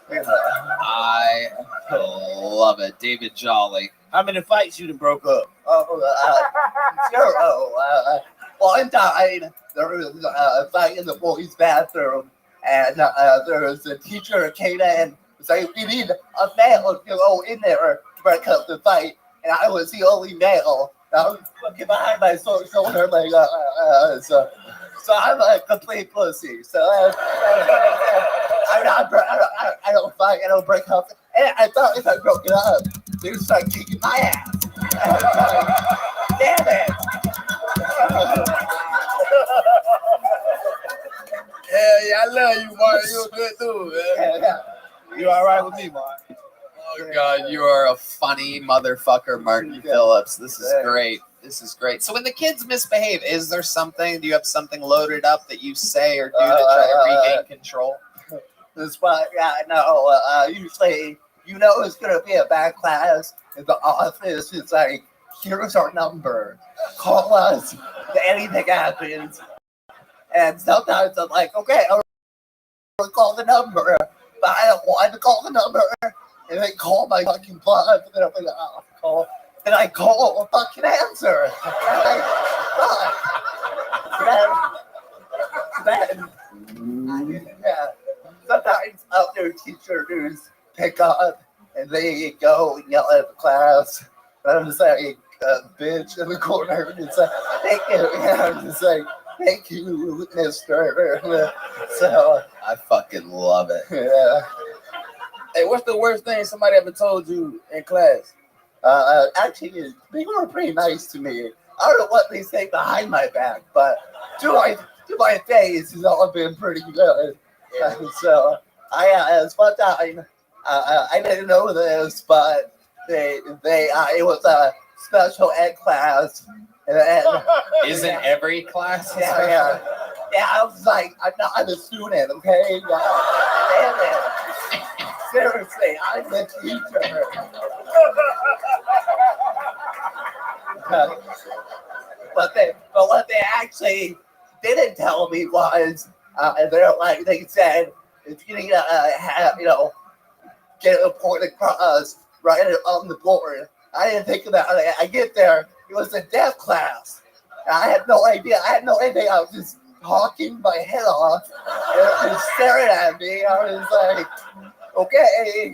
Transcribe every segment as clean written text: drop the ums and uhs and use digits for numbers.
I love it. David Jolly. How many fights you done broke up? One time there was a fight in the boys' bathroom, and there was a teacher who came in and said, "We need a male to go in there to break up the fight." And I was the only male. I was looking behind my shoulder like, so I'm a complete pussy. So I don't fight. I don't break up. And I thought if I broke it up, they would start kicking my ass. Damn it! Yeah, I love you, Mark. You a good dude, man. Yeah. You all right with me, Mark? Oh, God, you are a funny motherfucker, Martin Phillips. This is great. This is great. So when the kids misbehave, is there something? Do you have something loaded up that you say or do to try to regain control? That's why, usually, it's going to be a bad class. In the office, it's like, here's our number. Call us if anything happens. And sometimes I'm like, okay, I'll call the number, but I don't want to call the number. And they call my fucking bluff, and then I'm like, oh, call. And I call a fucking answer. And I'm like, fuck. Yeah. Sometimes other teachers pick up and they go and yell at the class. And I'm just like, bitch in the corner. And it's like, thank you. And I'm just like, thank you, mister. So I fucking love it. Yeah. Hey, what's the worst thing somebody ever told you in class? Actually, they were pretty nice to me. I don't know what they say behind my back, but to my face, it's all been pretty good. So it's one time I didn't know this, but it was a special ed class. And Isn't every class? Yeah. I was like, I'm a student, okay? Damn it. Seriously, I'm the teacher. But what they actually didn't tell me was, they said, if you need to get a point across, write it on the board. I didn't think about it. I get there, it was a deaf class. I had no idea. I was just talking my head off. And just staring at me. I was like, okay.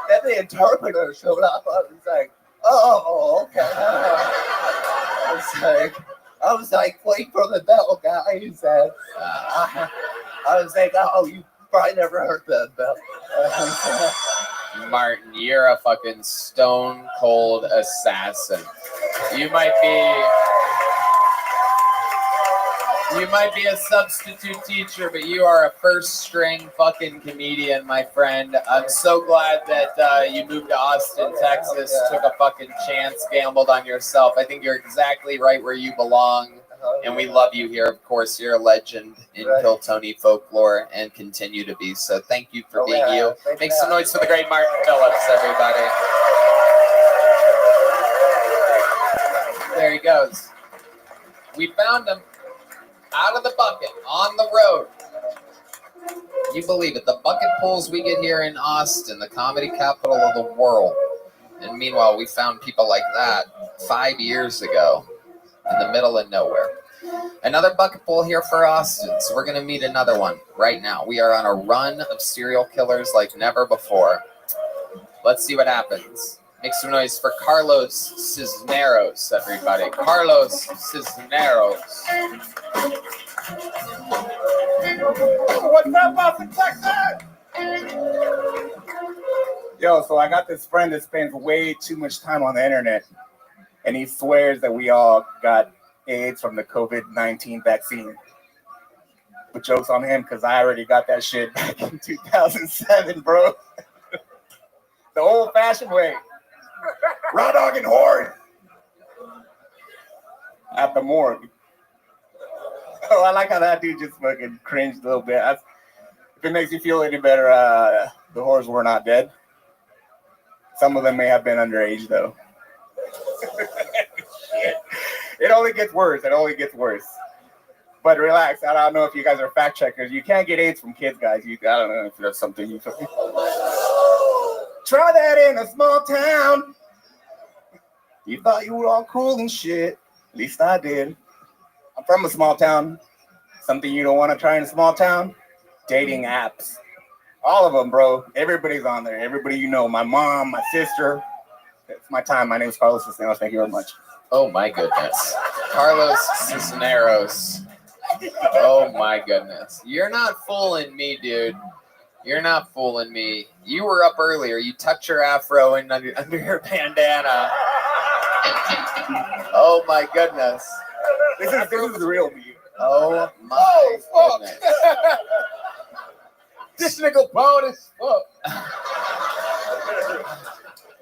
Then the interpreter showed up. I was like, oh, okay. I was like, wait for the bell, guys. And I was like, oh, you probably never heard that bell. Martin, you're a fucking stone cold assassin. You might be a substitute teacher, but you are a first string fucking comedian, my friend. I'm so glad that you moved to Austin, Texas, took a fucking chance, gambled on yourself. I think you're exactly right where you belong. And we love you here, of course. You're a legend in Kiltony folklore and continue to be. So thank you for being you. Make some noise for the great Martin Phillips, everybody. There he goes. We found him out of the bucket on the road. You believe it. The bucket pulls we get here in Austin, the comedy capital of the world. And meanwhile, we found people like that 5 years ago. In the middle of nowhere. Another bucket full here for Austin. So we're going to meet another one right now. We are on a run of serial killers like never before. Let's see what happens. Make some noise for Carlos Cisneros, everybody. Carlos Cisneros. What's up, Austin, Texas? Yo, so I got this friend that spends way too much time on the internet. And he swears that we all got AIDS from the COVID-19 vaccine. But joke's on him, because I already got that shit back in 2007, bro. The old-fashioned way. Raw dog and horde. At the morgue. Oh, I like how that dude just fucking cringed a little bit. If it makes you feel any better, the whores were not dead. Some of them may have been underage, though. Shit. It only gets worse. But relax. I don't know if you guys are fact checkers. You can't get AIDS from kids, guys. I don't know if that's something you try that in a small town. You thought you were all cool and shit. At least I did. I'm from a small town. Something you don't want to try in a small town? Dating apps. All of them, bro. Everybody's on there. Everybody you know. My mom, my sister. It's my time. My name is Carlos Cisneros. Thank you very much. Oh my goodness. Carlos Cisneros. Oh my goodness. You're not fooling me, dude. You're not fooling me. You were up earlier. You tucked your afro in under your bandana. Oh my goodness. This is the real me. Oh my goodness. This nigga bald as fuck.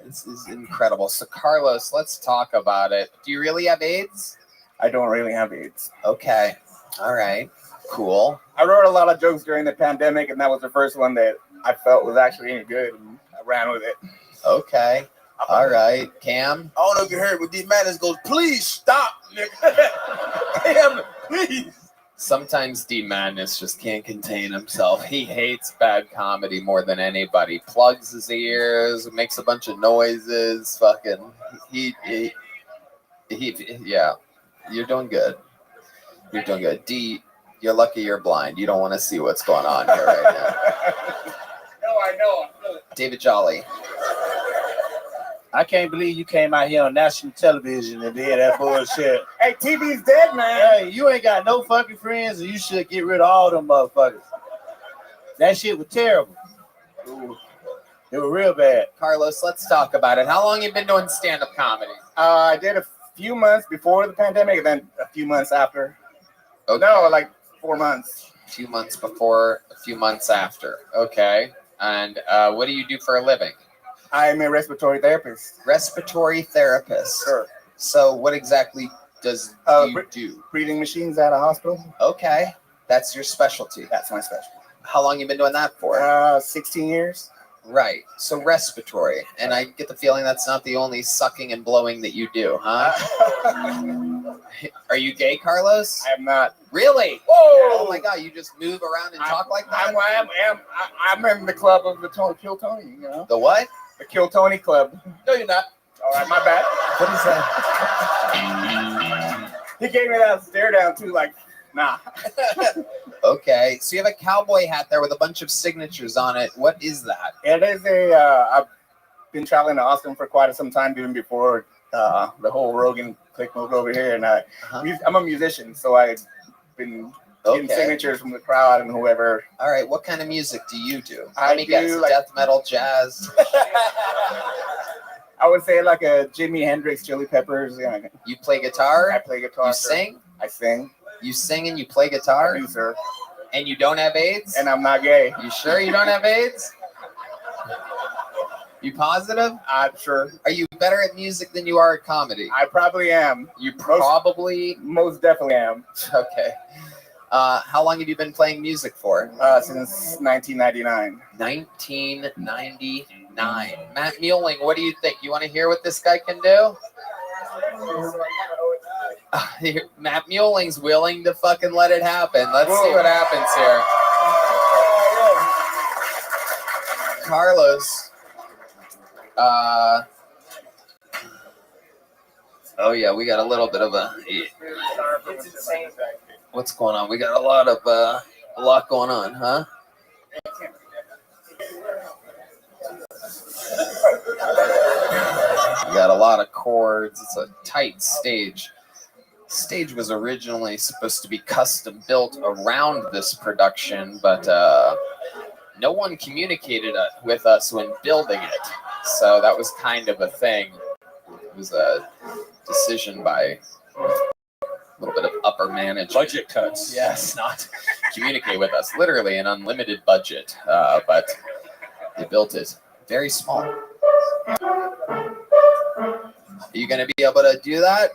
This is incredible. So Carlos, let's talk about it. Do you really have AIDS? I don't really have AIDS. Okay. All right. Cool. I wrote a lot of jokes during the pandemic, and that was the first one that I felt was actually any good, and I ran with it. Okay. All right. Cam? I don't know if you heard, but D Madness goes, please stop, nigga. Damn, please. Sometimes D Madness just can't contain himself. He hates bad comedy more than anybody. Plugs his ears, makes a bunch of noises. Fucking, he yeah. You're doing good. You're doing good. D, you're lucky you're blind. You don't want to see what's going on here right now. No, I know. David Jolly. I can't believe you came out here on national television and did that bullshit. Hey, TV's dead, man. Hey, you ain't got no fucking friends, and you should get rid of all them motherfuckers. That shit was terrible. Ooh, it was real bad. Carlos, let's talk about it. How long you been doing stand-up comedy? I did a few months before the pandemic, and then a few months after. Okay. No, like 4 months. A few months before, a few months after. Okay. And what do you do for a living? I'm a respiratory therapist. Respiratory therapist. Sure. So what exactly does you do? Breathing machines at a hospital. Okay. That's your specialty. That's my specialty. How long you been doing that for? 16 years. Right. So respiratory. And I get the feeling that's not the only sucking and blowing that you do, huh? Are you gay, Carlos? I am not. Really? Whoa! Oh my God, you just move around and talk like that? I'm in the club of the Kill Tony, you know? The what? The Kill Tony Club. No, you're not. All right, my bad. What is that? He gave me that stare down too, like, nah. Okay, so you have a cowboy hat there with a bunch of signatures on it. What is that? It is I've been traveling to Austin for quite some time, even before the whole Rogan clique moved over here. And I'm a musician, so I've been getting signatures from the crowd and whoever. All right, what kind of music do you do? I Let me guess, do, like- death metal, jazz. I would say like a Jimi Hendrix, Chili Peppers. Yeah, You play guitar? I play guitar. You sir. sing? I sing. You sing and you play guitar? I do, sir. And you don't have AIDS? And I'm not gay. You sure you don't have AIDS? You positive? I'm sure. Are you better at music than you are at comedy? I probably am. You probably... Most definitely am. Okay. How long have you been playing music for? Since 1999. 1999. Matt Mueling, what do you think? You want to hear what this guy can do? Matt Mueling's willing to fucking let it happen. Let's see what happens here. Carlos. Oh yeah, we got a little bit of a... What's going on? We got a lot going on, huh? We got a lot of chords. It's a tight stage. Stage was originally supposed to be custom built around this production, but no one communicated with us when building it. So that was kind of a thing. It was a decision by a little bit of upper management. Budget cuts. Yes, not communicate with us. Literally an unlimited budget, but they built it very small. Are you going to be able to do that?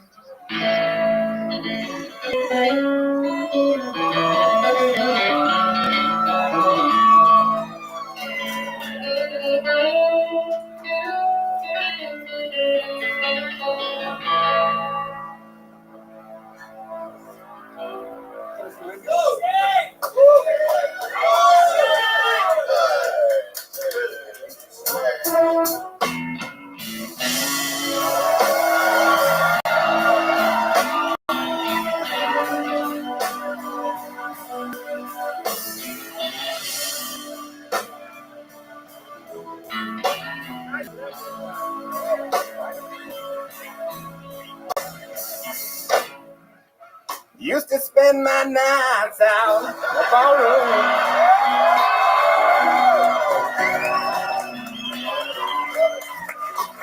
Used to spend my nights out in the ballroom.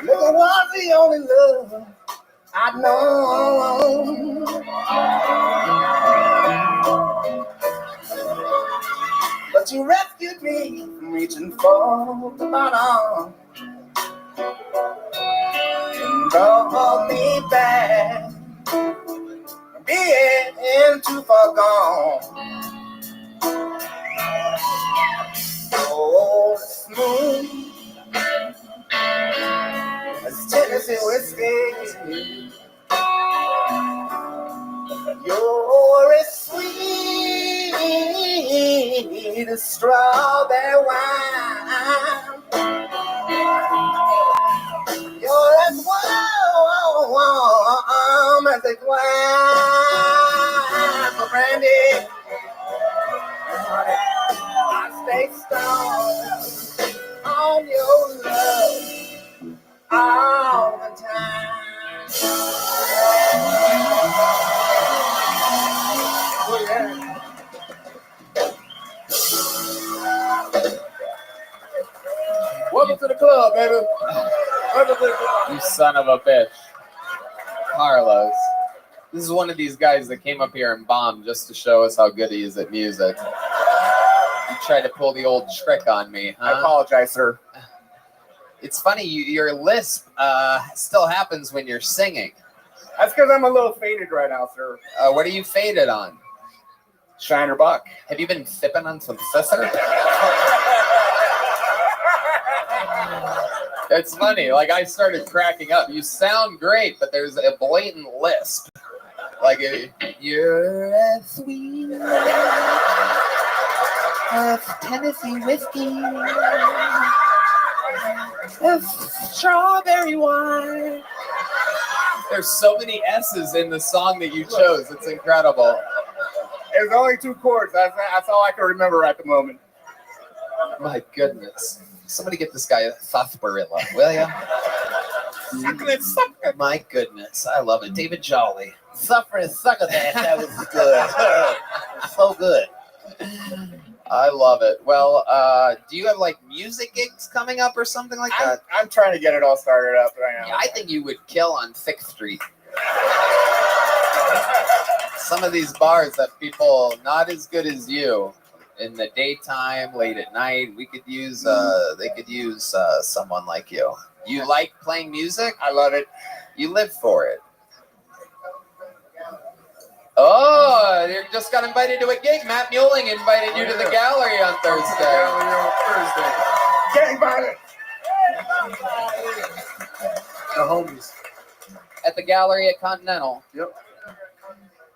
Liquor was the only love I'd known. But you rescued me from reaching for the bottom and brought me back, being too far gone. Oh, smooth as Tennessee whiskey. You're as sweet as strawberry wine. You're as warm as a glass of brandy. I stay strong on your love all the time. Oh, yeah. Welcome to the club, baby. Welcome to the club. You son of a bitch. Carlos. This is one of these guys that came up here and bombed just to show us how good he is at music. You tried to pull the old trick on me, huh? I apologize, sir. It's funny, your lisp still happens when you're singing. That's because I'm a little faded right now, sir. What are you faded on? Shiner Buck. Have you been sipping on some sister? It's funny, like I started cracking up. You sound great, but there's a blatant lisp. Like, you're as sweet as Tennessee whiskey, as strawberry wine. There's so many S's in the song that you chose. It's incredible. There's only 2 chords. That's all I can remember at the moment. My goodness. Somebody get this guy a sarsaparilla, will ya? My goodness, I love it. David Jolly. Suffering sucker that was good. So good. I love it. Well, do you have like music gigs coming up or something like that? I'm trying to get it all started up right now. Yeah, I think you would kill on 6th Street. Some of these bars that people not as good as you in the daytime, late at night, we could use. They could use someone like you. You like playing music? I love it. You live for it. Oh, you just got invited to a gig. Matt Muelling invited you to the gallery on Thursday. Gang violence. The homies. At the gallery at Continental. Yep.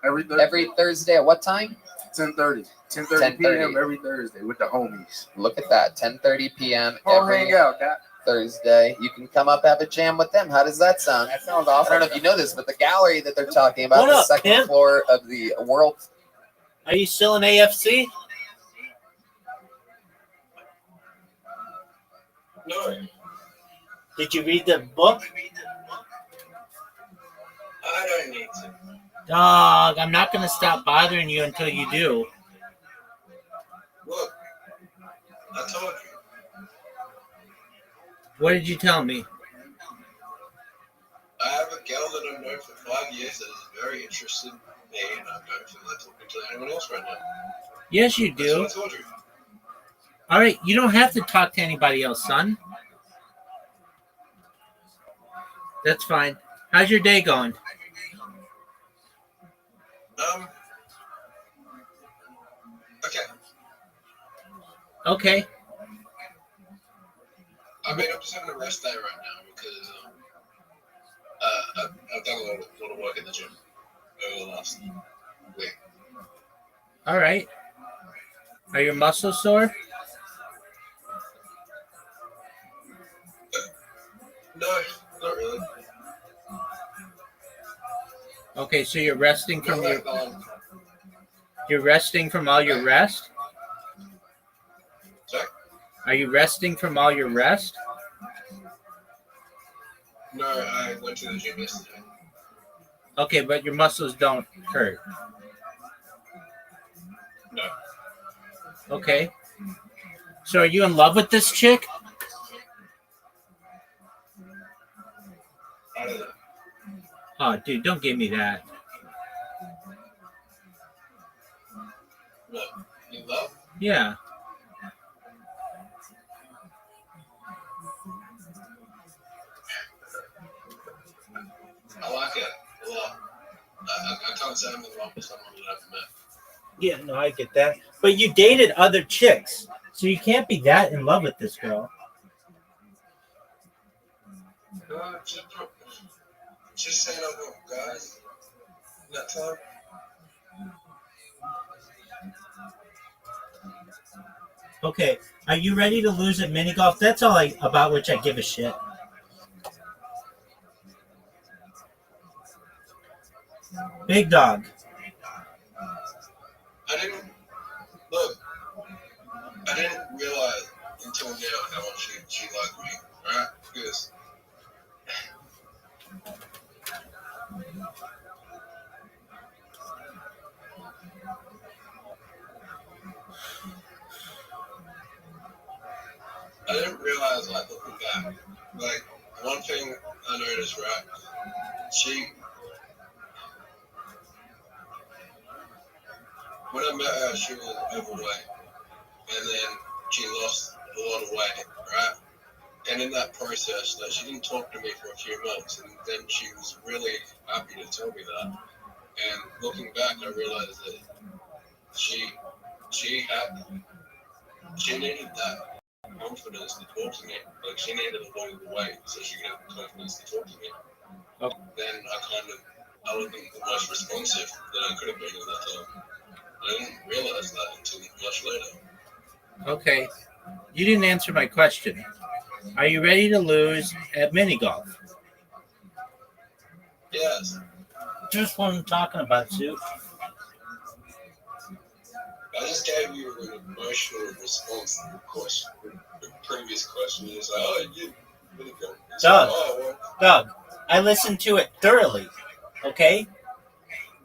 Every Thursday at what time? 10:30 10:30 p.m. every Thursday with the homies. Look at that. 10:30 p.m. Oh, every hang out, Cat. Thursday. You can come up, have a jam with them. How does that sound? That sounds I awesome. don't know if you know this, but the gallery that they're talking about, What the up, second Tim? floor of the world. Are you still in AFC? No, Did you read the book? I don't need to. Dog, I'm not going to stop bothering you until you do. Look, I told you. What did you tell me? I have a gal that I've known for 5 years that is very interested in me, and I don't feel like talking to anyone else right now. Yes, you That's do. what I told you. All right, you don't have to talk to anybody else, son. That's fine. How's your day going? Okay. Okay. I mean, I'm just having a rest day right now because I've done a lot of work in the gym over the last week. All right. Are your muscles sore? No, not really. Okay, so you're resting from Not your that long. you're resting from all your rest? Sorry? Are you resting from all your rest? No, I went to the gym yesterday. Okay, but your muscles don't hurt. Okay. So are you in love with this chick? I don't know. Oh, dude, don't give me that. What? You love? Yeah. I like it a lot. I can't say I'm in love with someone that I've met. Yeah, no, I get that. But you dated other chicks, so you can't be that in love with this girl. No, just saying I want guys. That time. Okay, are you ready to lose at mini golf? That's all about which I give a shit. Big dog. I didn't look. I didn't realize until now how much she liked me, right? Because I didn't realize, like, looking back, like, one thing I noticed, right? When I met her, she was overweight, and then she lost a lot of weight, right? And in that process, like, she didn't talk to me for a few months, and then she was really happy to tell me that. And looking back, I realized that she needed that confidence to talk to me. Like, she needed to lose the weight so she could have the confidence to talk to me. Okay. Then I wasn't the most responsive that I could have been at that time. I didn't realize that until much later. Okay, you didn't answer my question. Are you ready to lose at mini golf? Yes, Just what I'm talking about, Sue. I just gave you an emotional response to the question. The previous question is like, oh, you really go. Doug. Oh, well, Doug, I listened to it thoroughly. Okay?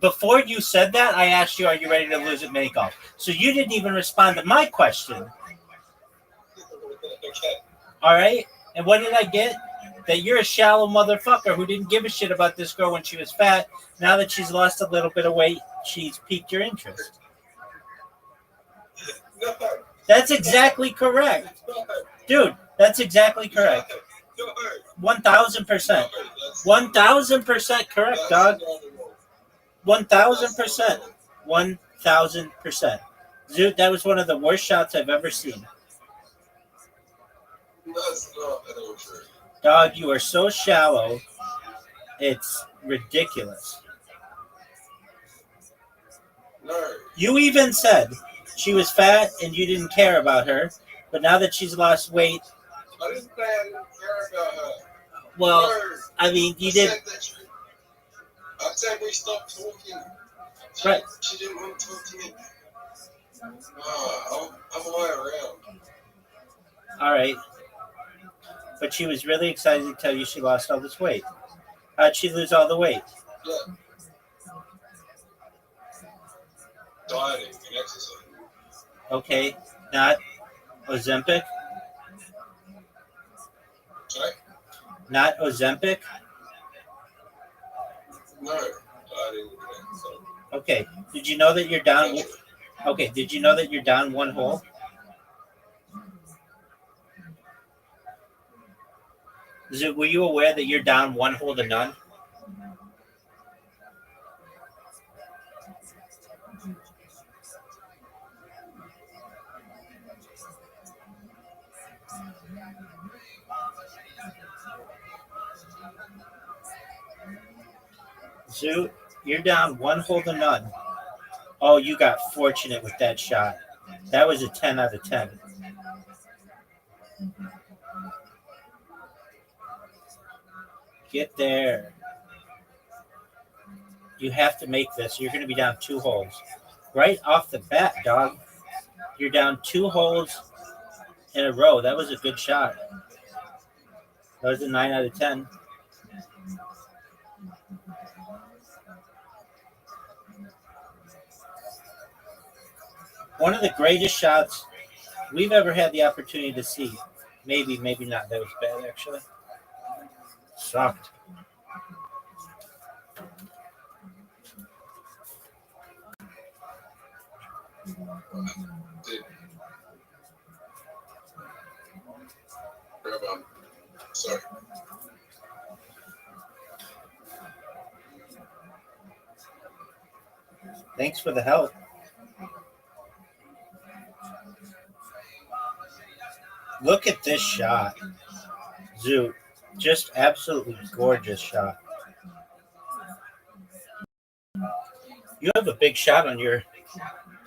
Before you said that, I asked you, are you ready to lose at mini golf? So you didn't even respond to my question. okay. All right? And what did I get? That you're a shallow motherfucker who didn't give a shit about this girl when she was fat. Now that she's lost a little bit of weight, she's piqued your interest. No, That's exactly correct. no, Dude, that's exactly correct. no, 1,000%. 1,000% correct, dog. 1,000%. 1,000%. Dude, that was one of the worst shots I've ever seen. That's not at all true. Dog, you are so shallow. It's ridiculous. No, You even said she was fat and you didn't care about her, but now that she's lost weight, I didn't say I didn't care about her. well, No, I mean, you I did. said that I said we stopped talking. Right. She didn't want to talk to me. I'm way around. All right. But she was really excited to tell you she lost all this weight. How'd she lose all the weight? Yeah. Dieting and exercise. Okay. Not Ozempic? Sorry? Not Ozempic? No. Dieting and exercise. Okay. Did you know that you're down? Okay. Did you know that you're down one hole? Were you aware that you're down one hole to none? Zoo, you're down one hole to none. Oh, you got fortunate with that shot. That was a 10 out of 10. Get there. You have to make this. You're going to be down 2 holes. Right off the bat, dog. You're down 2 holes in a row. That was a good shot. That was a 9 out of 10. One of the greatest shots we've ever had the opportunity to see. Maybe not. That was bad, actually. Sucked. Did Rabbi, sorry. Thanks for the help. Look at this shot. Zoo. Just absolutely gorgeous shot. You have a big shot on your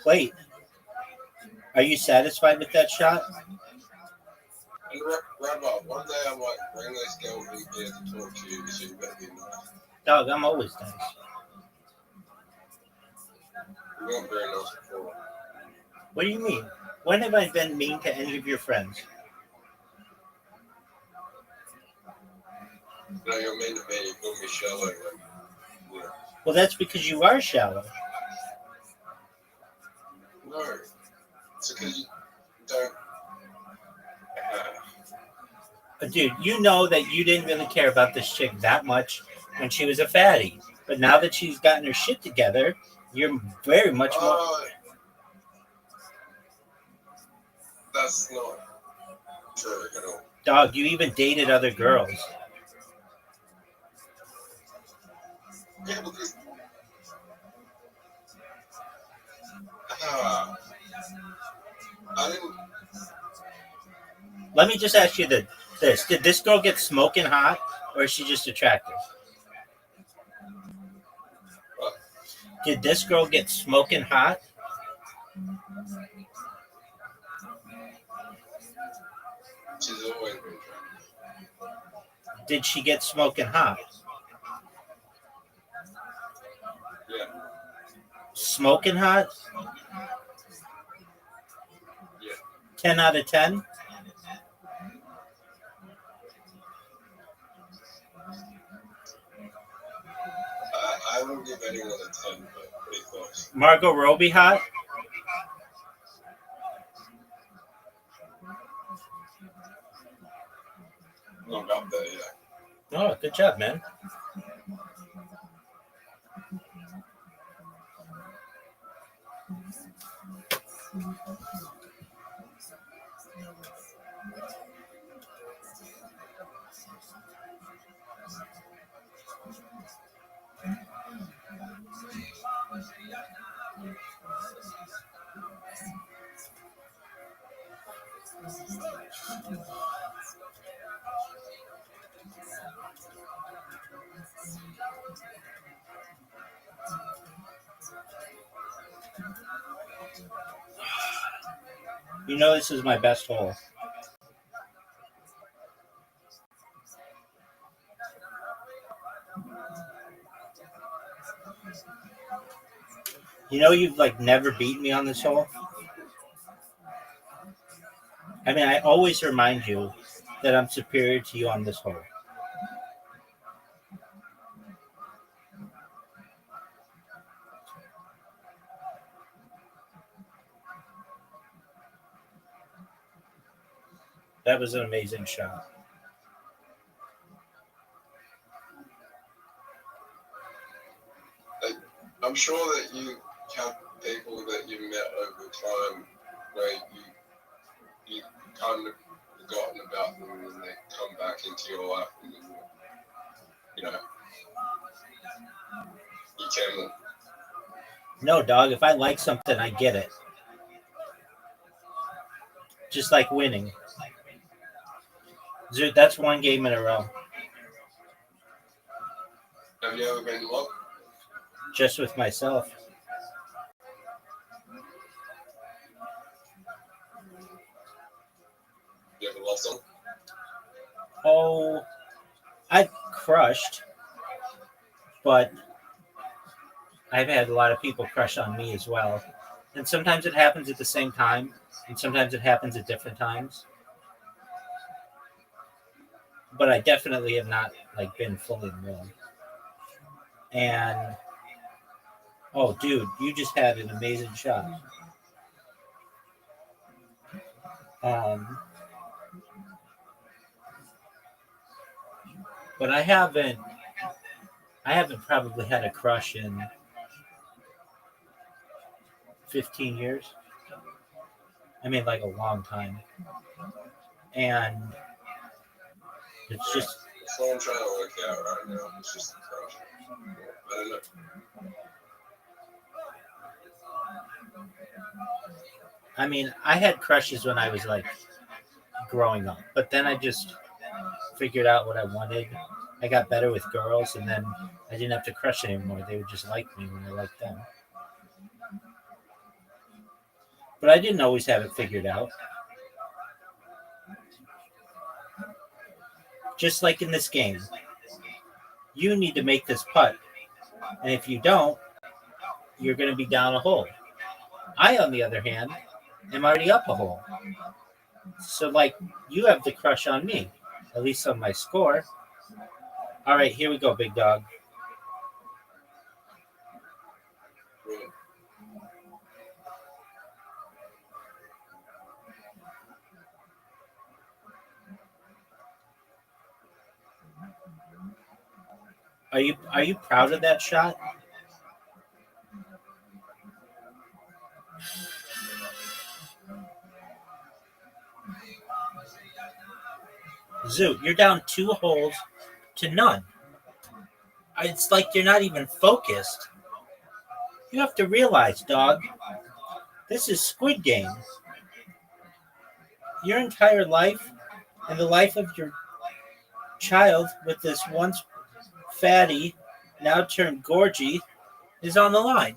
plate. Are you satisfied with that shot? And Rabbi, one day I might bring this girl in here to talk to you, so you better be nice. Dog, I'm always nice. You weren't very nice before. What do you mean? When have I been mean to any of your friends? No, you're mean to me. You call me shallow. Yeah. Well, that's because you are shallow. No, it's because you don't. Dude, you know that you didn't really care about this chick that much when she was a fatty. But now that she's gotten her shit together, you're very much more... That's not true at all. Dog, you even dated other girls. Yeah, because I didn't. Let me just ask you this. Did this girl get smoking hot, or is she just attractive? What? Did this girl get smoking hot? She's always been attractive. Did she get smoking hot? Yeah. Smoking hot? Yeah. 10 out of 10? I won't give anyone a 10, but pretty close. Margot Robbie hot? Not up there yet. Oh, good job, man. You know this is my best hole. You know you've like never beat me on this hole? I mean, I always remind you that I'm superior to you on this hole. That was an amazing shot. I'm sure that you have people that you met over time where you kind of forgotten about them and then they come back into your life and then, you know, you can. No, dog, if I like something, I get it. Just like winning. Dude, that's one game in a row. Have you ever been in love? Just with myself. You ever lost them? Oh, I've crushed, but I've had a lot of people crush on me as well. And sometimes it happens at the same time, and sometimes it happens at different times. But I definitely have not like been fully in love. And oh, dude, you just had an amazing shot. But I haven't probably had a crush in 15 years. I mean, like a long time. And it's just, That's what I'm trying to work out right now. It's just the crush. I don't know. I mean, I had crushes when I was like growing up, but then I just figured out what I wanted. I got better with girls, and then I didn't have to crush anymore. They would just like me when I liked them. But I didn't always have it figured out. Just like in this game, you need to make this putt. And if you don't, you're going to be down a hole. I, on the other hand, am already up a hole. So, like, you have the crush on me, at least on my score. All right, here we go, big dog. Are you proud of that shot? Zoot, you're down 2 holes to none. It's like you're not even focused. You have to realize, dog, this is Squid Game. Your entire life and the life of your child with this once fatty, now turned gorgy, is on the line.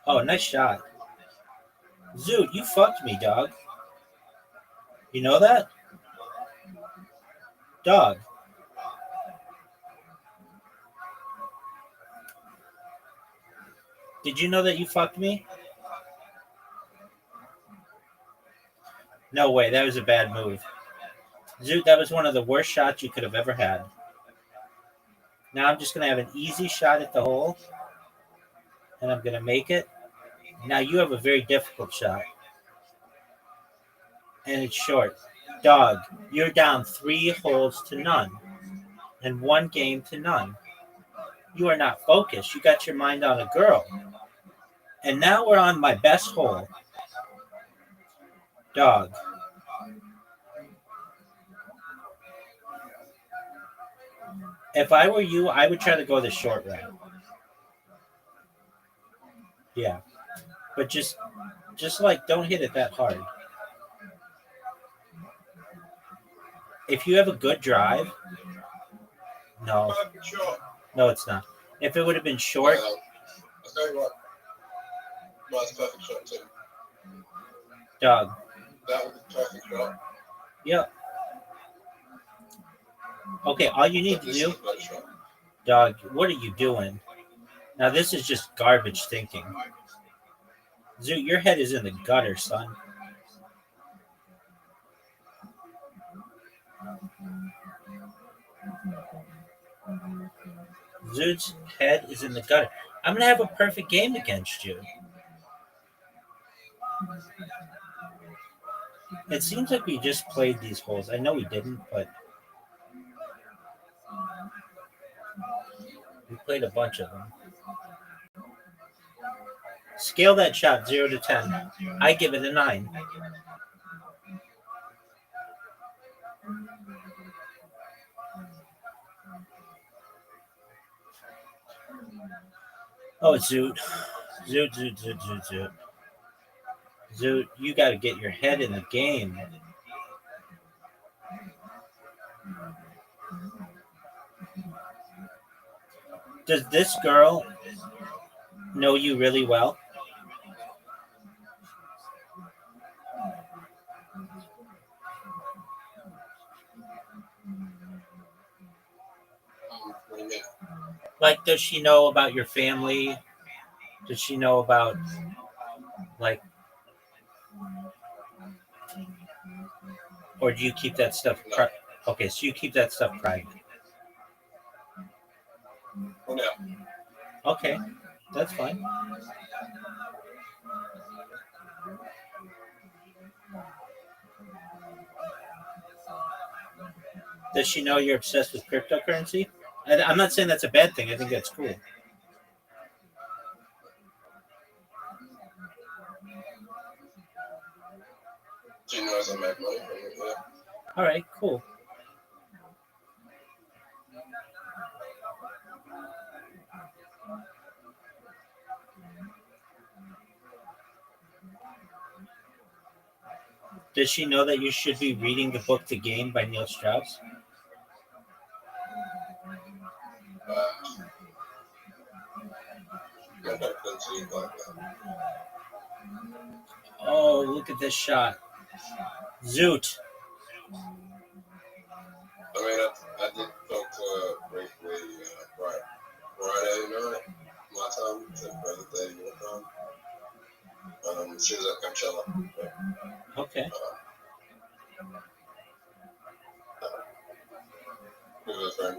Oh, nice shot. Zoot, you fucked me, dog. You know that? Dog. Did you know that you fucked me? No way, that was a bad move. Zoot, that was one of the worst shots you could have ever had. Now I'm just going to have an easy shot at the hole, and I'm going to make it. Now you have a very difficult shot, and it's short. Dog, you're down 3 holes to none, and 1 game to none. You are not focused. You got your mind on a girl. And now we're on my best hole. Dog. If I were you, I would try to go the short route. Yeah. But just like, don't hit it that hard. If you have a good drive, no, it's not. If it would have been short, I'll tell you what. That's a perfect shot too. dog. That was a perfect shot. Yep. Okay, all you need But to this do, is a great shot. dog, what are you doing? Now this is just garbage thinking. Zoot, your head is in the gutter, son. Zoot's head is in the gutter. I'm gonna have a perfect game against you. It seems like we just played these holes. I know we didn't, but we played a bunch of them. Scale that shot 0 to 10. I give it a 9. Oh, Zoot. Zoot. Zoot, you got to get your head in the game. Does this girl know you really well? What do you mean? Like, does she know about your family? Does she know about, like, or do you keep that stuff? No. Okay, so you keep that stuff private. For now. Okay, that's fine. Does she know you're obsessed with cryptocurrency? I'm not saying that's a bad thing. I think that's cool. She knows I make money from it, yeah. All right, cool. Does she know that you should be reading the book The Game by Neil Strauss? I don't see it like that. Oh, look at this shot. Zoot. I mean, I did talk to her briefly Friday night, my time, except for the day your time. She was at Coachella. But, Okay. with a friend.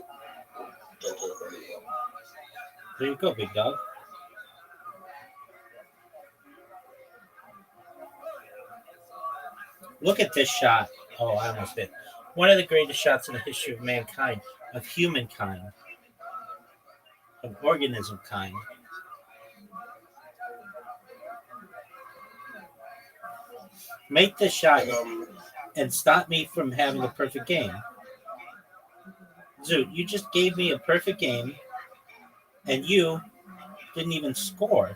Talked to a friend as well. There you go, big dog. Look at this shot. Oh, I almost hit. One of the greatest shots in the history of mankind, of humankind, of organism kind. Make this shot and stop me from having a perfect game. Zoot, you just gave me a perfect game, and you didn't even score.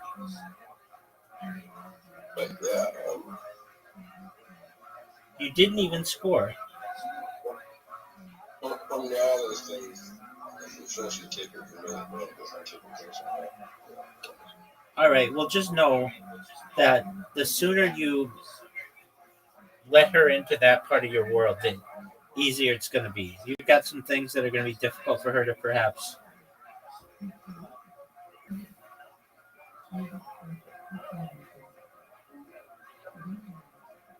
But yeah, You didn't even score. from the all those things, I'm sure she'd kick it for me, but because I kick it for her. All right, well, just know that the sooner you let her into that part of your world, the easier it's going to be. You've got some things that are going to be difficult for her to perhaps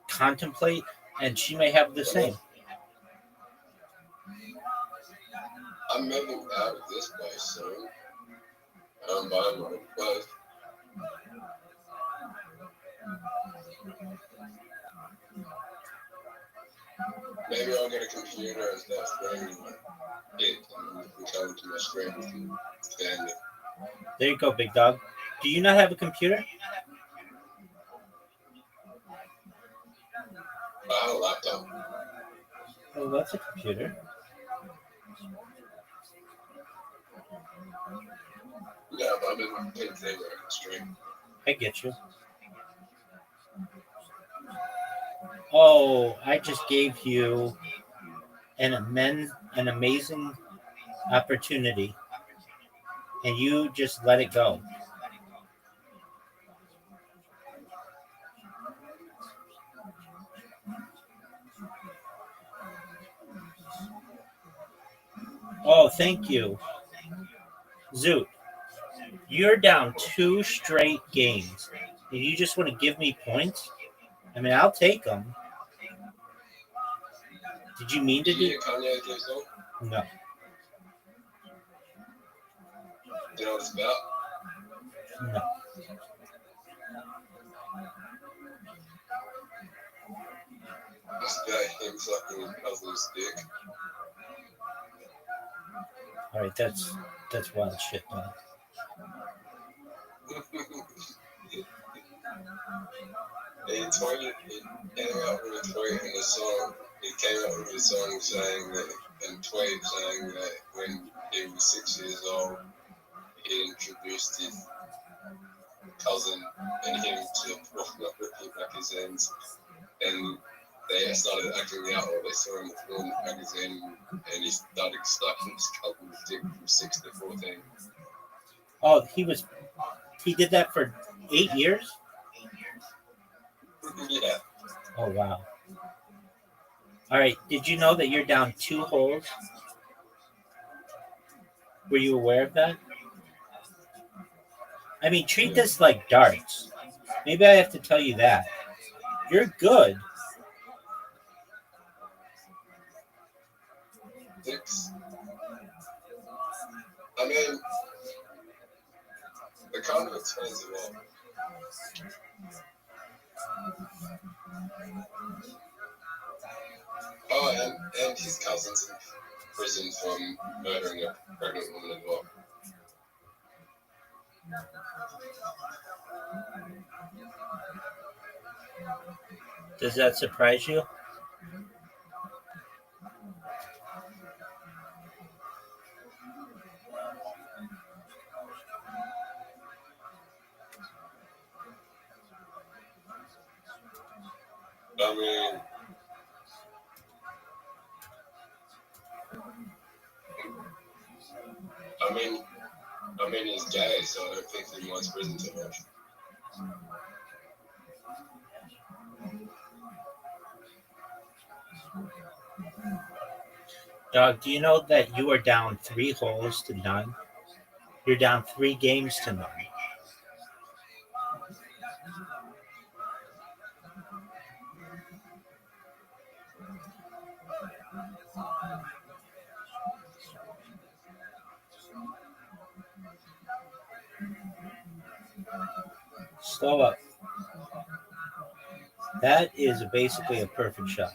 contemplate, and she may have the same. I'm moving out of this place soon. I'm buying my own place. Maybe I'll get a computer and start streaming it and come to my streams and stand it. There you go, big dog. Do you not have a computer? I have a laptop. Oh, that's a computer. Yeah, but I'm in my kids' day where I can stream. I get you. Oh, I just gave you an amazing opportunity, and you just let it go. Oh, thank you. Zoot, you're down 2 straight games, and you just want to give me points? I mean, I'll take them. Did you mean to Did you do? get Kanye gives though? No. You know what it's about? No. It's about him sucking his cousin's dick. All right, that's wild shit, man. He came out with a tweet in the song. He came out with a song saying that, and tweet saying that when he was 6 years old, he introduced his cousin and him to pornography magazines, and they started acting out, or they saw him in the porn magazine, and he started sucking his cousin's dick from 6 to 14. Oh, he did that for 8 years? Yeah. Oh, wow. All right, did you know that you're down 2 holes? Were you aware of that? I mean, treat this like darts. Maybe I have to tell you that. You're good. Six. I mean, the kind of explains a lot. Oh, and his cousin's in prison from murdering a pregnant woman as well. Does that surprise you? I mean, he's gay, so I don't think he wants prison too much. Dog, do you know that you are down 3 holes to none? You're down 3 games to none. Slow up. That is basically a perfect shot.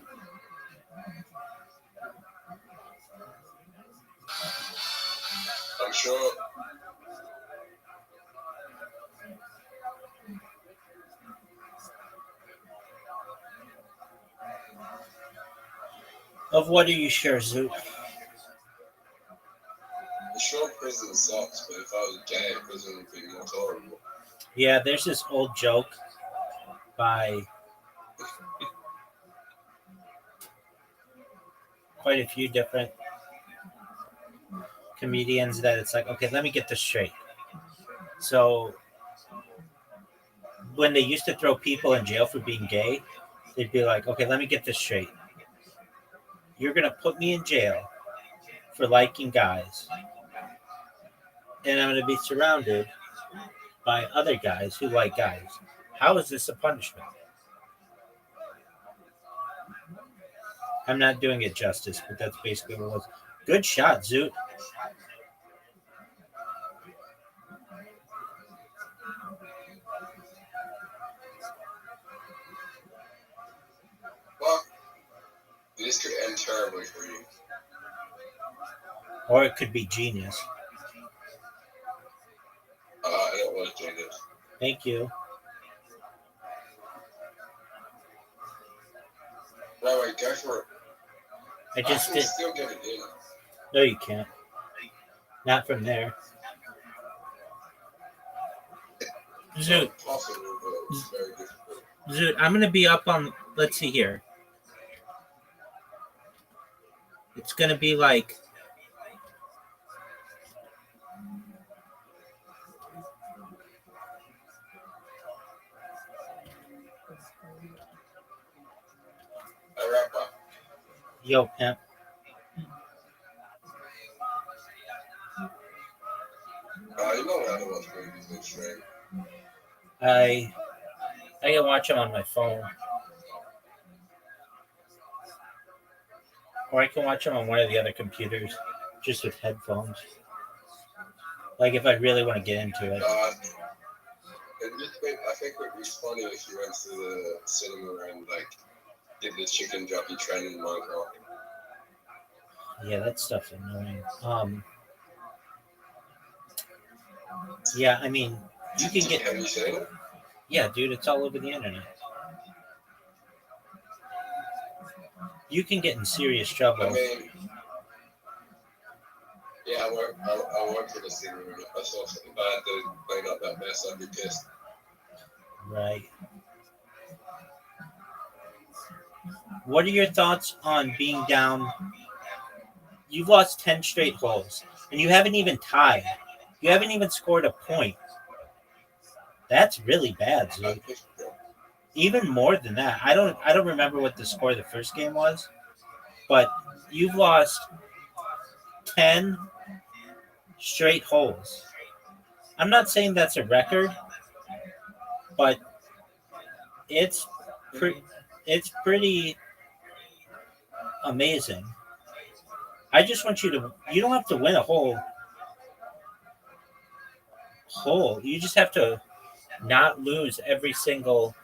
I'm sure. Of what are you sure, Zoot? I'm sure prison sucks, but if I was gay, prison would be more tolerable. Yeah, there's this old joke by quite a few different comedians that it's like, okay, let me get this straight. So when they used to throw people in jail for being gay, they'd be like, okay, let me get this straight. You're going to put me in jail for liking guys, and I'm going to be surrounded by other guys who like guys. How is this a punishment? I'm not doing it justice, but that's basically what it was. Good shot, Zoot. Well, this could end terribly for you. Or it could be genius. I don't want to do this. Thank you. Rabbi, go for it. I just can did. still get it in. No, you can't. Not from there. Zoot. Possible, but it's very difficult. Zoot, I'm going to be up on, let's see here. It's going to be like, Hey, Rabbi. yo, pimp. You know how to watch movies on stream. I can watch them on my phone. Or I can watch them on one of the other computers, just with headphones. Like if I really want to get into it. I think it would be funny if you went to the cinema and like did the chicken jockey train in Minecraft. Yeah, that stuff's annoying. Yeah, I mean, you can get. Have you seen it? Yeah, dude, it's all over the internet. You can get in serious trouble. I mean, yeah, I work for the cinema. If I saw something bad to clean up that mess, I'd be pissed. Right. What are your thoughts on being down? You've lost 10 straight holes, and you haven't even tied. You haven't even scored a point. That's really bad, Zoot. Even more than that. I don't remember what the score of the first game was, but you've lost 10 straight holes. I'm not saying that's a record, but it's pretty amazing. I just want you to. You don't have to win a whole hole. You just have to not lose every single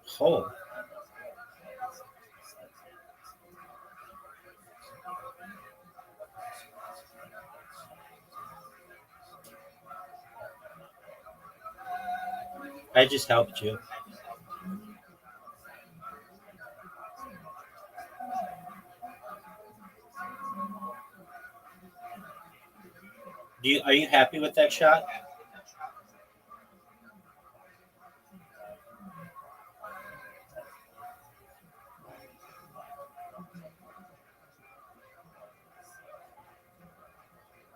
hole. I just helped you. Are you happy with that shot?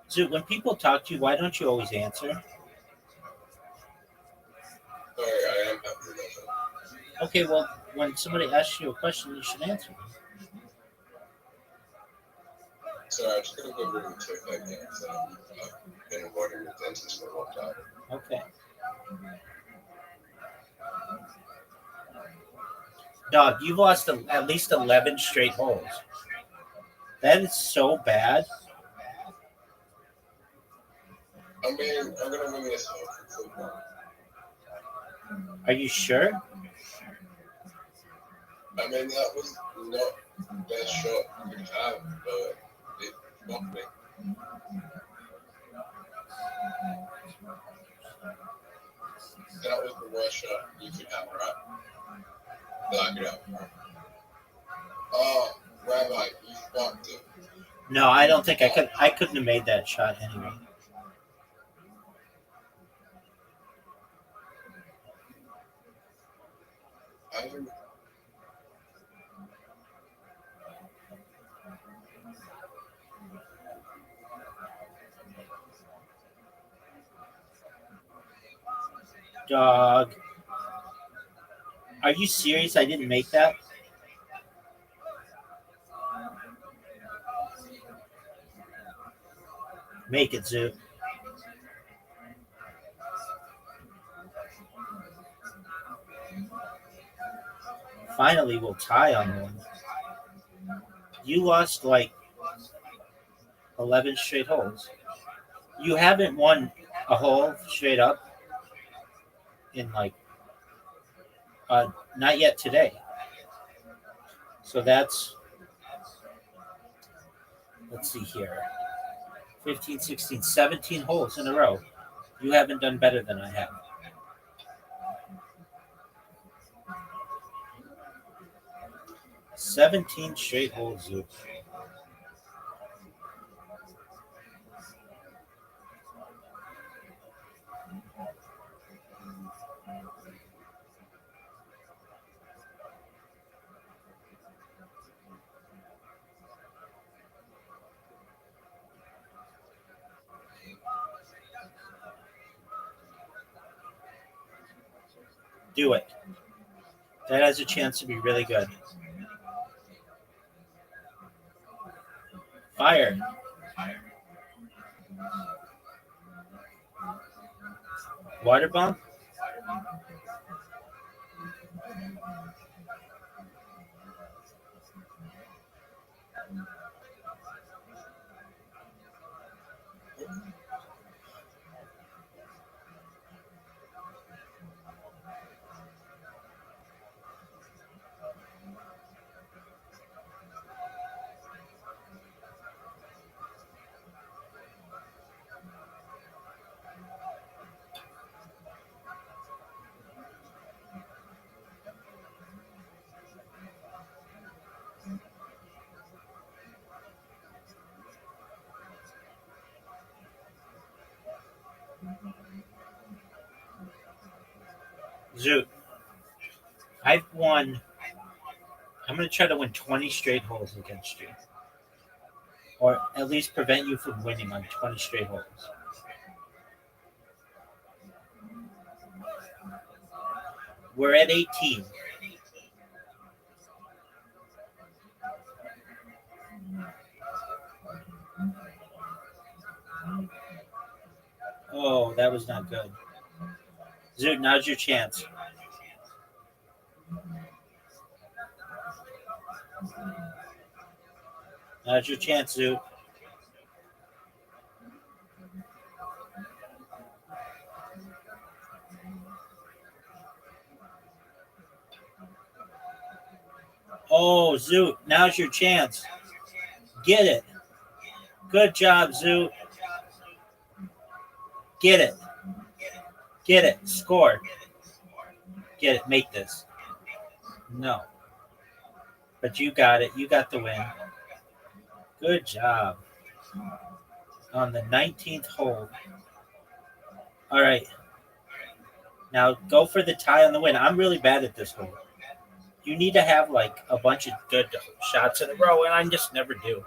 So when people talk to you, why don't you always answer? Sorry, I am happy with that. Okay, well, when somebody asks you a question, you should answer. Sorry, I'm just gonna go room 2 again. So I've been avoiding the dentist for a long time. Okay. Dog, you've lost at least 11 straight holes. That is so bad. I mean, I'm gonna win this hole for football. Are you sure? I mean, that was not the best shot you could have, but it fucked me. That was the worst shot you could have, right? That I could have. Oh, Rabbi, you fucked it. No, I don't think I could. I couldn't have made that shot anyway. I didn't. Dog. Are you serious? I didn't make that? Make it, Zoo. Finally, we'll tie on one. You lost like 11 straight holes. You haven't won a hole straight up in like not yet today. So that's, let's see here, 15, 16, 17 holes in a row. You haven't done better than I have. "17 straight holes, Zoop." Do it. That has a chance to be really good. Fire. Water bomb? Zoot. I've won. I'm going to try to win 20 straight holes against you. Or at least prevent you from winning on 20 straight holes. We're at 18. Oh, that was not good. Zoot, now's your chance. Now's your chance, Zoot. Oh, Zoot, now's your chance. Get it. Good job, Zoot. Get it. Get it. Score. Get it. Make this. No. But you got it. You got the win. Good job. On the 19th hole. All right. Now go for the tie on the win. I'm really bad at this hole. You need to have like a bunch of good shots in a row, and I just never do.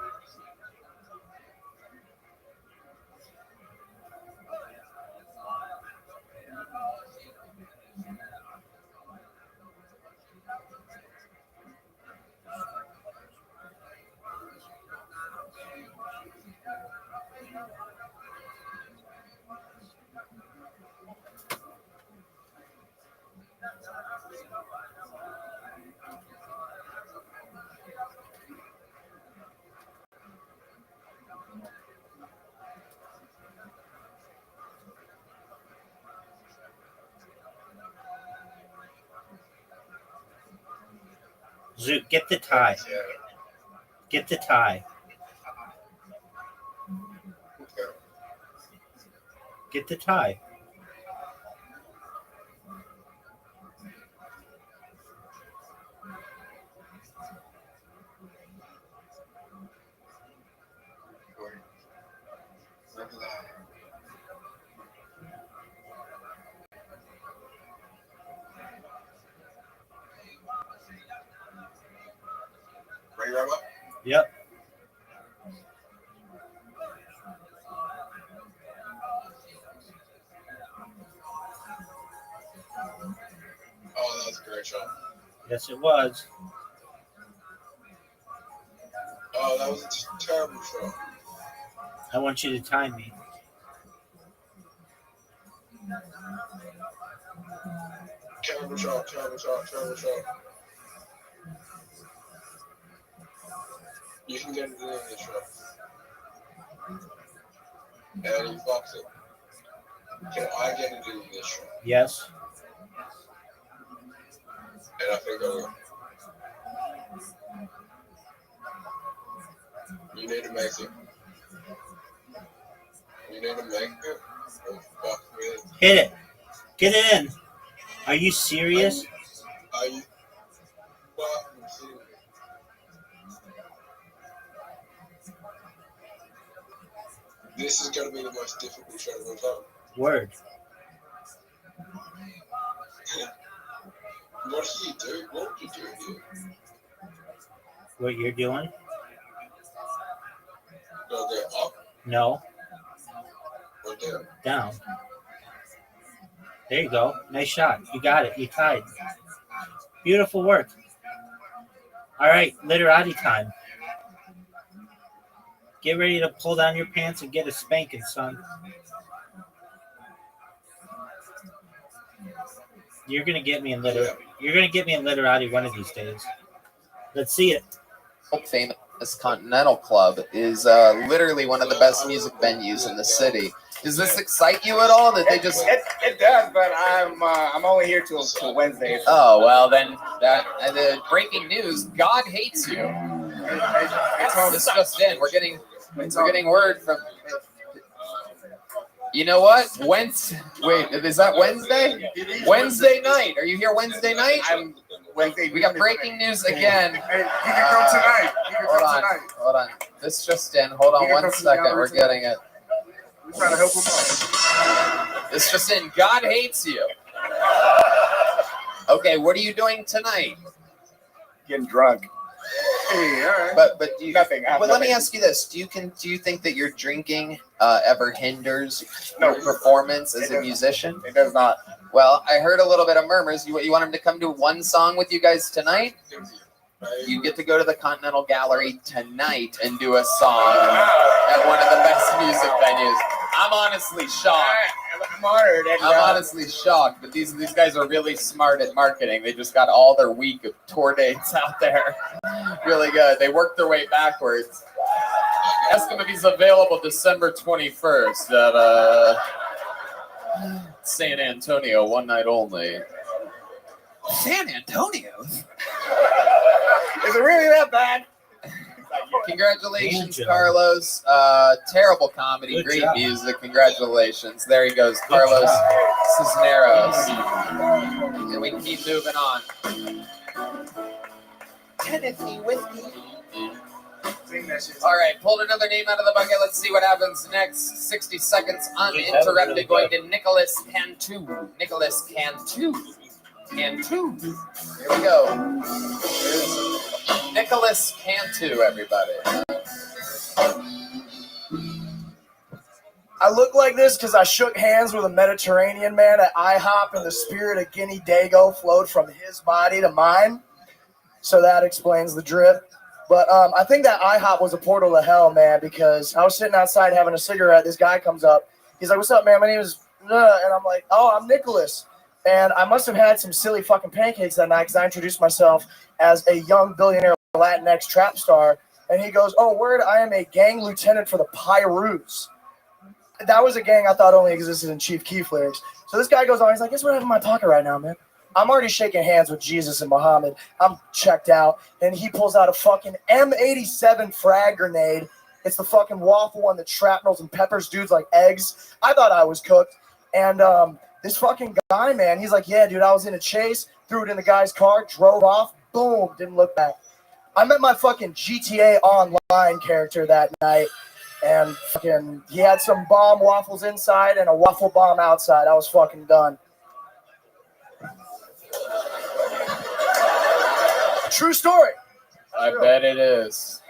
Zoot, get the tie. Get the tie. Get the tie. Ready, Rabbi? Yep. Oh, that was a great shot. Yes, it was. Oh, that was a terrible shot. I want you to time me. Terrible shot, terrible shot, terrible shot. You can get it in this shot. And he fucks it. Can I get it in this shot? Yes. And I think I will. You need to make it. You need to make it. Oh, fuck me. Hit it. Get it in. Are you serious? Are you fucking serious? This is going to be the most difficult shot of all time. Word. What do you do? What would you do here? What you're doing? Go there up No. or down? Down. There you go. Nice shot. You got it. You tied. Beautiful work. All right. Literati time. Get ready to pull down your pants and get a spanking, son. You're gonna get me in You're gonna get me in literati one of these days. Let's see it. Famous Continental Club is literally one of the best music venues in the city. Does this excite you at all? That they just It does, but I'm only here till Wednesday. Oh well, then the breaking news: God hates you. This just in. We're getting word from. You know what? Wait, is that Wednesday? Wednesday night. Are you here Wednesday night? Wednesday. We got breaking news again. Hey, he can come tonight. He can come tonight. Hold on. This just in. Hold on one second. We're getting it. We're trying to help him out. This just in. God hates you. Okay, what are you doing tonight? Getting drunk. Hey, all right. But do you, Nothing. Well, let me ask you this: Do you think that your drinking ever hinders No. your performance as It a doesn't. musician? It does not. Well, I heard a little bit of murmurs. You want him to come do one song with you guys tonight? You get to go to the Continental Gallery tonight and do a song at one of the best music venues. I'm honestly shocked. I'm honored. And, I'm honestly shocked, but these guys are really smart at marketing. They just got all their week of tour dates out there. Really good. They worked their way backwards. Ask him if he's available December 21st at San Antonio, one night only. San Antonio? Is it really that bad? Congratulations, Good job. Carlos. Terrible comedy, Good great job. music. Congratulations. There he goes, Carlos Cisneros. And we keep moving on. Tennessee whiskey. All right, pulled another name out of the bucket. Let's see what happens next. 60 seconds uninterrupted. Going to Nicholas Cantu. Nicholas Cantu. Cantu. Here we go. Here's Nicholas Cantu, everybody. I look like this because I shook hands with a Mediterranean man at IHOP and the spirit of Guinea Dago flowed from his body to mine. So that explains the drip. But I think that IHOP was a portal to hell, man, because I was sitting outside having a cigarette. This guy comes up. He's like, "What's up, man? My name is..." And I'm like, "Oh, I'm Nicholas." And I must have had some silly fucking pancakes that night because I introduced myself as a young billionaire Latinx trap star. And he goes, "Oh, word, I am a gang lieutenant for the Pyrus." That was a gang I thought only existed in Chief Keef lyrics. So this guy goes on. He's like, "Guess what I have in my pocket right now, man? I'm already shaking hands with Jesus and Muhammad. I'm checked out." And he pulls out a fucking M87 frag grenade. It's the fucking waffle one that shrapnels and peppers dudes like eggs. I thought I was cooked. And this fucking guy, man, he's like, "Yeah, dude, I was in a chase, threw it in the guy's car, drove off, boom, didn't look back." I met my fucking GTA Online character that night. And fucking, he had some bomb waffles inside and a waffle bomb outside. I was fucking done. True story. I bet it is.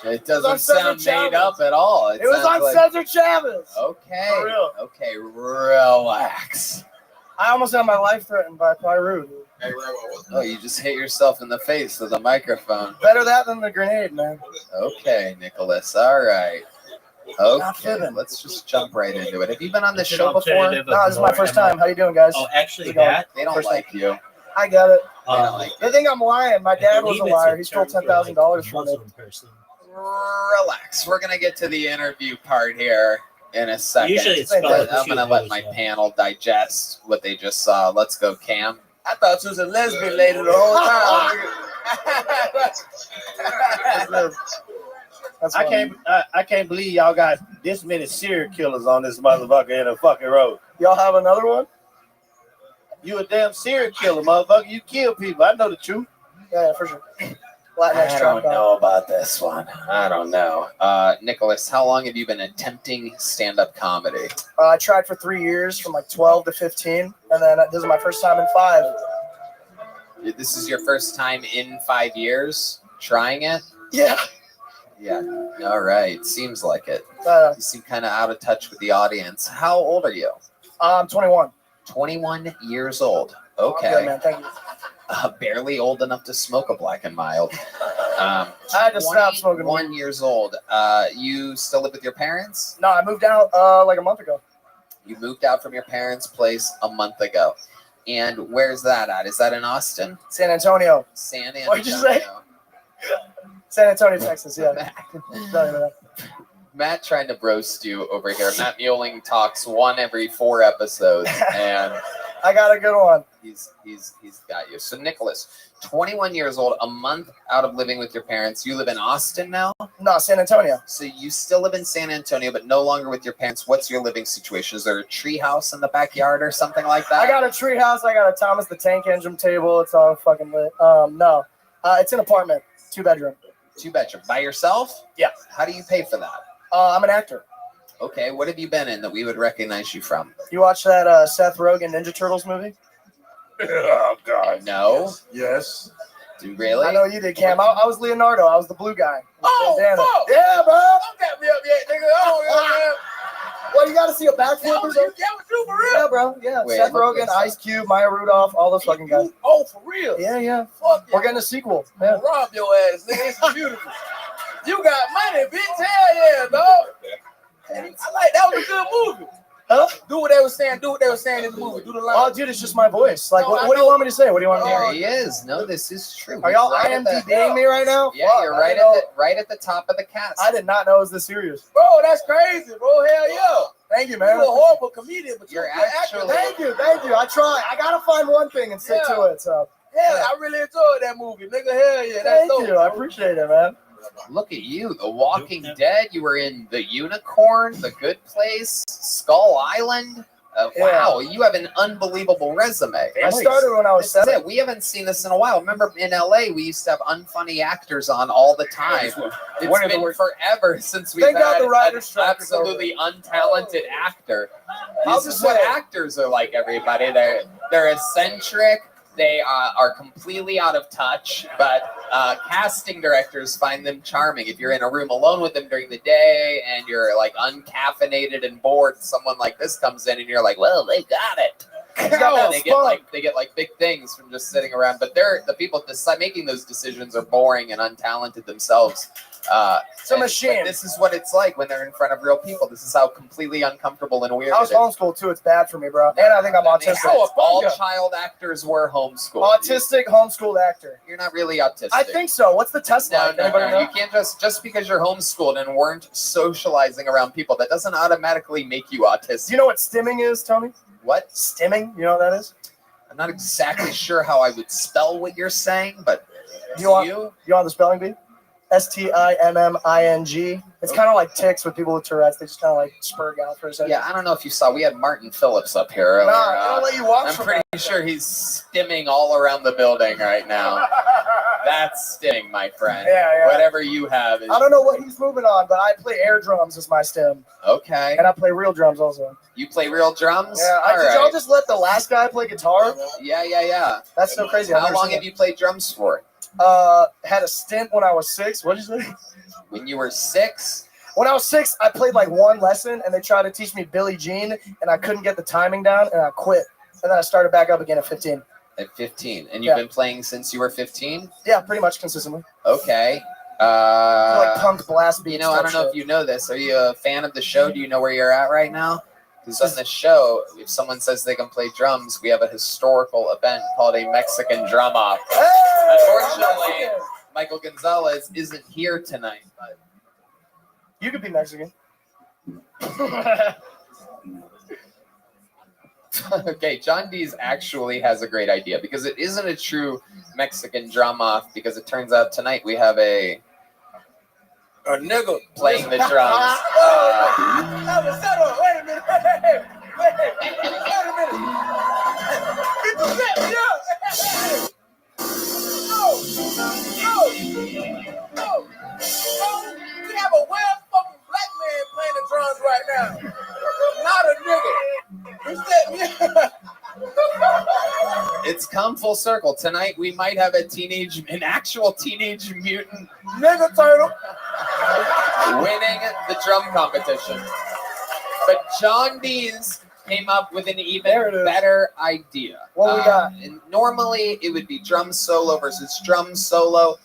It doesn't sound made up at all. It was sounds on Cesar Chavez. Okay. For real. Okay, relax. I almost had my life threatened by Pyru. Hey, Rabbi, what? Oh, you just hit yourself in the face with a microphone. Better that than the grenade, man. Okay, Nicholas. All right. Okay, fibbing. let's just jump right into it. Have you been on this It's an show before? alternative No, of this is my more first and more- time. How you doing, guys? Oh, actually, How's it going? that. They don't First like you. I got it. They don't like They you. think I'm lying. My dad was a liar. He stole $10,000 from me. Relax. We're gonna get to the interview part here in a second. Usually it's But spelled I'm gonna let my panel digest what they just saw. Let's go, Cam. I thought you was a lesbian lady the whole time. That's I funny. can't believe y'all got this many serial killers on this motherfucker in a fucking road. Y'all have another one? You a damn serial killer, motherfucker. You kill people. I know the truth. Yeah, for sure. Latinx I trap don't know about this one. I don't know. Nicholas, how long have you been attempting stand-up comedy? I tried for 3 years, from like 12 to 15, and then this is my first time in 5. This is your first time in 5 years trying it? Yeah. Yeah. All right. Seems like it. You seem kind of out of touch with the audience. How old are you? I'm 21. 21 years old. I'm Okay. good, man. Thank you. Barely old enough to smoke a Black and Mild. I had to stop smoking. 1 years old. You still live with your parents? No, I moved out like a month ago. You moved out from your parents' place a month ago. And where's that at? Is that in Austin? San Antonio. San Antonio. What'd you say? San Antonio, Texas, yeah. No. Matt trying to roast you over here. Matt Mueling talks one every 4 episodes, and I got a good one. he's got you. So Nicholas, 21 years old, a month out of living with your parents. You live in Austin now? No, San Antonio. So you still live in San Antonio, but no longer with your parents. What's your living situation? Is there a tree house in the backyard or something like that? I got a tree house. I got a Thomas the Tank Engine table. It's all fucking lit. No. It's an apartment. 2-bedroom. 2-bedroom. By yourself? Yeah. How do you pay for that? I'm an actor. Okay, what have you been in that we would recognize you from? You watch that Seth Rogen Ninja Turtles movie? Oh God. No? Yes. Really? I know you did, Cam. I was Leonardo. I was the blue guy. Oh, Bandana. fuck. Yeah, bro. Don't get me up yet, nigga. Oh, Well, you got to see a backflip yeah, or man. something. Yeah, was you for real? Yeah, bro. Yeah. Wait, Seth look Rogen, this up. Ice Cube, Maya Rudolph, all those fucking guys. Oh, for real? Yeah, yeah. Fuck yeah. We're getting a sequel. Yeah. Rob your ass, nigga. It's beautiful. You got money, bitch. Hell yeah, dog. I like that. Was a good movie. Huh? Do what they were saying. Do what they were saying in the movie. Do the line. Oh, dude, it's just my voice. Like, No, I what do you know. want me to say? What do you want me to There say? he is. No, this is true. Are y'all Right at the- IMDbing me right now? Yeah, Fuck, you're I right didn't right at the top of the cast. I did not know it was this serious. Bro, that's crazy, bro. Hell yeah. Thank you, You're a man. horrible comedian, but you're You're a good actor. actually- Thank you. I try. I gotta find one thing and stick to it. So Hell, I really enjoyed that movie, nigga. Hell yeah, that's thank dope. you. I appreciate it, man. Look at you, The Walking Dead. You were in The Unicorn, The Good Place, Skull Island. Wow, you have an unbelievable resume. I started when I was This is 7. it. We haven't seen this in a while. Remember, in LA, we used to have unfunny actors on all the time. It's One of the been worst- forever since we've Thank God had the an writer's strike is absolutely untalented actor. I'll This just is what say- actors are like, everybody. They're eccentric. They are completely out of touch, but casting directors find them charming. If you're in a room alone with them during the day and you're like uncaffeinated and bored, someone like this comes in and you're like, well, they got it. They get like big things from just sitting around, but the people making those decisions are boring and untalented themselves. It's a machine. But this is what it's like when they're in front of real people. This is how completely uncomfortable and weird I was it is. homeschooled too. It's bad for me, bro. And I think I'm autistic. All child actors were homeschooled. Autistic homeschooled actor. You're not really autistic. I think so. What's the test No, like? Anybody no. know? You can't just because you're homeschooled and weren't socializing around people, that doesn't automatically make you autistic. Do you know what stimming is, Tony? What? Stimming? You know what that is? I'm not exactly sure how I would spell what you're saying, but You want the spelling bee? STIMMING. It's kind of like tics with people with Tourette's. They just kind of like spurg out for a second. Yeah, I don't know if you saw. We had Martin Phillips up here earlier. Nah, I don't let you watch I'm from pretty sure he's stimming all around the building right now. That's stimming, my friend. Yeah. Whatever you have is I don't know what he's moving on, but I play air drums as my stem. okay. And I play real drums also. You play real drums? Yeah, All did y'all right. just let the last guy play guitar? Yeah. That's so crazy. How long have you played drums for? Had a stint when I was 6. What did you say? When you were 6? When I was 6, I played like one lesson, and they tried to teach me Billie Jean, and I couldn't get the timing down, and I quit. And then I started back up again at 15. At 15. And you've been playing since you were 15? Yeah, pretty much consistently. Okay. Like punk blast beats. You know, I don't know if you know this. Are you a fan of the show? Do you know where you're at right now? Because on the show, if someone says they can play drums, we have a historical event called a Mexican drum off. Hey, Unfortunately, Michael Gonzalez isn't here tonight. But you could be Mexican. okay, John Dees actually has a great idea because it isn't a true Mexican drum off, because it turns out tonight we have a nigga playing the drums. Settle. Wait a minute. Wait a minute. 50 Cent, yeah. No. We have a well-fucking black man playing the drums right now. Not a nigga. You said, It's come full circle. Tonight we might have an actual teenage mutant nigga turtle. winning the drum competition. But John Dees came up with an even better idea. What we got? And normally it would be drum solo versus drum solo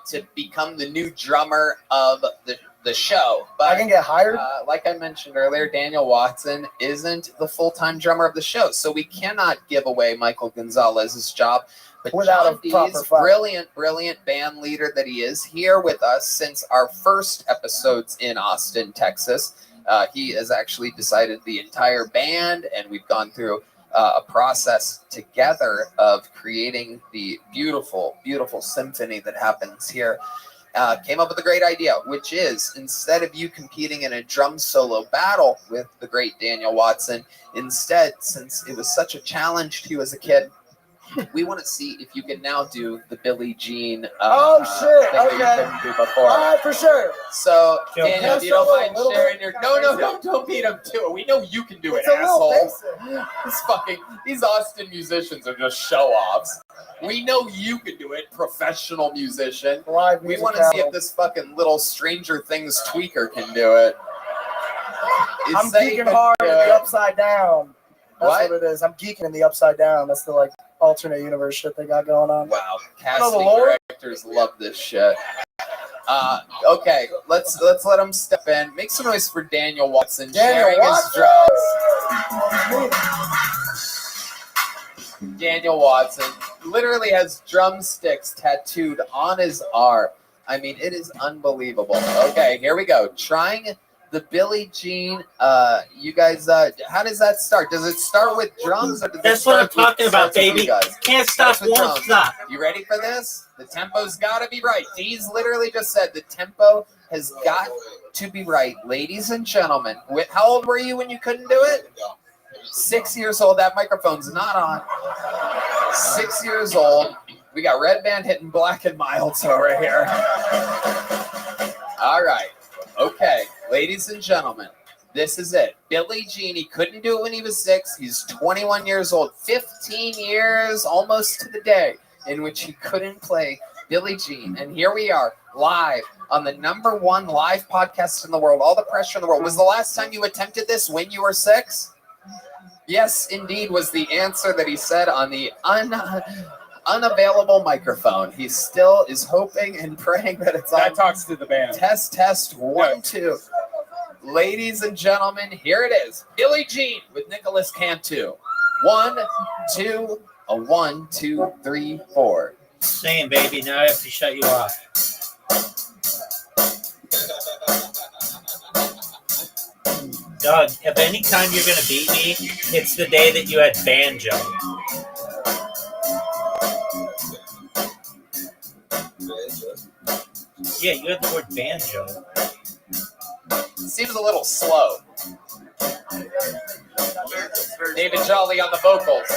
to become the new drummer of the show. But I can get hired? like I mentioned earlier, Daniel Watson isn't the full-time drummer of the show, so we cannot give away Michael Gonzalez's job. But Without John a proper Dees, fight. brilliant band leader that he is, here with us since our first episodes in Austin, Texas. He has actually decided the entire band, and we've gone through a process together of creating the beautiful, beautiful symphony that happens here. Came up with a great idea, which is, instead of you competing in a drum solo battle with the great Daniel Watson, instead, since it was such a challenge to you as a kid, we want to see if you can now do the Billie Jean thing that you couldn't do before. All right, for sure. So, Sure. Daniel, if you don't mind sharing your... No, don't beat him to it. We know you can do it, It's a little asshole. These Austin musicians are just show-offs. We know you can do it, professional musician. Live We music want to see battle. if this fucking little Stranger Things tweaker can do it. I'm geeking hard in the upside down. That's What? what it is. I'm geeking in the upside down. That's the like alternate universe shit they got going on. Wow, the casting Lord? directors love this shit. Okay, let's let him step in. Make some noise for Daniel Watson Daniel sharing Watson! his drums. Daniel Watson literally has drumsticks tattooed on his arm. I mean, it is unbelievable. Okay, here we go. Trying the Billie Jean. You guys, how does that start? Does it start with drums? Or does That's it what I'm start with- talking about, starts with you baby. guys? Can't stop, Starts with won't drums. stop. You ready for this? The tempo's got to be right. Dee's literally just said the tempo has got to be right. Ladies and gentlemen, how old were you when you couldn't do it? 6 years old. That microphone's not on. 6 years old. We got Red Band hitting Black and Milds over here. All right. Okay. Ladies and gentlemen, this is it. Billie Jean, he couldn't do it when he was 6. He's 21 years old. 15 years, almost to the day, in which he couldn't play Billie Jean. And here we are, live on the #1 live podcast in the world. All the pressure in the world. Was the last time you attempted this when you were 6? Yes, indeed, was the answer that he said on the unavailable microphone. He still is hoping and praying that it's That on. talks to the band. Test, 1, 2. Ladies and gentlemen, here it is. Billie Jean with Nicholas Cantu. 1, 2, a 1, 2, 3, 4. Same, baby. Now I have to shut you off. Doug, if any time you're going to beat me, it's the day that you had banjo. Yeah, you had the word banjo. Seems a little slow. David Jolly on the vocals.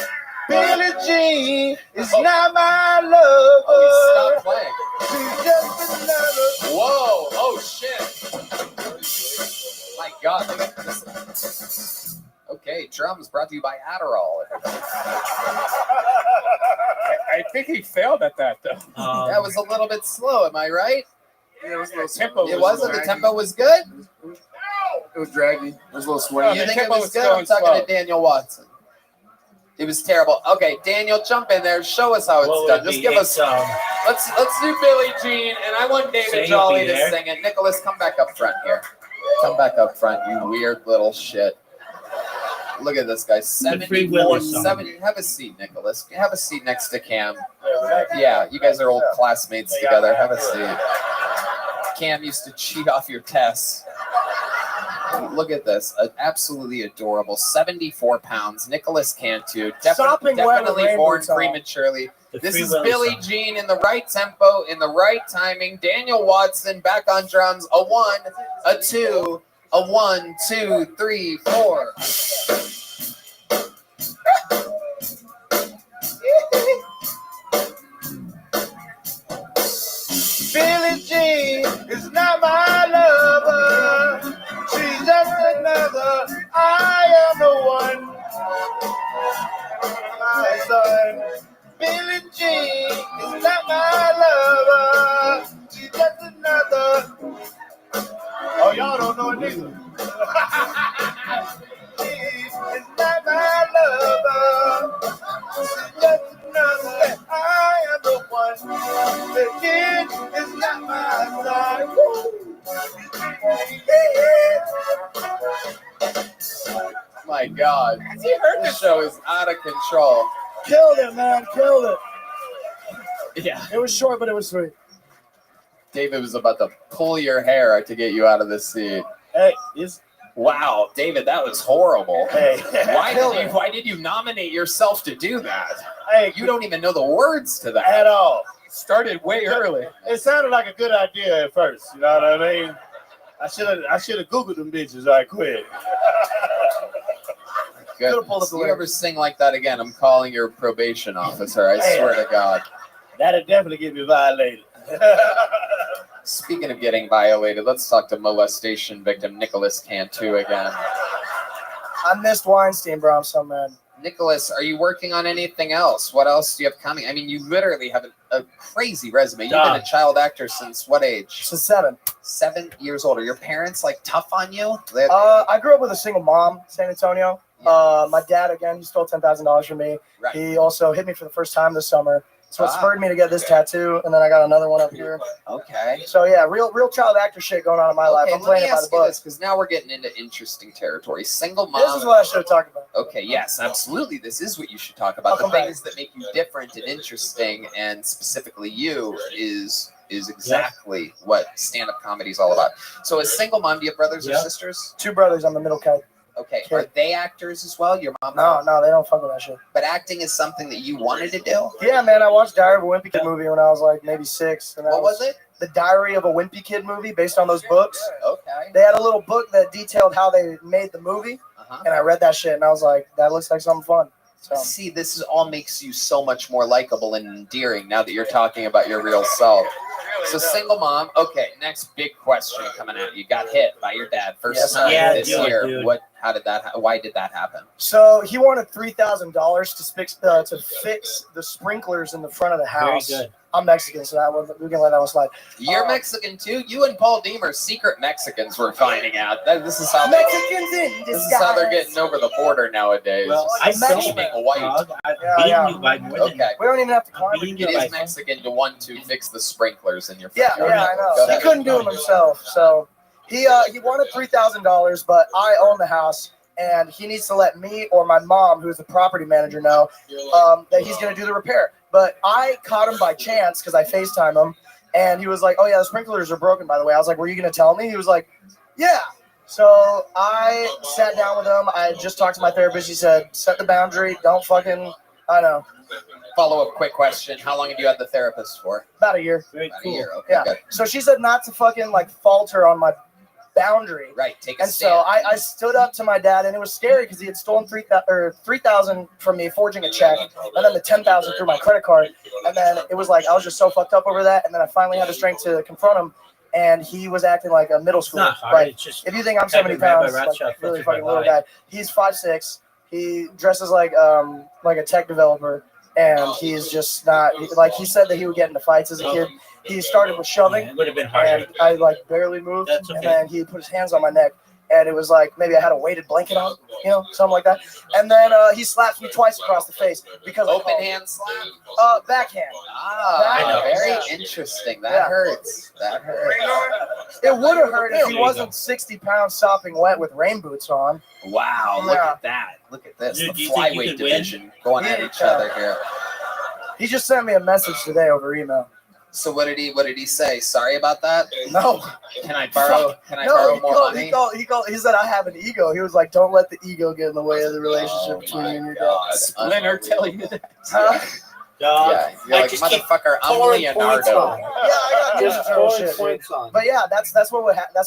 Billie Jean is not my lover. Oh, he stopped playing. She's just another. Whoa! Oh shit! My God! Look at this. Okay, drums brought to you by Adderall. I think he failed at that though. That was a little bit slow. Am I right? Yeah, it was a little Tempo It wasn't. The tempo was good. It was draggy. It was a little sweaty. You the think it tempo was was good? going I'm talking slow. to Daniel Watson. It was terrible. Okay, Daniel, jump in there. Show us how it's What done. would Just be give us. it, Let's do Billie Jean, and I want Say David you'll Jolly be to there. sing it. Nicholas, come back up front here. Come back up front, you weird little shit. Look at this guy. Free Willy 74, song. 70. Have a seat, Nicholas. Have a seat next to Cam. Yeah, you guys are old classmates together. Have a seat. Cam used to cheat off your tests. Look at this. Absolutely adorable. 74 pounds. Nicholas Cantu. Sopping wet with Definitely rain born boots on. prematurely. The This Free is Willy Billie song. Jean in the right tempo, in the right timing. Daniel Watson back on drums. A 1, a 2, a 1, 2, 3, 4. Billie Jean is not my lover. She's just another. I am the one. My son. Billie Jean is not my lover. She's just another. Oh, y'all don't know it neither. She is not my lover. She's just another. I am the one. The kid is not my son. My God. This show is out of control. Killed it, man. Killed it. Yeah. It was short, but it was sweet. David was about to pull your hair to get you out of the seat. Hey, it's Wow, David, that was horrible. hey. Why did you nominate yourself to do that? Hey, You don't even know the words to that. at all. Started way early. It sounded like a good idea at first. You know what I mean? I should have Googled them bitches right quick. Goodness. pulled up the If you lyrics. ever sing like that again, I'm calling your probation officer. I Hey. swear to God. That'd definitely get me violated. Speaking of getting violated, let's talk to molestation victim Nicholas Cantu again. I missed Weinstein, bro. I'm so mad. Nicholas, are you working on anything else? What else do you have coming? I mean, you literally have a crazy resume. You've been a child actor since what age? She's 7. 7 years old. Are your parents like tough on you? I grew up with a single mom, San Antonio. My dad, again, he stole $10,000 from me. Right. He also hit me for the first time this summer. It's what spurred me to get this tattoo, and then I got another one up here. Okay. So yeah, real child actor shit going on in my life. I'm playing it by the book. Because now we're getting into interesting territory. Single mom. This is what I should have talked about. Okay, yes, absolutely. This is what you should talk about. The things that make you different and interesting, and specifically you, is exactly what stand-up comedy is all about. So, as single mom, do you have brothers or sisters? 2 brothers. I'm the middle kid. Okay, are they actors as well? Your mom? No, they don't fuck with that shit. But acting is something that you wanted to do? Yeah, man. I watched Diary of a Wimpy Kid movie when I was like maybe 6. And what was it? The Diary of a Wimpy Kid movie, based on those books. Okay. They had a little book that detailed how they made the movie, and I read that shit, and I was like, that looks like something fun. So. See, this all makes you so much more likable and endearing now that you're talking about your real self. So, single mom. Okay, next big question coming at you. Got hit by your dad first time this year. Dude. How did that? Why did that happen? So he wanted $3,000 to fix the sprinklers in the front of the house. Very good. I'm Mexican, so we can let that one slide. You're Mexican too. You and Paul Deem are secret Mexicans. We're finding out. This is how Mexicans in disguise. This is how they're getting over the border nowadays. Well, Just I assuming white. I've beaten you by more than Okay. We don't even have to climb. It is Mexican to want to fix the sprinklers in your. Yeah, I know. He couldn't do them himself, so he wanted $3,000, but I own the house. And he needs to let me or my mom, who's the property manager, know that he's going to do the repair. But I caught him by chance because I FaceTime him. And he was like, oh, yeah, the sprinklers are broken, by the way. I was like, were you going to tell me? He was like, yeah. So I sat down with him. I just talked to my therapist. He said, set the boundary. Don't fucking, I know. Follow-up quick question. How long have you had the therapist for? About a year. Very About cool. a year. Okay, Yeah. good. So she said not to fucking like falter on my boundary. Right. Take a And stand. so I stood up to my dad, and it was scary because he had stolen $3,000 from me, forging a check, and then the $10,000 through my credit card. And then it was like I was just so fucked up over that. And then I finally had the strength to confront him, and he was acting like a middle It's schooler. not hard. Like, It's just if you think I'm 70 pounds, like, really fucking little guy, he's 5'6". He dresses like a tech developer, and he's just not like he said that he would get into fights as a kid. He started with shoving, it would have been harder. and I like barely moved, That's okay. and then he put his hands on my neck, and it was like maybe I had a weighted blanket on, something like that. And then he slapped me twice across the face because Open hand slap. backhand. Ah, Backhand. very Yeah. interesting. That Yeah. hurts. That hurts. It would have hurt if There he you wasn't go. 60 pounds sopping wet with rain boots on. Wow, look Yeah. at that. Look at this. Dude, The do you think you flyweight could win? division going at each Yeah. other here. He just sent me a message today over email. So what did he say? Sorry about that? No. Can I borrow more money? He said I have an ego. He was like, don't let the ego get in the way of the relationship between you and your dad. Splinter tell you that? Huh? Dog. Yeah, you're like, just keep motherfucker, I'm pouring points Leonardo. on. Yeah, I got Just Ninja Turtle pouring shit, dude. points on. But yeah, that's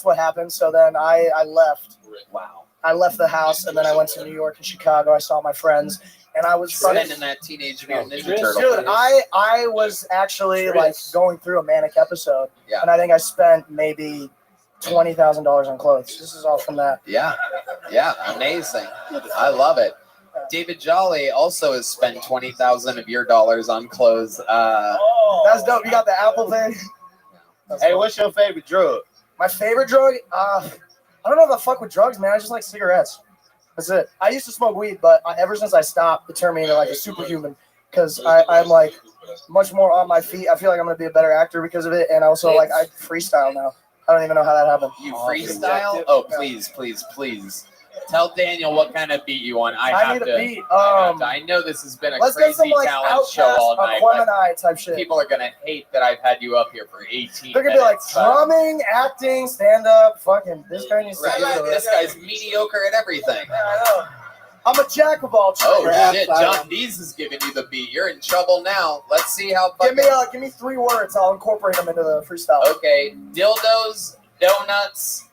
what happened. So then I left. Wow. I left the house, and then I went to New York and Chicago. I saw my friends, and I was Spending that Teenage Mutant Ninja Dude, Turtle. Dude, I was actually like going through a manic episode, Yeah. and I think I spent maybe $20,000 on clothes. This is all from that. Yeah, amazing. I love it. David Jolly also has spent 20,000 of your dollars on clothes. That's dope. You got the Apple thing. That's Hey, dope. what's your favorite drug? My favorite drug? I don't know if I fuck with drugs, man. I just like cigarettes. That's it. I used to smoke weed, but ever since I stopped, it turned me into like a superhuman because I'm like much more on my feet. I feel like I'm gonna be a better actor because of it, and also like I freestyle now. I don't even know how that happened. You freestyle? Oh, please. Tell Daniel what kind of beat you want. I need a beat. I know this has been a Let's get crazy some like talent show Outkast, all night. Aquemini type shit. People are gonna hate that I've had you up here for 18 They're gonna be like minutes. drumming, acting, stand up, fucking. This guy needs to Right. do it. This guy's mediocre at everything. Yeah, I know. I'm a jack of all Oh trades. shit, John Dees is giving you the beat. You're in trouble now. Let's see how Give me 3 words. I'll incorporate them into the freestyle. Okay, dildos, donuts,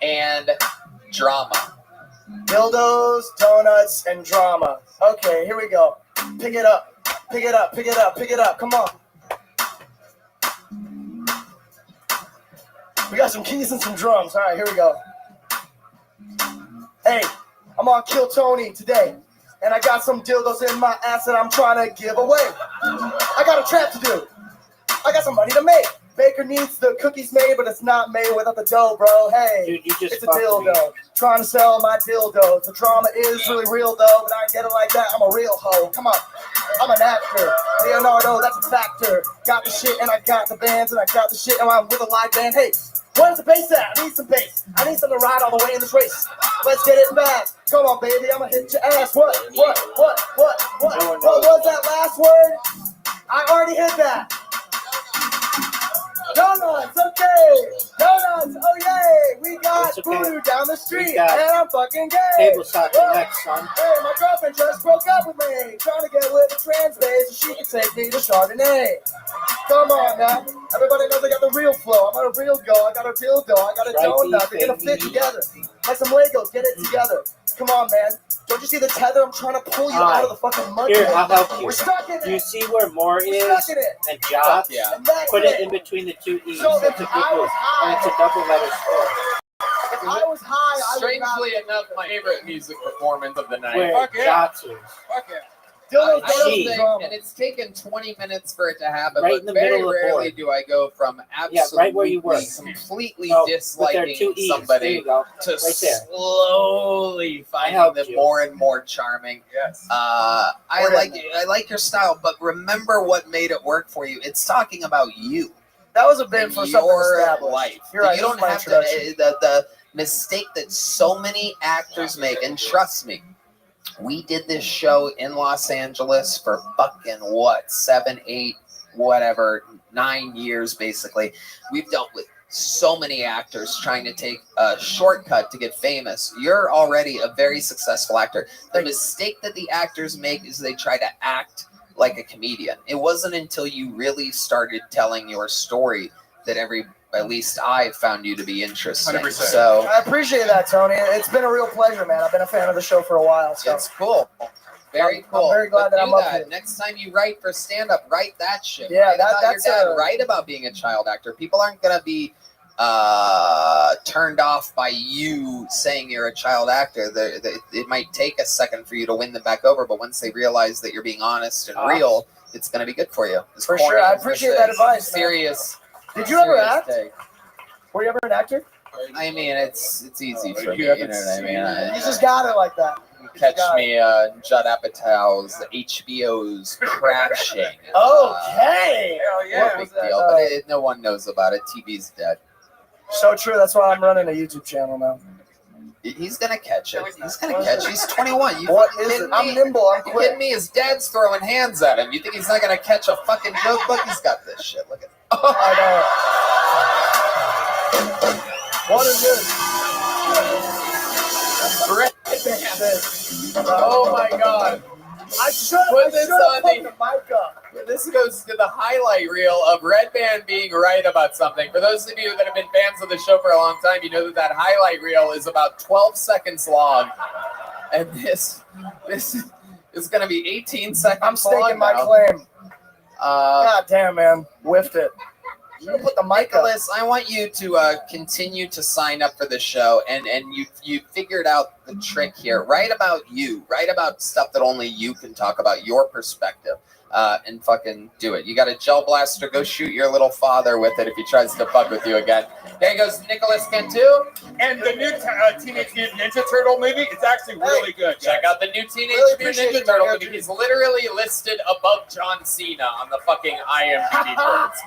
and drama. Dildos, donuts, and drama. Okay, here we go. Pick it up. Come on. We got some keys and some drums. All right, here we go. Hey, I'm on Kill Tony today, and I got some dildos in my ass that I'm trying to give away. I got a trap to do. I got some money to make. Baker needs the cookies made, but it's not made without the dough, bro. Hey, Dude, you just it's a fucked dildo. me. Trying to sell my dildo. The drama is really real, though, but I ain't get it like that. I'm a real hoe. Come on. I'm an actor. Leonardo, that's a factor. Got the shit, and I got the bands, and I got the shit, and I'm with a live band. Hey, where's the bass at? I need some bass. I need something to ride all the way in this race. Let's get it back. Come on, baby. I'm gonna hit your ass. What was that last word? I already hit that. Donuts, okay. Donuts, oh yay. We got It's okay. voodoo down the street, We got and I'm fucking gay. Table soccer Whoa. next, son. Hey, my girlfriend just broke up with me. Trying to get with a trans babe so she can take me to Chardonnay. Come on now. Everybody knows I got the real flow. I'm on a real go. I got a real dough. I got a donut. They're gonna fit together. Like some Legos. Get it together. Come on, man. Don't you see the tether? I'm trying to pull you out of the fucking mud. Here, I'll help you. We're stuck in it. Do you see where more We're is stuck in it. and Jots? Yeah. And that's Put it in between the two E's. So That's a if good I move. was high- And it's a double letter score. If I was high, I would not. Strangely enough, my favorite music performance of the night. Where Fuck yeah. Jots is. Fuck yeah. Dildos, I don't Gee. think, and it's taken 20 minutes for it to happen, Right but in the very middle of the rarely board. do I go from Yeah, right where you were. completely Oh, with their disliking two E's. There somebody you go. to Right there. slowly finding helped them you. more and more charming. Yes. I like your style, but remember what made it work for you. It's talking about you. That was a bit in for something your established. life. You're right. You don't my have to, introduction. the mistake that so many actors make, and trust me, we did this show in Los Angeles for fucking 7, 8, whatever, 9 years basically. We've dealt with so many actors trying to take a shortcut to get famous. You're already a very successful actor. The mistake that the actors make is they try to act like a comedian. It wasn't until you really started telling your story that at least I found you to be interesting. 100%. So I appreciate that, Tony. It's been a real pleasure, man. I've been a fan of the show for a while. So it's cool. Very I'm cool. very glad But that do I'm up here. Next time you write for stand-up, write that shit. Yeah, write about that's your dad. a- Write about being a child actor. People aren't gonna be turned off by you saying you're a child actor. It might take a second for you to win them back over, but once they realize that you're being honest and real, it's gonna be good for you. As For corny sure. I as this appreciate that is. advice, man. Serious. Did you ever serious act? take. Were you ever an actor? I mean, it's easy for me. you You haven't know what I mean? You just got it like that. Catch me, Judd Apatow's HBO's Crashing. Okay. Hell yeah. No big was that, deal, but no one knows about it. TV's dead. So true. That's why I'm running a YouTube channel now. He's gonna catch it. He's gonna catch it. He's 21. You What fucking is kidding it? I'm me? nimble. I'm You quick. kidding me? His dad's throwing hands at him. You think he's not gonna catch a fucking joke book? He's got this shit. Look at. I know. What is this? Oh my god. I should Put this on put the- the mic up. This goes to the highlight reel of Red Band being right about something. For those of you that have been fans of the show for a long time, you know that highlight reel is about 12 seconds long. And this is going to be 18 seconds I'm staking long my now. claim. Uh, God damn, man. Whiffed it. You should put the mic up. Nicholas, I want you to continue to sign up for the show, and you figured out the trick here. Write about you. Write about stuff that only you can talk about, your perspective, and fucking do it. You got a gel blaster. Go shoot your little father with it if he tries to fuck with you again. There goes Nicholas Cantu. And the new Teenage Mutant Ninja Turtle movie, it's actually really good. Check out the new Teenage Really Mutant appreciate Ninja Turtle your movie. He's literally listed above John Cena on the fucking IMDb boards.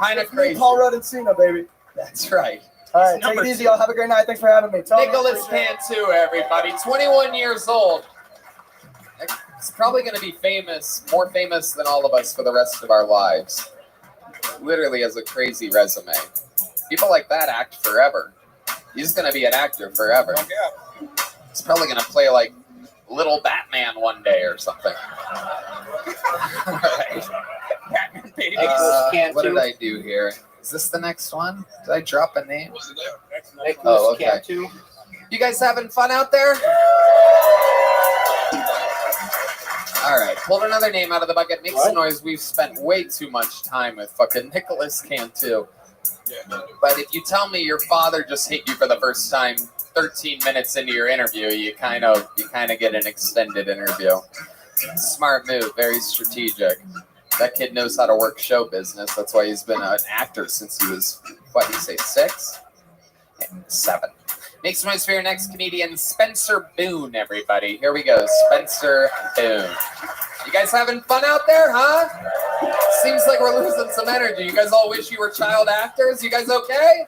Kind of It's me, crazy. Paul Rudd and Cena, baby. That's right. All right, take number it easy. 2. Y'all have a great night. Thanks for having me. Tony, Nicholas appreciate it. Cantu, everybody. 21 years old. He's probably going to be famous, more famous than all of us for the rest of our lives. Literally has a crazy resume. People like that act forever. He's going to be an actor forever. Oh, yeah. He's probably going to play like Little Batman one day or something. All right. Batman baby. What did I do here? Is this the next one? Did I drop a name? Wasn't there? Nicholas Oh, okay. Cantu. You guys having fun out there? All right, pulled another name out of the bucket. Make some noise. We've spent way too much time with fucking Nicholas Cantu. Yeah. But if you tell me your father just hit you for the first time 13 minutes into your interview, you kind of get an extended interview. Smart move, very strategic. That kid knows how to work show business. That's why he's been an actor since he was, what do you say, 6? 7. Makes noise for your next comedian, Spencer Boone, everybody. Here we go, Spencer Boone. You guys having fun out there, huh? Seems like we're losing some energy. You guys all wish you were child actors? You guys okay?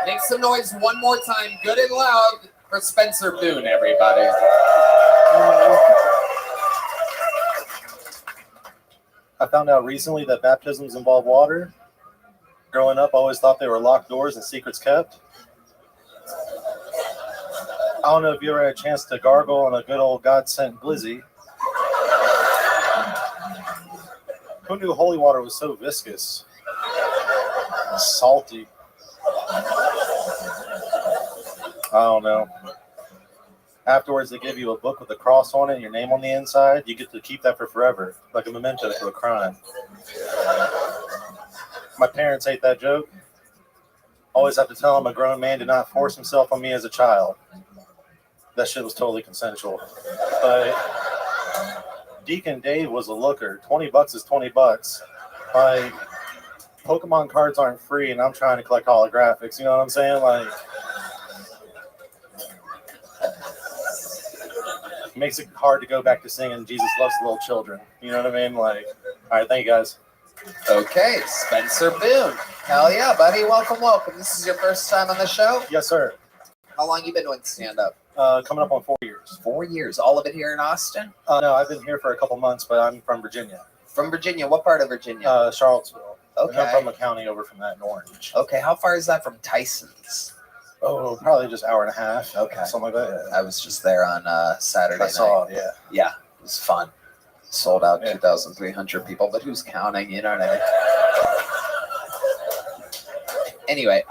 Make some noise one more time, good and loud, for Spencer Boone, everybody. I found out recently that baptisms involve water. Growing up, I always thought they were locked doors and secrets kept. I don't know if you ever had a chance to gargle on a good old God-sent glizzy. Who knew holy water was so viscous? Salty. I don't know. Afterwards, they give you a book with a cross on it and your name on the inside. You get to keep that for forever, like a memento for a crime. My parents hate that joke. Always have to tell them a grown man did not force himself on me as a child. That shit was totally consensual. But Deacon Dave was a looker. $20 is $20. Like, Pokemon cards aren't free, and I'm trying to collect holographics. You know what I'm saying? Like, it makes it hard to go back to singing Jesus Loves Little Children. You know what I mean? Like, all right, thank you guys. Okay, Spencer Boone. Hell yeah, buddy. Welcome, welcome. This is your first time on the show? Yes, sir. How long you been doing stand-up? Coming up on 4 years. 4 years. All of it here in Austin? No, I've been here for a couple months, but I'm from Virginia. From Virginia. What part of Virginia? Charlottesville. Okay. And I'm from a county over from that in Orange. Okay, how far is that from Tyson's? Oh, probably just hour and a half. Okay. Something like that. I was just there on Saturday I night. saw it, yeah. Yeah, it was fun. Sold out Yeah. 2,300 people, but who's counting? You know what I mean? Anyway,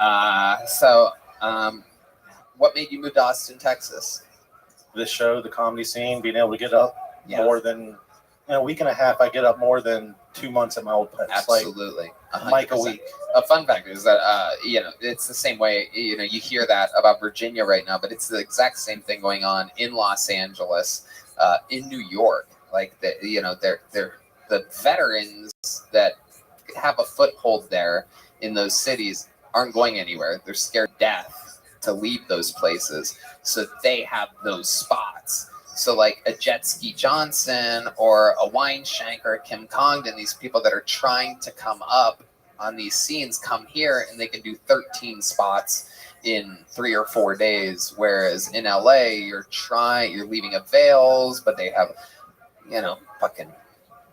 what made you move to Austin, Texas? This show, the comedy scene, being able to get up more than, in a week and a half, I get up more than 2 months at my old place. Absolutely. Like a week. A fun fact is that, it's the same way, you hear that about Virginia right now, but it's the exact same thing going on in Los Angeles, in New York. Like, they're the veterans that have a foothold there in those cities aren't going anywhere. They're scared to death to leave those places. So they have those spots. So like a Jet Ski Johnson or a Wineshank or a Kim Congdon, these people that are trying to come up on these scenes come here and they can do 13 spots in 3 or 4 days. Whereas in LA, you're leaving avails, but they have, fucking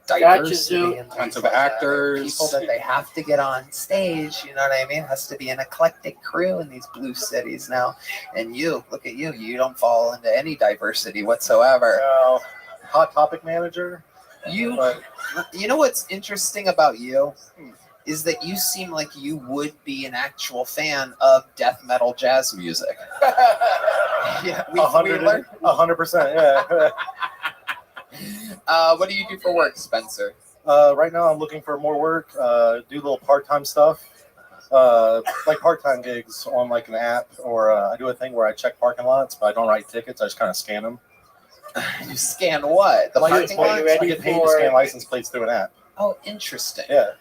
diversity and tons of actors, people that they have to get on stage. You know what I mean? It has to be an eclectic crew in these blue cities now. And look at you. You don't fall into any diversity whatsoever. Hot topic manager. You know what's interesting about you is that you seem like you would be an actual fan of death metal jazz music. Yeah, 100%. Yeah. What do you do for work, Spencer? Right now, I'm looking for more work. Do little part-time stuff, like part-time gigs on like an app, or I do a thing where I check parking lots, but I don't write tickets. I just kind of scan them. You scan what? The parking lots? I get paid to scan license plates through an app. Oh, interesting. Yeah.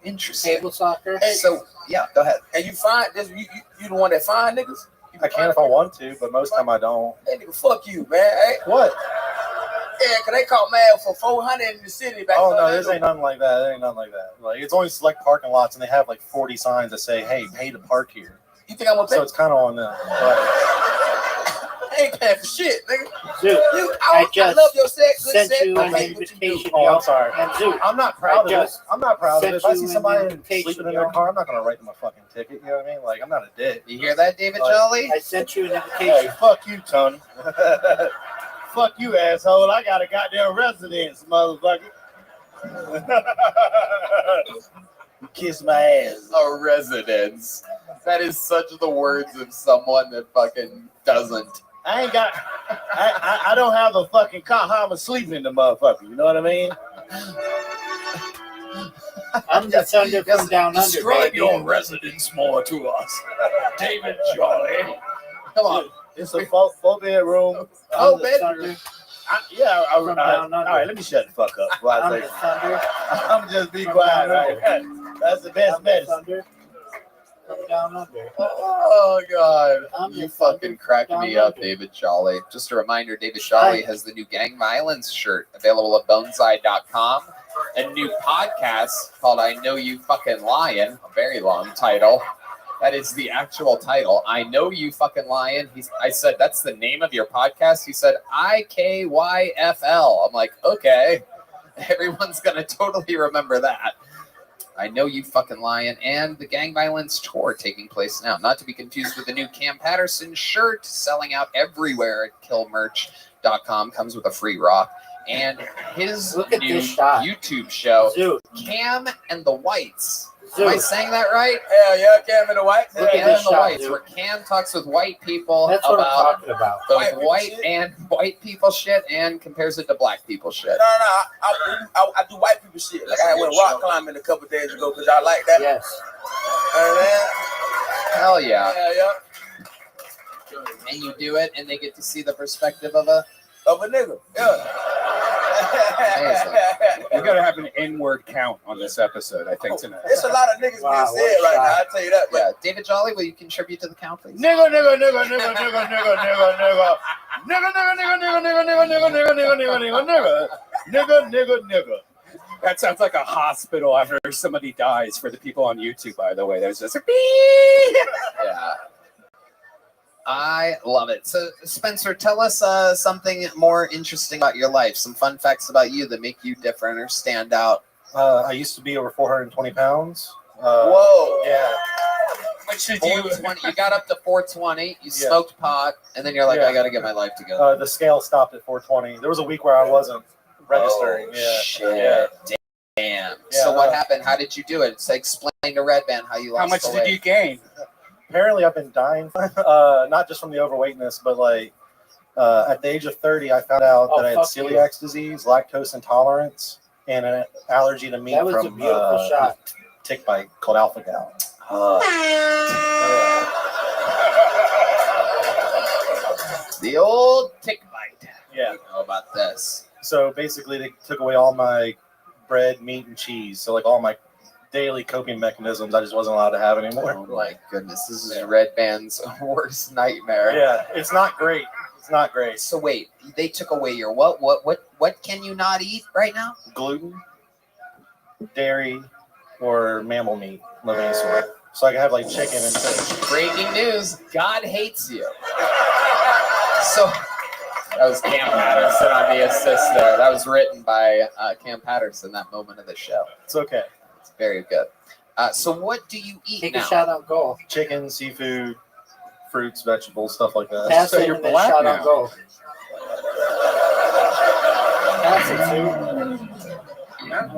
Interesting. Table soccer. Hey, So yeah, go ahead. And you find this? You the one that find niggas? You I can if I want to, but most time I don't. Hey, nigga, fuck you, man. Hey, What? yeah, cause they caught man for 400 in the city back. Oh in no, Orlando. this ain't nothing like that. It ain't nothing like that. Like it's only select parking lots, and they have like 40 signs that say, "Hey, pay to park here." You think I'm gonna pay? So it's kind of on them. I ain't paying for shit, nigga. Zoot, I just love your set, good sent set. you I an like what you do. invitation. Oh, I'm sorry. And Zoot, I'm not proud of it. just I'm not proud of it. If I sent see you somebody an invitation, sleeping in their car, I'm not gonna write them a fucking ticket. You know what I mean? Like I'm not a dick. You hear that, David Like- Jolly? I sent you an Hey, invitation. fuck you, Tony. Fuck you, asshole. I got a goddamn residence, motherfucker. Kiss my ass. A residence. That is such the words of someone that fucking doesn't. I ain't got. I don't have a fucking car. How I'm sleeping in the motherfucker. You know what I mean? I'm the thunder from down under. Describe baby. your residence more to us, David Jolly. Come on. It's a four bedroom. I'm the bedroom. thunder. From down all under. right, let me shut the fuck up. While I I'm say the thunder. I'm just be From quiet, down right? That's the best I'm the medicine. thunder. From down under. Oh God, I'm you the fucking thunder crack down me up, under. David Jolly. Just a reminder, David Jolly has the new Gang Violence shirt available at boneside.com. A new podcast called I Know You Fucking Lying, a very long title. That is the actual title. I Know You Fucking Lying. I said, that's the name of your podcast? He said, IKYFL. I'm like, okay. Everyone's going to totally remember that. I Know You Fucking Lying, and the Gang Violence tour taking place now. Not to be confused with the new Cam Patterson shirt selling out everywhere at killmerch.com. Comes with a free rock. And his Look at new this shot. YouTube show, Dude, Cam and the Whites. Am I dude. saying that right? Hell yeah, Cam and the White. Look at Cam this and the shot, Whites, dude. where Cam talks with white people That's what I'm about talking about. both White people white shit. and white people shit and compares it to black people shit. No, I do white people shit. Like I went rock climbing a couple days ago because I like that. Yes. Hell yeah. Yeah. And you do it, and they get to see the perspective of a Of a nigga. Yeah. We gotta have an N-word count on this episode, I think, tonight. It's a lot of niggas Wow, being said what a right now. shot. I'll tell you that. But yeah. David Jolly, will you contribute to the count, please? Nigga, nigga, nigga, nigga, nigga, nigga, nigga, nigga. Nigga, nigga, nigga, nigga, nigga, nigga, nigga, nigga, nigga, nigga, nigga. Nigga, nigga, nigga. That sounds like a hospital after somebody dies for the people on YouTube, by the way. There's just a Yeah. I love it. So, Spencer, tell us something more interesting about your life. Some fun facts about you that make you different or stand out. I used to be over 420 pounds. whoa. Yeah. What should you? 420. You got up to 420. You Yeah. smoked pot, and then you're like, Yeah. I got to get my life together. The scale stopped at 420. There was a week where I wasn't registering. Oh, Yeah. shit. Yeah. Damn. Yeah, So what happened? How did you do it? So explain to Red Band how you lost How much the did weight. you gain? Apparently, I've been dying, not just from the overweightness, but like at the age of 30, I found out that I had fuck celiac disease, lactose intolerance, and an allergy to meat That was a from beautiful shot. a tick bite called alpha gal. The old tick bite. Yeah. You know about this. So basically, they took away all my bread, meat, and cheese. So like all my daily coping mechanisms, I just wasn't allowed to have anymore. Oh my goodness, this is Red Band's worst nightmare. Yeah, it's not great. It's not great. So wait, they took away your what can you not eat right now? Gluten, dairy, or mammal meat of any sort. So I can have like chicken and fish. Breaking news, God hates you. So that was Cam Patterson on the assist there. That was written by Cam Patterson, that moment of the show. It's okay. It's very good. So what do you eat Take now? a shot on goal. Chicken, seafood, fruits, vegetables, stuff like that. Pass So it you're and then black shot now. on goal. Pass it, too.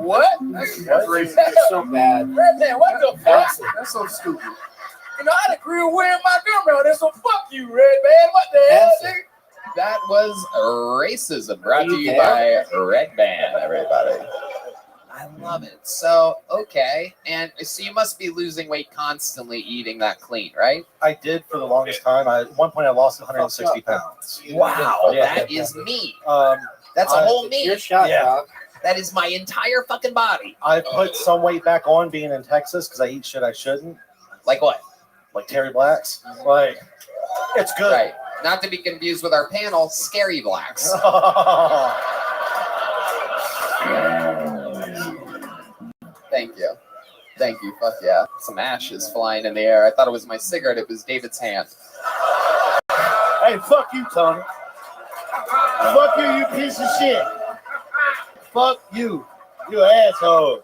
What? That's so bad. Red Man, what the fuck? Pass it. That's so stupid. You know, I'd agree with wearing my gun around there, so fuck you, Red Man. What the hell, Pass it. nigga? That was racism brought to Are you you by Red Band, everybody. I love it. So, okay. And so you must be losing weight constantly eating that clean, right? I did for the longest time. At one point, I lost 160 pounds. Wow. Yeah. That is me. Um, That's a I- whole It's your me. shot, Yeah. dog. That is my entire fucking body. I put some weight back on being in Texas because I eat shit I shouldn't, Like what? like Terry Blacks. Like, it's good. Right. Not to be confused with our panel, Scary Blacks. Thank you. Thank you. Fuck yeah. Some ashes flying in the air. I thought it was my cigarette. It was David's hand. Hey, fuck you, Tony. Fuck you, you piece of shit. Fuck you. You asshole.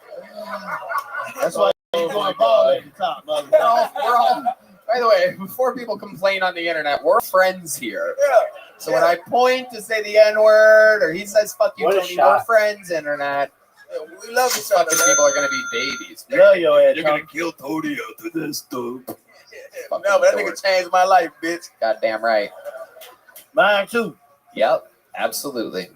That's why you going ball at the top, motherfucker. We're all, by the way, before people complain on the internet, we're friends here. Yeah. So when I point to say the N-word or he says fuck you, What a Tony, shot. we're friends, internet. Yeah, we love each These other, fucking man. people are going to be babies. Love your ass, Tony. kill Tony after this, dude. No, but that nigga changed my life, bitch. Goddamn right. Mine too. Yep, absolutely.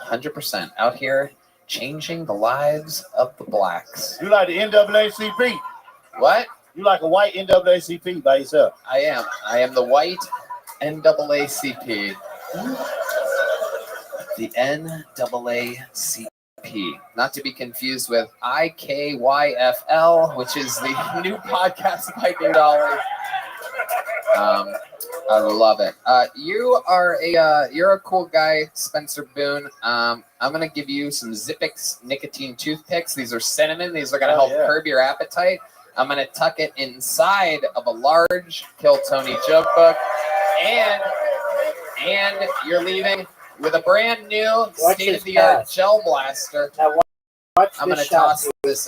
100% out here changing the lives of the blacks. You like the NAACP. What? You like a white NAACP by yourself. I am. I am the white NAACP. The NAACP, not to be confused with IKYFL, which is the new podcast by David Ollie. I love it. You're a cool guy, Spencer Boone. I'm gonna give you some Zippix nicotine toothpicks. These are cinnamon. These are gonna help curb your appetite. I'm gonna tuck it inside of a large Kill Tony joke book, and you're leaving with a brand new state-of-the-art gel blaster. I'm gonna toss this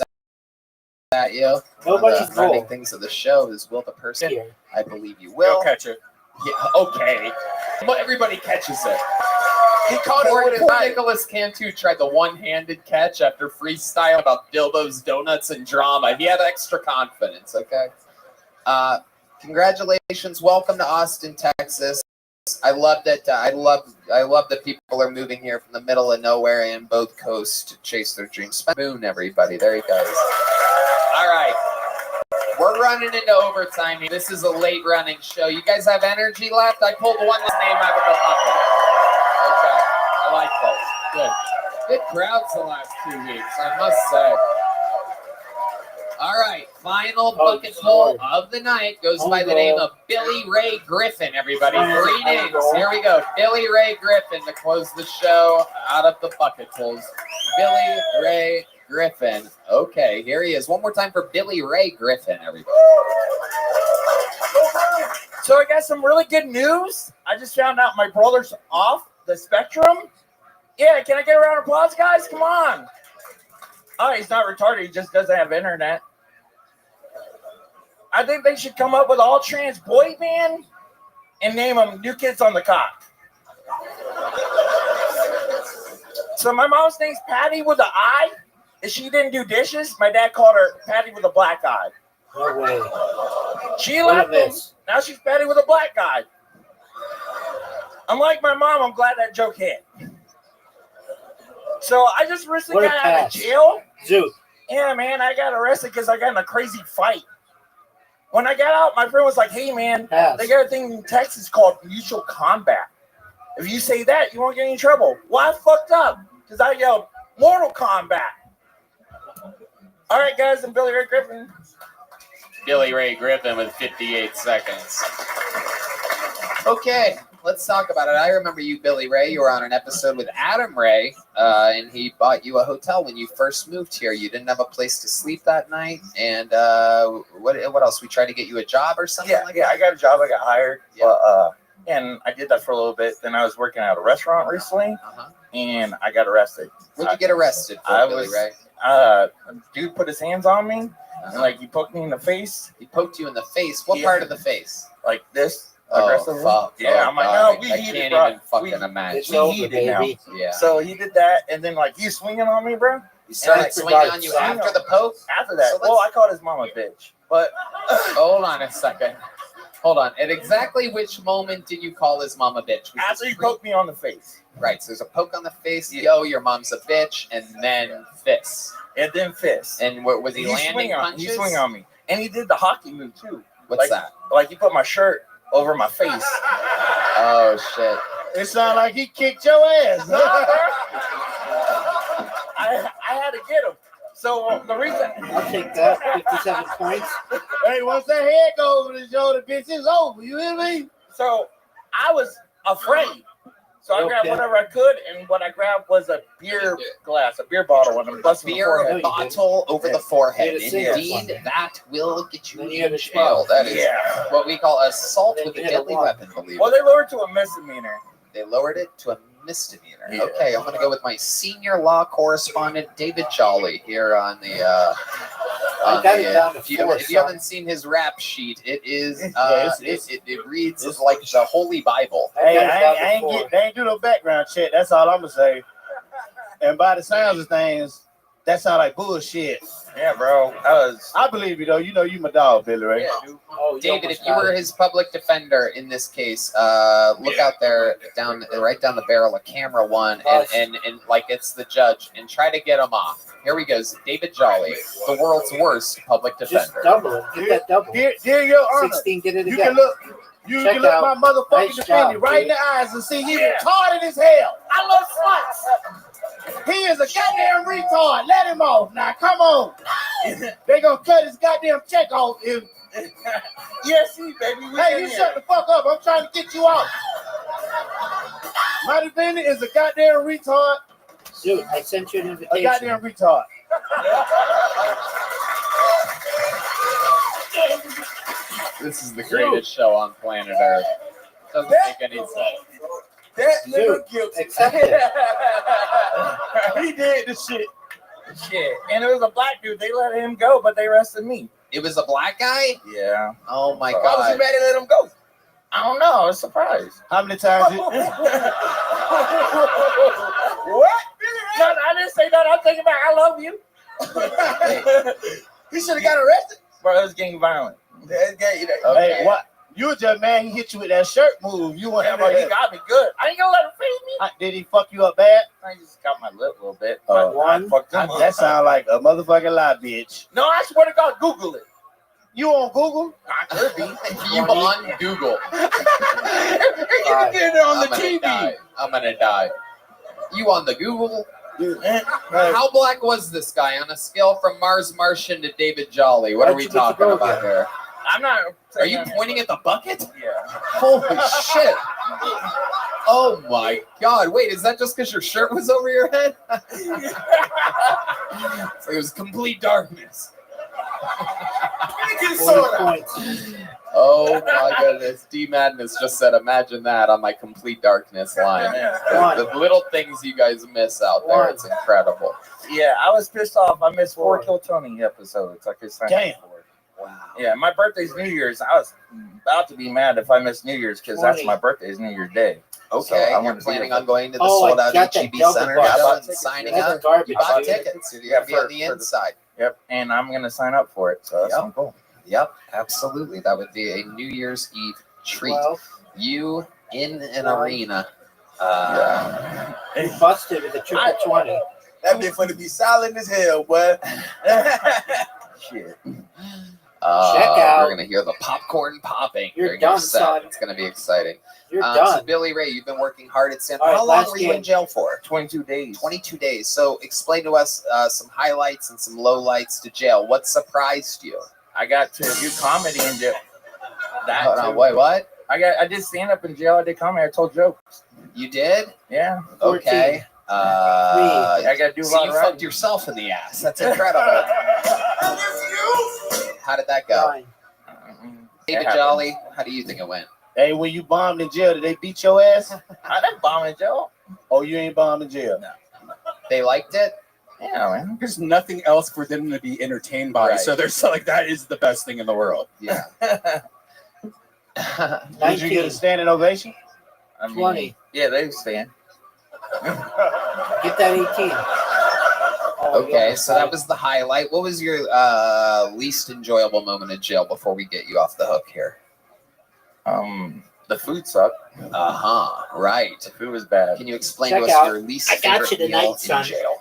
at you. Nobody's the running things of the show is will the person. Here. I believe you will. You'll catch it. Yeah, okay. But everybody catches it. He caught it with his Poor knife. Nicholas Cantu tried the one-handed catch after freestyle about dildos, donuts, and drama. He had extra confidence, okay? Congratulations. Welcome to Austin, Texas. I love that. I love that people are moving here from the middle of nowhere and both coasts to chase their dreams. Boone, everybody. There he goes. All right. We're running into overtime here. This is a late running show. You guys have energy left? I pulled one last name out of the bucket. Okay. I like those. Good. Good crowds the last 2 weeks, I must say. All right. Final bucket pull of the night goes by the name of Billy Ray Griffin, everybody. 3 names. Here we go. Billy Ray Griffin to close the show out of the bucket pulls. Billy Ray Griffin. Okay, here he is. One more time for Billy Ray Griffin, everybody. So I got some really good news. I just found out my brother's off the spectrum. Yeah, can I get a round of applause, guys? Come on. Oh, he's not retarded. He just doesn't have internet. I think they should come up with all trans boy band and name them New Kids on the Cock. So my mom's name's Patty with an I. If she didn't do dishes, my dad called her Patty with a black eye. No way. She left him. Now she's Patty with a black eye. Unlike my mom, I'm glad that joke hit. So I just recently got out of jail. Zoot. Yeah, man, I got arrested because I got in a crazy fight. When I got out, my friend was like, hey, man, they got a thing in Texas called mutual combat. If you say that, you won't get any trouble. Well, I fucked up because I yelled Mortal Kombat. All right, guys, I'm Billy Ray Griffin. Billy Ray Griffin with 58 seconds. Okay, let's talk about it. I remember you, Billy Ray. You were on an episode with Adam Ray, and he bought you a hotel when you first moved here. You didn't have a place to sleep that night, and what else? We tried to get you a job or something like that? Yeah, I got a job. I got hired, and I did that for a little bit. Then I was working at a restaurant recently, and I got arrested. What'd you get arrested for, Billy Ray? A dude put his hands on me, and like he poked me in the face. He poked you in the face? What part of the face? Like this. Oh, fuck. Yeah, oh, I'm like, God. no, we I heated, can't bro. even fucking imagine. It's over, heated now. baby. Yeah. So he did that, and then like he's swinging on me, bro. He started And swinging on you after the poke? After that. So Well, I called his mom a bitch, but hold on a second. Hold on. At exactly which moment did you call his mom a bitch? after he poked me on the face. Right. So there's a poke on the face. Yo, your mom's a bitch, and then fists. And then fist. And what was he landing swing on, punches? He swing on me, and he did the hockey move too. What's that? Like he put my shirt over my face. Oh shit! It sounded like he kicked your ass. I had to get him. So the reason I'll take that. 57 points. Hey, once that head goes over the shoulder, bitch, it's over. You hear me? So I was afraid. So I grabbed whatever I could, and what I grabbed was a beer glass, a beer bottle, and I'm busting the Beer forehead. bottle over the forehead. You had a Indeed, that will get you Then you in had a jail. twelve. That is Yeah. what we call assault Then with a you had a deadly one. weapon. Believe Well, it. they lowered it to a misdemeanor. They lowered it to a misdemeanor. Yeah. Okay, I'm going to go with my senior law correspondent, David Jolly, here on the. I got it down to if you, four, if you son. haven't seen his rap sheet, it is it's- it reads like the Holy Bible. Hey, got it down to I ain't four. they ain't do no background check. That's all I'm gonna say. And by the sounds of things, that sound like bullshit. Yeah, bro. I believe you though. You know you my dog, Billy Ray. Oh, David, if you were his public defender in this case, look out there right down the barrel of camera one, and like it's the judge, and try to get him off. Here we go, David Jolly, the world's worst public just defender. double it. Get that double. Dear your honor, 16, get it you again. can look. You Check can look out. my motherfucking Nice defendant job, right in dude. the eyes and see he Yeah. retarded as hell. I love sluts. He is a goddamn retard. Let him off. Now, come on. They gonna cut his goddamn check off. If, Yes, see, baby. We hey, in you here. shut the fuck up. I'm trying to get you out. My defendant is a goddamn retard. Dude, I sent you an A invitation. goddamn retard. This is the greatest show on planet Earth. Doesn't make any sense. That Dude, nigga guilty. accept it. He did the shit. Shit. And it was a black dude. They let him go, but they arrested me. It was a black guy? Yeah. Oh my Why was you god. mad to let him go? I don't know. I was surprised. How many times did What? No, I didn't say that. I'm thinking about I love you. He should have got arrested. Bro, it was getting violent. Okay. Hey, what? You was just mad he hit you with that shirt move. You want Yeah, bro, he got me good. I ain't gonna let him feed me. Did he fuck you up bad? I just got my lip a little bit. Oh, I fucked him up. That sound like a motherfucking lie, bitch. No, I swear to God, Google it. You on Google? I could be. You on Google. You can get it on the I'm gonna TV. die. I'm gonna die. You on the Google? Hey, How black was this guy on a scale from Mars Martian to David Jolly? What are we talking about here? I'm not. Are you pointing at the bucket? Yeah. Holy shit. Oh my god. Wait, is that just because your shirt was over your head? So it was complete darkness. 40 points. Oh my goodness. D Madness just said, imagine that on my complete darkness line. The little things you guys miss out there, it's incredible. Yeah, I was pissed off. I missed 4 Kill Tony episodes. I could sign Damn. up for it. Wow. Yeah, my birthday's New Year's. I was about to be mad if I missed New Year's because that's 20. my birthday is New Year's Day. Okay, So I you're want to planning be on going to the Oh, I sold out got that HEB double Center bus. now and That's signing That's up? garbage. You bought dude. tickets. You're going to be on the for the- inside. Yep, and I'm gonna sign up for it. So that's Yep. cool. Yep, absolutely. That would be a New Year's Eve treat. 12. You in an Wow. arena. You busted with a triple 20. That bitch finna be silent as hell, boy. Shit. Check out. We're gonna hear the popcorn popping You're during your done, set. son. It's gonna be exciting. You're So done. Billy Ray, you've been working hard at Stanford. All right, How long last were you game. in jail for? 22 days. 22 days. So explain to us some highlights and some lowlights to jail. What surprised you? I got to do comedy in jail. That Hold on, too. wait, what? I did stand up in jail. I did comedy. I told jokes. You did? Yeah. 14. Okay. I got to do a So lot you of fucked writing. yourself in the ass. That's incredible. How did that go? 9. David happens. Jolly, how do you think it went? Hey, when you bombed in jail, did they beat your ass? I didn't bomb in jail. Oh, you ain't bombed in jail. No. They liked it? Yeah, man. There's nothing else for them to be entertained by. Right. So there's like that is the best thing in the world. Yeah. Did you get a standing ovation? I mean, 20. Yeah, they stand. Get that 18. Oh, Okay, yeah. so that was the highlight. What was your least enjoyable moment in jail before we get you off the hook here? The food sucked. Right. The food was bad. Can you explain Check to us out. your least I got favorite you tonight, meal son. in jail?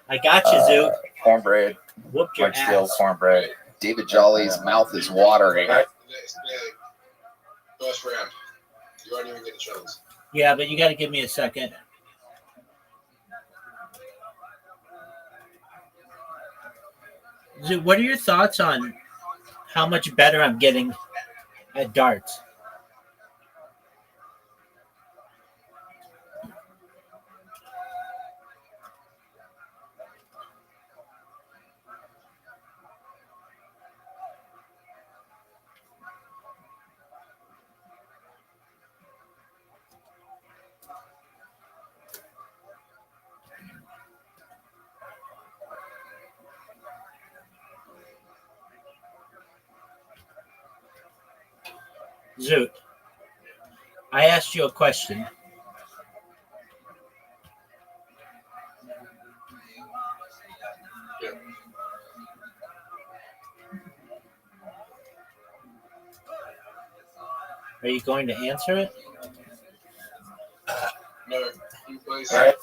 I got you, Zoo. Cornbread. Whooped your Much still ass. cornbread. David Jolly's mouth is watering. Next day, first round. You won't even get a chance. Yeah, but you got to give me a second. Zoo, what are your thoughts on how much better I'm getting at darts? Zoot, I asked you a question. Are you going to answer it? No, you please? Yeah.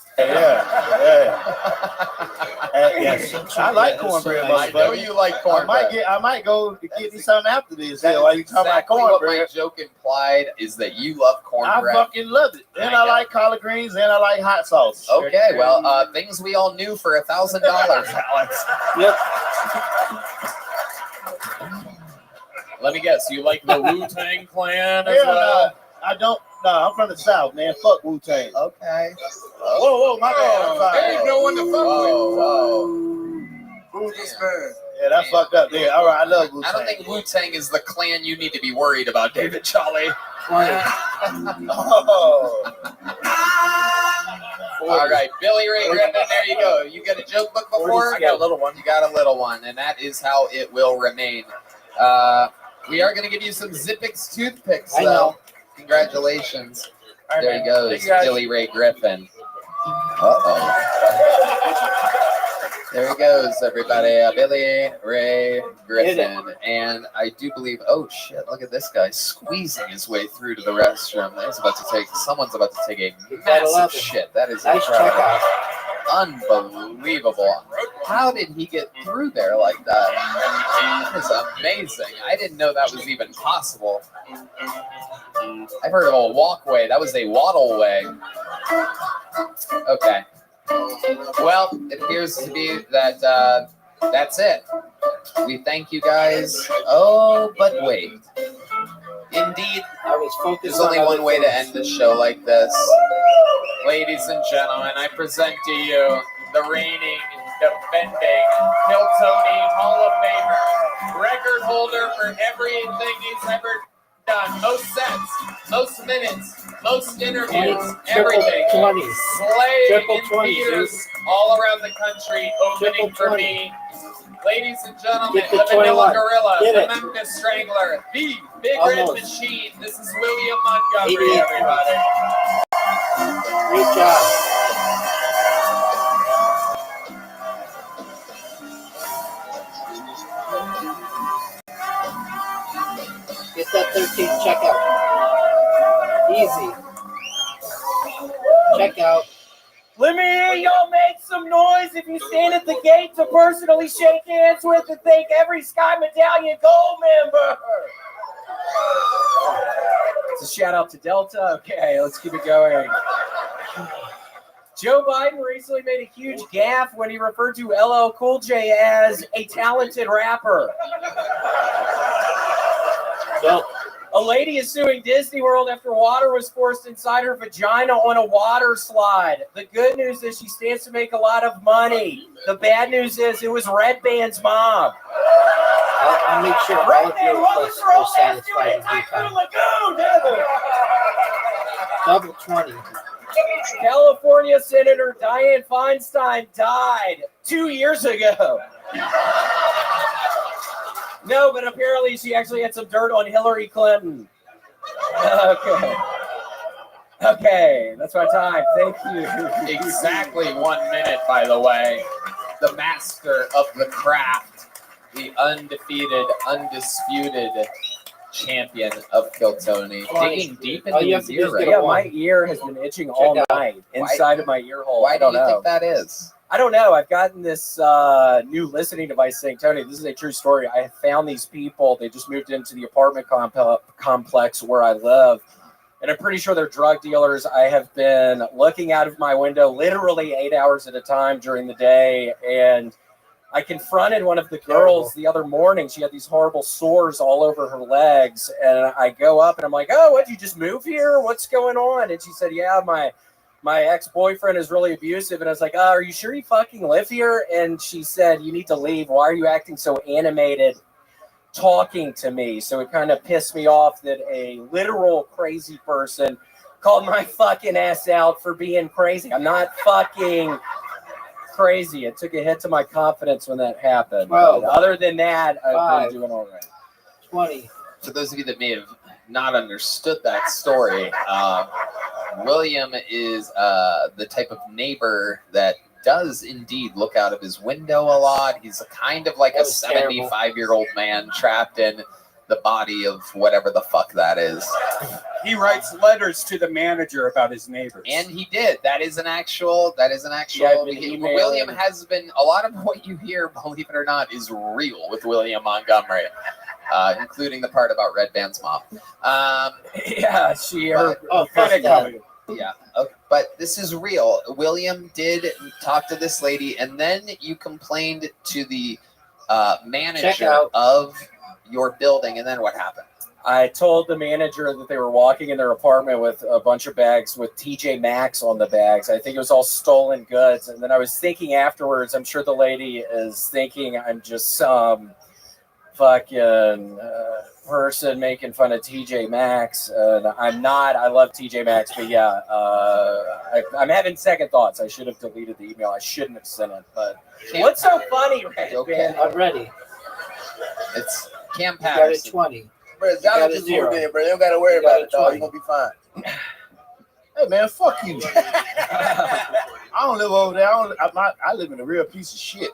Yes. I like cornbread, I know motherfucker. you like cornbread. I might go get me something after this. That While is you talking exactly about what my cornbread, joke implied is that you love I cornbread. fucking love it. And I I know. like collard greens, and I like hot sauce. Okay, well, things we all knew for $1,000, Alex. Yep. Let me guess. You like the Wu-Tang Clan as Hell well? no, I don't. No, I'm from the South, man. Fuck Wu-Tang. Okay. Whoa, my bad. I'm sorry. There ain't no one to fuck Whoa. Who's this man? Yeah, that fucked up there. All right, I love Wu-Tang. I don't think Wu-Tang is the clan you need to be worried about, David Charlie. Oh. All right, Billy Ray Griffin, there you go. You got a joke book before? I got a little one. You got a little one, and that is how it will remain. We are going to give you some Zippix toothpicks, I though. know. Congratulations. All right, There he man. goes, Thank you, guys. Billy Ray Griffin. Uh-oh. There he goes, everybody. Billy Ray Griffin. And I do believe, oh, shit, look at this guy squeezing his way through to the restroom. Someone's about to take a massive shit. That is Nice incredible. checkout. Unbelievable. How did he get through there like that? That is amazing. I didn't know that was even possible. I've heard of a walkway. That was a waddle way. Okay. Well, it appears to be that that's it. We thank you guys. Oh, but wait. Indeed, I was focused there's only on one other way to things. end the show like this. Ladies and gentlemen, I present to you the reigning, defending Hiltoni Hall of Famer, record holder for everything he's ever done. Most sets, most minutes, most interviews, everything. 20s. Slaying Triple in 20s, theaters dude. all around the country, opening Triple for 20. me. Ladies and gentlemen, Get the the Manila 21. Gorilla, Get the it. Memphis Strangler, the Big Red Almost. Machine. This is William Montgomery, 88. everybody. Great job. Get that 13th checkout. Easy. Checkout. Let me hear y'all make some noise if you stand at the gate to personally shake hands with and thank every Sky Medallion Gold member. It's a shout out to Delta. Okay, let's keep it going. Joe Biden recently made a huge gaffe when he referred to LL Cool J as a talented rapper. Well, A lady is suing Disney World after water was forced inside her vagina on a water slide. The good news is she stands to make a lot of money. The bad news is it was Red Band's mom. I'll make sure all Red of Band, your what requests was are wrong last satisfied year in in due Typhoon time. Lagoon? Double 20. California Senator Dianne Feinstein died 2 years ago. No, but apparently she actually had some dirt on Hillary Clinton. Okay, that's my time. Thank you. Exactly 1 minute, by the way. The master of the craft, the undefeated, undisputed champion of Kiltony. Digging deep All into you have his to do ear is right get Yeah, a now. my ear has been itching all Check out. night inside of my ear hole. Why I do don't you know. think that is? I don't know. I've gotten this new listening device saying, Tony, this is a true story. I have found these people. They just moved into the apartment complex where I live. And I'm pretty sure they're drug dealers. I have been looking out of my window literally 8 hours at a time during the day. And I confronted one of the girls the other morning. She had these horrible sores all over her legs. And I go up and I'm like, oh, what, you just move here? What's going on? And she said, yeah, my ex-boyfriend is really abusive. And I was like, are you sure you fucking live here? And she said, you need to leave. Why are you acting so animated talking to me? So it kind of pissed me off that a literal crazy person called my fucking ass out for being crazy. I'm not fucking crazy. It took a hit to my confidence when that happened. Well, but other than that, I've five. been doing all right. 20. For those of you that may have not understood that story, William is the type of neighbor that does indeed look out of his window a lot. He's kind of like That a was terrible. 75-year-old man trapped in the body of whatever the fuck that is. He writes letters to the manager about his neighbors. And he did. That is an actual. Yeah, I've been emailing. William has been. A lot of what you hear, believe it or not, is real with William Montgomery, including the part about Red Band's mom. Yeah, she. fuck that. Yeah, but this is real. William did talk to this lady, and then you complained to the manager of your building, and then what happened? I told the manager that they were walking in their apartment with a bunch of bags with TJ Maxx on the bags. I think it was all stolen goods. And then I was thinking afterwards, I'm sure the lady is thinking I'm just some fucking person making fun of TJ Maxx. And I'm not. I love TJ Maxx. But yeah, I'm having second thoughts. I should have deleted the email. I shouldn't have sent it. But what's so funny, Red? Okay. I'm ready. It's Cam You got a Patterson. 20. Bro, got just a little bit, bro. You don't gotta worry about it, dog. You're gonna be fine. Hey man, fuck you. I don't live over there. I live in a real piece of shit.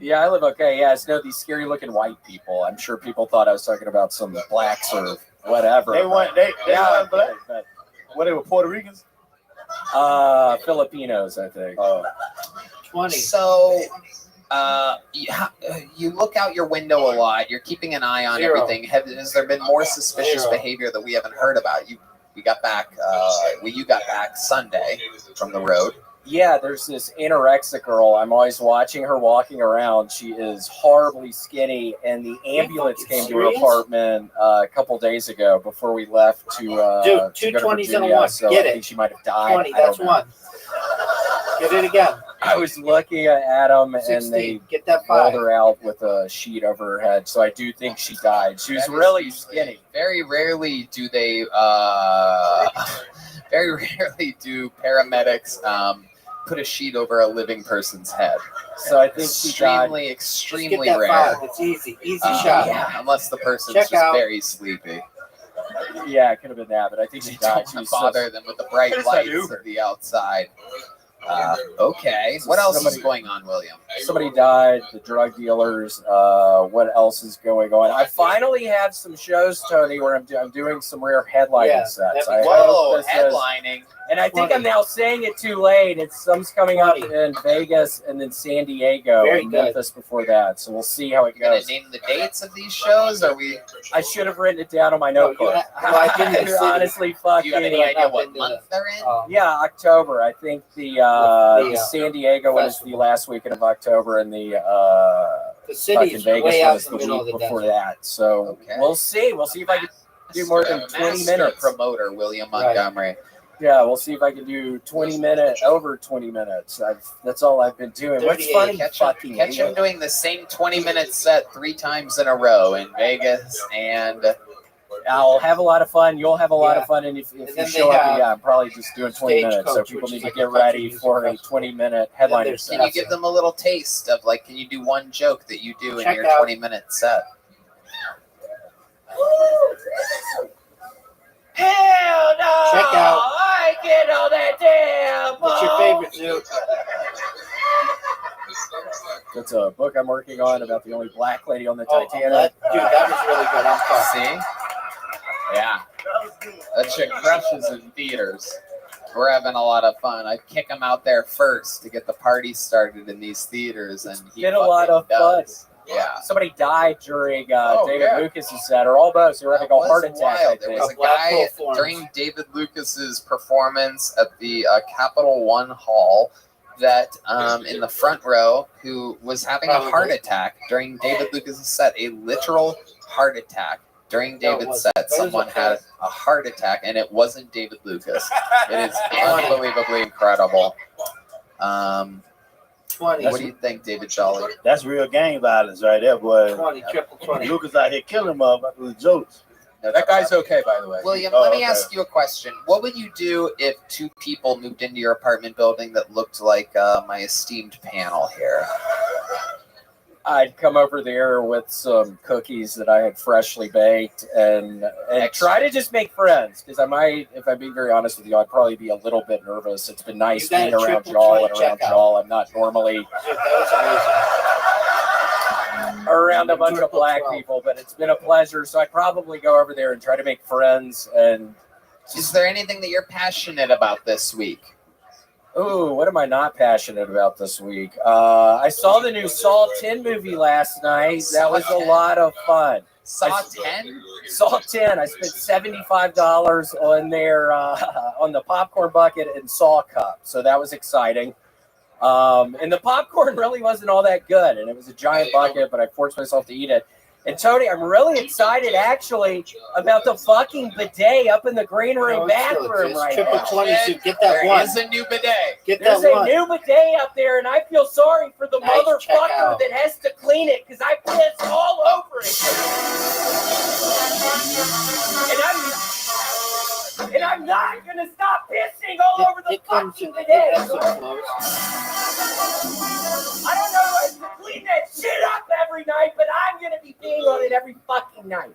Yeah, I live okay. Yeah, it's these scary looking white people. I'm sure people thought I was talking about some blacks or whatever. They weren't black. But, What, they were Puerto Ricans? Filipinos, I think. 20. So, you look out your window a lot. You're keeping an eye on Zero. everything. Has there been more suspicious Zero. behavior that we haven't heard about? We got back. You got back Sunday from the road. Yeah, there's this anorexic girl. I'm always watching her walking around. She is horribly skinny, and the ambulance came to her serious? apartment a couple days ago before we left to Dude, to two go to 20s and a Virginia. one. So Get I it. think she might have died. 20, I don't that's know. one. Get it again. I was looking at Adam, and 16. they Get that rolled 5. her out with a sheet over her head. So I do think she died. She was That is really usually- skinny. Very rarely do they. Very rarely do paramedics put a sheet over a living person's head. So I think she died. Extremely, Just extremely get that rare. 5. It's easy. Easy shot. Yeah, unless the person's Check just out. very sleepy. Yeah, it could have been that, but I think she You died. don't She want was to bother them with the bright What is that lights Uber? of the outside. Okay. What else is going on, William? Somebody died, the drug dealers, what else is going on? I finally have some shows, Tony, where I'm doing some rare headlining Yeah, sets. that'd be I hope Whoa, this is- headlining. and I think 20. I'm now saying it too late. Some's coming up 20. in Vegas and then San Diego Very and good. Memphis before that. So we'll see how it You're gonna goes. name the dates of these shows? Are we? I should have written it down on my notebook. I've been to the city. Honestly, Do fucking you have any idea I've what been to month they're in? yeah, October. I think the San Diego one is the festival. last weekend of October, and the The fucking city's Vegas way one out is in the the middle of week the before desert. that. So Okay. we'll see. We'll see if I can do more than 20 Master minutes. promoter William Right. Montgomery. Yeah, we'll see if I can do 20 minutes, over 20 minutes. That's all I've been doing. What's 38. funny? Catch him doing the same 20-minute set 3 times in a row in Vegas, and I'll have a lot of fun. You'll have a lot Yeah. of fun. And if And you then show they up, have yeah, I'm probably just doing 20 minutes. So Stagecoach, people which need is to like a get country ready music for a festival. 20-minute And then headlining there's set. can you give them a little taste of, like, can you do one joke that you do in Check your out. 20-minute set? Hell no! Check out. I get all that damn. What's your favorite zoo? That's a book I'm working on about the only black lady on the Oh, Titanic. dude, that was really good. I'm sorry. See? Yeah. That shit crushes in theaters. We're having a lot of fun. I kick him out there first to get the party started in these theaters, and he Been a lot of fucking does. fun. Yeah. Somebody died during Oh, David yeah. Lucas's set, or almost. They were having That a was heart attack. I wild. There think. was a A black guy hole forms. during David Lucas's performance at the Capital One Hall that in the front row who was having a Probably. heart attack during David Lucas's set, a literal heart attack. During No, it David's wasn't. set, It was someone okay. had a heart attack, and it wasn't David Lucas. It is unbelievably incredible. 20. What do you think, David Jolly? That's real gang violence right there, boy. 20, triple 20. Lucas out here killing motherfuckers with jokes. That guy's okay, by the way. William, Oh, let me okay. ask you a question. What would you do if 2 people moved into your apartment building that looked like my esteemed panel here? I'd come over there with some cookies that I had freshly baked and try to just make friends, because I might, if I'm being very honest with you, I'd probably be a little bit nervous. It's been nice You got being a around triple y'all and 20 around checkout. y'all. I'm not normally. That was amazing. around a bunch of black people, but it's been a pleasure. So I'd probably go over there and try to make friends. And is there anything that you're passionate about this week? ooh, what am I not passionate about this week? I saw the new Saw 10 movie last night. That was a lot of fun. Saw 10? Saw 10. I spent $75 on their on the popcorn bucket and Saw cup, so that was exciting. And the popcorn really wasn't all that good, and it was a giant bucket, but I forced myself to eat it. And Tony, I'm really excited actually about the fucking bidet up in the green room bathroom right triple now. 20, so get that There one. is a new bidet. Get There's that a one. new bidet up there, and I feel sorry for the Nice motherfucker checkout. that has to clean it because I piss all over it. And I'm not gonna stop pissing all over the It comes fucking in bidet. extra close. I don't know how to clean that shit up every night, but I'm gonna be peeing on it every fucking night.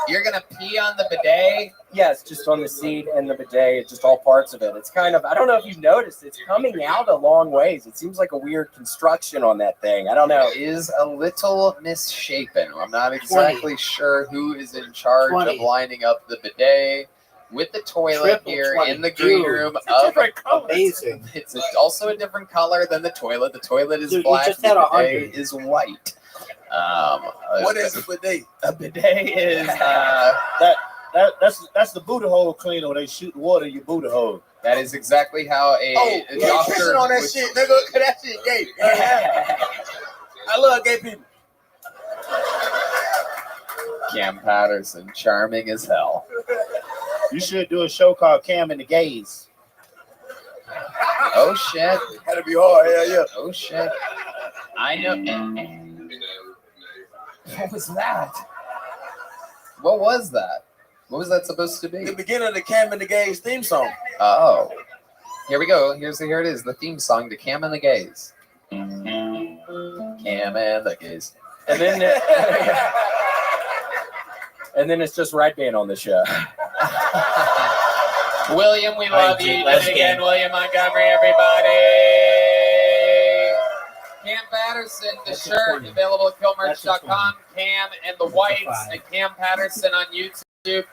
You're gonna pee on the bidet? Yes, just on the seat and the bidet, just all parts of it. It's kind of, I don't know if you've noticed, it's coming out a long ways. It seems like a weird construction on that thing. I don't know. It is a little misshapen. I'm not exactly sure who is in charge 20. of lining up the bidet with the toilet Triple here 20. in the green Dude, room. It's a different color. Amazing. It's also a different color than the toilet. The toilet is Dude, you black. just had The 100. bidet is white. What is a bidet? A bidet is That's the booty hole cleaner when they shoot water in your booty hole. that is exactly how a Yeah, doctor pissing on that would- shit, nigga. That shit gay. I love gay people. Cam Patterson, charming as hell. You should do a show called Cam and the Gays. Oh shit! That'd be hard. Hell yeah. Oh shit! I know. What was that? What was that? What was that supposed to The be? beginning of the Cam and the Gays theme song. Oh, here we go. Here it is. The theme song to Cam and the Gays. Cam and the Gays. And then, and then it's just Red Band on the show. William, we love you. You did last it again, game. William Montgomery, everybody. Cam Patterson, the shirt available at killmerch.com. Cam and the Whites and Cam Patterson on YouTube.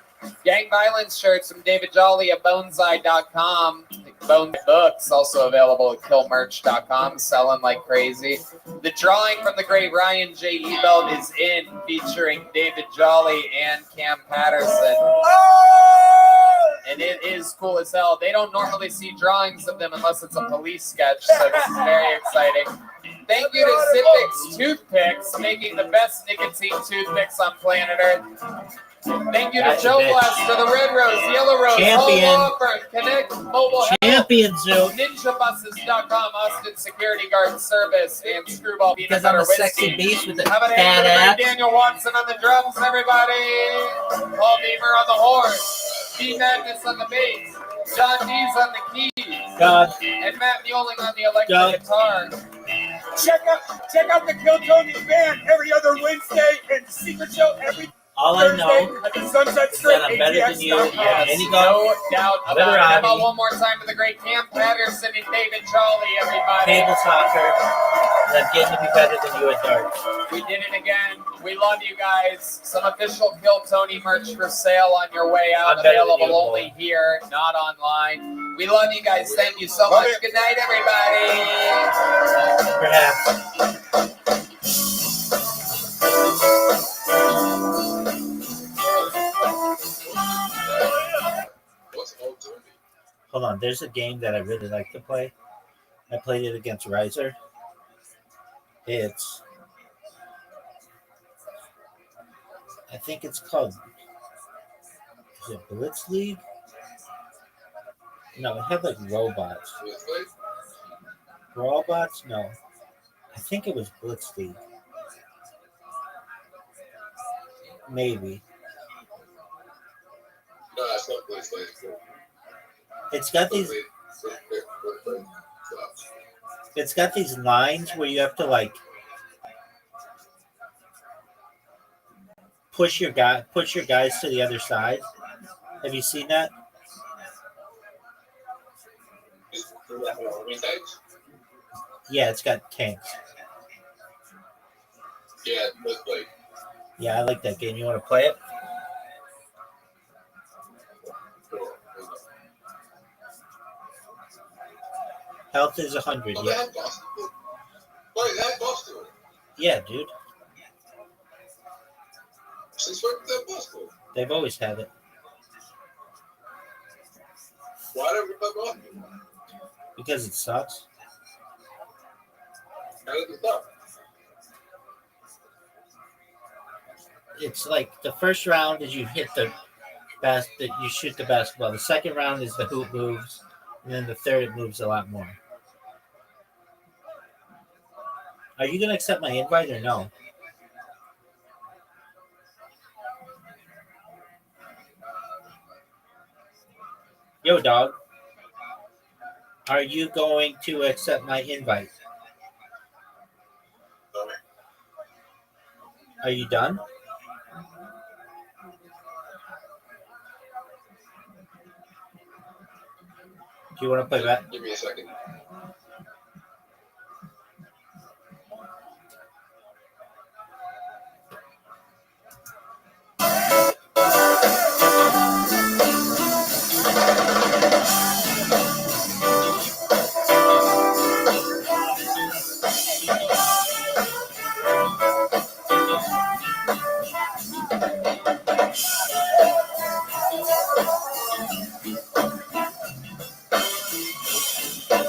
Gang Violence shirts from David Jolly at boneseye.com. Bone Books also available at killmerch.com, selling like crazy. The drawing from the great Ryan J. Ebelt is in, featuring David Jolly and Cam Patterson. And it is cool as hell. They don't normally see drawings of them unless it's a police sketch, so this is very exciting. Thank you to Zipix Toothpicks, making the best nicotine toothpicks on planet Earth. Thank you to That's a Joe bitch. Blast for the Red Rose, Yellow Rose, Champion. Home Offer, Connect Mobile Health, Champion Zoo. NinjaBuses.com, Austin Security Guard Service, and Screwball Peanut Because I'm Butter a sexy Whiskey. beast with a How about a fat hand for the ass. great Daniel Watson on the drums, everybody? Paul Beaver on the horn, D Madness on the bass, John Dees on the keys, God. and Matt Mueling on the electric God. guitar. Check out the Kill Tony band every other Wednesday and Secret Show every All I Thursday know at the Sunset is Strip. that I'm better than you. ATX.com. Any No go? doubt about Little it. How Robbie. about one more time to the great Cam Patterson and David Jolly, everybody? Table soccer. I'm getting to be better than you at darts. We did it again. We love you guys. Some official Kill Tony merch for sale on your way out. I'm better than Available you, only here, not online. We love you guys. Thank you so much. Good night, everybody. Perhaps. What's old zombie? Hold on. There's a game that I really like to play. I played it against Riser. I think it's called, is it Blitz League? No, it had like robots. Robots? No. I think it was Blitz League. Maybe. No, it's not Blitz League. It's got these lines where you have to like push your guys to the other side. Have you seen that? Yeah, it's got tanks. Yeah, let's play. Yeah, I like that game. You want to play it? Health is 100. Oh, Yeah. they have Boston. Wait, they have Boston. Yeah, dude. Since when did they have Boston? They've always had it. Why don't we play Boston? Because it sucks. How does it start? It's like the first round is you hit the that you shoot the basketball. The second round is the hoop moves, and then the third it moves a lot more. Are you gonna accept my invite or no? Yo, dog. Are you going to accept my invite? No. Are you done? Do you want to play that? Give me a second.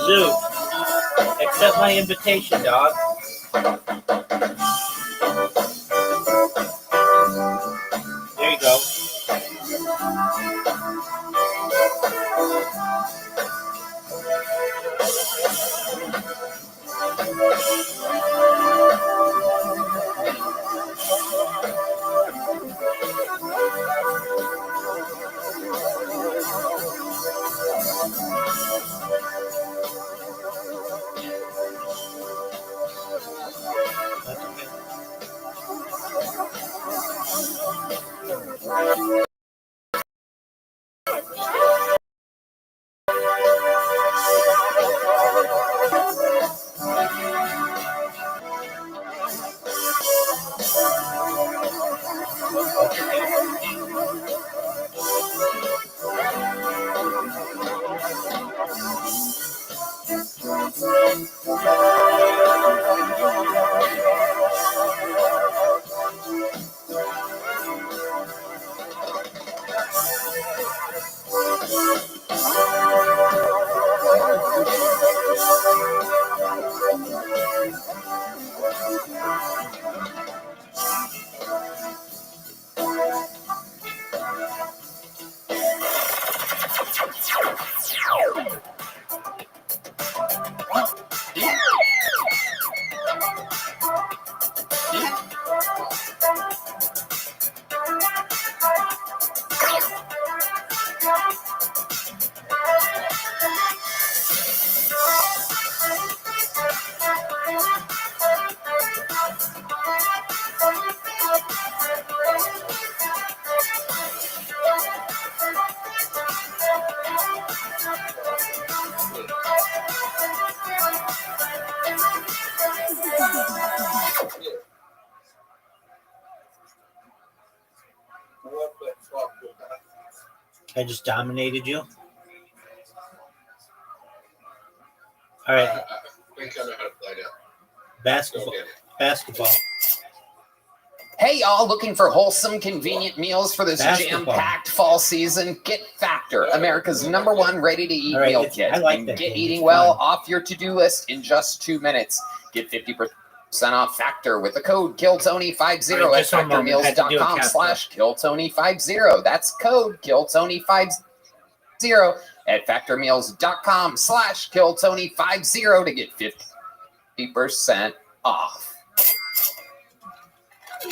Luke, accept my invitation, dog. There you go. That's okay. I just dominated you. All right, I think I know how to play now. basketball. Basketball. Hey, y'all, looking for wholesome, convenient meals for this Basketball. jam-packed fall season? Get Factor, America's #1 ready-to-eat All right, meal it's- kit. I like And that get game. eating It's well fun. off your to-do list in just 2 minutes. Get 50% off Factor with the code KillTony50 All right, at just one moment. I had to do a captcha. factormeals.com/KillTony50. That's code KillTony50 at factormeals.com/KillTony50 to get 50% off.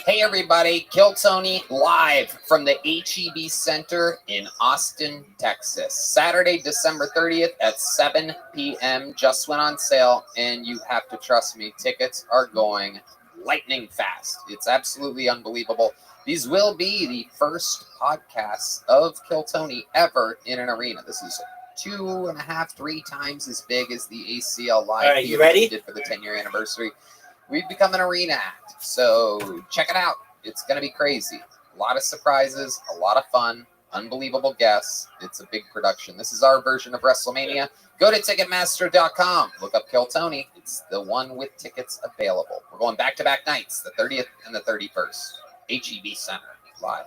Hey everybody, Kill Tony live from the HEB Center in Austin, Texas. Saturday, December 30th at 7 p.m. Just went on sale, and you have to trust me, tickets are going lightning fast. It's absolutely unbelievable. These will be the first podcasts of Kill Tony ever in an arena. This is 2.5, 3 times as big as the ACL Live All right, you theater ready? we did for the 10-year anniversary. We've become an arena act, so check it out. It's going to be crazy. A lot of surprises, a lot of fun, unbelievable guests. It's a big production. This is our version of WrestleMania. Go to Ticketmaster.com. Look up Kill Tony. It's the one with tickets available. We're going back-to-back nights, the 30th and the 31st. HEB Center, live.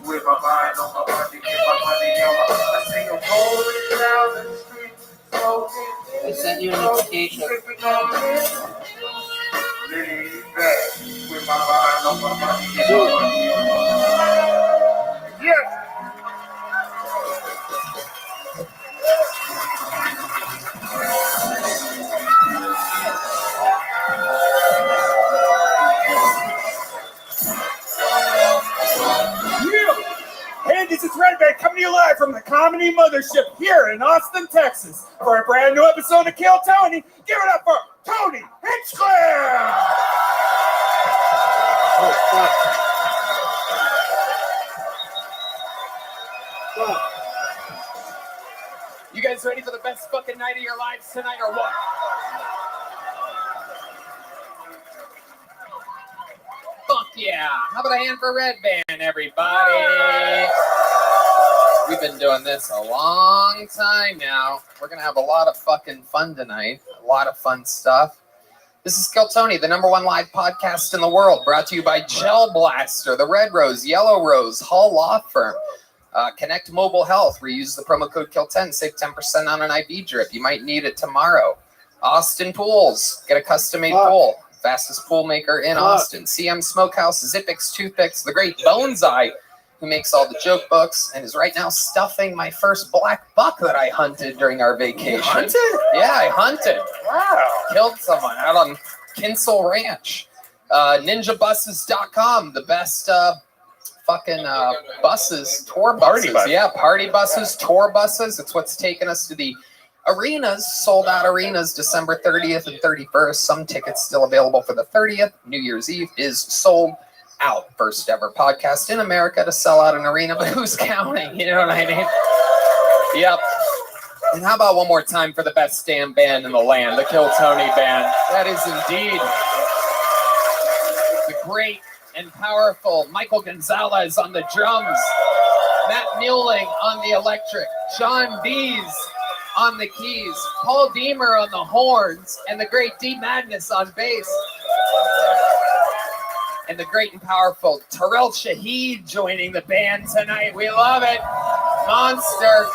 With my mind on my money, get my money on my. I see them rolling down the street, smoking. I sent you an invitation. Lean back with my mind on my money, get my money on my. Yes. Hey, this is Rabbi coming to you live from the Comedy Mothership here in Austin, Texas, for a brand new episode of Kill Tony. Give it up for Tony Hinchcliffe! Oh, fuck. Fuck. You guys ready for the best fucking night of your lives tonight or what? Fuck yeah. How about a hand for Red Band, everybody? We've been doing this a long time now. We're going to have a lot of fucking fun tonight. A lot of fun stuff. This is Kill Tony, the #1 live podcast in the world, brought to you by Gel Blaster, the Red Rose, Yellow Rose, Hall Law Firm, Connect Mobile Health, where you use the promo code KILL10, save 10% on an IV drip. You might need it tomorrow. Austin Pools, get a custom-made pool. Fastest pool maker in Austin. CM Smokehouse, Zippix Toothpicks, the great Boneseye, who makes all the joke books and is right now stuffing my first black buck that I hunted during our vacation. You hunted? Yeah, I hunted. Wow. Killed someone out on Kinsel Ranch. NinjaBuses.com, the best fucking buses, tour buses. Party buses. Yeah, party buses, tour buses. It's what's taken us to the arenas, sold out arenas, December 30th and 31st. Some tickets still available for the 30th. New Year's Eve is sold out. First ever podcast in America to sell out an arena, but who's counting? You know what I mean? Yep. And how about one more time for the best damn band in the land, the Kill Tony Band? That is indeed the great and powerful Michael Gonzalez on the drums, Matt Muelling on the electric, Sean Dees on the keys, Paul Deemer on the horns, and the great D Madness on bass. And the great and powerful Terrell Shaheed joining the band tonight. We love it. Monster.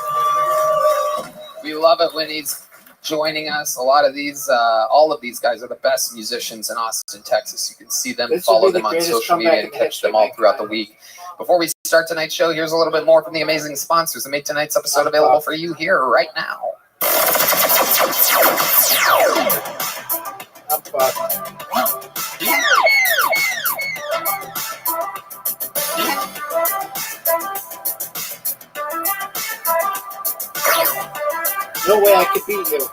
We love it when he's joining us. A lot of these, all of these guys are the best musicians in Austin, Texas. You can see them, follow them on social media, and catch them all throughout the week. Before we start tonight's show, here's a little bit more from the amazing sponsors that made tonight's episode available for you here right now. No way I could beat you.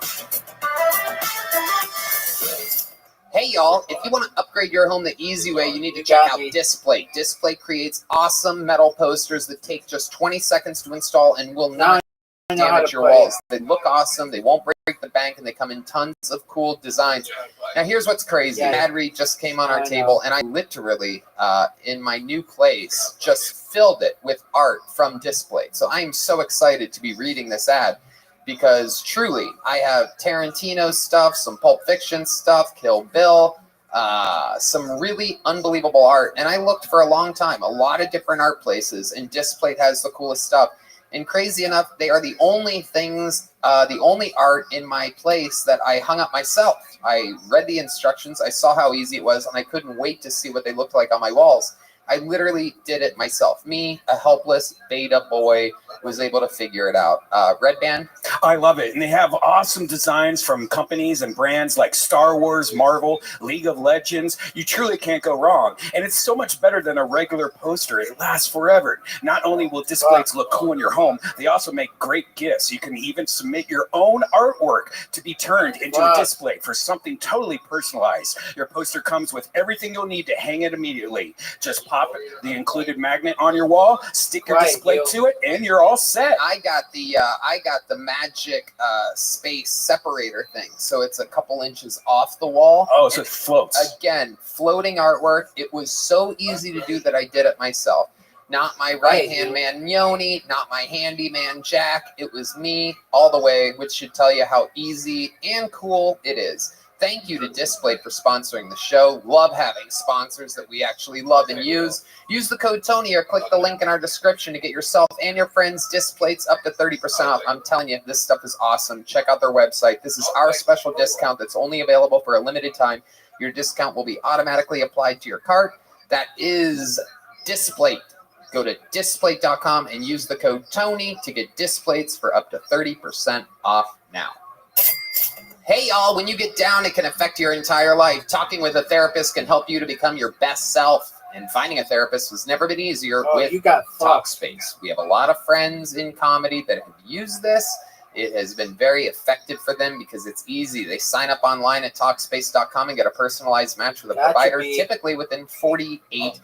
Hey y'all, if you want to upgrade your home the easy way, you need to check out Display. Display creates awesome metal posters that take just 20 seconds to install and will not damage your walls. They look awesome, they won't break the bank, and they come in tons of cool designs. Now here's what's crazy. Ad read just came on our table, and I literally, in my new place, just filled it with art from Display. So I am so excited to be reading this ad, because truly, I have Tarantino stuff, some Pulp Fiction stuff, Kill Bill, some really unbelievable art. And I looked for a long time, a lot of different art places, and Display has the coolest stuff. And crazy enough, they are the only things, the only art in my place that I hung up myself. I read the instructions, I saw how easy it was, and I couldn't wait to see what they looked like on my walls. I literally did it myself. Me, a helpless beta boy, was able to figure it out. Red Band? I love it. And they have awesome designs from companies and brands like Star Wars, Marvel, League of Legends. You truly can't go wrong. And it's so much better than a regular poster. It lasts forever. Not only will displays look cool in your home, they also make great gifts. You can even submit your own artwork to be turned into a display for something totally personalized. Your poster comes with everything you'll need to hang it immediately. Just pop the included magnet on your wall, stick your display to it, and you're all set. I got the magic space separator thing, so it's a couple inches off the wall. Oh, so it floats. Again, floating artwork. It was so easy to do that I did it myself. Not my right-hand man, Yoni, not my handyman, Jack. It was me all the way, which should tell you how easy and cool it is. Thank you to Displayed for sponsoring the show. Love having sponsors that we actually love and use. Use the code Tony or click the link in our description to get yourself and your friends Displays up to 30% off. I'm telling you, this stuff is awesome. Check out their website. This is our special discount that's only available for a limited time. Your discount will be automatically applied to your cart. That is Displayed. Go to Displate.com and use the code Tony to get Displates for up to 30% off now. Hey, y'all, when you get down, it can affect your entire life. Talking with a therapist can help you to become your best self. And finding a therapist has never been easier with Talkspace. We have a lot of friends in comedy that have used this. It has been very effective for them because it's easy. They sign up online at Talkspace.com and get a personalized match with a provider, typically within 48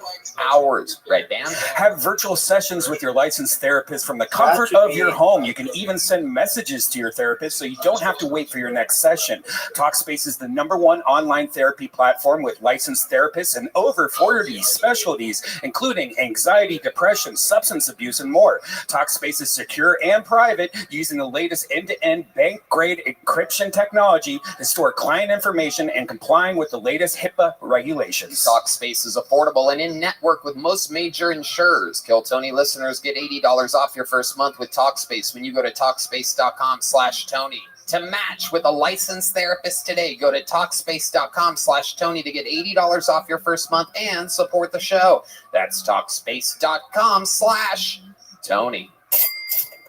hours. Right, Dan? Have virtual sessions with your licensed therapist from the comfort of your home. You can even send messages to your therapist so you don't have to wait for your next session. Talkspace is the #1 online therapy platform with licensed therapists and over 40 specialties, including anxiety, depression, substance abuse, and more. Talkspace is secure and private, using the latest end-to-end bank-grade encryption technology to store client information and complying with the latest HIPAA regulations. Talkspace is affordable and in-network with most major insurers. Kill Tony listeners get $80 off your first month with Talkspace when you go to Talkspace.com/Tony. To match with a licensed therapist today, go to Talkspace.com/Tony to get $80 off your first month and support the show. That's Talkspace.com/Tony.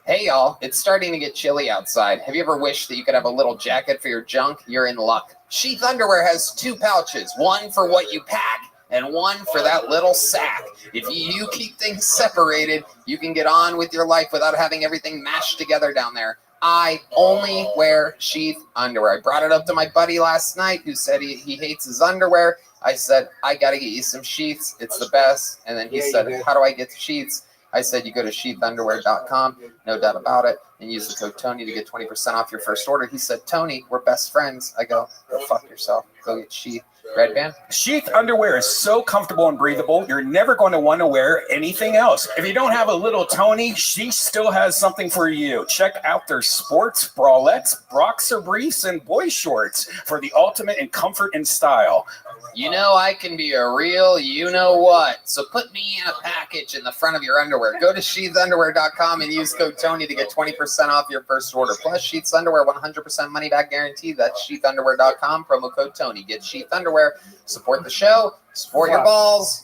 Hey, y'all, it's starting to get chilly outside. Have you ever wished that you could have a little jacket for your junk? You're in luck. Sheath Underwear has 2 pouches, one for what you pack and one for that little sack. If you keep things separated, you can get on with your life without having everything mashed together down there. I only wear Sheath Underwear. I brought it up to my buddy last night who said he hates his underwear. I said, I got to get you some sheaths. It's the best. And then he said, how do I get sheaths? I said, you go to sheathunderwear.com, no doubt about it, and use the code Tony to get 20% off your first order. He said, Tony, we're best friends. I go fuck yourself. Go get Sheath. Red Band? Sheath Underwear is so comfortable and breathable, you're never going to want to wear anything else. If you don't have a little Tony, she still has something for you. Check out their sports, bralettes, boxer briefs, and boy shorts for the ultimate in comfort and style. You know I can be a real you-know-what, so put me in a package in the front of your underwear. Go to sheathunderwear.com and use code Tony to get 20% off your first order. Plus, Sheath's Underwear, 100% money-back guarantee. That's sheathunderwear.com, promo code Tony. Get Sheath Underwear. Support the show. Support your balls.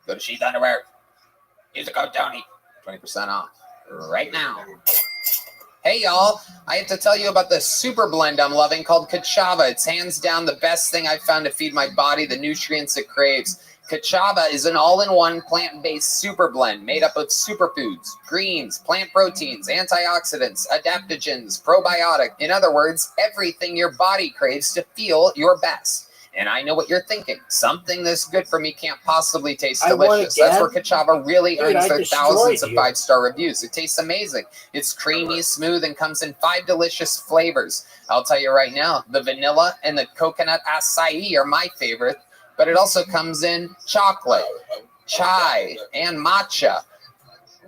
Go to Sheath Underwear. Use the code Tony. 20% off right now. Hey, y'all. I have to tell you about the super blend I'm loving called Kachava. It's hands down the best thing I've found to feed my body the nutrients it craves. Kachava is an all-in-one plant-based super blend made up of superfoods, greens, plant proteins, antioxidants, adaptogens, probiotic. In other words, everything your body craves to feel your best. And I know what you're thinking. Something this good for me can't possibly taste delicious. That's where Kachava really earns their thousands of 5-star reviews. It tastes amazing. It's creamy, smooth, and comes in 5 delicious flavors. I'll tell you right now, the vanilla and the coconut acai are my favorite, but it also comes in chocolate, chai, and matcha.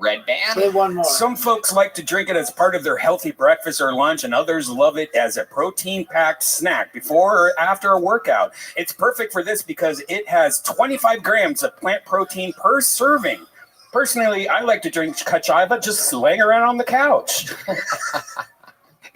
Red Band? One more. Some folks like to drink it as part of their healthy breakfast or lunch, and others love it as a protein-packed snack before or after a workout. It's perfect for this because it has 25 grams of plant protein per serving. Personally, I like to drink Kachava just laying around on the couch.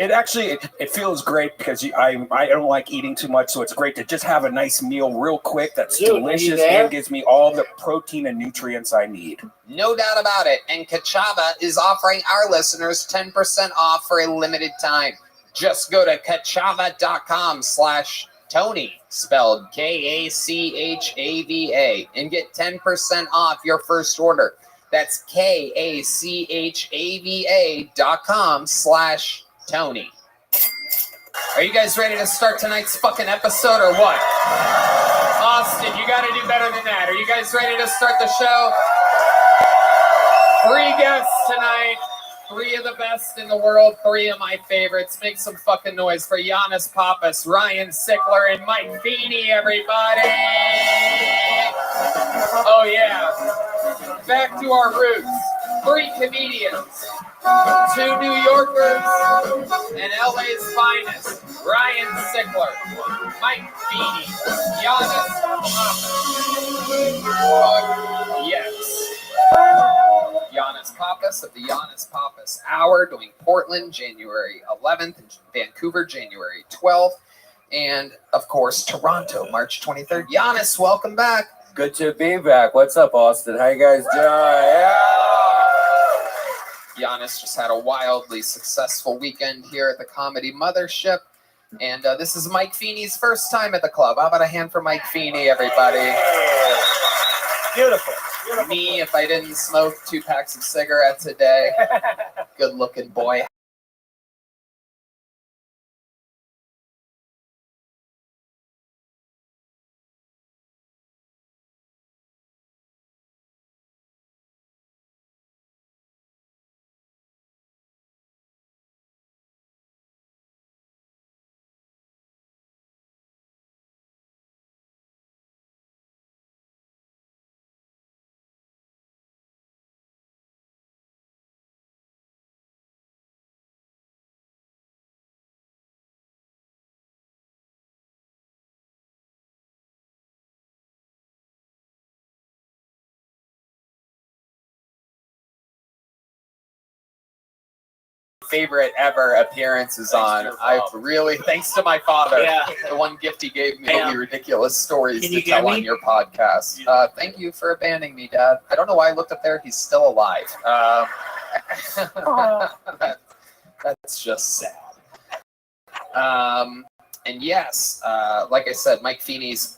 It feels great because I don't like eating too much, so it's great to just have a nice meal real quick that's delicious and gives me all the protein and nutrients I need. No doubt about it. And Kachava is offering our listeners 10% off for a limited time. Just go to kachava.com/Tony, spelled Kachava, and get 10% off your first order. That's kachava.com/Tony. Are you guys ready to start tonight's fucking episode or what? Austin, you got to do better than that. Are you guys ready to start the show? 3 guests tonight. Three of the best in the world, three of my favorites. Make some fucking noise for Giannis Pappas, Ryan Sickler, and Mike Feeney, everybody! Oh yeah. Back to our roots. Three comedians. Two New Yorkers and LA's finest. Ryan Sickler, Mike Feeney, Giannis Pappas. Yes. Giannis Pappas of the Giannis Pappas Hour, doing Portland January 11th and Vancouver January 12th, and of course Toronto March 23rd. Giannis, welcome back. Good to be back. What's up, Austin? How you guys doing? Yeah. Giannis just had a wildly successful weekend here at the Comedy Mothership, and this is Mike Feeney's first time at the club. How about a hand for Mike Feeney, everybody? Beautiful. Me, if I didn't smoke 2 packs of cigarettes a day. Good looking boy. Favorite ever appearances on. Thanks to my father. Yeah. The one gift he gave me, the ridiculous stories Can to you tell hear on me? your podcast. Thank you for abandoning me, Dad. I don't know why I looked up there. He's still alive. That's just sad. And yes, like I said, Mike Feeney's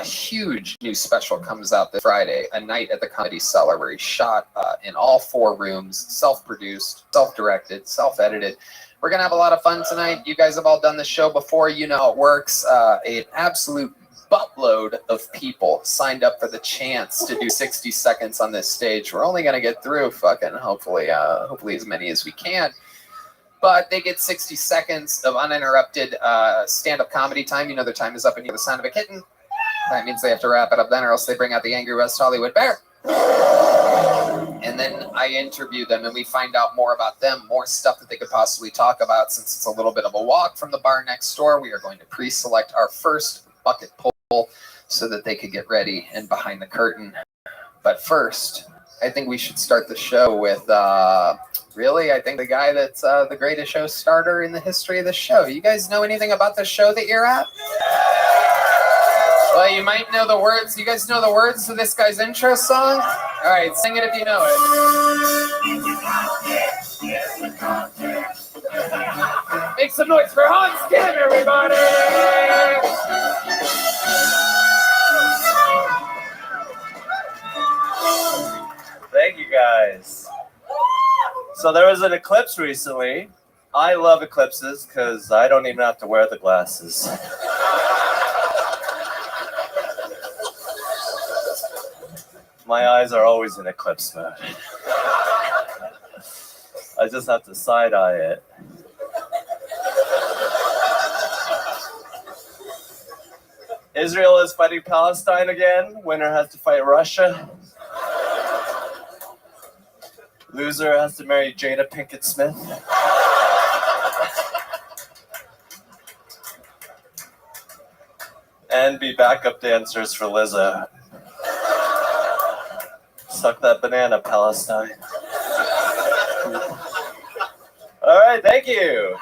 huge new special comes out this Friday, A Night at the Comedy Cellar, where he shot in all 4 rooms, self-produced, self-directed, self-edited. We're going to have a lot of fun tonight. You guys have all done the show before. You know how it works. An absolute buttload of people signed up for the chance to do 60 seconds on this stage. We're only going to get through hopefully as many as we can. But they get 60 seconds of uninterrupted stand-up comedy time. You know their time is up and you hear the sound of a kitten. That means they have to wrap it up then, or else they bring out the angry West Hollywood Bear. And then I interview them, and we find out more about them, more stuff that they could possibly talk about. Since it's a little bit of a walk from the bar next door, we are going to pre-select our first bucket poll so that they could get ready and behind the curtain. But first, I think we should start the show with, I think the guy that's the greatest show starter in the history of the show. You guys know anything about the show that you're at? Well, you might know the words. You guys know the words to this guy's intro song? All right, sing it if you know it. Make some noise for Hans Kim, everybody! Thank you, guys. So there was an eclipse recently. I love eclipses because I don't even have to wear the glasses. My eyes are always in eclipse mode. I just have to side-eye it. Israel is fighting Palestine again. Winner has to fight Russia. Loser has to marry Jada Pinkett Smith. And be backup dancers for Lizzo. Suck that banana, Palestine. All right, thank you.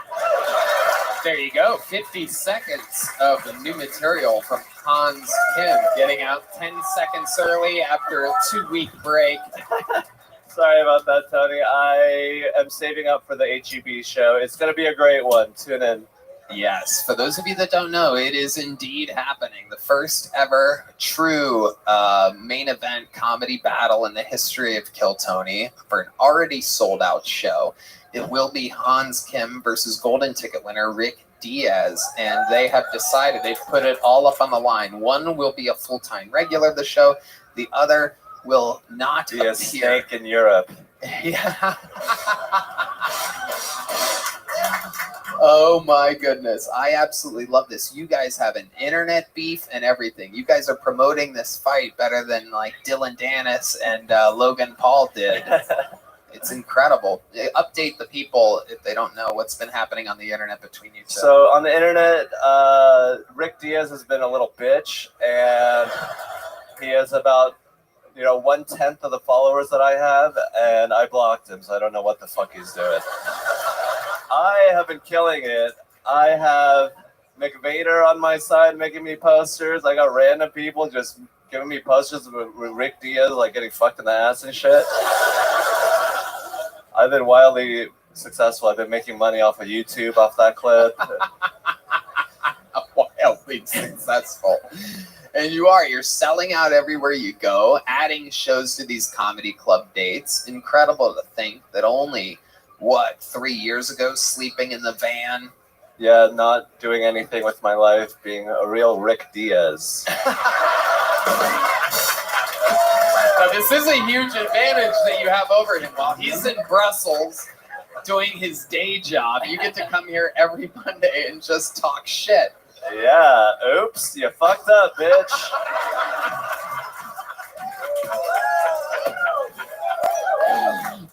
There you go. 50 seconds of the new material from Hans Kim, getting out 10 seconds early after a 2-week break. Sorry about that, Tony. I am saving up for the HEB show. It's going to be a great one. Tune in. Yes, for those of you that don't know, it is indeed happening. The first ever true main event comedy battle in the history of Kill Tony for an already sold out show. It will be Hans Kim versus golden ticket winner Rick Diaz, and they have decided, they've put it all up on the line. One will be a full-time regular of the show. The other will not Be a appear. snake in Europe. Yeah. Oh my goodness. I absolutely love this. You guys have an internet beef and everything. You guys are promoting this fight better than like Dylan Dennis and Logan Paul did. It's incredible. Update the people if they don't know what's been happening on the internet between you two. So on the internet, Rick Diaz has been a little bitch, and he has about 1/10 of the followers that I have, and I blocked him, so I don't know what the fuck he's doing. I have been killing it. I have McVader on my side making me posters. I got random people just giving me posters with Rick Diaz like getting fucked in the ass and shit. I've been wildly successful. I've been making money off of YouTube off that clip. Wildly successful. And you're selling out everywhere you go, adding shows to these comedy club dates. Incredible to think that only, 3 years ago, sleeping in the van? Yeah, not doing anything with my life, being a real Rick Diaz. Now, this is a huge advantage that you have over him. While he's in Brussels doing his day job, you get to come here every Monday and just talk shit. Yeah, oops, you fucked up, bitch.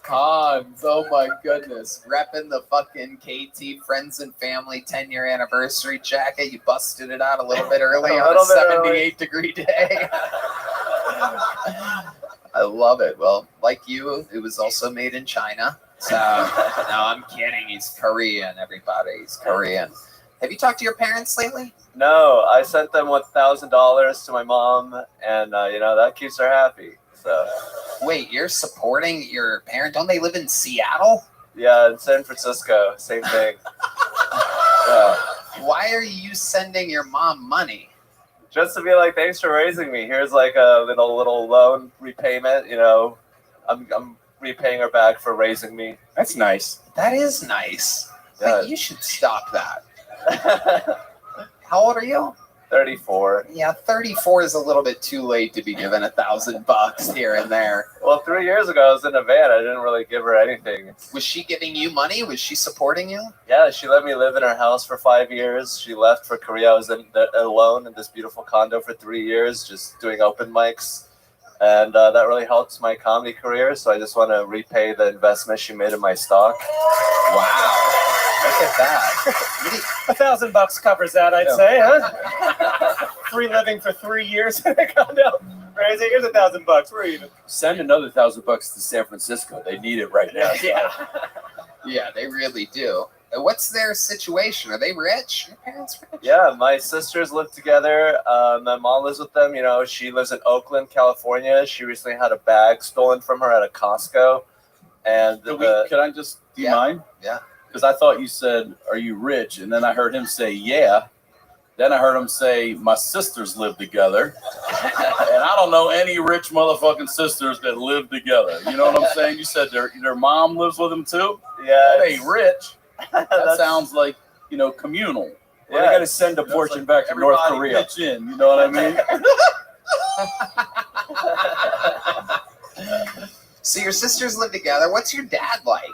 Hans, oh my goodness. Repping the fucking KT Friends and Family 10-year anniversary jacket. You busted it out a little bit early on a 78-degree day. I love it. Well, like you, it was also made in China. So, no, I'm kidding. He's Korean, everybody. He's Korean. Have you talked to your parents lately? No, I sent them $1,000 to my mom, and that keeps her happy. So. Wait, you're supporting your parent? Don't they live in Seattle? Yeah, in San Francisco, same thing. Yeah. Why are you sending your mom money? Just to be like, thanks for raising me. Here's like a little loan repayment. I'm repaying her back for raising me. That's nice. That is nice. Yeah. Like, you should stop that. How old are you? 34. Yeah, 34 is a little bit too late to be given $1,000 here and there. Well, 3 years ago, I was in a van. I didn't really give her anything. Was she giving you money? Was she supporting you? Yeah, she let me live in her house for 5 years. She left for Korea. I was alone in this beautiful condo for 3 years, just doing open mics. And that really helped my comedy career. So I just want to repay the investment she made in my stock. Wow. Look at that. $1,000 covers that, I'd say, huh? Free living for 3 years in a condo. Crazy. Here's $1,000. We're even. Send another $1,000 to San Francisco. They need it right now. Yeah, they really do. What's their situation? Are they rich? Your parents rich? Yeah, my sisters live together. My mom lives with them. She lives in Oakland, California. She recently had a bag stolen from her at a Costco. And Can I just, do you mind? Yeah. Because I thought you said, are you rich? And then I heard him say, yeah. Then I heard him say, my sisters live together. And I don't know any rich motherfucking sisters that live together. You know what I'm saying? You said their mom lives with them too? Yeah. That ain't rich. That sounds like, communal. Yeah. They got to send a portion back to North Korea. Pitch in, you know what I mean? So your sisters live together. What's your dad like?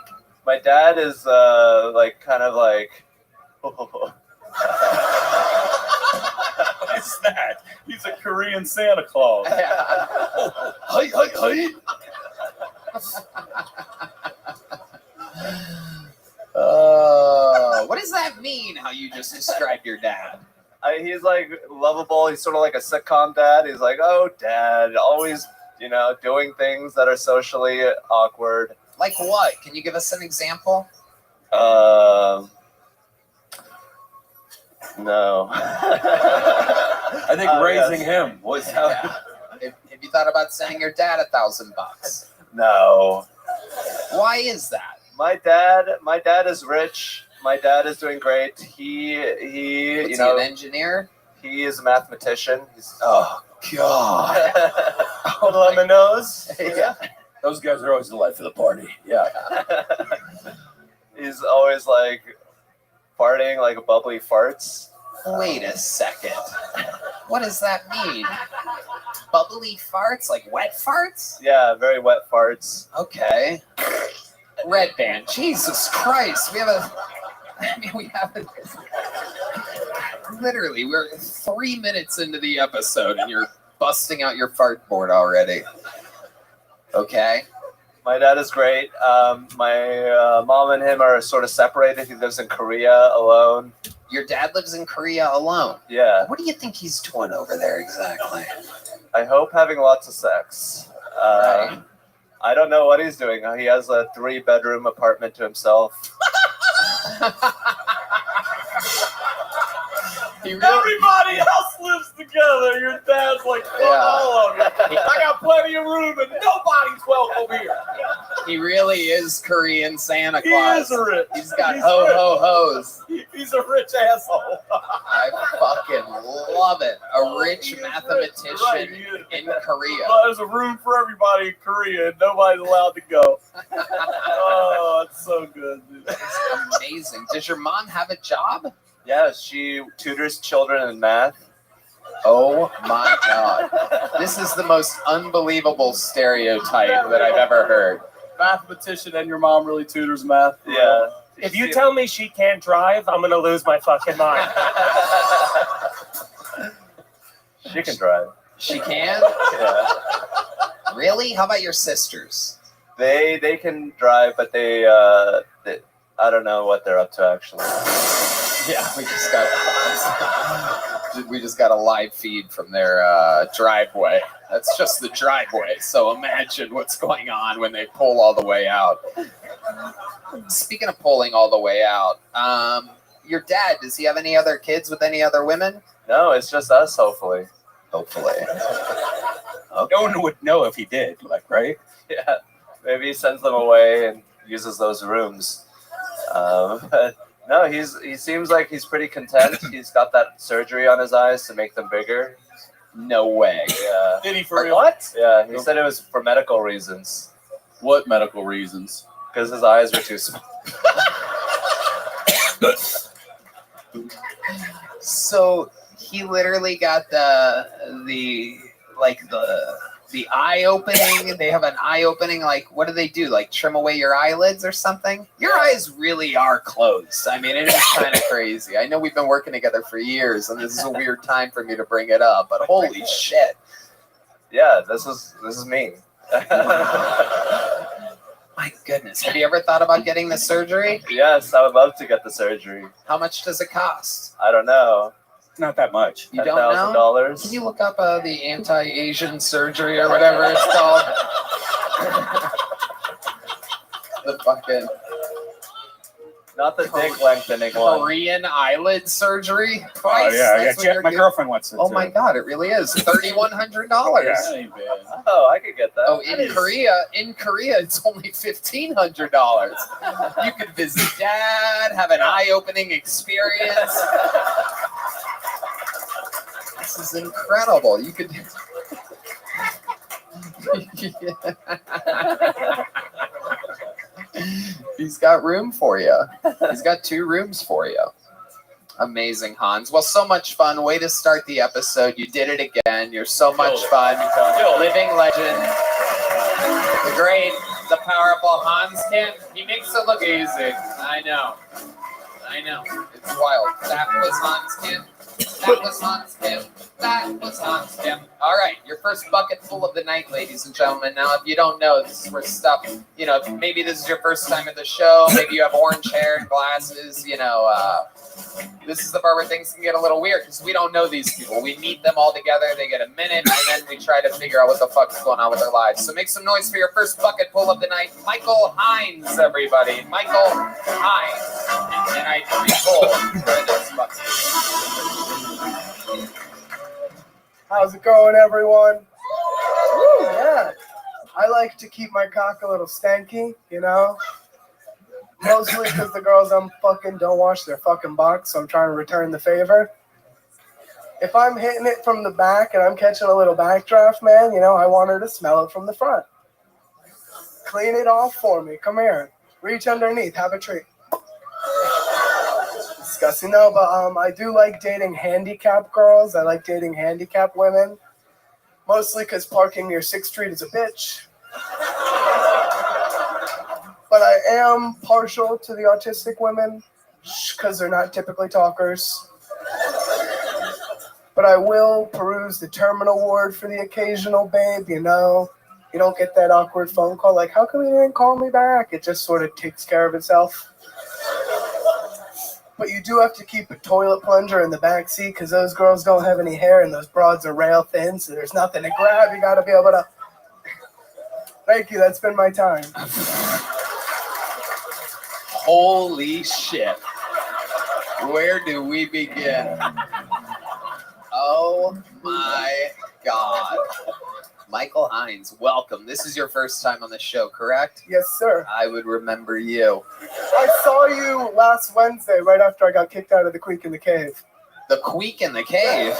My dad is kind of like. What is that? He's a Korean Santa Claus. Hi, hi, hi. What does that mean, how you just described your dad? He's like lovable. He's sort of like a sitcom dad. He's like, oh, dad, always, doing things that are socially awkward. Like what? Can you give us an example? No. I think raising him was how. Yeah. Have you thought about sending your dad $1,000? No. Why is that? My dad is rich. My dad is doing great. He What's he, an engineer? He is a mathematician. Oh God. Little on the nose. Yeah. Those guys are always the life of the party. Yeah. He's always like farting like bubbly farts. Wait a second. What does that mean? Bubbly farts? Like wet farts? Yeah, very wet farts. Okay. Red Band. Jesus Christ. We have I mean, we have literally, we're 3 minutes into the episode and you're busting out your fart board already. Okay. My dad is great. My mom and him are sort of separated. He lives in Korea alone. Your dad lives in Korea alone? Yeah. What do you think he's doing over there exactly? I hope having lots of sex. Right. I don't know what he's doing. He has a 3-bedroom apartment to himself. Everybody else lives together. Your dad's like, fuck all of you. I got plenty of room and nobody's welcome here. He really is Korean Santa He Claus. is rich. He's got ho-ho-hos. He's a rich asshole. I fucking love it. A rich mathematician in Korea. Well, there's a room for everybody in Korea and nobody's allowed to go. Oh, it's so good, dude. It's amazing. Does your mom have a job? Yeah, she tutors children in math. Oh my God. This is the most unbelievable stereotype that I've ever heard. Mathematician and your mom really tutors math? Yeah. If you tell me she can't drive, I'm going to lose my fucking mind. She can drive. She can? Yeah. Really? How about your sisters? They can drive, but they I don't know what they're up to actually. Yeah, we just got a live feed from their driveway. That's just the driveway. So imagine what's going on when they pull all the way out. Speaking of pulling all the way out, your dad, does he have any other kids with any other women? No, it's just us, hopefully. Hopefully. Okay. No one would know if he did, like, right? Yeah. Maybe he sends them away and uses those rooms. But no, he seems like he's pretty content. He's got that surgery on his eyes to make them bigger. No way. Yeah. Did he for real? What? Yeah, he said it was for medical reasons. What medical reasons? Because his eyes were too small. So he literally got the eye opening. They have an eye opening. Like, what do they do? Like, trim away your eyelids or something? Your eyes really are closed. I mean, it is kind of crazy. I know we've been working together for years, and this is a weird time for me to bring it up. But holy shit! Yeah, this is me. My goodness. Have you ever thought about getting the surgery? Yes, I would love to get the surgery. How much does it cost? I don't know. Not that much. You don't know? $10,000. Can you look up the anti-Asian surgery or whatever it's called? The fucking Not the dick lengthening one. Korean eyelid surgery Oh, price. yeah. That's what Yeah, you're my doing? girlfriend wants it. Oh too. my God, it really is $3,100. That ain't bad. Oh, I could get that. Oh, in Korea, it's only $1,500. You could visit dad, have an eye-opening experience. This is incredible. You could. He's got room for you. He's got 2 rooms for you. Amazing, Hans. Well, so much fun. Way to start the episode. You did it again. You're so much fun. Living legend. The great, the powerful Hans Kim. He makes it look easy. I know. It's wild. That was Hans Kim. That was Hans Kim. That was Hans Kim. All right, your first bucket full of the night, ladies and gentlemen. Now, if you don't know, this is where stuff, maybe this is your first time at the show. Maybe you have orange hair and glasses, this is the part where things can get a little weird because we don't know these people. We meet them all together. They get a minute, and then we try to figure out what the fuck's going on with their lives. So make some noise for your first bucket full of the night. Michael Hines, everybody. Michael Hines. And I pull for this bucket. How's it going, everyone? Woo, yeah. I like to keep my cock a little stanky, Mostly because the girls I'm fucking don't wash their fucking box, so I'm trying to return the favor. If I'm hitting it from the back and I'm catching a little backdraft, man, I want her to smell it from the front. Clean it off for me. Come here. Reach underneath. Have a treat. Disgusting, no, but I do like dating handicapped girls. I like dating handicapped women. Mostly because parking near 6th Street is a bitch. But I am partial to the autistic women. because they're not typically talkers. But I will peruse the terminal ward for the occasional babe, you know. You don't get that awkward phone call like, how come you didn't call me back? It just sort of takes care of itself. But you do have to keep a toilet plunger in the back seat because those girls don't have any hair and those broads are rail thin, so there's nothing to grab. You got to be able to... Thank you, that's been my time. Holy shit. Where do we begin? Oh my God. Michael Hines, welcome. This is your first time on the show, correct? Yes, sir. I would remember you. I saw you last Wednesday right after I got kicked out of the Queek in the Cave. The Queek in the Cave?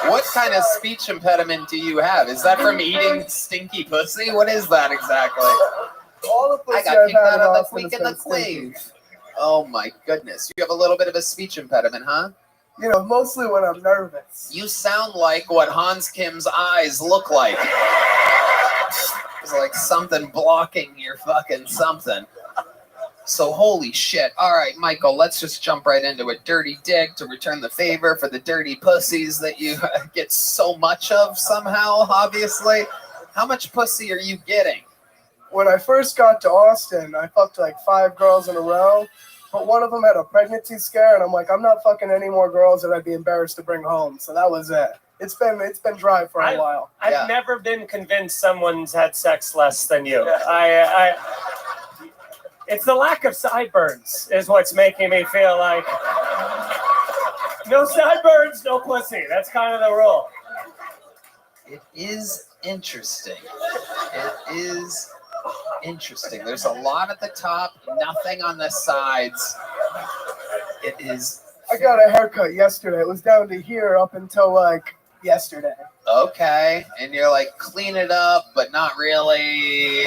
What kind of speech impediment do you have? Is that from eating stinky pussy? What is that exactly? All the pussy I got kicked out of the Austin Queek in has the been Cave. Oh my goodness. You have a little bit of a speech impediment, huh? You know, mostly when I'm nervous. You sound like what Hans Kim's eyes look like. It's like something blocking your fucking something. So holy shit. All right, Michael, let's just jump right into it. Dirty dick to return the favor for the dirty pussies that you get so much of somehow, obviously. How much pussy are you getting? When I first got to Austin, I fucked like 5 girls in a row, but one of them had a pregnancy scare, and I'm like, I'm not fucking any more girls that I'd be embarrassed to bring home. So that was it. It's been dry for a while. I've never been convinced someone's had sex less than you. It's the lack of sideburns is what's making me feel like no sideburns, no pussy. That's kind of the rule. It is interesting. It is interesting. There's a lot at the top, nothing on the sides. It is. I got a haircut yesterday. It was down to here up until like yesterday. Okay, and you're like, clean it up, but not really.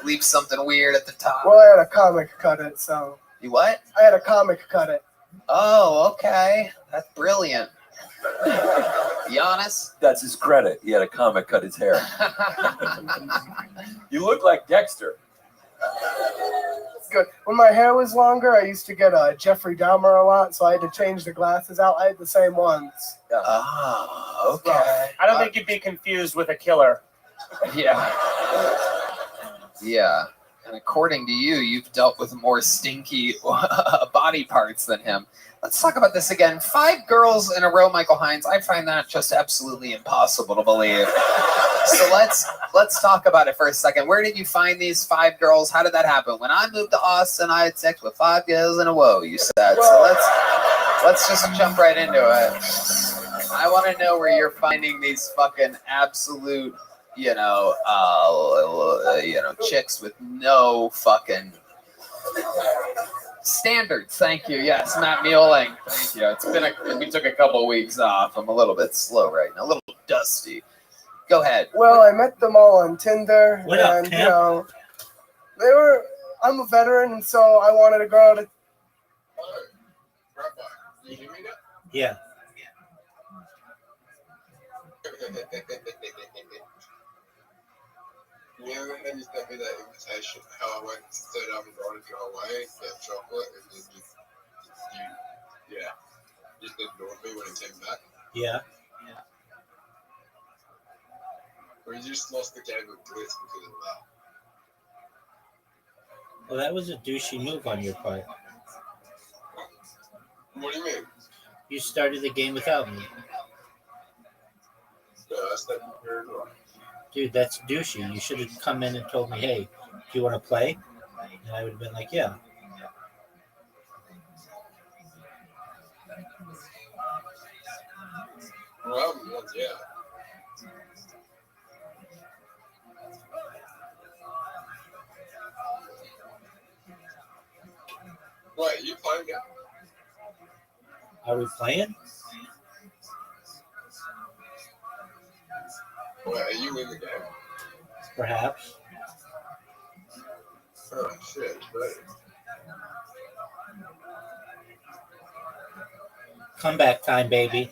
Leave something weird at the top. Well, I had a comic cut it, so. You what? I had a comic cut it. Oh, okay. That's brilliant. Giannis? That's his credit. He had a comic cut his hair. You look like Dexter. It's good. When my hair was longer, I used to get Jeffrey Dahmer a lot, so I had to change the glasses out. I had the same ones. Oh, okay. I don't think you'd be confused with a killer. Yeah. Yeah. And according to you, you've dealt with more stinky body parts than him. Let's talk about this again. 5 girls in a row, Michael Hines. I find that just absolutely impossible to believe. So let's talk about it for a second. Where did you find these 5 girls? How did that happen? When I moved to Austin, I had sex with 5 girls in a row, you said. So let's just jump right into it. I want to know where you're finding these fucking absolute, chicks with no fucking standards. Thank you. Yes, Matt Mueling. Thank you. We took a couple of weeks off. I'm a little bit slow right now, a little dusty. Go ahead. Well, I met them all on Tinder, What up, and pimp? I'm a veteran, and so I wanted a girl to. Rabbi, you hear me now? Yeah. You know, when you sent me that invitation, how I went and said I'm going to go away, get chocolate, and then just ignored me when it came back. Yeah. Or you just lost the game of bliss because of that. Well, that was a douchey move on your part. What do you mean? You started the game without me. Yeah, that's not fair at all. Dude, that's douchey. You should have come in and told me, hey, do you want to play? And I would have been like, yeah. Well, yeah. Wait, you playing it? Are we playing? Wait, are you in the game? Perhaps. Oh, shit, buddy. Comeback time, baby.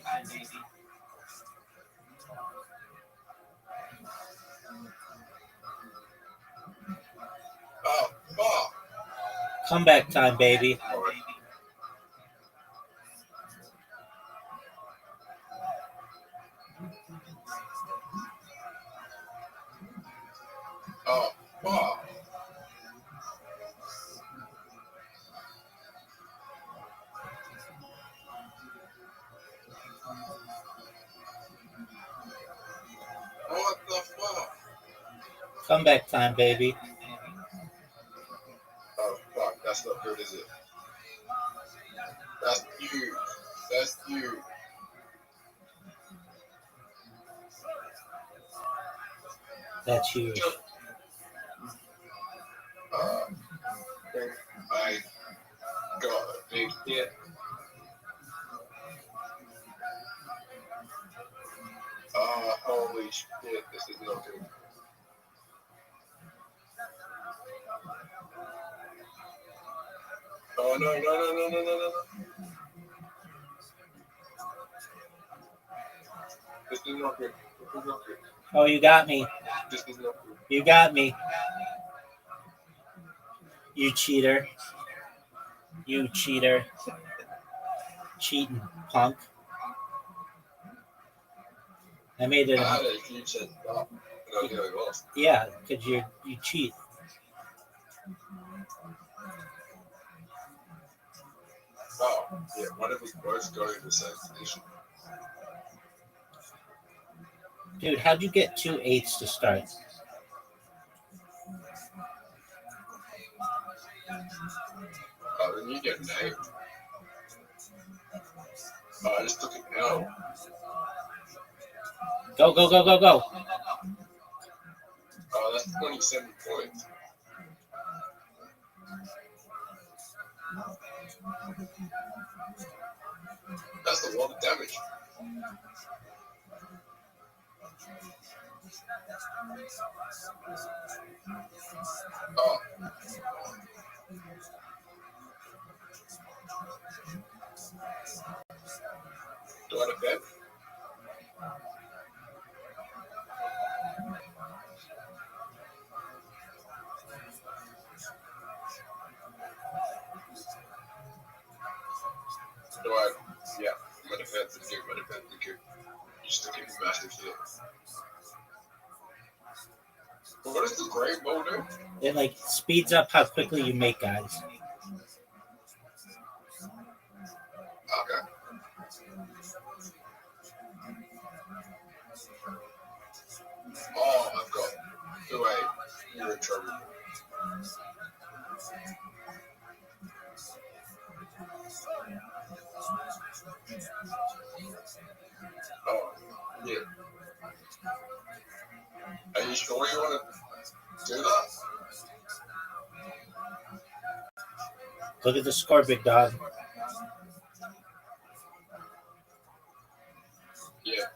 Oh, fuck. Comeback time, baby. Wow. What the fuck? Comeback time, baby. Oh fuck, that's not good, is it? That's huge. That's huge. That's huge. I got a big hit. Holy shit, this is not good. Oh no. This is not good. This is not good. Oh, you got me. This is not good. You got me. You cheater. You cheater. Cheating punk. I made it. I had a huge set up. No, you lost. Yeah, because you cheat. Oh, yeah, one of us both going to the same position. Dude, how'd you get 2 8s to start? Oh, then you get named. Oh, I just took it out. Go. Oh, that's 27 points. That's a lot of damage. Oh. Do I have a bet? Yeah, I'm gonna bet the kick, You just took it massive hit. What does the great bow do? It like speeds up how quickly you make guys. Okay. Oh, I've got 2 8. You're in trouble. Oh, yeah. Are you sure you want to do that? Look at the score, big dog. Yeah.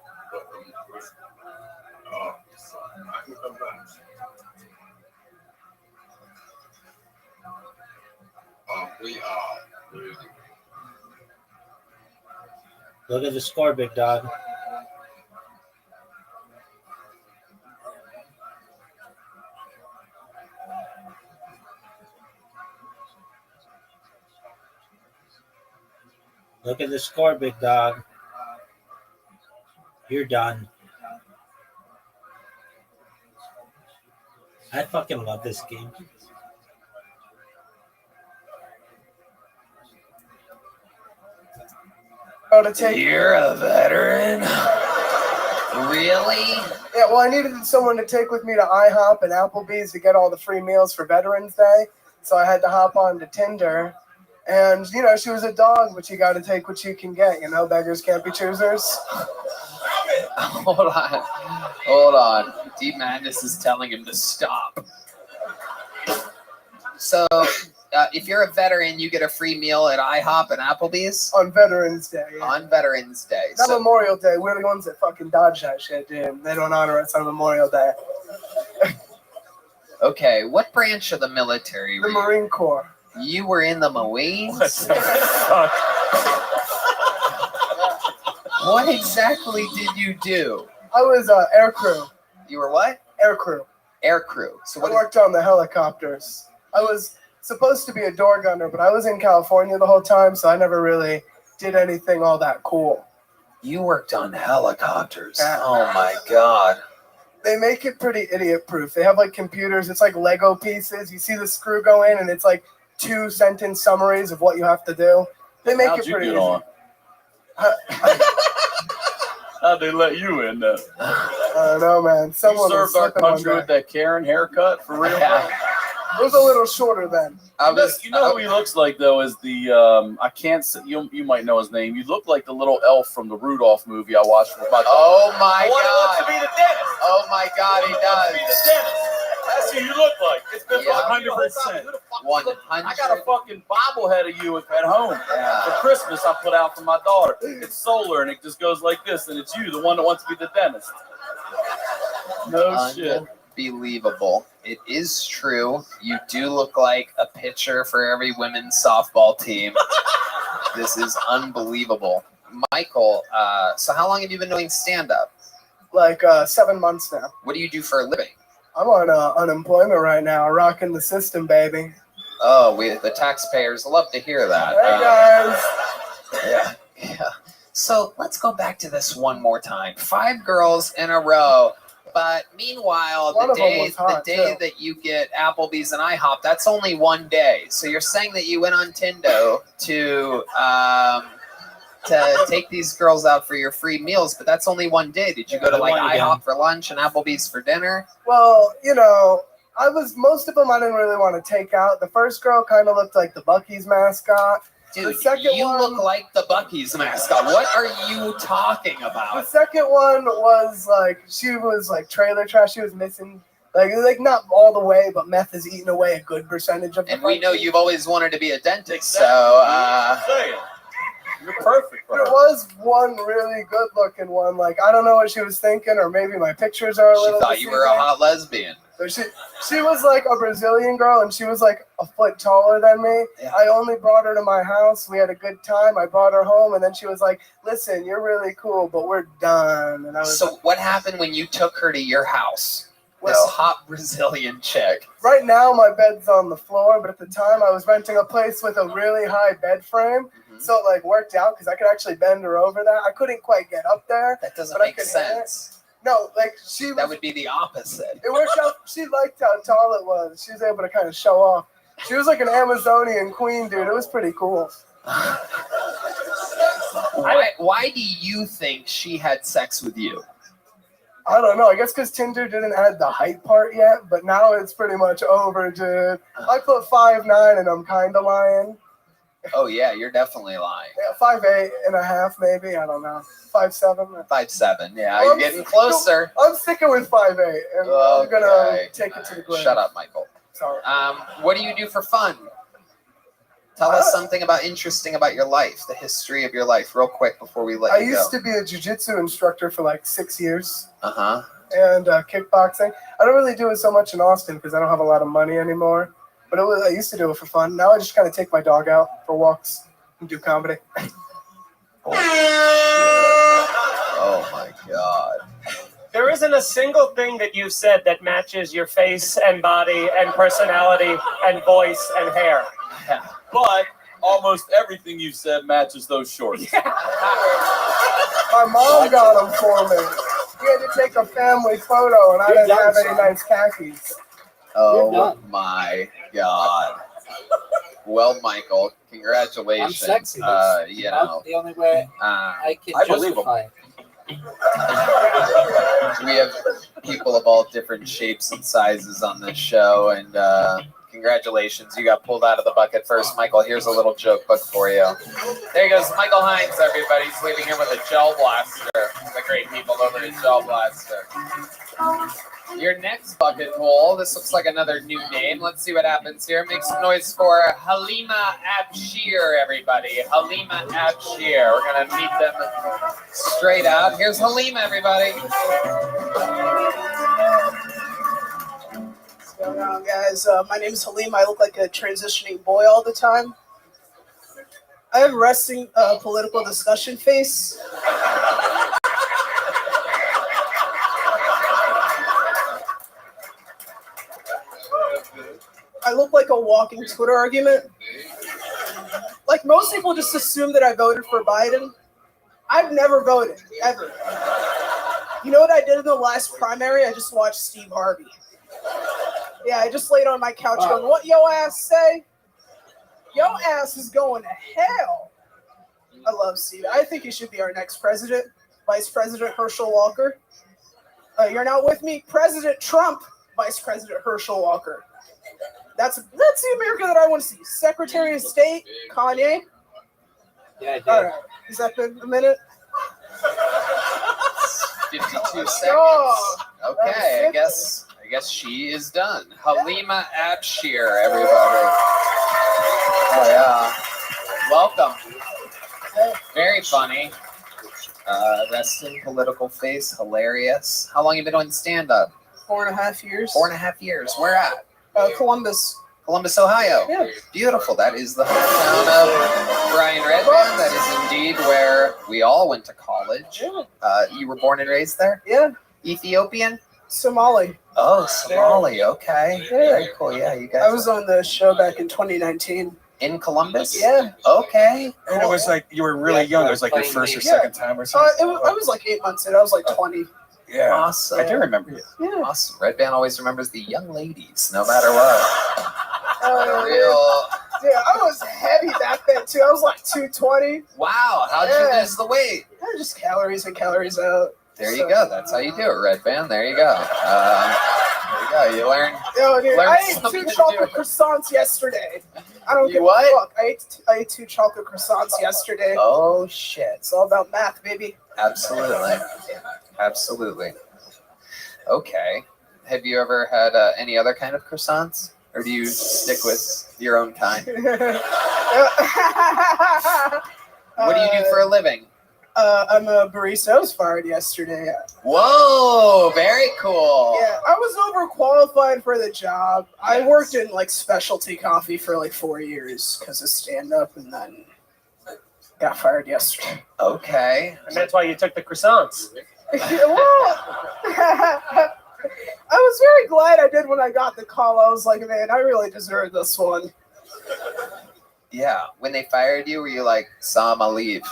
Oh, I can come back. We are losing. Look at the score, big dog. Look at the score, big dog. You're done. I fucking love this game. You're a veteran? Really? Yeah, well, I needed someone to take with me to IHOP and Applebee's to get all the free meals for Veterans Day. So I had to hop on to Tinder. And, she was a dog, but you got to take what you can get. Beggars can't be choosers. Hold on. Deep Madness is telling him to stop. So, if you're a veteran, you get a free meal at IHOP and Applebee's? On Veterans Day, yeah. On Veterans Day. Not Memorial Day. We're the ones that fucking dodge that shit, dude. They don't honor us on Memorial Day. Okay, what branch of the military were The you? Marine Corps. You were in the Marines? What the fuck? What exactly did you do? I was air crew. You were what? Air crew. Air crew. So what? I worked on the helicopters. I was supposed to be a door gunner, but I was in California the whole time, so I never really did anything all that cool. You worked on helicopters. Oh my god. They make it pretty idiot-proof. They have like computers. It's like Lego pieces. You see the screw go in, and it's like 2-sentence summaries of what you have to do. They make How'd it you pretty get easy. on? How'd they let you in there? I don't know, man. Someone you was served our slipping one country day. with that Karen haircut for real? It was a little shorter then. You know who he looks like though is the I can't say, you might know his name. You look like the little elf from the Rudolph movie I watched with my daughter. Oh my the one who wants God. to be the dentist. Oh my God, he does. Be the dentist. That's who you look like. It's been Yeah. 100%. 100. I got a fucking bobblehead of you at home for Christmas. I put out for my daughter. It's solar and it just goes like this, and it's you, the one that wants to be the dentist. No shit. Unbelievable. It is true. You do look like a pitcher for every women's softball team. This is unbelievable. Michael, so how long have you been doing stand-up? Like 7 months now. What do you do for a living? I'm on unemployment right now, rocking the system, baby. Oh, the taxpayers love to hear that. Hey, guys. Yeah. So let's go back to this one more time. 5 girls in a row. But meanwhile, One the of them day was hot, too. that you get Applebee's and IHOP, that's only one day. So you're saying that you went on Tinder to take these girls out for your free meals, but that's only one day. Did you go to like IHOP for lunch and Applebee's for dinner? Well, most of them I didn't really want to take out. The first girl kind of looked like the Buc-ee's mascot. Dude, the second you one, look like the Buc-ee's mascot. What are you talking The about? second one was like, she was like trailer trash. She was missing, like not all the way, but meth has eaten away a good percentage of the And we know Buc-ee's. you've always wanted to be a dentist, so you're perfect for There her. was one really good looking one. Like, I don't know what she was thinking, or maybe my pictures are a she little thought you were a deceiving. hot lesbian. But she was like a Brazilian girl, and she was like a foot taller than me. Yeah. I only brought her to my house. We had a good time. I brought her home, and then she was like, "Listen, you're really cool, but we're done." And I was So what happened when you took her to your house? This Well- hot Brazilian chick. right now my bed's on the floor, but at the time I was renting a place with a really high bed frame, Mm-hmm. so it like worked out because I could actually bend her over that. I couldn't quite get up there. That doesn't but I make could hit it. sense. No, like she was. That would be the opposite. It worked out. She liked how tall it was. She was able to kind of show off. She was like an Amazonian queen, dude. It was pretty cool. Why do you think she had sex with you? I don't know. I guess because Tinder didn't add the height part yet, but now it's pretty much over, dude. I put 5'9", and I'm kind of lying. Oh yeah, you're definitely lying. Yeah, 5'8.5", maybe. I don't know. 5'7". 5'7". Yeah, you're getting closer. I'm sticking with 5'8", and I'm gonna Okay. take it to the grave. Shut up, Michael. Sorry. What do you do for fun? Tell us something interesting about your life, the history of your life, real quick before we let I you go. used to be a jiu-jitsu instructor for like 6 years. Uh-huh. And kickboxing. I don't really do it so much in Austin because I don't have a lot of money anymore. But I used to do it for fun. Now I just kind of take my dog out for walks and do comedy. Oh my God. There isn't a single thing that you've said that matches your face and body and personality and voice and hair. Yeah. But almost everything you said matches those shorts. My mom got them for me. We had to take a family photo, and I didn't have any nice khakis. Oh my God. Well, Michael, congratulations. I'm sexy. You know, the only way I can justify it. We have people of all different shapes and sizes on this show, and congratulations, you got pulled out of the bucket first. Michael, here's a little joke book for you. There he goes, Michael Hines, everybody. He's leaving here with a gel blaster. The great people over at Gel Blaster. Your next bucket full. This looks like another new name. Let's see what happens here. Make some noise for Halima Abshir, everybody. Halima Abshir. We're going to meet them straight out. Here's Halima, everybody. What's going on, guys? My name is Halim. I look like a transitioning boy all the time. I have resting political discussion face. I look like a walking Twitter argument. Like, most people just assume that I voted for Biden. I've never voted, ever. You know what I did in the last primary? I just watched Steve Harvey. Yeah, I just laid on my couch going, what yo ass say? Yo ass is going to hell. I love Steve. I think he should be our next president. Vice President Herschel Walker. You're not with me? President Trump, Vice President Herschel Walker. That's the America that I want to see. Secretary of State, Kanye. Yeah, I did. All right. Has that been a minute? 52 seconds. Oh, Okay, I guess she is done. Halima Abshir, everybody. Oh yeah. Welcome. Very funny. Resting political face, hilarious. How long you been doing stand-up? 4.5 years. 4.5 years. Where at? Columbus. Columbus, Ohio. Yeah. Beautiful. That is the hometown of Brian Redband. That is indeed where we all went to college. Yeah. You were born and raised there? Yeah. Ethiopian? Somali. Oh, Somali. Okay. Yeah. Very cool. Yeah, you guys. I was on the show back in 2019. In Columbus? Yeah. Okay. And it was like you were really young. It was like your first or second time or something. I was like 8 months in. I was like 20. Yeah. Awesome. I do remember you. Yeah. Awesome. Red Band always remembers the young ladies, no matter what. Real. Yeah, I was heavy back then too. I was like 220. Wow. How'd you lose the weight? Just calories in, calories out. There you go. That's how you do it, Red Band. There you go. There you go. You learn. Yo, dude, learn I ate something 2 to chocolate do. croissants yesterday. I don't give what? a fuck. I ate 2 chocolate croissants yesterday. Oh shit. It's all about math, baby. Absolutely. Absolutely. Okay. Have you ever had any other kind of croissants? Or do you stick with your own kind? What do you do for a living? I'm a barista. I was fired yesterday. Whoa, very cool. Yeah, I was overqualified for the job. I worked in like specialty coffee for like 4 years because of stand-up, and then got fired yesterday. Okay. And that's why you took the croissants. I was very glad I did when I got the call. I was like, man, I really deserve this one. Yeah. When they fired you, were you like, Sama leave?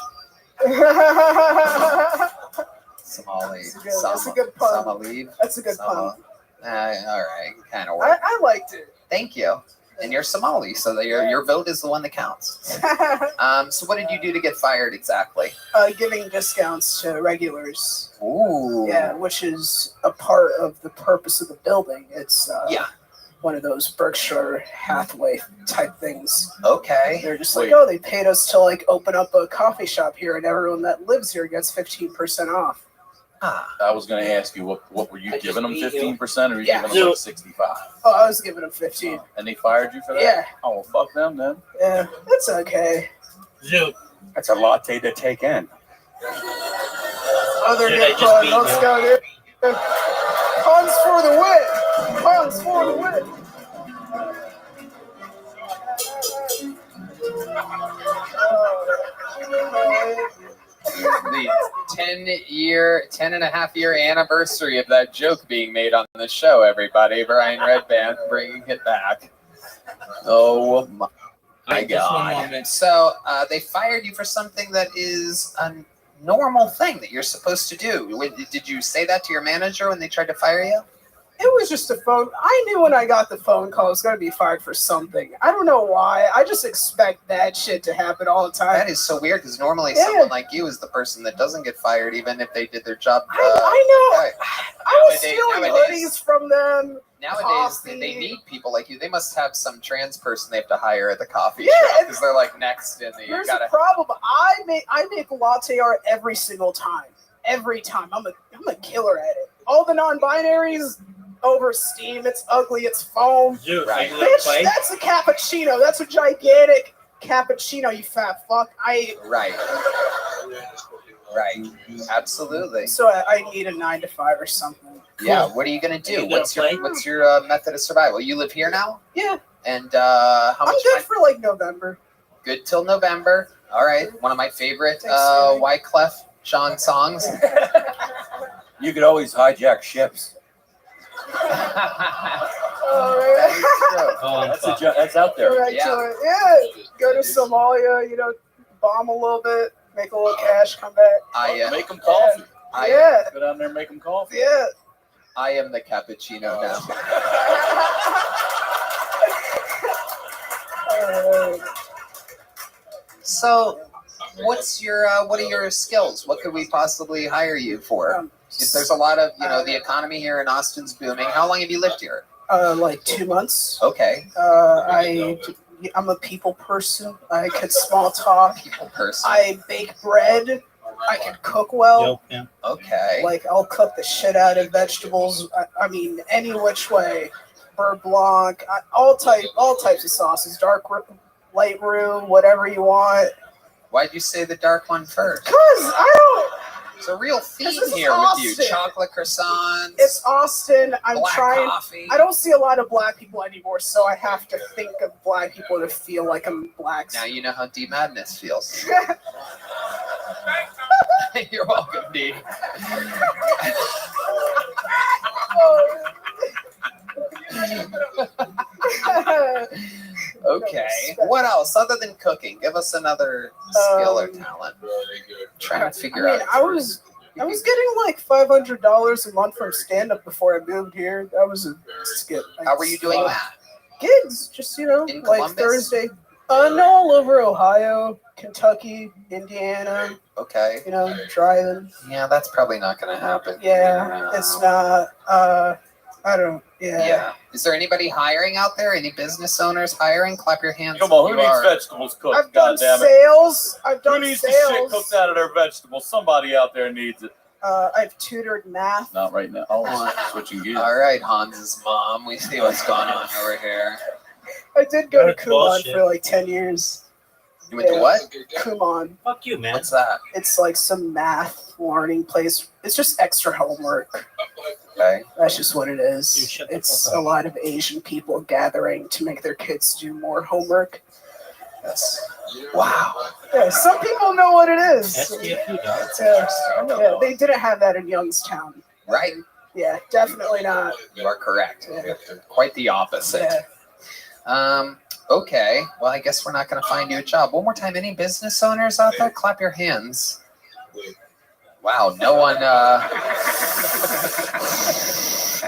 Somali. That's a good pun. Sama leave? That's a good pun. All right. Kind of work. I liked it. Thank you. And you're Somali, so that your vote is the one that counts. So what did you do to get fired exactly? Giving discounts to regulars. Ooh. Yeah, which is a part of the purpose of the building. It's one of those Berkshire Hathaway type things. Okay. They're just like, oh, they paid us to like open up a coffee shop here, and everyone that lives here gets 15% off. I was going to ask you, what were you giving them, 15%, or were you Yeah. giving them like 65? Oh, I was giving them 15. And they fired you for that? Yeah. Oh, well, fuck them then. Yeah, it's okay. Zoot. That's a latte to take in. Other Dude, good I just pun. beat Let's you. go, dude. Puns for the win. Puns for the win. The 10.5 year anniversary of that joke being made on the show, everybody. Brian Redband bringing it back. Oh my Just one God. moment. So they fired you for something that is a normal thing that you're supposed to do. Did you say that to your manager when they tried to fire you? It was just a phone. I knew when I got the phone call I was going to be fired for something. I don't know why. I just expect that shit to happen all the time. That is so weird because normally Yeah. someone like you is the person that doesn't get fired even if they did their job. I know. okay. I was stealing Nowadays- hoodies from them. Nowadays, Coffee. they need people like you. They must have some trans person they have to hire at the coffee Yeah, shop because they're like next in the. You Here's gotta. the problem. I make latte art every single time. Every time. I'm a killer at it. All the non-binaries over steam. It's ugly. It's foam. Zoot. Right. Are you gonna Bitch, play? that's a cappuccino. That's a gigantic cappuccino, you fat fuck. Right. Right. Absolutely. So I need a 9 to 5 or something. Yeah. What are you gonna do? Are you gonna play? What's your method of survival? You live here now, Yeah, and how I'm much good time? for like November. Good till November. All right. One of my favorite Thanks, Stevie. Wyclef Sean songs. You could always hijack ships. Oh, That's out there. right, go to Somalia, bomb a little bit, make a little cash, come back. I Make them coffee. Yeah. Go down there and make them coffee. Yeah. I am the cappuccino now. So, what are your skills? What could we possibly hire you for? If there's a lot of, the economy here in Austin's booming. How long have you lived here? Like 2 months. Okay. I'm a people person. I could small talk. People person. I bake bread. I can cook well. Yeah. Okay. Like I'll cook the shit out of vegetables. I mean, any which way. Beurre blanc, all types of sauces. Dark roux, light roux, whatever you want. Why'd you say the dark one first? Cause I don't. It's a real theme This is here with you. Austin. Chocolate croissants. It's Austin. I'm black trying. coffee. I don't see a lot of black people anymore, so I have to think of black people to feel like I'm black. Now you know how D Madness feels. You're welcome, D. Okay. What else other than cooking? Give us another skill or talent. Trying to figure out. I was getting like $500 a month from stand up before I moved here. That was a skip. How were you doing that? Gigs, just In like Columbus? Thursday. No, all over Ohio, Kentucky, Indiana. Okay. Driving. Yeah, that's probably not going to happen. Yeah, it's not. I don't. Yeah. Yeah. Is there anybody hiring out there? Any business owners hiring? Clap your hands. Come on, if who you needs are. vegetables cooked? I've done goddammit? sales. I've Who done needs the shit sales. cooked out of their vegetables? Somebody out there needs it. I've tutored math. Not right now. Oh, switching gears. All right, Hans's mom. We see what's going on over here. I did go to That's Kumon bullshit. for like 10 years. You went to what? Kumon. Fuck you, man. What's that? It's like some math learning place. It's just extra homework. Okay. That's just what it is. Dude, shut the It's fuck up. a lot of Asian people gathering to make their kids do more homework. Wow. Yeah, some people know what it is. STFU, dog. Yeah, they didn't have that in Youngstown. Right. Yeah, definitely not. You are correct. Yeah. Quite the opposite. Yeah. Okay. Well, I guess we're not going to find you a job. One more time. Any business owners out there? Clap your hands. Wow. No one.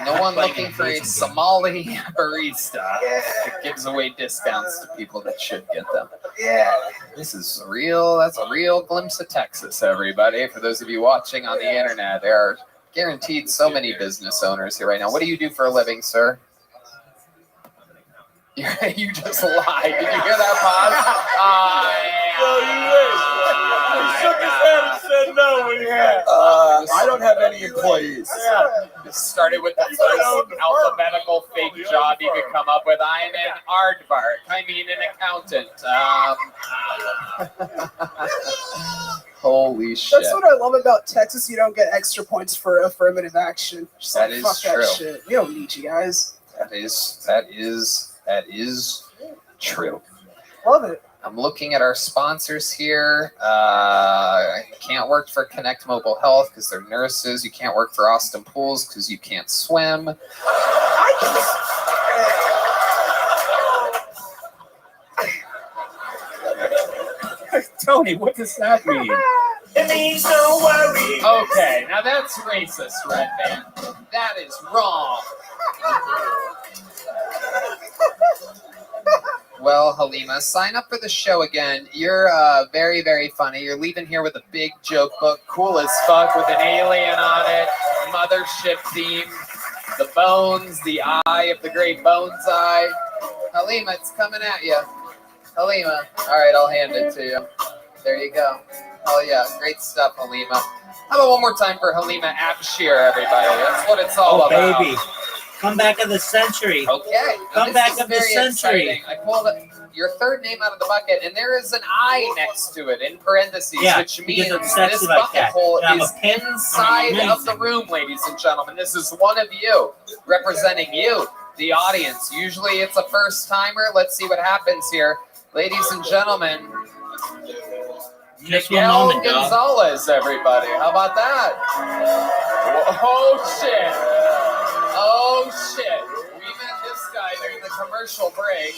No one looking for a Somali barista. It gives away discounts to people that should get them. Yeah. This is real. That's a real glimpse of Texas, everybody. For those of you watching on the internet, there are guaranteed so many business owners here right now. What do you do for a living, sir? You just lied. Did you hear that pause? He shook his head and said no when he had. I don't have any employees. This started with the first alphabetical fake job you could come up with. I'm an aardvark. I mean an accountant. Holy shit. That's what I love about Texas. You don't get extra points for affirmative action. Just That like, is fuck true. that shit. We don't need you guys. That is true. Love it. I'm looking at our sponsors here. I can't work for Connect Mobile Health because they're nurses. You can't work for Austin Pools because you can't swim. Tony, what does that mean? It means don't worry. Okay, now that's racist, Red Band. That is wrong. Well, Halima, sign up for the show again. You're very, very funny. You're leaving here with a big joke book, cool as fuck, with an alien on it, mothership theme, the bones, the eye of the great bones eye. Halima, it's coming at you. Halima. All right, I'll hand it to you. There you go. Oh, yeah. Great stuff, Halima. How about one more time for Halima Abshir, everybody? That's what it's all about. Baby. Comeback of the century. Okay. Comeback of the century. Exciting. I pulled your third name out of the bucket, and there is an I next to it in parentheses, Yeah, which because means it's sexy this like bucket that. hole And I'm is a pimp. inside I'm of the room, ladies and gentlemen. This is one of you, representing you, the audience. Usually it's a first-timer. Let's see what happens here. Ladies and gentlemen, Just one Miguel moment, dog. Gonzalez, everybody. How about that? Oh, shit. Oh, shit. We met this guy during the commercial break.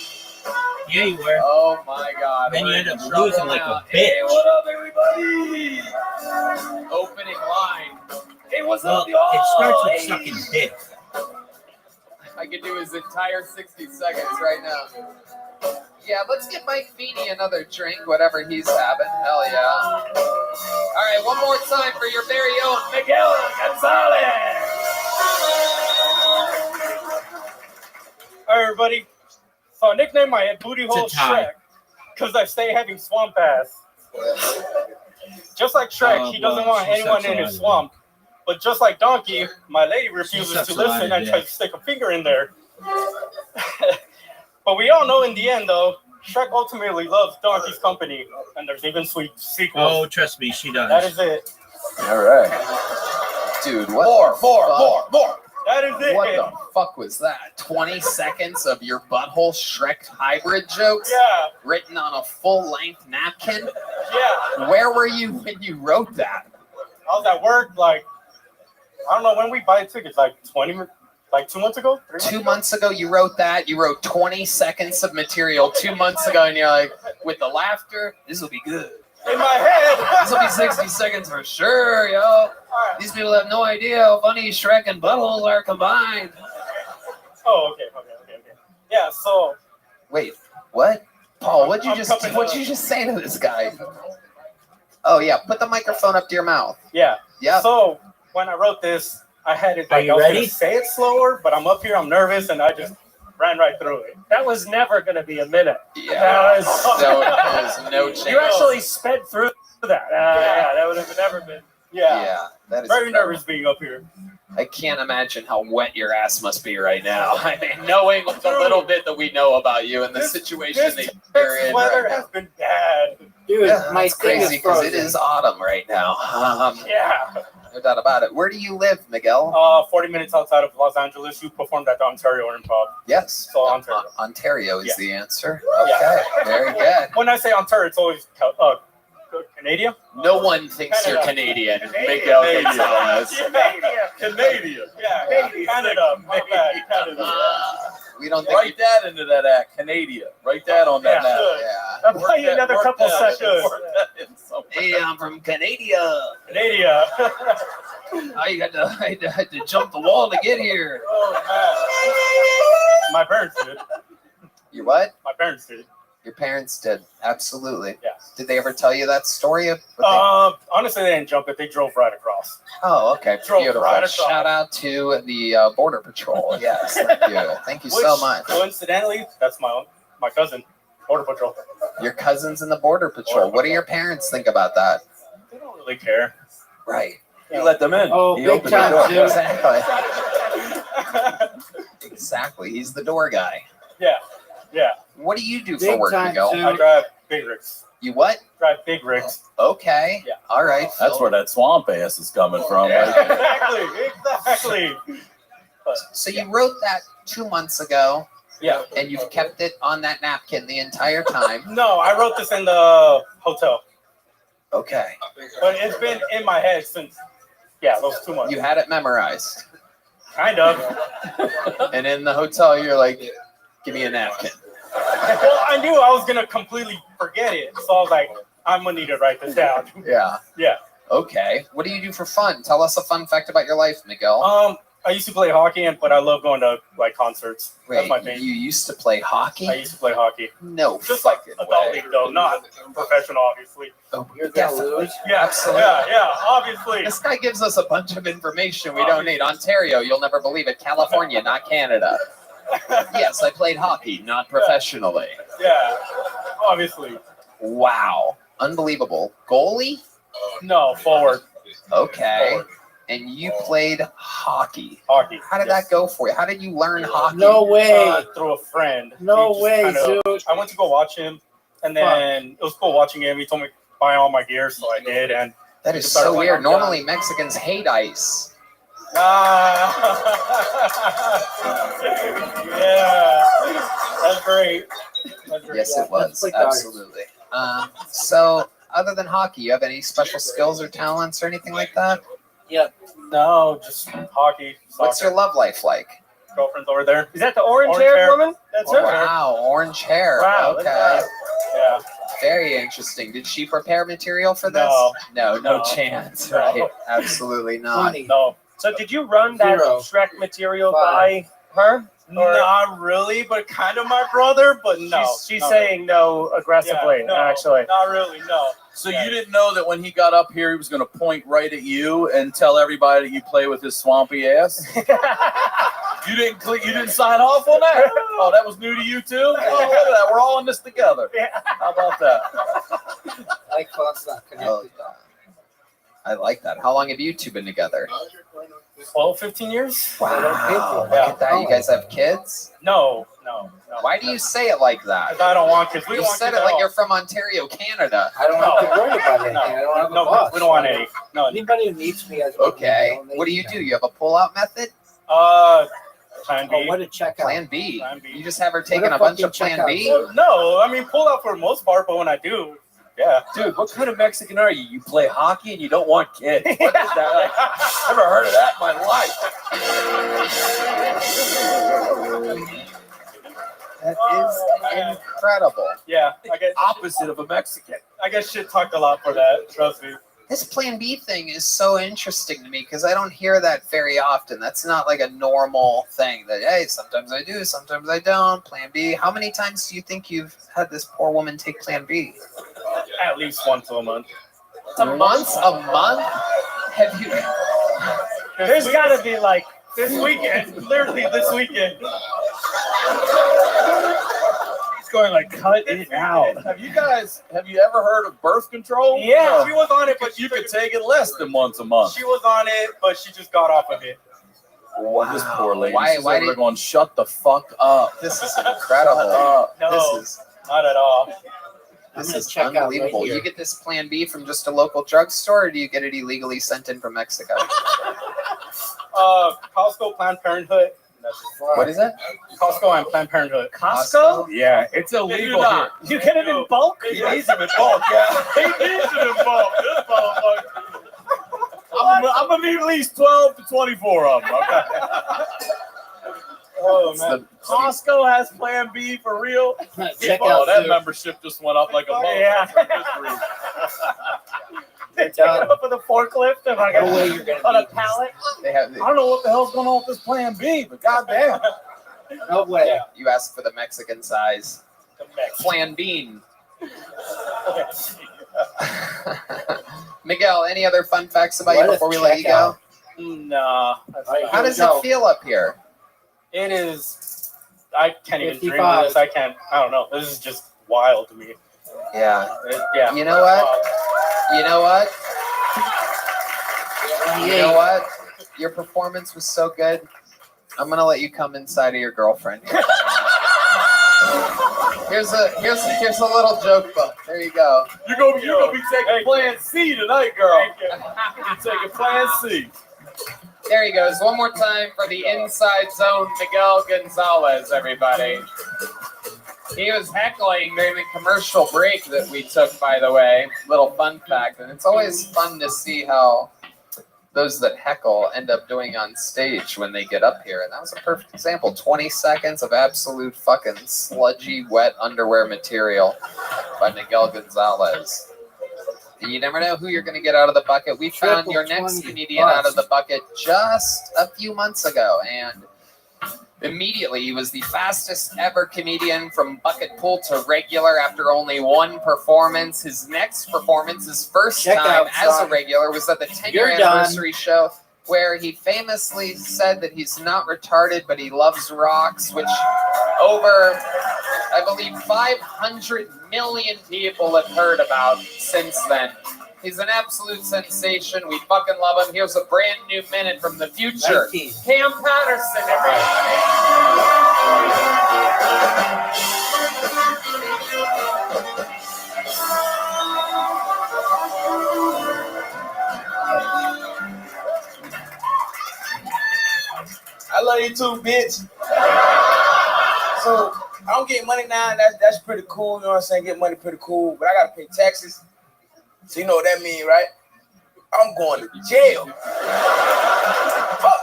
Yeah, you were. Oh, my God. Then We're you end in up trouble losing like now. a Hey, bitch. what up, everybody? Opening line. It was Well, on the it starts with sucking dick. I could do his entire 60 seconds right now. Yeah, let's get Mike Feeney another drink, whatever he's having. Hell yeah. All right, one more time for your very own Miguel Gonzalez. Hi, everybody. So I nicknamed my booty hole It's a tie. Shrek because I stay having swamp ass. Just like Shrek, he doesn't want she anyone sucks in a his lot, swamp. But just like Donkey, my lady refuses sucks to a lot listen of and tries dick. to stick a finger in there. But we all know in the end, though, Shrek ultimately loves Donkey's company, and there's even sweet sequels. Oh, trust me, she does. That is it. All right. Dude, what? More. That is it. What the fuck was that? 20 seconds of your butthole Shrek hybrid jokes? Yeah. Written on a full-length napkin? Yeah. Where were you when you wrote that? I was at work, like, I don't know when we buy tickets, like 2 months ago? 2 months ago, you wrote that. You wrote 20 seconds of material 2 months ago, and you're like, with the laughter, this will be good. In my head. This will be 60 seconds for sure, yo. These people have no idea how funny Shrek and buttholes are combined. Oh, okay. Yeah, so. Wait, what? Paul, what'd you just say to this guy? Oh yeah, put the microphone up to your mouth. Yeah. Yeah. So when I wrote this, I had it like you I was ready? gonna say it slower, but I'm up here, I'm nervous, and I just ran right through it. That was never going to be a minute. Yeah. That So there's no chance. You actually sped through that. Yeah, that would have never been. Yeah, that is Very incredible. nervous being up here. I can't imagine how wet your ass must be right now. I mean, knowing the little bit that we know about you and the situation that you're in Weather right has now. been bad. Dude, Yeah, my it's thing crazy is because it frozen. is autumn right now. Yeah. No doubt about it. Where do you live, Miguel? 40 minutes outside of Los Angeles. You performed at the Ontario Improv. Yes. So Ontario. Ontario is Yeah. the answer. Yeah. Okay, very good. When I say Ontario, it's always Canadian. No one thinks you're Canadian. Miguel Gonzalez. Canadian. Yeah, Canada. My bad, Canada. We don't think Write that into that act. Canadian. Write that on that map. Yeah. I'll play you another couple seconds. Hey, I'm from Canada. Canada. I had to jump the wall to get here. Oh, man. My parents did. You what? My parents did. Your parents did. Absolutely. Yeah. Did they ever tell you that story? Honestly, they didn't jump it. They drove right across. Oh, okay. Drove Beautiful. right across. Shout out to the Border Patrol. Yes, thank you. Thank you so much. Coincidentally, that's my cousin, Border Patrol. Your cousin's in the Border Patrol. What do your parents think about that? They don't really care. Right. You let them in. Oh, He big opened the time, door. too. Exactly. Exactly. He's the door guy. Yeah. What do you do for Big work, time, Miguel? too. I drive big rigs. You what? Drive big rigs. Okay. Yeah. All right. That's where that swamp ass is coming from. Exactly. So you wrote that 2 months ago, Yeah. and you've kept it on that napkin the entire time. No, I wrote this in the hotel, Okay. but it's been in my head since those 2 months. You had it memorized. Kind of. And in the hotel, you're like, give me a napkin. Well, I knew I was gonna completely forget it, so I was like, I'm gonna need to write this down. Yeah. Yeah. Okay. What do you do for fun? Tell us a fun fact about your life, Miguel. I used to play hockey, but I love going to like concerts. That's Wait, my thing. you used to play hockey? I used to play hockey. No Just like fucking adult way. league though, not professional, obviously. Oh, definitely. Yeah, Absolutely. Yeah, obviously. This guy gives us a bunch of information we don't need. Ontario, you'll never believe it. California, not Canada. Yes, I played hockey, not professionally. Yeah, obviously. Wow. Unbelievable. Goalie? No, forward. Okay. Forward. And you played hockey. Hockey. How did that go for you? How did you learn hockey? No way. Through a friend. No He just way, dude. I went to go watch him, and then it was cool watching him. He told me to buy all my gear, so I did. And That is so weird. Normally, Mexicans hate ice. Yeah, that's great. Yes, it was. Absolutely. So, other than hockey, you have any special skills or talents or anything like that? Yep. No, just hockey. What's soccer. your love life like? Girlfriend's over there. Is that the orange-haired woman? That's her. Wow, orange hair. Wow, look at Okay. that. Yeah. Very interesting. Did she prepare material for this? No, no chance. No. Right? Absolutely not. No. So did you run that Zero. Shrek material by her? Or Not really, but kind of my brother. But no, she's not saying no aggressively. Yeah, no, Actually, not really. No. So you didn't know that when he got up here, he was going to point right at you and tell everybody that you play with his swampy ass? You didn't sign off on that? Oh, that was new to you too? Oh, look at that. We're all in this together. How about that? Like Fox not connected. I like that. How long have you two been together? 12, 15 years? Wow. Look at that. You guys have kids? No. Why do you say it like that? I don't want kids. We You don't want said kids it at like all. you're from Ontario, Canada. I don't have to worry about anything. I don't have a boss. We don't want any. No. Anybody who needs me as Okay. What do? You have a pull-out method? Plan B. what a checkout. Plan B. Plan B. You just have her What taking a a bunch of fucking Plan checkout. B? Well, no, I mean pull out for the most part, but when I do, yeah. Dude, what kind of Mexican are you? You play hockey and you don't want kids. What is that? I've never heard of that in my life. That is incredible. Yeah, I guess Opposite of a Mexican. I get shit talked a lot for that. Trust me. This Plan B thing is so interesting to me because I don't hear that very often. That's not like a normal thing that, hey, sometimes I do, sometimes I don't. Plan B. How many times do you think you've had this poor woman take Plan B? At least once a month. Once a month? Have you? There's got to be like This weekend, literally this weekend. He's going like, cut it out. Have you ever heard of birth control? Yeah, she was on it, but you could take it less than once a month. She was on it, but she just got off of it. Wow. This poor lady. Why She's over there going, shut the fuck up. This is incredible. No, This is not at all. This is unbelievable. You get this Plan B from just a local drugstore, or do you get it illegally sent in from Mexico? Costco, Planned Parenthood. What is it? Costco and Planned Parenthood. Costco? Yeah, it's illegal here. You get it in bulk? He needs them in bulk, yeah. He needs it in bulk. This motherfucker. I'm going to need at least 12 to 24 of them. Okay. Oh, man. Costco has Plan B for real? Check Oh, out that food. membership just went up like a month. Yeah. They take it up with a forklift and like No way you're gonna on a beat this. pallet. They have. I don't know what the hell's going on with this Plan B, but goddamn. No way. You ask for the Mexican size. Plan Bean. Miguel, any other fun facts about you What a before we let you go? Nah. How does it feel up here? It is. I can't even dream 55. of this. I don't know. This is just wild to me. Yeah. Yeah. You know what? You know what? You know what? Your performance was so good. I'm gonna let you come inside of your girlfriend. Here's a little joke book. There you go. You're gonna be taking Plan C tonight, girl. You're taking Plan C. There he goes. One more time for the Inside Zone, Miguel Gonzalez, everybody. He was heckling during the commercial break that we took, by the way. Little fun fact. And it's always fun to see how those that heckle end up doing on stage when they get up here. And that was a perfect example. 20 seconds of absolute fucking sludgy, wet underwear material by Miguel Gonzalez. You never know who you're going to get out of the bucket. We found your next comedian out of the bucket just a few months ago, and immediately he was the fastest ever comedian from bucket pool to regular after only one performance. His next performance, his first time as a regular, was at the 10-year anniversary show, where he famously said that he's not retarded, but he loves rocks, which over, I believe, 500 million people have heard about since then. He's an absolute sensation. We fucking love him. Here's a brand new minute from the future. 19. Cam Patterson, everybody. I love you too, bitch. So I don't get money now. That's pretty cool. You know what I'm saying? Get money pretty cool, but I gotta pay taxes. So you know what that means, right? I'm going to jail. Oh,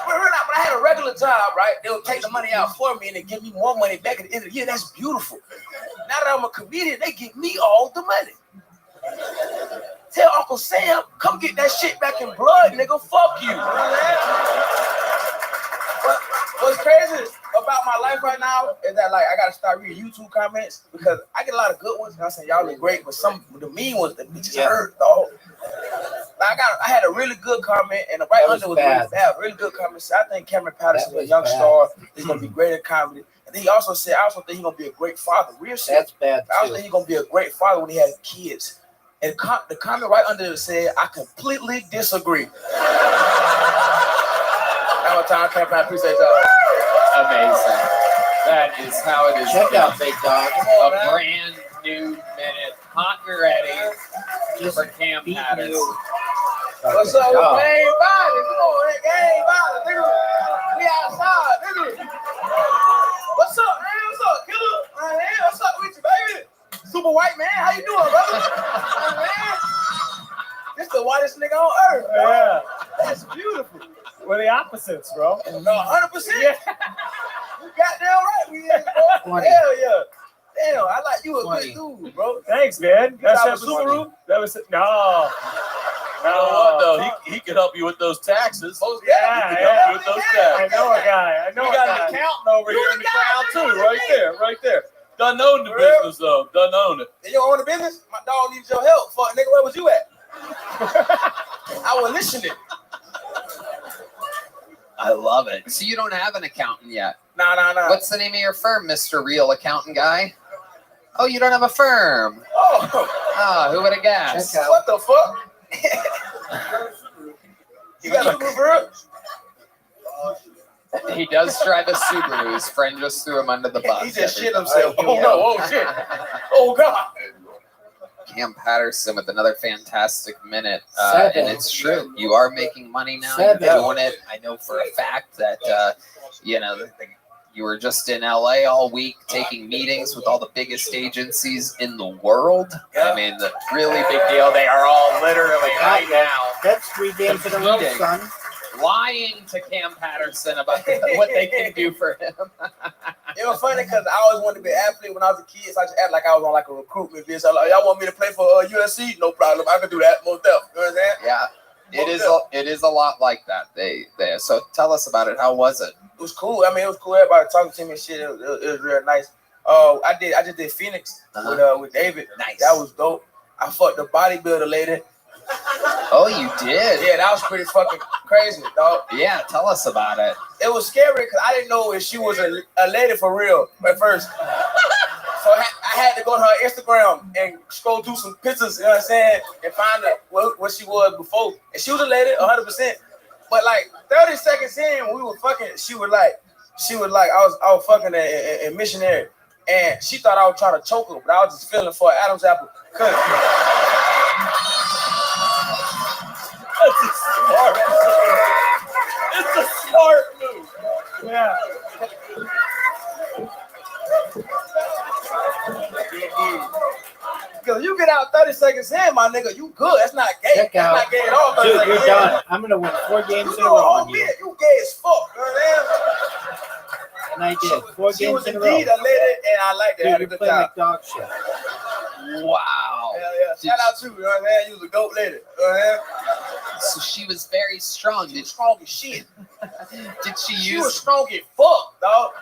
we're not. When I had a regular job, right? They would take the money out for me and they give me more money back at the end of the year. That's beautiful. Now that I'm a comedian, they give me all the money. Tell Uncle Sam, come get that shit back in blood, nigga. Fuck you. What's crazy about my life right now is that like I gotta start reading YouTube comments because I get a lot of good ones. And I'm saying y'all look great, but some of the mean ones that bitches hurt, dog. Like I had a really good comment, and right under was really bad. Really good comment. So I think Cameron Patterson, a young star, is gonna be great at comedy. And then he also said, I also think he's gonna be a great father. Real shit. That's bad. I also think he's gonna be a great father when he has kids. And the comment right under it said, I completely disagree. Now time, Cameron, I appreciate y'all. Amazing. That is how it is. Check out Big Dog. A brand new minute, hot and ready for Cam Patterson. What's up with gang violence? Come on, that gang violence, nigga. We outside, nigga. What's up, man? What's up, killer? Man, what's up with you, baby? Super white man, how you doing, brother? Man, this the whitest nigga on earth, bro. Yeah. That's beautiful. We're the opposites, bro. No, 100%. Yeah. You goddamn right we is, bro. 20. Hell yeah. Damn, I like you a good dude, bro. Thanks, man. That's That was That was no. You know what, though? He can help you with those taxes. Yeah, He can help you with those taxes. I know a guy. We got an accountant over here in the crowd, too. Right there. Done own the business, though. Done own it. And you own the business? My dog needs your help. Fuck, nigga, where was you at? I was listening. I love it. So you don't have an accountant yet? No. What's the name of your firm, Mr. Real Accountant Guy? Oh, you don't have a firm. Oh. Who would have guessed? What the fuck? You got a Subaru? He does drive a Subaru. His friend just threw him under the bus. He just shit himself. Oh, no. Oh, shit. Oh, God. Cam Patterson with another fantastic minute. And it's true. You are making money now. You're doing it. I know for a fact that, you were just in LA all week taking meetings with all the biggest agencies in the world. I mean, the really big deal. They are all literally right now. That's 3 games in a row, son. Lying to Cam Patterson about what they can do for him. It was funny because I always wanted to be an athlete when I was a kid, so I just acted like I was on like a recruitment visit. So like, y'all want me to play for USC? No problem. I can do that. Most definitely. You know what I'm saying? Yeah. It is a lot like that. So tell us about it. How was it? It was cool. I mean, it was cool. Everybody talking to me and shit. It was real nice. I just did Phoenix with David. Nice. That was dope. I fucked the bodybuilder lady. Oh, you did? Yeah, that was pretty fucking crazy, dog. Yeah, tell us about it. It was scary because I didn't know if she was a lady for real at first. So I had to go to her Instagram and scroll through some pictures, you know what I'm saying, and find out what she was before. And she was a lady, 100%. But like 30 seconds in, when we were fucking, she was like, I was fucking a missionary, and she thought I was trying to choke her, but I was just feeling for an Adam's apple. That's a smart move. It's a smart move. Yeah. Because you get out 30 seconds in, my nigga, you good. That's not gay. Check That's out. not gay at all. 30 Dude, seconds you're done. I'm going to win 4 games in a row on you. You gay as fuck. You know what And I did. 4 she games was in a row. indeed a lady, and I liked it. Dude, Had a you're good playing time. like dog shit. Wow. Hell yeah. Shout out to you, you know what I'm saying? You was a dope lady. You know what I'm So she was very strong. saying? Strong as shit. Did she She was use strong as fuck, dog.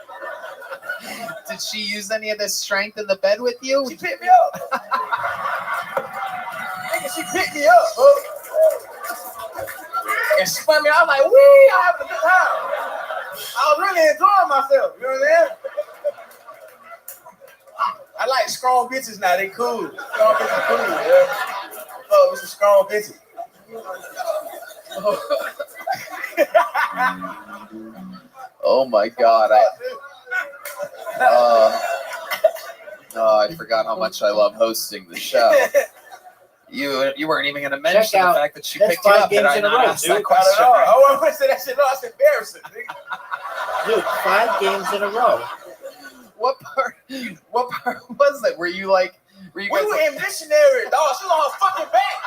Did she use any of this strength in the bed with you? She picked me up. Nigga, she picked me up, bro. And spun me. I was like, wee, I'm having a good time. I was really enjoying myself. You know what I'm saying? I like strong bitches now. They cool. Strong bitches cool, yeah. Oh, with some strong bitches. Oh my God! I forgot how much I love hosting the show. You weren't even going to mention the fact that she picked you up. Did I not ask that question? I want to say that shit. No, that's embarrassing. Dude, 5 games in a row. What part was it? Were you like? We were in missionary, dog. She was on her fucking back.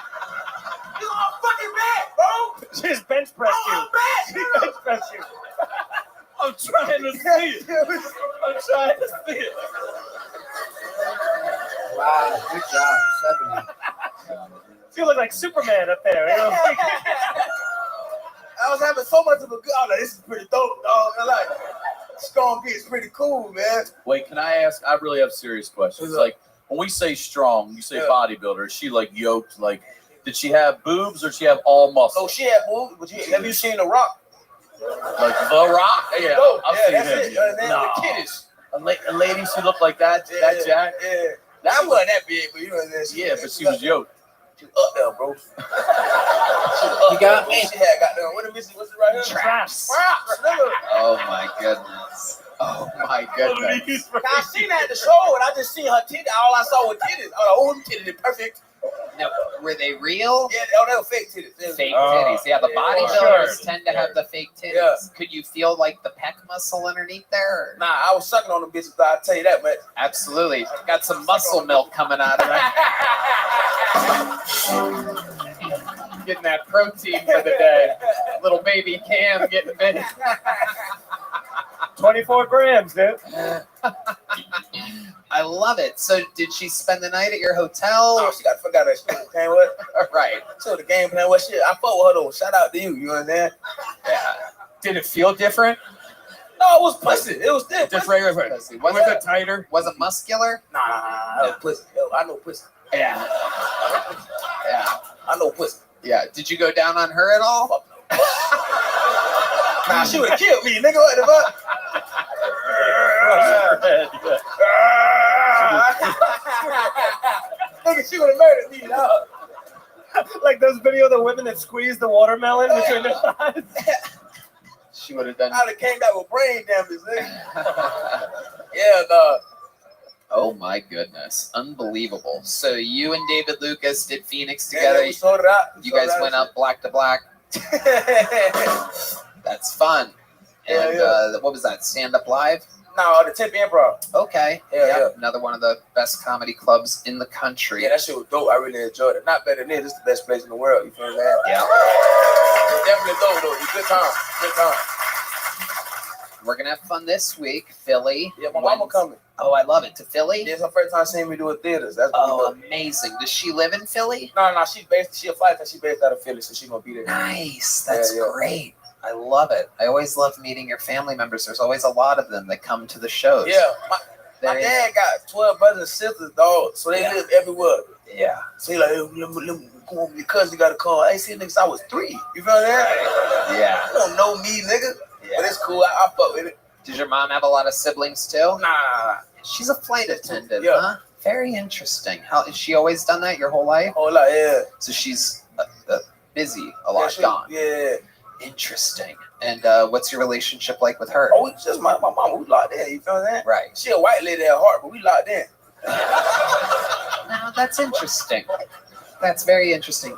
She was on her fucking back, bro. She just bench pressed you. I'm back, She bench pressed you. I'm trying to see it. I'm trying to see it. Wow, good job. 70. You look like Superman up there. You know? I was having so much of a good. I was like, this is pretty dope, dog. I'm like, strong bitch, pretty cool, man. Wait, can I ask? I really have serious questions. Like, when we say strong, you say bodybuilder. Is she like yoked? Like, did she have boobs or did she have all muscle? Oh, she had boobs. But have you seen The Rock? Like The Rock? Yeah, Dope. I've Yeah, seen that's him. it. No. The kiddies. A lady she looked like that, that jack? Yeah. That wasn't that big, but you know what I'm saying? Yeah, but she was yoked. She was up there, bro. You got me. She had goddamn, what is it right here? Traps. Traps, nigga. Oh my goodness. Oh my goodness. I seen that at the show, and I just seen her titties. All I saw was titties. I was like, oh, them titties are perfect. Now, were they real? Yeah, they were fake titties. Fake titties. Yeah, the bodybuilders tend to have the fake titties. Yeah. Could you feel like the pec muscle underneath there? Nah, I was sucking on them bitches, I'll tell you that, man. Absolutely. Got some muscle milk coming out of that. Getting that protein for the day. Little baby Cam getting big. 24 grams, dude. I love it. So, did she spend the night at your hotel? Oh, she forgot that shit. Okay, what? Right. So the game plan, what shit? I fuck with her though. Shout out to you. You know what I'm saying? Yeah. Did it feel different? No, it was pussy. It was still Just pussy. regular pussy. Was it tighter? Was it muscular? Nah, that was pussy. Yo, I know pussy. Yeah. Yeah. I know pussy. Yeah. Did you go down on her at all? Fuck no. Nah, she would have killed me, nigga. What the fuck? Nigga, she would have murdered me, dog. Like those video of the women that squeeze the watermelon between their thighs. She would have done. I would have came back with brain damage, nigga. Yeah, dog. Oh my goodness. Unbelievable. So you and David Lucas did Phoenix together. Yeah, we sold it out. You guys went up black to black. That's fun. And what was that? Stand Up Live? No, the Tempe Improv. Okay. Yeah. Another one of the best comedy clubs in the country. Yeah, that shit was dope. I really enjoyed it. Not better than it. It's the best place in the world. You feel what I'm saying? Yeah. Definitely dope, though. It's good time. Good time. We're going to have fun this week. Philly. Yeah, my mama coming. Oh, I love it. To Philly? Yeah, it's her first time seeing me do a theaters. That's what we do. Amazing. Does she live in Philly? No, she a flight attendant. She based out of Philly, so she gonna be there. Nice. That's Yeah. great. I love it. I always love meeting your family members. There's always a lot of them that come to the shows. Yeah, my dad got 12 brothers and sisters, dog, so they live everywhere. Yeah. So he like, hey, let me come on, your cousin got to call. I ain't seen niggas, I was 3. You feel that? Yeah. You don't know me, nigga. Yeah. But it's cool. I fuck with it. Does your mom have a lot of siblings too? Nah. She's a flight attendant, Yeah. huh? Very interesting. How has she always done that your whole life? Whole lot, yeah. So she's busy a lot, gone. Yeah. Interesting. And what's your relationship like with her? Oh, it's just my mama. We locked in. You feel that? Right. She a white lady at heart, but we locked in. Now that's interesting. That's very interesting.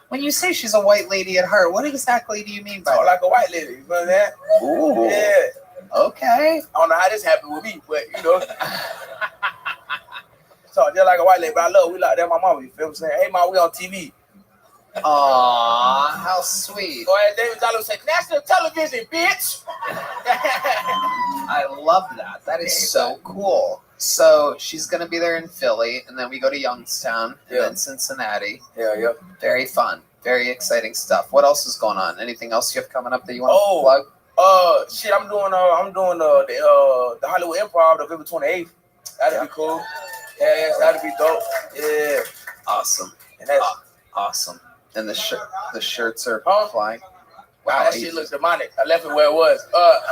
When you say she's a white lady at heart, what exactly do you mean by So that? like a white lady. You feel that? Ooh. Yeah. Okay. I don't know how this happened with me, but you know. So just like a white lady, but I love her. We locked in my mama. You feel what I'm saying? Hey, mom, we on TV. Aw, how sweet. Go ahead, David Jolly say, national television, bitch. I love that. That is so cool. So she's going to be there in Philly, and then we go to Youngstown, and then Cincinnati. Yeah. Very fun. Very exciting stuff. What else is going on? Anything else you have coming up that you want to plug? Shit, I'm doing the Hollywood Improv November 28th. That'd be cool. Yeah, that'd be dope. Yeah. Awesome. And that's awesome. And the shirts are flying. Wow, that shit looks demonic. I left it where it was.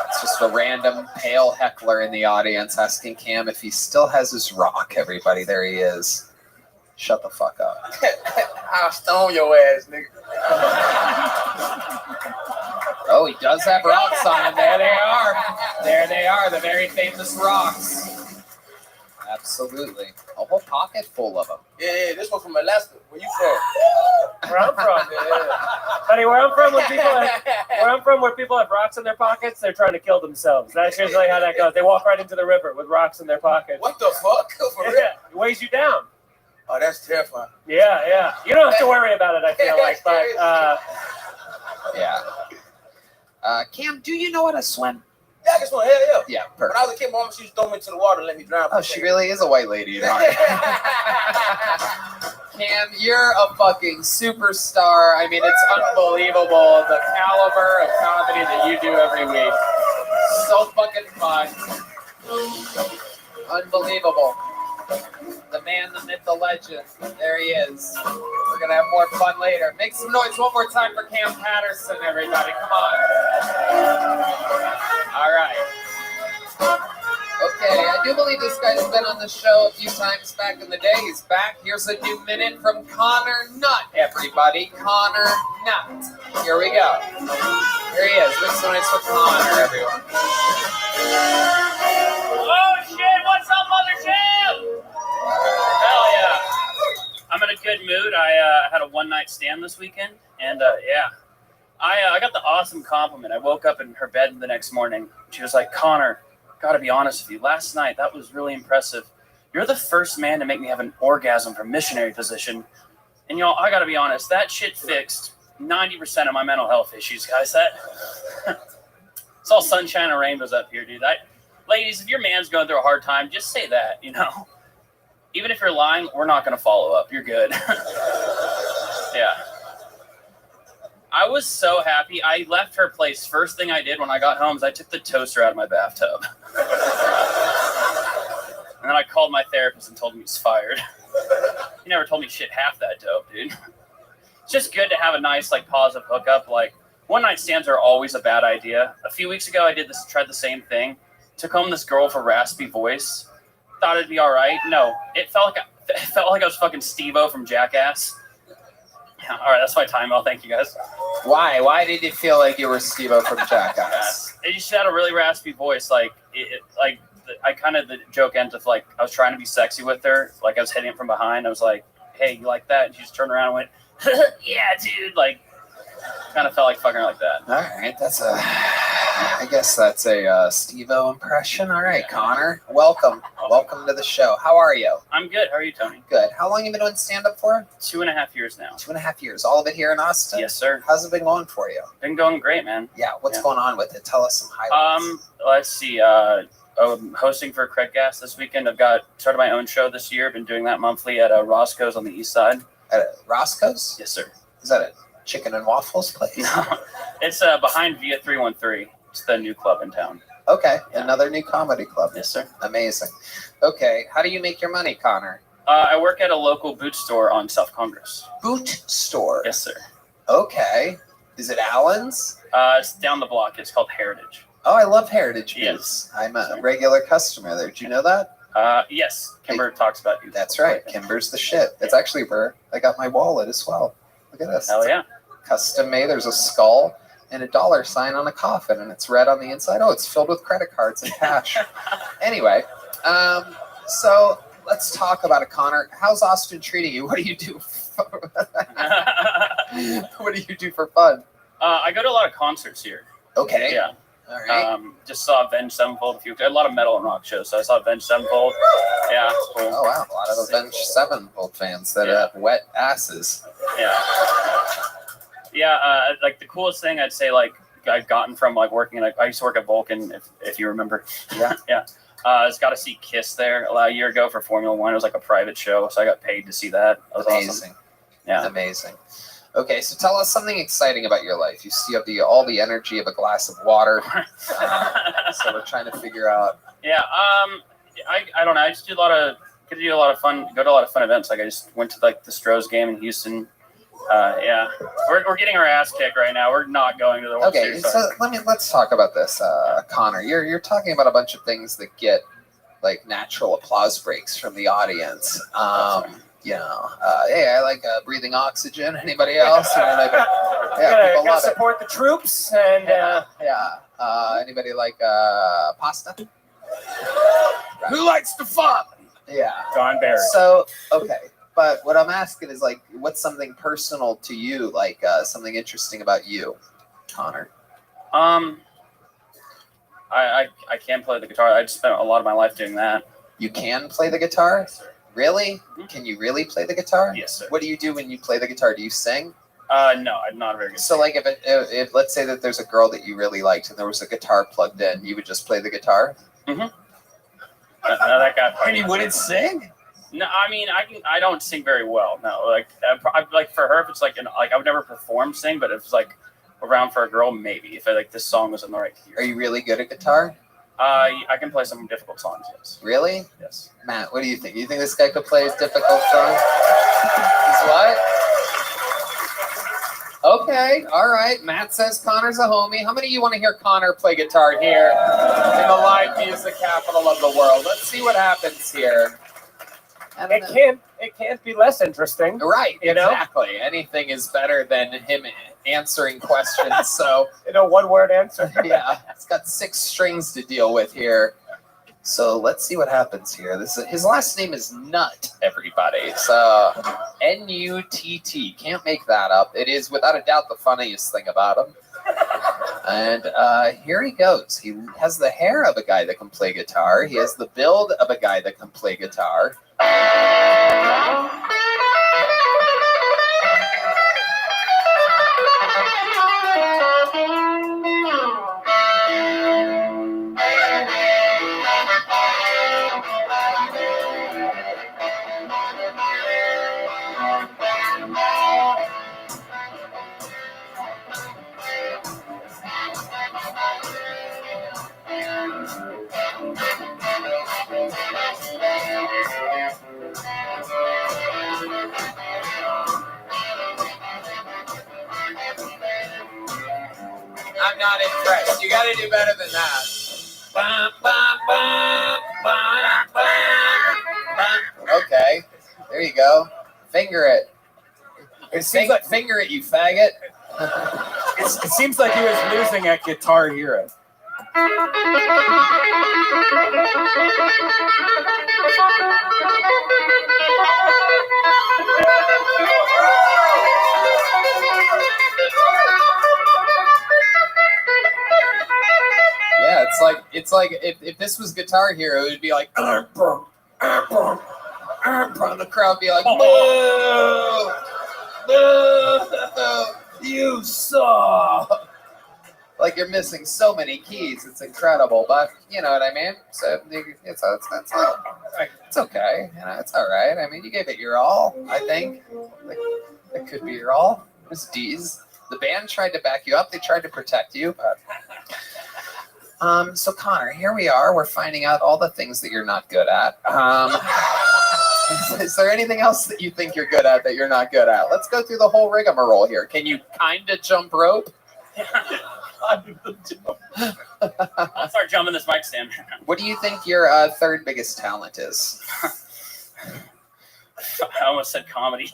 It's just a random pale heckler in the audience asking Cam if he still has his rock, everybody. There he is. Shut the fuck up. I'll stone your ass, nigga. Oh, he does have rocks on him. There they are. There they are, the very famous rocks. Absolutely. A whole pocket full of them. Yeah, this one from Alaska. Where you from? Where I'm from. Buddy, where I'm from, where people have rocks in their pockets, they're trying to kill themselves. That's usually how that goes. They walk right into the river with rocks in their pockets. What the fuck? For real? Yeah, it weighs you down. Oh, that's terrifying. Yeah. You don't have to worry about it, I feel like. But yeah. Cam, do you know how to swim? Yeah, I can swim. Hell yeah. Yeah, When perfect. I was a kid, my mom used to throw me into the water and let me drown. Oh, she really is a white lady. Cam, you're a fucking superstar. I mean, it's unbelievable the caliber of comedy that you do every week. So fucking fun. Unbelievable. The man, the myth, the legend. There he is. We're going to have more fun later. Make some noise one more time for Cam Patterson, everybody. Come on. All right. Okay, I do believe this guy's been on the show a few times back in the day. He's back. Here's a new minute from Connor Nutt, everybody. Connor Nutt. Here we go. Here he is. Make some noise for Connor, everyone. Oh shit, what's up, Mother Jam? Hell yeah. I'm in a good mood. I had a one-night stand this weekend, and yeah. I got the awesome compliment. I woke up in her bed the next morning. She was like, Connor, gotta be honest with you. Last night, that was really impressive. You're the first man to make me have an orgasm from missionary position. And y'all, I gotta be honest, that shit fixed 90% of my mental health issues, guys. It's all sunshine and rainbows up here, dude. Ladies, if your man's going through a hard time, just say that, you know? Even if you're lying, we're not going to follow up. You're good. Yeah. I was so happy. I left her place. First thing I did when I got home is I took the toaster out of my bathtub. And then I called my therapist and told him he was fired. He never told me shit half that dope, dude. It's just good to have a nice, like, positive hookup. Like, one-night stands are always a bad idea. A few weeks ago, I tried the same thing. Took home this girl with a raspy voice. Thought it'd be all right. No, it felt like I was fucking Steve-O from Jackass. Yeah, all right, that's my time. Thank you, guys. Why? Why did you feel like you were Steve-O from Jackass? It just had a really raspy voice. Like, I kind of, the joke ends with, like, I was trying to be sexy with her. Like, I was hitting it from behind. I was like, hey, you like that? And she just turned around and went, yeah, dude. Like, kind of felt like fucking her like that. All right, I guess that's a Steve-O impression. All right, Connor, welcome to the show. How are you? I'm good. How are you, Tony? Good. How long have you been doing stand-up for? 2.5 years now. 2.5 years. All of it here in Austin? Yes, sir. How's it been going for you? Been going great, man. Yeah. What's going on with it? Tell us some highlights. Let's see. I'm hosting for Craig Gass this weekend. I've started my own show this year. Been doing that monthly at Roscoe's on the east side. At Roscoe's? Yes, sir. Is that a chicken and waffles place? No, it's behind Via 313. It's the new club in town. Okay, another new comedy club. Yes, sir. Amazing. Okay, how do you make your money, Connor? I work at a local boot store on South Congress. Boot store? Yes, sir. Okay. Is it Allen's? It's down the block. It's called Heritage. Oh, I love Heritage Boots. Yes. I'm a regular customer there. Do you know that? Yes. Kimber talks about you. That's right. Kimber's the shit. It's actually where I got my wallet as well. Look at this. Hell yeah. Custom made. There's a skull and a $sign on a coffin, and it's red on the inside. Oh, it's filled with credit cards and cash. Anyway, so let's talk about it, Connor. How's Austin treating you? What do you do? What do you do for fun? I go to a lot of concerts here. Okay. Yeah. All right. Just saw Avenged Sevenfold. A lot of metal and rock shows, so I saw Avenged Sevenfold. Yeah, it's cool. Oh wow, a lot of Avenged Sevenfold fans that have wet asses. Yeah. Yeah, like the coolest thing I'd say, like I've gotten from like working, like I used to work at Vulcan, if you remember. Yeah. Yeah. I just got to see Kiss there a year ago for Formula One. It was like a private show, so I got paid to see that. That was amazing. Awesome. Yeah. Amazing. Okay, so tell us something exciting about your life. You still have all the energy of a glass of water. So we're trying to figure out. Yeah. I don't know. I just do a lot of fun. Go to a lot of fun events. Like I just went to like the Stros game in Houston. Yeah, we're getting our ass kicked right now. We're not going to the World Okay, Series. so let's talk about this, Connor. You're talking about a bunch of things that get like natural applause breaks from the audience. Hey, I like breathing oxygen. Anybody else? People love support the troops and anybody like pasta? Who likes to fuck? Yeah, John Barry. So okay. But what I'm asking is, like, what's something personal to you, like something interesting about you, Connor? I can't play the guitar. I just spent a lot of my life doing that. You can play the guitar? Really? Can you really play the guitar? Yes, sir. What do you do when you play the guitar? Do you sing? No, I'm not a very good. So, like, if let's say that there's a girl that you really liked and there was a guitar plugged in, you would just play the guitar? Mm-hmm. That guy. And you wouldn't sing? No, I mean, I don't sing very well. No, like, like for her, if it's like I would never perform sing, but if it's like around for a girl, maybe if this song was in the right key. Are you really good at guitar? I can play some difficult songs. Yes. Really? Yes. Matt, what do you think? You think this guy could play his difficult song? He's what? Okay, all right. Matt says Connor's a homie. How many of you want to hear Connor play guitar here in the live music capital of the world? Let's see what happens here. It can't be less interesting. Right, you know? exactly. Anything is better than him answering questions. So, one-word answer. Yeah, it's got 6 strings to deal with here. So let's see what happens here. His last name is Nut, everybody. It's N-U-T-T. Can't make that up. It is without a doubt the funniest thing about him. And here he goes. He has the hair of a guy that can play guitar. He has the build of a guy that can play guitar. I'm not impressed. You got to do better than that. Okay, there you go. Finger it. It seems like finger it, you faggot. It seems like he was losing at Guitar Hero. Yeah, it's like if this was Guitar Hero, it would be like the crowd would be like, boo, boo, you suck. Like you're missing so many keys. It's incredible, but you know what I mean. So it's okay. You know, it's all right. I mean, you gave it your all. I think it could be your all. It was D's. The band tried to back you up. They tried to protect you, but. So Connor, here we are. We're finding out all the things that you're not good at. Is there anything else that you think you're good at that you're not good at? Let's go through the whole rigmarole here. Can you kind of jump rope? I'll start jumping this mic stand. What do you think your third biggest talent is? I almost said comedy.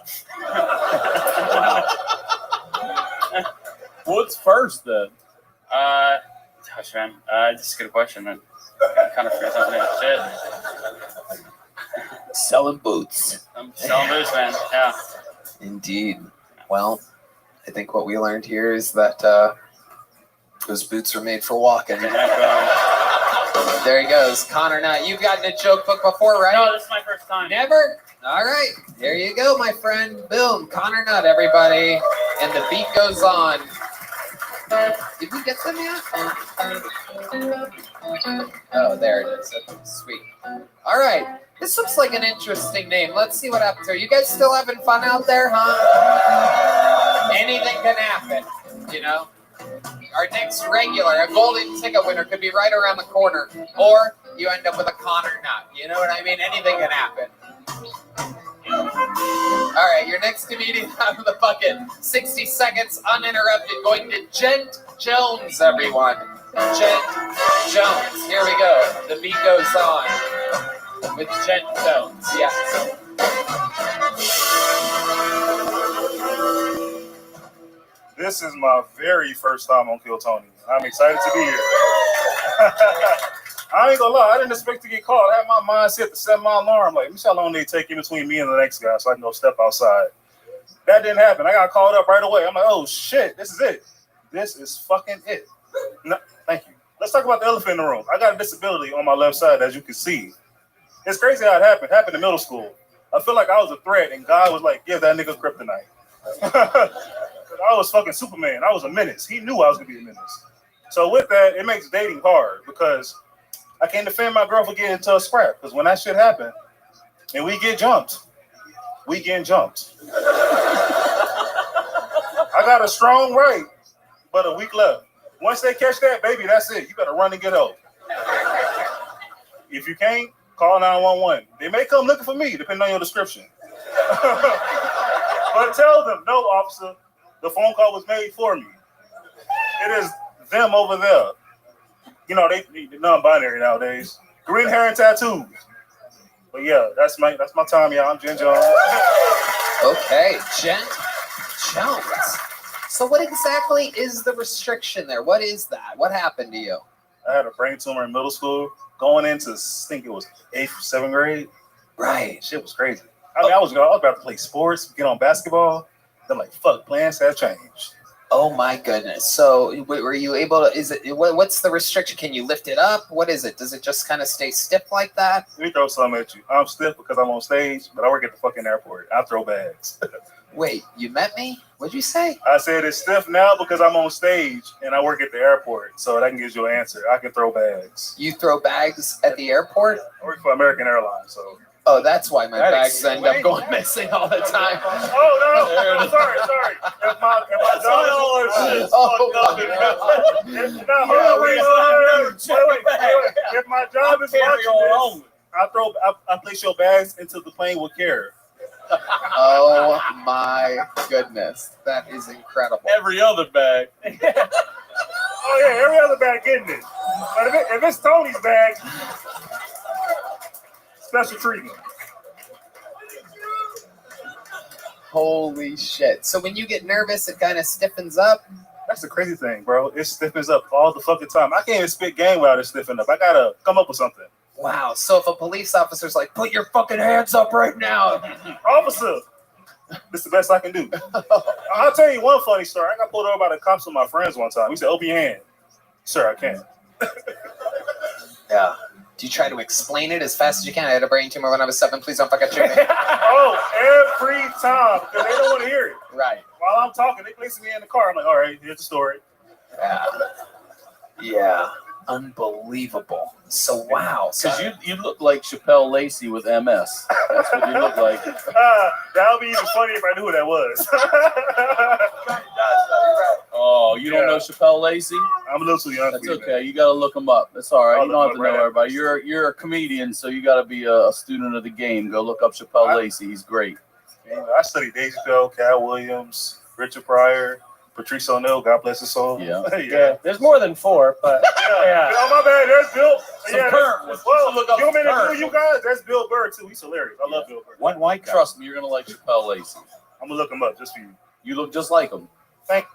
What's first then? Gosh, man, this is a good question. I kind of forgot something. Shit. Selling boots. I'm selling boots, man. Yeah. Indeed. Well, I think what we learned here is that those boots are made for walking. There he goes. Connor, now you've gotten a joke book before, right? No, this is my first time. Never? All right. There you go, my friend. Boom. Connor Nut, everybody. And the beat goes on. Did we get them yet? Oh, there it is. That's sweet. All right. This looks like an interesting name. Let's see what happens. Are you guys still having fun out there, huh? Anything can happen, you know? Our next regular, a golden ticket winner, could be right around the corner. Or you end up with a Connor Nut. You know what I mean? Anything can happen. All right, your next comedian out of the bucket. 60 seconds uninterrupted. Going to Gent Jones, everyone. Gent Jones. Here we go. The beat goes on with Gent Jones. Yes. This is my very first time on Kill Tony. I'm excited to be here. I ain't gonna lie, I didn't expect to get called. I had my mind set to set my alarm. Like, let me see how long they take in between me and the next guy so I can go step outside. That didn't happen. I got called up right away. I'm like, oh shit, this is it. This is fucking it. No, thank you. Let's talk about the elephant in the room. I got a disability on my left side, as you can see. It's crazy how it happened. It happened in middle school. I feel like I was a threat, and God was like, "Give that nigga kryptonite." I was fucking Superman. I was a menace. He knew I was gonna be a menace. So with that, it makes dating hard because I can't defend my girl for getting into a scrap. Because when that shit happened, and we getting jumped. I got a strong right, but a weak left. Once they catch that, baby, that's it. You better run and get out. If you can't, call 911. They may come looking for me, depending on your description. But tell them, no, officer, the phone call was made for me. It is them over there. You know, they non-binary nowadays. Green hair and tattoos. But yeah, that's my time, y'all. I'm Jen Jones. Okay, Jen Jones. So what exactly is the restriction there? What is that? What happened to you? I had a brain tumor in middle school. Going into, I think it was 8th or 7th grade. Right. Shit was crazy. I mean, I was about to play sports, get on basketball. I'm like, fuck, plans have changed. Oh my goodness. So were you able to, what's the restriction? Can you lift it up? What is it? Does it just kind of stay stiff like that? Let me throw something at you. I'm stiff because I'm on stage, but I work at the fucking airport. I throw bags. Wait, you met me? What'd you say? I said it's stiff now because I'm on stage and I work at the airport. So that can give you an answer. I can throw bags. You throw bags at the airport? I work for American Airlines, so. Oh, that's why my bags end up going missing all the time. Oh, no. Sorry. If my job if my job is watching this, I place your bags into the plane with care. Oh my goodness. That is incredible. Every other bag. Oh yeah, every other bag getting it. But if it's Tony's bag, special treatment. Holy shit. So when you get nervous, it kind of stiffens up? That's the crazy thing, bro. It stiffens up all the fucking time. I can't even spit game without it stiffening up. I gotta come up with something. Wow. So if a police officer's like, put your fucking hands up right now. Officer, this is the best I can do. I'll tell you one funny story. I got pulled over by the cops with my friends one time. He said, open your hand. Sir, I can't. Yeah. Do you try to explain it as fast as you can? I had a brain tumor when I was 7. Please don't fucking shoot me. Oh, every time. Because they don't want to hear it. Right. While I'm talking, they place me in the car. I'm like, all right, here's the story. Yeah. Unbelievable. So, wow. Because you look like Chappelle Lacey with MS. That's what you look like. That would be even funny if I knew who that was. Oh, you don't know Chappelle Lacey? I'm a little too young. That's okay. You got to look him up. That's all right. You don't have to know everybody. You're a comedian, so you got to be a student of the game. Go look up Chappelle Lacey. He's great. I studied Dave Chappelle, Cal Williams, Richard Pryor, Patrice O'Neal, God bless his soul. Yeah. Yeah. There's more than 4, but yeah. Oh, my bad. There's Bill. Well, look up you want me to do you guys? That's Bill Burr, too. He's hilarious. I love Bill Burr. One white guy. Trust me, you're going to like Chappelle Lacey. I'm going to look him up just for you. You look just like him. Thank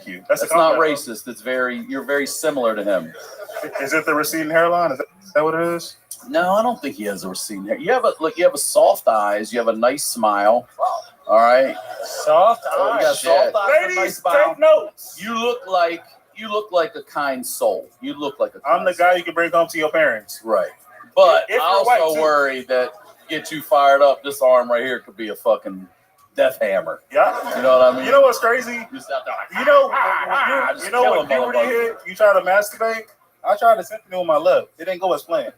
you. That's not racist. You're very similar to him. Is it the receding hairline? Is that what it is? No, I don't think he has a receding hair. You have a soft eyes. You have a nice smile. Wow. All right. Soft eyes. You got soft eyes. Ladies, nice smile. take notes. You look like a kind soul. You look like a kind I'm the guy you can bring home to your parents. Right. But If I you're white, also too. worry that get you fired up, this arm right here could be a fucking death hammer. Yeah. You know what I mean? You know what's crazy? You just have to You know when puberty hit, you try to masturbate. I tried to symphony with my left. It didn't go as planned.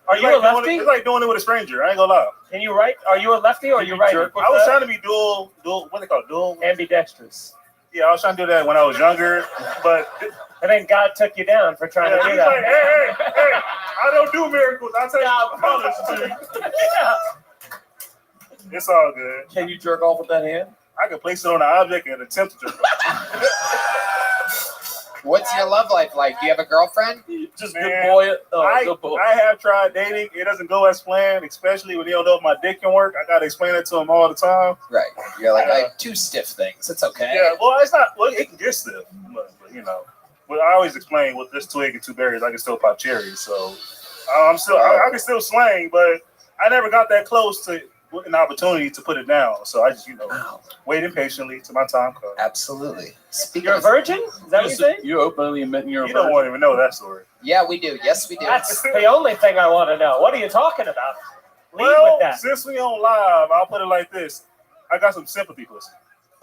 Are you a lefty? It's like doing it with a stranger. I ain't gonna lie. Can you write? Are you a lefty or are you right? I was trying to be dual. What they call it? Dual. Ambidextrous. Yeah, I was trying to do that when I was younger, but and then God took you down for trying to do that. Like, hey, I don't do miracles. I tell you, it's all good. Can you jerk off with that hand? I can place it on an object and attempt to jerk off. What's your love life like? Do you have a girlfriend? Just good boy. I have tried dating. It doesn't go as planned, especially when you don't know if my dick can work. I gotta explain it to him all the time. Right. You're like, I have 2 stiff things. It's okay. Yeah. Well, it's not. Well, it can get stiff, but you know. But I always explain with this twig and 2 berries, I can still pop cherries. So I'm still, I can still slang, but I never got that close to an opportunity to put it down. So I just, waiting patiently till my time comes. Absolutely. You're a virgin? Is that what you're saying? You openly admitting you're a You virgin? don't want to even know that story. Yeah, we do. Yes, we do. That's the only thing I want to know. What are you talking about? Well, with that. since we on live, I'll put it like this. I got some sympathy pussy.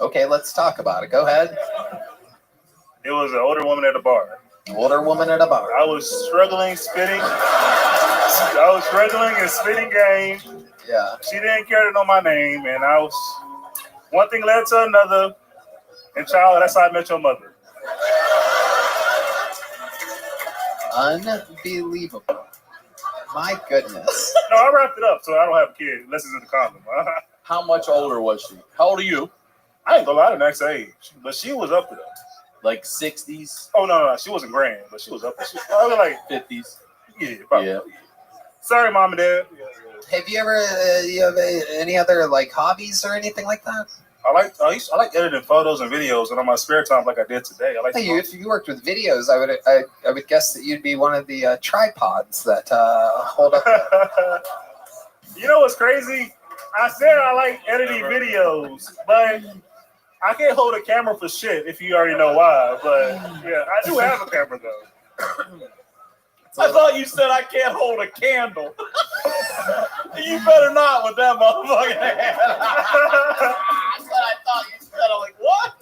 Okay, let's talk about it. Go ahead. It was an older woman at a bar. Older woman at a bar. I was struggling, spitting. I was struggling and spitting game. Yeah. She didn't care to know my name, and I was. One thing led to another, and child, that's how I met your mother. Unbelievable. My goodness. No, I wrapped it up, so I don't have a kid unless it's in the condom. How much older was she? How old are you? I ain't gonna lie, the next age, but she was up there. Like 60s? Oh no, she wasn't grand, but she was up there. She was probably like 50s. Yeah, probably. Yeah. Sorry, mom and dad. Have you ever you have any other like hobbies or anything like that? I like editing photos and videos, and on my spare time, like I did today, I like. Hey, if you worked with videos, I would guess that you'd be one of the tripods that hold up. You know what's crazy? I said I like editing videos, but I can't hold a camera for shit if you already know why. But yeah, I do have a camera though. I thought you said I can't hold a candle. You better not with that motherfucking hand. That's what I thought you said. I'm like, what?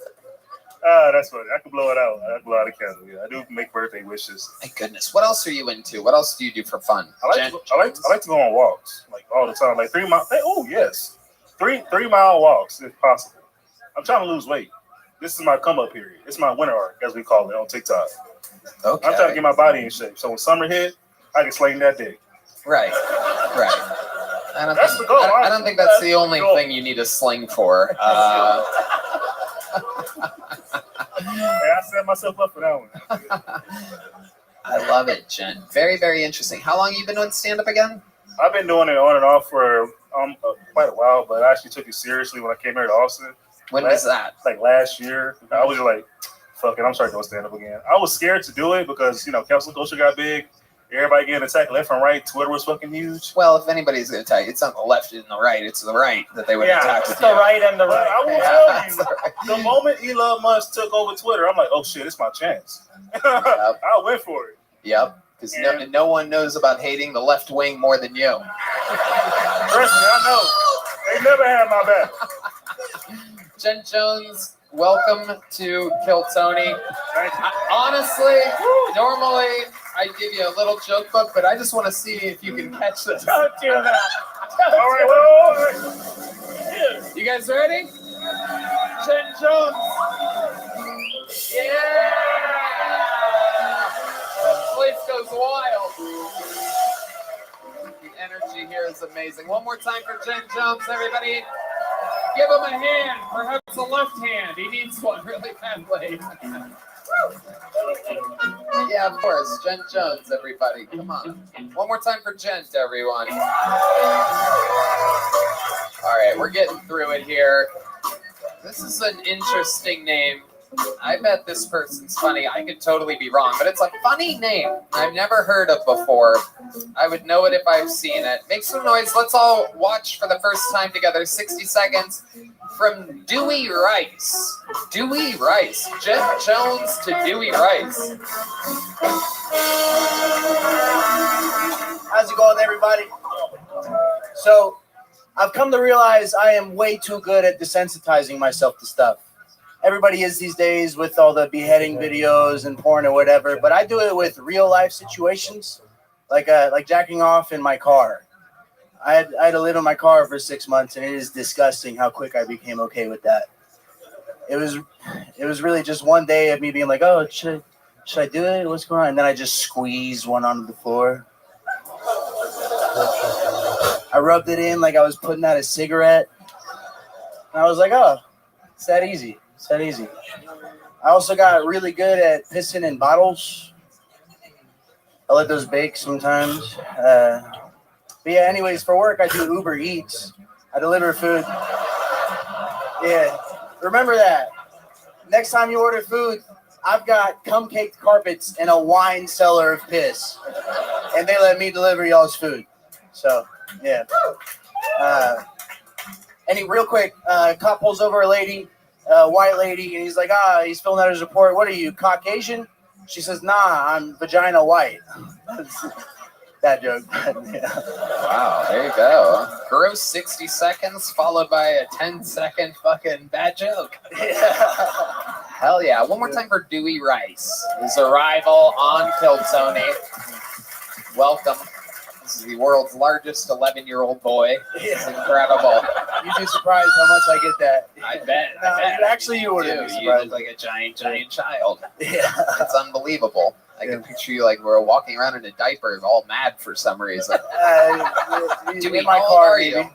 That's funny. I can blow it out. I can blow out a candle. Yeah, I do make birthday wishes. My goodness, what else are you into? What else do you do for fun? I like to go on walks, like all the time, like 3 mile. Oh yes, 3 mile walks if possible. I'm trying to lose weight. This is my come up period. It's my winter arc, as we call it on TikTok. Okay. I'm trying to get my body in shape. So when summer hit, I can sling that dick. Right. That's the goal. I don't think that's the only thing you need a sling for. I set myself up for that one. I love it, Jen. Very, very interesting. How long have you been doing stand-up again? I've been doing it on and off for quite a while, but I actually took it seriously when I came here to Austin. When was that? Like last year. I was like, fuck it, I'm starting doing stand-up again. I was scared to do it because, cancel culture got big. Everybody getting attacked left and right. Twitter was fucking huge. Well, if anybody's going to attack, it's not the left and the right. It's the right that they would attack. It's the right and the right. I will tell you, the moment Elon Musk took over Twitter, I'm like, oh shit, it's my chance. I went for it. Yep, because no one knows about hating the left wing more than you. Trust me, I know. They never had my back. Jen Jones, welcome to Kill Tony. Honestly, normally I'd give you a little joke book, but I just want to see if you can catch this. Don't do that. All right. You guys ready? Jen Jones. Yeah! The place goes wild. The energy here is amazing. One more time for Jen Jones, everybody. Give him a hand. Perhaps a left hand. He needs one really badly. Yeah, of course. Jen Jones, everybody. Come on. One more time for Jen, everyone. All right, we're getting through it here. This is an interesting name. I bet this person's funny. I could totally be wrong, but it's a funny name I've never heard of before. I would know it if I've seen it. Make some noise. Let's all watch for the first time together. 60 seconds from Dewey Rice. Dewey Rice. Jen Jones to Dewey Rice. How's it going, everybody? So, I've come to realize I am way too good at desensitizing myself to stuff. Everybody is these days with all the beheading videos and porn or whatever, but I do it with real life situations, like jacking off in my car. I had to live in my car for 6 months, and it is disgusting how quick I became okay with that. It was really just one day of me being like, oh, should I do it? What's going on? And then I just squeezed one onto the floor. I rubbed it in like I was putting out a cigarette. And I was like, oh, it's that easy. It's that easy. I also got really good at pissing in bottles. I let those bake sometimes. But yeah, anyways, for work, I do Uber Eats. I deliver food. Yeah, remember that. Next time you order food, I've got cum-caked carpets and a wine cellar of piss. And they let me deliver y'all's food. So, yeah. Real quick, cop pulls over a lady, white lady, and he's like, he's filling out his report. What are you, Caucasian? She says, nah, I'm vagina white. Bad joke. Wow, there you go. Gross 60 seconds followed by a 10-second fucking bad joke. Hell yeah. One more time for Dewey Rice. His arrival on Kill Tony. Welcome. This is the world's largest 11-year-old boy. It's incredible. You'd be surprised how much I get that. I bet. No, I bet. actually, you wouldn't be You surprised. look like a giant child. Yeah. It's unbelievable. I can picture you like we're walking around in a diaper, all mad for some reason. Dewey, in my how old car, are you? maybe.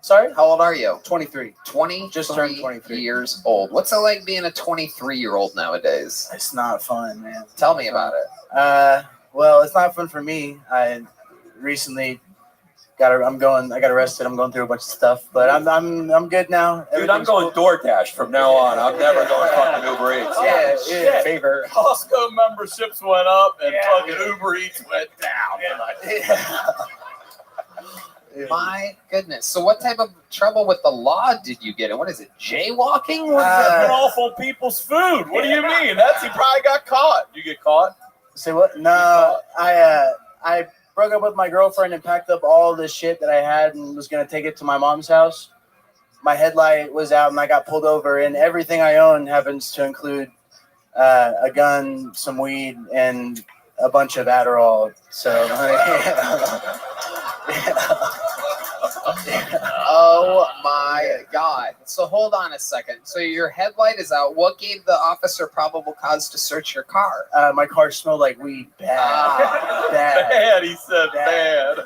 Sorry? How old are you? 23. 20? Just turned 23. Years old. What's it like being a 23-year-old nowadays? It's not fun, man. Tell me about it. Well, it's not fun for me. I recently I got arrested. I'm going through a bunch of stuff, but I'm good now. Dude, I'm going DoorDash from now on. I'm never going fucking Uber Eats. Yeah. Favor. Costco memberships went up and fucking Uber Eats went down tonight. My goodness. So what type of trouble with the law did you get in? What is it? Jaywalking? Ripping off on people's food. What do you mean? He probably got caught. You get caught? Say what? No, I broke up with my girlfriend and packed up all the shit that I had and was gonna take it to my mom's house. My headlight was out and I got pulled over, and everything I own happens to include a gun, some weed, and a bunch of Adderall. So, oh my God. So hold on a second. So your headlight is out. What gave the officer probable cause to search your car? My car smelled like weed. Bad. Bad, he said bad.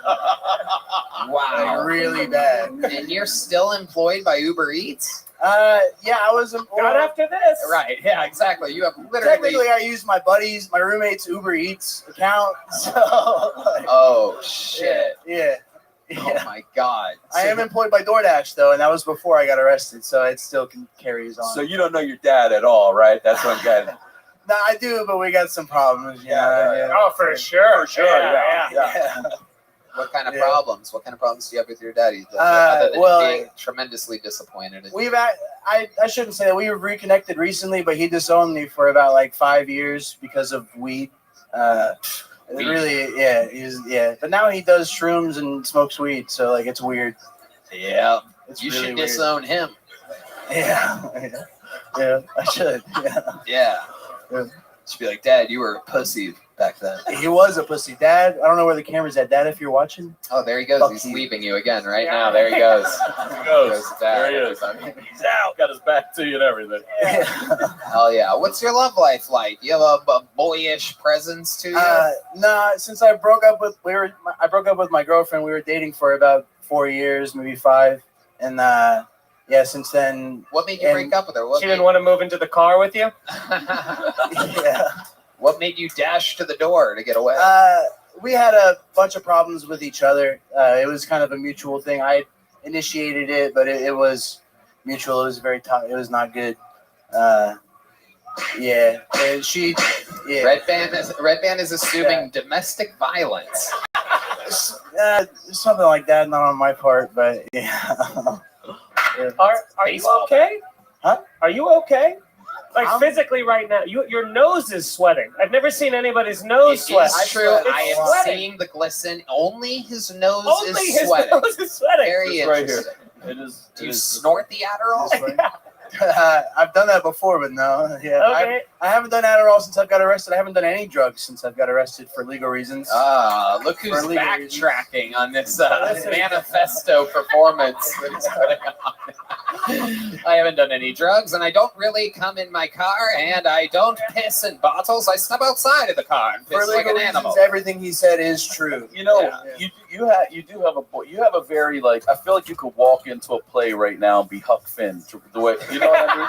Wow. Like really bad. And you're still employed by Uber Eats? Yeah, I was Not after this. Right, yeah, exactly. You have literally... Technically, I used my roommate's Uber Eats account. So, oh, shit. Yeah. Oh, my God. I am employed by DoorDash, though, and that was before I got arrested, so it still carries on. So you don't know your dad at all, right? That's what I'm getting. No, I do, but we got some problems. Yeah. Oh, for sure. Yeah. What kind of problems? What kind of problems do you have with your daddy? Other than being tremendously disappointed. I shouldn't say that. We were reconnected recently, but he disowned me for about like 5 years because of weed. Really, yeah. But now he does shrooms and smokes weed, so like it's weird. Yeah, it's you really should weird. disown him. Yeah, I should. Yeah. Should be like, Dad, you were a pussy back then. He was a pussy. Dad, I don't know where the camera's at. Dad, if you're watching. Oh, there he goes. He's leaving you again right now. There he goes. There he is. He's out. Got his back to you and everything. Hell yeah. What's your love life like? You have a boyish presence to you? Nah, since I broke up with my girlfriend. We were dating for about 4 years, maybe 5, and yeah, since then. What made you break up with her? She didn't want to move into the car with you? Yeah. What made you dash to the door to get away? We had a bunch of problems with each other. It was kind of a mutual thing. I initiated it, but it was mutual. It was very tough. It was not good. Yeah. And she. Yeah. Red Band is assuming domestic violence. Something like that. Not on my part, but yeah. Are you okay? Huh? Are you okay? Like physically right now, your nose is sweating. I've never seen anybody's nose sweat. It's true. I am seeing the glisten. Only his nose is sweating. Nose is sweating. Very interesting. It is. Do you snort the Adderall? I've done that before, but no. Yeah, okay. I haven't done Adderall since I've got arrested. I haven't done any drugs since I've got arrested for legal reasons. Look who's backtracking on this manifesto performance that he's putting on. I haven't done any drugs, and I don't really come in my car, and I don't piss in bottles. I step outside of the car and piss like an animal. Everything he said is true. You know, you have a very I feel like you could walk into a play right now and be Huck Finn. The way, you know what I mean?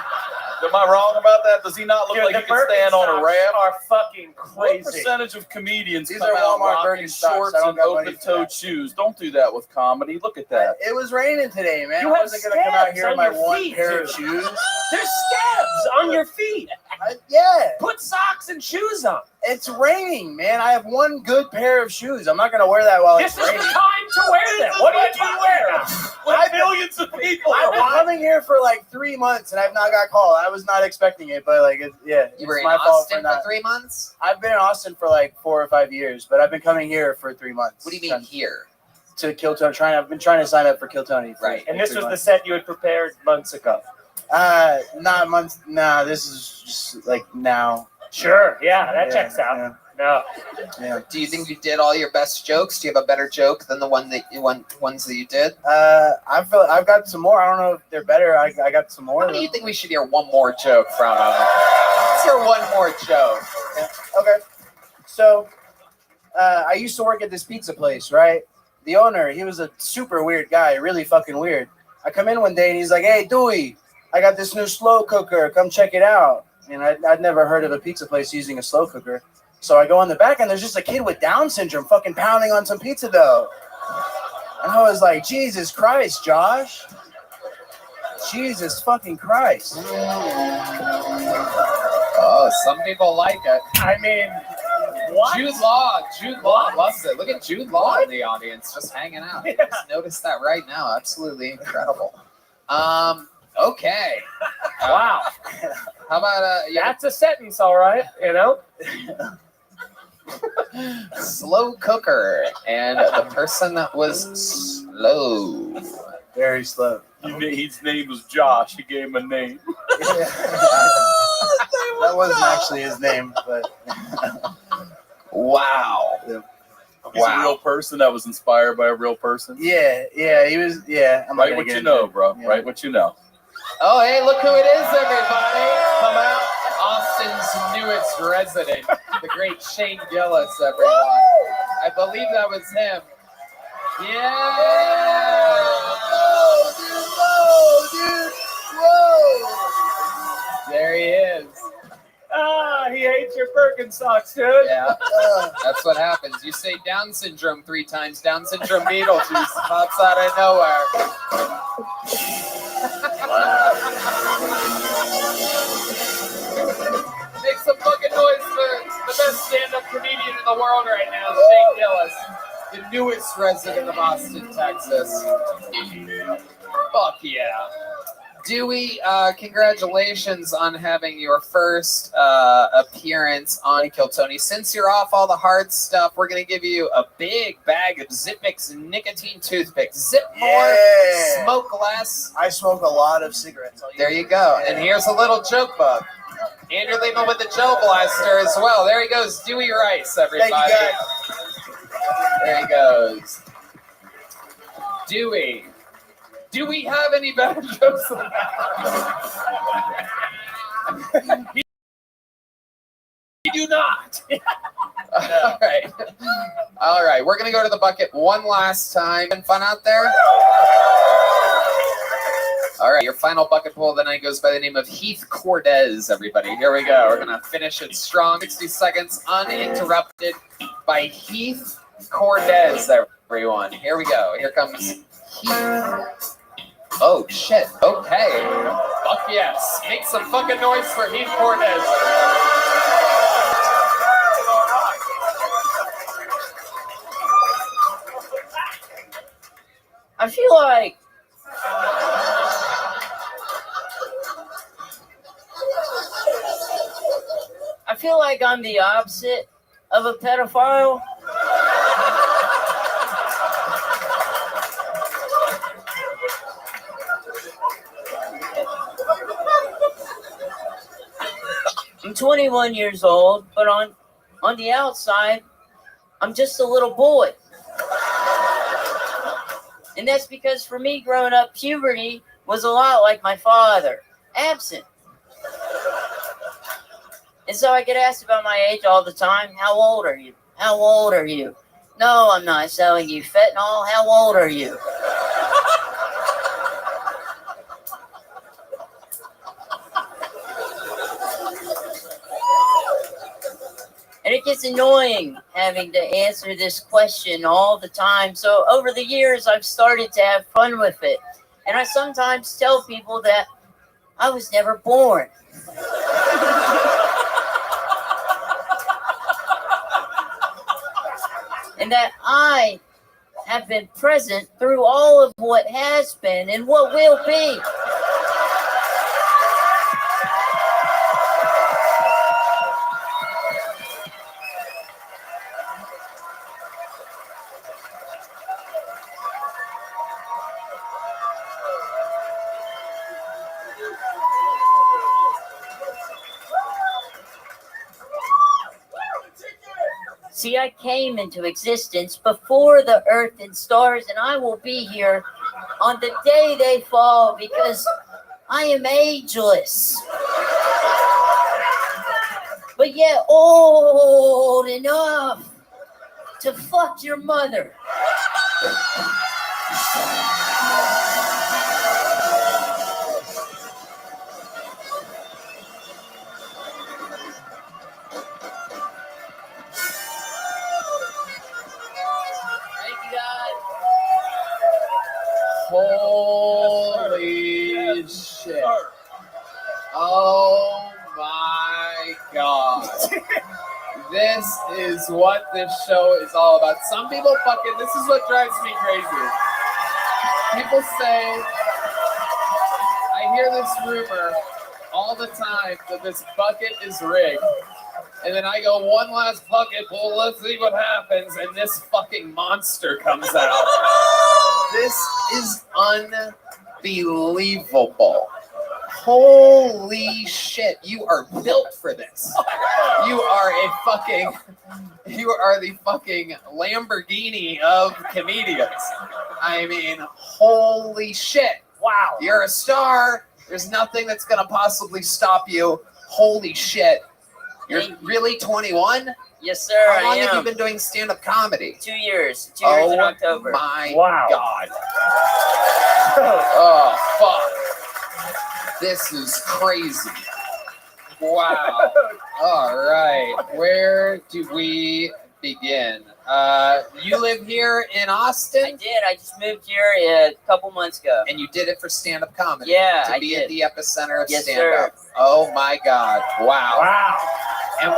Am I wrong about that? Does he not look like he can stand on a ramp? Are fucking crazy. What percentage of comedians These come are out Walmart rocking Birkenstocks. shorts I don't and got money for open-toed shoes? Don't do that with comedy. Look at that. It was raining today, man. You I have wasn't gonna come out scabs here in on my your one feet, pair of dude. shoes. There's scabs on your feet. Yeah. Put socks and shoes on. It's raining, man. I have one good pair of shoes. I'm not gonna wear that while This it's is the raining. time to wear them. What are you talking about? I've been- Millions of people. I've been coming here for like 3 months and I've not got called. I was not expecting it, but like, You were it's in my fault Austin for not. for 3 months? I've been in Austin for like 4 or 5 years, but I've been coming here for 3 months. What do you mean here? To Kill Tony. I've been trying to sign up for Kill Tony. For, Right. And this was the set you had prepared months ago. Not months. Nah, this is just like now. Sure. Yeah, that checks out. No. Yeah. Do you think you did all your best jokes? Do you have a better joke than the ones that you did? I've got some more. I don't know if they're better. I got some more. How do you think we should hear one more joke from him? Let's hear one more joke. Yeah. Okay. So, I used to work at this pizza place, right? The owner, he was a super weird guy, really fucking weird. I come in one day and he's like, "Hey, Dewey, I got this new slow cooker. Come check it out." And I'd never heard of a pizza place using a slow cooker. So I go in the back and there's just a kid with Down syndrome fucking pounding on some pizza dough. And I was like, Jesus Christ, Josh. Jesus fucking Christ. Oh, some people like it. I mean, what? Jude Law loves it. Look at Jude Law in the audience, just hanging out. Yeah. Just noticed that right now. Absolutely incredible. Okay. Wow. How about That's a sentence, all right. You know. slow cooker, and the person that was slow. Very slow. His name was Josh. He gave him a name. That wasn't actually his name, but wow. Yeah. He's a real person that was inspired by a real person. Yeah, he was. Yeah, I'm not Write gonna what get you into know, it. bro. Yeah. Write what you know. Oh, hey, look who it is, everybody. Come out. Austin's newest resident, the great Shane Gillis, everyone. I believe that was him. Yeah. Whoa, dude. Whoa. There he is. Ah, he hates your Birkenstocks, dude. Yeah, that's what happens. You say Down syndrome 3 times, Down syndrome Beetlejuice pops out of nowhere. Make some fucking noise for the best stand-up comedian in the world right now, Shane Gillis, the newest resident of Austin, Texas. Fuck yeah. Dewey, congratulations on having your first appearance on Kill Tony. Since you're off all the hard stuff, we're going to give you a big bag of Zipmix nicotine toothpicks. Zip more, smoke less. I smoke a lot of cigarettes. There you go. And here's a little joke book. And you're leaving with the Joe Blaster as well. There he goes, Dewey Rice, everybody. Thank you, guys. There he goes. Dewey. Do we have any better jokes than that? We do not. All right. All right. We're going to go to the bucket one last time. Been fun out there? All right. Your final bucket pool of the night goes by the name of Heath Cortez, everybody. Here we go. We're going to finish it strong. 60 seconds uninterrupted by Heath Cortez, everyone. Here we go. Here comes Heath. Oh, shit. Okay. Fuck yes. Make some fucking noise for Heath Cortez. I feel like I'm the opposite of a pedophile. I'm 21 years old, but on the outside, I'm just a little boy. And that's because for me, growing up, puberty was a lot like my father, absent. And so I get asked about my age all the time. How old are you? How old are you? No, I'm not selling you fentanyl. How old are you? And it gets annoying having to answer this question all the time. So over the years, I've started to have fun with it. And I sometimes tell people that I was never born. and that I have been present through all of what has been and what will be. See, I came into existence before the earth and stars, and I will be here on the day they fall because I am ageless. But yet old enough to fuck your mother. Holy shit. Oh my god. This is what this show is all about. Some people this is what drives me crazy. People say, I hear this rumor all the time that this bucket is rigged. And then I go, one last bucket, well, let's see what happens. And this fucking monster comes out. This is unbelievable. Holy shit, you are built for this. You are the fucking Lamborghini of comedians. I mean, holy shit. Wow. You're a star. There's nothing that's going to possibly stop you. Holy shit. You're really 21? Yes, sir. How long I am. have you been doing stand-up comedy? 2 years. 2 years in October. My God. Oh, fuck. This is crazy. Wow. All right. Where do we begin? You live here in Austin? I did. I just moved here a couple months ago. And you did it for stand-up comedy? Yeah, To be at the epicenter of Yes, stand-up? sir. Oh, my God. Wow. Wow. And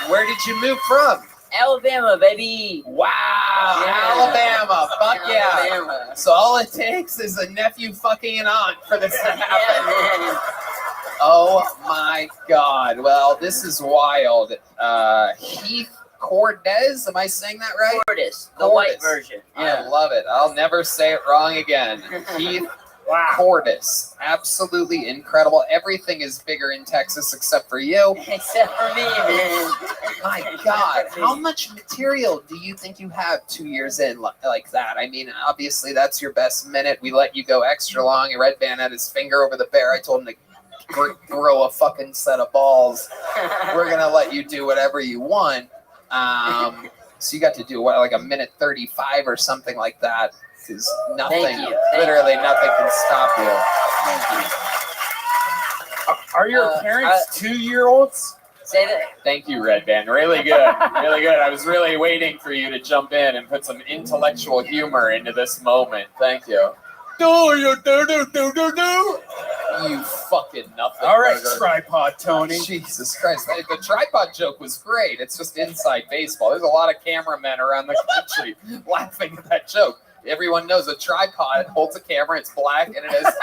where did you move from? Alabama, baby. Wow. Yeah. Alabama. Fuck Alabama. yeah. So all it takes is a nephew fucking an aunt for this to happen. Yeah, Oh my God. Well, this is wild. Heath Cordes, am I saying that right? Cordes, the white version. I love it. I'll never say it wrong again. Heath Cordes. Absolutely incredible. Everything is bigger in Texas except for you. Except for me, man. My God. How much material do you think you have 2 years in like that? I mean, obviously that's your best minute. We let you go extra long. Red Band had his finger over the bear. I told him to grow a fucking set of balls. We're going to let you do whatever you want. So you got to do what, like a minute 35 or something like that. Because nothing, literally nothing can stop you. Thank you. Are your parents 2-year-olds? Say that. Thank you, Red Band. Really good. Really good. I was really waiting for you to jump in and put some intellectual humor into this moment. Thank you. You fucking nothing. All right, burger. tripod Tony. Jesus Christ. The tripod joke was great. It's just inside baseball. There's a lot of cameramen around the country laughing at that joke. Everyone knows a tripod holds a camera, it's black, and it has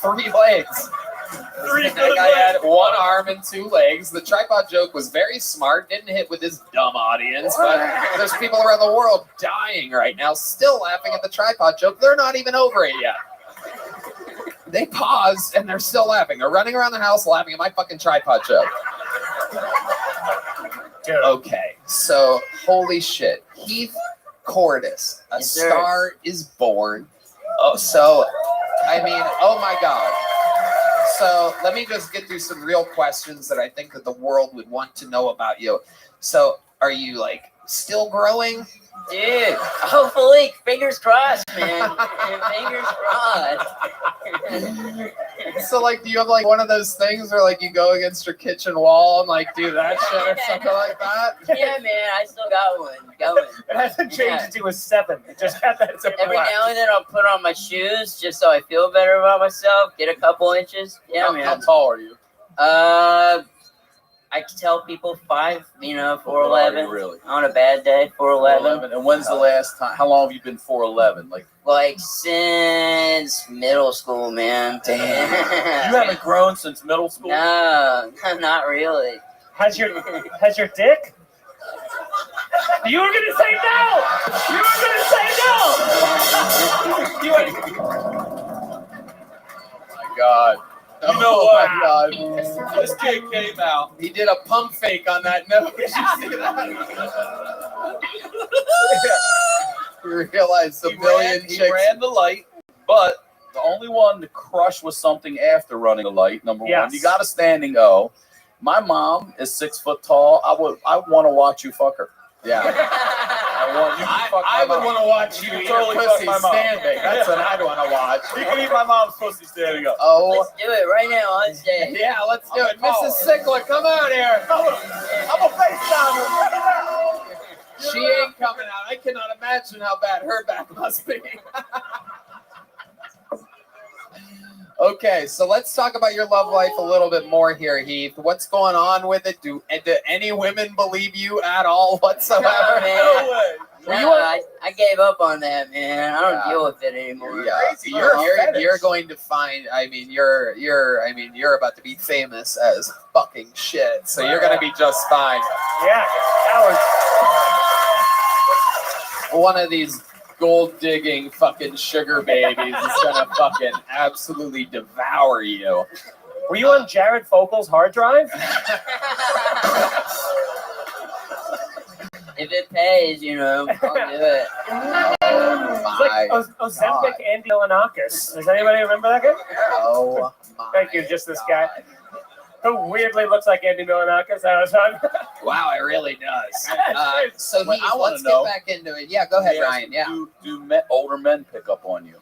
3 legs. That guy had 1 arm and 2 legs. The tripod joke was very smart, didn't hit with his dumb audience, but there's people around the world dying right now, still laughing at the tripod joke. They're not even over it yet. They paused, and they're still laughing. They're running around the house laughing at my fucking tripod joke. Okay, so, holy shit. Heath Cordes, a star is born. Oh, so, I mean, oh my God. So let me just get through some real questions that I think that the world would want to know about you. So are you like still growing? Dude, hopefully, fingers crossed, man. Fingers crossed. So, like, do you have, like, one of those things where, like, you go against your kitchen wall and, like, do that shit or something like that? Yeah, man, I still got one going. It hasn't changed it to a 7. It just got that to Every black. now and then I'll put on my shoes just so I feel better about myself, get a couple inches. Yeah, man. How tall are you? I tell people 5, What are 4'11". you really? On a bad day, 4'11". And when's the last time? How long have you been 4'11"? Like since middle school, man. Damn. You haven't grown since middle school? No, not really. Has your dick? You were gonna say no. You were gonna say no. My God. You know Oh what? my God. This kid came out. He did a pump fake on that note. Did you see that? You realize the million He chicks. ran the light, but the only one to crush was something after running the light. Number one, you got a standing O. My mom is 6 foot tall. I want to watch you fuck her. Yeah. I would want to watch you eat totally her fuck pussy my mom. standing. That's what I'd want to watch. You can eat my mom's pussy standing up. Oh. Let's do it right now on stage. Yeah, let's do it. Mrs. Sickler, come out here. I'm a FaceTime her. She ain't coming out. I cannot imagine how bad her back must be. Okay, so let's talk about your love life a little bit more here, Heath. What's going on with it? Do any women believe you at all whatsoever? No, man. No way. No, I gave up on that, man. I don't deal with it anymore. Yeah, you're going to find. You're about to be famous as fucking shit. So you're going to be just fine. Yeah, cowards. One of these gold digging fucking sugar babies is gonna fucking absolutely devour you. Were you on Jared Fogel's hard drive? If it pays, I'll do it. Oh It's like Ozempic Andy Milanakis. Does anybody remember that guy? Oh Thank you, just this guy. Who weirdly looks like Andy Milanakis all the time. Wow, it really does. So Wait, Heath, I wanna let's know. get back into it. Yeah, go ahead, Ryan. Yeah. Do older men pick up on you?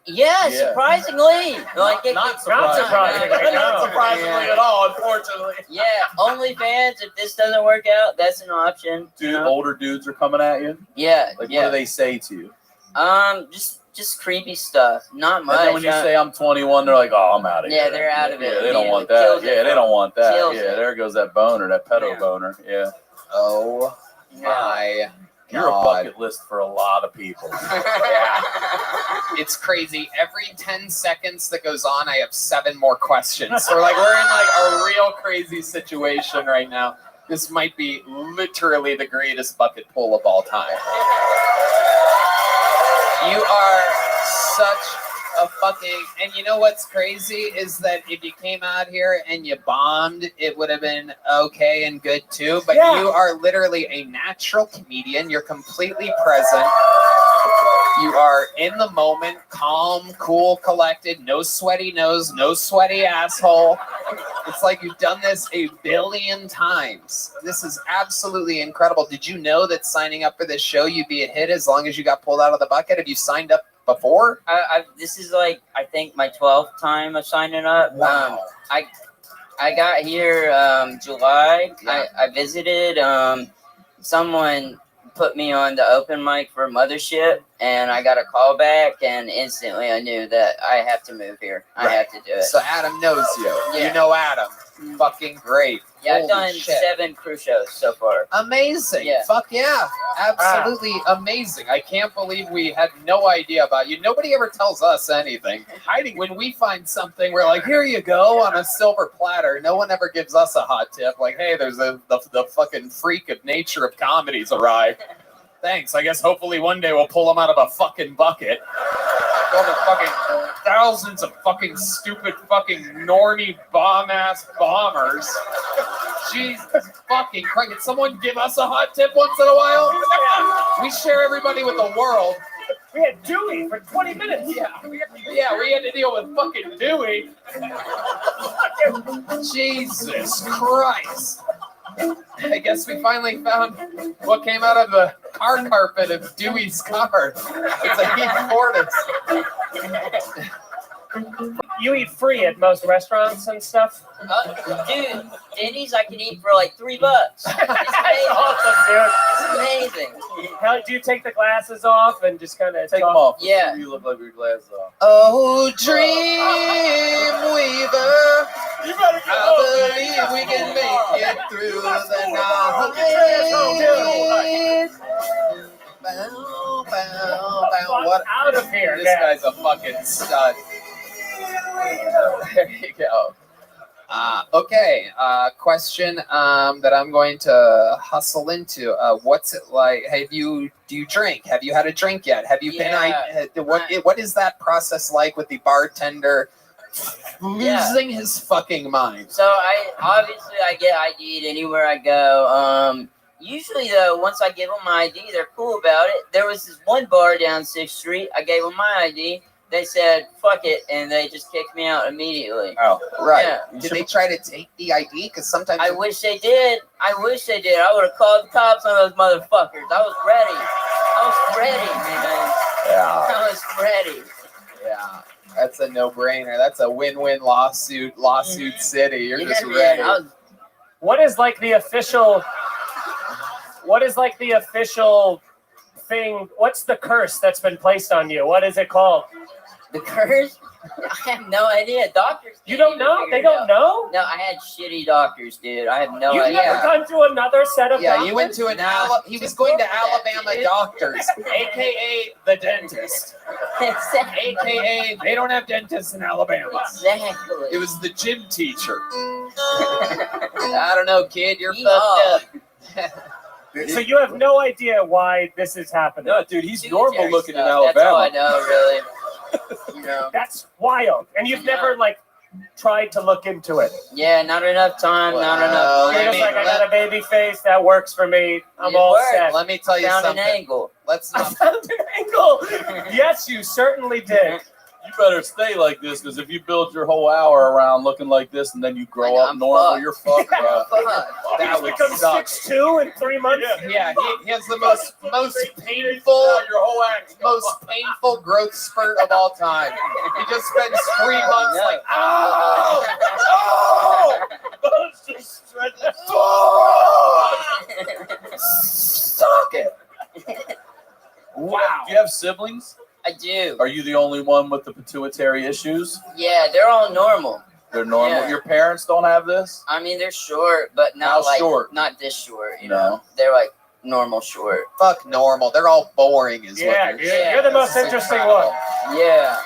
Yeah, Yeah. surprisingly. Like Not surprisingly. Not surprisingly at all, unfortunately. Yeah, OnlyFans. If this doesn't work out, that's an option. Dude, older dudes are coming at you? Yeah. Like, yeah. what do they say to you? Just creepy stuff. Not much. And then when you say I'm 21, they're like, oh, I'm out of here. Yeah, they're out of it. Yeah, they don't Yeah, want it that. kills Yeah, it. they don't want that. Kills Yeah, it. there goes that boner, that pedo boner. Yeah. Oh my You're a God. bucket list for a lot of people. Yeah. It's crazy. Every 10 seconds that goes on, I have 7 more questions. So we're in a real crazy situation right now. This might be literally the greatest bucket pull of all time. You are such a fucking, and you know what's crazy is that if you came out here and you bombed, it would have been okay and good too. But you are literally a natural comedian. You're completely present. You are in the moment, calm, cool, collected, no sweaty nose, no sweaty asshole. It's like you've done this a billion times. This is absolutely incredible. Did you know that signing up for this show, you'd be a hit as long as you got pulled out of the bucket? Have you signed up before? This is I think my 12th time of signing up. Wow. I got here July. I visited. Someone put me on the open mic for Mothership, and I got a call back, and instantly I knew that I have to move here. I have to do it. So Adam knows you. Yeah. You know Adam. Fucking great. Yeah, I've Holy done shit. 7 cruise shows so far. Amazing. Yeah. Fuck yeah. Absolutely amazing. I can't believe we had no idea about you. Nobody ever tells us anything. Hiding when we find something, we're like, here you go on a silver platter. No one ever gives us a hot tip. Like, hey, there's the fucking freak of nature of comedies arrived. Thanks. I guess hopefully one day we'll pull them out of a fucking bucket. All the fucking thousands of fucking stupid fucking Norny bomb-ass bombers. Jesus fucking Christ. Can someone give us a hot tip once in a while? We share everybody with the world. We had Dewey for 20 minutes. Yeah, we had to deal with fucking Dewey. Jesus Christ. I guess we finally found what came out of the car carpet of Dewey's car. It's a Heath Fortis. You eat free at most restaurants and stuff? Dude, Denny's I can eat for like $3. It's amazing. Awesome, dude. It's amazing. How do you take the glasses off and just kind of Take them off. Yeah. You look like your glasses off. Oh, dream weaver. You better get I believe we can make it through the night. Bow, bow, bow. What? Out of here, This man. guy's a fucking stud. There you go. Okay, question that I'm going to hustle into. What's it like? Do you drink? Have you had a drink yet? Have you been? What is that process like with the bartender losing his fucking mind? So I get ID'd anywhere I go. Usually though, once I give them my ID, they're cool about it. There was this one bar down 6th Street. I gave them my ID. They said, fuck it, and they just kicked me out immediately. Oh, right. Yeah. Did they try to take the ID? Because sometimes I wish they did. I would have called the cops on those motherfuckers. I was ready, man. Yeah. I was ready. Yeah. That's a no-brainer. That's a win-win lawsuit city. You're just man, ready. What is like the official thing? What's the curse that's been placed on you? What is it called? The curse? I have no idea. Doctors. You don't know? They don't know? No, I had shitty doctors, dude. I have no You've idea. never gone through another set of doctors? You went to he was going to Alabama doctors, aka the dentist. Exactly. AKA they don't have dentists in Alabama. Exactly. It was the gym teacher. I don't know, kid. You're fucked up. So you have no idea why this is happening? No, dude, he's normal looking in That's all I Alabama. know, really. That's wild. And you've never tried to look into it. Yeah, not enough time, not enough. You're just like, I got a baby face, that works for me. I'm all set. Let me tell you Found something. an angle. Let's I not. found an angle. Yes, you certainly did. You better stay like this, because if you build your whole hour around looking like this and then you grow up normal, you're fucked, bro. That would Become suck. 6'2" in 3 months. Yeah, he has the most painful growth spurt of all time. He just spends 3 months like, It's just stretching. suck it. Wow. Do you have siblings? I do. Are you the only one with the pituitary issues? Yeah, they're all normal. They're normal. Yeah. Your parents don't have this? I mean, they're short, but How not short? not this short. You No. know, they're like normal short. Fuck normal. They're all boring, is Yeah, what you're the most interesting one. Yeah.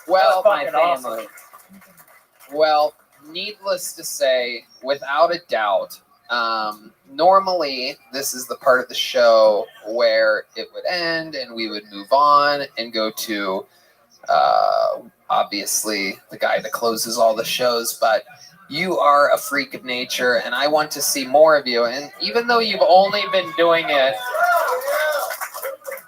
Well, my fucking family. Well, needless to say, without a doubt, normally this is the part of the show where it would end and we would move on and go to obviously the guy that closes all the shows, but you are a freak of nature and I want to see more of you. And even though you've only been doing it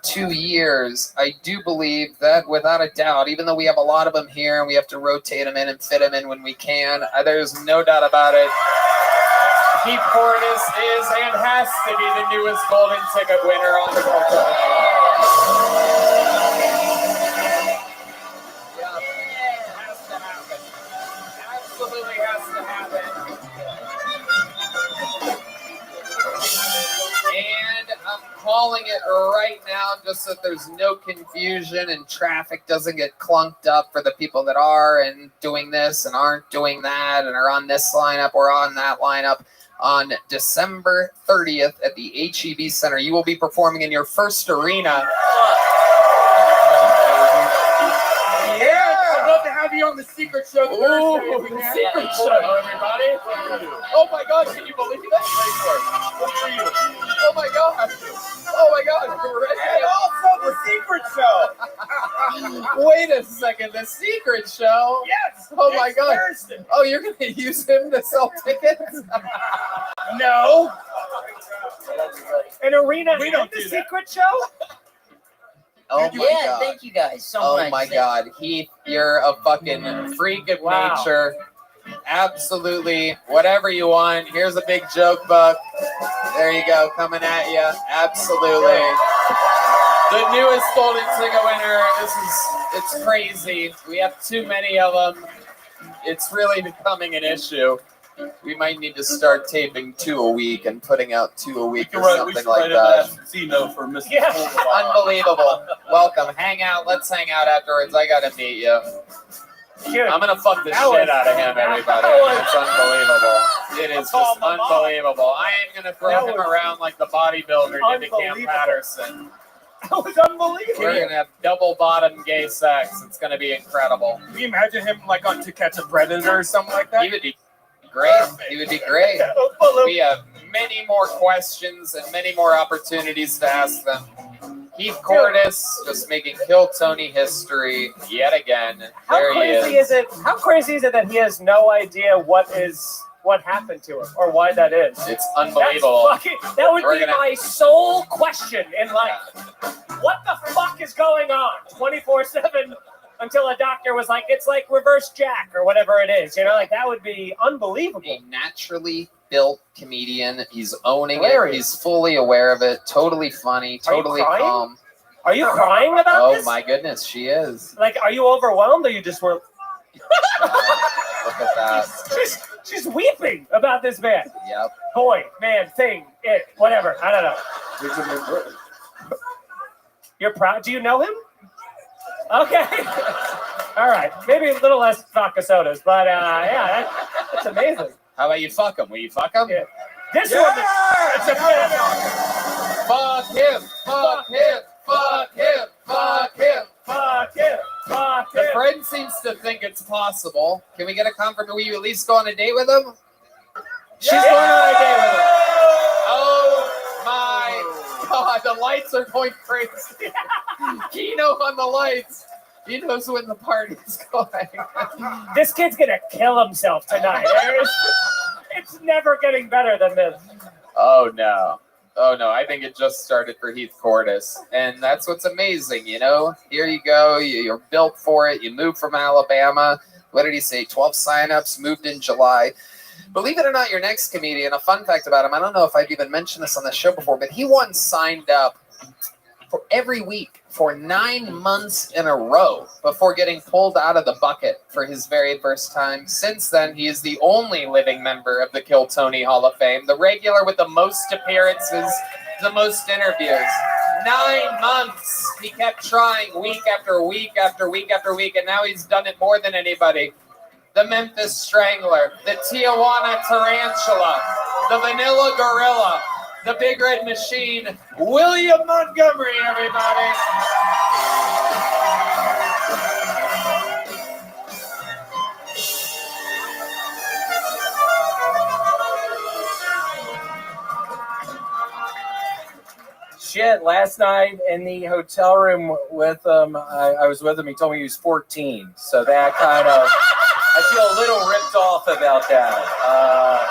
2 years, I do believe that without a doubt, even though we have a lot of them here and we have to rotate them in and fit them in when we can, there's no doubt about it. Pete Portis is and has to be the newest golden ticket winner on the World Tour. Yeah, has to happen. Absolutely has to happen. And I'm calling it right now just so that there's no confusion and traffic doesn't get clunked up for the people that are and doing this and aren't doing that and are on this lineup or on that lineup. On December 30th at the HEB Center, you will be performing in your first arena. I'd love to have you on the secret show Thursday. Ooh, secret show, everybody. Oh my God, can you believe that? Good for you. Oh my God. Oh my God. And also the secret show. Wait a second, the secret show? Yes. Oh my it's God. Thursday. Oh, you're going to use him to sell tickets? No. An arena We and don't the do that. secret show? Oh my Yeah, God. thank you guys so Oh much. my God, Heath, you're a fucking freak of Wow. nature. Absolutely, whatever you want. Here's a big joke book. There you go, coming at you. Absolutely. The newest golden ticket winner. It's crazy. We have too many of them. It's really becoming an issue. We might need to start taping 2 a week and putting out 2 a week or something like that. C-note for Mr. Yeah. Unbelievable. Welcome. Hang out. Let's hang out afterwards. I gotta meet you. Shoot. I'm gonna fuck the That shit was- out of him, everybody. that was- It's unbelievable. It is Oh, just my God. unbelievable. I am gonna throw That him was around like the bodybuilder did to Cam unbelievable. Patterson. That was unbelievable. We're gonna have double bottom gay sex. It's gonna be incredible. Can you imagine him like on To Catch a Predator or something like that? He would be great. He would be great. We have many more questions and many more opportunities to ask them. Heath Cordes just making Kill Tony history yet again. How There he crazy is. is it? How crazy is it that he has no idea what happened to him or why that is? It's unbelievable. That would We're be gonna- my sole question in life. What the fuck is going on 24/7 until a doctor was like, it's like reverse Jack or whatever it is. You know, like that would be unbelievable. A naturally built comedian. He's owning Hilarious. it. He's fully aware of it. Totally funny. Are you Totally crying? calm. Are you crying about Oh this? my goodness, she is. Like, are you overwhelmed or you just were? Look at that. She's weeping about this man. Yep. Boy, man, thing, it, whatever. I don't know. You're proud? Do you know him? Okay. All right. Maybe a little less vodka sodas, but yeah, that's amazing. How about you fuck him? Will you fuck him? Yeah. This Yeah! one, it's a Fuck him! Fuck him! Fuck him! Fuck him! Fuck him! Fuck The him! friend seems to think it's possible. Can we get a confirmation? Will you at least go on a date with him? She's going on a date with him. Oh my God! The lights are going crazy. Kino on the lights. He knows when the party's going. This kid's gonna kill himself tonight. It's never getting better than this. Oh no. Oh no, I think it just started for Heath Cordes. And that's what's amazing, you know? Here you go, you're built for it. You moved from Alabama. What did he say? 12 signups, moved in July. Believe it or not, your next comedian, a fun fact about him, I don't know if I've even mentioned this on the show before, but he once signed up for every week for 9 months in a row before getting pulled out of the bucket for his very first time. Since then, he is the only living member of the Kill Tony Hall of Fame, the regular with the most appearances, the most interviews. 9 months. He kept trying week after week after week after week, and now he's done it more than anybody. The Memphis Strangler, the Tijuana Tarantula, the Vanilla Gorilla, the Big Red Machine, William Montgomery, everybody. Shit, last night in the hotel room with him, I was with him, he told me he was 14. So that kind of, I feel a little ripped off about that.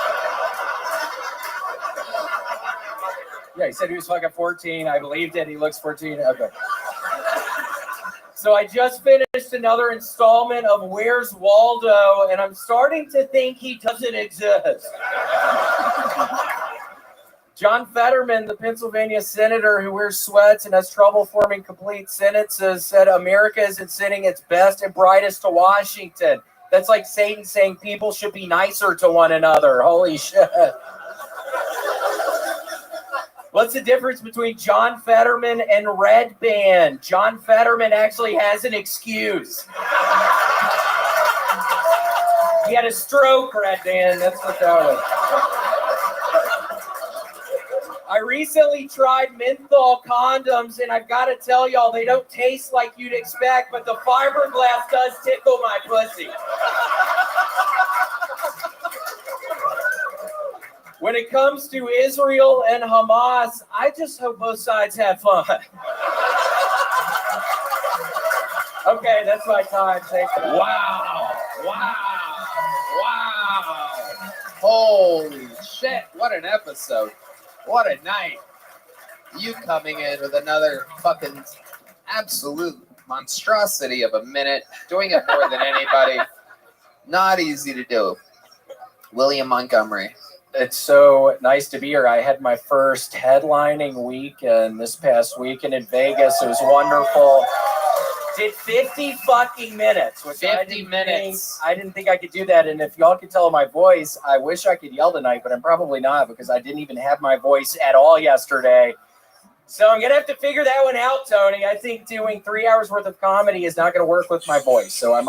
Yeah, he said he was fucking 14. I believed it. He looks 14. Okay. So I just finished another installment of Where's Waldo, and I'm starting to think he doesn't exist. John Fetterman, the Pennsylvania senator who wears sweats and has trouble forming complete sentences, said America isn't sending its best and brightest to Washington. That's like Satan saying people should be nicer to one another. Holy shit. What's the difference between John Fetterman and Red Band? John Fetterman actually has an excuse. He had a stroke, Red Band. That's what that was. I recently tried menthol condoms, and I've got to tell y'all, they don't taste like you'd expect, but the fiberglass does tickle my pussy. When it comes to Israel and Hamas, I just hope both sides have fun. Okay, that's my time. Thank you. Wow. Wow. Wow. Holy shit. What an episode. What a night. You coming in with another fucking absolute monstrosity of a minute, doing it more than anybody. Not easy to do. William Montgomery. It's so nice to be here. I had my first headlining weekend this past weekend in Vegas. It was wonderful. Did 50 fucking minutes. Which 50 minutes. I didn't think I could do that. And if y'all could tell my voice, I wish I could yell tonight, but I'm probably not because I didn't even have my voice at all yesterday. So I'm gonna have to figure that one out, Tony. I think doing 3 hours worth of comedy is not gonna work with my voice. So I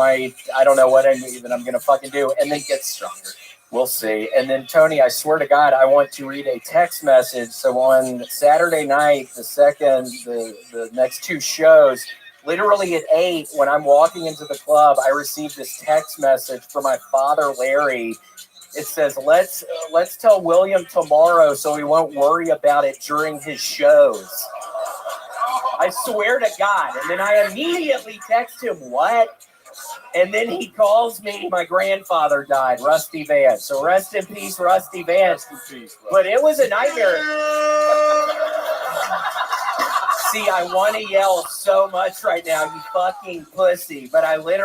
don't know what I'm gonna fucking do. And then get stronger. We'll see. And then Tony, I swear to God, I want to read a text message. So on Saturday night, the next two shows, literally at 8, when I'm walking into the club, I received this text message from my father, Larry. It says, let's tell William tomorrow so he won't worry about it during his shows. I swear to God. And then I immediately text him, what? And then he calls me, my grandfather died, Rusty Vance. So rest in peace, Rusty Vance. But it was a nightmare. See, I want to yell so much right now, you fucking pussy. But it would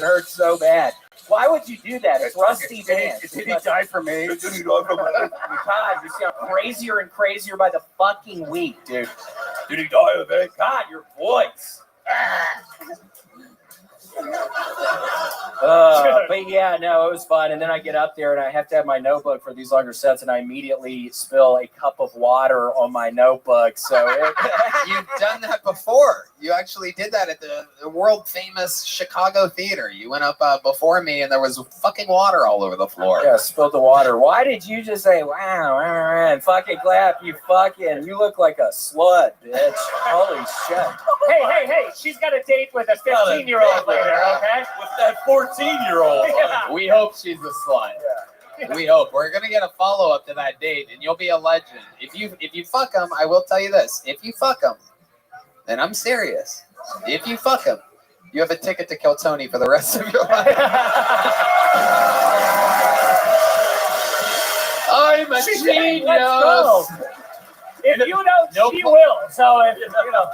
hurt so bad. Why would you do that? It's Rusty Vance. Did he die for me? God, you sound crazier and crazier by the fucking week, dude. Did he die of it? God, your voice. But yeah, no, it was fun. And then I get up there and I have to have my notebook for these longer sets, and I immediately spill a cup of water on my notebook. So you've done that before. You actually did that at the world famous Chicago theater. You went up before me, and there was fucking water all over the floor. Yeah, spilled the water. Why did you just say wow and fucking clap? You look like a slut, bitch. Holy shit. Hey, she's got a date with a 15-year-old later, okay? With that 14-year-old. Yeah. We hope she's a slut. Yeah. We hope. We're gonna get a follow-up to that date, and you'll be a legend. If you fuck him, I will tell you this. If you fuck him, then I'm serious. If you fuck him, you have a ticket to kill Tony for the rest of your life. I'm a genius. Let's go. If you don't, she will. So if you know.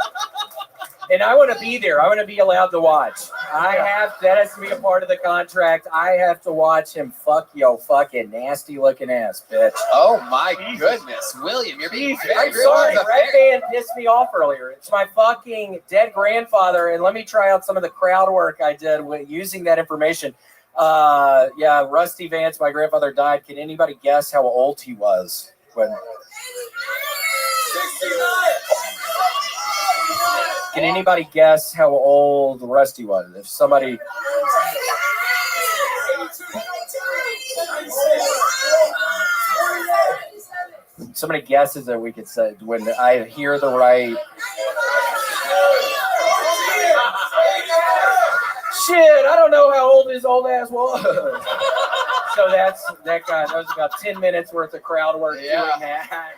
And I want to be there. I want to be allowed to watch. That has to be a part of the contract. I have to watch him fuck your fucking nasty looking ass, bitch. Oh my goodness, William, you're being I'm sorry. Red Band pissed me off earlier. It's my fucking dead grandfather, and let me try out some of the crowd work I did with using that information. Yeah, Rusty Vance, my grandfather died. Can anybody guess how old he was when? 69. Can anybody guess how old Rusty was? If somebody. Somebody guesses that we could say when I hear the right. Shit, I don't know how old his old ass was. So that guy. That was about 10 minutes worth of crowd work doing that.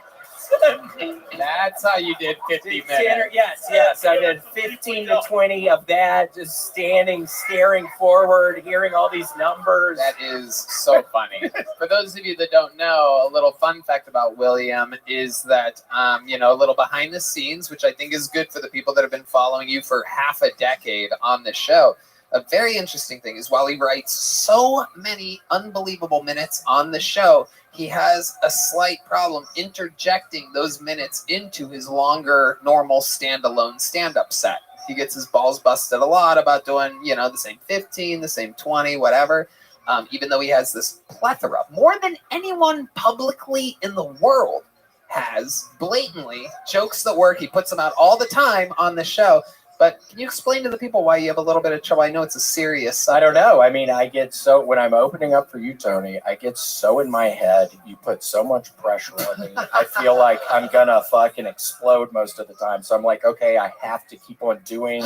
That's how you did 50 minutes. Yes. I did 15 to 20 of that, just standing, staring forward, hearing all these numbers. That is so funny. For those of you that don't know, a little fun fact about William is that, a little behind the scenes, which I think is good for the people that have been following you for half a decade on the show. A very interesting thing is while he writes so many unbelievable minutes on the show, he has a slight problem interjecting those minutes into his longer, normal standalone stand-up set. He gets his balls busted a lot about doing, the same 15, the same 20, whatever, even though he has this plethora, more than anyone publicly in the world has, blatantly, jokes that work. He puts them out all the time on the show. But can you explain to the people why you have a little bit of trouble? I know it's a serious. I don't know. I mean, I get so, when I'm opening up for you, Tony, I get so in my head. You put so much pressure on me. I feel like I'm going to fucking explode most of the time. So I'm like, okay, I have to keep on doing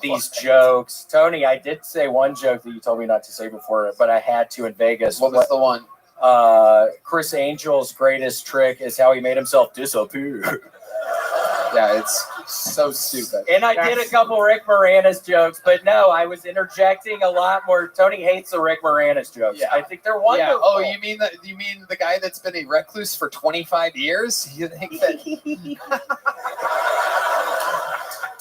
these jokes. Tony, I did say one joke that you told me not to say before, but I had to in Vegas. What was the one? Chris Angel's greatest trick is how he made himself disappear. Yeah, it's so stupid. And I did a couple Rick Moranis jokes, but no, I was interjecting a lot more. Tony hates the Rick Moranis jokes. Yeah. I think they're wonderful. Yeah. Oh, you mean the guy that's been a recluse for 25 years? You think that?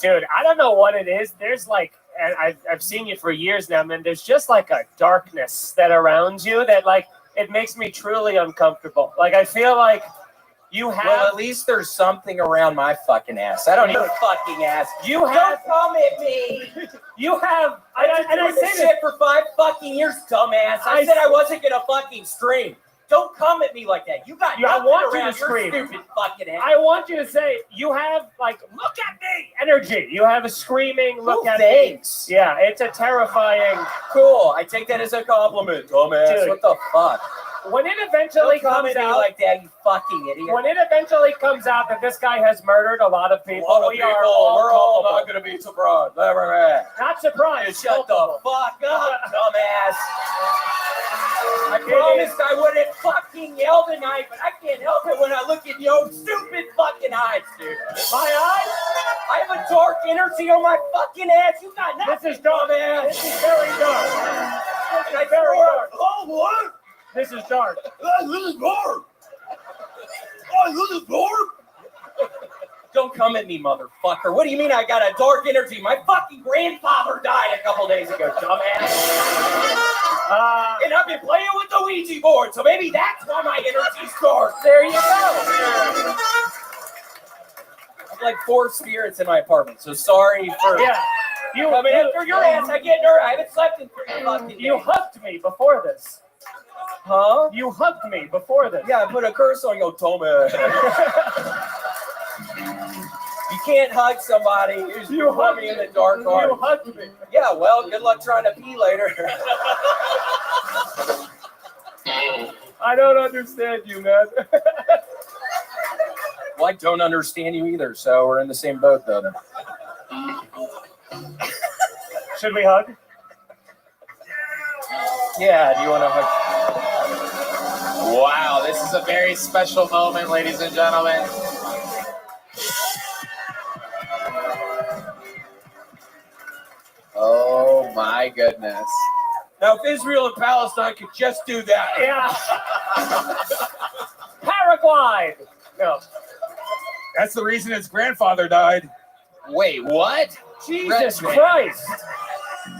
Dude, I don't know what it is. There's like, and I've seen you for years now, man. There's just like a darkness that around you that like it makes me truly uncomfortable. Like I feel like. You have. Well, at least there's something around my fucking ass. I don't need a fucking ass. You have. Don't come at me. You have. I say this shit for 5 fucking years, dumbass. I said I wasn't gonna fucking stream. Don't come at me like that. You got I nothing want you around to your scream. stupid fucking head. I want you to say you have like look at me energy. You have a screaming look at thanks. me. Yeah, it's a terrifying. Cool. I take that as a compliment, dumbass. Dude. What the fuck? When it eventually Don't come comes at me out, like that, you fucking idiot. when it eventually comes out that this guy has murdered a lot of people, we are We're all all culpable. not going to be surprised. Never. Not surprised. Shut the fuck up, dumbass. I promised I wouldn't fucking yell tonight, but I can't help it when I look at your stupid fucking eyes, dude. My eyes? I have a dark energy on my fucking ass. You got nothing, This is dark. dumbass. This is very dark. This is very dark. Oh, what? This is dark. This is dark. Oh, this is dark. Don't come at me, motherfucker. What do you mean I got a dark energy? My fucking grandfather died a couple days ago, dumbass. And I've been playing with the Ouija board, so maybe that's why my energy's dark. There you go. I have like 4 spirits in my apartment, so sorry for coming after your ass. I get nervous. I haven't slept in 3 fucking days. You hugged me before this. Huh? You hugged me before this. Yeah, I put a curse on your dumbass. You can't hug somebody who's You put me in the dark heart. You hugged me. Yeah, well, good luck trying to pee later. I don't understand you, man. Well, I don't understand you either, so we're in the same boat, then. Should we hug? Yeah, do you want to hug? Wow, this is a very special moment, ladies and gentlemen. Oh my goodness. Now, if Israel and Palestine could just do that. Yeah. Paraglide. No. That's the reason his grandfather died. Wait, what? Jesus Red- Christ.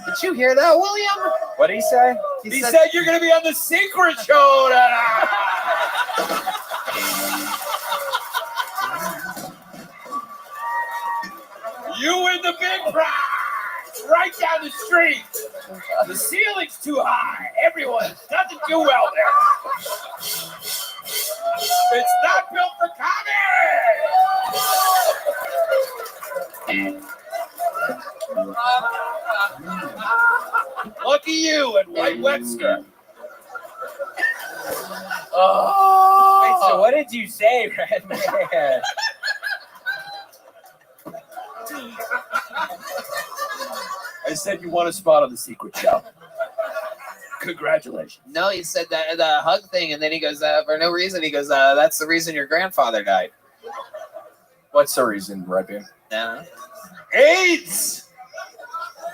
Did you hear that, William? What did he say? He said you're going to be on the secret show tonight. You win the big prize. Right down the street. The ceiling's too high. Everyone doesn't do well there. It's not built for comedy. Lucky you at White Webster. Oh. Wait, so what did you say, Red Man? I said you won a spot on the secret show. Congratulations. No, he said that the hug thing, and then he goes, for no reason, he goes, that's the reason your grandfather died. What's the reason, Rabbi? No. AIDS!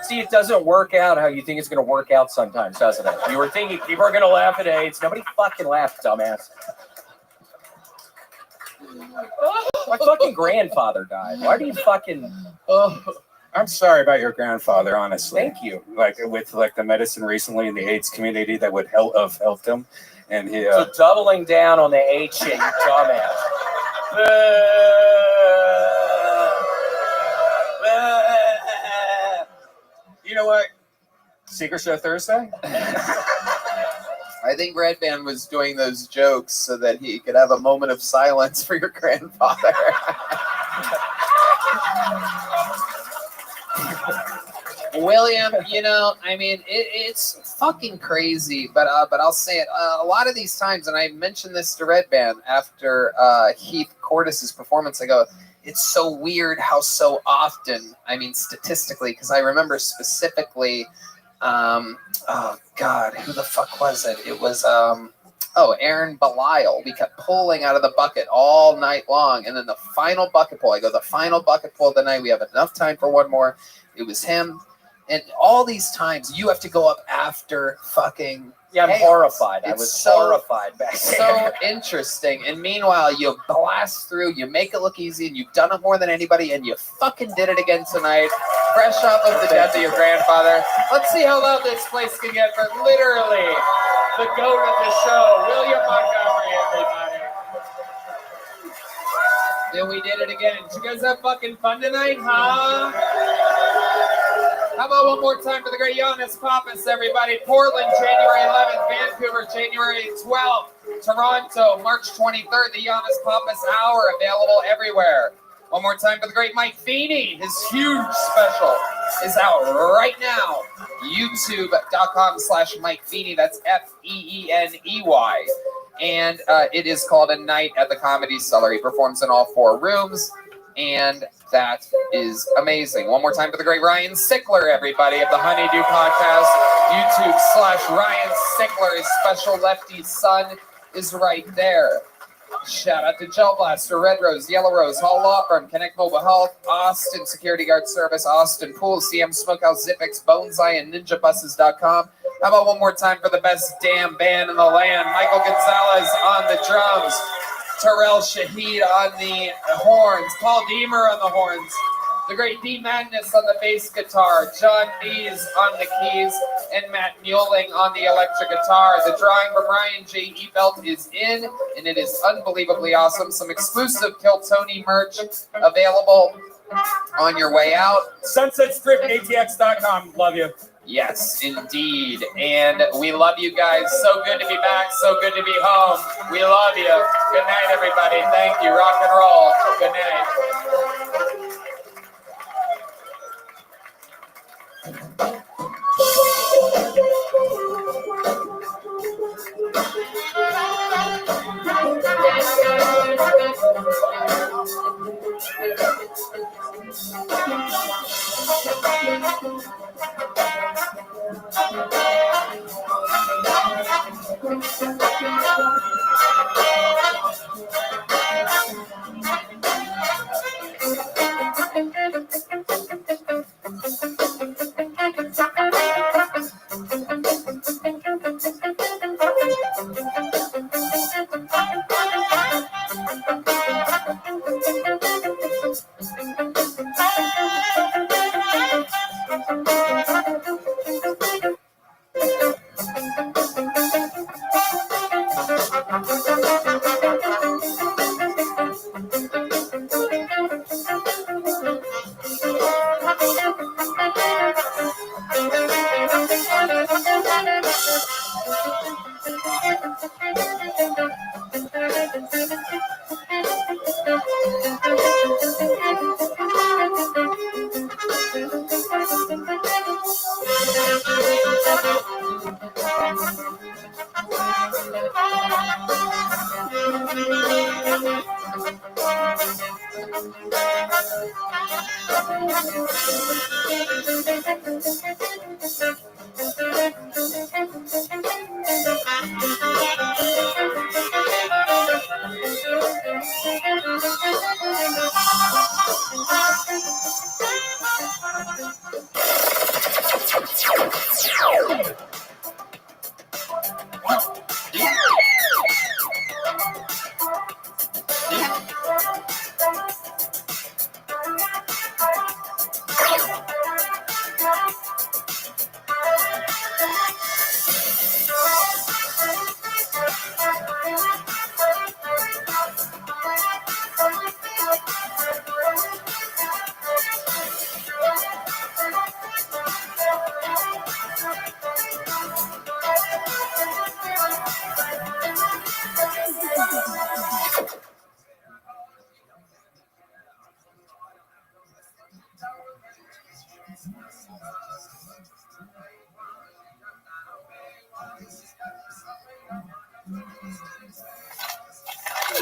See, it doesn't work out how you think it's going to work out sometimes, doesn't it? You were thinking people are going to laugh at AIDS. Nobody fucking laughed, dumbass. My fucking grandfather died. Why do you fucking... I'm sorry about your grandfather, honestly. Thank you. Like with like the medicine recently in the AIDS community that would have helped him, and he. So doubling down on the AIDS shit, you dumbass. You know what? Secret Show Thursday. I think Red Band was doing those jokes so that he could have a moment of silence for your grandfather. William, you know, I mean, it's fucking crazy, but I'll say it. A lot of these times, and I mentioned this to Red Band after Heath Cortis's performance, I go, it's so weird how so often, I mean, statistically, because I remember specifically, oh God, who the fuck was it? It was, Aaron Belial. We kept pulling out of the bucket all night long, and then the final bucket pull, I go, the final bucket pull of the night, we have enough time for one more. It was him. And all these times, you have to go up after fucking. Yeah, I'm chaos. horrified. I It's was so, horrified back So interesting. And meanwhile, you blast through, you make it look easy, and you've done it more than anybody, and you fucking did it again tonight, fresh off of the death of your grandfather. Let's see how loud this place can get for literally the goat of the show, William Montgomery, everybody. Then we did it again. Did you guys have fucking fun tonight, huh? How about one more time for the great Giannis Pappas, everybody? Portland, January 11th. Vancouver, January 12th. Toronto, March 23rd, the Giannis Pappas Hour, available everywhere. One more time for the great Mike Feeney. His huge special is out right now. YouTube.com/Mike Feeney. That's Feeney. And it is called A Night at the Comedy Cellar. He performs in all 4 rooms, and that is amazing. One more time for the great Ryan Sickler, everybody, of the Honeydew Podcast. YouTube.com/Ryan Sickler. His special Lefty Son is right there. Shout out to Gel Blaster, Red Rose, Yellow Rose, Hall Law Firm, Connect Mobile Health, Austin Security Guard Service, Austin Pool, CM Smokehouse, Zipex, Bonsai, and NinjaBuses.com. How about one more time for the best damn band in the land? Michael Gonzalez on the drums, Terrell Shahid on the horns, Paul Deemer on the horns, the great D Magnus on the bass guitar, John Dees on the keys, and Matt Mueling on the electric guitar. The drawing from Ryan J. Ebelt is in, and it is unbelievably awesome. Some exclusive Kill Tony merch available on your way out. Sunset Strip, ATX.com. Love you. Yes, indeed. And we love you guys. So good to be back. So good to be home. We love you. Good night, everybody. Thank you. Rock and roll. Good night.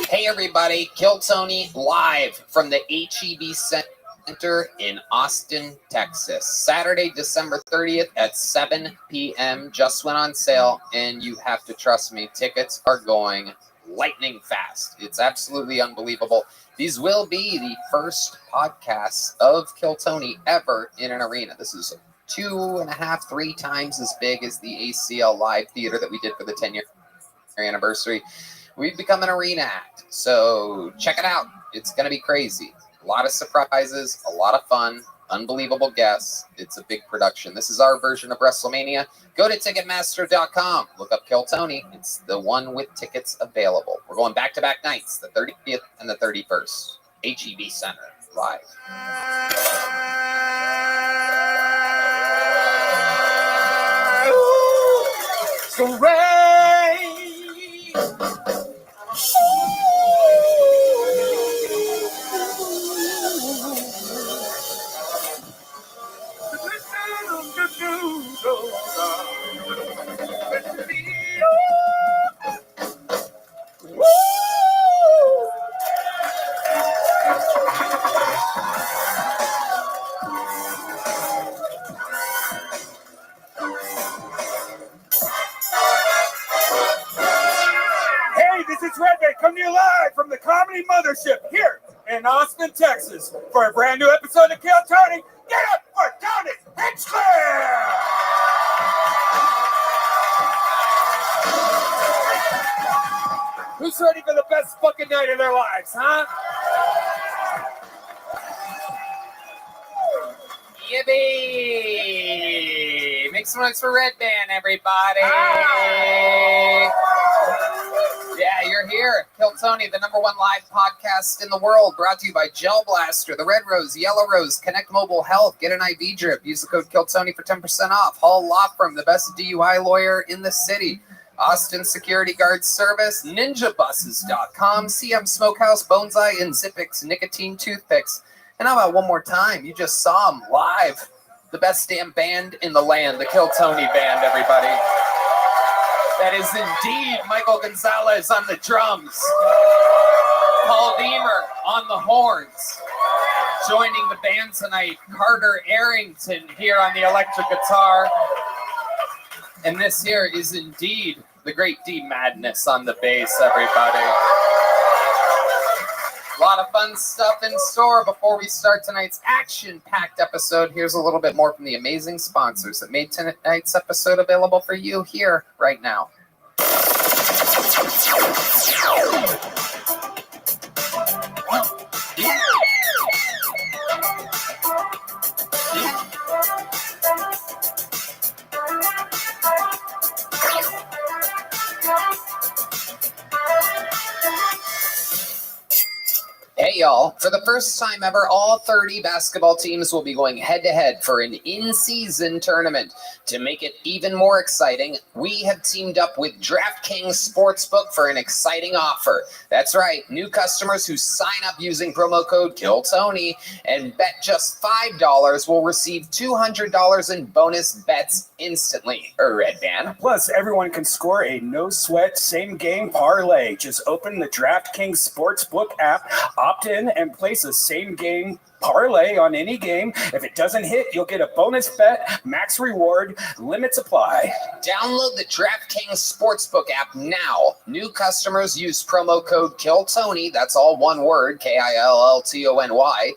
Hey everybody, Kill Tony live from the HEB Center in Austin, Texas. Saturday, December 30th at 7 p.m. Just went on sale, and you have to trust me, tickets are going lightning fast. It's absolutely unbelievable. These will be the first podcasts of Kill Tony ever in an arena. This is 2.5, 3 times as big as the ACL Live Theater that we did for the 10-year anniversary. We've become an arena act, so check it out. It's going to be crazy. A lot of surprises, a lot of fun, unbelievable guests. It's a big production. This is our version of WrestleMania. Go to Ticketmaster.com. Look up Kill Tony. It's the one with tickets available. We're going back-to-back nights, the 30th and the 31st. HEB Center, live. So rain welcome you live from the Comedy Mothership here in Austin, Texas, for a brand new episode of Kill Tony. Get up for Tony Hinchcliffe! Who's ready for the best fucking night of their lives, huh? Yippee! Make some noise for Red Band, everybody! Yeah, you're here. Kill Tony, the #1 live podcast in the world, brought to you by Gel Blaster, the Red Rose, Yellow Rose, Connect Mobile Health, get an IV drip, use the code Kill Tony for 10% off. Hall Law Firm, the best DUI lawyer in the city. Austin Security Guard Service, ninjabuses.com, CM Smokehouse, Bonsai, and Zippix Nicotine Toothpicks. And how about one more time? You just saw them live. The best damn band in the land, the Kill Tony Band, everybody. That is indeed Michael Gonzalez on the drums. Paul Deemer on the horns. Joining the band tonight, Carter Arrington here on the electric guitar. And this here is indeed the Great D Madness on the bass, everybody. A lot of fun stuff in store before we start tonight's action-packed episode. Here's a little bit more from the amazing sponsors that made tonight's episode available for you here right now. Hey y'all, for the first time ever, all 30 basketball teams will be going head-to-head for an in-season tournament. To make it even more exciting, we have teamed up with DraftKings Sportsbook for an exciting offer. That's right, new customers who sign up using promo code KILLTONY and bet just $5 will receive $200 in bonus bets instantly. Red Band. Plus, everyone can score a no-sweat same-game parlay. Just open the DraftKings Sportsbook app, opt in, and place a same-game parlay on any game. If it doesn't hit, you'll get a bonus bet, max reward, limits apply. Download the DraftKings Sportsbook app now. New customers use promo code KILLTONY, that's all one word, KILLTONY,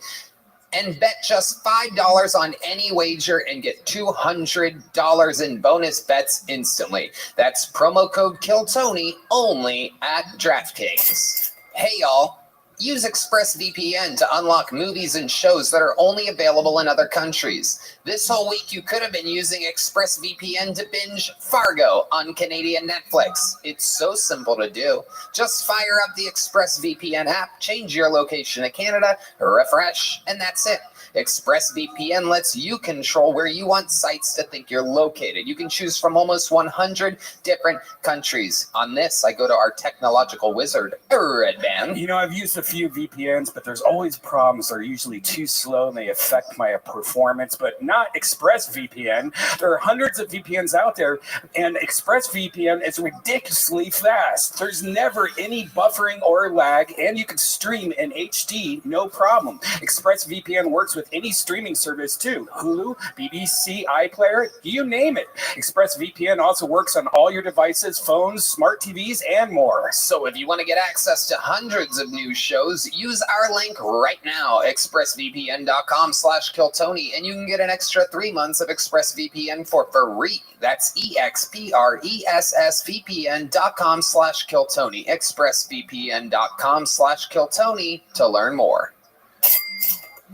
and bet just $5 on any wager and get $200 in bonus bets instantly. That's promo code KILLTONY only at DraftKings. Hey y'all. Use ExpressVPN to unlock movies and shows that are only available in other countries. This whole week, you could have been using ExpressVPN to binge Fargo on Canadian Netflix. It's so simple to do. Just fire up the ExpressVPN app, change your location to Canada, refresh, and that's it. ExpressVPN lets you control where you want sites to think you're located. You can choose from almost 100 different countries. On this, I go to our technological wizard, Red Band. You know, I've used a few VPNs, but there's always problems. They're usually too slow and they affect my performance, but not ExpressVPN. There are hundreds of VPNs out there, and ExpressVPN is ridiculously fast. There's never any buffering or lag, and you can stream in HD, no problem. ExpressVPN works with any streaming service too. Hulu, BBC, iPlayer, you name it. ExpressVPN also works on all your devices, phones, smart TVs, and more. So if you want to get access to hundreds of new shows, use our link right now, expressvpn.com/KillTony, and you can get an extra 3 months of ExpressVPN for free. That's expressvpn.com/KillTony, expressvpn.com/KillTony to learn more.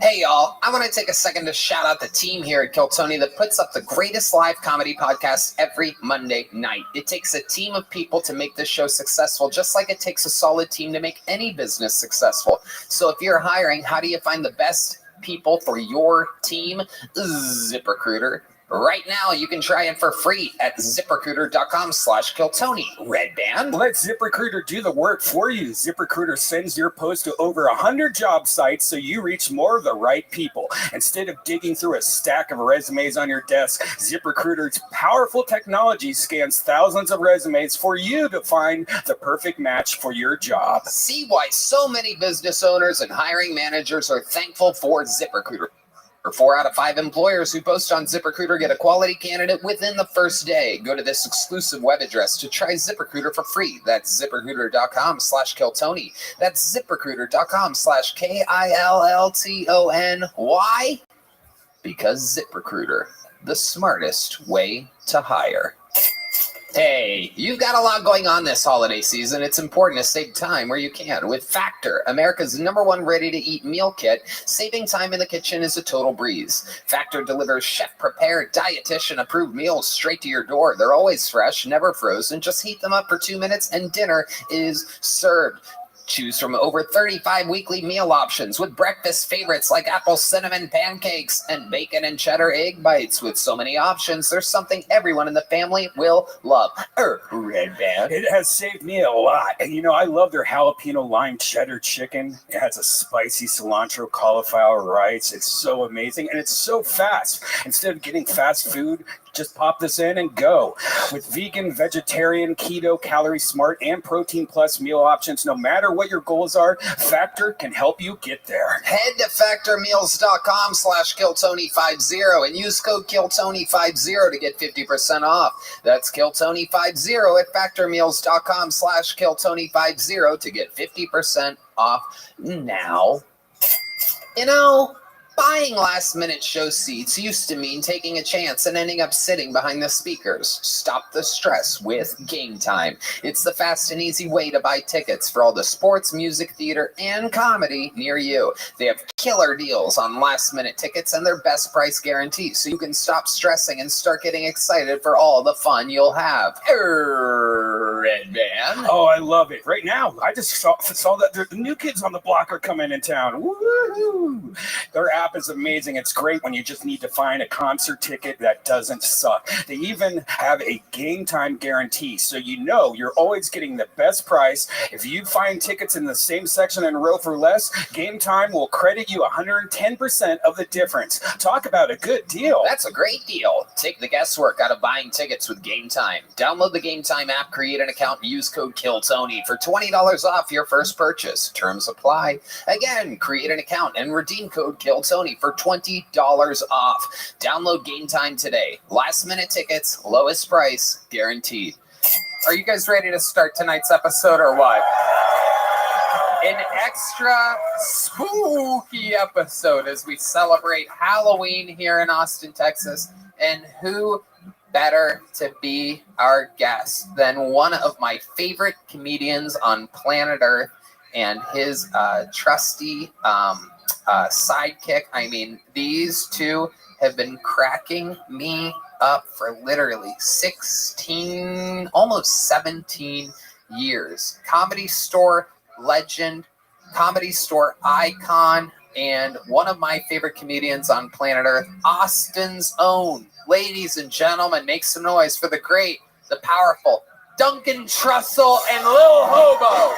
Hey y'all, I want to take a second to shout out the team here at Kill Tony that puts up the greatest live comedy podcast every Monday night. It takes a team of people to make this show successful, just like it takes a solid team to make any business successful. So if you're hiring, how do you find the best people for your team? ZipRecruiter. Right now, you can try it for free at ZipRecruiter.com/KillTony. Red Band. Let ZipRecruiter do the work for you. ZipRecruiter sends your post to over 100 job sites so you reach more of the right people. Instead of digging through a stack of resumes on your desk, ZipRecruiter's powerful technology scans thousands of resumes for you to find the perfect match for your job. See why so many business owners and hiring managers are thankful for ZipRecruiter. Or 4 out of 5 employers who post on ZipRecruiter get a quality candidate within the first day. Go to this exclusive web address to try ZipRecruiter for free. That's ZipRecruiter.com/KillTony. That's ZipRecruiter.com/KILLTON. Why? Because ZipRecruiter, the smartest way to hire. Hey, you've got a lot going on this holiday season. It's important to save time where you can. With Factor, America's #1 ready-to-eat meal kit, saving time in the kitchen is a total breeze. Factor delivers chef-prepared, dietitian-approved meals straight to your door. They're always fresh, never frozen. Just heat them up for 2 minutes and dinner is served. Choose from over 35 weekly meal options with breakfast favorites like apple cinnamon pancakes and bacon and cheddar egg bites. With so many options, there's something everyone in the family will love. Red Band. It has saved me a lot. And I love their jalapeno lime cheddar chicken. It has a spicy cilantro cauliflower rice. It's so amazing. And it's so fast. Instead of getting fast food, just pop this in and go. With vegan, vegetarian, keto, calorie smart, and protein plus meal options, no matter what your goals are, Factor can help you get there. Head to factormeals.com/KillTony50 and use code KillTony50 to get 50% off. That's KillTony50 at factormeals.com/KillTony50 to get 50% off now. Buying last-minute show seats used to mean taking a chance and ending up sitting behind the speakers. Stop the stress with Game Time. It's the fast and easy way to buy tickets for all the sports, music, theater, and comedy near you. They have killer deals on last-minute tickets and their best price guarantee, so you can stop stressing and start getting excited for all the fun you'll have. Red Band. Oh, I love it. Right now, I just saw that the new kids on the block are coming in town. Woo-hoo! Their app is amazing. It's great when you just need to find a concert ticket that doesn't suck. They even have a Game Time guarantee, so you're always getting the best price. If you find tickets in the same section and row for less, Game Time will credit you 110% of the difference. Talk about a good deal. That's a great deal. Take the guesswork out of buying tickets with Game Time. Download the Game Time app, create an account, and use code KillTony for $20 off your first purchase. Terms apply. Again, create an account and redeem code KillTony for $20 off. Download Game Time today. Last minute tickets, lowest price, guaranteed. Are you guys ready to start tonight's episode or what? An extra spooky episode as we celebrate Halloween here in Austin, Texas. And who better to be our guest than one of my favorite comedians on planet Earth and his trusty sidekick. I mean, these two have been cracking me up for literally 16, almost 17 years. Comedy Store legend, Comedy Store icon, and one of my favorite comedians on planet Earth, Austin's own. Ladies and gentlemen, make some noise for the great, the powerful Duncan Trussell and Lil Hobo.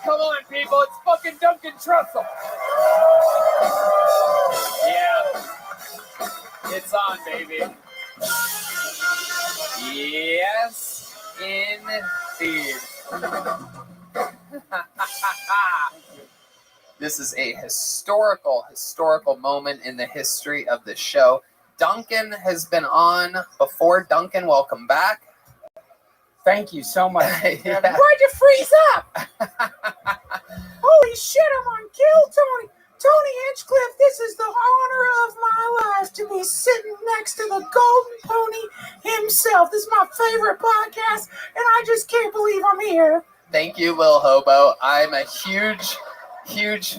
Come on, people, it's fucking Duncan Trussell. Yeah, it's on, baby. Yes, indeed. This is a historical moment in the history of the show. Duncan has been on before. Duncan, welcome back. Thank you so much. Yeah. Why'd you freeze up? Holy shit, I'm on Kill Tony. Tony Hinchcliffe, this is the honor of my life to be sitting next to the Golden Pony himself. This is my favorite podcast, and I just can't believe I'm here. Thank you, Lil Hobo. I'm a huge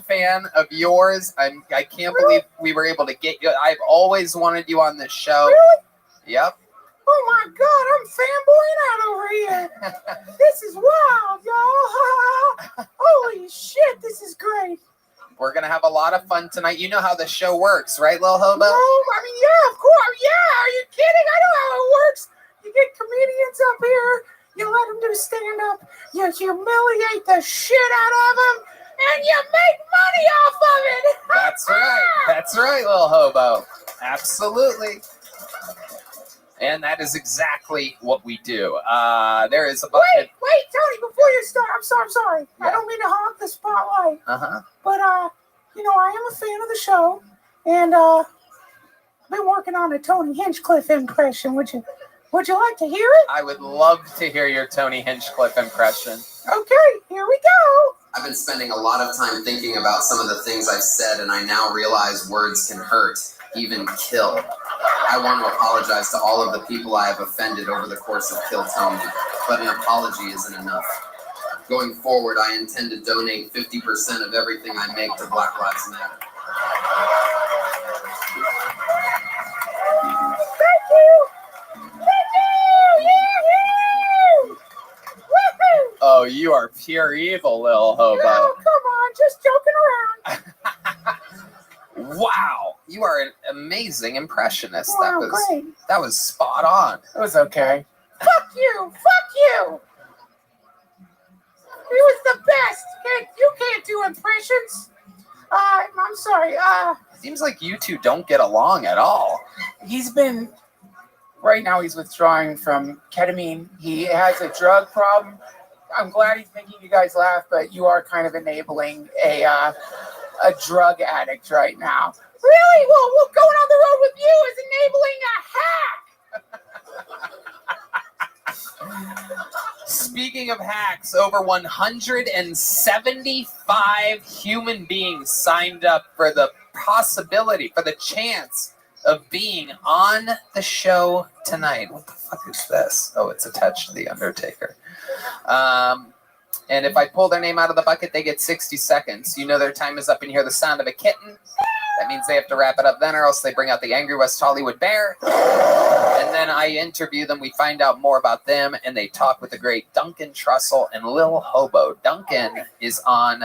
fan of yours. I can't believe we were able to get you. I've always wanted you on this show. Really? Yep. Oh my God, I'm fanboying out over here. This is wild, y'all. Holy shit, this is great. We're going to have a lot of fun tonight. You know how the show works, right, Lil Hobo? No, I mean, yeah, of course. Yeah, are you kidding? I know how it works. You get comedians up here, you let them do stand-up, you humiliate the shit out of them, and you make money off of it. That's right, Lil Hobo. Absolutely. And that is exactly what we do. There is a bucket. Wait, Tony, before you start, I'm sorry. Yeah. I don't mean to hog the spotlight. Uh-huh. But, I am a fan of the show, and I've been working on a Tony Hinchcliffe impression. Would you like to hear it? I would love to hear your Tony Hinchcliffe impression. Okay, here we go. I've been spending a lot of time thinking about some of the things I've said, and I now realize words can hurt, even kill. I want to apologize to all of the people I have offended over the course of Kill Tony, but an apology isn't enough. Going forward, I intend to donate 50% of everything I make to Black Lives Matter. Thank you. Yee-hoo! Woohoo! Oh, you are pure evil, Lil Hobo. Oh, come on, just joking around. Wow, you are an amazing impressionist. Wow, great. That was spot on. It was okay. Fuck you! He was the best. You can't do impressions. I'm sorry. Seems like you two don't get along at all. Right now he's withdrawing from ketamine. He has a drug problem. I'm glad he's making you guys laugh, but you are kind of enabling a drug addict right now. Really? Well, going on the road with you is enabling a hack. Speaking of hacks, over 175 human beings signed up for the possibility, for the chance of being on the show tonight. What the fuck is this? Oh, it's attached to The Undertaker. And if I pull their name out of the bucket, they get 60 seconds. You know their time is up, and you hear the sound of a kitten. That means they have to wrap it up then, or else they bring out the angry West Hollywood bear. And then I interview them. We find out more about them, and they talk with the great Duncan Trussell and Lil Hobo. Duncan is on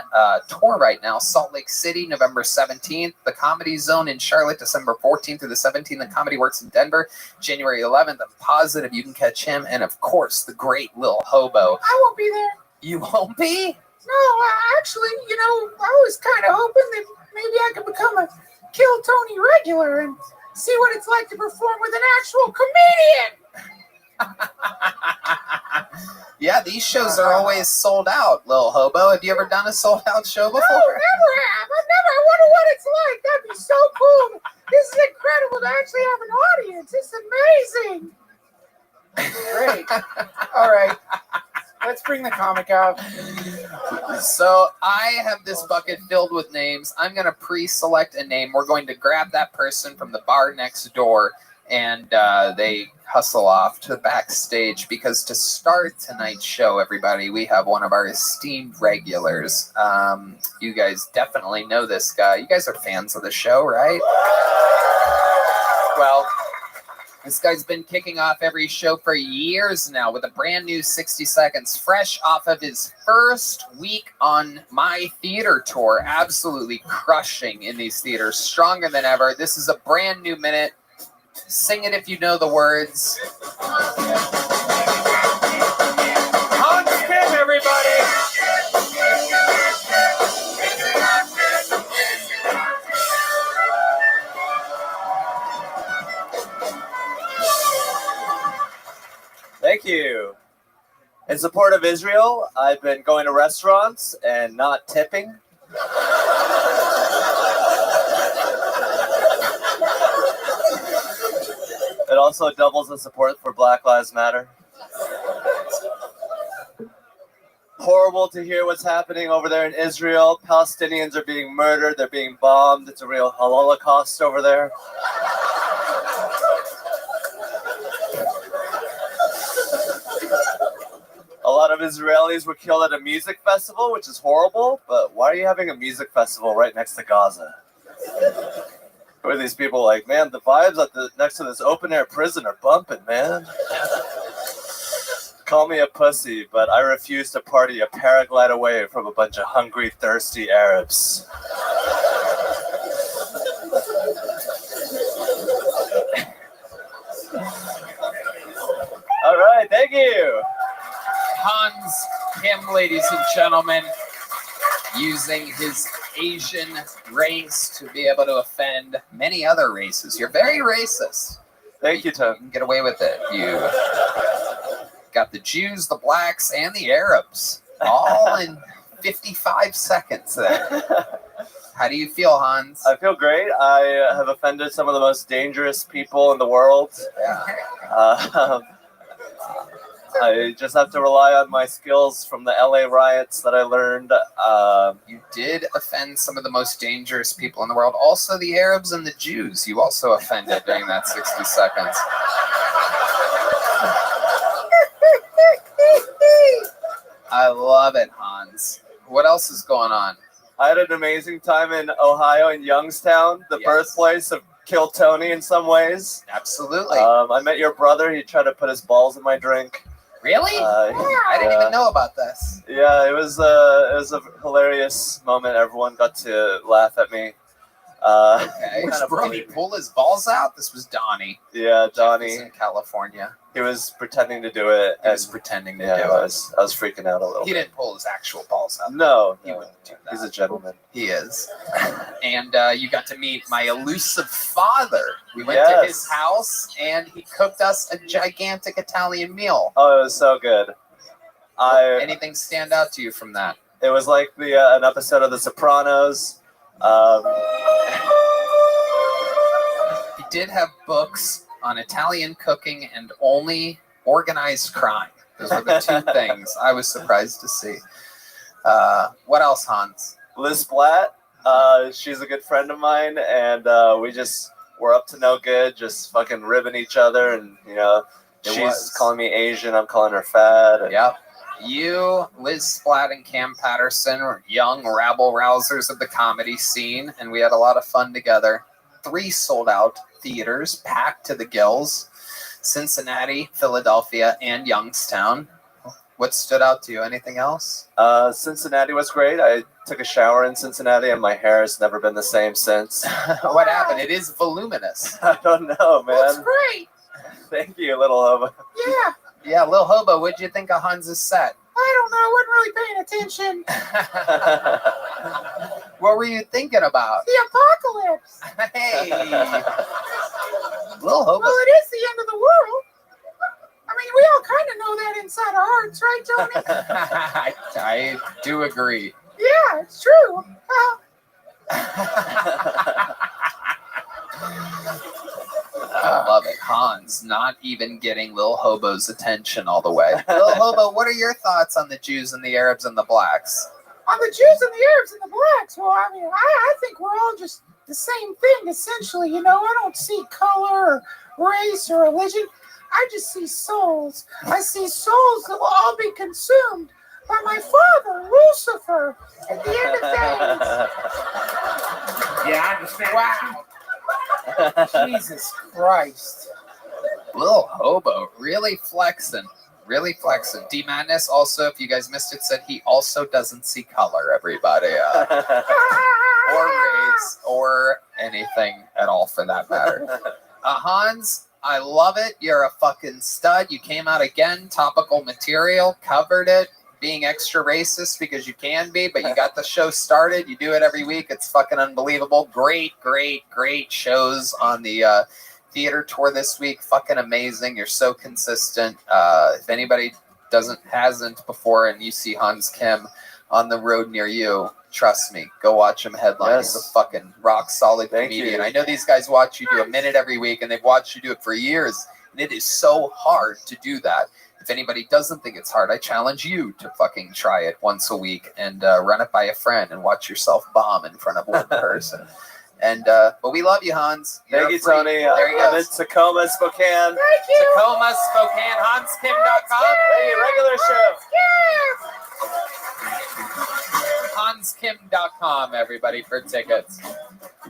tour right now, Salt Lake City, November 17th. The Comedy Zone in Charlotte, December 14th through the 17th. The Comedy Works in Denver, January 11th. I'm positive you can catch him. And, of course, the great Lil Hobo. I won't be there. You won't be? No, actually, I was kind of hoping that maybe I could become a Kill Tony regular and see what it's like to perform with an actual comedian. Yeah, these shows are always sold out, Lil Hobo. Have you ever done a sold-out show before? No, never have. I wonder what it's like. That'd be so cool. This is incredible to actually have an audience. It's amazing. Great. All right. Let's bring the comic out. So I have this bucket filled with names. I'm going to pre-select a name. We're going to grab that person from the bar next door, and they hustle off to the backstage, because to start tonight's show, everybody, we have one of our esteemed regulars. You guys definitely know this guy. You guys are fans of the show, right? Well, this guy's been kicking off every show for years now with a brand new 60 seconds, fresh off of his first week on my theater tour, absolutely crushing in these theaters, stronger than ever. This is a brand new minute. Sing it if you know the words. Hans Kim, everybody! Thank you. In support of Israel, I've been going to restaurants and not tipping. It also doubles the support for Black Lives Matter. Horrible to hear what's happening over there in Israel. Palestinians are being murdered. They're being bombed. It's a real Holocaust over there. A lot of Israelis were killed at a music festival, which is horrible, but why are you having a music festival right next to Gaza? Who are these people like, man, the vibes at next to this open-air prison are bumping, man. Call me a pussy, but I refuse to party a paraglide away from a bunch of hungry, thirsty Arabs. All right, thank you. Hans Kim, ladies and gentlemen, using his Asian race to be able to offend many other races. You're very racist. Thank you, Tom. You can get away with it. You got the Jews, the blacks, and the Arabs all in 55 seconds there. How do you feel, Hans? I feel great. I have offended some of the most dangerous people in the world. Yeah. I just have to rely on my skills from the LA riots that I learned. You did offend some of the most dangerous people in the world. Also, the Arabs and the Jews. You also offended during that 60 seconds. I love it, Hans. What else is going on? I had an amazing time in Ohio, in Youngstown, the birthplace of Kill Tony in some ways. Absolutely. I met your brother. He tried to put his balls in my drink. Really? I didn't even know about this. Yeah, it was a hilarious moment. Everyone got to laugh at me. Okay. Did he pull his balls out? This was Donnie. Yeah, Donnie. He's in California. He was pretending to do it. He was pretending to do I it. was freaking out a little He bit. didn't pull his actual balls out. No, He wouldn't do that. he's a gentleman. He is. And you got to meet my elusive father. We went to his house, and he cooked us a gigantic Italian meal. Oh, it was so good. Anything stand out to you from that? It was like an episode of The Sopranos. He did have books on Italian cooking and only organized crime. Those were the two things I was surprised to see. What else, Hans? Liz Blatt, she's a good friend of mine, and we're up to no good, just fucking ribbing each other, and she's calling me Asian, I'm calling her fat. And Yep. You, Liz Splatt, and Cam Patterson were young rabble-rousers of the comedy scene, and we had a lot of fun together. 3 sold-out theaters, packed to the gills. Cincinnati, Philadelphia, and Youngstown. What stood out to you? Anything else? Cincinnati was great. I took a shower in Cincinnati, and my hair has never been the same since. What happened? It is voluminous. I don't know, man. Looks great. Thank you, little hobo. Yeah. Yeah, Lil Hobo, what'd you think of Hans's set? I don't know. I wasn't really paying attention. What were you thinking about? The apocalypse. Hey. Lil Hobo. Well, it is the end of the world. I mean, we all kind of know that inside our hearts, right, Tony? I do agree. Yeah, it's true. I love it. Hans not even getting Lil Hobo's attention all the way. Lil Hobo, what are your thoughts on the Jews and the Arabs and the blacks? On the Jews and the Arabs and the blacks, well, I mean, I think we're all just the same thing, essentially. You know, I don't see color or race or religion. I just see souls. I see souls that will all be consumed by my father, Lucifer, at the end of things. Yeah, I understand. Wow. Jesus Christ. Lil Hobo really flexing. Really flexing. D Madness also, if you guys missed it, said he also doesn't see color, everybody. Or race or anything at all for that matter. Hans, I love it. You're a fucking stud. You came out again, topical material, covered it, being extra racist because you can be, but you got the show started. You do it every week. It's fucking unbelievable. Great, great, great shows on the theater tour this week. Fucking amazing. You're so consistent. If anybody hasn't before and you see Hans Kim on the road near you, trust me, go watch him headline. Yes. He's a fucking rock solid Thank comedian. you. I know these guys watch you do a minute every week, and they've watched you do it for years, and it is so hard to do that. If anybody doesn't think it's hard, I challenge you to fucking try it once a week and run it by a friend and watch yourself bomb in front of one person. And but we love you, Hans. Thank you, Tony. There you I'm go. in Tacoma, Spokane. Thank you. Tacoma, Spokane, HansKim.com. Hey, regular show. HansKim.com, everybody, for tickets.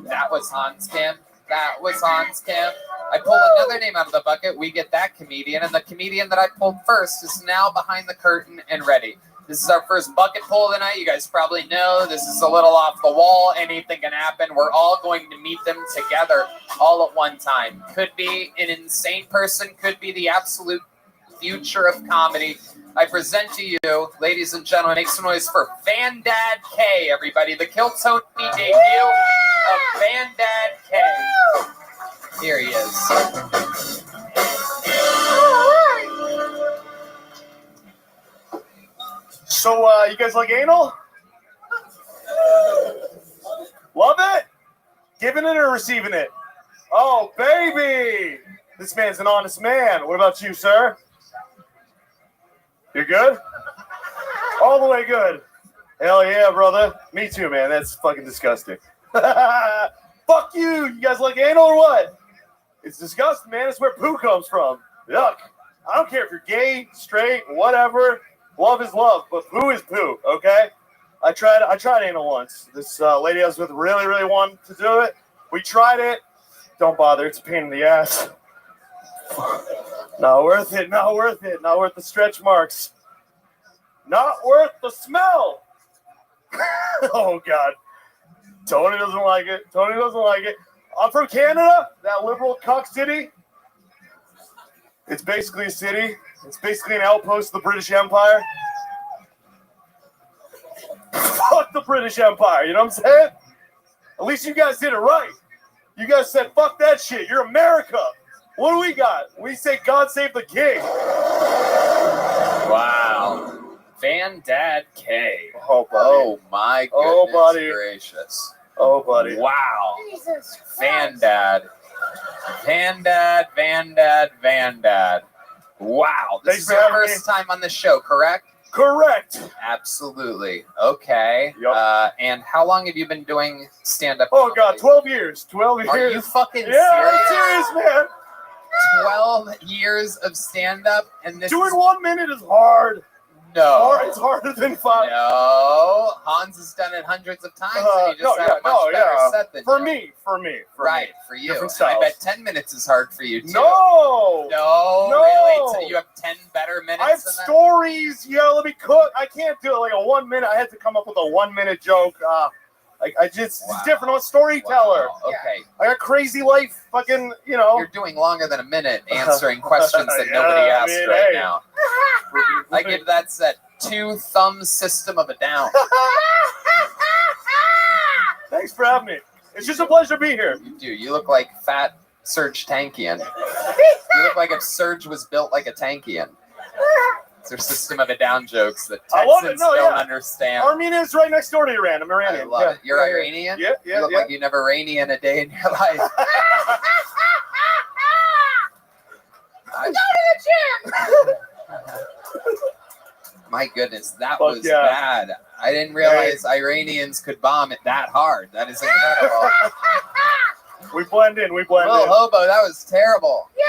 That was Hans Kim. That was Hans Kim. I pulled another name out of the bucket. We get that comedian. And the comedian that I pulled first is now behind the curtain and ready. This is our first bucket pull of the night. You guys probably know this is a little off the wall. Anything can happen. We're all going to meet them together all at one time. Could be an insane person. Could be the absolute future of comedy. I present to you, ladies and gentlemen, make some noise for Vandad K, everybody. The Kill Tony debut of Vandad K. Here he is. So, you guys like anal? Love it? Giving it or receiving it? Oh, baby! This man's an honest man. What about you, sir? You're good? All the way good. Hell yeah, brother. Me too, man. That's fucking disgusting. Fuck you! You guys like anal or what? It's disgusting, man. It's where poo comes from. Yuck. I don't care if you're gay, straight, whatever. Love is love, but poo is poo, okay? I tried anal once. This lady I was with really wanted to do it. We tried it. Don't bother. It's a pain in the ass. Not worth it. Not worth it. Not worth the stretch marks. Not worth the smell. Oh, God. Tony doesn't like it. Tony doesn't like it. I'm from Canada, that liberal cock city. It's basically a city. It's basically an outpost of the British Empire. Fuck the British Empire, you know what I'm saying? At least you guys did it right. You guys said, fuck that shit. You're America. What do we got? We say, God save the king. Wow. Van Dad K. Oh, my goodness buddy. gracious. Oh, buddy. Wow. Jesus Van Dad. Van Dad, Van Dad, Van Dad. Wow. This is your first time on the show, correct? Correct. Absolutely. Okay. Yep. And how long have you been doing stand-up? Oh, God, 12 years. 12 years. Are you fucking serious? serious? I'm serious, man. 12 years of stand-up, and this Doing is... 1 minute is hard. No. It's harder than 5. No. Hans has done it hundreds of times, and he just had a much better set than For you. me. Right, for you. Different And I styles. bet 10 minutes is hard for you, too. No, Really? So you have 10 better minutes I have than that? stories. Yeah, let me cook. I can't do it like a 1 minute. I had to come up with a 1 minute joke. I just it's different. I'm a storyteller. Wow. Okay. I got crazy life. Fucking, you know. You're doing longer than a minute answering questions that nobody asked right now. I give that set 2 thumbs system of a down. Thanks for having me. It's just a pleasure to be here. You do. You look like fat Serge Tankian. You look like if Serge was built like a Tankian. It's their system of a down jokes that Texans don't understand. Armenia's right next door to Iran. I'm Iranian. I love it. You're Iranian? Yeah. You look like you never Iranian a day in your life. Go to the gym. My goodness, that was bad. I didn't realize Iranians could bomb it that hard. That is incredible. We blend in. Little hobo, that was terrible. Yeah.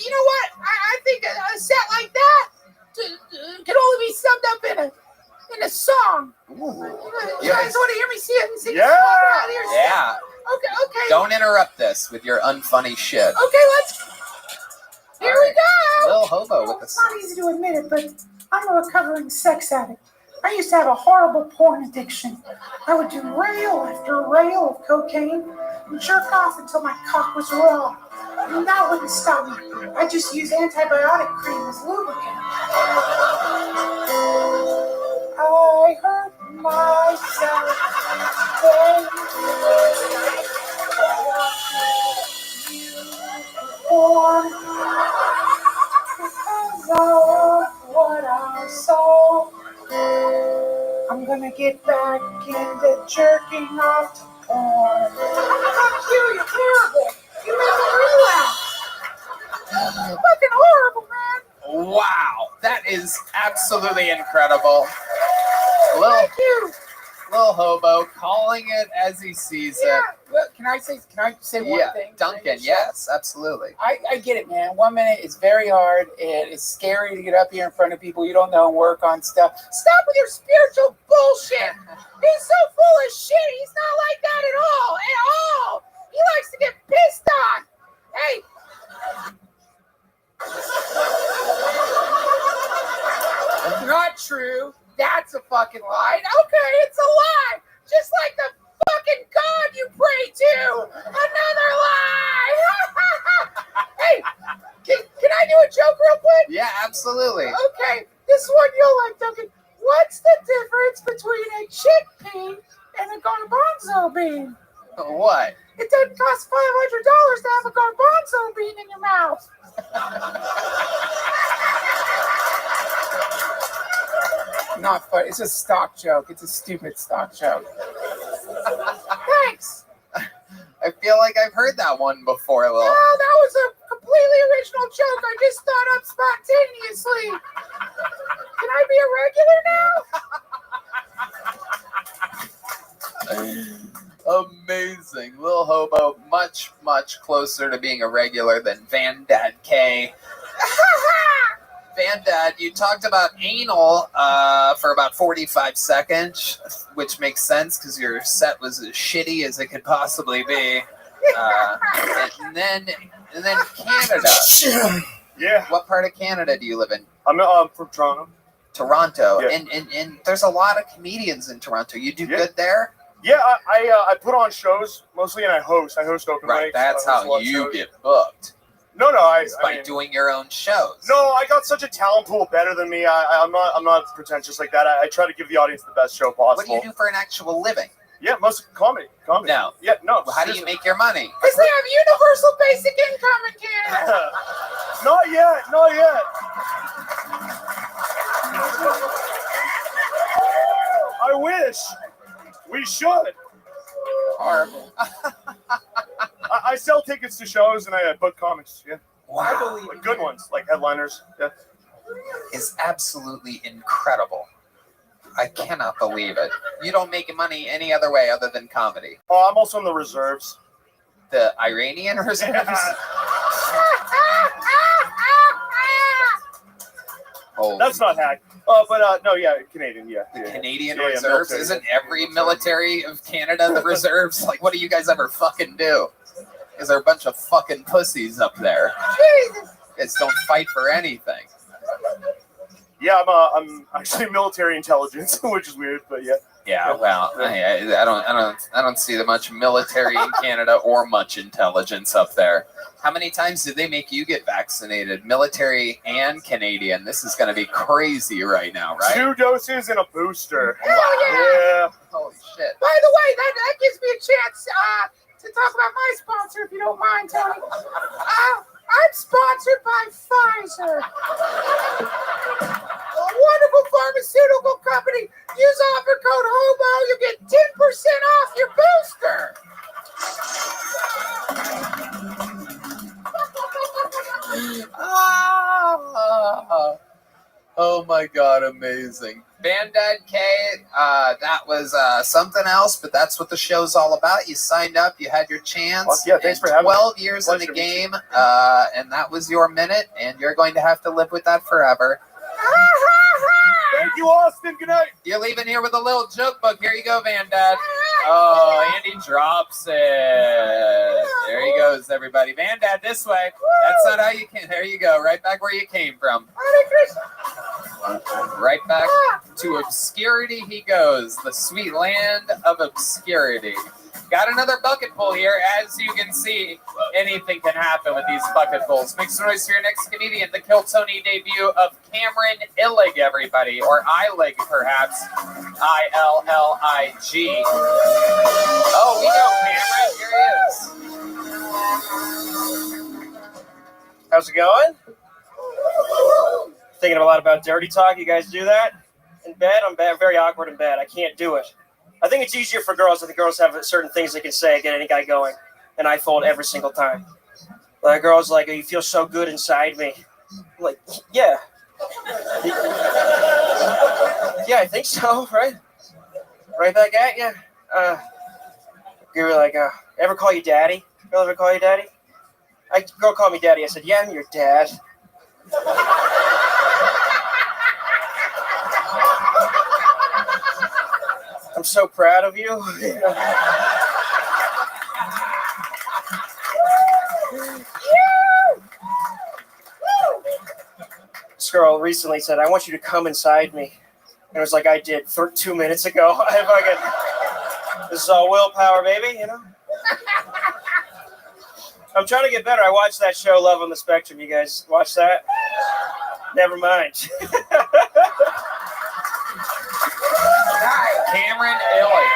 You know what? I think a set like that can only be summed up in a song. You guys want to hear me sing a song around here? Yeah. Okay. Don't interrupt this with your unfunny shit. Okay, here we go. Little hobo with It's not easy to admit it, but I'm a recovering sex addict. I used to have a horrible porn addiction. I would do rail after rail of cocaine and jerk off until my cock was raw. And that wouldn't stop me. I just use antibiotic cream as lubricant. I hurt myself. Because of what I saw. I'm gonna get back into jerking off to porn. Fuck you, you're terrible. You made me relapse. Fucking horrible, man. Wow, that is absolutely incredible. Little hobo calling it as he sees it. Well, can I say one thing? Duncan, yes, absolutely. I get it, man. 1 minute is very hard, and it's scary to get up here in front of people you don't know and work on stuff. Stop with your spiritual bullshit. He's so full of shit. He's not like that at all. He likes to get pissed on. Hey. Not true. That's a fucking lie. Okay, it's a lie. Just like the fucking God you pray to. Another lie. Hey, can I do a joke real quick? Yeah, absolutely. Okay, this one you'll like, Duncan. What's the difference between a chickpea and a garbanzo bean? What? It doesn't cost $500 to have a garbanzo bean in your mouth. not funny. It's a stock joke. It's a stupid stock joke. Thanks. I feel like I've heard that one before, Lil. No, that was a completely original joke. I just thought up spontaneously. Can I be a regular now? Amazing. Lil Hobo, much, much closer to being a regular than Van Dad K. Van Dad, you talked about anal for about 45 seconds, which makes sense because your set was as shitty as it could possibly be. And then Canada. Yeah. What part of Canada do you live in? I'm from Toronto. Toronto. Yeah. And there's a lot of comedians in Toronto. You do good there? Yeah, I put on shows mostly, and I host. I host open Right, mics. that's I host a lot how of you shows. get booked. No, I by mean, doing your own shows. No, I got such a talent pool better than me. I'm not pretentious like that. I try to give the audience the best show possible. What do you do for an actual living? Yeah, mostly comedy. No. Yeah, no. Well, how do you make your money? Because they have universal basic income in Canada. Not yet. I wish. We should. Horrible. I sell tickets to shows and I book comics. Yeah. Wow. Like good ones, like headliners. Yeah. Is absolutely incredible. I cannot believe it. You don't make money any other way other than comedy. Oh, I'm also in the reserves. The Iranian reserves? Oh. That's not hack. But no, yeah, Canadian, yeah. The Canadian Yeah, reserves? military. Isn't every military of Canada the reserves? Like, what do you guys ever fucking do? Is there a bunch of fucking pussies up there? Jesus. Guys don't fight for anything. Yeah, I'm actually military intelligence, which is weird, but yeah. Yeah, well, I don't see that much military in Canada or much intelligence up there. How many times did they make you get vaccinated? Military and Canadian. This is going to be crazy right now, right? 2 doses and a booster. Hell yeah. Holy shit. By the way, that gives me a chance to talk about my sponsor, if you don't mind, Tony. I'm sponsored by Pfizer. A wonderful pharmaceutical company. Use offer code HOBO. You get 10% off your booster. Oh my god, amazing. Bandad K, that was something else, but that's what the show's all about. You signed up, you had your chance. Well, yeah, thanks for having me. 12 years in the game, and that was your minute, and you're going to have to live with that forever. Thank you, Austin. Good night. You're leaving here with a little joke book. Here you go, Vandad. Oh, Andy drops it. There he goes, everybody. Vandad, this way. That's not how you can. There you go. Right back where you came from. Right back to obscurity he goes. The sweet land of obscurity. Got another bucket full here. As you can see, anything can happen with these bucketfuls. Make some noise for your next comedian, the Kill Tony debut of Cameron Illig, everybody. Or Illig, perhaps. I-L-L-I-G. Oh, we know Cameron. Here he is. How's it going? Thinking a lot about dirty talk. You guys do that? In bed? I'm very awkward in bed. I can't do it. I think it's easier for girls. I think girls have certain things they can say to get any guy going. And I fold every single time. Like, girls like, oh, you feel so good inside me. I'm like, yeah. Yeah, I think so, right? Right back at you. You were like, ever call you daddy? Girl ever call you daddy? Girl called me daddy. I said, yeah, I'm your dad. I'm so proud of you. This girl recently said, I want you to come inside me. And it was like I did 2 minutes ago. This is all willpower, baby, you know? I'm trying to get better. I watched that show, Love on the Spectrum. You guys watch that? Never mind. Cameron Illig.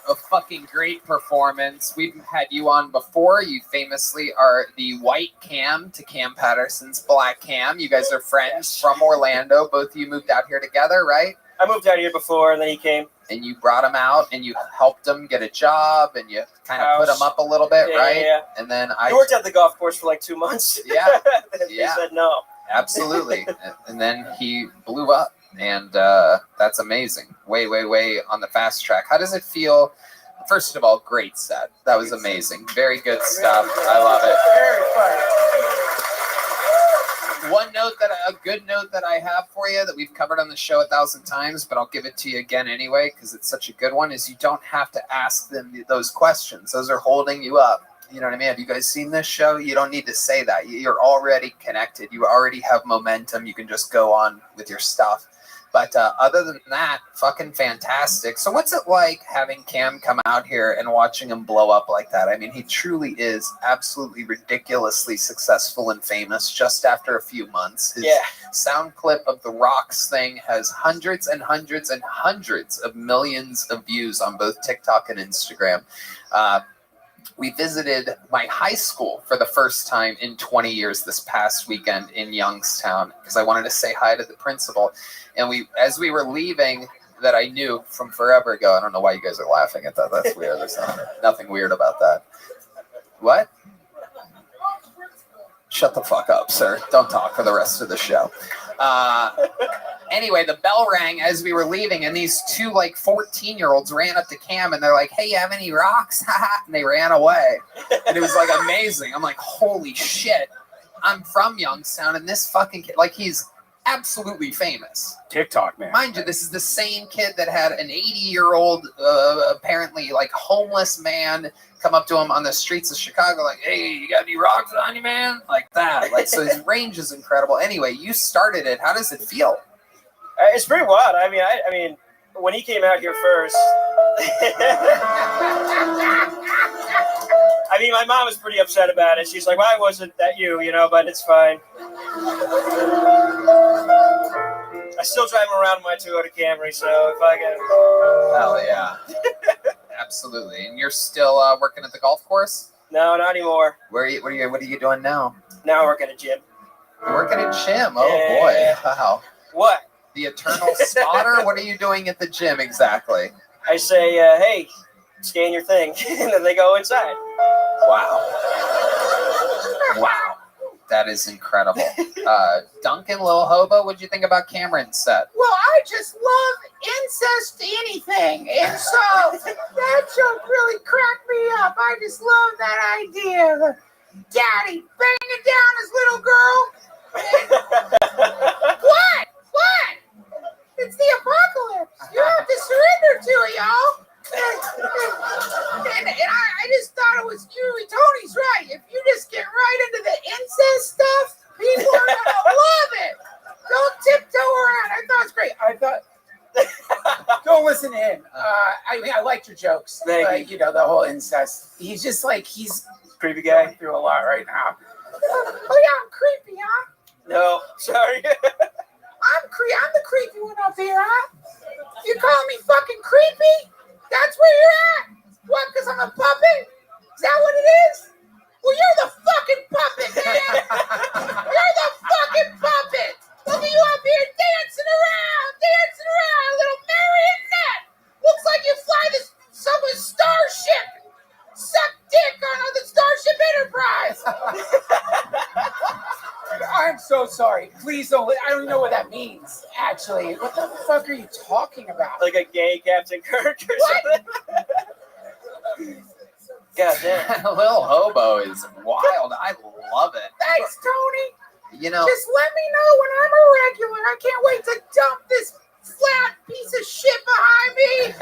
Of fucking great performance. We've had you on before. You famously are the white Cam to Cam Patterson's black Cam. You guys are friends from Orlando. Both of you moved out here together, right? I moved out here before, and then he came. And you brought him out, and you helped him get a job, and you kind of put him up a little bit, right? Yeah. And then He worked at the golf course for like 2 months. Yeah. He said no. Absolutely. And then he blew up, and that's amazing. Way on the fast track. How does it feel? First of all, great set. That was amazing. Very good stuff. I love it. Very fun. A good note that I have for you that we've covered on the show 1,000 times, but I'll give it to you again anyway because it's such a good one, is you don't have to ask them those questions. Those are holding you up. You know what I mean? Have you guys seen this show? You don't need to say that. You're already connected. You already have momentum. You can just go on with your stuff. But other than that, fucking fantastic. So what's it like having Cam come out here and watching him blow up like that? I mean, he truly is absolutely ridiculously successful and famous just after a few months. His sound clip of the Rocks thing has hundreds and hundreds and hundreds of millions of views on both TikTok and Instagram. We visited my high school for the first time in 20 years this past weekend in Youngstown because I wanted to say hi to the principal. And as we were leaving, that I knew from forever ago. I don't know why you guys are laughing at that. That's weird. There's nothing weird about that. What? Shut the fuck up, sir. Don't talk for the rest of the show. Anyway, the bell rang as we were leaving, and these two 14-year-olds ran up to Cam, and they're like, "Hey, you have any rocks?" And they ran away. And it was amazing. I'm like, holy shit. I'm from Youngstown, and this fucking kid, he's absolutely famous. TikTok, man. Mind you, this is the same kid that had an 80-year-old, apparently homeless man come up to him on the streets of Chicago, like, "Hey, you got any rocks on you, man?" Like that. So his range is incredible. Anyway, you started it. How does it feel? It's pretty wild. I mean, when he came out here first, I mean, my mom was pretty upset about it. She's like, "Why wasn't that you?" But it's fine. I still drive him around in my Toyota Camry, so if I can. Hell yeah. Absolutely. And you're still working at the golf course? No, not anymore. What are you doing now? Now I work at a gym. You're working at gym? Oh boy. Wow. What? The eternal spotter? What are you doing at the gym exactly? I say, "Hey, scan your thing," and then they go inside. Wow. That is incredible. Duncan, Lil Hobo, what'd you think about Cameron's set? Well, I just love incest anything. And so that joke really cracked me up. I just love that idea. Daddy banging down his little girl. What? It's the apocalypse. You have to surrender to it, y'all. And I just thought it was Tony's right. If you just get right into the incest stuff, people are going to love it. Don't tiptoe around. I thought it was great. Don't listen to him. I liked your jokes. Thank you. The whole incest. He's just he's creepy guy. Going through a lot right now. Oh yeah, I'm creepy, huh? No, sorry. I'm the creepy one up here, huh? You call me fucking creepy? That's where you're at? What, because I'm a puppet? Is that what it is? Well, you're the fucking puppet, man. You're the fucking puppet. Look at you up here dancing around, little marionette. Looks like you fly some starship. Suck dick on the Starship Enterprise. I'm so sorry. Please don't. I don't know what that means, actually. What the fuck are you talking about? Like a gay Captain Kirk or something? God damn. Lil Hobo is wild. I love it. Thanks, Tony. You know, just let me know when I'm a regular. I can't wait to dump this flat piece of shit behind me.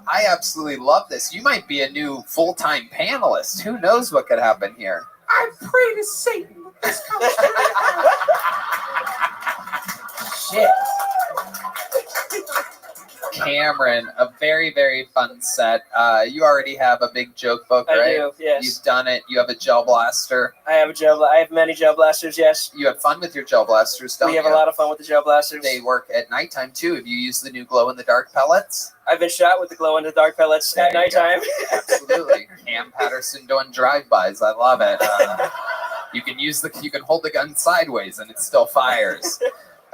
I absolutely love this. You might be a new full-time panelist. Who knows what could happen here? I pray to Satan that this comes true. Shit. Cameron, a very, very fun set. You already have a big joke book, I right? do, yes. You've done it. You have a gel blaster. I have many gel blasters, yes. You have fun with your gel blasters, don't you? We have a lot of fun with the gel blasters. They work at nighttime, too. Have you used the new glow-in-the-dark pellets? I've been shot with the glow-in-the-dark pellets at nighttime. Absolutely. Cam Patterson doing drive-bys. I love it. You can hold the gun sideways and it still fires.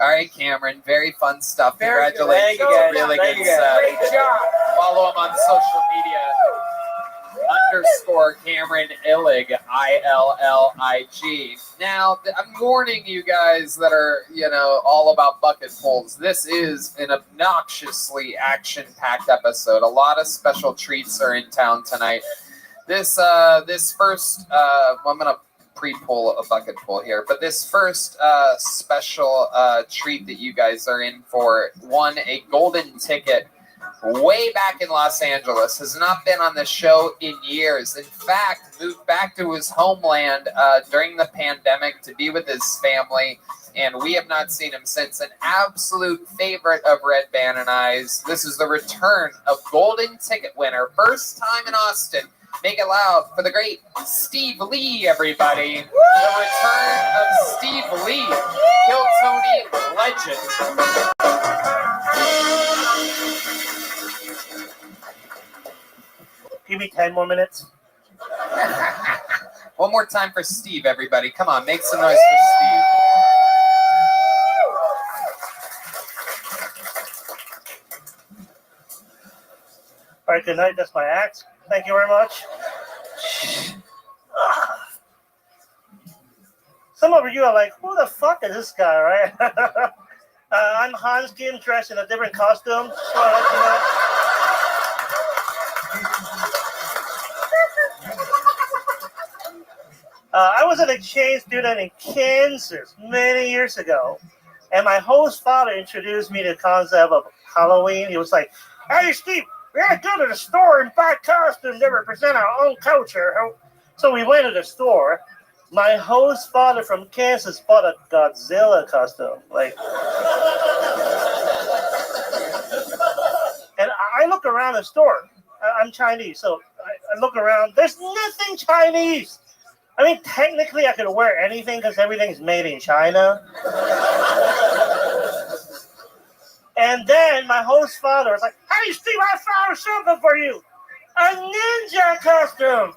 All right, Cameron, very fun stuff. Very good. Congratulations. Thank you, guys. Really Thank good you, guys. set. Great job. Follow him on social media. _Cameron Illig, ILLIG. Now, I'm warning you guys that are, all about bucket pulls. This is an obnoxiously action-packed episode. A lot of special treats are in town tonight. This first, I'm going to pre-pull a bucket pull here, but this first special treat that you guys are in for won a golden ticket way back in Los Angeles, has not been on the show in years. In fact, moved back to his homeland during the pandemic to be with his family, and we have not seen him since. An absolute favorite of Red Band and I's. This is the return of golden ticket winner, first time in Austin. Make it loud for the great Steve Lee, everybody. The return of Steve Lee, Kill Tony legend. Give me 10 more minutes. One more time for Steve, everybody. Come on, make some noise for Steve. All right, good night. That's my act. Thank you very much. Some of you are like, who the fuck is this guy, right? I'm Hans Kim, dressed in a different costume. So I'll let you know. I was an exchange student in Kansas many years ago, and my host father introduced me to the concept of Halloween. He was like, "Hey, Steve, we gotta go to the store and buy costumes that represent our own culture." So we went to the store. My host father from Kansas bought a Godzilla costume, and I look around the store. I'm Chinese, so I look around. There's nothing Chinese. I mean, technically, I could wear anything because everything's made in China. And then my host father was like, "Hey, Steve, I found something for you. A ninja costume."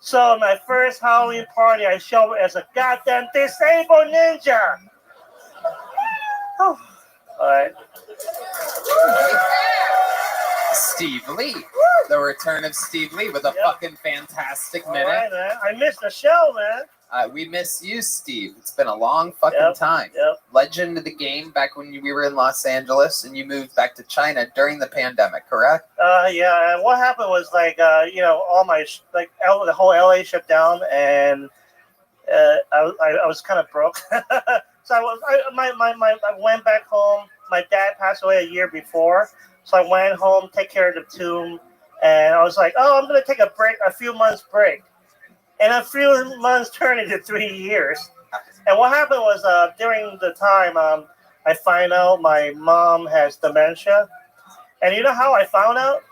So my first Halloween party, I showed up as a goddamn disabled ninja. All right. Steve Lee. The return of Steve Lee with a fucking fantastic minute. All right, man. I missed the show, man. We miss you, Steve. It's been a long fucking time. Legend of the game back when we were in Los Angeles and you moved back to China during the pandemic, correct? Yeah. And what happened was all my the whole LA shut down, and I was kind of broke. So I went back home. My dad passed away a year before, so I went home, take care of the tomb, and I was like, "Oh, I'm gonna take a few months break." And a few months turned into 3 years. And what happened was during the time, I find out my mom has dementia. And you know how I found out?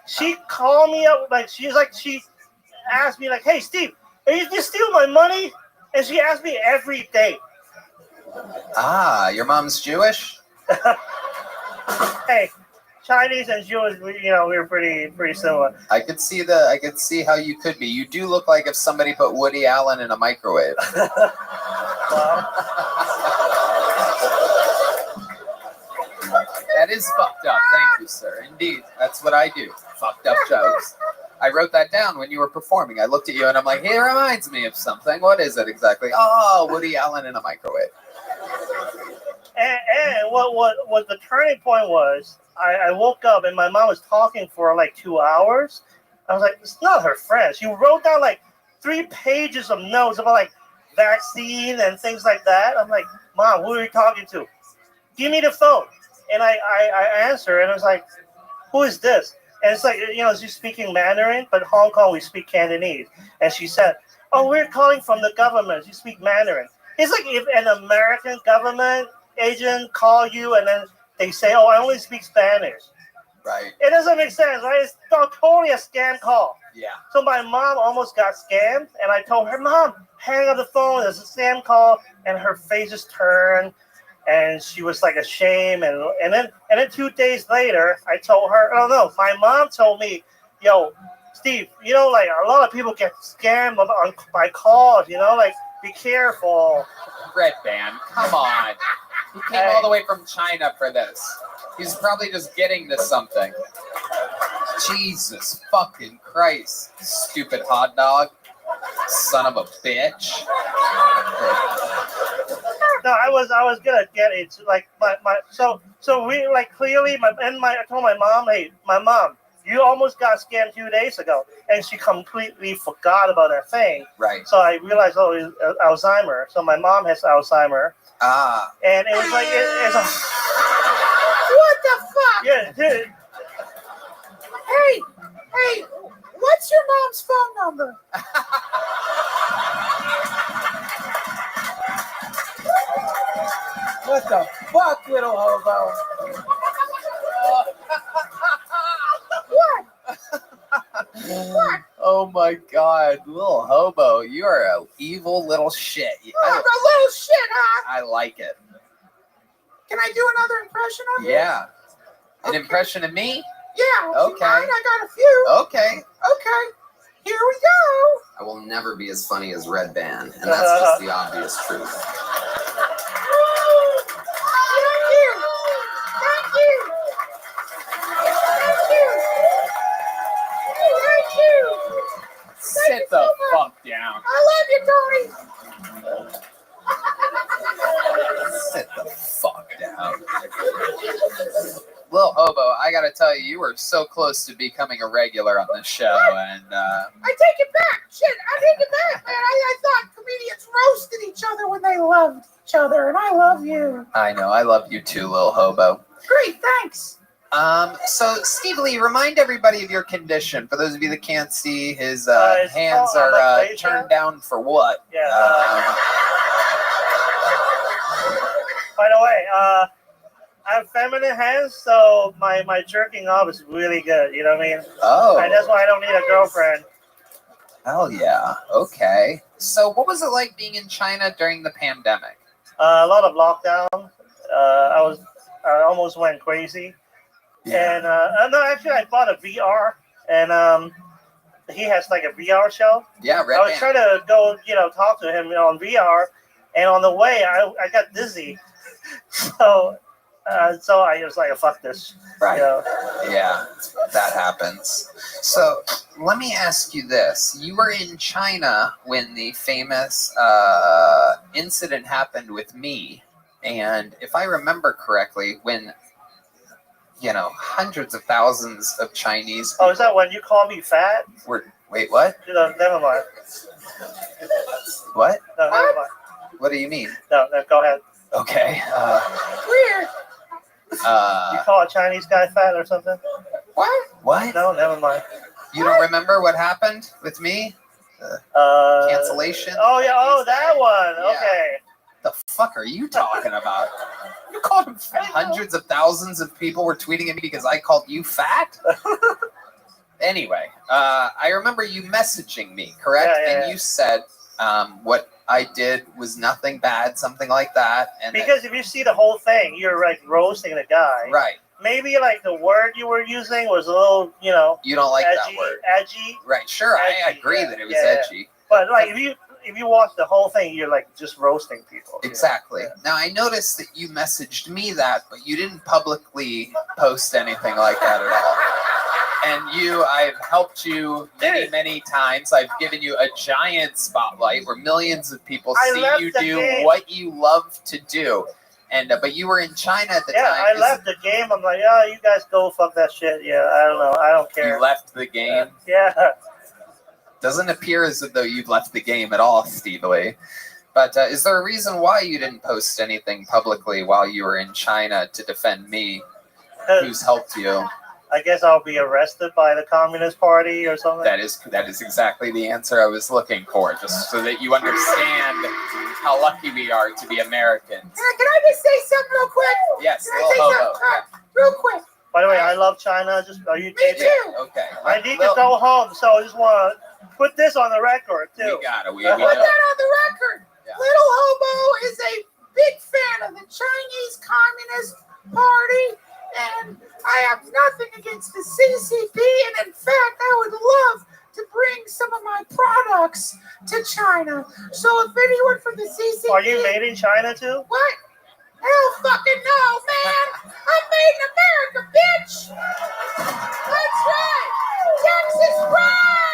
She called me up, she asked me, "Hey, Steve, are you just steal my money?" And she asked me every day. Ah, your mom's Jewish? Hey, Chinese and Jewish, we were pretty similar. I could see how you could be. You do look like if somebody put Woody Allen in a microwave. That is fucked up. Thank you, sir. Indeed, that's what I do. Fucked up jokes. I wrote that down when you were performing. I looked at you and I'm like, "Hey, it reminds me of something. What is it exactly?" "Oh, Woody Allen in a microwave." And what the turning point was, I woke up and my mom was talking for 2 hours. I was like, "It's not her friend." She wrote down 3 pages of notes about vaccine and things like that. I'm like, "Mom, who are you talking to? Give me the phone." And I answer and I was like, "Who is this?" And it's she's speaking Mandarin, but Hong Kong we speak Cantonese. And she said, "Oh, we're calling from the government. You speak Mandarin." It's like if an American government agent call you and then they say, "Oh, I only speak Spanish." Right. It doesn't make sense, right? It's totally a scam call. Yeah. So my mom almost got scammed, and I told her, "Mom, hang up the phone. There's a scam call," and her face just turned, and she was like ashamed. And then 2 days later, I told her, "Oh no," my mom told me, "Yo, Steve, you know, like a lot of people get scammed by calls. You know, like be careful." Red Band, come on. He came all the way from China for this. He's probably just getting to something. Jesus fucking Christ. Stupid hot dog. Son of a bitch. No, I was gonna get it. Like so we like clearly I told my mom, "Hey, my mom, you almost got scammed 2 days ago," and she completely forgot about that thing. Right. So I realized, oh, it's Alzheimer. So my mom has Alzheimer. Ah. And it was like it's a. What the fuck? Yeah, dude. Hey, what's your mom's phone number? What the fuck, little hobo? What? Oh my God, little hobo, you are an evil little shit. Oh, I'm a little shit, huh? I like it. Can I do another impression of you? Yeah. An impression of me? Yeah. Okay. Mine, I got a few. Okay. Okay. Here we go. I will never be as funny as Red Band, and that's just the obvious truth. Thank you. Thank you. Thank you. Thank you. Sit the fuck down. I love you, Tony. Sit the fuck down. Little hobo, I gotta tell you, you were so close to becoming a regular on this show, and I take it back. Shit, I take it back, man. I thought comedians roasted each other when they loved each other, and I love you. I know, I love you too, little hobo. Great, thanks. So Steve Lee, remind everybody of your condition. For those of you that can't see, his hands are turned down for what? Yeah. By the way, I have feminine hands, so my jerking off is really good. You know what I mean? Oh. And that's why I don't need a girlfriend. Hell yeah. Okay. So what was it like being in China during the pandemic? A lot of lockdown. I almost went crazy. Yeah. And no, actually, I bought a VR, and he has like a VR show. Yeah, Red I was Band. trying to go, talk to him on VR, and on the way, I got dizzy. So I was like, fuck this. Right. You know? Yeah, that happens. So let me ask you this. You were in China when the famous incident happened with me. And if I remember correctly, when, hundreds of thousands of Chinese people... Oh, is that when you call me fat? Wait, what? Never mind. What? No, never mind. What do you mean? No, go ahead. Okay. Weird. You call a Chinese guy fat or something? What? What? No, never mind. You don't remember what happened with me? Cancellation? Oh, yeah. Oh, that one. Yeah. Okay. The fuck are you talking about? You called him fat? Hundreds of thousands of people were tweeting at me because I called you fat? Anyway, I remember you messaging me, correct? Yeah. And you said what I did was nothing bad, something like that. And because if you see the whole thing, you're like roasting the guy. Right. Maybe like the word you were using was a little, You don't like edgy, that word. Edgy. Right, sure, I Edgy, agree yeah, that it was yeah. edgy. But like if you watch the whole thing, you're like just roasting people. Exactly. Now, I noticed that you messaged me that, but you didn't publicly post anything like that at all. And I've helped you many times. I've given you a giant spotlight where millions of people see you do what you love to do. And but you were in China at the time. Yeah, I left the game. I'm like, oh, you guys go fuck that shit. Yeah, I don't know. I don't care. You left the game? Yeah. Doesn't appear as though you've left the game at all, Steve Lee. But is there a reason why you didn't post anything publicly while you were in China to defend me? Who's helped you? I guess I'll be arrested by the Communist Party or something. That is exactly the answer I was looking for, just so that you understand how lucky we are to be Americans. Can I just say something real quick? Yes, Can I little say hobo. something? love China. Just are you? Me too. Okay. I need to go home, so I just want to put this on the record too. We got it. We Put know. that on the record. Little Hobo is a big fan of the Chinese Communist Party, and I have nothing against the CCP, and in fact, I would love to bring some of my products to China. So if anyone from the CCP... Are you made in China too? What? Hell fucking no, man! I'm made in America, bitch! That's right! Texas pride!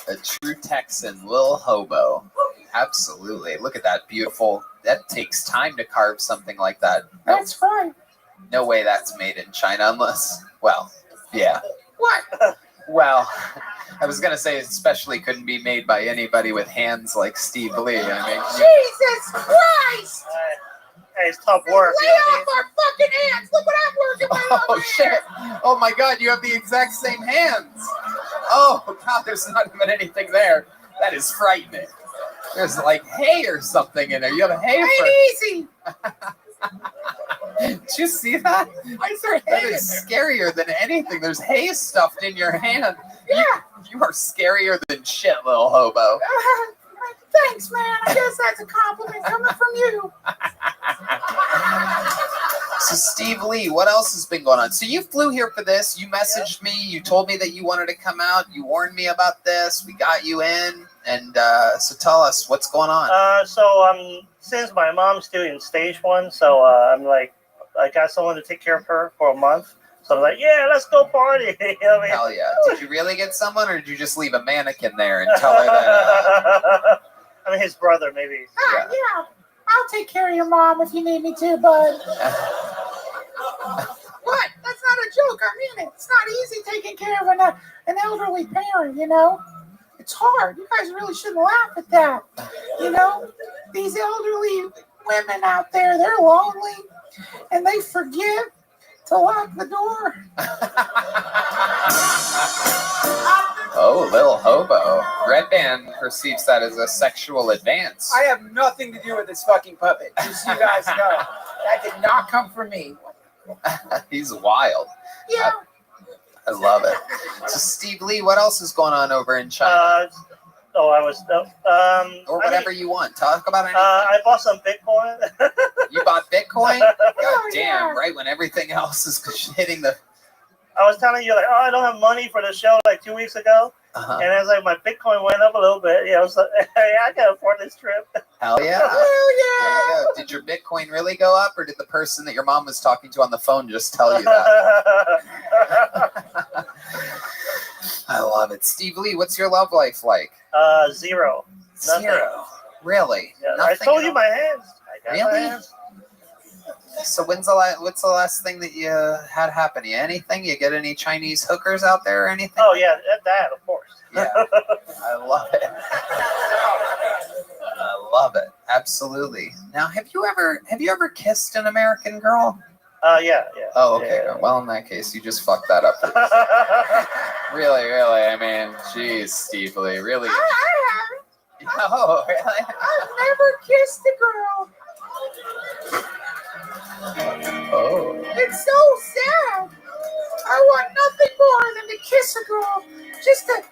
A true Texan, Lil Hobo. Absolutely. Look at that beautiful. That takes time to carve something like that. That's right. No way that's made in China unless, well, yeah. What? Well, I was going to say especially couldn't be made by anybody with hands like Steve Lee. I mean, Jesus Christ! Hey, it's tough work. Lay off our fucking hands! Look what I'm working with oh, shit. Oh, my God, you have the exact same hands. Oh, God, there's not even anything there. That is frightening. There's like hay or something in there. You have a hay for... Ain't easy! Did you see that? That is scarier than anything. There's hay stuffed in your hand. Yeah. You are scarier than shit, Little Hobo. Thanks, man. I guess that's a compliment coming from you. So, Steve Lee, what else has been going on? So you flew here for this. You messaged me. You told me that you wanted to come out. You warned me about this. We got you in. And so tell us, what's going on? Since my mom's doing stage 1, so I'm like, I got someone to take care of her for a month. So I'm like, yeah, let's go party. You know what I mean? Hell yeah. Did you really get someone, or did you just leave a mannequin there and tell her that? I mean, his brother, maybe. Yeah. I'll take care of your mom if you need me to, bud. What? That's not a joke. I mean it. It's not easy taking care of an elderly parent, you know? It's hard. You guys really shouldn't laugh at that. You know? These elderly women out there, they're lonely, and they forget to lock the door. Oh, Little Hobo. Red Band perceives that as a sexual advance. I have nothing to do with this fucking puppet. Just so you guys know. That did not come from me. He's wild. Yeah. I love it. So, Steve Lee, what else is going on over in China? Or whatever you want. Talk about anything. I bought some Bitcoin. You bought Bitcoin? God Oh, damn, yeah. right when everything else is hitting the... I was telling you, like, I don't have money for the show like 2 weeks ago. Uh-huh. And as like my Bitcoin went up a little bit, I was like, hey, I can afford this trip. Hell yeah. Hell yeah. There you go. Did your Bitcoin really go up, or did the person that your mom was talking to on the phone just tell you that? I love it. Steve Lee, what's your love life like? 0. Nothing. 0. Really? Yeah, I told you my hands. I got my Really? hands. So what's the last thing that you had happen? Anything? You get any Chinese hookers out there or anything? Oh yeah, that of course. Yeah, I love it. I love it. Absolutely. Now, have you ever kissed an American girl? Yeah. Oh, okay. Yeah. Well, in that case, you just fucked that up. Really. I mean, geez, Steve Lee, really. I haven't. Oh, really? I've never kissed a girl. Oh. It's so sad. I want nothing more than to kiss a girl, just to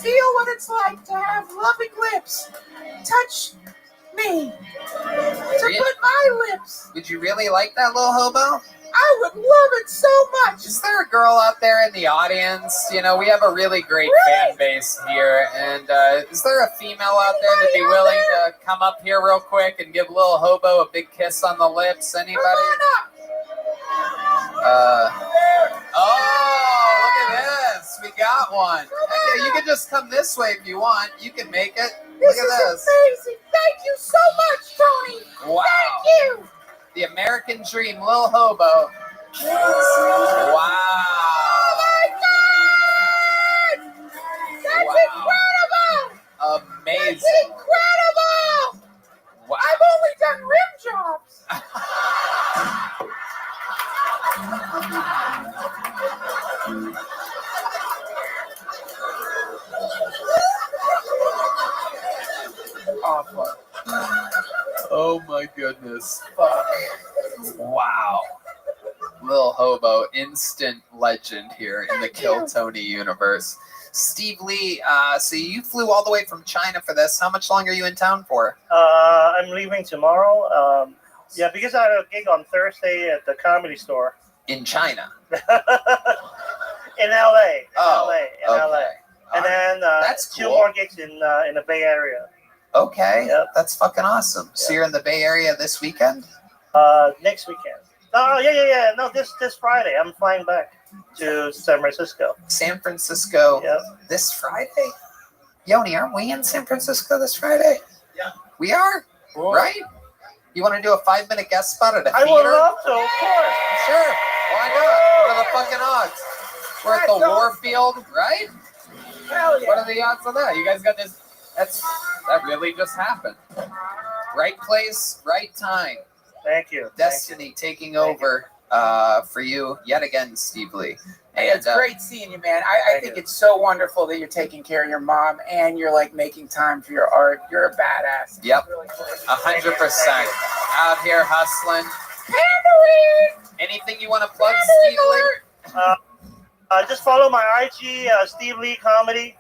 feel what it's like to have loving lips touch me, to put my lips. Would you really like that, Little Hobo? I would love it so much. Is there a girl out there in the audience? You know, we have a really great fan base here. And is there a female out there that'd be willing to come up here real quick and give Little Hobo a big kiss on the lips? Anybody? Oh, look at this. We got one. Okay, you can just come this way if you want. You can make it. This Look at is this. amazing. Thank you so much, Tony. Wow. Thank you. The American Dream, Lil Hobo. Wow. Oh my God! That's incredible! Amazing. That's incredible! Wow. I've only done rim jobs. Oh my goodness. Fuck. Wow. Lil Hobo, instant legend here in the Kill Tony universe. Steve Lee, so you flew all the way from China for this. How much longer are you in town for? I'm leaving tomorrow. Yeah, because I have a gig on Thursday at the Comedy Store. In China? In LA. Okay. And then That's two cool. more gigs in the Bay Area. Okay, that's fucking awesome. So you're in the Bay Area this weekend? Next weekend. Oh, yeah. No, this Friday. I'm flying back to San Francisco. San Francisco this Friday? Yoni, aren't we in San Francisco this Friday? Yeah. We are? Right? You want to do a 5-minute guest spot at a I theater? would love to, of course. Sure. Why not? What are the fucking odds? We're at the Warfield, right? Hell yeah. What are the odds of that? You guys got this? That really just happened. Right place, right time. Thank you. Destiny taking over for you yet again, Steve Lee. Hey, it's great seeing you, man. I think it's so wonderful that you're taking care of your mom and you're like making time for your art. You're a badass. Yep, 100%. Out here hustling. Anything you want to plug, Steve Lee? Just follow my IG, Steve Lee Comedy.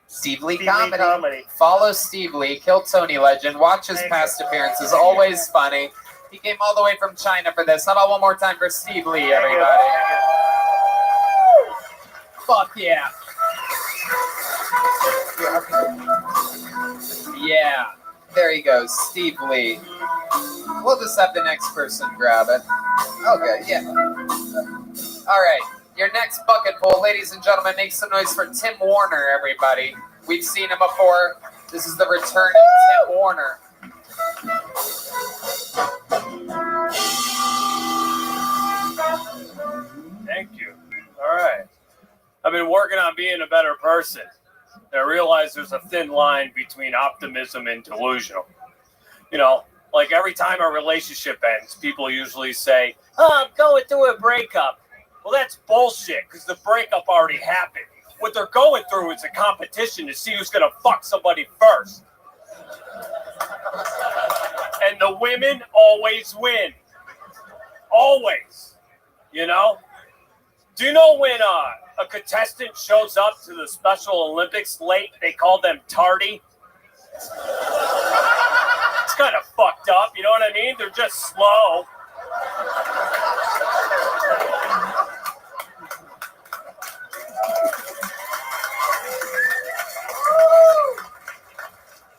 Steve Lee Comedy. Follow Steve Lee, Kill Tony legend. Watch his past appearances. Always funny. He came all the way from China for this. How about one more time for Steve Lee, everybody? Fuck yeah. Yeah. There he goes, Steve Lee. We'll just have the next person grab it. Okay, yeah. All right. Your next bucket pool, ladies and gentlemen, make some noise for Tim Warner, everybody. We've seen him before. This is the return of Tim Warner. Thank you. All right. I've been working on being a better person. I realize there's a thin line between optimism and delusional. You know, like every time a relationship ends, people usually say, "Oh, I'm going through a breakup." Well, that's bullshit because the breakup already happened. What they're going through is a competition to see who's going to fuck somebody first. And the women always win. Always. You know? Do you know when a contestant shows up to the Special Olympics late, they call them tardy? It's kind of fucked up, you know what I mean? They're just slow.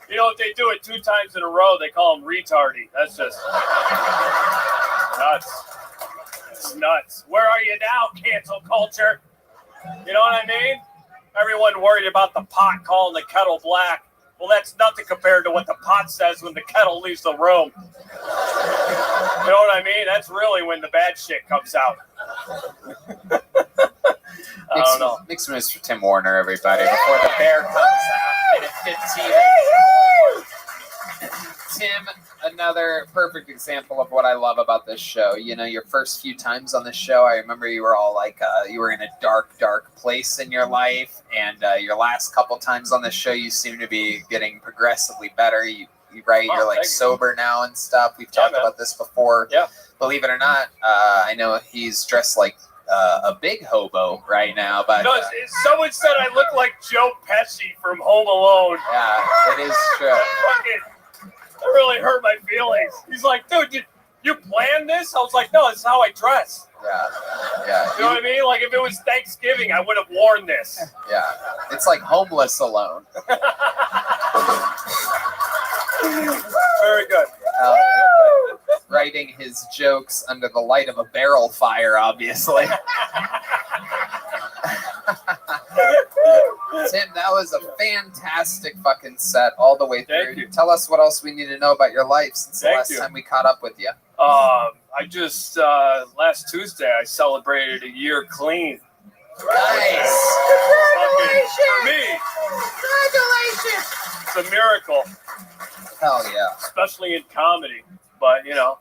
You know, if they do it 2 times in a row, they call them retardy. That's just nuts. It's nuts. Where are you now, cancel culture? You know what I mean? Everyone worried about the pot calling the kettle black. Well, that's nothing compared to what the pot says when the kettle leaves the room. You know what I mean? That's really when the bad shit comes out. I don't know. Make some noise for Tim Warner, everybody, before the bear comes out in a 15. Tim, another perfect example of what I love about this show. You know, your first few times on this show, I remember you were all like, you were in a dark, dark place in your life. And your last couple times on this show, you seem to be getting progressively better. You're like sober now and stuff. We've talked about this before. Yeah. Believe it or not, I know he's dressed like a big hobo right now, but No, someone said I look like Joe Pesci from Home Alone. Yeah, it is true. That really hurt my feelings. He's like, dude, did you plan this? I was like, no, this is how I dress. Yeah. You know what I mean? Like, if it was Thanksgiving, I would have worn this. Yeah, it's like Homeless Alone. Very good. Writing his jokes under the light of a barrel fire, obviously. Tim, that was a fantastic fucking set all the way through. Thank you. Tell us what else we need to know about your life since the last time we caught up with you. I just, last Tuesday, I celebrated a year clean. Nice. Congratulations! For me, Congratulations! it's a miracle. Hell yeah. Especially in comedy. But, you know,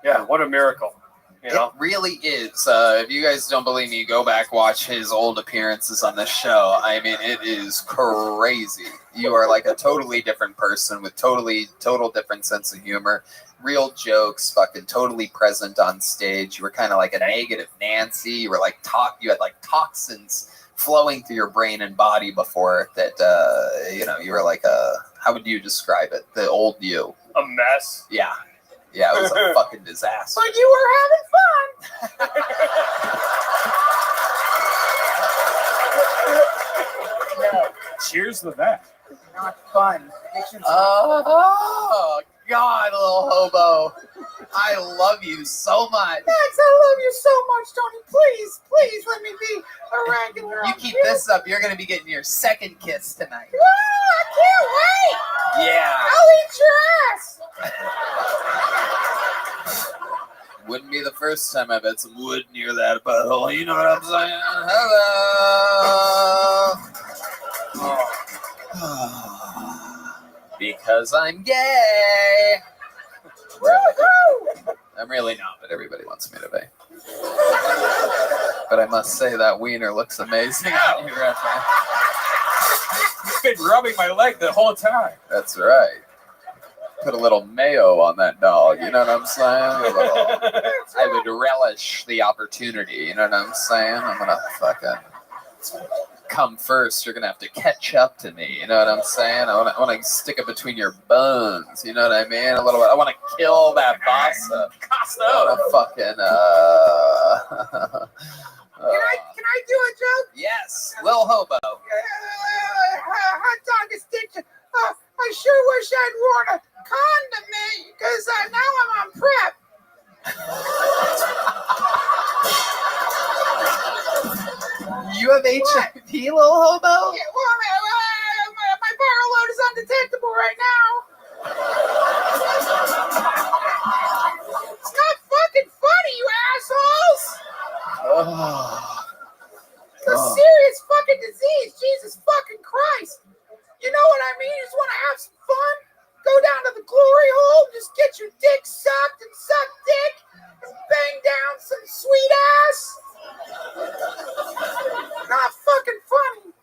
yeah, what a miracle. It really is. If you guys don't believe me, go back, watch his old appearances on this show. I mean, it is crazy. You are like a totally different person with total different sense of humor. Real jokes, fucking totally present on stage. You were kind of like a negative Nancy. You were like you had like toxins flowing through your brain and body before that. You were like how would you describe it? The old you. A mess. Yeah. Yeah, it was a fucking disaster. But you were having fun. No. Cheers to that. Not fun. Oh, God, little hobo. I love you so much. Max, I love you so much, Tony. Please let me be a regular. You keep this up, you're going to be getting your second kiss tonight. Whoa, I can't wait. Yeah. I'll eat your ass. Wouldn't be the first time I've had some wood near that butthole. You know what I'm saying? Hello. Because I'm gay. I'm really not, but everybody wants me to be. But I must say that wiener looks amazing. You've been rubbing my leg the whole time. That's right. Put a little mayo on that dog, you know what I'm saying? I would relish the opportunity, you know what I'm saying? I'm gonna fucking come first. You're gonna have to catch up to me, you know what I'm saying? I want to stick it between your bones, you know what I mean? A little bit. I want to kill that bossa. I want to fucking Can I do a joke? Yes, Lil Hobo. Hot dog extinction. I sure wish I'd worn a condom, because now I'm on prep. You have HIV, Lil Hobo? Yeah, well, my viral load is undetectable right now. It's not fucking funny, you assholes. It's a serious fucking disease. Jesus fucking Christ. You know what I mean? You just want to have some fun? Go down to the glory hole, just get your dick sucked and suck dick and bang down some sweet ass. Not fucking funny.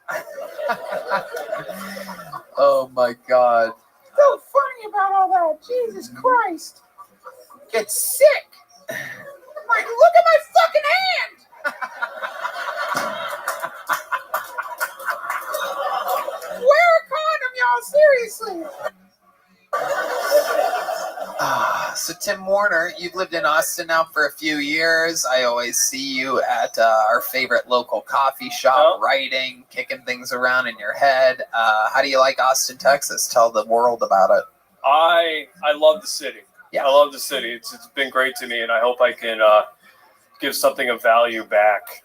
Oh my God. So funny about all that. Jesus Christ. Get sick. Like, look at my fucking hand. Wear a condom, y'all. Seriously. So Tim Warner, you've lived in Austin now for a few years. I always see you at our favorite local coffee shop, writing, kicking things around in your head. How do you like Austin, Texas? Tell the world about it. I love the city. Yeah. I love the city. It's been great to me, and I hope I can give something of value back,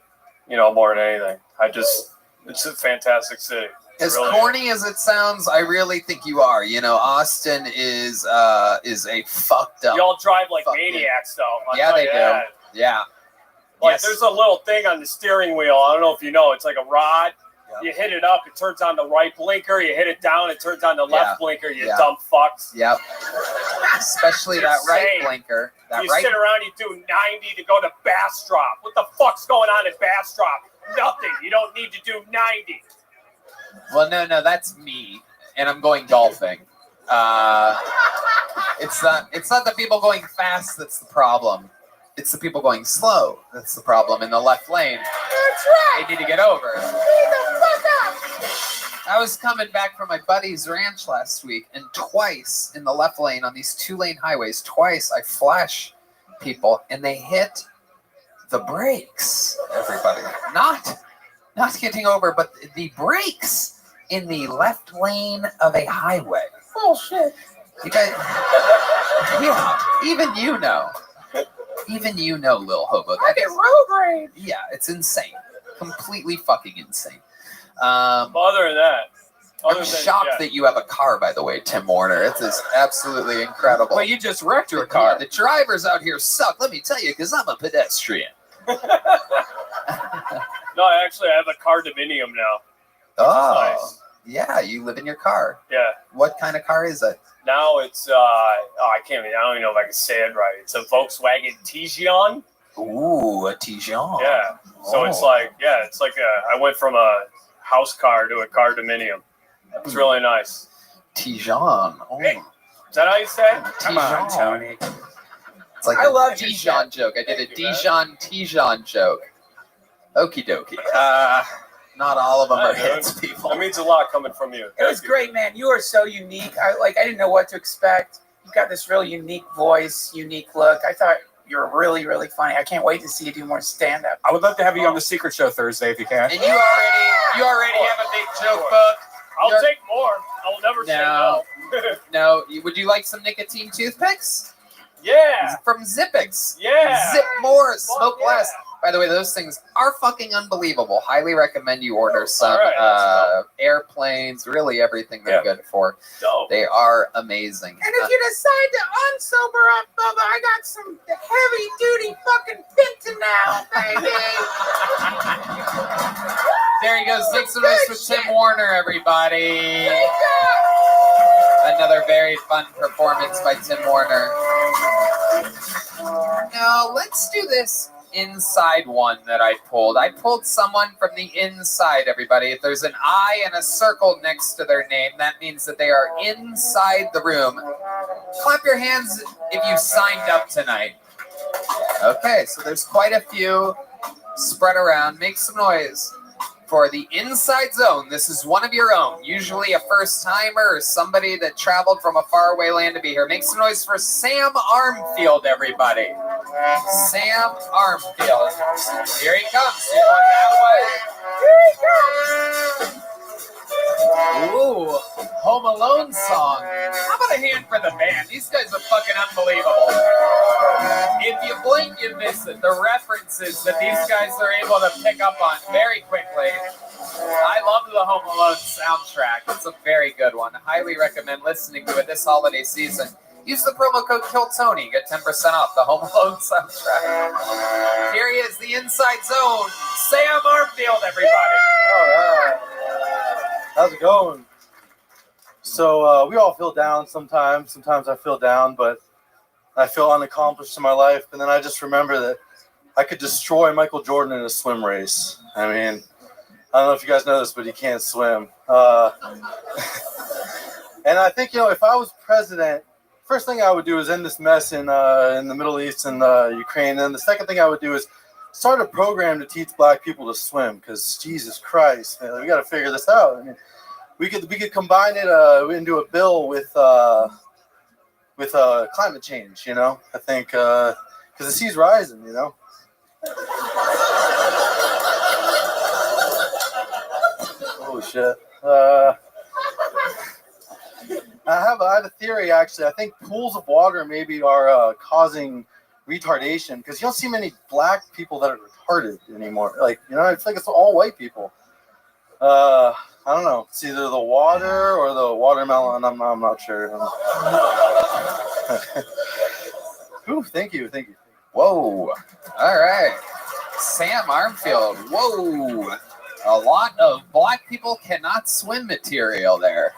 more than anything. It's a fantastic city. As really corny as it sounds, I really think you are. Austin is a fucked up. Y'all drive like maniacs, though. Yeah, they do. Yeah. Like, there's a little thing on the steering wheel. I don't know if you know. It's like a rod. Yep. You hit it up, it turns on the right blinker. You hit it down, it turns on the left blinker. You dumb fucks. Yep. Especially that right blinker. You sit around, you do 90 to go to Bastrop. What the fuck's going on at Bastrop? Nothing. You don't need to do 90. Well, no, that's me, and I'm going golfing. It's not the people going fast that's the problem. It's the people going slow that's the problem in the left lane. That's right. They need to get over. Leave the fuck up. I was coming back from my buddy's ranch last week, and twice in the left lane on these 2-lane highways, I flash people, and they hit the brakes. Everybody, not getting over, but the brakes in the left lane of a highway. Bullshit. You guys, even you know, Lil Hobo. I get road rage. Yeah, it's insane. Completely fucking insane. Other than that, I'm shocked that you have a car, by the way, Tim Warner. It is absolutely incredible. Well, you just wrecked your car. Yeah, the drivers out here suck. Let me tell you, because I'm a pedestrian. No, actually, I have a condominium now. Oh, nice. Yeah, you live in your car. Yeah. What kind of car is it? Now it's I don't even know if I can say it right. It's a Volkswagen Tiguan. Ooh, a Tijon. Yeah. So it's like I went from a house car to a car dominium. It's really nice. Tijon. Oh. Hey, is that how you say it? Come on, Tony. It's like I love Dijon joke. I did a Dijon joke. Okie dokie. Not all of them are hits, people. That means a lot coming from you. It was great, man. You are so unique. I didn't know what to expect. You've got this real unique voice, unique look. I thought you were really, really funny. I can't wait to see you do more stand-up. I would love to have you on the Secret Show Thursday if you can. And you already have a big joke book. I'll take more. I'll never say no. No. Would you like some nicotine toothpicks? Yeah. From Zippix. Yeah. Zip more, smoke less. By the way, those things are fucking unbelievable. Highly recommend you order some. Airplanes, really everything they're good for. Dope. They are amazing. And if you decide to unsober up, Bubba, I got some heavy duty fucking fentanyl, baby. There he goes. Make some noise for Tim Warner, everybody. Another very fun performance by Tim Warner. Now, let's do this inside one that I pulled. I pulled someone from the inside, everybody. If there's an I and a circle next to their name, that means that they are inside the room. Clap your hands if you signed up tonight. Okay, so there's quite a few spread around. Make some noise for the Inside Zone. This is one of your own, usually a first-timer or somebody that traveled from a faraway land to be here. Make some noise for Sam Armfield, everybody. Sam Armfield. Here he comes. He's going that way. Here he comes. Ooh, Home Alone song. How about a hand for the band? These guys are fucking unbelievable. If you blink, you miss it. The references that these guys are able to pick up on very quickly. I love the Home Alone soundtrack. It's a very good one. Highly recommend listening to it this holiday season. Use the promo code KILLTONY. Get 10% off the Home Alone soundtrack. Here he is, the Inside Zone. Sam Armfield, everybody. All right. How's it going? So we all feel down sometimes. Sometimes I feel down, but I feel unaccomplished in my life. And then I just remember that I could destroy Michael Jordan in a swim race. I mean, I don't know if you guys know this, but he can't swim. And I think, if I was president, first thing I would do is end this mess in the Middle East and Ukraine. And then the second thing I would do is start a program to teach black people to swim, because Jesus Christ, man, we got to figure this out. I mean, we could combine it into a bill with climate change. I think because the sea's rising. Oh shit. I have a theory, actually. I think pools of water maybe are causing retardation, because you don't see many black people that are retarded anymore. It's like it's all white people. I don't know. It's either the water or the watermelon. I'm not sure. Ooh, thank you. Whoa. All right. Sam Armfield. Whoa. A lot of black people cannot swim material there.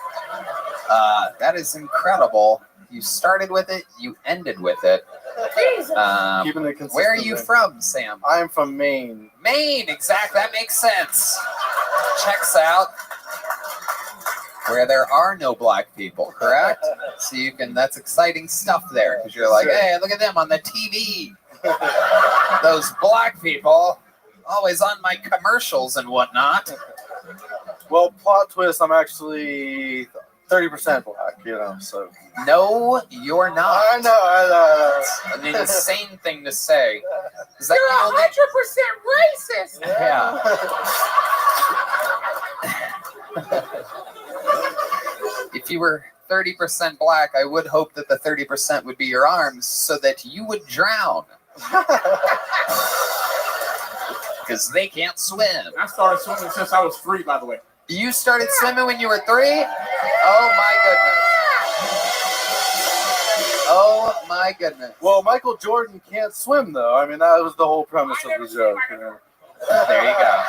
That is incredible. You started with it. You ended with it. Keeping it consistent. Where are you from, Sam? I am from Maine. Maine, exactly. That makes sense. Checks out. Where there are no black people, correct? So that's exciting stuff there, because you're like, hey, look at them on the TV. Those black people, always on my commercials and whatnot. Well, plot twist, I'm actually 30% black, so. No, you're not. I know. That's an insane thing to say. Is that You're 100% racist. Yeah. If you were 30% black, I would hope that the 30% would be your arms so that you would drown. Because they can't swim. I started swimming since I was 3, by the way. You started swimming when you were 3? Oh my goodness. Oh my goodness. Well, Michael Jordan can't swim, though. I mean, that was the whole premise of the joke. There you go.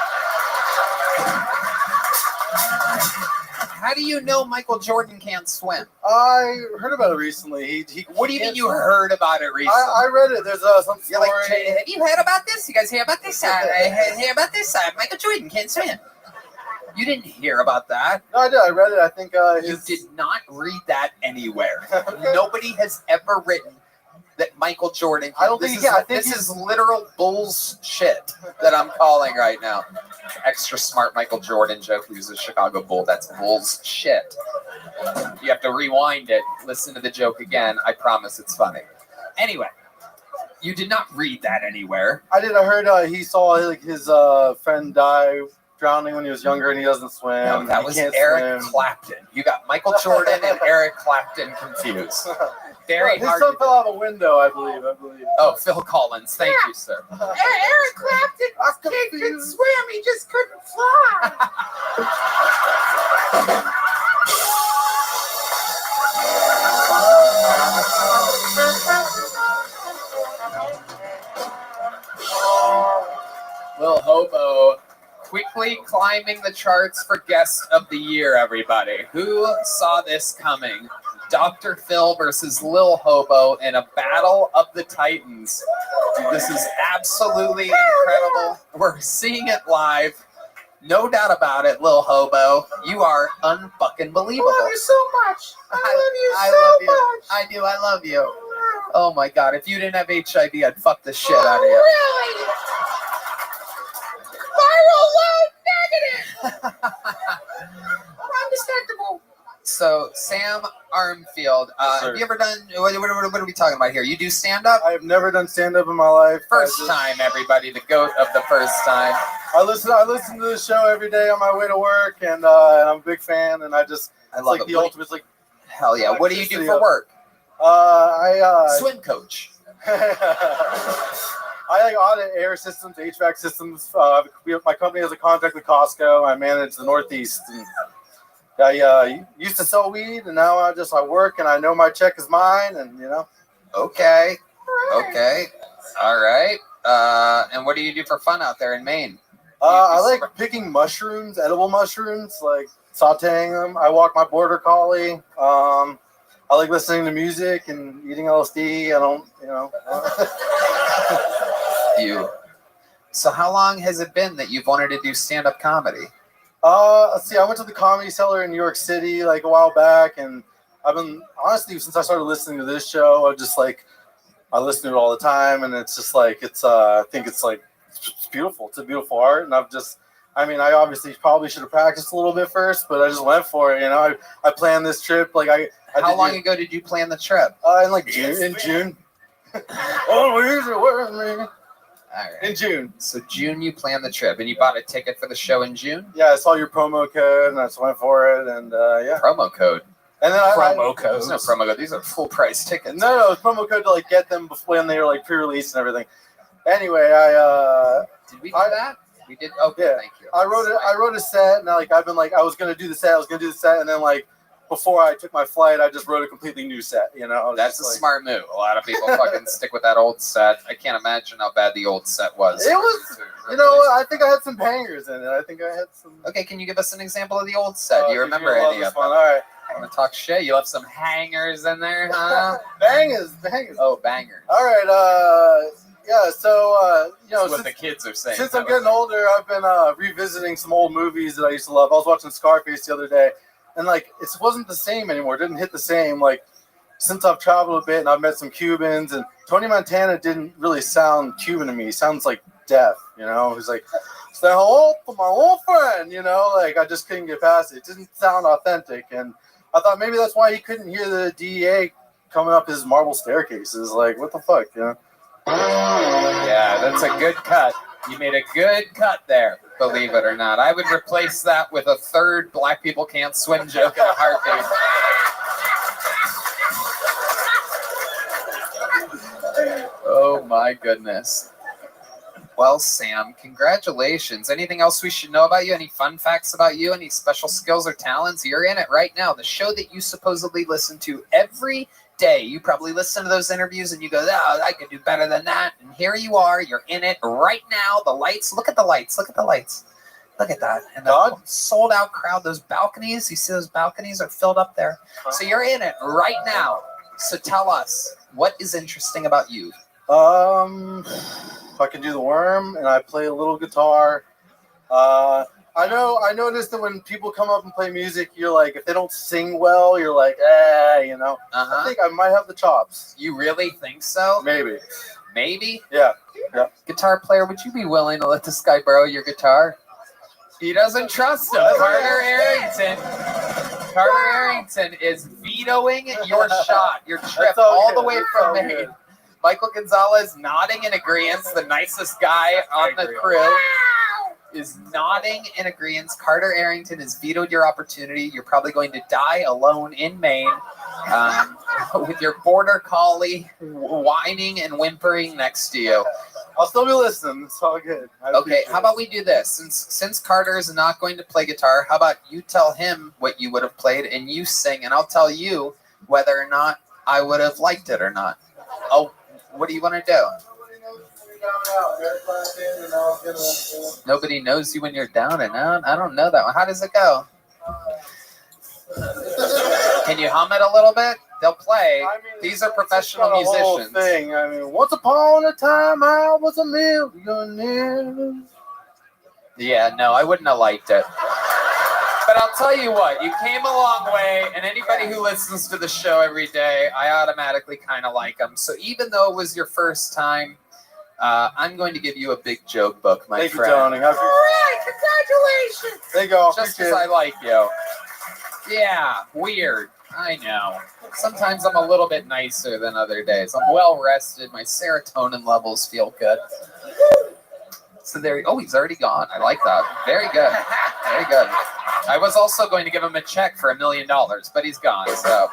How do you know Michael Jordan can't swim? I heard about it recently. What do you mean you heard about it recently? I read it. There's some story. You're like, have you heard about this? You guys hear about this? I hear about this. Michael Jordan can't swim. You didn't hear about that. No, I did. I read it. I think you did not read that anywhere. Nobody has ever written that Michael Jordan. I don't think. I think this is literal bullshit that I'm calling right now. Extra smart Michael Jordan joke. He was a Chicago Bull. That's bullshit. You have to rewind it. Listen to the joke again. I promise it's funny. Anyway, you did not read that anywhere. I did. I heard he saw like his friend die drowning when he was younger, and he doesn't swim. No, that was Eric Clapton. You got Michael Jordan and Eric Clapton confused. Very his hard. son fell out of a window, I believe. Oh, Phil Collins. Thank you, sir. Eric Clapton could swim, he just couldn't fly. Lil Hobo quickly climbing the charts for Guest of the Year, everybody. Who saw this coming? Dr. Phil versus Lil Hobo in a battle of the Titans. This is absolutely incredible. We're seeing it live. No doubt about it, Lil Hobo. You are unfucking believable. I love you so much. I love you so much. I do. I love you. Oh my God. If you didn't have HIV, I'd fuck the shit out of you. Really? Viral load negative. Undetectable. So, Sam Armfield, have you ever done, what are we talking about here? You do stand-up? I've never done stand-up in my life. First time, everybody, the goat of the first time. I listen to the show every day on my way to work, and I'm a big fan, and I love like it. The ultimate, like, hell yeah. What do you do for work? Swim coach. I like audit air systems, HVAC systems. My company has a contract with Costco. I manage the Northeast. And I used to sell weed, and now I work, and I know my check is mine, and you know. Okay. Okay. All right. And what do you do for fun out there in Maine? I like picking mushrooms, edible mushrooms, like sauteing them. I walk my border collie. I like listening to music and eating LSD. I don't, you know. So how long has it been that you've wanted to do stand-up comedy? Let's see, I went to the Comedy Cellar in New York City like a while back, and I've been, honestly, since I started listening to this show, I listen to it all the time, and it's just like, I think it's like, it's beautiful. It's a beautiful art, and I obviously probably should have practiced a little bit first, but I just went for it, you know. I planned this trip, How long ago did you plan the trip? In June. Always with me. All right. In June. So June you planned the trip, and you bought a ticket for the show in June? Yeah, I saw your promo code, and I just went for it, and yeah. Promo code? And then promo code? There's no promo code. These are full price tickets. No, it's promo code to like get them before when they were like pre-released and everything. Anyway, did we do that? We did. Okay, yeah. Thank you. I wrote a set, and I've been like, I was gonna do the set, and then like before I took my flight, I just wrote a completely new set. You know, that's a smart move. A lot of people fucking stick with that old set. I can't imagine how bad the old set was. It was, you know, I think I had some bangers in it. I think I had some. Okay, can you give us an example of the old set? Do you remember any of them? All right. I want to talk shit. You left some hangers in there, huh? Bangers. Oh, bangers. All right. Yeah. So you know, that's what the kids are saying. Since I'm getting older, I've been revisiting some old movies that I used to love. I was watching Scarface the other day. And like it wasn't the same anymore. It didn't hit the same. Like since I've traveled a bit and I've met some Cubans, and Tony Montana didn't really sound Cuban to me. He sounds like deaf, you know. He's like, "Say hello to my old friend," you know. Like I just couldn't get past it. It didn't sound authentic, and I thought maybe that's why he couldn't hear the DEA coming up his marble staircases. Like what the fuck, you know? Yeah, that's a good cut. You made a good cut there, believe it or not. I would replace that with a third black people can't swim joke in a heartbeat. Oh my goodness. Well, Sam, congratulations. Anything else we should know about you? Any fun facts about you? Any special skills or talents? You're in it right now. The show that you supposedly listen to every day. You probably listen to those interviews and you go, "Oh, I could do better than that." And here you are. You're in it right now. The lights. Look at the lights. Look at the lights. Look at that. And the sold out crowd, those balconies, you see those balconies are filled up there. So you're in it right now. So tell us, what is interesting about you? I can do the worm and I play a little guitar. I noticed that when people come up and play music, you're like, if they don't sing well, you're like, you know. I think I might have the chops. You really think so? Maybe. Maybe? Yeah. Guitar player, would you be willing to let this guy borrow your guitar? He doesn't trust him. Carter Arrington is vetoing your shot, your trip, all the way from Maine. Michael Gonzalez nodding in agreement. The nicest guy on the crew is nodding in agreement. Carter Arrington has vetoed your opportunity. You're probably going to die alone in Maine with your border collie whining and whimpering next to you. I'll still be listening. It's all good. Okay, how about we do this? Since Carter is not going to play guitar, how about you tell him what you would have played and you sing, and I'll tell you whether or not I would have liked it or not. Oh, what do you want to do? Nobody knows you when you're down and out? I don't know that one. How does it go? Can you hum it a little bit? They'll play. These are professional musicians. Thing. I mean, once upon a time, I was a millionaire. Yeah, no, I wouldn't have liked it. But I'll tell you what, you came a long way, and anybody who listens to the show every day, I automatically kind of like them. So even though it was your first time, I'm going to give you a big joke book, my friend. Thank you, Tony. All right, congratulations. There you go. Just as I like you. Yeah, weird. I know. Sometimes I'm a little bit nicer than other days. I'm well rested. My serotonin levels feel good. So there. Oh, he's already gone. I like that. Very good. Very good. I was also going to give him a check for $1 million, but he's gone. So,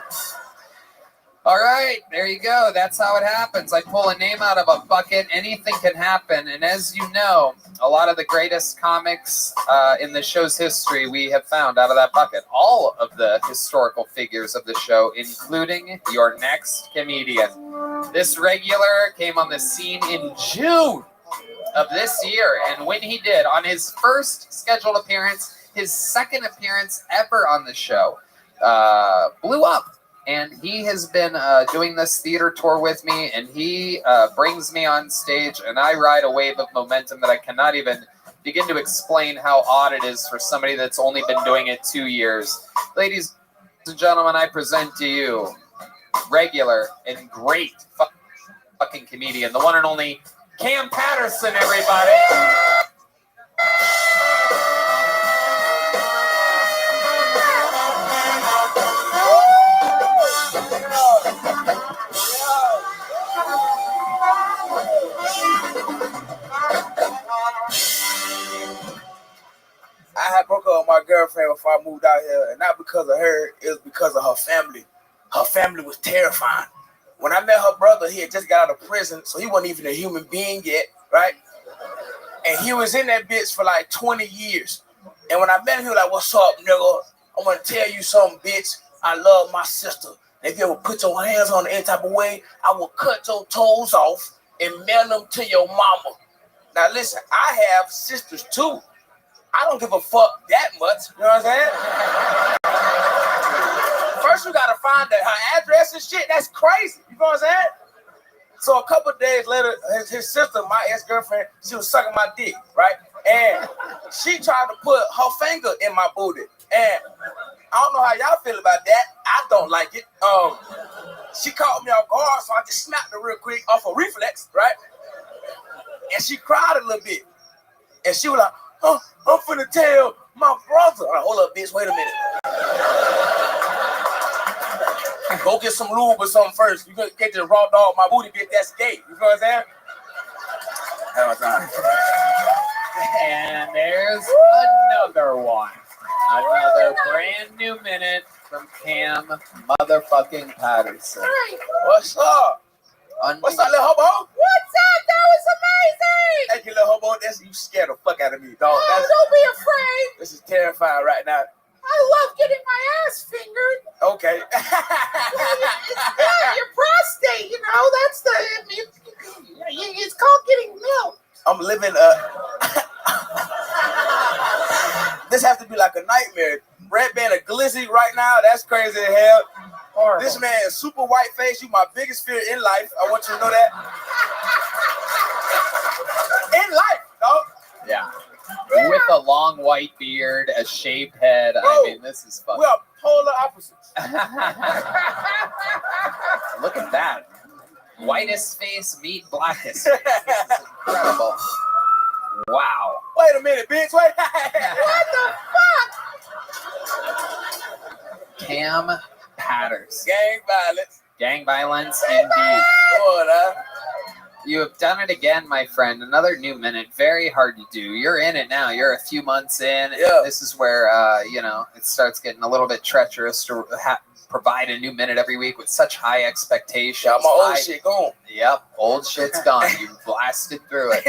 all right, there you go. That's how it happens. I pull a name out of a bucket. Anything can happen. And as you know, a lot of the greatest comics in the show's history we have found out of that bucket. All of the historical figures of the show, including your next comedian. This regular came on the scene in June of this year. And when he did, on his first scheduled appearance, his second appearance ever on the show, blew up. And he has been doing this theater tour with me, and he brings me on stage, and I ride a wave of momentum that I cannot even begin to explain how odd it is for somebody that's only been doing it 2 years. Ladies and gentlemen, I present to you regular and great fucking comedian, the one and only Cam Patterson, everybody. I had broke up with my girlfriend before I moved out here, and not because of her, it was because of her family. Her family was terrifying. When I met her brother, he had just got out of prison, so he wasn't even a human being yet, right? And he was in that bitch for like 20 years. And when I met him, he was like, "What's up, nigga? I'm gonna tell you something, bitch. I love my sister. If you ever put your hands on her any type of way, I will cut your toes off and mail them to your mama." Now listen, I have sisters too. I don't give a fuck that much. You know what I'm saying? First, you gotta find her address and shit. That's crazy. You know what I'm saying? So a couple of days later, his sister, my ex-girlfriend, she was sucking my dick, right? And she tried to put her finger in my booty. And I don't know how y'all feel about that. I don't like it. She caught me off guard, so I just snapped her real quick off a reflex, right? And she cried a little bit. And she was like, "Oh, I'm finna tell my brother." I'm like, "Hold up, bitch, wait a minute. Go get some lube or something first. You can't just raw dog my booty, bitch. That's gay." You know what I'm saying? Have my time. And there's another one. Another brand new minute from Cam motherfucking Patterson. What's up? What's up, little hobo? What's up? That was amazing. Thank you, little hobo. You scared the fuck out of me, dog. Oh, don't be afraid. This is terrifying right now. I love getting my ass fingered. Okay. It's your prostate, you know. That's it's called getting milk. I'm living This has to be like a nightmare. Red band of glizzy right now. That's crazy as hell. Horrible. This man is super white face. You my biggest fear in life. I want you to know that. In life, dog. Yeah. With a long white beard, a shaved head. Bro, I mean, this is fun. We are polar opposites. Look at that. Whitest face meet blackest face. This is incredible. Wow. Wait a minute, bitch. Wait. What the fuck? Cam Patters. Gang violence. Gang violence, indeed. You have done it again, my friend. Another new minute. Very hard to do. You're in it now. You're a few months in. Yeah. This is where, it starts getting a little bit treacherous to provide a new minute every week with such high expectations. Yeah, my old shit gone. Yep, old shit's gone. You blasted through it.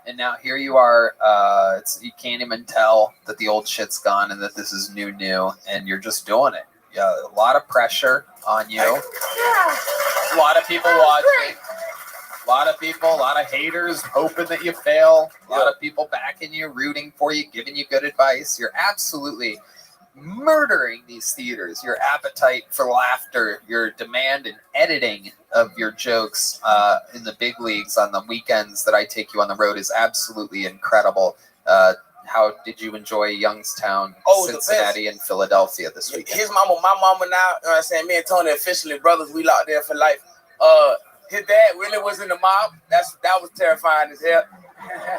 And now here you are. You can't even tell that the old shit's gone and that this is new, and you're just doing it. Yeah, a lot of pressure on you. A lot of people watching. A lot of people, a lot of haters hoping that you fail. A lot of people backing you, rooting for you, giving you good advice. You're absolutely murdering these theaters. Your appetite for laughter, your demand and editing of your jokes in the big leagues on the weekends that I take you on the road is absolutely incredible. How did you enjoy Youngstown, Cincinnati, and Philadelphia this weekend? His mama, my mama now, you know what I'm saying? Me and Tony officially brothers. We locked in for life. His dad really was in the mob. That was terrifying as hell.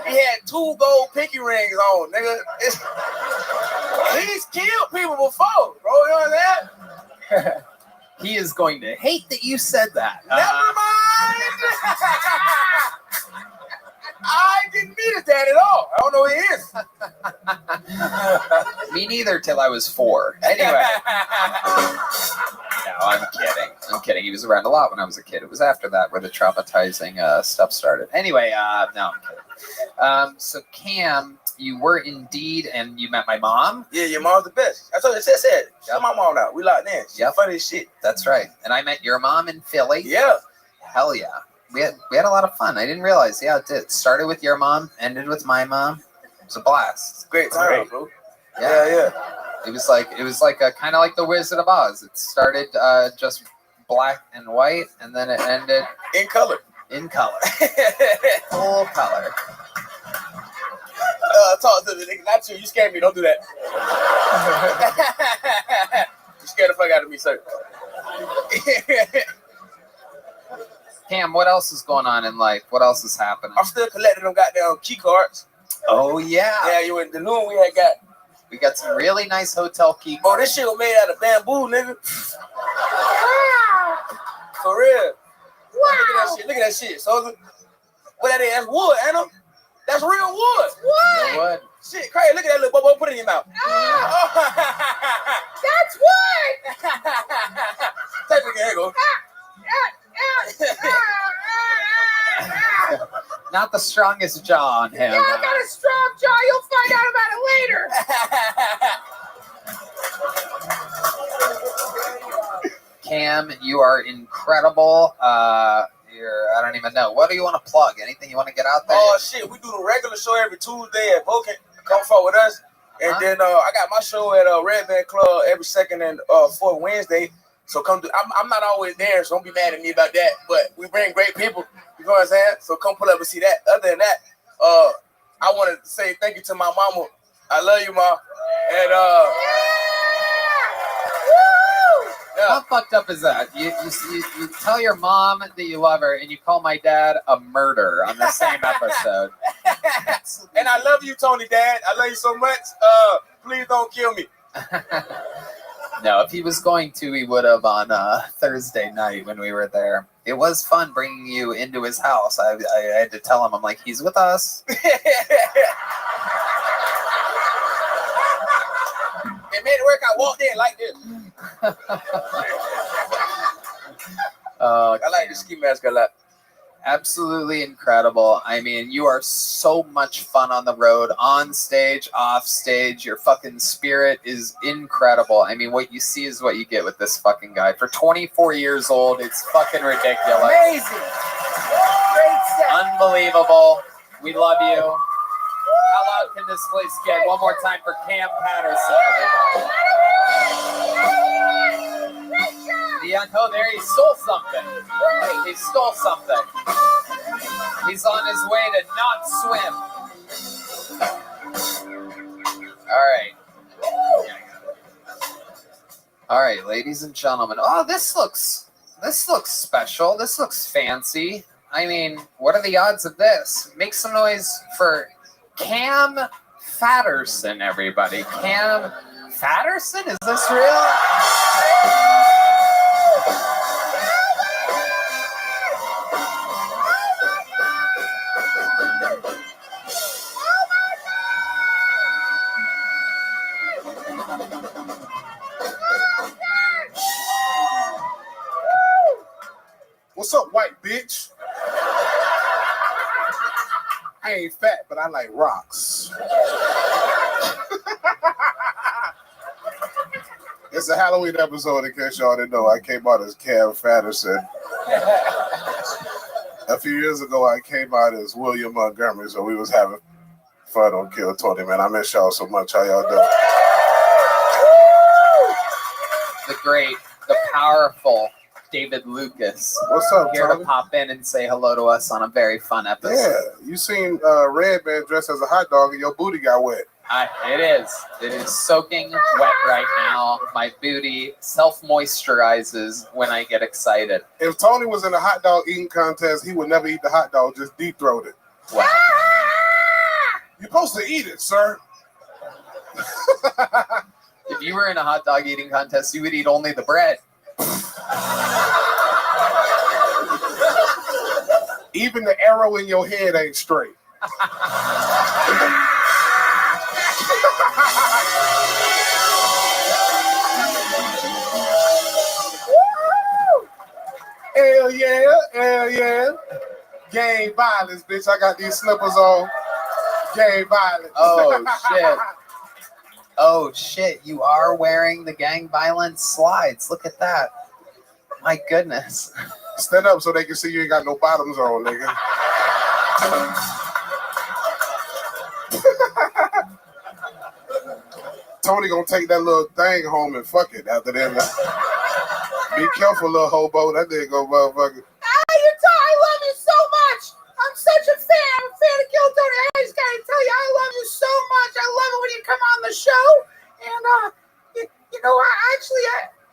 He had 2 gold pinky rings on, nigga. He's killed people before, bro. You know what I'm saying? He is going to hate that you said that. Never mind. I didn't meet his dad at all. I don't know who he is. Me neither till I was 4. Anyway. No, I'm kidding. I'm kidding. He was around a lot when I was a kid. It was after that where the traumatizing stuff started. Anyway, no, I'm kidding. So Cam, you were indeed, and you met my mom. Yeah, your mom's the best. That's what it said. Shout my mom out. We locked in. She's funny as shit. That's right. And I met your mom in Philly. Yeah. Hell yeah. We had a lot of fun. I didn't realize. Yeah, it did. Started with your mom, ended with my mom. It was a blast. Great time, bro. Yeah. It was like a kind of like the Wizard of Oz. It started just black and white, and then it ended in color. Full color. Talk to the nigga. Not you. You scared me. Don't do that. You scared the fuck out of me, sir. Cam, what else is going on in life? What else is happening? I'm still collecting them goddamn key cards. Oh yeah. Yeah, you in the new one we had got. We got some really nice hotel key cards. Bro, this shit was made out of bamboo, nigga. For real. Wow. Look at that shit. So what that is? That's wood, ain't it? That's real wood. Real wood. Shit, crazy. Look at that little boy. Put it in your mouth. That's wood. Take it again. Here you go. Not the strongest jaw on him. Yeah, I got a strong jaw. You'll find out about it later. Cam, you are incredible. I don't even know. What do you want to plug? Anything you want to get out there? Oh shit, we do the regular show every Tuesday at Boken. Come fuck with us. And then I got my show at Red Band Club every second and fourth Wednesday. So come to, I'm not always there, so don't be mad at me about that. But we bring great people, you know what I'm saying? So come pull up and see that. Other than that, I want to say thank you to my mama. I love you, Ma. And How fucked up is that? You tell your mom that you love her, and you call my dad a murderer on the same episode. And I love you, Tony, Dad. I love you so much. Please don't kill me. No, if he was going to, he would have on Thursday night when we were there. It was fun bringing you into his house. I had to tell him, I'm like, he's with us. It made it work. I walked in like this. I like the ski mask a lot. Absolutely incredible. I mean, you are so much fun on the road, on stage, off stage. Your fucking spirit is incredible. I mean, what you see is what you get with this fucking guy. For 24 years old, it's fucking ridiculous. Amazing. Great set. Unbelievable. We love you. How loud can this place get? One more time for Cam Patterson. Oh, there he stole something. He stole something. He's on his way to not swim. All right. All right, ladies and gentlemen. Oh, this looks special. This looks fancy. I mean, what are the odds of this? Make some noise for Cam Patterson, everybody. Cam Patterson? Is this real? What's up, white bitch? I ain't fat, but I like rocks. It's a Halloween episode, in case y'all didn't know. I came out as Cam Patterson. A few years ago, I came out as William Montgomery, so we was having fun on Kill Tony, man. I miss y'all so much. How y'all doing? The great, the powerful David Lucas. What's up, Here Tony? to pop in and say hello to us on a very fun episode. Yeah, you seen Red Man dressed as a hot dog and your booty got wet. It is soaking wet right now. My booty self-moisturizes when I get excited. If Tony was in a hot dog eating contest, he would never eat the hot dog, just deep throat it. Wow. You're supposed to eat it, sir. If you were in a hot dog eating contest, you would eat only the bread. Even the arrow in your head ain't straight. Hell yeah, hell yeah. Gang violence, bitch. I got these slippers on. Gang violence. Oh, shit. Oh, shit. You are wearing the gang violence slides. Look at that. My goodness. Stand up so they can see you ain't got no bottoms on, nigga. Tony gonna take that little thing home and fuck it after that. Be careful, little hobo. That nigga go motherfucker. I love you so much. I'm such a fan. I'm a fan of Kill Tony. I just gotta tell you, I love you so much. I love it when you come on the show. And you know,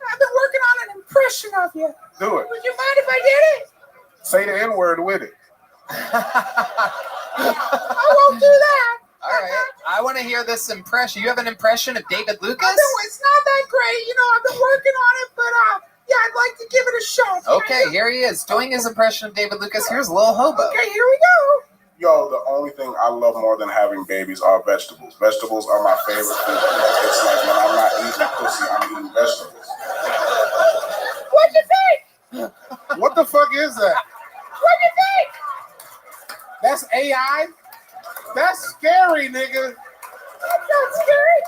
I've been working on an impression of you. Do it. Would you mind if I did it? Say the N-word with it. I won't do that. All right. I want to hear this impression. You have an impression of David Lucas? It's not that great. You know, I've been working on it, but yeah, I'd like to give it a shot. Okay, here he is doing his impression of David Lucas. Here's Lil Hobo. Okay, here we go. Yo, the only thing I love more than having babies are vegetables. Vegetables are my favorite food. It's like when I'm not eating pussy, I'm eating vegetables. What'd you think? What the fuck is that? What'd you think? That's AI? That's scary, nigga. That's not scary.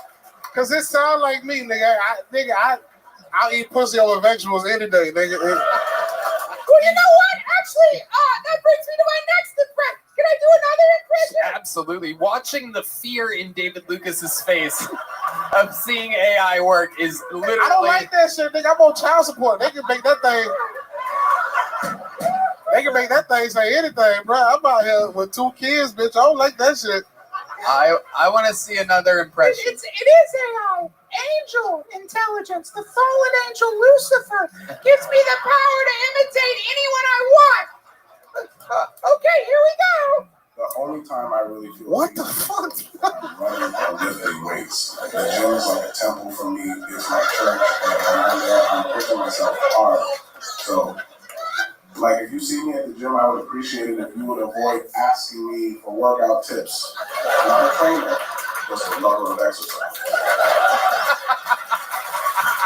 Cause it sound like me, nigga. I'll eat pussy over vegetables any day, nigga. Well, you know what? Actually, that brings me to my next impression. Can I do another impression? Absolutely. Watching the fear in David Lucas's face of seeing AI work is literally... I don't like that shit, nigga. I'm on child support. They can make that thing... They can make that thing say anything, bro. I'm out here with 2 kids, bitch. I don't like that shit. I want to see another impression. It is AI. Angel intelligence. The fallen angel Lucifer gives me the power to imitate anyone I want. Okay, here we go. The only time I really feel what the fuck? Running or lifting weights. The gym is like a temple for me. It's my church, and when I'm there, I'm pushing myself hard. So, like, if you see me at the gym, I would appreciate it if you would avoid asking me for workout tips. I'm not a trainer, just a lover of exercise.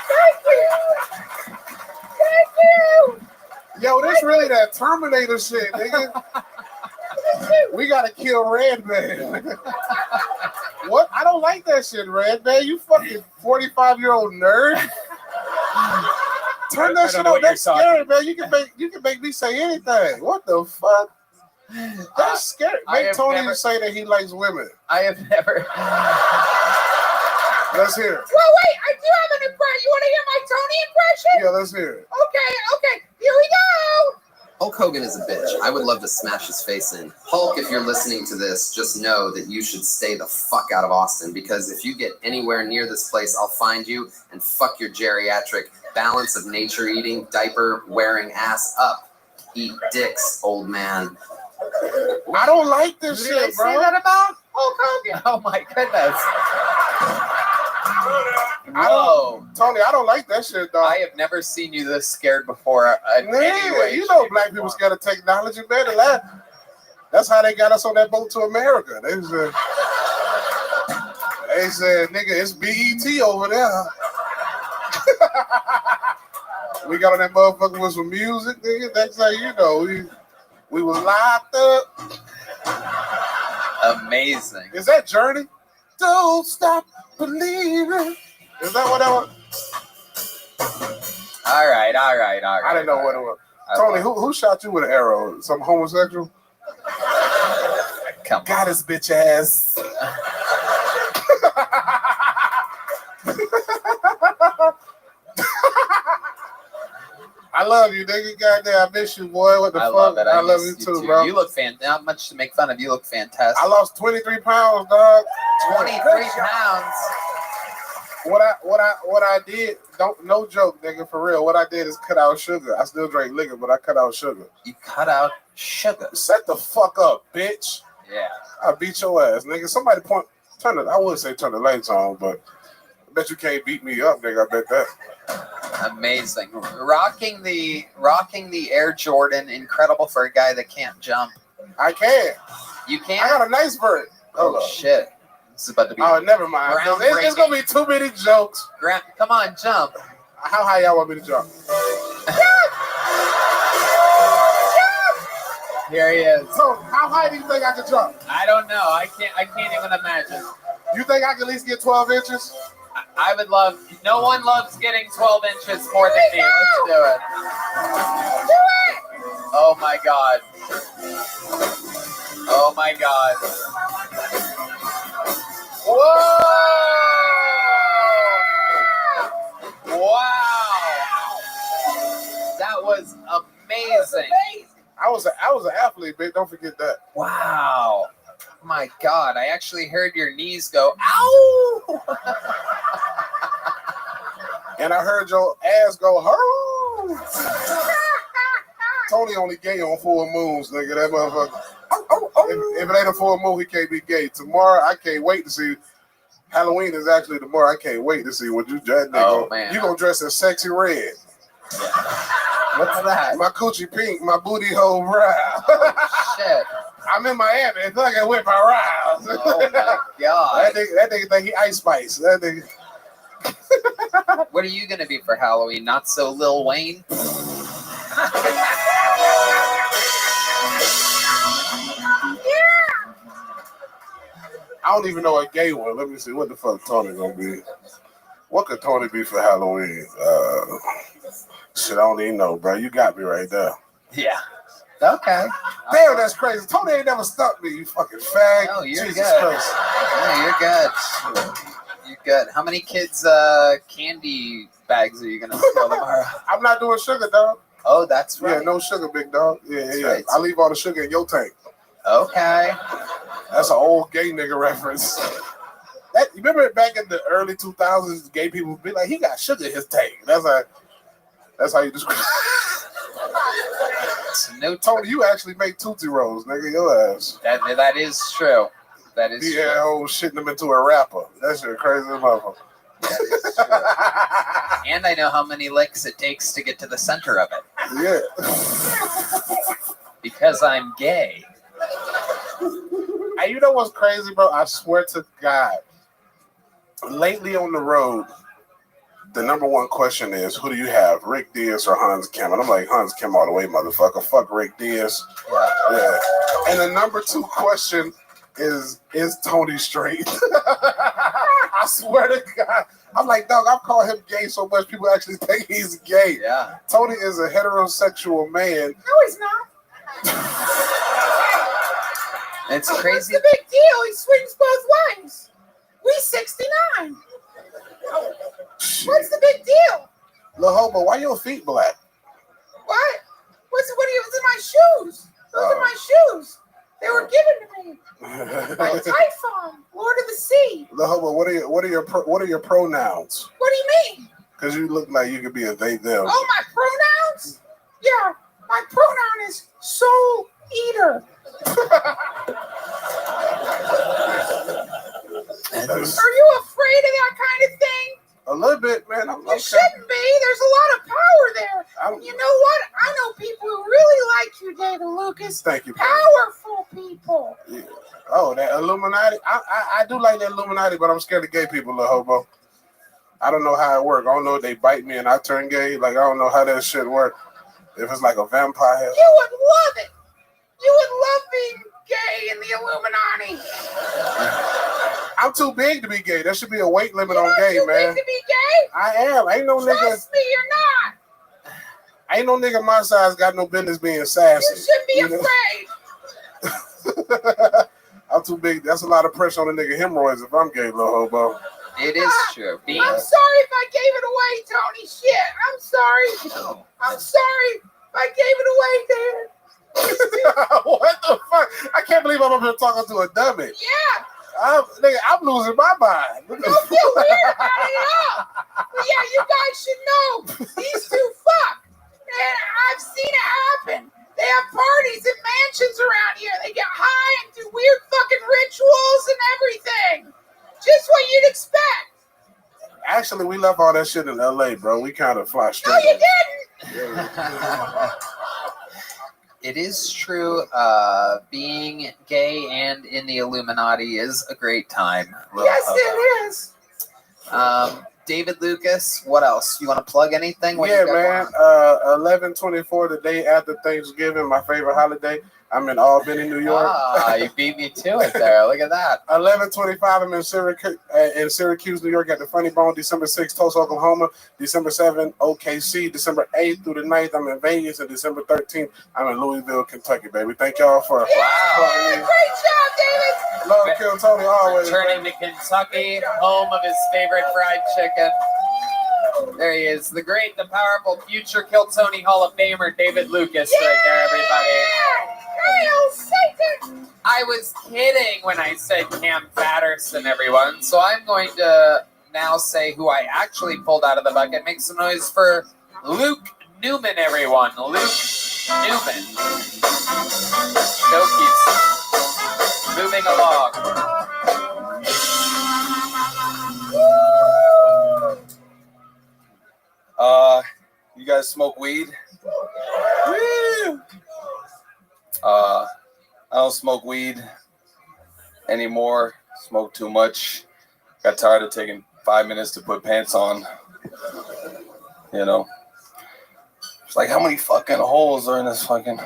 Thank you. Thank you. Yo, this really that Terminator shit, nigga. We gotta kill Red Man. What? I don't like that shit, Red Man. You fucking 45-year-old nerd. Turn that shit on. That's scary, man. You can make me say anything. What the fuck? That's scary. I Make have Tony never- say that he likes women. I have never. Let's hear it. Well, wait, I do have an impression. You want to hear my Tony impression? Yeah, let's hear it. Okay, here we go. Hulk Hogan is a bitch. I would love to smash his face in. Hulk, if you're listening to this, just know that you should stay the fuck out of Austin, because if you get anywhere near this place, I'll find you and fuck your geriatric balance of nature eating, diaper wearing ass up. Eat dicks, old man. I don't like this Who did I shit, say bro. that about? Hulk Hogan. Oh my goodness. Tony, I don't like that shit, dog. I have never seen you this scared before. In any way, You know black people scared of technology, man. That's how they got us on that boat to America. They said, nigga, it's BET over there. We got on that motherfucker with some music, nigga. That's how you know we was locked up. Amazing. Is that Journey? Don't stop believing. Is that what that was? All right. I didn't know what it was. Tony, who shot you with an arrow? Some homosexual? Come got his bitch ass. I love you, nigga. Goddamn, I miss you, boy. What the fuck? Love it. I love miss you too, bro. You look not much to make fun of. You look fantastic. I lost 23 pounds, dog. 23 pounds. What I did, no joke, nigga, for real. What I did is cut out sugar. I still drink liquor, but I cut out sugar. You cut out sugar. Set the fuck up, bitch. Yeah. I beat your ass, nigga. Somebody I wouldn't say turn the lights on, but I bet you can't beat me up, nigga. I bet that. Amazing. Rocking the Air Jordan, incredible for a guy that can't jump. I can. You can? I got a nice vert. Oh shit. This is about to be never mind. It's gonna be too many jokes. Come on, jump. How high y'all want me to jump? Here he is. So how high do you think I can jump? I don't know. I can't even imagine. You think I can at least get 12 inches? I would love. No one loves getting 12 inches more than me. Let's do it. Oh my god. Oh my god. Whoa! Wow! That was amazing. I was an athlete, bitch. Don't forget that. Wow. My God, I actually heard your knees go, ow! And I heard your ass go, hurr. Tony only gay on full moons, nigga. That motherfucker. If it ain't a full moon, he can't be gay. Tomorrow, I can't wait to see. Halloween is actually tomorrow. I can't wait to see what you dress. Oh, man. You gonna dress in sexy red. What's that? My coochie pink, my booty hole brown. Oh, shit. I'm in Miami. It's like I whip my rounds. Oh my God. That nigga think he Ice Spice. That nigga. What are you gonna be for Halloween? Not so Lil Wayne? I don't even know a gay one. Let me see. What the fuck Tony gonna be? What could Tony be for Halloween? Shit, I don't even know, bro. You got me right there. Yeah. Okay. Damn, that's crazy. Tony ain't never stuck me, you fucking fag. No, you're Jesus good. Christ. No, you're good. You're good. How many kids' candy bags are you gonna steal tomorrow? I'm not doing sugar, dog. Oh, that's right. Yeah, no sugar, big dog. Yeah. Right. I leave all the sugar in your tank. Okay. That's an old gay nigga reference. You remember back in the early 2000s, gay people would be like, he got sugar in his tank. That's how you describe No, Tony, you actually make Tootsie Rolls, nigga, your ass. That is true. That is true. Yeah, shitting them into a rapper. That shit crazy motherfucker. That is true. And I know how many licks it takes to get to the center of it. Yeah. Because I'm gay. Hey, you know what's crazy, bro? I swear to God. Lately on the road, the number one question is, who do you have, Rick Diaz or Hans Kim? And I'm like, Hans Kim all the way, motherfucker. Fuck Rick Diaz. Yeah. And the number two question is Tony straight? I swear to God. I'm like, dog, I've called him gay so much people actually think he's gay. Yeah. Tony is a heterosexual man. No, he's not. It's What's crazy. the big deal? He swings both ways. We 69. What's the big deal? Lil Hobo, why your feet black? What? What's in my shoes? Those are my shoes. They were given to me by Typhon, Lord of the Sea. Lil Hobo, what are your pronouns? What do you mean? Because you look like you could be a they them. Oh, my pronouns? Yeah, my pronoun is soul eater. Are you afraid of that kind of thing? A little bit, man. You shouldn't be. There's a lot of power there. And you know what? I know people who really like you, David Lucas. Thank you. Powerful people. Yeah. Oh, that Illuminati. I do like that Illuminati, but I'm scared of gay people, Lil Hobo. I don't know how it works. I don't know if they bite me and I turn gay. Like, I don't know how that shit works. If it's like a vampire. You would love it. You would love being gay in the Illuminati. I'm too big to be gay. There should be a weight limit on gay, Too man. big to be gay? I am. Ain't no nigga. Trust me, you're not. Ain't no nigga my size got no business being sassy. You should be You know? afraid. I'm too big. That's a lot of pressure on the nigga hemorrhoids if I'm gay, Lil Hobo. It is true. I'm sorry if I gave it away, Tony. Shit. I'm sorry. I'm sorry if I gave it away, David. What the fuck? I can't believe I'm up here talking to a dummy. Yeah. I'm losing my mind. Don't feel weird about it at all. But yeah, you guys should know these two fuck. And I've seen it happen. They have parties in mansions around here. They get high and do weird fucking rituals and everything. Just what you'd expect. Actually, we left all that shit in LA, bro. We kind of fly straight. No, you didn't. It is true. Being gay and in the Illuminati is a great time. Yes, it is. David Lucas, what else? You want to plug anything? What Yeah, you got man. going on? 11/24, the day after Thanksgiving, my favorite holiday. I'm in Albany, New York. Ah, you beat me to it there. Look at that. 11/25, I'm in Syracuse, New York at the Funny Bone. December 6th, Tulsa, Oklahoma. December 7th, OKC. December 8th through the 9th, I'm in Vegas. And December 13th, I'm in Louisville, Kentucky, baby. Thank y'all for Great job, David. Love Kill Tony always. Returning to Kentucky, home of his favorite fried chicken. There he is, the great, the powerful, future Kill Tony Hall of Famer, David Lucas, right there, everybody. Hail Satan. I was kidding when I said Cam Patterson, everyone. So I'm going to now say who I actually pulled out of the bucket. Make some noise for Luke Newman, everyone. Luke Newman. Show keeps moving along. You guys smoke weed? Woo! I don't smoke weed anymore. Smoke too much. Got tired of taking 5 minutes to put pants on. You know, it's like, how many fucking holes are in this fucking?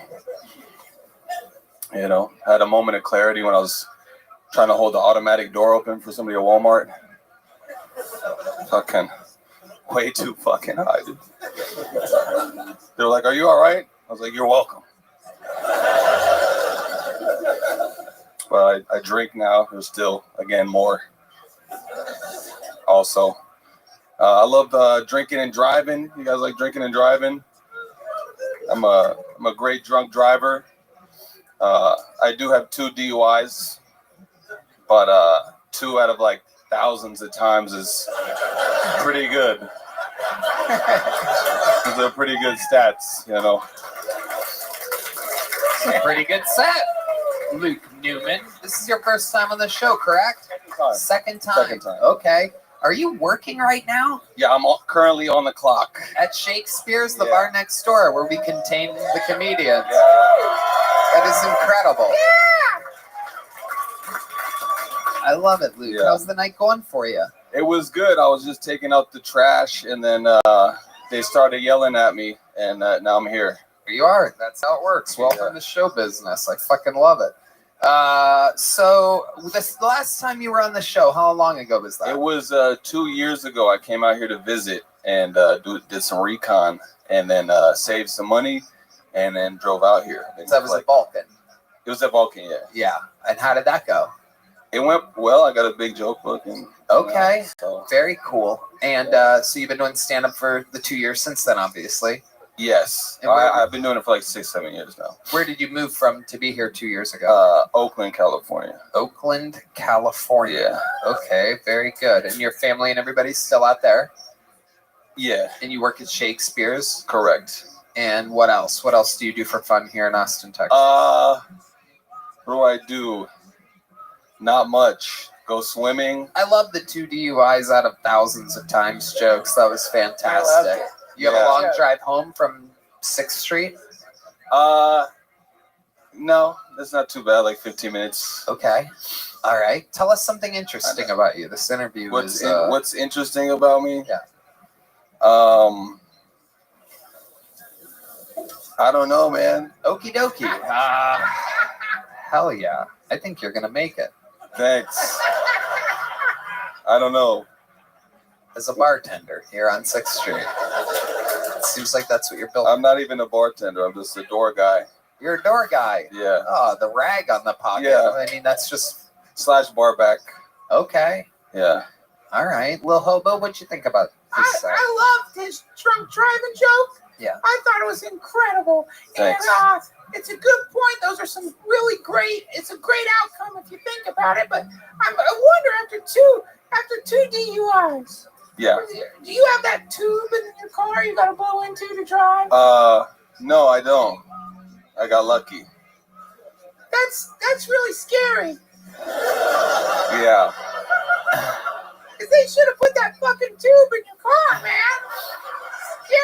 You know, I had a moment of clarity when I was trying to hold the automatic door open for somebody at Walmart. Fucking way too fucking high, dude. They were like, "Are you all right?" I was like, "You're welcome." But I drink now. There's still, again, more. Also, I love drinking and driving. You guys like drinking and driving? I'm a great drunk driver. I do have 2 DUIs, but 2 out of like thousands of times is pretty good. Those are pretty good stats, you know. It's a pretty good set. Luke Newman, this is your first time on the show, correct? Second time. Second time. Okay. Are you working right now? Yeah, I'm currently on the clock. At Shakespeare's, the bar next door, where we contain the comedians. That is incredible. I love it, Luke. Yeah. How's the night going for you? It was good. I was just taking out the trash, and then they started yelling at me, and now I'm here. Here you are. That's how it works. Welcome to show business. I fucking love it. So the last time you were on the show, how long ago was that? It was 2 years ago. I came out here to visit and did some recon, and then saved some money, and then drove out here. That was a Balkan. It was at Vulcan, yeah. Yeah. And how did that go? It went well. I got a big joke book. And Okay. So, Very cool. And so you've been doing stand-up for the 2 years since then, obviously. yes. And where- I've been doing it for like 6-7 years now. Where did you move from to be here 2 years ago? Oakland, California. Oakland, California. Okay, very good. And your family and everybody's still out there? Yeah. And you work at Shakespeare's? Correct. And what else? What else do you do for fun here in Austin, Texas? What do I do? Not much. Go swimming. I love the 2 DUIs out of thousands of times jokes. That was fantastic. You have a long drive home from 6th Street? No, that's not too bad. Like 15 minutes. Okay. All right. Tell us something interesting about you. This interview What's is... what's interesting about me? Yeah. I don't know, man. Okie dokie. Hell yeah. I think you're going to make it. Thanks. I don't know. As a bartender here on 6th Street. It seems like that's what you're building. I'm not even a bartender. I'm just a door guy. You're a door guy. Yeah. Oh, the rag on the pocket. Yeah. I mean, that's just... / bar back. Okay. Yeah. All right. Lil Hobo, what'd you think about this? I loved his drunk driving joke. Yeah. I thought it was incredible. Thanks. And it's a good point. Those are some really great. It's a great outcome if you think about it. But I wonder after two DUIs. Yeah. Do you have that tube in your car you got to blow into to drive? No, I don't. I got lucky. That's really scary. Yeah. Because they should have put that fucking tube in your car, man.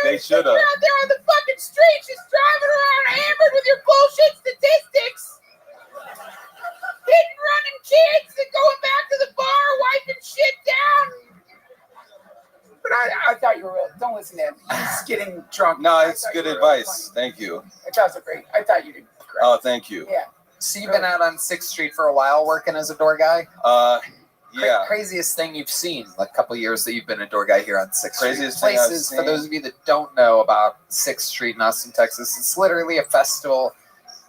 They should have. You're out there on the fucking street, just driving around hammered with your bullshit statistics. Hitting, running kids and going back to the bar, wiping shit down. But I thought you were real. Don't listen to him. He's getting drunk. No, it's good advice. Thank you. It was great. I thought you did great. Oh, thank you. Yeah. So you've been out on 6th Street for a while working as a door guy? Yeah. Craziest thing you've seen, like a couple years that you've been a door guy here on 6th Street. Craziest thing I've Places, seen. for those of you that don't know about 6th Street in Austin, Texas, it's literally a festival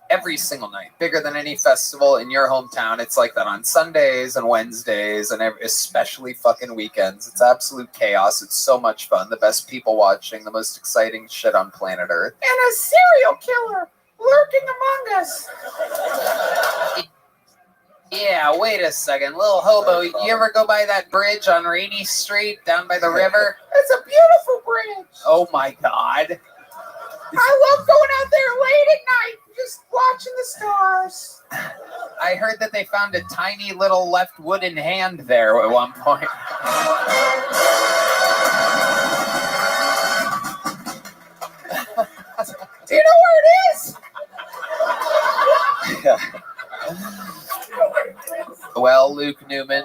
every single night, bigger than any festival in your hometown. It's like that on Sundays and Wednesdays and especially fucking weekends. It's absolute chaos. It's so much fun. The best people watching, the most exciting shit on planet Earth. And a serial killer lurking among us. Yeah, wait a second. Little Hobo, you ever go by that bridge on Rainy Street down by the river? It's a beautiful bridge. Oh my God. I love going out there late at night, just watching the stars. I heard that they found a tiny little left wooden hand there at one point. Do you know where it is? Yeah. Well, Luke Newman,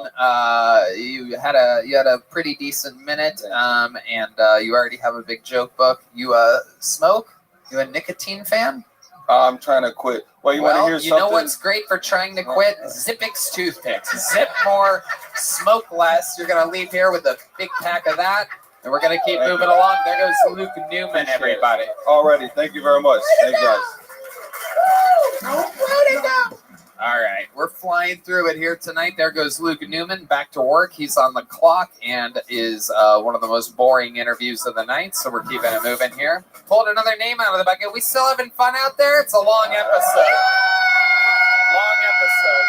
you had a pretty decent minute, and you already have a big joke book. You smoke? You a nicotine fan? I'm trying to quit. Well, you want to hear something? You know what's great for trying to quit? Zippix toothpicks. Zip more, smoke less. You're gonna leave here with a big pack of that, and we're gonna keep moving along. There goes Luke Newman, everybody. Alrighty, thank you very much. Thank you guys. All right, we're flying through it here tonight. There goes Luke Newman, back to work. He's on the clock and is one of the most boring interviews of the night, so we're keeping it moving here. Pulled another name out of the bucket. We still having fun out there? It's a long episode. Long episode.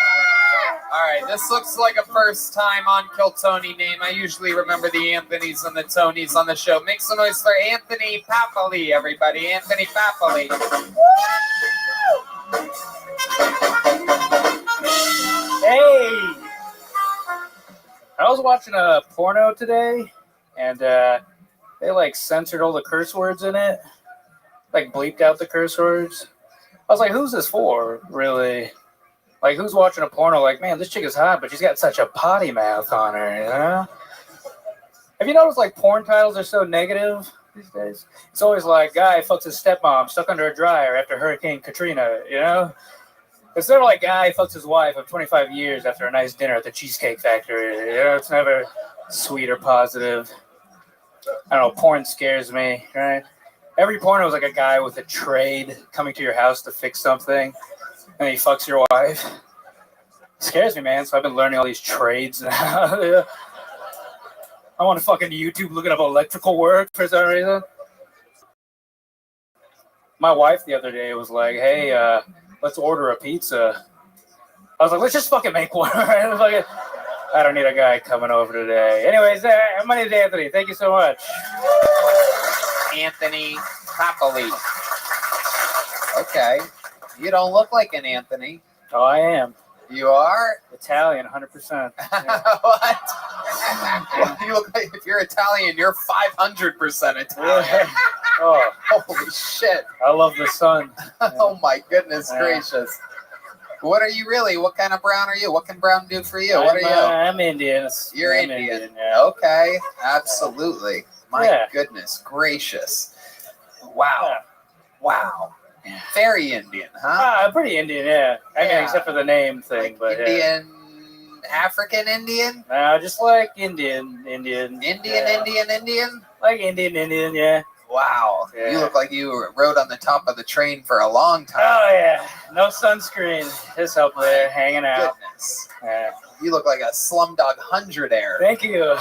All right, this looks like a first time on Kill Tony name. I usually remember the Anthonys and the Tonys on the show. Make some noise for Anthony Papali, everybody. Anthony Papali. Hey! I was watching a porno today, and they like censored all the curse words in it, like bleeped out the curse words. I was like, who's this for, really? Like, who's watching a porno like, man, this chick is hot, but she's got such a potty mouth on her, you know? Have you noticed, like, porn titles are so negative these days? It's always like, guy fucks his stepmom stuck under a dryer after Hurricane Katrina, you know? It's never like, guy fucks his wife of 25 years after a nice dinner at the Cheesecake Factory, you know? It's never sweet or positive. I don't know, porn scares me, right? Every porno is like a guy with a trade coming to your house to fix something. and he fucks your wife. Scares me, man. So I've been learning all these trades now. I'm on fucking YouTube looking up electrical work for some reason. My wife the other day was like, "Hey, let's order a pizza." I was like, "Let's just fucking make one." I don't need a guy coming over today. Anyways, my name's Anthony. Thank you so much. Anthony Capoli. Okay. You don't look like an Anthony. Oh, I am. You are? Italian, 100%. What? You look like, if you're Italian, you're 500% Italian. Oh, holy shit. I love the sun. Oh my goodness gracious. What are you really? What kind of brown are you? What can brown do for you? What are you? I'm Indian. You're I'm Indian. yeah. Okay, absolutely. My goodness gracious. Wow. Wow. Very Indian, huh? I'm pretty Indian, yeah. I mean, except for the name thing, but Indian, African Indian? No, just like Indian. Indian, Like Indian, yeah. Wow. Yeah. You look like you rode on the top of the train for a long time. Oh, yeah. No sunscreen. Just up there, hanging out. Goodness. Yeah. You look like a Slumdog 100-aire. Thank you.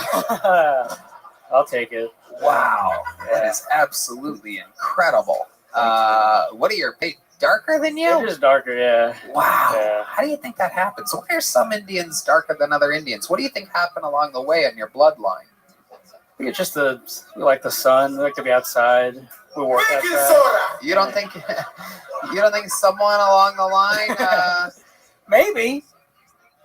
I'll take it. Wow. That is absolutely incredible. What are your feet darker than you? They're just darker, yeah. Wow. Yeah. How do you think that happens? Why are some Indians darker than other Indians? What do you think happened along the way in your bloodline? I think it's just we like the sun. We like to be outside. We work outside. You don't think someone along the line Maybe.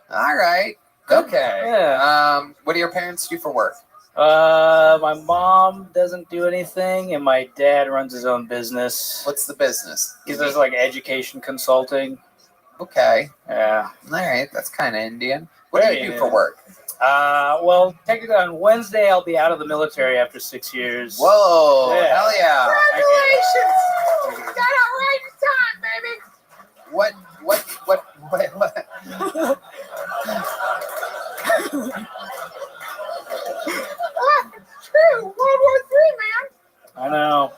All right. Okay. Yeah. What do your parents do for work? My mom doesn't do anything, and my dad runs his own business. What's the business? He does like education consulting. Okay. Yeah. All right. That's kind of Indian. What do you do for work? Well, technically on Wednesday I'll be out of the military after 6 years. Whoa! Yeah. Hell yeah! Congratulations! You got out right in time, baby. What? True. World War III, man. I know.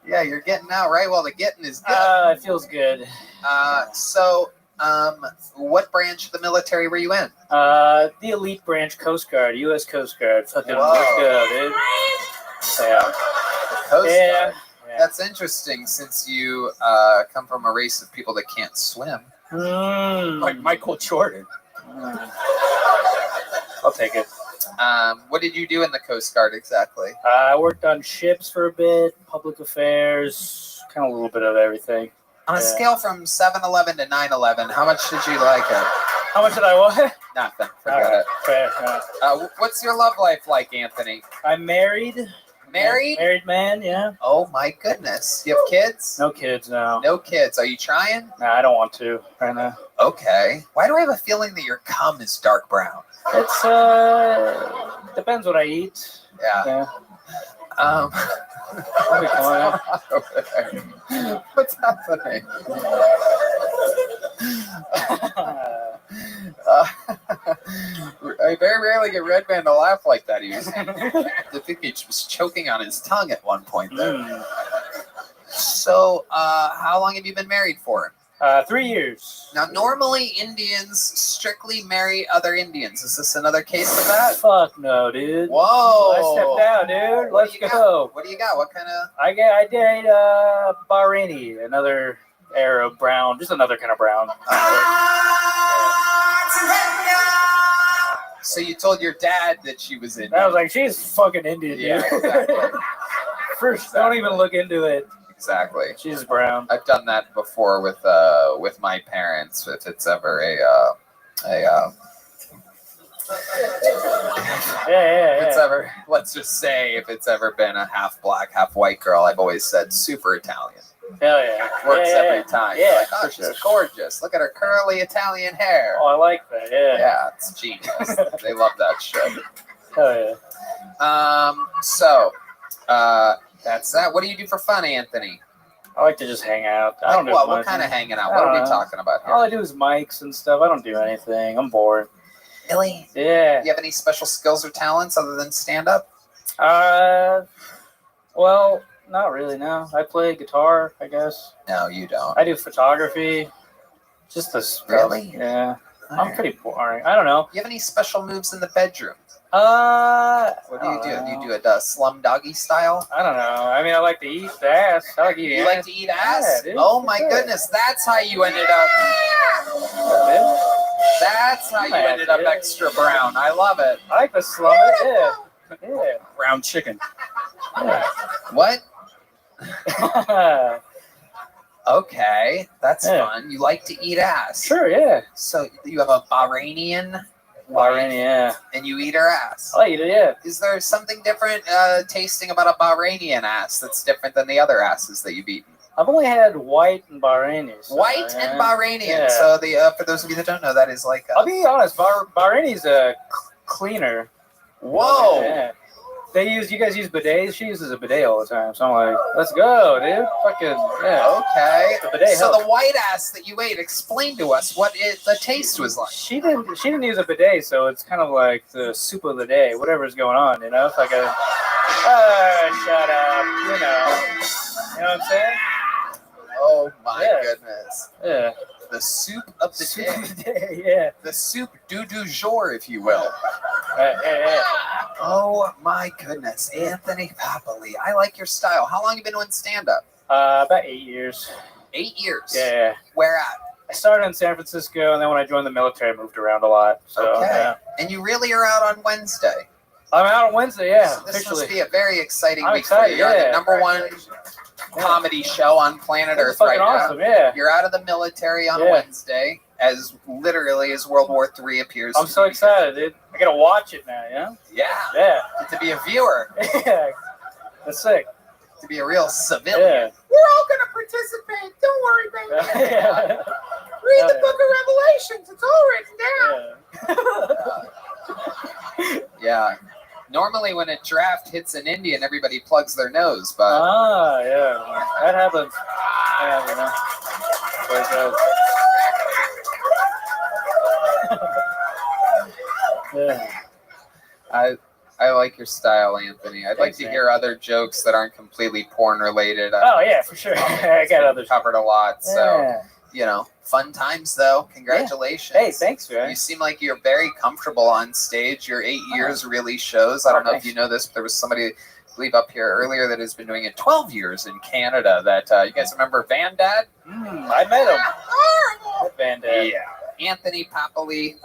Yeah, you're getting out right while the getting is good. It feels good. So, what branch of the military were you in? The elite branch, Coast Guard, U.S. Coast Guard. Fucking Whoa. good, dude. Yeah. Coast Yeah. Guard. That's interesting since you come from a race of people that can't swim. Like Michael Jordan. I'll take it. What did you do in the Coast Guard exactly? I worked on ships for a bit, public affairs, kind of a little bit of everything. On a scale from 7-Eleven to 9/11, how much did you like it? How much did I want? Nothing. Forget it. Fair. What's your love life like, Anthony? I'm married. Married? Married man, yeah. Oh my goodness. You have kids? No kids, no. No kids. Are you trying? Nah, I don't want to right now. Okay. Why do I have a feeling that your cum is dark brown? It's depends what I eat. Yeah. I'll be quiet. Over there. What's happening? I very rarely get Redman to laugh like that. I think he was choking on his tongue at one point there. So, how long have you been married for? 3 years. Now, normally Indians strictly marry other Indians. Is this another case of that? Fuck no, dude. Whoa! I stepped out, dude. Let's go. What do you got? What kind of? I did Bahraini, another Arab brown, just another kind of brown. So you told your dad that she was Indian. I was like, she's fucking Indian, Yeah, dude. exactly. First, don't even look into it. Exactly. She's brown. I've done that before with my parents. If it's ever if it's ever, let's just say, if it's ever been a half black, half white girl, I've always said super Italian. Hell yeah. Works every time. Yeah. Like, oh, she's gorgeous. Look at her curly Italian hair. Oh, I like that. Yeah. Yeah, it's genius. They love that shit. Hell yeah. So, that's that. What do you do for fun, Anthony? I like to just hang out. I don't do what much. kind of hanging out? What are we talking about here? All I do is mics and stuff. I don't do anything. I'm bored. Really? Yeah. Do you have any special skills or talents other than stand up? Well, not really, no. I play guitar, I guess. No, you don't. I do photography. Just this. Really? Yeah. I'm pretty boring. I don't know. You have any special moves in the bedroom? What do you do? Do you do it slum doggy style? I don't know. I mean, I like to eat the ass. I like eating You ass. like to eat ass? Yeah, dude. Oh my Yeah. goodness, that's how you ended up. That's how you ended up extra brown. I love it. I like the slum. Yeah. Yeah. Brown chicken. What? Okay, that's Yeah. fun. You like to eat ass. Sure, yeah. So you have a Bahrainian Bahraini, yeah. and you eat her ass. I eat it, yeah. Is there something different tasting about a Bahrainian ass that's different than the other asses that you've eaten? I've only had white and Bahraini. So, White yeah. and Bahrainian. Yeah. So the for those of you that don't know, that is like. I'll be honest, Bahraini's cleaner. Whoa. Yeah. You guys use bidets? She uses a bidet all the time. So I'm like, let's go, dude. Fucking, yeah. Okay. The bidet So helps. the white ass that you ate, explain to us what the taste was like. She didn't use a bidet, so it's kind of like the soup of the day, whatever's going on, you know? It's like a, shut up, you know what I'm saying? Oh my goodness. Yeah. The soup of the day. Yeah. The soup du jour, if you will. Yeah. Oh my goodness. Anthony Papali. I like your style. How long have you been doing stand-up? About 8 years. 8 years? Yeah. Where at? I started in San Francisco, and then when I joined the military, I moved around a lot. So, Okay. yeah. And you really are out on Wednesday. I'm out on Wednesday, yeah, This officially. must be a very exciting I'm week for excited, you. You're on yeah. the #1 comedy show on planet This is Earth right fucking awesome, now. yeah. You're out of the military on Yeah. Wednesday, as literally as World War III appears. I'm so excited, dude. I gotta watch it now, you know? Yeah. Yeah. To be a viewer. Yeah. That's sick. To be a real civilian. Yeah. We're all gonna participate. Don't worry, baby. Yeah. Read the Book of Revelations. It's all written down. Yeah. Normally, when a draft hits an Indian, everybody plugs their nose, but Yeah. That happens. Yeah, you know. I like your style, Anthony. I'd like Thanks, to man. hear other jokes that aren't completely porn related. Oh, yeah, for sure. I got others. Covered a lot, so Yeah. you know, fun times though. Congratulations. Hey, thanks, man. You seem like you're very comfortable on stage. Your 8 years really shows. I don't know if you know this, but there was somebody, I believe, up here earlier that has been doing it 12 years in Canada. That you guys remember Van Dad? I met him. Van Dad. Yeah. Anthony Papali.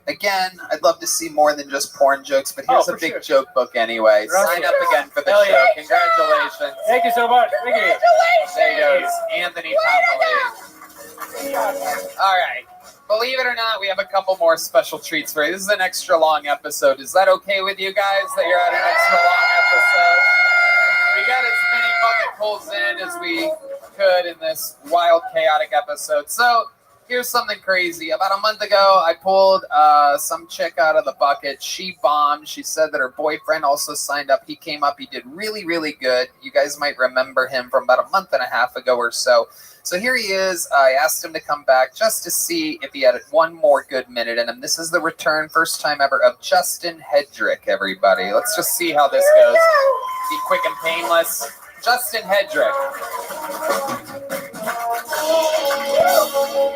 Again, I'd love to see more than just porn jokes, but here's a for big sure. joke book anyway. Right. Sign up again for the Hell show. yeah. Congratulations. Thank you so much. Thank you. There goes Anthony Papali. All right. Believe it or not, we have a couple more special treats for you. This is an extra long episode. Is that okay with you guys that you're at an extra long episode? We got as many bucket pulls in as we could in this wild, chaotic episode. So here's something crazy. About a month ago, I pulled some chick out of the bucket. She bombed. She said that her boyfriend also signed up. He came up. He did really, really good. You guys might remember him from about a month and a half ago or so. So here he is. I asked him to come back just to see if he had one more good minute in him. This is the return, first time ever, of Justin Hedrick, everybody. Let's just see how this goes. Be quick and painless. Justin Hedrick.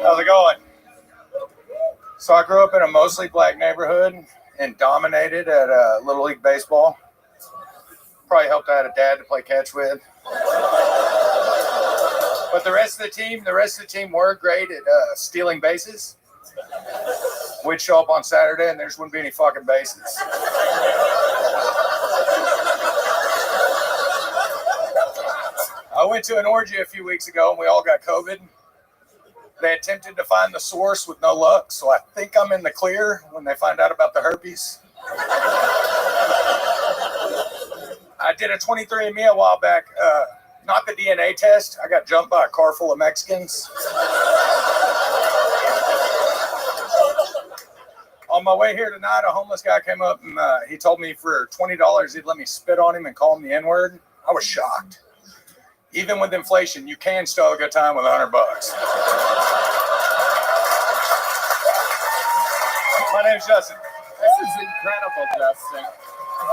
How's it going? So I grew up in a mostly black neighborhood and dominated at Little League Baseball. Probably helped I had a dad to play catch with. But the rest of the team were great at stealing bases. We'd show up on Saturday and there just wouldn't be any fucking bases. I went to an orgy a few weeks ago and we all got COVID. They attempted to find the source with no luck, so I think I'm in the clear when they find out about the herpes. I did a 23andMe a while back, not the DNA test. I got jumped by a car full of Mexicans. On my way here tonight, a homeless guy came up and he told me for $20 he'd let me spit on him and call him the N-word. I was shocked. Even with inflation, you can still have a good time with $100. My name's Justin. This is incredible, Justin.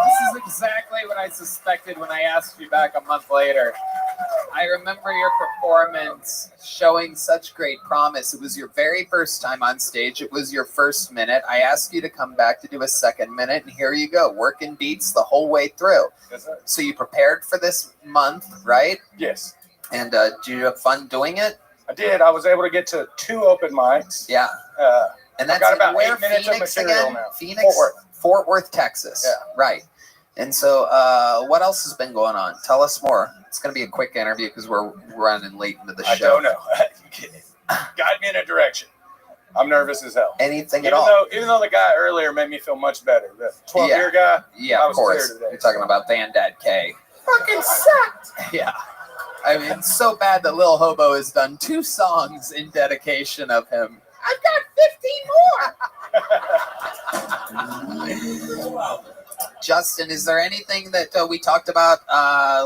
This is exactly what I suspected when I asked you back a month later. I remember your performance showing such great promise. It was your very first time on stage. It was your first minute. I asked you to come back to do a second minute, and here you go, working beats the whole way through. Yes, sir. So you prepared for this month, right? Yes. And did you have fun doing it? I did. I was able to get to 2 open mics. Yeah. And that's got about where 8 minutes Phoenix of material again? now. Phoenix? Fort Worth, Texas. Yeah. Right. And so what else has been going on? Tell us more. It's going to be a quick interview because we're running late into the show. I don't know. Guide me in a direction. I'm nervous as hell. Anything at all? Even though the guy earlier made me feel much better. The 12-year guy. Yeah, I of was course. clear today. You're talking about Van Dad K. Fucking sucked. Yeah. I mean, it's so bad that Lil Hobo has done 2 songs in dedication of him. I've got 15 more. Justin, is there anything that we talked about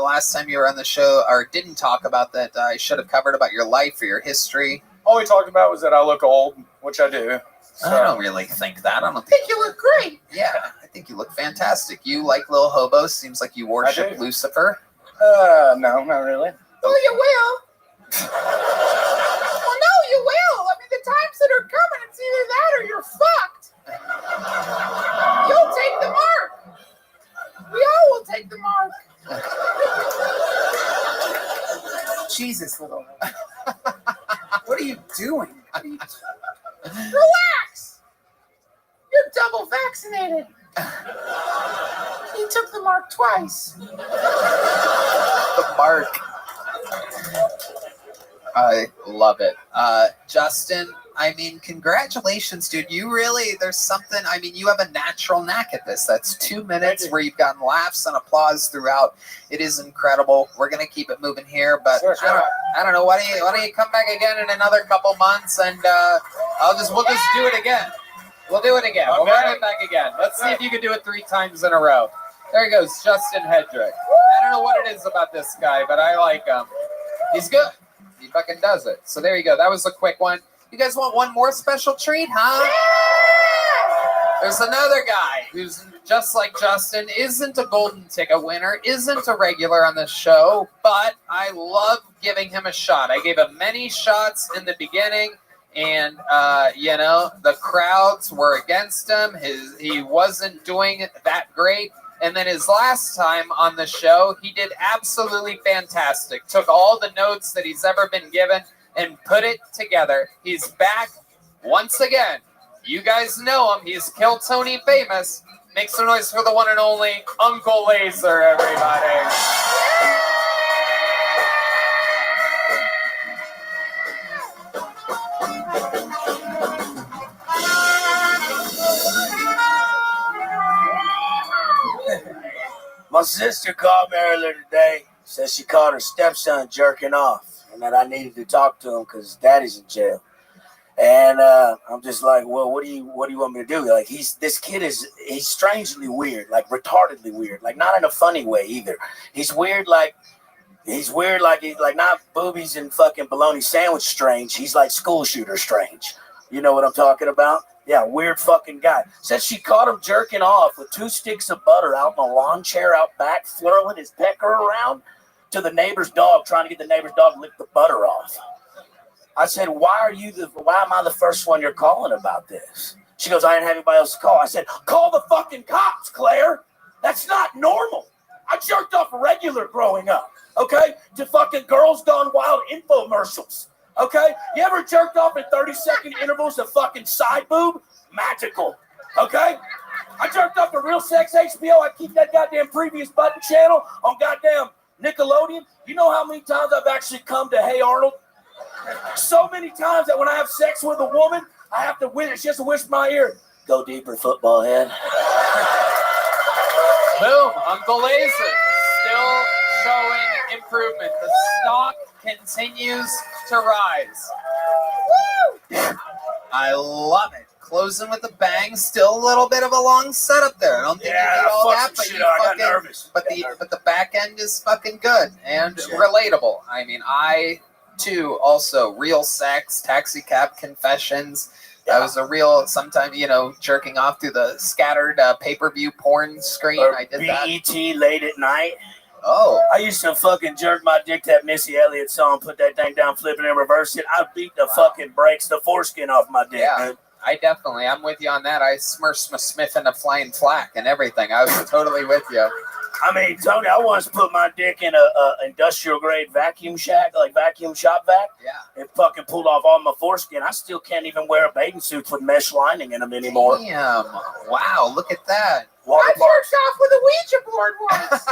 last time you were on the show or didn't talk about that I should have covered about your life or your history? All we talked about was that I look old, which I do. So. I don't really think that. I don't think you look great. Yeah, I think you look fantastic. You like Lil Hobo. Seems like you worship Lucifer. No, not really. Well, you will. Well, no, you will. I mean, the times that are coming, it's either that or you're fucked. You'll take the mark. We all will take the mark. Jesus, little. What are you doing? Relax. You're double vaccinated. He took the mark twice. The mark. I love it. Justin, I mean, congratulations, dude. You really, there's something, I mean, you have a natural knack at this. That's 2 minutes where you've gotten laughs and applause throughout. It is incredible. We're going to keep it moving here, but I don't know. Why don't you come back again in another couple months and we'll just do it again. We'll do it again. We'll run it back again. Let's see if you can do it 3 times in a row. There he goes, Justin Hedrick. I don't know what it is about this guy, but I like him. He's good. He fucking does it. So there you go. That was a quick one. You guys want one more special treat, huh? There's another guy who's just like Justin, isn't a golden ticket winner, isn't a regular on the show, but I love giving him a shot. I gave him many shots in the beginning, and, the crowds were against him. He wasn't doing that great. And then his last time on the show, he did absolutely fantastic. Took all the notes that he's ever been given and put it together. He's back once again. You guys know him. He's Kill Tony famous. Make some noise for the one and only Uncle Laser, everybody. My sister called me earlier today. Said she caught her stepson jerking off and that I needed to talk to him because his daddy's in jail. And I'm just like, well, what do you want me to do? Like, this kid is strangely weird, like retardedly weird, like not in a funny way either. He's weird like he's like not boobies and fucking bologna sandwich strange. He's like school shooter strange. You know what I'm talking about? Yeah, weird fucking guy. Said she caught him jerking off with 2 sticks of butter out in a lawn chair out back, flirling his pecker around to the neighbor's dog, trying to get the neighbor's dog to lick the butter off. I said, why am I the first one you're calling about this? She goes, I didn't have anybody else to call. I said, call the fucking cops, Claire. That's not normal. I jerked off regular growing up, okay? To fucking Girls Gone Wild infomercials. Okay? You ever jerked off in 30-second intervals of fucking side boob? Magical. Okay? I jerked off to Real Sex HBO. I keep that goddamn previous button channel on goddamn Nickelodeon. You know how many times I've actually come to Hey Arnold? So many times that when I have sex with a woman, I have to whisper, she has to whisper in my ear, go deeper, football head. Boom. Uncle Laser still showing improvement. The stock continues to rise. Woo! I love it. Closing with a bang. Still a little bit of a long setup there. I don't think you did all that, but I got nervous. But the back end is fucking good and relatable. I mean, I too also Real Sex, Taxi Cab Confessions. That was a real, sometimes, jerking off through the scattered pay-per-view porn screen. Or I did that. BET Late at Night. Oh. I used to fucking jerk my dick to that Missy Elliott song, put that thing down, flip it, and reverse it. I beat the fucking brakes, the foreskin off my dick, dude. I'm with you on that. I smurfed my Smith in a flying flack and everything. I was totally with you. I mean, Tony, I once put my dick in a industrial grade vacuum shack, like vacuum shop vac. Yeah. It fucking pulled off all my foreskin. I still can't even wear a bathing suit with mesh lining in them anymore. Damn. Wow, look at that. I jerked off with a Ouija board once.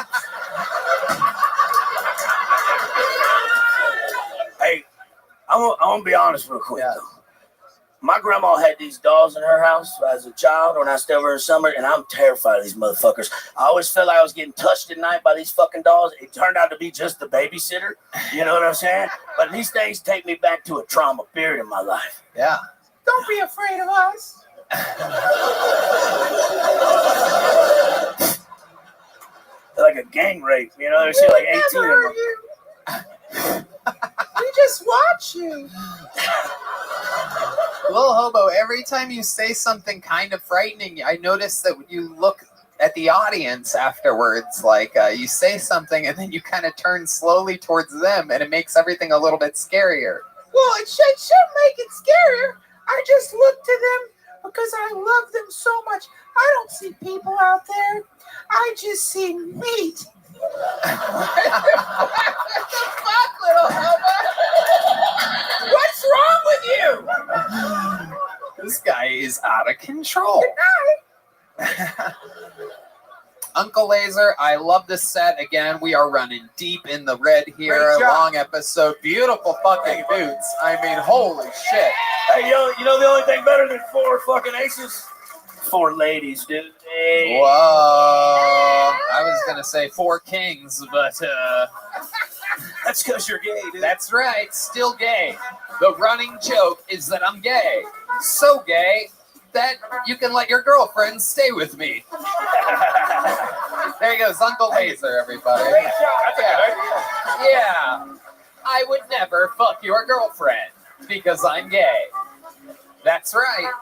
Hey, I'm gonna be honest real quick, though. My grandma had these dolls in her house as a child when I stayed over in summer, and I'm terrified of these motherfuckers. I always felt like I was getting touched at night by these fucking dolls. It turned out to be just the babysitter. You know what I'm saying? But these things take me back to a trauma period in my life. Yeah. Don't be afraid of us. Like a gang rape, you know? There's shit like 18 of them. We just watch you. Little Hobo, every time you say something kind of frightening, I notice that you look at the audience afterwards, like you say something and then you kind of turn slowly towards them and it makes everything a little bit scarier. Well, it should make it scarier. I just look to them because I love them so much. I don't see people out there. I just see meat. What the fuck, little Hobo? What's wrong with you? This guy is out of control. Uncle Laser, I love this set. Again, we are running deep in the red here. Long episode. Beautiful fucking boots. I mean, holy shit. Hey, you know the only thing better than 4 fucking aces? 4 ladies, dude. Hey. Whoa. I was going to say 4 kings, but that's because you're gay, dude. That's right. Still gay. The running joke is that I'm gay. So gay that you can let your girlfriend stay with me. There he goes, Uncle Laser, everybody. Yeah. I would never fuck your girlfriend because I'm gay. That's right.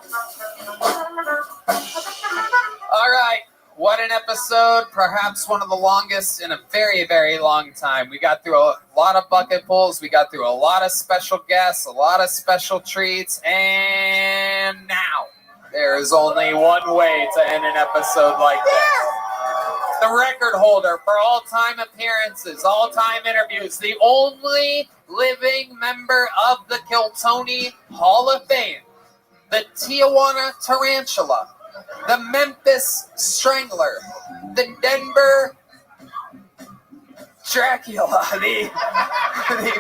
All right. What an episode. Perhaps one of the longest in a very, very long time. We got through a lot of bucket pulls. We got through a lot of special guests, a lot of special treats. And now there is only one way to end an episode like this. The record holder for all-time appearances, all-time interviews, the only living member of the Kiltony Hall of Fame, the Tijuana Tarantula, the Memphis Strangler, the Denver Dracula, the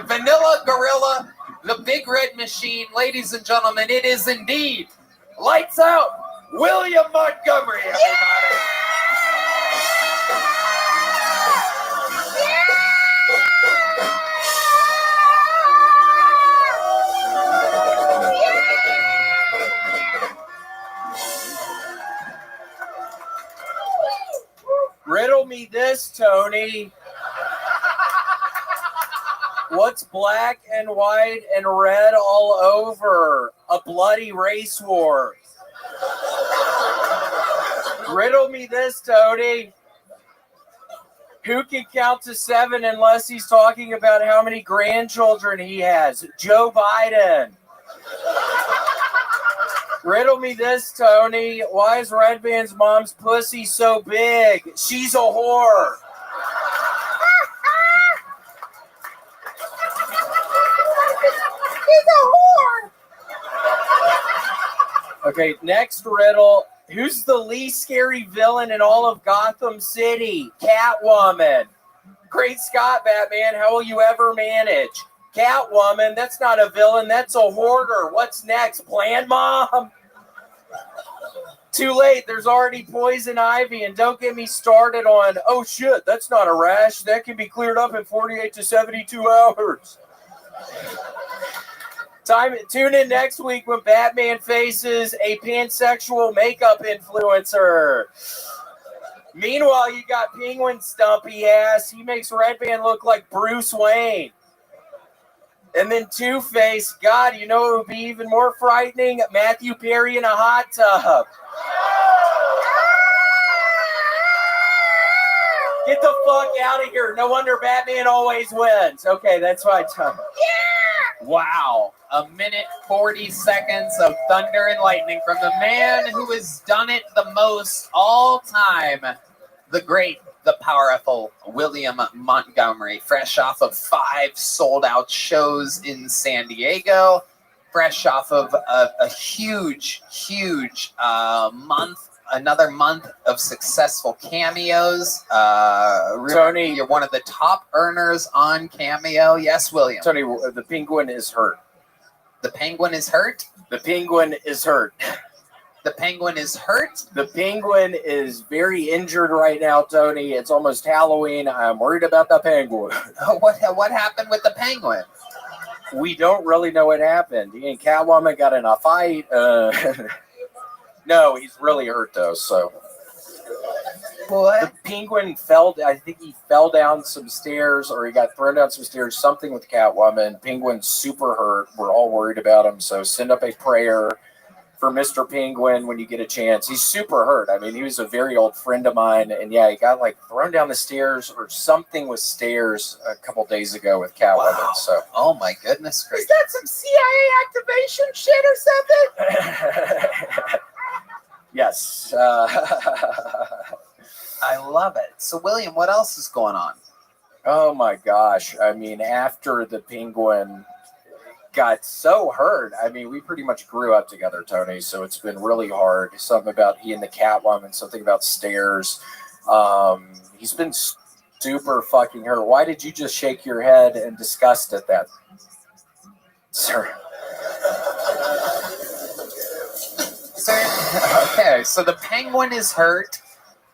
Vanilla Gorilla, the Big Red Machine. Ladies and gentlemen, it is indeed Lights Out, William Montgomery, everybody. Riddle me this, Tony. What's black and white and red all over? A bloody race war. Riddle me this, Tony. Who can count to 7 unless he's talking about how many grandchildren he has? Joe Biden. Riddle me this, Tony. Why is Redban's mom's pussy so big? She's a whore. He's a whore. Okay, next riddle. Who's the least scary villain in all of Gotham City? Catwoman. Great Scott, Batman. How will you ever manage? Catwoman, that's not a villain. That's a hoarder. What's next? Plan Mom? Too late. There's already poison ivy. And don't get me started on, oh shit, that's not a rash. That can be cleared up in 48 to 72 hours. Tune in next week when Batman faces a pansexual makeup influencer. Meanwhile, you got Penguin Stumpy ass. He makes Redban look like Bruce Wayne. And then Two-Face, God, you know it would be even more frightening? Matthew Perry in a hot tub. Get the fuck out of here. No wonder Batman always wins. Okay, that's my time. Yeah! Wow. 1:40 of thunder and lightning from the man who has done it the most all time. The great, the powerful William Montgomery, fresh off of 5 sold-out shows in San Diego, fresh off of a huge month. Another month of successful cameos. Tony, you're one of the top earners on Cameo. Yes, William. Tony, the Penguin is hurt. The Penguin is hurt? The Penguin is hurt. The Penguin is hurt? The Penguin is very injured right now, Tony. It's almost Halloween. I'm worried about the Penguin. What happened with the Penguin? We don't really know what happened. He and Catwoman got in a fight. No, he's really hurt though. So what? The Penguin fell. I think he fell down some stairs, or he got thrown down some stairs. Something with Catwoman. Penguin's super hurt. We're all worried about him. So send up a prayer for Mr. Penguin when you get a chance. He's super hurt. I mean, he was a very old friend of mine, and yeah, he got like thrown down the stairs or something with stairs a couple days ago with Catwoman. Wow. So, oh my goodness gracious! Is that some CIA activation shit or something? Yes. I love it. So, William, what else is going on? Oh my gosh. I mean, after the Penguin got so hurt, I mean, we pretty much grew up together, Tony. So it's been really hard. Something about he and the Catwoman, something about stairs. He's been super fucking hurt. Why did you just shake your head in disgust at that, sir? Okay, so the Penguin is hurt.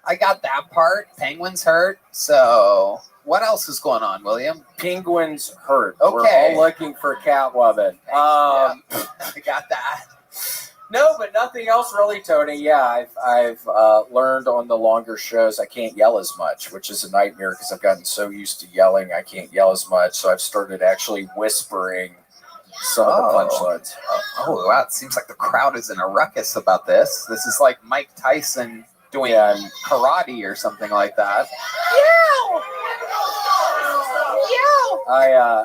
I got that part. Penguin's hurt. So what else is going on, William? Penguin's hurt. Okay. We're all looking for Catwoman. I got that. No, but nothing else really, Tony. Yeah, I've learned on the longer shows I can't yell as much, which is a nightmare because I've gotten so used to yelling I can't yell as much. So I've started actually whispering some of the punchlines. Oh, wow. It seems like the crowd is in a ruckus about this. This is like Mike Tyson doing karate or something like that.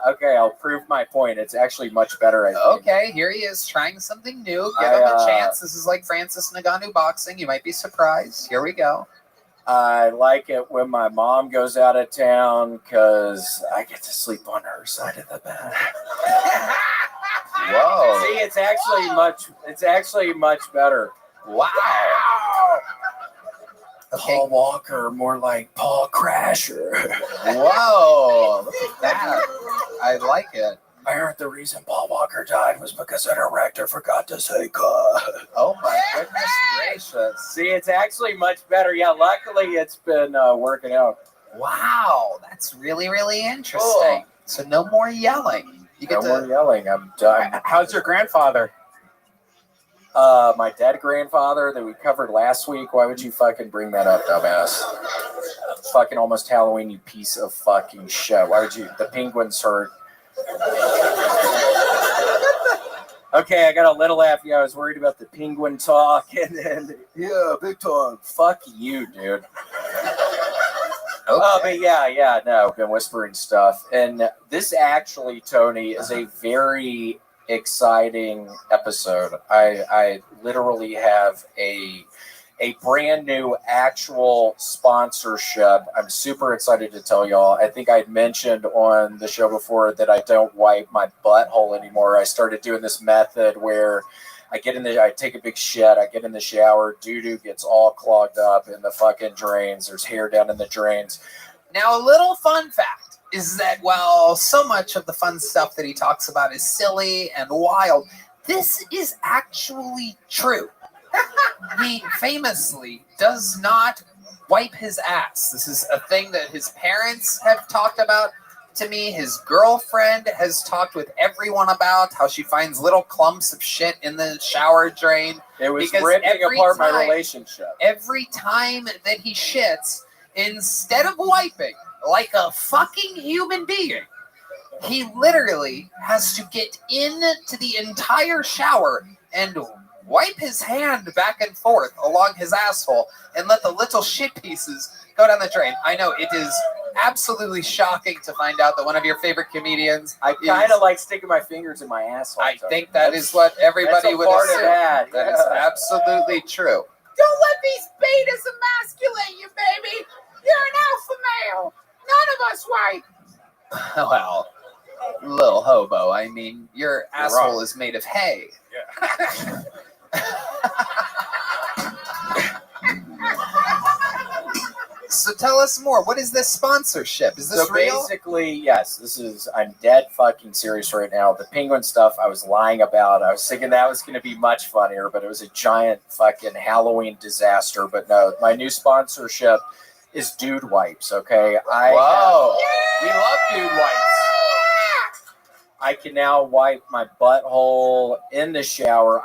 Okay, I'll prove my point. It's actually much better, I think. Okay, here he is trying something new. Give him a chance. This is like Francis Ngannou boxing. You might be surprised. Here we go. I like it when my mom goes out of town because I get to sleep on her side of the bed. Whoa. See, it's actually much better. Wow. Okay. Paul Walker, more like Paul Crasher. Whoa, look at that. I like it. I heard the reason Paul Walker died was because a director forgot to say cut. Oh my goodness gracious. See, it's actually much better. Yeah, luckily it's been working out. Wow, that's really, really interesting. So no more yelling. No more yelling. I'm done. How's your grandfather? My dead grandfather that we covered last week. Why would you fucking bring that up, dumbass? Fucking almost Halloween, you piece of fucking shit. Why would you? The Penguin's hurt. Okay, I got a little laugh. Yeah, I was worried about the Penguin talk, and then big time. Fuck you, dude. But yeah, no, been whispering stuff, and this actually, Tony, is a very exciting episode. I literally have a brand new actual sponsorship. I'm super excited to tell y'all. I think I'd mentioned on the show before that I don't wipe my butthole anymore. I started doing this method where I take a big shit, I get in the shower, doo-doo gets all clogged up in the fucking drains. There's hair down in the drains. Now, a little fun fact is that while so much of the fun stuff that he talks about is silly and wild, this is actually true. He famously does not wipe his ass. This is a thing that his parents have talked about to me. His girlfriend has talked with everyone about how she finds little clumps of shit in the shower drain. It was ripping apart my relationship. Every time that he shits, instead of wiping like a fucking human being, he literally has to get into the entire shower and wipe his hand back and forth along his asshole and let the little shit pieces go down the drain. I know it is absolutely shocking to find out that one of your favorite comedians. I kind of like sticking my fingers in my asshole. I think that is what everybody would part assume. of that. That is absolutely true. Don't let these betas emasculate you, baby. You're an alpha male. None of us wipe. Well, little hobo. I mean, your asshole wrong. is made of hay. Yeah. So tell us more. What is this sponsorship? Is this So real? basically, yes, I'm dead fucking serious right now. The penguin stuff I was lying about. I was thinking that was going to be much funnier, but it was a giant fucking Halloween disaster. But no, my new sponsorship is dude wipes, okay? Whoa. We love dude wipes. I can now wipe my butthole in the shower.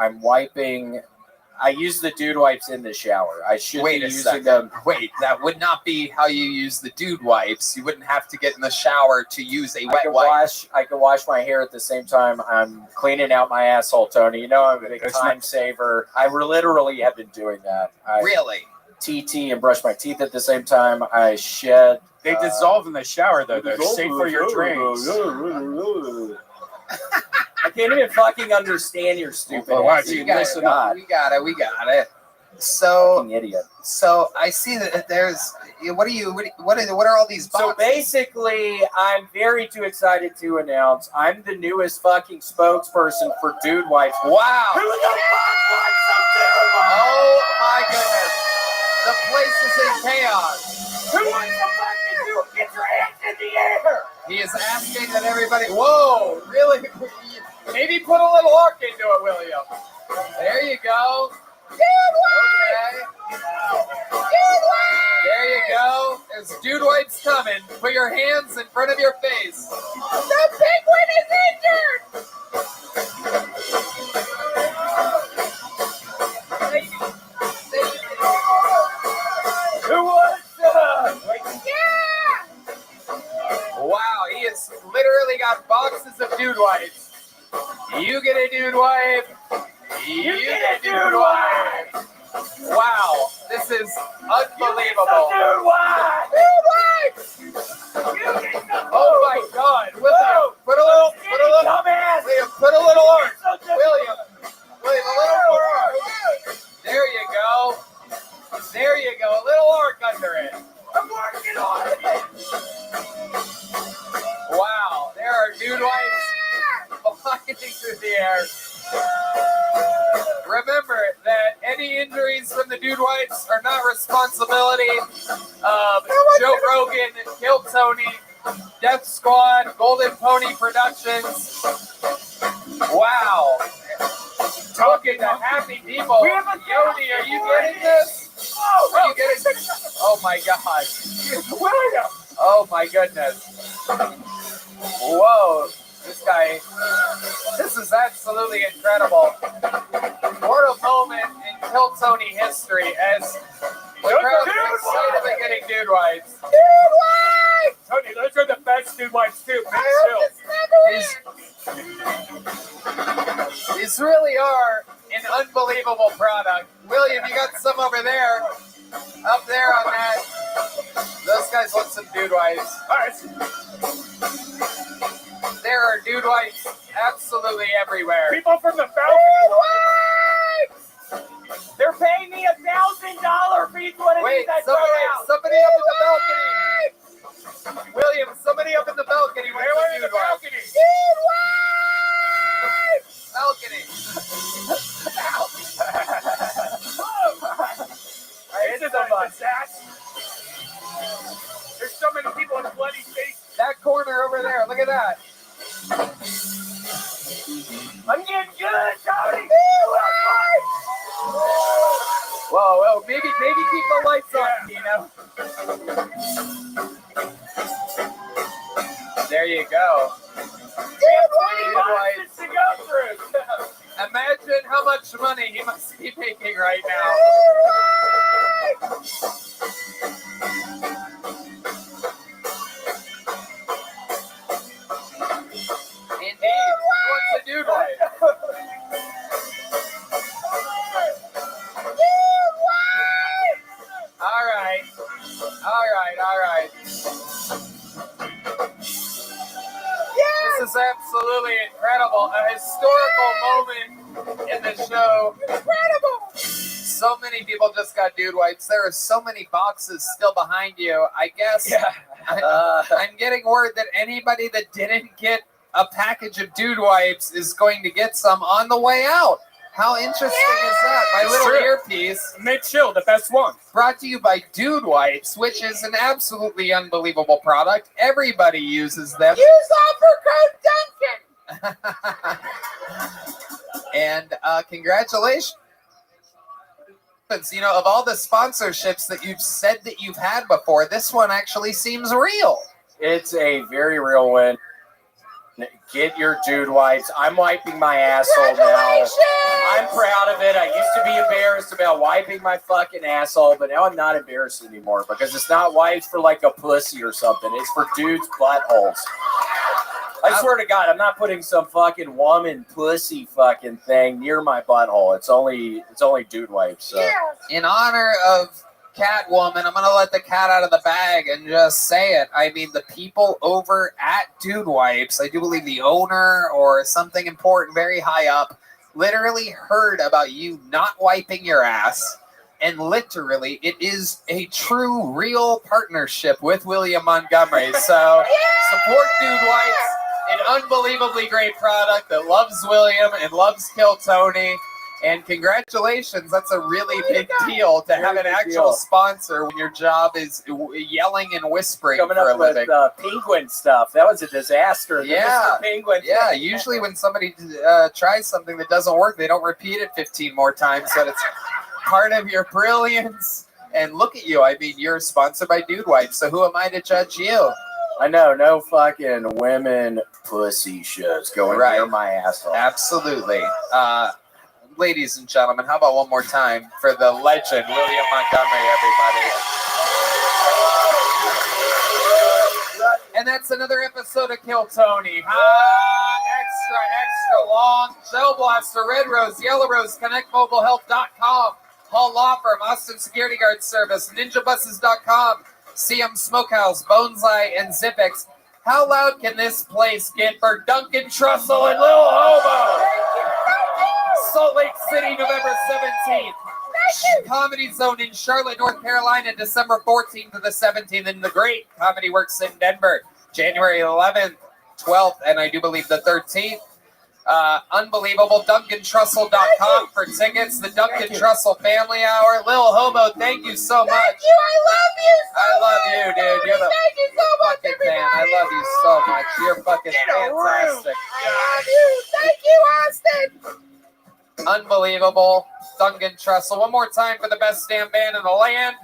I use the dude wipes in the shower. I should Wait be a using second. them. Wait, that would not be how you use the dude wipes. You wouldn't have to get in the shower to use a wet wipe. I can wash my hair at the same time I'm cleaning out my asshole, Tony. You know I'm a big It's time saver. I literally have been doing that. Really? TT and brush my teeth at the same time. I shed. They dissolve in the shower, though. They're safe for your drains. I can't even fucking understand your stupid ass. We got it. So, fucking idiot. So I see that there's. What are all these boxes? So basically, I'm very too excited to announce I'm the newest fucking spokesperson for Dude Wipes. Wow! Who the fuck wants some Dude Wipes? Oh my goodness! The place is in chaos. Who wants to fucking do it? Get your hands in the air! He is asking that everybody. Whoa! Really? Maybe put a little arc into it, William. There you go. Dude There you go. There's dude wipes coming. Put your hands in front of your face. The penguin is injured. Who wants some? Yeah. Wow, he has literally got boxes of dude wipes. You get a dude wipe. You get a dude wipe. Wow, this is unbelievable. Dude Wipes! Dude wipes. Oh my God, William, put a little arc. William, a little more arc. There you go. There you go, a little arc under it. I'm working on it! Wow, there are dude wipes flying through the air. Remember that any injuries from the dude wipes are not responsibility of Joe Rogan, Kill Tony, Death Squad, Golden Pony Productions. Wow. Talking to happy people. Yoni, are you getting this? Are you getting this? Oh my God. William! Oh my goodness. Whoa. This is absolutely incredible. What a moment in Kill Tony history as the crowd is excited about getting dude wipes. Dude wipes. Tony, those are the best dude wipes too. These really are an unbelievable product. William, you got some over there. Up there on that. Those guys want some dude wipes. All right. There are dude wipes absolutely everywhere. People from the balcony. They're paying me $1,000 for each one of Wait, these I throw out. somebody up in the balcony. William, somebody up in the balcony. Where in the balcony? Dude wipes. Balcony. This is a disaster. There's so many people in bloody faces. That corner over there. Look at that. I'm getting good, Tony. Whoa, maybe keep the lights on, Tino. There you go. Dude wipes to go through. Imagine how much money he must be making right now. Indeed. What's the dude wipe? absolutely incredible. A historical moment in the show. Incredible. So many people just got dude wipes. There are so many boxes still behind you. I guess I'm getting word that anybody that didn't get a package of dude wipes is going to get some on the way out. How interesting is that? My little earpiece. Mid Chill, the best one. Brought to you by Dude Wipes, which is an absolutely unbelievable product. Everybody uses them. Use offer code Duncan. And congratulations. You know, of all the sponsorships that you've said that you've had before, this one actually seems real. It's a very real win. Get your dude wipes. I'm wiping my asshole now. I'm proud of it. I used to be embarrassed about wiping my fucking asshole, but now I'm not embarrassed anymore because it's not wipes for like a pussy or something. It's for dudes' buttholes. I swear to God, I'm not putting some fucking woman pussy fucking thing near my butthole. It's only dude wipes. So. In honor of Catwoman, I'm going to let the cat out of the bag and just say it. I mean, the people over at Dude Wipes, I do believe the owner or something important very high up, literally heard about you not wiping your ass. And literally, it is a true, real partnership with William Montgomery. So support Dude Wipes, an unbelievably great product that loves William and loves Kill Tony. And congratulations, that's a really big deal to have an actual sponsor when your job is yelling and whispering Coming for up a living. with penguin stuff. That was a disaster. Yeah, Mr. Penguin. yeah. Usually when somebody tries something that doesn't work, they don't repeat it 15 more times. But it's part of your brilliance. And look at you. I mean, you're sponsored by Dude Wipes, so who am I to judge you? I know, no fucking women pussy shows going near my asshole. Absolutely. Ladies and gentlemen, how about one more time for the legend, William Montgomery, everybody. And that's another episode of Kill Tony. Extra long. Shell Blaster, Red Rose, Yellow Rose, ConnectMobileHealth.com, Hall Law Firm, Austin Security Guard Service, NinjaBuses.com, CM Smokehouse, Bonsai, and Zipex. How loud can this place get for Duncan Trussell and Lil Hobo? Salt Lake City, November 17th. Comedy Zone in Charlotte, North Carolina, December 14th to the 17th. And the Great Comedy Works in Denver, January 11th, 12th, and I do believe the 13th. Unbelievable. DuncanTrussell.com for tickets. The Duncan Trussell Family Hour. Lil Hobo, thank you so much. Thank you. I love you so I love you, dude. You're the Thank you so much, fucking everybody. fan. I love you so much. You're fucking fantastic. I love you. Thank you, Austin. Unbelievable. Duncan Trussell. One more time for the best damn band in the land.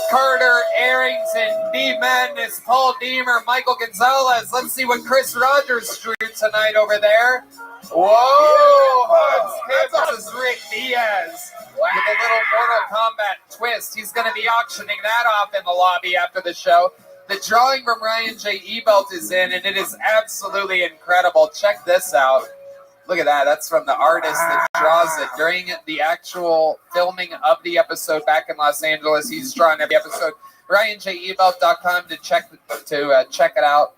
Carter Arrington, D Madness, Paul Deemer, Michael Gonzalez. Let's see what Chris Rogers drew tonight over there. Whoa! This is Rick Diaz with a little Mortal Kombat twist. He's going to be auctioning that off in the lobby after the show. The drawing from Ryan J. Ebelt is in, and it is absolutely incredible. Check this out. Look at that. That's from the artist that draws it. During the actual filming of the episode back in Los Angeles, he's drawing every episode. RyanJEbelt.com to check it out.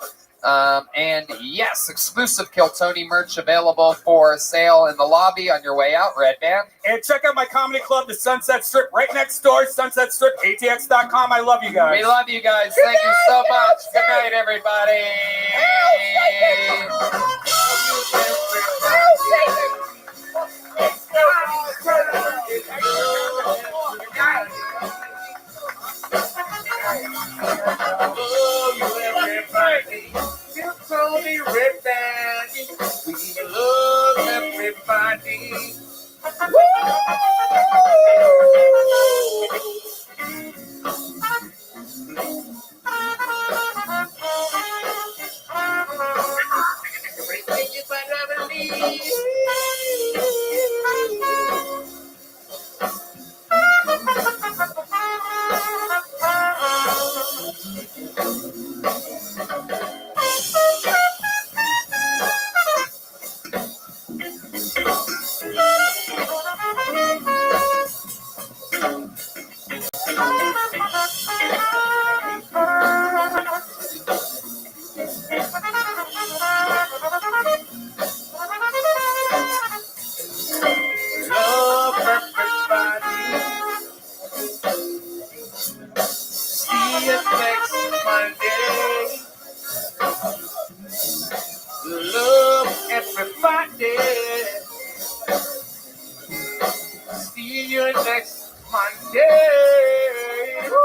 And yes, exclusive Kill Tony merch available for sale in the lobby on your way out, Red Band. And check out my comedy club, the Sunset Strip, right next door, Sunset Strip, ATX.com. I love you guys. We love you guys. Thank you so much. Good night, everybody. You told me Red Band. We love everybody. see you next Monday. Woo!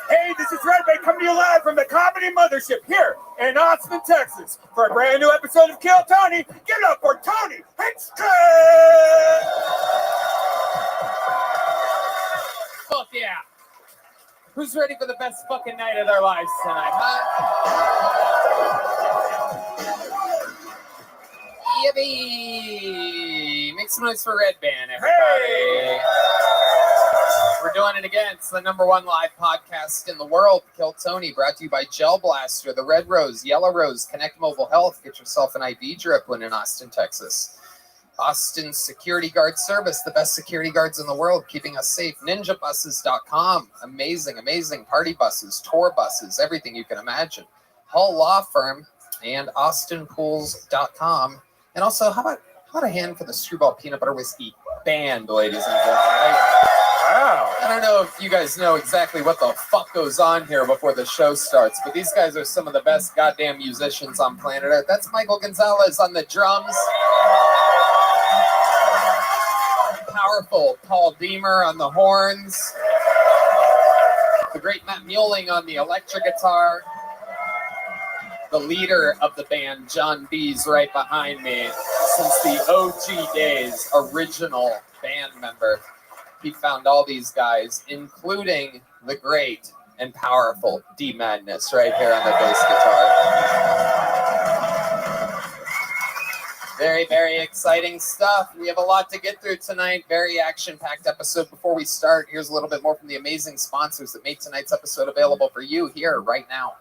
Hey, this is Rabbi coming to you live from the Comedy Mothership here in Austin, Texas, for a brand new episode of Kill Tony. Give it up for Tony Hickstrom! Fuck yeah. Who's ready for the best fucking night of their lives tonight, huh? Yippee! Make some noise for Red Band, everybody. Hey! We're doing it again. It's the #1 live podcast in the world, Kill Tony, brought to you by Gel Blaster, the Red Rose, Yellow Rose, Connect Mobile Health. Get yourself an IV drip when in Austin, Texas. Austin Security Guard Service, the best security guards in the world, keeping us safe. NinjaBuses.com, amazing, amazing party buses, tour buses, everything you can imagine. Hull Law Firm and AustinPools.com. And also, how about a hand for the Screwball Peanut Butter Whiskey Band, ladies and gentlemen? Wow. I don't know if you guys know exactly what the fuck goes on here before the show starts, but these guys are some of the best goddamn musicians on planet Earth. That's Michael Gonzalez on the drums. Powerful Paul Deemer on the horns. The great Matt Mueling on the electric guitar. The leader of the band, John B's, right behind me. Since the OG days, original band member. He found all these guys, including the great and powerful D Madness right here on the bass guitar. Very, very exciting stuff. We have a lot to get through tonight. Very action-packed episode. Before we start, here's a little bit more from the amazing sponsors that made tonight's episode available for you here right now.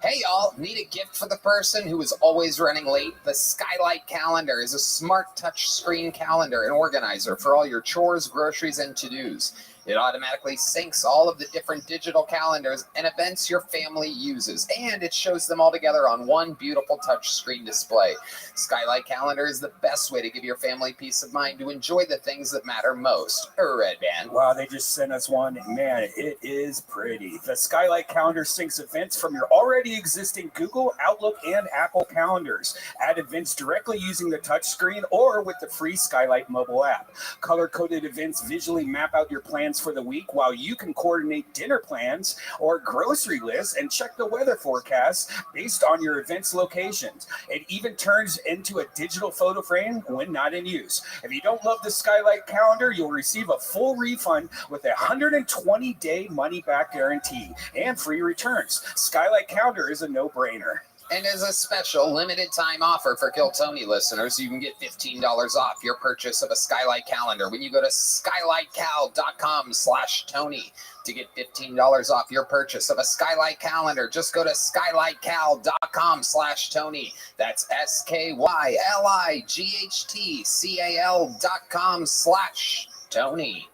Hey y'all, need a gift for the person who is always running late? The Skylight Calendar is a smart touch screen calendar and organizer for all your chores, groceries, and to-dos. It automatically syncs all of the different digital calendars and events your family uses, and it shows them all together on one beautiful touchscreen display. Skylight Calendar is the best way to give your family peace of mind to enjoy the things that matter most. Red Band. Wow, they just sent us one. Man, it is pretty. The Skylight Calendar syncs events from your already existing Google, Outlook, and Apple calendars. Add events directly using the touchscreen or with the free Skylight mobile app. Color-coded events visually map out your plans for the week, while you can coordinate dinner plans or grocery lists and check the weather forecasts based on your event's locations. It even turns into a digital photo frame when not in use. If you don't love the Skylight Calendar, you'll receive a full refund with a 120-day money-back guarantee and free returns. Skylight Calendar is a no-brainer. And as a special limited time offer for Kill Tony listeners, you can get $15 off your purchase of a Skylight Calendar when you go to skylightcal.com/Tony. To get $15 off your purchase of a Skylight Calendar, just go to skylightcal.com/Tony. That's skylighthtcal.com/Tony.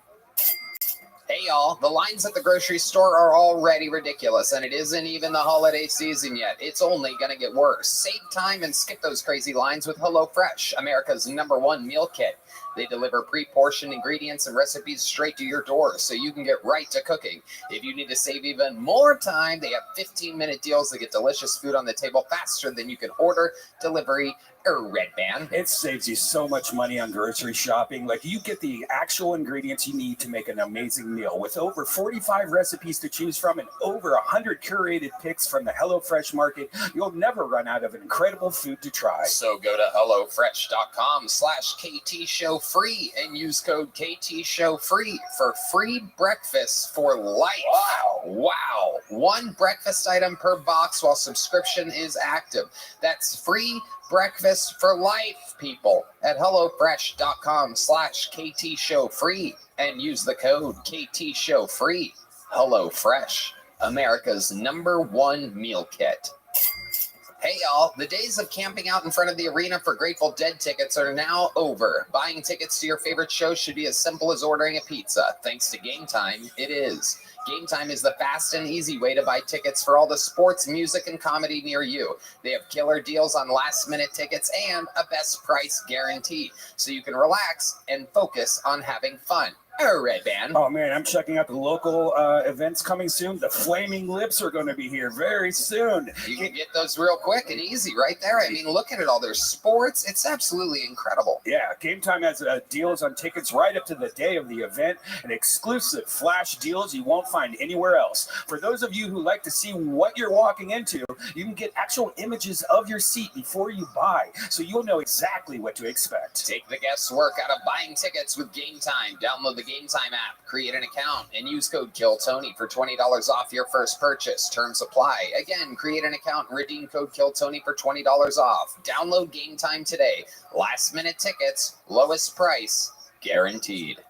Hey y'all, the lines at the grocery store are already ridiculous, and it isn't even the holiday season yet. It's only gonna get worse. Save time and skip those crazy lines with HelloFresh, America's #1 meal kit. They deliver pre-portioned ingredients and recipes straight to your door so you can get right to cooking. If you need to save even more time, they have 15-minute deals that get delicious food on the table faster than you can order, delivery, or Red Band. It saves you so much money on grocery shopping. Like, you get the actual ingredients you need to make an amazing meal. With over 45 recipes to choose from and over 100 curated picks from the HelloFresh market, you'll never run out of incredible food to try. So go to HelloFresh.com/KTShowFree and use code KTShowFree for free breakfast for life. Wow. One breakfast item per box while subscription is active. That's free breakfast for life, people, at HelloFresh.com/KTShowFree and use the code KTShowFree. HelloFresh, America's #1 meal kit. Hey y'all, the days of camping out in front of the arena for Grateful Dead tickets are now over. Buying tickets to your favorite show should be as simple as ordering a pizza. Thanks to Game Time, it is. Game Time is the fast and easy way to buy tickets for all the sports, music, and comedy near you. They have killer deals on last-minute tickets and a best price guarantee, so you can relax and focus on having fun. Red Band. Oh man, I'm checking out the local events coming soon. The Flaming Lips are going to be here very soon. You can get those real quick and easy right there. I mean, look at it all. There's sports. It's absolutely incredible. Yeah, Game Time has deals on tickets right up to the day of the event and exclusive flash deals you won't find anywhere else. For those of you who like to see what you're walking into, you can get actual images of your seat before you buy, so you'll know exactly what to expect. Take the guesswork out of buying tickets with Game Time. Download the Game Time app, create an account, and use code KILLTONY for $20 off your first purchase. Terms apply. Again, create an account and redeem code KILLTONY for $20 off. Download Game Time today. Last minute tickets, lowest price, guaranteed.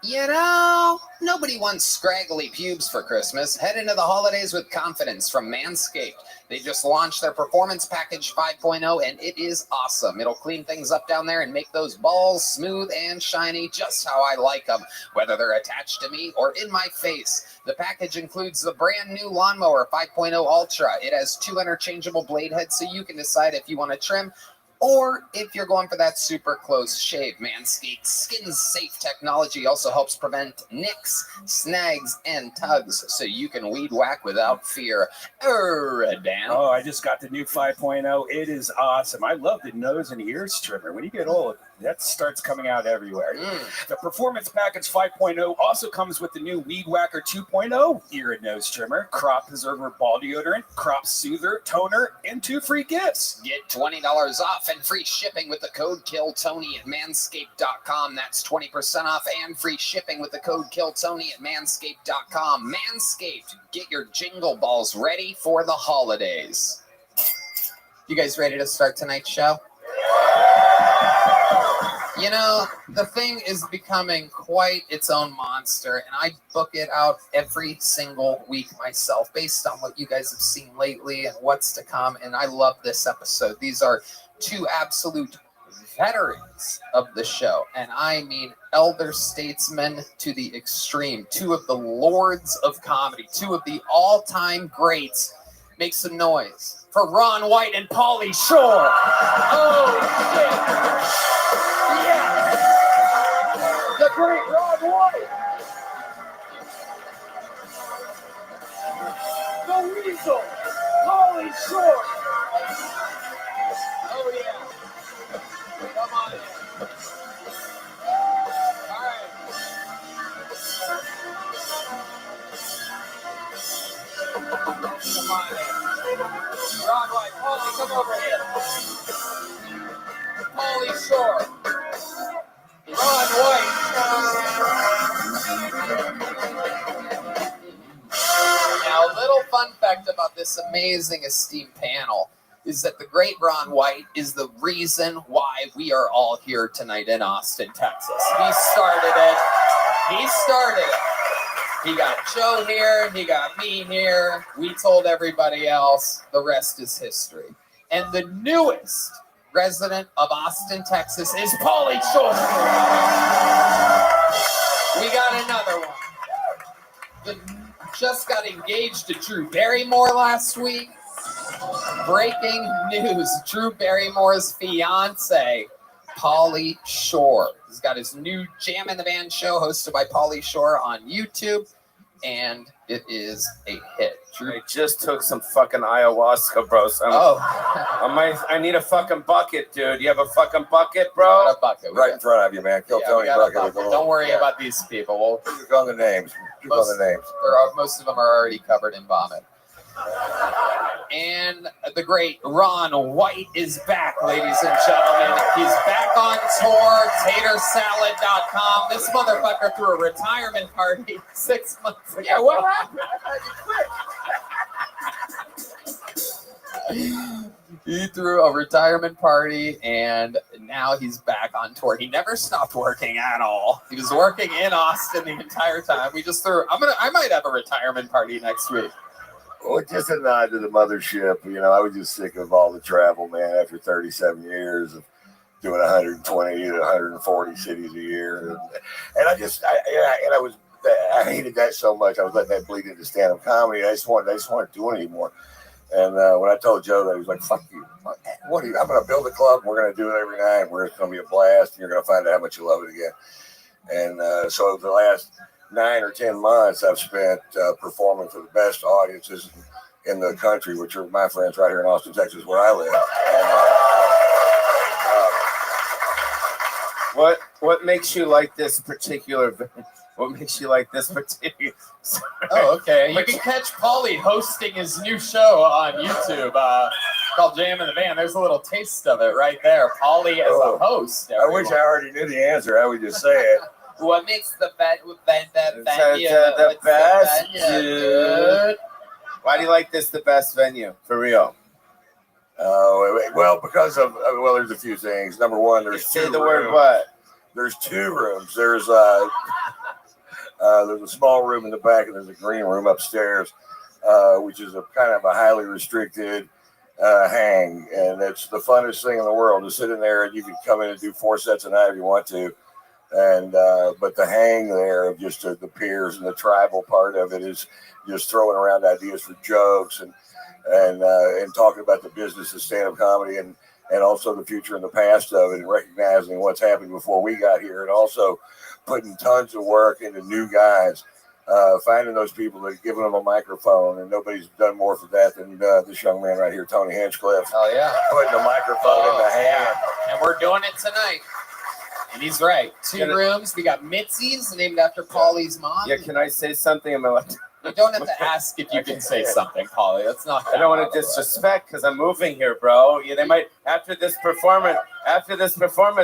You know, nobody wants scraggly pubes for Christmas. Head into the holidays with confidence from Manscaped. They just launched their Performance Package 5.0, and it is awesome. It'll clean things up down there and make those balls smooth and shiny just how I like them, whether they're attached to me or in my face. The package includes the brand new Lawnmower 5.0 Ultra. It has 2 interchangeable blade heads, so you can decide if you want to trim or if you're going for that super close shave. Manscaped's skin-safe technology also helps prevent nicks, snags, and tugs, so you can weed whack without fear. Dan. Oh, I just got the new 5.0. It is awesome. I love the nose and ears trimmer. When you get old, that starts coming out everywhere. The Performance Package 5.0 also comes with the new Weed Whacker 2.0 ear and nose trimmer, Crop Preserver ball deodorant, Crop Soother toner, and 2 free gifts. Get $20 off and free shipping with the code KILLTONY at manscaped.com. That's 20% off and free shipping with the code KILLTONY at manscaped.com. Manscaped, get your jingle balls ready for the holidays. You guys ready to start tonight's show? You know, the thing is becoming quite its own monster, and I book it out every single week myself based on what you guys have seen lately and what's to come, and I love this episode. These are 2 absolute veterans of the show, and I mean elder statesmen to the extreme, two of the lords of comedy, two of the all-time greats. Make some noise for Ron White and Pauly Shore. Oh, shit. Yeah. The great Ron White. The Weasel, Pauly Shore. Oh, yeah. Come on in. All right. Come on in. Ron White, Pauly, come over here. Pauly Shore. Ron White. Now, a little fun fact about this amazing, esteemed panel is that the great Ron White is the reason why we are all here tonight in Austin, Texas. He started it. He got Joe here. He got me here. We told everybody else. The rest is history. And the newest resident of Austin, Texas is Pauly Shore. We got another one. Just got engaged to Drew Barrymore last week. Breaking news, Drew Barrymore's fiance, Pauly Shore. He's got his new Jam in the Band show hosted by Pauly Shore on YouTube, and it is a hit. I just took some fucking ayahuasca, bro. So I need a fucking bucket, dude. You have a fucking bucket, bro? A bucket. Right in front of you, man. Tony bucket. Don't worry about these people. We'll keep on the names. Most of them are already covered in vomit. And the great Ron White is back, ladies and gentlemen. He's back on tour, tatersalad.com. This motherfucker threw a retirement party 6 months ago. Yeah, what happened? I thought you quit. He threw a retirement party, and now he's back on tour. He never stopped working at all. He was working in Austin the entire time. We just threw. I might have a retirement party next week. Well, just a nod to the mothership. You know, I was just sick of all the travel, man, after 37 years of doing 120 to 140 cities a year. And I hated that so much. I was letting that bleed into stand-up comedy. I just wanted to do it anymore. And when I told Joe that, he was like, fuck you. I'm going to build a club. We're going to do it every night. It's going to be a blast. And you're going to find out how much you love it again. And so the last 9 or 10 months I've spent performing for the best audiences in the country, which are my friends right here in Austin, Texas, where I live. And, what makes you like this particular? What makes you like this particular? Oh, okay. You can catch Pauly hosting his new show on YouTube called Jam in the Band. There's a little taste of it right there. Pauly as a host. I wish I already knew the answer. I would just say it. What makes the venue? The best, dude. Why do you like this the best venue, for real? Well, because of there's a few things. Number one, there's say the word what? There's 2 rooms. There's a small room in the back, and there's a green room upstairs, which is a kind of a highly restricted hang, and it's the funnest thing in the world to sit in there, and you can come in and do 4 sets a night if you want to. And but the hang there of just the peers and the tribal part of it is just throwing around ideas for jokes and talking about the business of stand-up comedy and also the future and the past of it and recognizing what's happened before we got here and also putting tons of work into new guys, finding those people that are giving them a microphone, and nobody's done more for that than this young man right here, Tony Hinchcliffe. Oh yeah, putting a microphone in the hand. And we're doing it tonight. And he's right. 2 rooms. We got Mitzi's, named after Pauly's mom. Yeah, can I say something? You don't have to ask if you can say something, Pauly. That's not. I don't want to disrespect because I'm moving here, bro. Yeah, they might after this performance,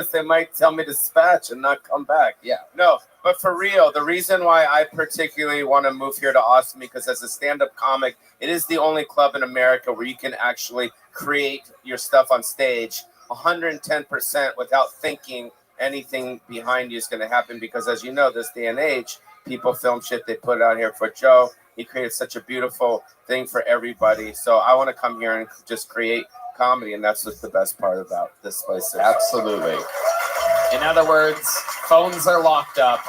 they might tell me to dispatch and not come back. Yeah. No, but for real, the reason why I particularly want to move here to Austin because as a stand-up comic, it is the only club in America where you can actually create your stuff on stage 110% without thinking anything behind you is going to happen because as you know, this day and age, people film shit they put out here for Joe. He created such a beautiful thing for everybody. So I want to come here and just create comedy, and that's what's the best part about this place. Absolutely. In other words, phones are locked up.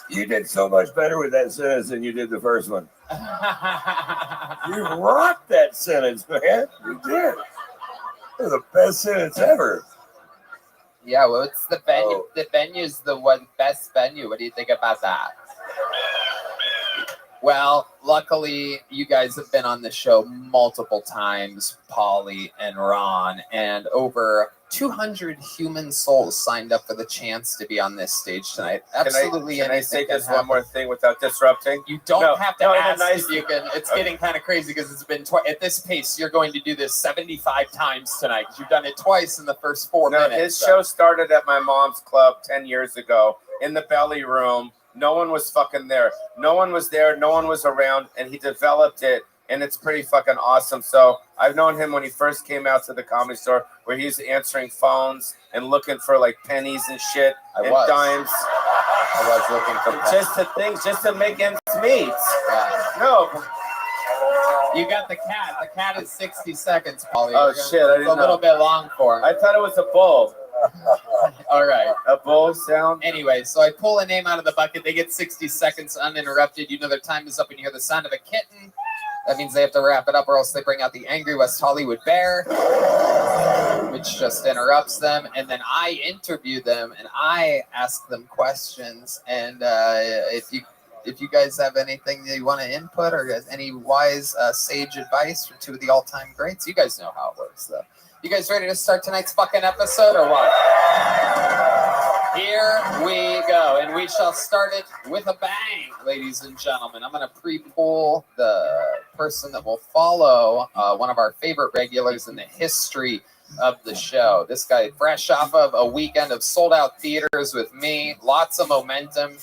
You did so much better with that sentence than you did the first one. You rocked that sentence, man. You did. It was the best sentence ever. Yeah, well, it's the venue. The venue's the best venue. What do you think about that? Well, luckily, you guys have been on the show multiple times, Polly and Ron, and over 200 human souls signed up for the chance to be on this stage tonight. Absolutely. Can I say just one more thing without disrupting? You don't have to ask nice, if you can. It's getting kind of crazy because it's been at this pace. You're going to do this 75 times tonight because you've done it twice in the first 4 minutes. His show started at my mom's club 10 years ago in the belly room. No one was fucking there. No one was there. No one was around, and he developed it, and it's pretty fucking awesome. So I've known him when he first came out to the Comedy Store, where he's answering phones and looking for like pennies and shit and dimes. I was looking for just to make ends meet. No. You got the cat. The cat is 60 seconds, Polly. Oh shit! I didn't It's a little bit long for him. I thought it was a bull. All right. A bull sound. Anyway, so I pull a name out of the bucket. They get 60 seconds uninterrupted. You know their time is up, and you hear the sound of a kitten. That means they have to wrap it up, or else they bring out the angry West Hollywood bear, which just interrupts them. And then I interview them, and I ask them questions. And if you guys have anything that you want to input, or any wise sage advice from two of the all-time greats, you guys know how it works, though. You guys ready to start tonight's fucking episode or what? Here we go, and we shall start it with a bang, ladies and gentlemen. I'm going to pre-poll the person that will follow one of our favorite regulars in the history of the show. This guy, fresh off of a weekend of sold-out theaters with me, lots of momentum.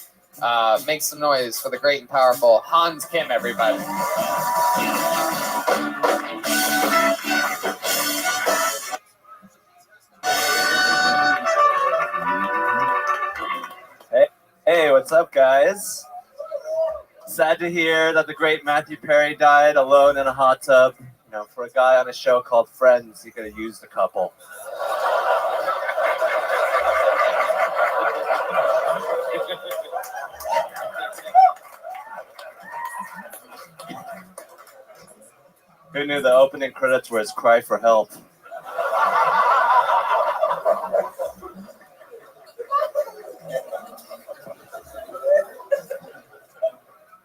Make some noise for the great and powerful Hans Kim, everybody. Hey, what's up, guys? Sad to hear that the great Matthew Perry died alone in a hot tub. You know, for a guy on a show called Friends, he could have used a couple. Who knew the opening credits were his cry for help?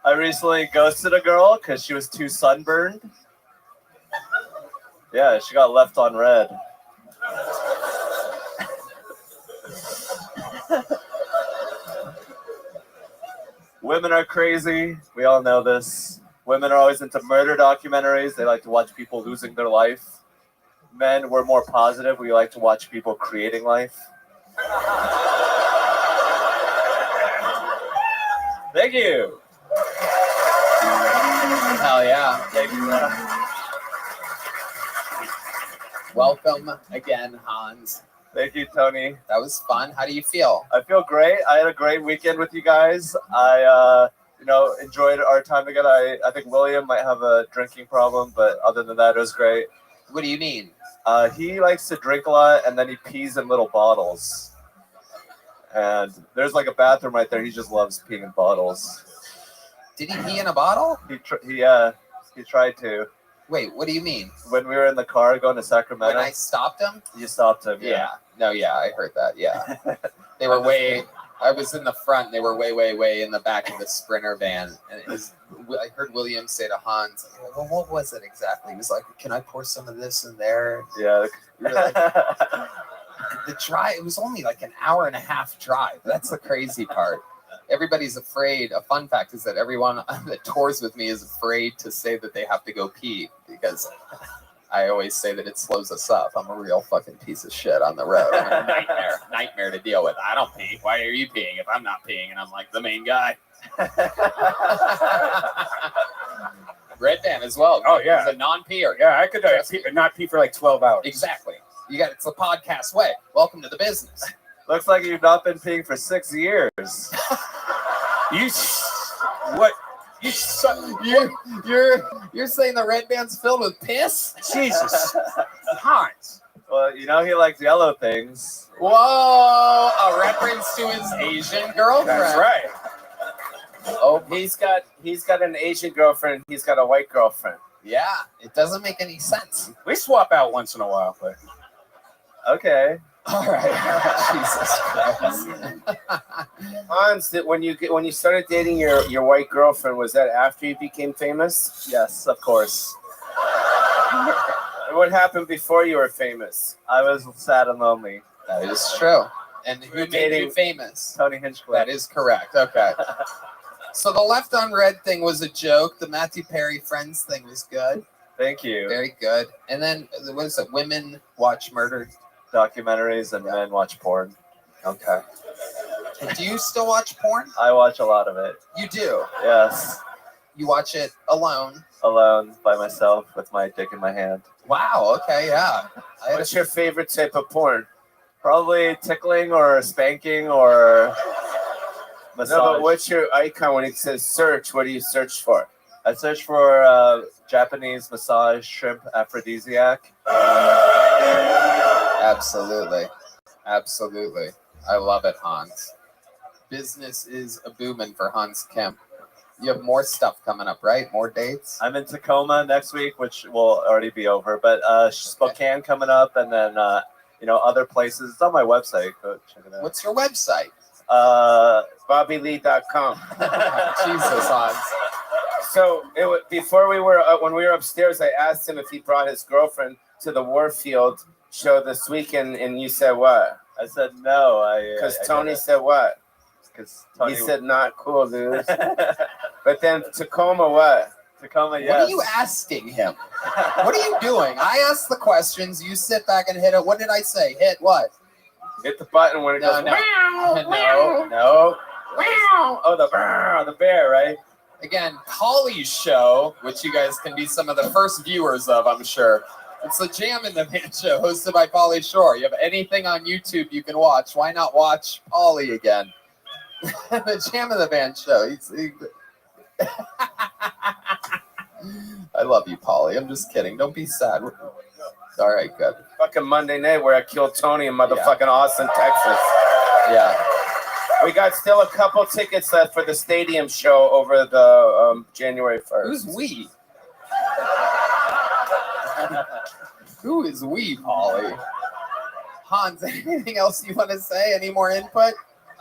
I recently ghosted a girl because she was too sunburned. Yeah, she got left on red. Women are crazy. We all know this. Women are always into murder documentaries. They like to watch people losing their life. Men, we're more positive. We like to watch people creating life. Thank you. Hell yeah. Thank you. Welcome again, Hans. Thank you, Tony. That was fun. How do you feel? I feel great. I had a great weekend with you guys. I enjoyed our time together. I think William might have a drinking problem, but other than that, it was great. What do you mean? He likes to drink a lot, and then he pees in little bottles. And there's like a bathroom right there. He just loves peeing in bottles. Did he pee in a bottle? He tried to. Wait, what do you mean? When we were in the car going to Sacramento. When I stopped him? You stopped him, yeah. No, yeah, I heard that, yeah. They were I was in the front. They were way in the back of the Sprinter van. And I heard William say to Hans, well, what was it exactly? He was like, can I pour some of this in there? Yeah. The drive, it was only like an hour and a half drive. That's the crazy part. Everybody's afraid. A fun fact is that everyone that tours with me is afraid to say that they have to go pee because I always say that it slows us up. I'm a real fucking piece of shit on the road. I'm a nightmare to deal with. I don't pee. Why are you peeing if I'm not peeing and I'm like the main guy? Red Band as well. Oh, yeah. He's a non-peer. Yeah, I could not pee for like 12 hours. Exactly. It's the podcast way. Welcome to the business. Looks like you've not been peeing for 6 years. What? You're saying the red band's filled with piss? Jesus. Hans. Well, you know he likes yellow things. Whoa! A reference to his Asian girlfriend. That's right. Oh, he's got an Asian girlfriend. He's got a white girlfriend. Yeah, it doesn't make any sense. We swap out once in a while, but Okay. All right. Jesus Christ. Hans, when you started dating your white girlfriend, was that after you became famous? Yes, of course. And what happened before you were famous? I was sad and lonely. That is true. And who made you famous? Tony Hinchcliffe. That is correct. Okay. So the left on red thing was a joke. The Matthew Perry Friends thing was good. Thank you. Very good. And then what is it? Women watch murder documentaries and men watch porn. Okay. And do you still watch porn? I watch a lot of it. You do? Yes. You watch it alone? Alone, by myself, with my dick in my hand. Wow. Okay. Yeah. What's your favorite type of porn? Probably tickling or spanking or massage. No, but what's your icon when it says search? What do you search for? I search for Japanese massage shrimp aphrodisiac. Absolutely. Absolutely. I love it, Hans. Business is a booming for Hans Kemp. You have more stuff coming up, right? More dates? I'm in Tacoma next week, which will already be over, but Spokane coming up, and then other places. It's on my website. Go check it out. What's your website? BobbyLee.com. Jesus, Hans. So before when we were upstairs, I asked him if he brought his girlfriend to the Warfield show this weekend, and you said what? I said no. Because Tony said what? Because he said not cool, dude. But then Tacoma, what? Tacoma, yes. What are you asking him? What are you doing? I ask the questions. You sit back and hit it. What did I say? Hit what? Hit the button when it goes. No. No. Oh, the bear, right? Again, Polly's show, which you guys can be some of the first viewers of, I'm sure. It's the Jam in the Van show, hosted by Pauly Shore. You have anything on YouTube you can watch. Why not watch Pauly again? The Jam in the Van show. I love you, Pauly. I'm just kidding. Don't be sad. All right, good. Fucking Monday night where I killed Tony in motherfucking Austin, Texas. Yeah. We got still a couple tickets left for the stadium show over the January 1st. Who's we? Who is we, Pauly? Hans, anything else you want to say? Any more input?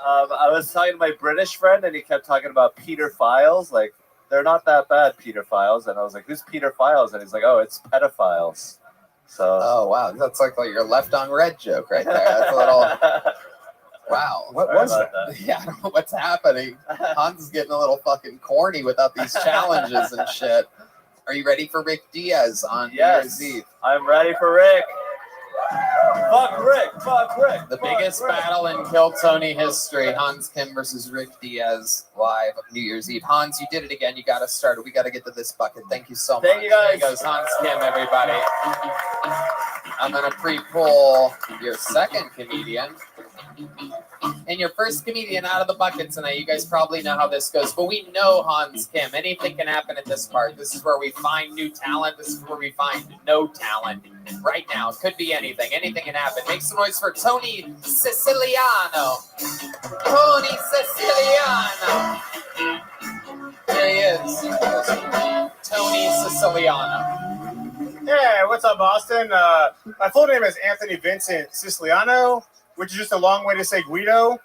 I was talking to my British friend, and he kept talking about Peter Files. Like, they're not that bad, Peter Files. And I was like, who's Peter Files? And he's like, oh, it's pedophiles. So. Oh, wow. That's like your left on red joke right there. That's a little... Wow. What was that? Yeah, I don't know what's happening. Hans is getting a little fucking corny without these challenges and shit. Are you ready for Rick Diaz on New Year's Eve? I'm ready for Rick. Fuck Rick. Fuck Rick. The biggest battle in Kill Tony history. Hans Kim versus Rick Diaz live New Year's Eve. Hans, you did it again. You got us started. We got to get to this bucket. Thank you so much. Thank you, guys. There he goes Hans Kim, everybody. I'm going to pre-pull your second comedian. And your first comedian out of the bucket tonight. You guys probably know how this goes, but we know Hans Kim. Anything can happen at this part. This is where we find new talent. This is where we find no talent. Right now, it could be anything. Anything can happen. Make some noise for Tony Siciliano. Tony Siciliano. There he is. Tony Siciliano. Hey, what's up, Boston? My full name is Anthony Vincent Siciliano, which is just a long way to say Guido.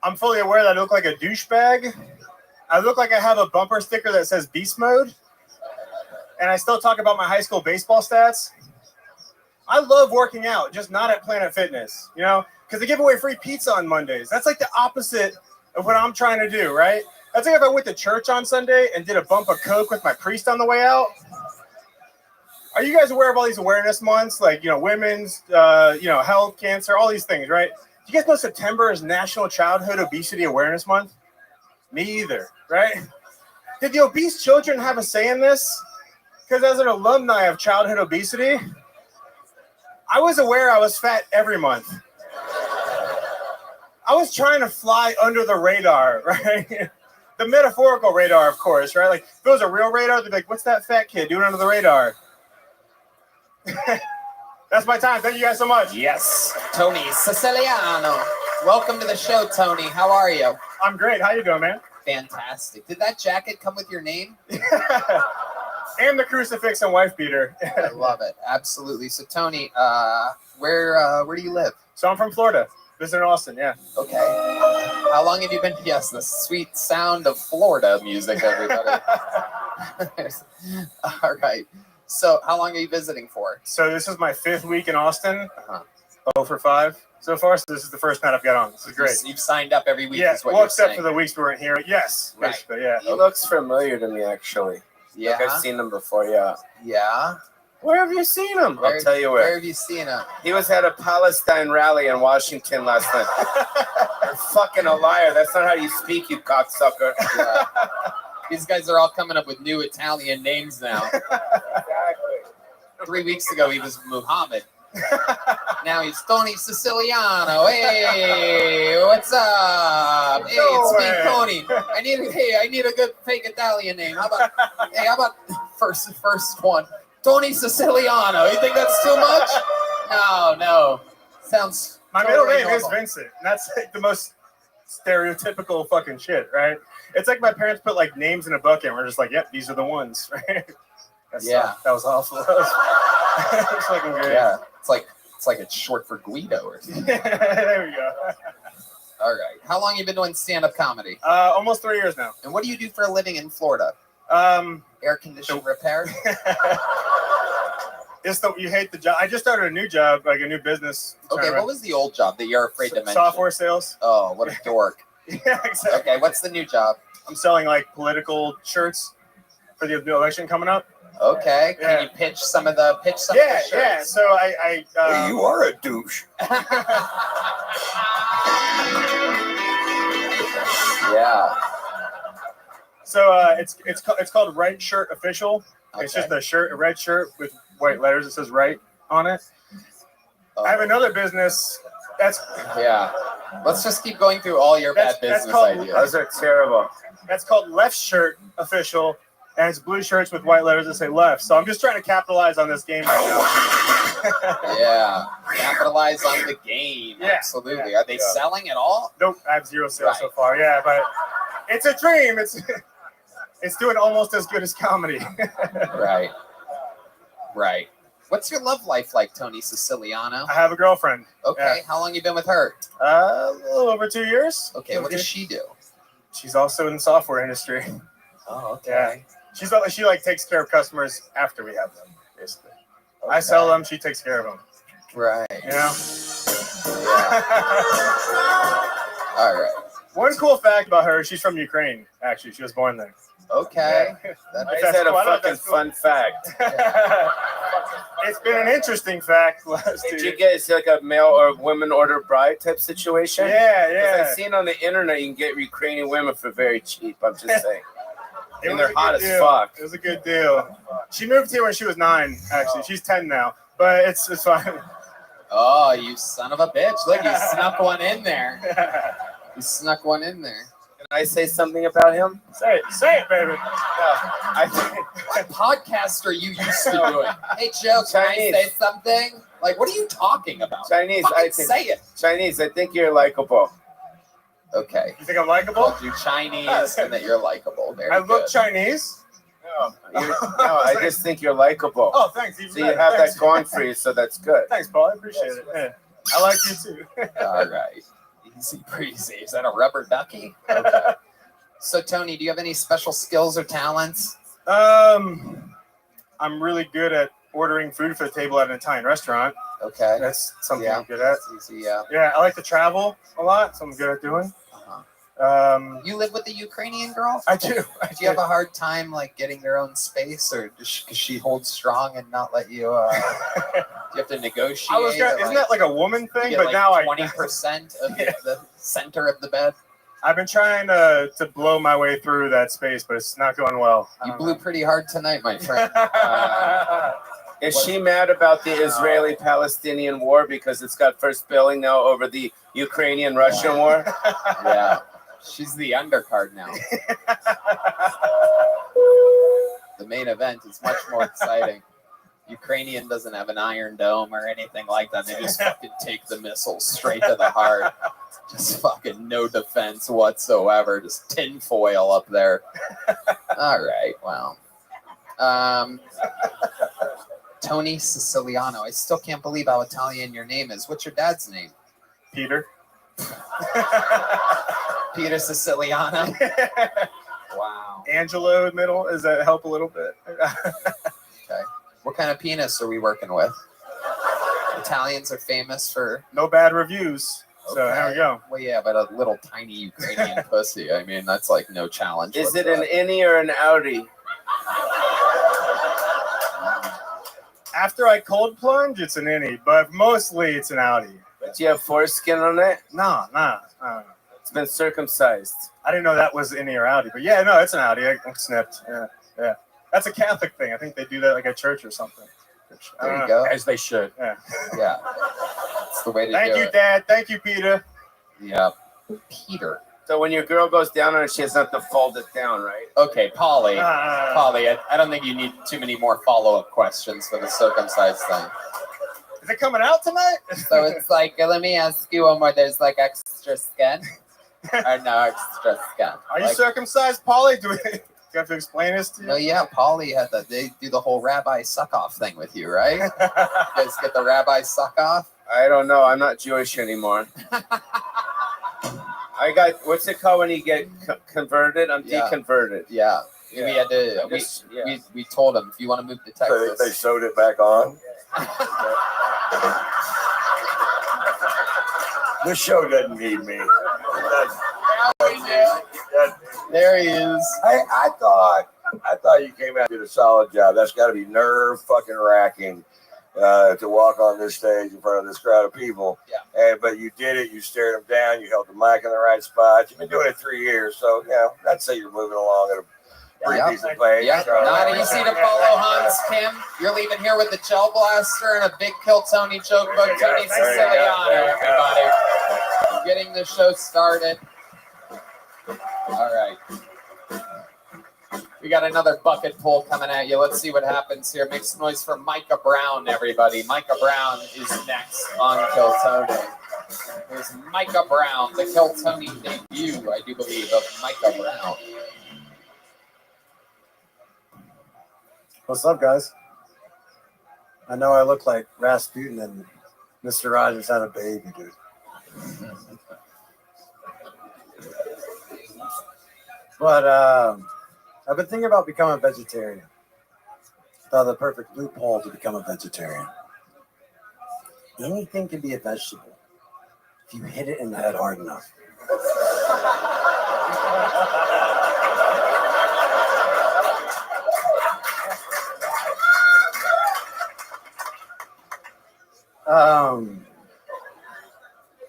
I'm fully aware that I look like a douchebag. I look like I have a bumper sticker that says Beast Mode. And I still talk about my high school baseball stats. I love working out, just not at Planet Fitness, because they give away free pizza on Mondays. That's like the opposite of what I'm trying to do, right? That's like if I went to church on Sunday and did a bump of Coke with my priest on the way out. Are you guys aware of all these awareness months, like, women's, health, cancer, all these things, right? Do you guys know September is National Childhood Obesity Awareness Month? Me either, right? Did the obese children have a say in this? Because as an alumni of childhood obesity, I was aware I was fat every month. I was trying to fly under the radar, right? the metaphorical radar, of course, right? Like if it was a real radar, they'd be like, "What's that fat kid doing under the radar?" That's my time. Thank you guys so much. Yes, Tony Siciliano. Welcome to the show, Tony. How are you? I'm great. How you doing, man? Fantastic. Did that jacket come with your name? And the crucifix and wife beater. I love it. Absolutely. So, Tony, where do you live? So I'm from Florida. Visiting Austin, yeah. Okay. How long have you been? Yes, the sweet sound of Florida music, everybody. All right. So, how long are you visiting for? So this is my 5th week in Austin. 0 for 5 so far. So this is the first night I've got on. This is great. You've signed up every week. Yeah. Is what Well, you're except saying. for the weeks we weren't here. Yes. Right. Basically, yeah. He looks familiar to me, actually. Yeah. Like I've seen him before. Yeah. Yeah. Where have you seen him? I'll tell you Where where. have you seen him? He was at a Palestine rally in Washington last night. You're fucking a liar. That's not how you speak, you cocksucker. Yeah. These guys are all coming up with new Italian names now. Exactly. 3 weeks ago, he was Muhammad. Now he's Tony Siciliano. Hey, what's up? Hey, it's me, Tony. I need a good fake Italian name. How about first one? Tony Siciliano. You think that's too much? No. Sounds. My totally middle name is normal. Vincent. And that's like the most stereotypical fucking shit, right? It's like my parents put like names in a bucket and we're just like, yep, these are the ones, right? Yeah. That was awful. That was fucking great. Yeah. It's like it's short for Guido or something. There we go. All right. How long you been doing stand-up comedy? Almost 3 years now. And what do you do for a living in Florida? Air conditioning repair? You hate the job. I just started a new job, like a new business. Okay, what was the old job that you're afraid to mention? Software sales. Oh, what a dork. Yeah, exactly. Okay, what's the new job? I'm selling like political shirts for the election coming up. Okay, can you pitch some of the shirts? Yeah. So I you are a douche. Yeah. So it's called Right Shirt Official. Okay. It's just a red shirt with white letters. It says right on it. Oh. I have another business. Yeah. Let's just keep going through all your bad business ideas. Those are terrible. That's called Left Shirt Official, and it's blue shirts with white letters that say left. So I'm just trying to capitalize on this game right now. Yeah. Capitalize on the game. Yeah. Absolutely. Yeah. Are they selling at all? Nope, I have 0 sales so far. Yeah, but it's a dream. It's doing almost as good as comedy. Right. What's your love life like, Tony Siciliano? I have a girlfriend. Okay. Yeah. How long you been with her? A little over 2 years. Okay. What does she do? She's also in the software industry. Oh, okay. Yeah. She like takes care of customers after we have them, basically. Okay. I sell them. She takes care of them. Right. You know? All right. One cool fact about her, she's from Ukraine, actually. She was born there. Okay. Yeah. I just had a fucking fun fact. It's been an interesting fact. Did you get it's like a male or women order bride type situation? Yeah. I've seen on the internet you can get Ukrainian women for very cheap. I'm just saying. It And was they're a hot good as deal. fuck. It was a good deal. She moved here when she was 9, actually. She's 10 now, but it's fine. Oh, you son of a bitch. Look, you snuck one in there. You snuck one in there. Can I say something about him? Say it, baby. What podcast are you used to doing? Hey, Joe, can I say something? Like, what are you talking about? Chinese. Fucking say it. Chinese. I think you're likable. Okay. You think I'm likable? Called you Chinese and that you're likable. Very I look good. Chinese? No, I just think you're likable. Oh, thanks. So you have that going for you, so that's good. Thanks, Paul. I appreciate it. Yeah. I like you too. All right. Easy breezy. Is that a rubber ducky? Okay. So, Tony, do you have any special skills or talents? I'm really good at ordering food for the table at an Italian restaurant. Okay. That's something I'm good at. That's easy, yeah. Yeah, I like to travel a lot, so I'm good at doing. You live with the Ukrainian girl? I do. Do you have a hard time like getting their own space, or does she hold strong and not let you? Do you have to negotiate? Isn't that like a woman thing? You But get, now like 20% of the center of the bed. I've been trying to blow my way through that space, but it's not going well. You blew pretty hard tonight, my friend. Is she mad about the Israeli-Palestinian war because it's got first billing now over the Ukrainian-Russian war? Yeah. She's the undercard now. The main event is much more exciting. Ukrainian doesn't have an iron dome or anything like that. They just fucking take the missiles straight to the heart. Just fucking no defense whatsoever. Just tinfoil up there. All right, well. Tony Siciliano. I still can't believe how Italian your name is. What's your dad's name? Peter. Peter Siciliano. Wow. Angelo middle. Does that help a little bit? Okay. What kind of penis are we working with? Italians are famous for no bad reviews. So okay. there we go. Well, yeah, but a little tiny Ukrainian pussy. I mean, that's like no challenge. Is it an innie or an outie? After I cold plunge, it's an innie, but mostly it's an outie. Do you have foreskin on it? No. It's been circumcised. I didn't know that was innie or outie, but yeah, no, it's an outie. I snipped. Yeah. That's a Catholic thing. I think they do that like at church or something. There you go. As they should. Yeah. Yeah. That's the way to Thank do you, it. Dad. Thank you, Peter. Yeah. Peter. So when your girl goes down on it, she doesn't have to fold it down, right? Okay, Polly. Polly, I don't think you need too many more follow-up questions for the circumcised thing. Is it coming out tonight? So it's like, let me ask you one more. There's like extra skin? Or no extra skin? Are you Like, circumcised, Polly? Do you have to explain this to you? no, yeah, Polly had they do the whole rabbi suck-off thing with you, right? You guys get the rabbi suck-off? I don't know. I'm not Jewish anymore. I got, what's it called when you get converted? I'm deconverted. Yeah. We had to. We told him if you want to move to Texas. So they sewed it back on. This show doesn't need me. There he is. I thought you came out and did a solid job. That's got to be nerve fucking racking to walk on this stage in front of this crowd of people. Yeah. But you did it. You stared them down. You held the mic in the right spot. You've been doing it 3 years, so I'd say you're moving along at a pretty decent pace. Yeah, not easy to follow Hans Kim. You're leaving here with the gel blaster and a big Kill Tony joke book. Tony Siciliano, everybody. Getting the show started. All right. We got another bucket pull coming at you. Let's see what happens here. Make some noise for Micah Brown, everybody. Micah Brown is next on Kill Tony. Here's Micah Brown, the Kill Tony debut, I do believe, of Micah Brown. What's up, guys? I know I look like Rasputin and Mr. Rogers had a baby, dude. But I've been thinking about becoming a vegetarian. Found the perfect loophole to become a vegetarian. Anything can be a vegetable if you hit it in the head hard enough.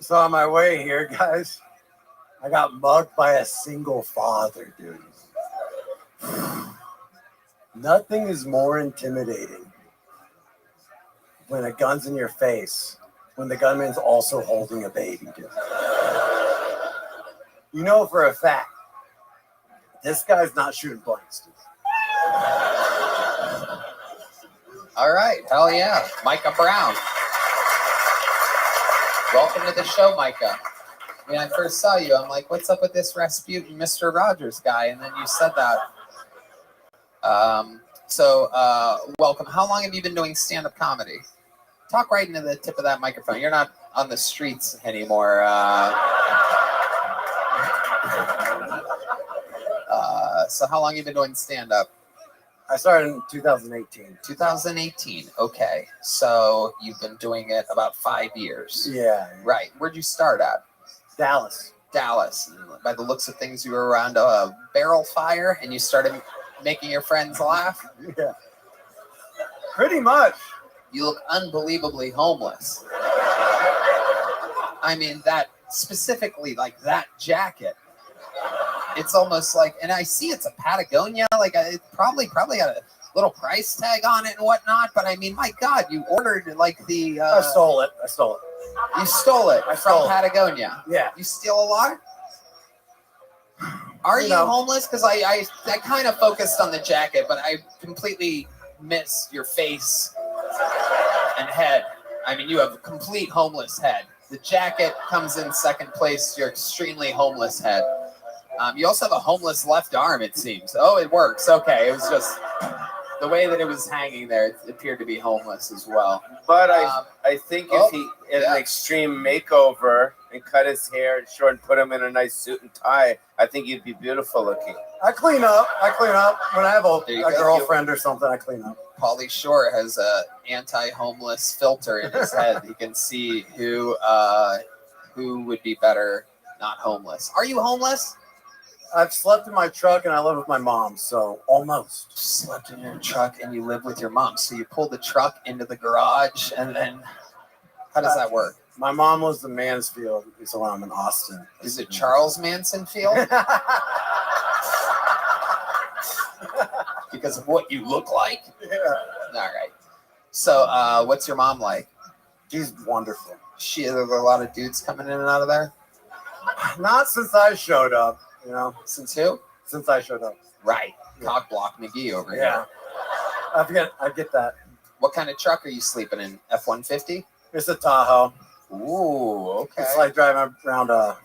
So on my way here, guys, I got mugged by a single father, dude. Nothing is more intimidating when a gun's in your face, when the gunman's also holding a baby, dude. You know for a fact, this guy's not shooting blanks, dude. All right, hell yeah. Micah Brown. Welcome to the show, Micah. When I first saw you, I'm like, what's up with this Rasputin Mr. Rogers guy? And then you said that. Welcome. How long have you been doing stand-up comedy? Talk right into the tip of that microphone. You're not on the streets anymore. So how long have you been doing stand-up? I started in 2018. 2018. Okay. So you've been doing it about 5 years. Yeah. Right. Where'd you start at? Dallas. Dallas. By the looks of things, you were around a barrel fire and you started making your friends laugh? Yeah. Pretty much. You look unbelievably homeless. I mean, that specifically, like that jacket. It's almost like, and I see it's a Patagonia, like it probably got a little price tag on it and whatnot. But I mean, my God, you ordered like the. I stole it. You stole it from stole it. Patagonia. Yeah. You steal a lot? Are you homeless? Because I kind of focused on the jacket, but I completely missed your face and head. I mean, you have a complete homeless head. The jacket comes in second place. Your extremely homeless head. You also have a homeless left arm, it seems. Oh, it works. Okay, it was just the way that it was hanging there. It appeared to be homeless as well. But I think if he had an extreme makeover and cut his hair short and put him in a nice suit and tie, I think he'd be beautiful looking. I clean up. When I have a girlfriend or something, I clean up. Pauly Shore has a anti-homeless filter in his head. He can see who would be better not homeless. Are you homeless? I've slept in my truck and I live with my mom, so almost. Slept in your truck and you live with your mom. So you pull the truck into the garage and then how does that work? My mom lives in Mansfield, so I'm in Austin. Is it Charles Manson Field? Because of what you look like? Yeah. All right. So what's your mom like? She's wonderful. Are there a lot of dudes coming in and out of there? Not since I showed up. You know, since who? Since I showed up. Right. Cock block McGee over here. I get that. What kind of truck are you sleeping in? F-150? It's a Tahoe. Ooh, okay. It's like driving around a,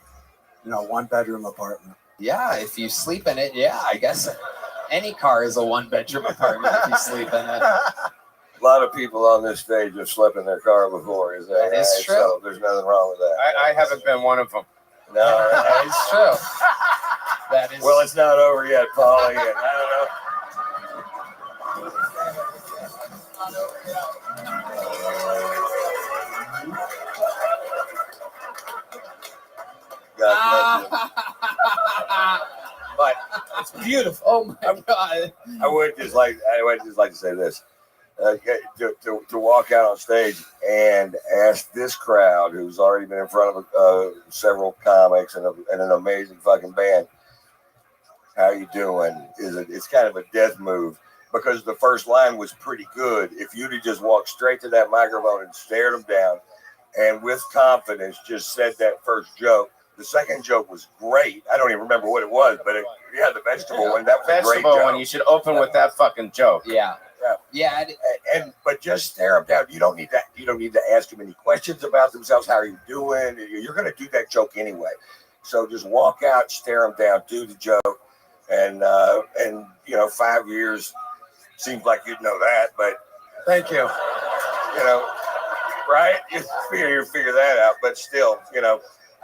one-bedroom apartment. Yeah, if you sleep in it, I guess any car is a one-bedroom apartment if you sleep in it. A lot of people on this stage have slept in their car before. Is that That right? is true. So there's nothing wrong with that. I haven't been one of them. No, that is true. That is. Well, it's not over yet, Paulie. And I don't know. But it's beautiful. Oh my God! I would just like to say this: to walk out on stage and ask this crowd, who's already been in front of several comics and an amazing fucking band, "How you doing?" It's kind of a death move, because the first line was pretty good. If you'd have just walked straight to that microphone and stared them down, and with confidence just said that first joke. The second joke was great. I don't even remember what it was, but the vegetable one. That was a great joke. One. You should open with that fucking joke. Yeah. But just stare them down. You don't need that. You don't need to ask them any questions about themselves. How are you doing? You're going to do that joke anyway. So just walk out, stare them down, do the joke, and 5 years seems like you'd know that, but thank you. Right? You figure that out, but still,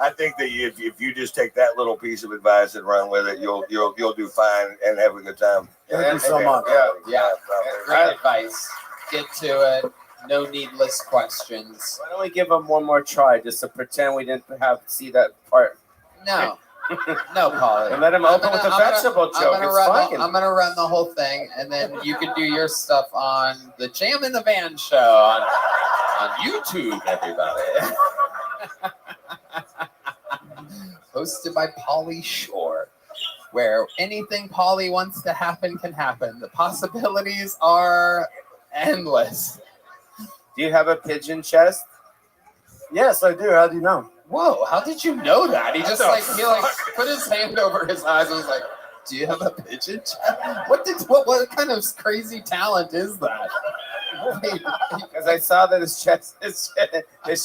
I think that if you just take that little piece of advice and run with it, you'll do fine and have a good time. Thank you so much. Yeah. Great advice. Get to it. No needless questions. Why don't we give them one more try just to pretend we didn't see that part? No. No, Paulie. And let him open with a vegetable joke. I'm going to run the whole thing, and then you can do your stuff on the Jam in the Van show on YouTube, everybody. Hosted by Pauly Shore, where anything Pauly wants to happen can happen. The possibilities are endless. Do you have a pigeon chest? Yes, I do. How do you know? Whoa, how did you know that? He just he put his hand over his eyes and was like, "Do you have a pigeon chest? What kind of crazy talent is that?" Because I saw that his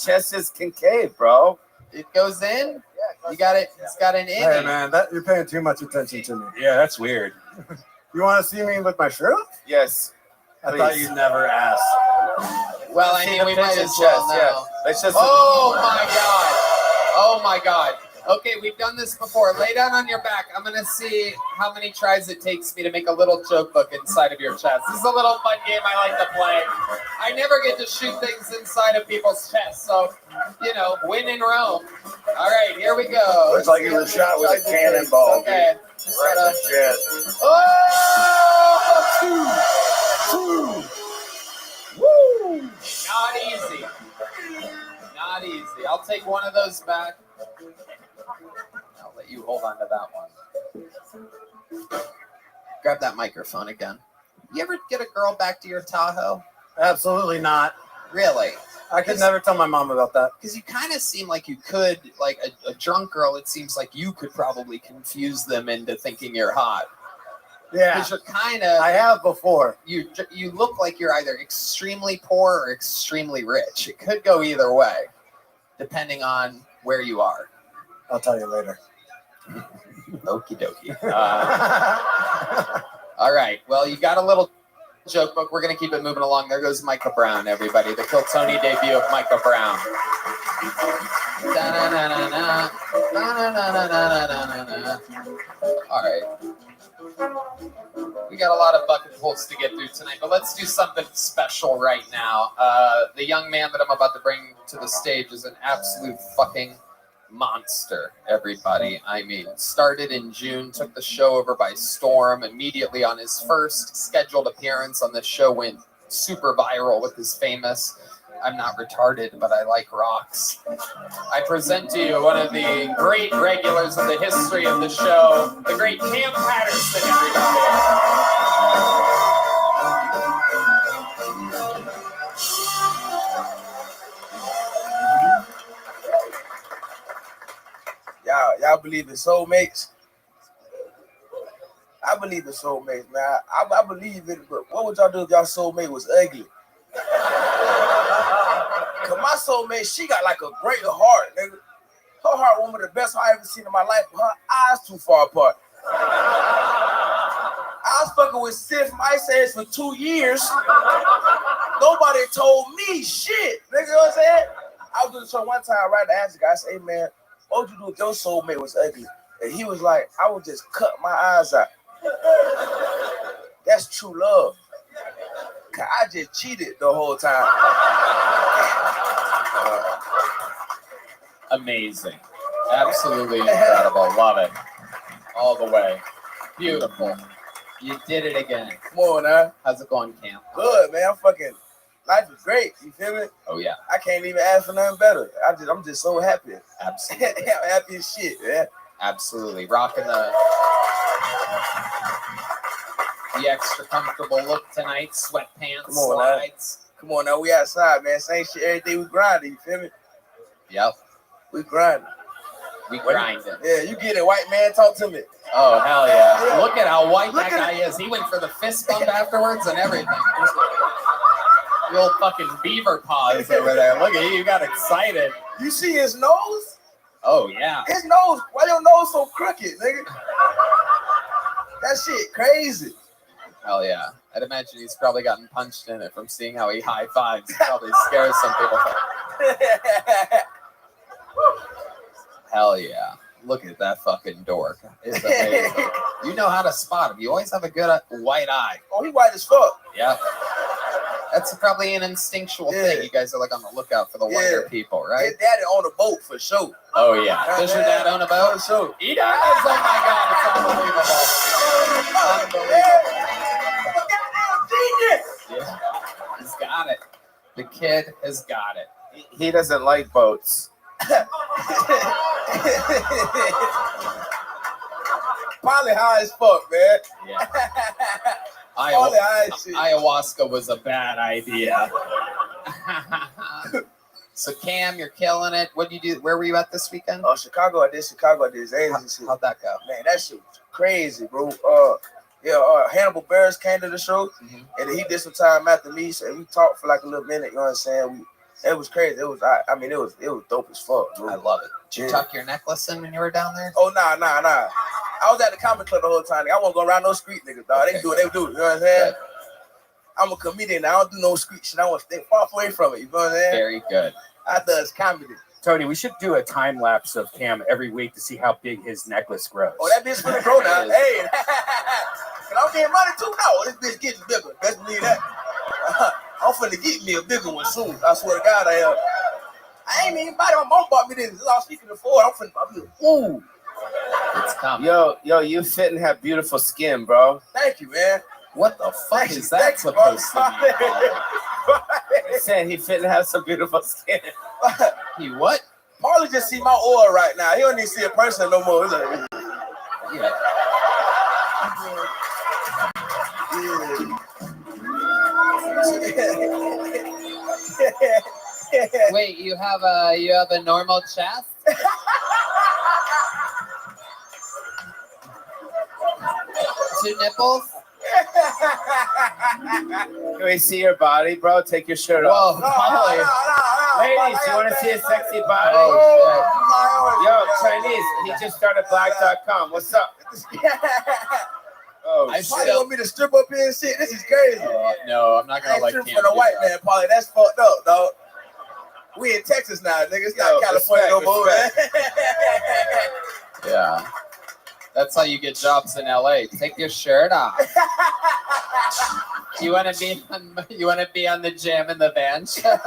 chest is concave, bro. It goes in. You got it. It's got an in. Hey man, you're paying too much attention to me. Yeah, that's weird. You want to see me with my shirt off? Yes. I thought you'd never ask. Well, I mean, we might as well now. Oh my God. Okay, we've done this before. Lay down on your back. I'm going to see how many tries it takes me to make a little joke book inside of your chest. This is a little fun game I like to play. I never get to shoot things inside of people's chests, so, win in Rome. All right, here we go. Looks like you were shot with a cannonball. Okay. Right in the chest. Oh! Woo! Not easy. Not easy. I'll take one of those back. I'll let you hold on to that one. Grab that microphone again. You ever get a girl back to your Tahoe? Absolutely not. Really? I could never tell my mom about that. Because you kind of seem like you could, like a drunk girl, it seems like you could probably confuse them into thinking you're hot. Yeah. Because you're kind of... I have before. You look like you're either extremely poor or extremely rich. It could go either way, depending on where you are. I'll tell you later. Okie dokie. All right. Well, you got a little joke book. We're going to keep it moving along. There goes Micah Brown, everybody. The Kill Tony debut of Micah Brown. Da-na-na-na-na. Da-na-na-na-na-na-na-na. All right. We got a lot of bucket pulls to get through tonight, but let's do something special right now. The young man that I'm about to bring to the stage is an absolute fucking monster, everybody. I mean, started in June, took the show over by storm. Immediately on his first scheduled appearance on the show, went super viral with his famous "I'm not retarded, but I like rocks." I present to you one of the great regulars of the history of the show, the great Cam Patterson, everybody. Y'all believe in soulmates? I believe in soulmates, man. I believe in it, but what would y'all do if y'all soulmate was ugly? Cause my soulmate, she got like a great heart, nigga. Her heart one of the best heart I ever seen in my life, but her eyes too far apart. I was fucking with Sid from Ice Age for 2 years. Nobody told me shit, nigga, you know what I'm saying? I was doing the show one time, right, to ask the guy, I said, hey man, what would you do if your soulmate was ugly? And he was like, I would just cut my eyes out. That's true love. Cause I just cheated the whole time. Amazing. Absolutely incredible. Love it. All the way. Beautiful. You did it again. Come on, now. How's it going, Cam? Good, man. I'm fucking, life is great. You feel me? Oh, yeah. I can't even ask for nothing better. I'm just so happy. Absolutely. I'm happy as shit, man. Absolutely. Rocking the extra comfortable look tonight. Sweatpants, Come on, slides. Now. Come on, now. We outside, man. Same shit every day. We grinding. You feel me? Yep. We grinding. We grinding. Yeah, you get it, white man. Talk to me. Oh, hell yeah. Look at how white that guy is. He went for the fist bump afterwards and everything. The old fucking beaver paws over there. Look at you. You got excited. You see his nose? Oh, yeah. His nose. Why your nose so crooked, nigga? That shit crazy. Hell yeah. I'd imagine he's probably gotten punched in it from seeing how he high fives. It probably scares some people. Hell yeah. Look at that fucking dork. It's amazing. You know how to spot him. You always have a good white eye. Oh, he white as fuck. Yep. That's probably an instinctual thing. You guys are like on the lookout for the whiter people, right? His daddy on a boat for sure. Oh, yeah. Does your dad own a boat? For sure. He does? Oh, my God. It's unbelievable. Yeah. He's got it. The kid has got it. He doesn't like boats. Probably high as fuck, man. Yeah. Ayahuasca. Ayahuasca was a bad idea. So Cam, you're killing it. What did you do? Where were you at this weekend? Oh, Chicago. I did Chicago. I did agency. How'd that go? Man, that shit was crazy, bro. Hannibal Buress came to the show, and he did some time after me. So we talked for like a little minute. You know what I'm saying? It was crazy. It was it was dope as fuck, bro. I love it. Did you tuck your necklace in when you were down there? Oh, nah. I was at the comedy club the whole time. I wasn't going around no street niggas, dog. They do what they do. You know what I'm saying? Good. I'm a comedian. I don't do no street shit. I want to stay far away from it. You know what I'm saying? Very good. I does comedy. Tony, we should do a time lapse of Cam every week to see how big his necklace grows. Oh, that bitch finna grow now. Hey, cause I'm getting money too now. This bitch getting bigger. Best believe that. I'm finna get me a bigger one soon. I swear to God, I am. I ain't even bought it. My mom bought me this. This is all she can afford. I'm finna buy me a ooh. It's coming. Yo, you fit and have beautiful skin, bro. Thank you, man. What the fuck is that supposed to be? He said he fit and have some beautiful skin. He what? Marley just see my aura right now. He don't need to see a person no more. He's like, yeah. Wait, you have a normal chest? Two nipples? Can we see your body, bro? Take your shirt off. Ladies, you want to see a sexy body? Yo, Chinese, he just started black.com. What's up? Oh, I probably want me to strip up here and shit. This is crazy. No, I'm not gonna let strip Cam for the do white that. man, Polly. That's fucked up, dog. We in Texas now, nigga. It's not California no more, man. Yeah. That's how you get jobs in LA. Take your shirt off. You wanna be on the Jam in the Van show?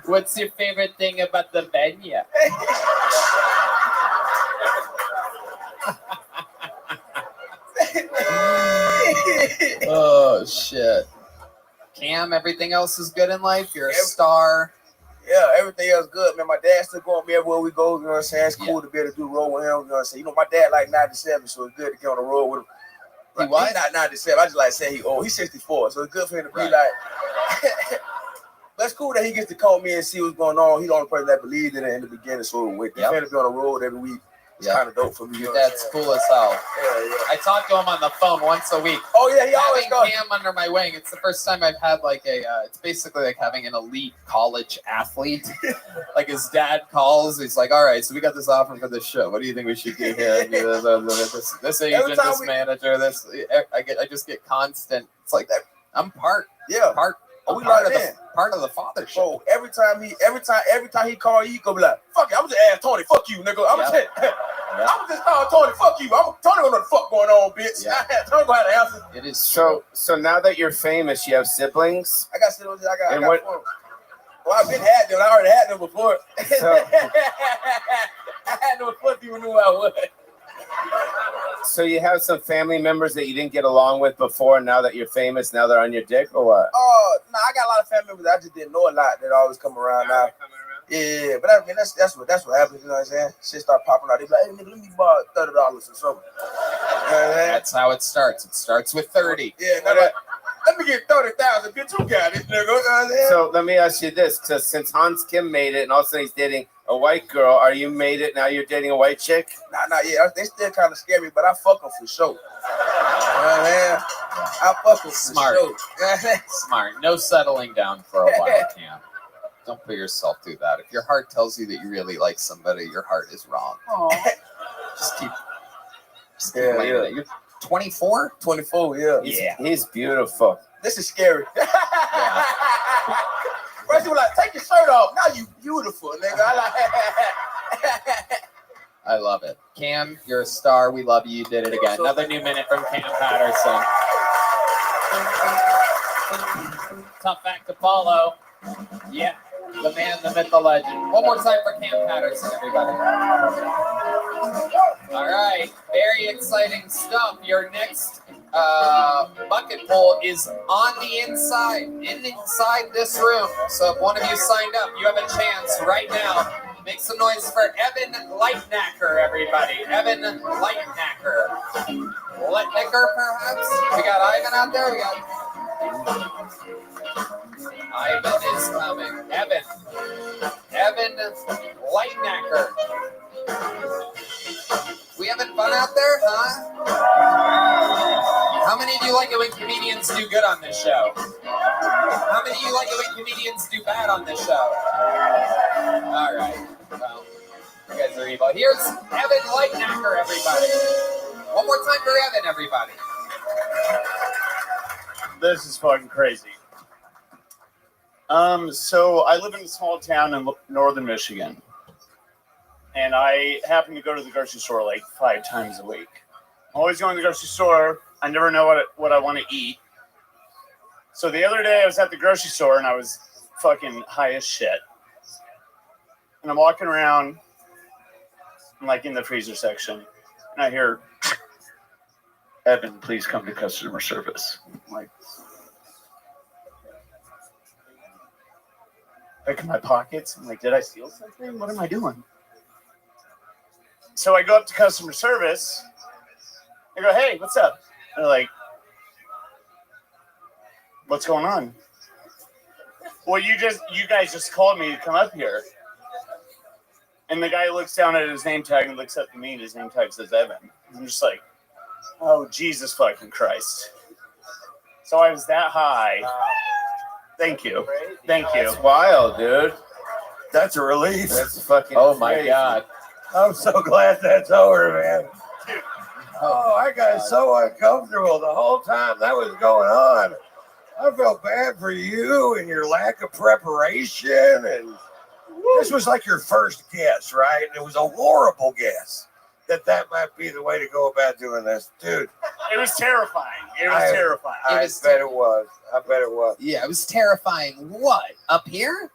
What's your favorite thing about the venue? Oh shit. Cam, everything else is good in life? You're a star. Yeah, everything else good, man. My dad still going me everywhere we go, you know what I'm saying? It's cool to be able to do road with him, you know what I'm saying? You know, my dad like 97, so it's good to get on the road with him. He what? He's not 97, I just like say he old. He's 64, so it's good for him to be like... But it's cool that he gets to call me and see what's going on. He's the only person that believed in it in the beginning, so with the fan to be on the road every week, it's kind of dope for me. Your dad's cool as hell. Yeah. I talk to him on the phone once a week. Oh yeah, he always goes. Having Cam under my wing, it's the first time I've had like it's basically like having an elite college athlete. Like his dad calls, he's like, all right, so we got this offer for this show. What do you think we should do here? And this agent, this manager, this, I just get constant. It's like, I'm part of the fathership. So every time he call you, he go be like, fuck it, I'm just ask Tony, fuck you, nigga. I'm just call Tony, fuck you. Tony gonna know the fuck going on, bitch. Tony gonna have to answer. It is so now that you're famous, you have siblings? I got siblings, I got what, four. Well, I've been had them. I already had them before. So, I had them before people knew I was. So you have some family members that you didn't get along with before, and now that you're famous, now they're on your dick, or what? Oh, no, I got a lot of family members I just didn't know a lot that always come around now. Yeah, but I mean that's what happens, you know what I'm saying? Shit start popping out. They be like, hey nigga, let me borrow $30 or something. You know what I'm saying? That's how it starts. It starts with 30. Yeah, no, let me get 30,000, bitch. You got it, nigga. You know what I'm saying? So let me ask you this: since Hans Kim made it, and also he's dating a white girl, are you made it now? You're dating a white chick? Nah, yeah. They still kind of scare me, but I fuck them for sure. You know what I'm saying? I fuck them Smart. for sure. Smart. No settling down for a while, Cam. Don't put yourself through that. If your heart tells you that you really like somebody, your heart is wrong. Just keep laying it. You're 24? 24, yeah. He's beautiful. This is scary. First you were like, take your shirt off. Now you beautiful, nigga. I love it. Cam, you're a star. We love you. You did it again. Another new minute from Cam Patterson. Tough act to follow. Yeah. The man, the myth, the legend. One more time for Cam Patterson, everybody. All right. Very exciting stuff. Your next bucket poll is on the inside this room. So if one of you signed up, you have a chance right now. Make some noise for Evan Lightnacker, everybody. Evan Lightnacker. Lightnacker, perhaps? We got Ivan out there? We got... Ivan is coming. Evan Lightnacker. We having fun out there, huh? How many of you like it when comedians do good on this show? How many of you like it when comedians do bad on this show? All right. Well, you guys are evil. Here's Evan Lightnacker, everybody. One more time for Evan, everybody. This is fucking crazy. So I live in a small town in northern Michigan, and I happen to go to the grocery store like 5 times a week. I'm always going to the grocery store. I never know what I want to eat. So the other day I was at the grocery store and I was fucking high as shit. And I'm walking around, I'm like in the freezer section, and I hear, Evan, please come to customer service. I'm like, look in my pockets. I'm like, did I steal something? What am I doing? So I go up to customer service. I go, hey, what's up? And they're like, What's going on? Well, you guys just called me to come up here. And the guy looks down at his name tag and looks up to me, and his name tag says Evan. I'm just like, oh, Jesus fucking Christ. So I was that high. Thank you. Thank you. That's wild, dude. That's a relief. That's fucking Oh my crazy. God. I'm so glad that's over, man. Oh, I got so uncomfortable the whole time that was going on. I felt bad for you and your lack of preparation. And this was like your first guess, right? And it was a horrible guess that might be the way to go about doing this. Dude. It was terrifying. It was terrifying. I bet it was. I bet it was. Yeah, it was terrifying. What? Up here?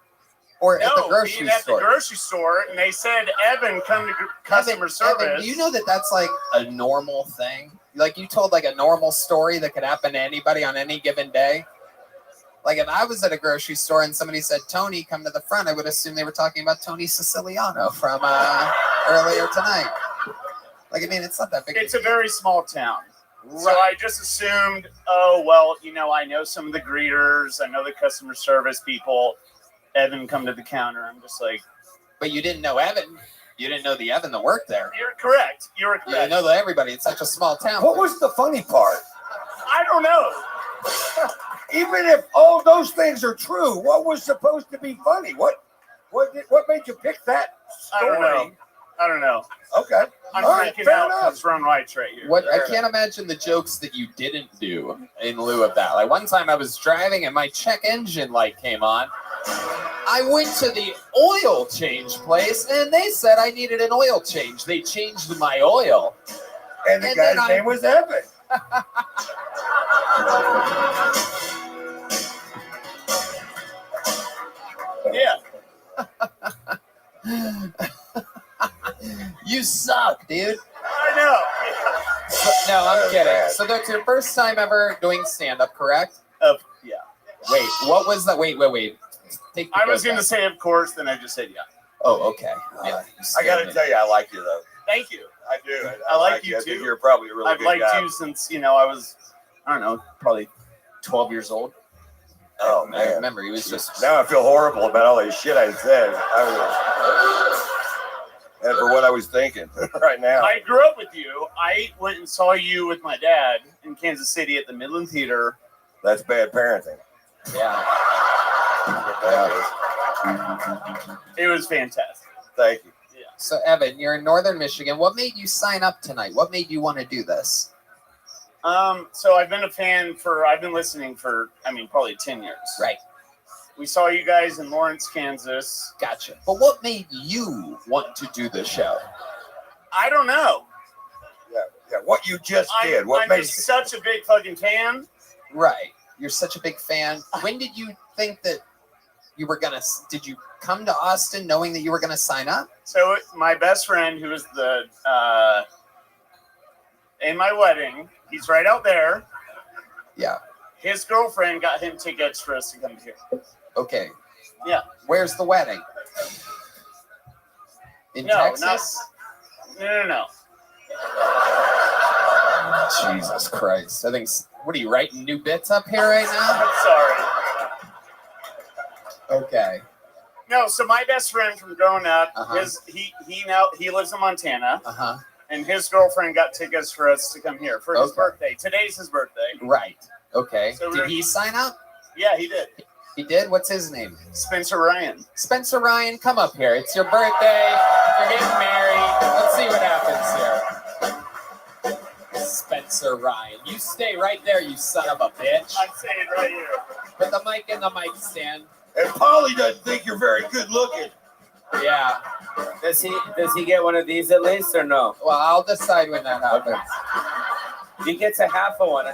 Or at the grocery being at store? the grocery store, and they said, Evan, come to customer service. Evan, do you know that that's like a normal thing? Like you told like a normal story that could happen to anybody on any given day? Like if I was at a grocery store and somebody said, Tony, come to the front, I would assume they were talking about Tony Siciliano from earlier tonight. Like, I mean, it's not that big. It's a very small town. Right. So I just assumed, oh, well, I know some of the greeters. I know the customer service people. Evan, come to the counter. I'm just like. But you didn't know Evan. You didn't know the Evan that worked there. You're correct. You're correct. You didn't know everybody. It's such a small town. What was the funny part? I don't know. Even if all those things are true, what was supposed to be funny? What made you pick that story? I don't know. Okay. I'm All freaking right, out fair because Ron White's right here. What I can't imagine the jokes that you didn't do in lieu of that. Like one time I was driving and my check engine light came on. I went to the oil change place and they said I needed an oil change. They changed my oil. And the guy's name was Evan. Yeah. You suck, dude. I know. No, I'm kidding. So that's your first time ever doing stand-up, correct? Yeah. Wait, what was that? Wait. I was going to say, of course, then I just said, yeah. Oh, okay. I got to tell you, I like you, though. Thank you. I do. I like you, I too. think you're probably a really I've good liked guy. you since, I was, I don't know, probably 12 years old. Oh, I man. remember he was just. Now I feel horrible about all the shit I said. And for what I was thinking right now. I grew up with you. I went and saw you with my dad in Kansas City at the Midland Theater. That's bad parenting. Yeah. It was fantastic. Thank you. Yeah. So, Evan, you're in Northern Michigan. What made you sign up tonight? What made you want to do this? So I've been I've been listening for, probably 10 years. Right. We saw you guys in Lawrence, Kansas. Gotcha. But what made you want to do the show? I don't know. Yeah. What you just did. I'm just such a big fucking fan. Right. You're such a big fan. When did you think that you were gonna? Did you come to Austin knowing that you were gonna sign up? So my best friend, who was in my wedding, he's right out there. Yeah. His girlfriend got him tickets for us to come here. Okay. Yeah. Where's the wedding? In Texas? No. Jesus Christ. I think. What are you writing new bits up here right now? Sorry. Okay. No, so my best friend from growing up, he lives in Montana. Uh-huh. And his girlfriend got tickets for us to come here for his birthday. Today's his birthday. Right. Okay. So did he sign up? Yeah, he did. He did? What's his name? Spencer Ryan. Spencer Ryan, come up here. It's your birthday. You're getting married. Let's see what happens here. Spencer Ryan. You stay right there, you son of a bitch. I'm staying right here. Put the mic in the mic stand. And Polly doesn't think you're very good looking. Yeah. Does he get one of these at least or no? Well, I'll decide when that happens. He gets a half of one,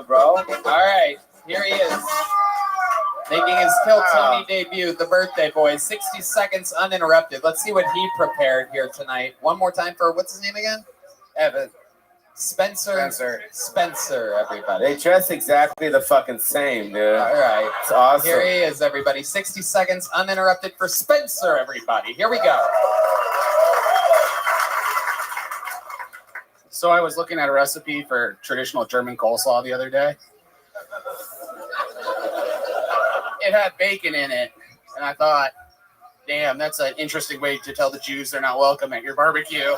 bro. All right. Here he is. Making his Kill Tony debut, the birthday boy. 60 seconds uninterrupted. Let's see what he prepared here tonight. One more time for, what's his name again? Evan. Spencer, everybody. They dress exactly the fucking same, dude. All right. It's awesome. Here he is, everybody. 60 seconds uninterrupted for Spencer, everybody. Here we go. So I was looking at a recipe for traditional German coleslaw the other day. it had bacon in it, and I thought, damn, that's an interesting way to tell the Jews they're not welcome at your barbecue.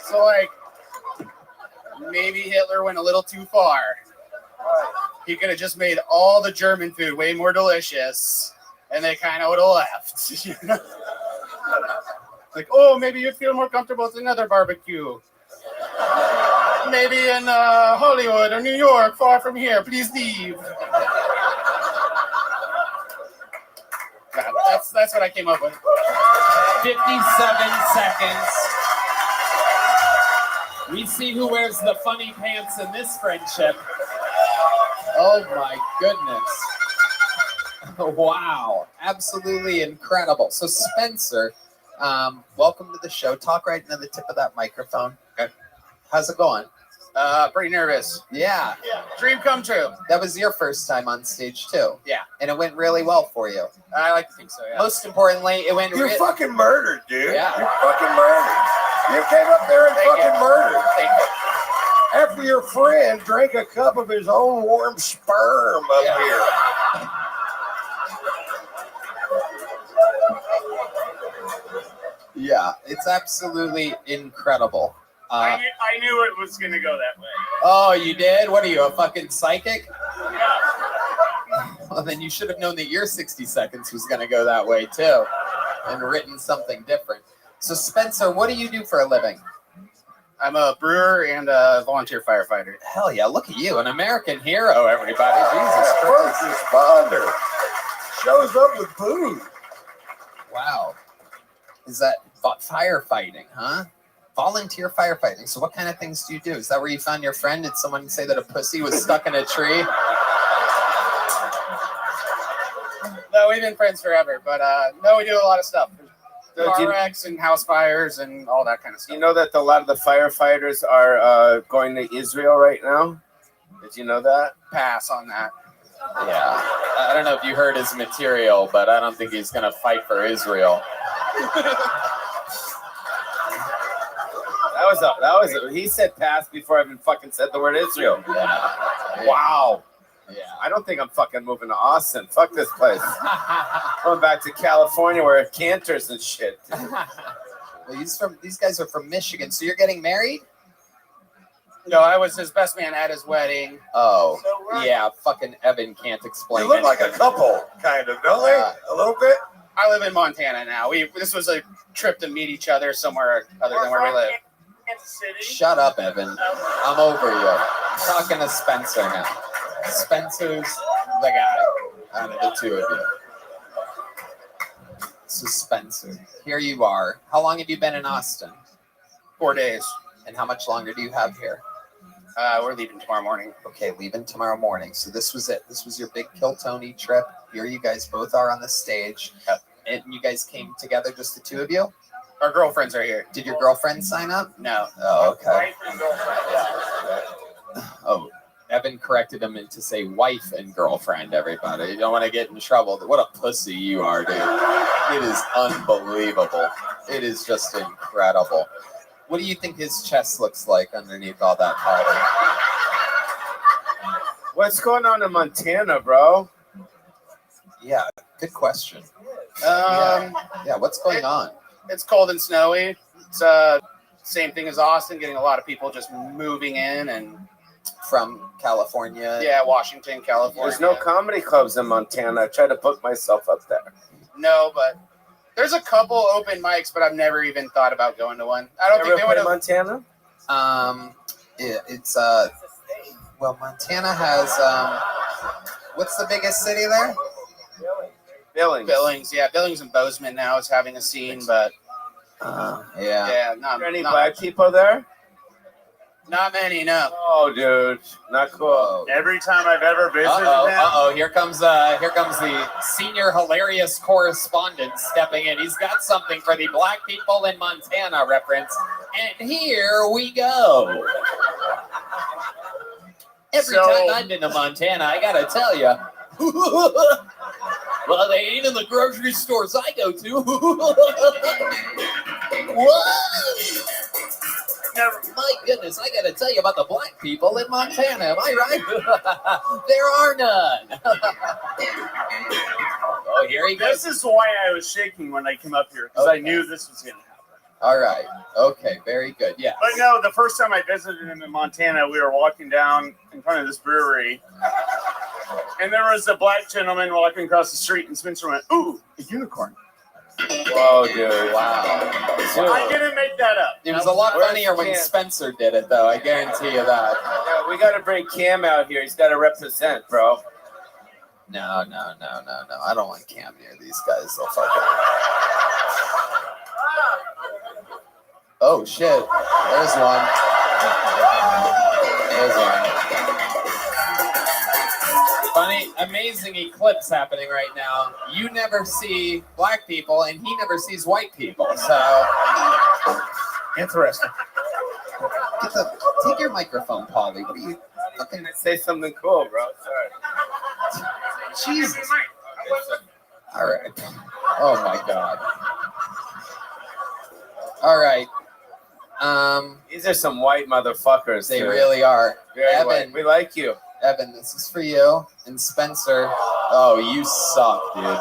So, like, maybe Hitler went a little too far. He could have just made all the German food way more delicious, and they kind of would have left. You know? Like, oh, maybe you'd feel more comfortable with another barbecue. Maybe in Hollywood or New York, far from here. Please leave. God, that's what I came up with. 57 seconds. We see who wears the funny pants in this friendship. Oh my goodness. Wow. Absolutely incredible. So Spencer, welcome to the show. Talk right into the tip of that microphone. Okay. How's it going? Pretty nervous. Yeah. Dream come true. That was your first time on stage too. Yeah. And it went really well for you. I like to think so, yeah. Most importantly, it went You're fucking murdered, dude. Yeah. You're fucking murdered. You came up there and fucking murdered. After your friend drank a cup of his own warm sperm up here. Yeah, it's absolutely incredible. I knew it was going to go that way. Oh, you did? What are you, a fucking psychic? Well, then you should have known that your 60 seconds was going to go that way too, and written something different. So, Spencer, what do you do for a living? I'm a brewer and a volunteer firefighter. Hell yeah, look at you, an American hero, everybody. Jesus First Christ. responder shows up with booze. Wow. Is that firefighting, huh? Volunteer firefighting. So what kind of things do you do? Is that where you found your friend? Did someone say that a pussy was stuck in a tree? No, we've been friends forever, but no, we do a lot of stuff. So Car wrecks and house fires and all that kind of stuff. You know that a lot of the firefighters are going to Israel right now? Did you know that? Pass on that. Yeah. I don't know if you heard his material, but I don't think he's going to fight for Israel. He said pass before I even fucking said the word Israel. Yeah. Wow. Yeah. I don't think I'm fucking moving to Austin. Fuck this place. Going back to California where it canters and shit. Well, these guys are from Michigan, so you're getting married? No, I was his best man at his wedding. Oh, yeah, fucking Evan can't explain You look like a couple, kind of, don't they? A little bit? I live in Montana now. This was a trip to meet each other somewhere other than where we live. Shut up, Evan. I'm over you. I'm talking to Spencer now. Spencer's the guy out of the two of you. So Spencer, here you are. How long have you been in Austin? 4 days. And how much longer do you have here? We're leaving tomorrow morning. Okay, leaving tomorrow morning. So this was it. This was your big Kill Tony trip. Here you guys both are on the stage. Yep. And you guys came together, just the two of you? Our girlfriends are here. Did your girlfriend sign up? No. Oh, okay. Oh, Evan corrected him to say wife and girlfriend, everybody. You don't want to get in trouble. What a pussy you are, dude. It is unbelievable. It is just incredible. What do you think his chest looks like underneath all that powder? What's going on in Montana, bro? Yeah, good question. Yeah, what's going on? It's cold and snowy. It's same thing as Austin, getting a lot of people just moving in and from California. Yeah, Washington, California. There's no comedy clubs in Montana. I tried to book myself up there. No, but there's a couple open mics, but I've never even thought about going to one. I don't think they would have. Montana? It's well, Montana has what's the biggest city there? Billings, yeah. Billings and Bozeman now is having a scene, but yeah. Not any not black much. people there? Not many, no. Oh, dude, not cool. Every time I've ever visited them, Here comes the senior hilarious correspondent stepping in. He's got something for the black people in Montana reference, and here we go. Every time I've been to Montana, I gotta tell you. Well, they ain't in the grocery stores I go to. Whoa! My goodness, I gotta tell you about the black people in Montana, am I right? There are none. Oh, here he goes. This is why I was shaking when I came up here, because I knew this was going to happen. All right. Okay, very good. Yeah. But no, the first time I visited him in Montana, we were walking down in front of this brewery, and there was a black gentleman walking across the street, and Spencer went, "Ooh, a unicorn." Whoa, dude. Wow. I didn't make that up. It was a lot funnier when Spencer did it, though. I guarantee you that. Yeah, we got to bring Cam out here. He's got to represent, bro. No. I don't want Cam near these guys. They'll fucking. Oh shit! There's one. There's one. Funny, amazing eclipse happening right now. You never see black people, and he never sees white people. So interesting. Take your microphone, Paulie. What are you fucking say something cool, bro? Sorry. Jesus. All right. Oh my God. All right. These are some white motherfuckers. They dude. really are. Very Evan, white. We like you. Evan, this is for you. And Spencer. Oh, you suck, dude.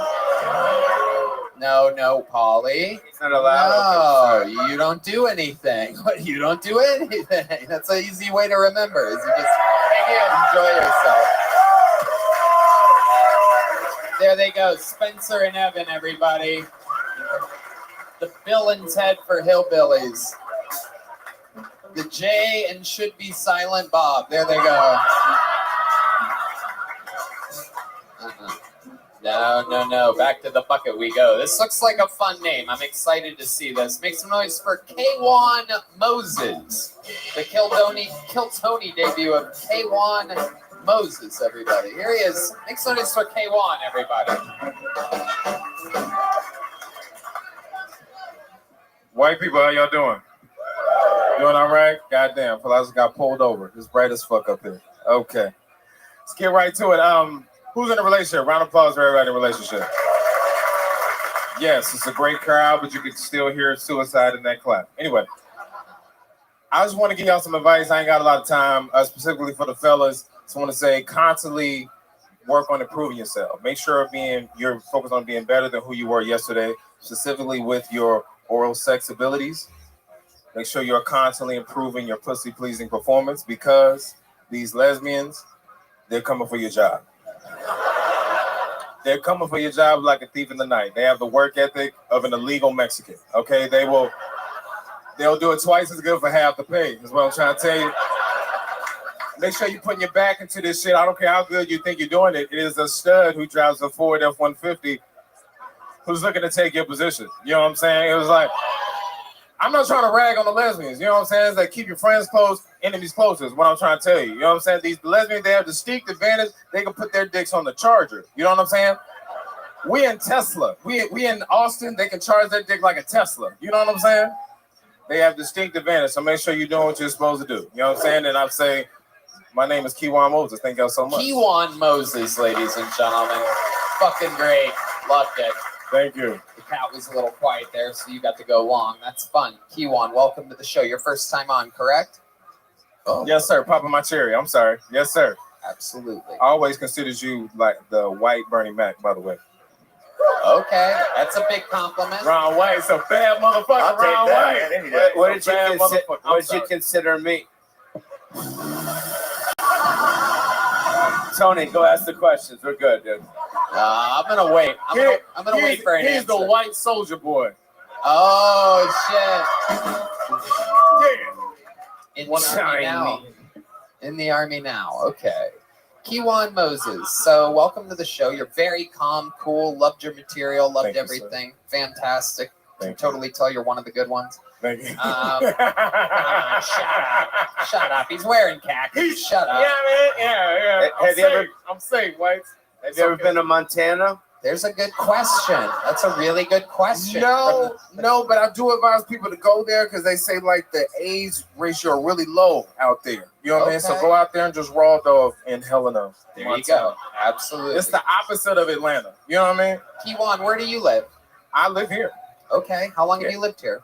No, Paulie. He's not allowed. No, you don't do anything. You don't do anything. That's an easy way to remember. Is you just enjoy yourself. There they go, Spencer and Evan, everybody. The Bill and Ted for hillbillies. The J and should be silent Bob. There they go. No. Back to the bucket we go. This looks like a fun name. I'm excited to see this. Make some noise for K1 Moses. The Kill Tony debut of K1 Moses, everybody. Here he is. Make some noise for K1, everybody. White people, how y'all doing? Doing all right? Goddamn, I just got pulled over. It's bright as fuck up here. Okay. Let's get right to it. Who's in a relationship? Round of applause for everybody in a relationship. Yes, it's a great crowd, but you can still hear suicide in that clap. Anyway, I just want to give y'all some advice. I ain't got a lot of time, specifically for the fellas. So I want to say constantly work on improving yourself. Make sure you're focused on being better than who you were yesterday, specifically with your oral sex abilities. Make sure you're constantly improving your pussy-pleasing performance because these lesbians, they're coming for your job. They're coming for your job like a thief in the night. They have the work ethic of an illegal Mexican, okay? They'll do it twice as good for half the pay, is what I'm trying to tell you. Make sure you're putting your back into this shit. I don't care how good you think you're doing it. It is a stud who drives a Ford F-150 who's looking to take your position. You know what I'm saying? It was like, I'm not trying to rag on the lesbians. You know what I'm saying? It's like keep your friends close, enemies closer is what I'm trying to tell you. You know what I'm saying? These lesbians, they have distinct advantage. They can put their dicks on the charger. You know what I'm saying? We in Tesla. We in Austin. They can charge their dick like a Tesla. You know what I'm saying? They have distinct advantage. So make sure you're doing what you're supposed to do. You know what I'm saying? And I'm saying, my name is K1 Moses. Thank y'all so much. K1 Moses, ladies and gentlemen. Fucking great. Loved it. Thank you. The cat was a little quiet there, so you got to go long. That's fun. K1, welcome to the show. Your first time on, correct? Oh. Yes, sir. Popping my cherry. I'm sorry. Yes, sir. Absolutely. I always considered you like the white Bernie Mac, by the way. Okay, that's a big compliment. Ron White's a bad motherfucker. Ron White. What did you consider me? Tony, go ask the questions. We're good, dude. I'm gonna wait. I'm gonna wait for an answer. He's the white soldier boy. Oh shit! In the army now. In the army now. Okay. K1 Moses. So welcome to the show. You're very calm, cool. Loved your material. Loved everything. Fantastic. Can totally tell you're one of the good ones. Thank you. Shut up. He's wearing khakis. Shut up. Yeah, man. Yeah. I'm safe, whites. Have you ever been to Montana? There's a good question. That's a really good question. No, but I do advise people to go there because they say like the AIDS ratio are really low out there. You know what I mean? So Okay. go out there and just raw dog in Helena. There you go. Absolutely. It's the opposite of Atlanta. You know what I mean? Kiwan, where do you live? I live here. Okay. How long have you lived here?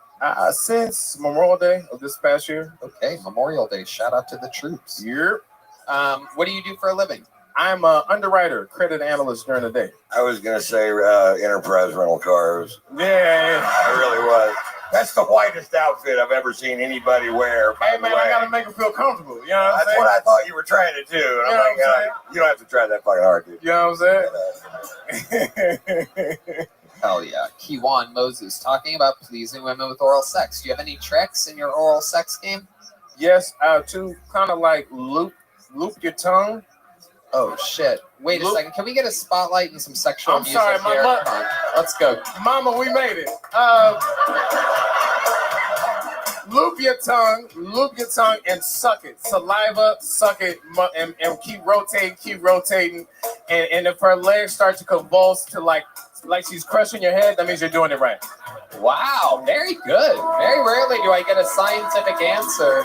Since Memorial Day of this past year. Okay, Memorial Day. Shout out to the troops. Yep. What do you do for a living? I'm an underwriter, credit analyst during the day. I was gonna say Enterprise rental cars. Yeah. I really was. That's the whitest outfit I've ever seen anybody wear. Hey man, I gotta make them feel comfortable. You know what I'm That's saying? what I thought you were trying to do. And You I'm know like, what I'm saying? you don't have to try that fucking hard, dude. You know what I'm saying? Hell yeah. Kiwan Moses talking about pleasing women with oral sex. Do you have any tricks in your oral sex game? Yes, to kind of like loop your tongue. Oh shit. Wait a second. Can we get a spotlight and some sexual I'm music sorry, here? my Come on. Let's go. Mama, we made it. Loop your tongue and suck it. Saliva, suck it, and keep rotating. And if her legs start to convulse to like she's crushing your head, that means you're doing it right. Wow, very good. Very rarely do I get a scientific answer.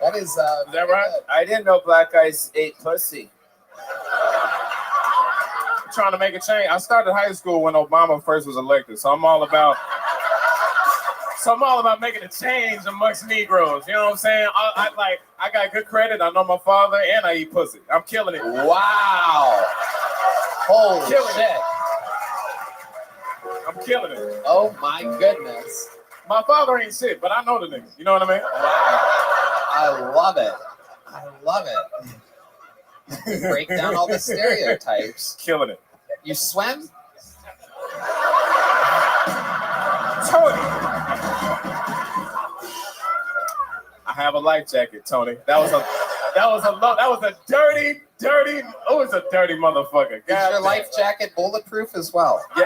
That is that right? Good. I didn't know black guys ate pussy. Trying to make a change. I started high school when Obama first was elected, so I'm all about making a change amongst Negroes. You know what I'm saying? I got good credit. I know my father, and I eat pussy. I'm killing it. Wow. Holy Killing shit. I'm killing it. Oh my goodness. My father ain't shit, but I know the nigga. You know what I mean? I love it. I love it. Break down all the stereotypes. Killing it. You swim? Tony. I have a life jacket, Tony. That was a dirty. Oh, it's a dirty motherfucker. Is your life jacket bulletproof as well? Yeah.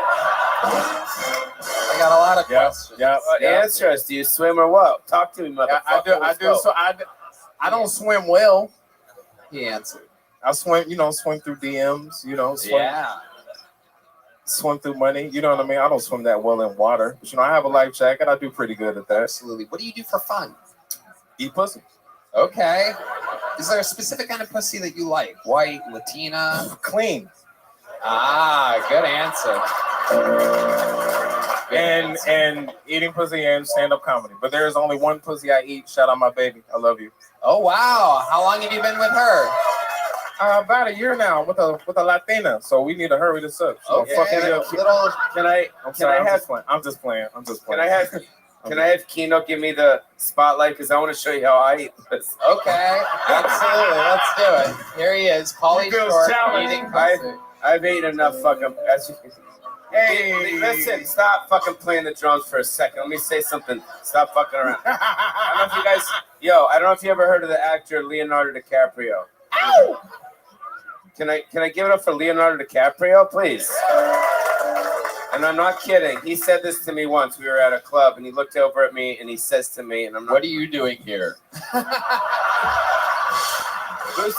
I got a lot of questions. Yeah. Answer us. Do you swim or what? Talk to me, motherfucker. I do. So I don't swim well. He answered. I swim through DMs, swim through money. You know what I mean? I don't swim that well in water. But, I have a life jacket. I do pretty good at that. Absolutely. What do you do for fun? Eat pussy. Okay. Is there a specific kind of pussy that you like? White, Latina? Clean. Ah, good answer. And eating pussy and stand-up comedy. But there is only one pussy I eat. Shout out my baby. I love you. Oh, wow. How long have you been with her? About a year now with a Latina, so we need to hurry this up. So Okay. I'm just playing. Can I have Keno give me the spotlight because I want to show you how I eat this. Okay, absolutely. Let's do it. Here he is, Pauly Short eating pussy. I've eaten enough fucking. Hey, listen! Stop fucking playing the drums for a second. Let me say something. Stop fucking around. I don't know if you guys. I don't know if you ever heard of the actor Leonardo DiCaprio. Ow! Can I give it up for Leonardo DiCaprio, please? And I'm not kidding. He said this to me once. We were at a club, and he looked over at me, and he says to me, and I'm not. What are you doing here? Who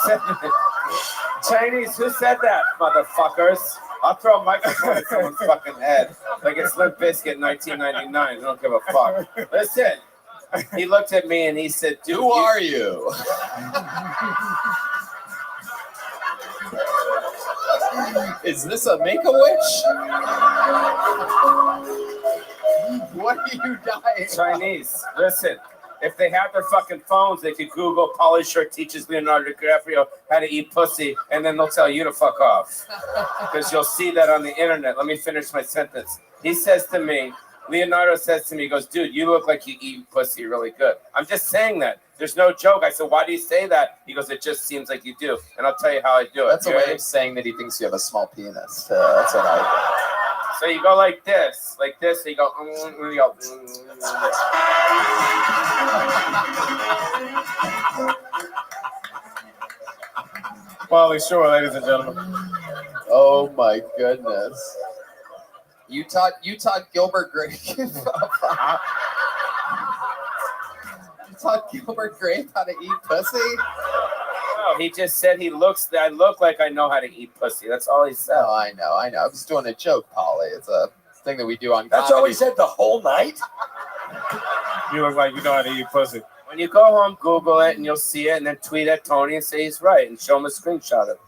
said that? Chinese, who said that, motherfuckers? I'll throw a microphone at someone's fucking head like it's Limp Bizkit in 1999. I don't give a fuck. Listen, he looked at me and he said, "Dude, who are you?" Is this a Make-A-Wish? What are you dying? Chinese, listen. If they have their fucking phones, they could Google Pauly Short teaches Leonardo DiCaprio how to eat pussy, and then they'll tell you to fuck off. Because you'll see that on the internet. Let me finish my sentence. He says to me, Leonardo says to me, he goes, dude, you look like you eat pussy really good. I'm just saying that. There's no joke. I said, why do you say that? He goes, it just seems like you do. And I'll tell you how I do it. That's a way of saying that he thinks you have a small penis. That's what I do. So you go like this, so you go, Pauly Short, ladies and gentlemen. Oh my goodness. You taught Gilbert Grape. You taught Gilbert Grape how to eat pussy? No, he just said I look like I know how to eat pussy. That's all he said. No, I know. I was doing a joke, Polly. It's a thing that we do on That's comedy. all he said the whole night? You look like you know how to eat pussy. When you go home, Google it and you'll see it, and then tweet at Tony and say he's right and show him a screenshot of it.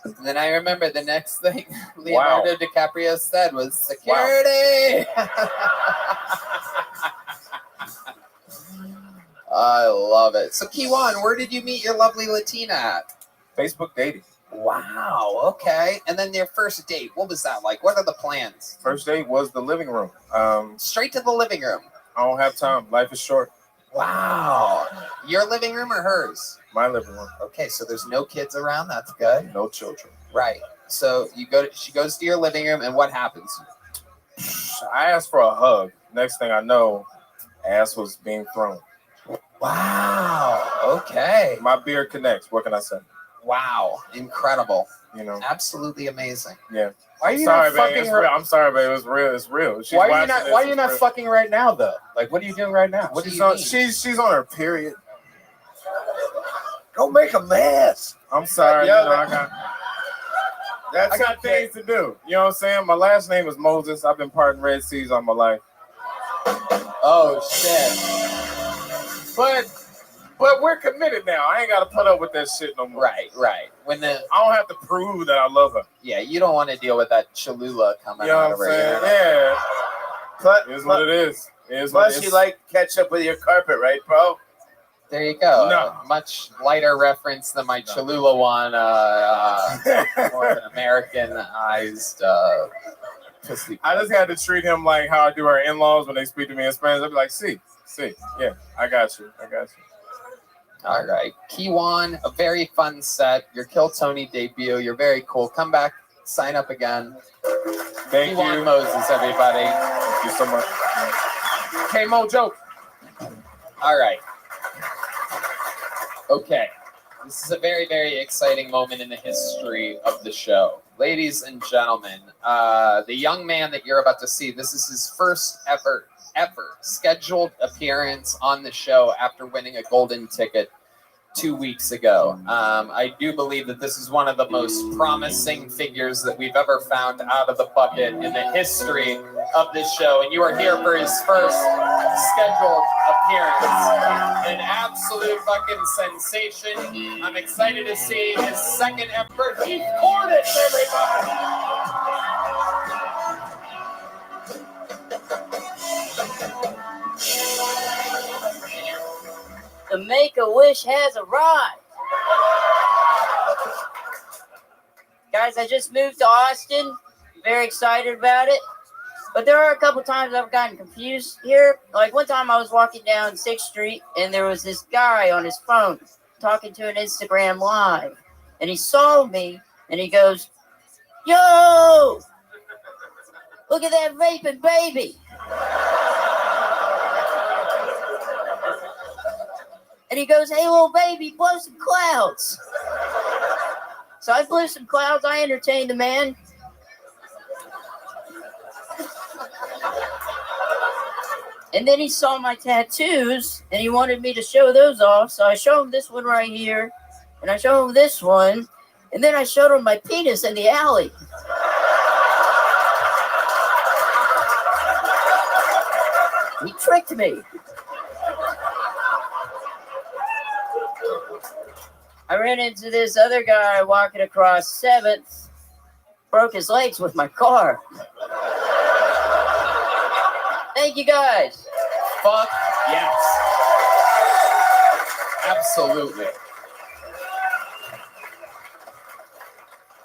And then I remember the next thing Leonardo DiCaprio said was security. I love it. So, Kiwan, where did you meet your lovely Latina at? Facebook dating. Wow. Okay. And then your first date, what was that like? What are the plans? First date was the living room. Straight to the living room. I don't have time. Life is short. Wow. Your living room or hers? My living room. Okay, so there's no kids around. That's good. No children. Right. So she goes to your living room, and what happens? I asked for a hug. Next thing I know, ass was being thrown. Wow. Okay. My beard connects. What can I say? Wow. Incredible. You know. Absolutely amazing. Yeah. Why are you sorry, not babe. fucking? It's real. I'm sorry, babe. It's real. It's real. She's Why are you watching not? this. Why are you It's not real. fucking right now, though? Like, what are you doing right now? What do you mean? She's on her period. Go make a mess. I'm sorry. Yeah, I got things to do. You know what I'm saying? My last name is Moses. I've been parting Red Seas all my life. Oh shit. But we're committed now. I ain't got to put up with that shit no more. Right. When I don't have to prove that I love her. Yeah, you don't want to deal with that Cholula coming You know out what of I'm her saying? ear. Yeah. It is what it is. It is what it Plus, is. you like ketchup with your carpet, right, bro? There you go. No. Much lighter reference than my Cholula one. More of an Americanized pussy. I just had to treat him like how I do our in-laws when they speak to me in Spanish. I'd be like, see, yeah, I got you. All right. Kiwan, a very fun set. Your Kill Tony debut. You're very cool. Come back, sign up again. Thank Kiwan you. Moses, everybody. Thank you so much. K Mojo. All right. Okay. This is a very, very exciting moment in the history of the show. Ladies and gentlemen, the young man that you're about to see, this is his first ever scheduled appearance on the show after winning a golden ticket 2 weeks ago. I do believe that this is one of the most promising figures that we've ever found out of the bucket in the history of this show. And you are here for his first scheduled appearance. An absolute fucking sensation. I'm excited to see his second ever. Heath Cornish, everybody! The Make-A-Wish has arrived. Guys, I just moved to Austin. Very excited about it. But there are a couple times I've gotten confused here. Like one time I was walking down 6th Street and there was this guy on his phone talking to an Instagram Live. And he saw me and he goes, "Yo! Look at that vaping baby." And he goes, "Hey, little baby, blow some clouds." So I blew some clouds. I entertained the man. And then he saw my tattoos, and he wanted me to show those off. So I showed him this one right here, and I showed him this one, and then I showed him my penis in the alley. He tricked me. I ran into this other guy walking across 7th, broke his legs with my car. Thank you, guys. Fuck yes. Absolutely.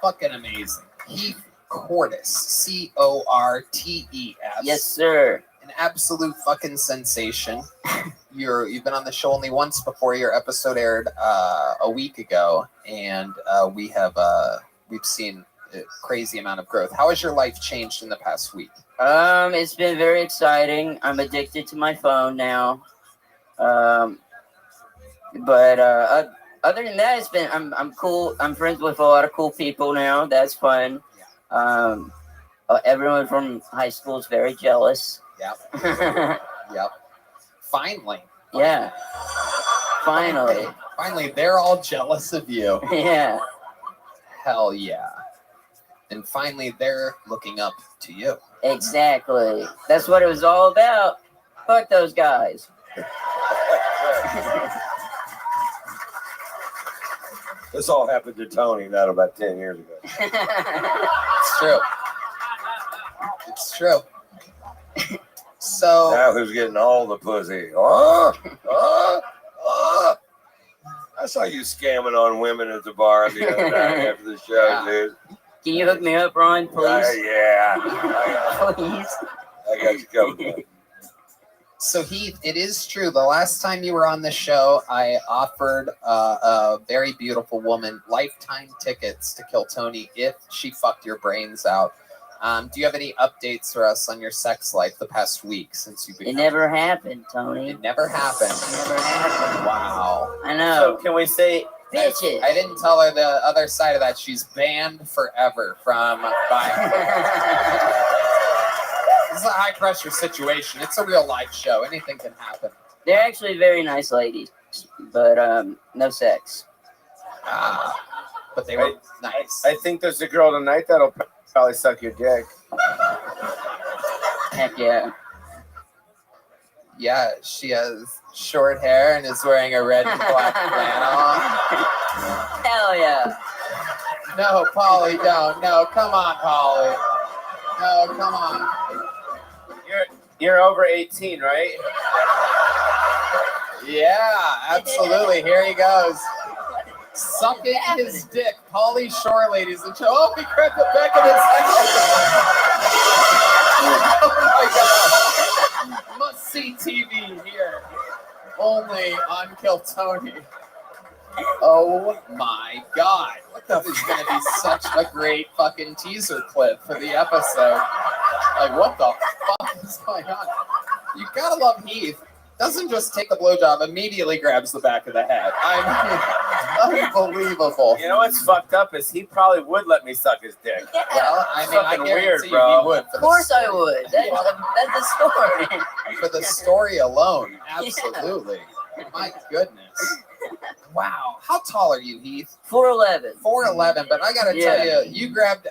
Fucking amazing. Heath Cordes, Cortes. Yes, sir. An absolute fucking sensation. You've been on the show only once before your episode aired a week ago, and we've seen a crazy amount of growth. How has your life changed in the past week? It's been very exciting. I'm addicted to my phone now. But other than that, it's been I'm cool. I'm friends with a lot of cool people now. That's fun. Everyone from high school is very jealous. Yep. Yep. Finally. Yeah. Finally. Finally, they're all jealous of you. Yeah. Hell yeah. And finally, they're looking up to you. Exactly. That's what it was all about. Fuck those guys. This all happened to Tony not about 10 years ago. It's true. It's true. So now who's getting all the pussy? I saw you scamming on women at the bar the other night after the show, dude. Can you hook me up, Ron, please? Yeah. Please. I got you covered. So Heath, it is true. The last time you were on the show, I offered a very beautiful woman lifetime tickets to kill Tony if she fucked your brains out. Do you have any updates for us on your sex life the past week since you've been? It never happened, Tony. It never happened. It never happened. Wow. I know. So can we say, bitches? I didn't tell her the other side of that. She's banned forever from buying. This is a high pressure situation. It's a real life show. Anything can happen. They're actually very nice ladies, but no sex. But they were nice. I think there's a girl tonight that'll probably suck your dick. Heck yeah. Yeah, she has short hair and is wearing a red and black flannel. Hell yeah. No, Polly, don't. No, come on, Polly. No, come on. You're over 18, right? Yeah, absolutely. Here he goes. Sucking his dick. Pauly Shore, ladies and gentlemen. Oh, he grabbed the back of his head. Oh my God. Must see TV here. Only on Kill Tony. Oh my God. This is going to be such a great fucking teaser clip for the episode. Like, what the fuck is going on? You gotta love Heath. Doesn't just take the blowjob, immediately grabs the back of the head. I mean, unbelievable. You know what's fucked up is he probably would let me suck his dick. Yeah. Well, I mean, I fucking guarantee weird, you bro. he would. Of course I would. That's the story. For the story alone, absolutely. My goodness. Wow. How tall are you, Heath? 4'11". 4'11", but I gotta tell you, you grabbed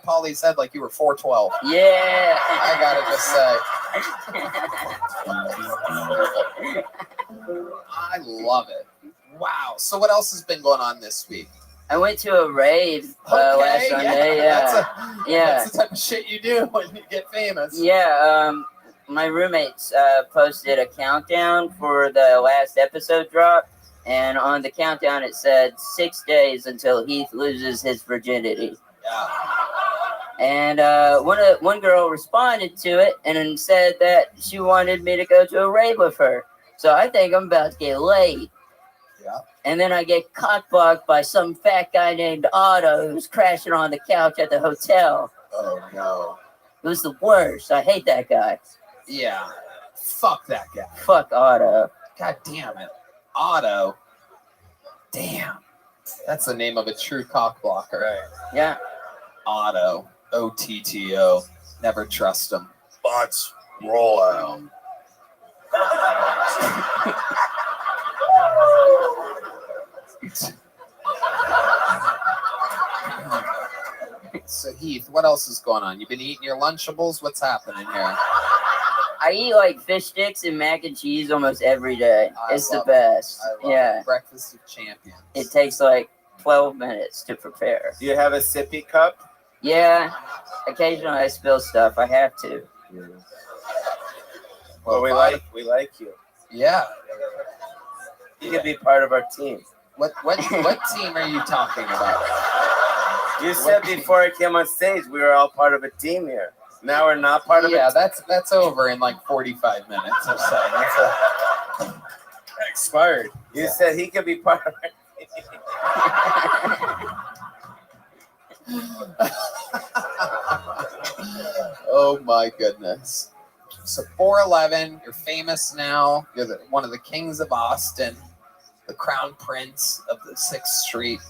Polly's head like you were 4'12". Yeah. I gotta just say. I love it. Wow. So what else has been going on this week? I went to a rave last Sunday. Yeah. That's the type of shit you do when you get famous. Yeah. My roommates posted a countdown for the last episode drop, and on the countdown it said 6 days until Heath loses his virginity. Yeah. And one girl responded to it and said that she wanted me to go to a rave with her. So I think I'm about to get laid. Yeah. And then I get cockblocked by some fat guy named Otto who's crashing on the couch at the hotel. Oh no. It was the worst. I hate that guy. Yeah. Fuck that guy. Fuck Otto. God damn it. Otto. Damn. That's the name of a true cock blocker. Right. Yeah. Otto. OTTO. Never trust him. Bots roll out. So Heath, what else is going on? You've been eating your Lunchables? What's happening here? I eat like fish sticks and mac and cheese almost every day. It's the best. Yeah. Breakfast of champions. It takes like 12 minutes to prepare. Do you have a sippy cup? Yeah. Occasionally I spill stuff. I have to. Well, we like you. Yeah. You can be part of our team. What team are you talking about? You said before I came on stage we were all part of a team here. Now we're not part of it. Yeah, that's over in like 45 minutes or so. That expired. You said he could be part of our Oh my goodness. So 4'11", you're famous now. You're one of the kings of Austin, the crown prince of the 6th Street.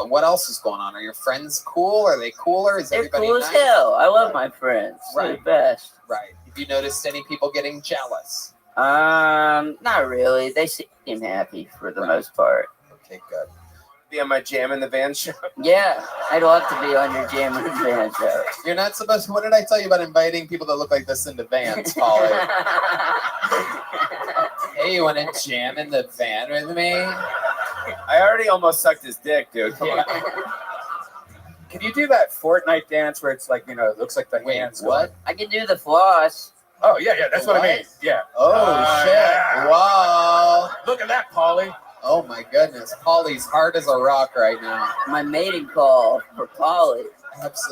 What else is going on? Are your friends cool? Are they cooler? Is They're everybody cool nice? as hell. I love my friends. They're the best. Right. Have you noticed any people getting jealous? Not really. They seem happy for the most part. Okay, good. Be on my Jam in the Van show. Yeah, I'd love to be on your Jam in the Van show. You're not supposed to. What did I tell you about inviting people that look like this into vans, Polly? Hey, you want to jam in the van with me? I already almost sucked his dick, dude. Come on. Can you do that Fortnite dance where it's like, it looks like the hands? What? I can do the floss. Oh, yeah, that's what I mean. Yeah. Oh, shit. Yeah. Wow. Look at that, Polly. Oh, my goodness. Polly's hard as a rock right now. My mating call for Polly.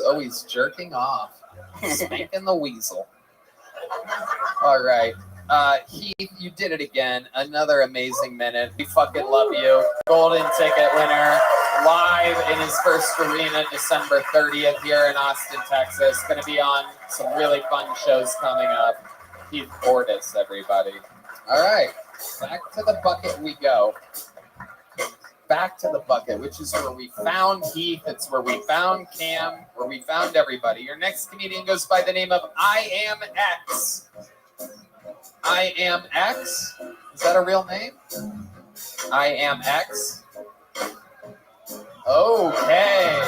Oh, he's jerking off. Spanking the weasel. All right. Heath, you did it again. Another amazing minute. We fucking love you. Golden ticket winner. Live in his first arena, December 30th here in Austin, Texas. Going to be on some really fun shows coming up. Heath Portis, everybody. All right. Back to the bucket we go. Back to the bucket, which is where we found Heath. It's where we found Cam, where we found everybody. Your next comedian goes by the name of I Am X. I Am X? Is that a real name? I Am X? Okay.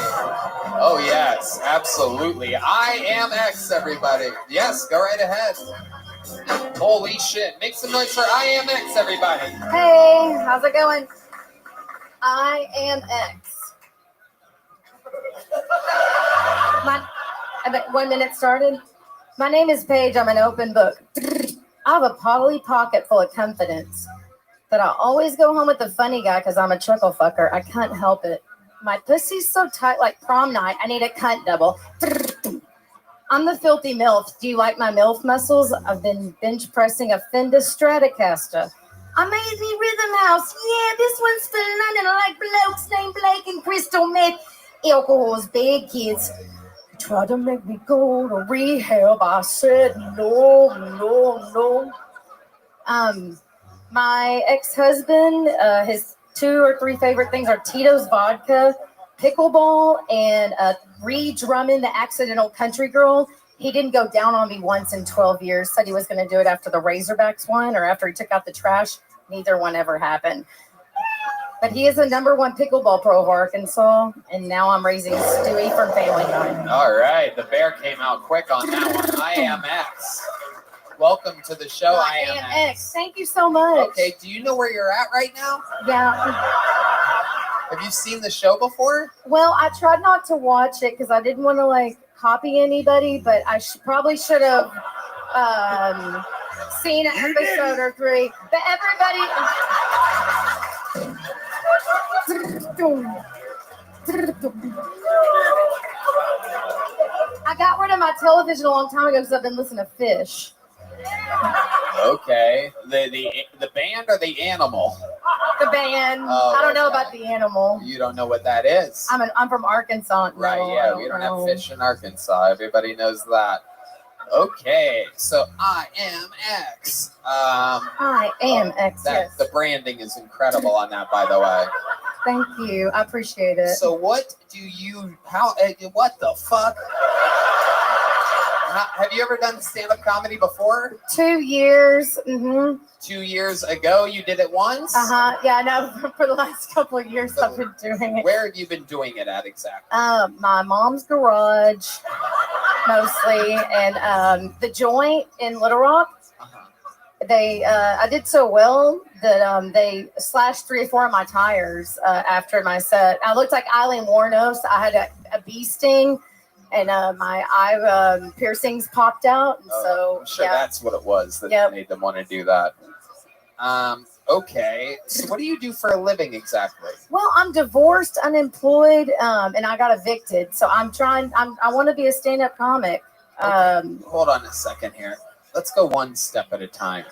Oh, yes, absolutely. I Am X, everybody. Yes, go right ahead. Holy shit. Make some noise for I Am X, everybody. Hey, how's it going? I am X. I bet 1 minute started. My name is Paige. I'm an open book. I have a Polly pocket full of confidence. But I always go home with the funny guy because I'm a chuckle fucker. I can't help it. My pussy's so tight like prom night. I need a cunt double. I'm the filthy MILF. Do you like my MILF muscles? I've been bench pressing a Fender Stratocaster. Amazing Rhythm House. Yeah, this one's for London. I like blokes named Blake and Crystal Meth. Alcohol's bad kids. Tried to make me go to rehab. I said no. My ex-husband, his 2 or 3 favorite things are Tito's vodka, pickleball, and re-drumming the Accidental Country Girl. He didn't go down on me once in 12 years. Said he was going to do it after the Razorbacks won or after he took out the trash. Neither one ever happened. But he is the #1 pickleball pro of Arkansas, and now I'm raising Stewie from Family Guy. All right. The bear came out quick on that one. I Am X. Welcome to the show, I Am X. Thank you so much. Okay, do you know where you're at right now? Yeah. Have you seen the show before? Well, I tried not to watch it because I didn't want to copy anybody, but I probably should have seen an episode or 3. But everybody. I got rid of my television a long time ago because I've been listening to Fish. Okay. The band or the animal? The band. Oh, I don't know about the animal. You don't know what that is. I'm from Arkansas. Right, No, yeah, I we don't know. have fish in Arkansas. Everybody knows that. Okay, so I Am X. I am X. Yes. The branding is incredible on that, by the way. Thank you. I appreciate it. So what the fuck? Have you ever done stand-up comedy before? 2 years. Mm-hmm. 2 years ago, you did it once? Uh-huh. Yeah, I know. For the last couple of years, I've been doing it. Where have you been doing it at exactly? My mom's garage, mostly, and the Joint in Little Rock. They, I did so well that they slashed 3 or 4 of my tires after my set. I looked like Eileen Warnos. I had a bee sting. And my eye piercings popped out. And so I'm sure that's what it was that made them want to do that. Okay. So what do you do for a living exactly? Well, I'm divorced, unemployed, and I got evicted. So I want to be a stand-up comic. Hold on a second here. Let's go one step at a time.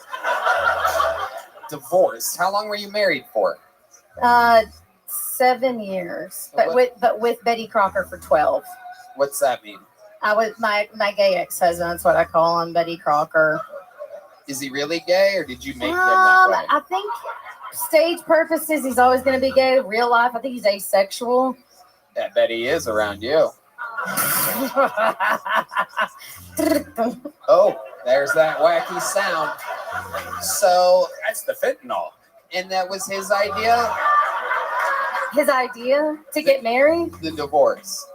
Divorced. How long were you married for? 7 years, but with Betty Crocker for 12. What's that mean? I was my gay ex-husband. That's what I call him, Betty Crocker. Is he really gay, or did you make him that way? I think stage purposes, he's always going to be gay. Real life, I think he's asexual. I bet he is around you. Oh, there's that wacky sound. So that's the fentanyl. And that was his idea? His idea to get married? The divorce.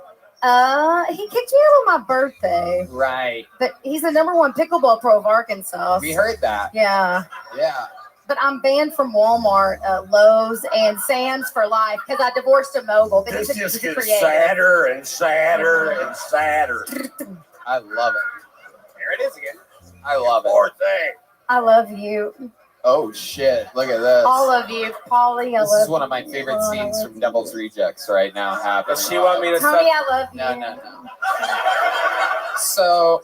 He kicked me out on my birthday. Right. But he's the #1 pickleball pro of Arkansas. We heard that. Yeah. Yeah. But I'm banned from Walmart, Lowe's, and Sam's for life because I divorced a mogul. But This he's just a gets creative. sadder and sadder and sadder. I love it. There it is again. I love it. Poor thing. I love you. Oh shit! Look at this. All of you. Polly, I love you. This is one of my favorite scenes from Devil's Rejects right now happening. Does she want me to Tony, I love you. No. So,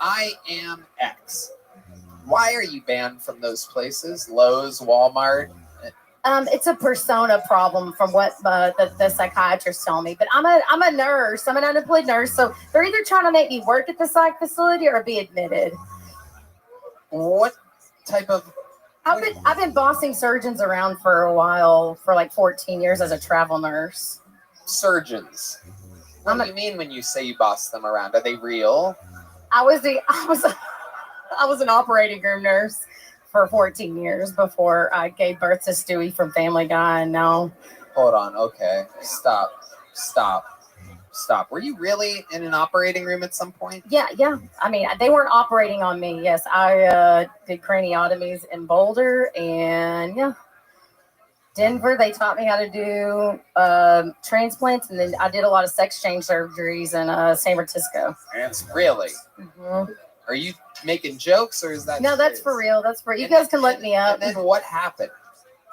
I am X. Why are you banned from those places? Lowe's, Walmart. It's a persona problem from what the psychiatrist told me. But I'm a nurse. I'm an unemployed nurse. So they're either trying to make me work at the psych facility or be admitted. What type of? I've been bossing surgeons around for a while, for like 14 years as a travel nurse. Surgeons. What do you mean when you say you boss them around? Are they real? I was an operating room nurse for 14 years before I gave birth to Stewie from Family Guy, and now. Hold on. Okay. Stop. Were you really in an operating room at some point? Yeah. I mean, they weren't operating on me. Yes, I did craniotomies in Boulder, and yeah, Denver. They taught me how to do transplants, and then I did a lot of sex change surgeries in San Francisco. Really? Mm-hmm. Are you making jokes, or is that? No, that's for real. That's for you guys can look me up. And then what happened?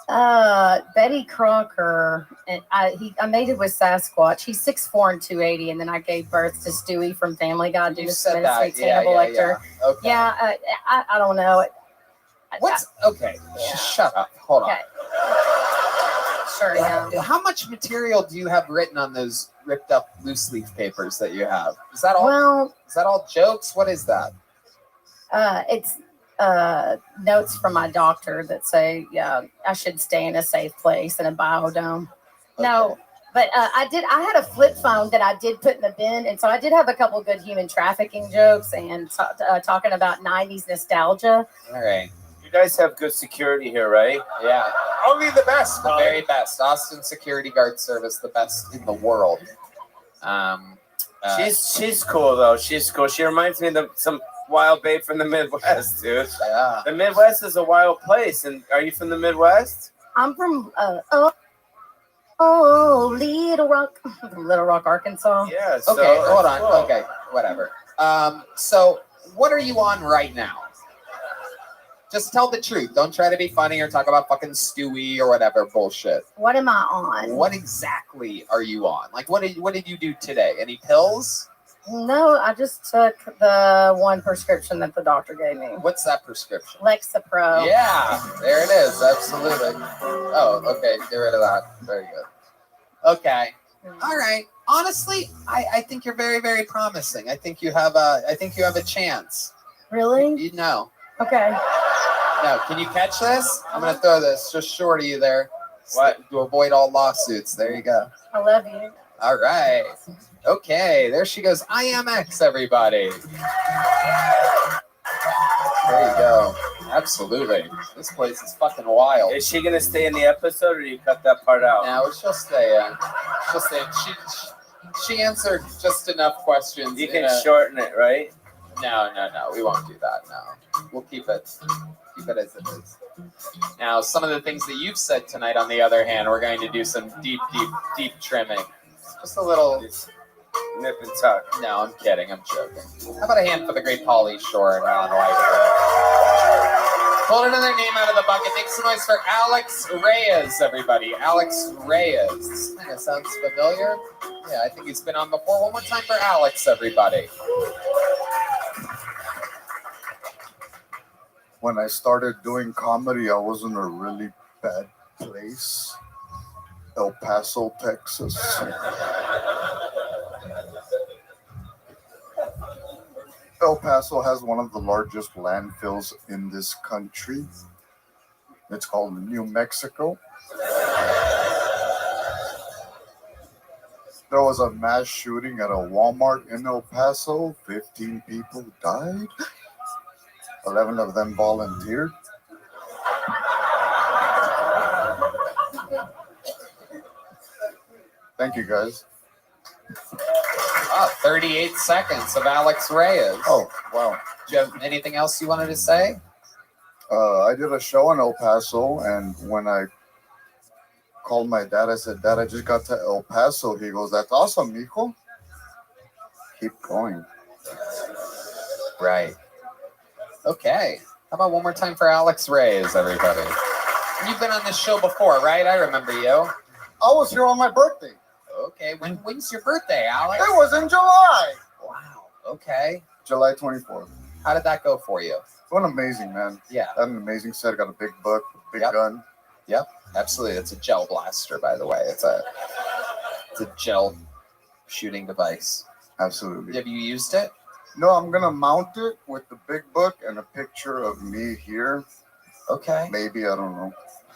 Betty Crocker, and I mated with Sasquatch. He's 6'4" and 280, and then I gave birth to Stewie from Family Guy. You said that. Yeah. Okay. Yeah, I don't know. What's okay? Shut up. Hold on. Okay. Sure. Yeah. How much material do you have written on those ripped up loose leaf papers that you have? Is that all? Well, is that all jokes? What is that? It's notes from my doctor that say, yeah, I should stay in a safe place in a biodome. No, but I had a flip phone that I did put in the bin. And so I did have a couple good human trafficking jokes and talking about 90s nostalgia. All right. You guys have good security here, right? Yeah. Only the best. The very best. Austin Security Guard Service, the best in the world. She's cool though. She's cool. She reminds me of some wild babe from the Midwest, dude. Yeah. The Midwest is a wild place. And are you from the Midwest? I'm from Little Rock, Arkansas. Yeah. Okay, hold on. Cool. Okay, whatever. So what are you on right now? Just tell the truth. Don't try to be funny or talk about fucking Stewie or whatever bullshit. What am I on? What exactly are you on? Like, what did you do today? Any pills? No, I just took the one prescription that the doctor gave me. What's that prescription? Lexapro. Yeah, there it is. Absolutely. Oh, okay. Get rid of that. Very good. Okay. All right. Honestly, I think you're very, very promising. I think you have a chance. Really? You know. Okay. Now, can you catch this? I'm gonna throw this just short of you there. What? To avoid all lawsuits. There you go. I love you. All right. Okay, there she goes. I am X, everybody. There you go. Absolutely. This place is fucking wild. Is she gonna stay in the episode, or do you cut that part out? No, she'll stay in. She'll stay in. She answered just enough questions. You can shorten it, right? No. We won't do that. No, we'll keep it as it is. Now, some of the things that you've said tonight, on the other hand, we're going to do some deep trimming. Just a little nip and tuck. No, I'm kidding. I'm joking. How about a hand for the great Pauly Shore and Alan White? Pull another name out of the bucket. Make some noise for Alex Reyes, everybody. Alex Reyes. This kind of sounds familiar. Yeah, I think he's been on before. One more time for Alex, everybody. When I started doing comedy, I was in a really bad place. El Paso, Texas. El Paso has one of the largest landfills in this country. It's called New Mexico. There was a mass shooting at a Walmart in El Paso. 15 people died. 11 of them volunteered. Thank you, guys. 38 seconds of Alex Reyes. Oh, wow. Do you have anything else you wanted to say? I did a show in El Paso, and when I called my dad, I said, Dad, I just got to El Paso. He goes, that's awesome, mijo. Keep going. Right. Okay. How about one more time for Alex Reyes, everybody? You've been on this show before, right? I remember you. I was here on my birthday. Okay. When's your birthday, Alex? It was in July. Wow. Okay. July 24th. How did that go for you? It went amazing, man. Yeah. I had an amazing set. I got a big book, big gun. Yep. Absolutely. It's a gel blaster, by the way. It's a gel shooting device. Absolutely. Have you used it? No, I'm going to mount it with the big book and a picture of me here. Okay. Maybe, I don't know.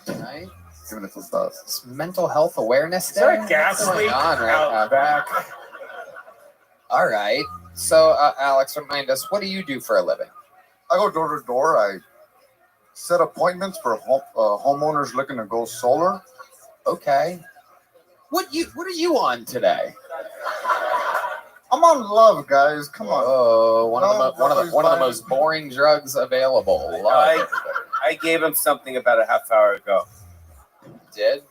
Right. Giving it some thought. It's Mental Health Awareness Day. Is there a gas What's going leak on right out now? back? All right. So, Alex, remind us, what do you do for a living? I go door to door. I set appointments for homeowners looking to go solar. Okay. What are you on today? I'm on love, guys. Come on. Oh, one of the most boring drugs available. Love. I gave him something about a half hour ago. Did?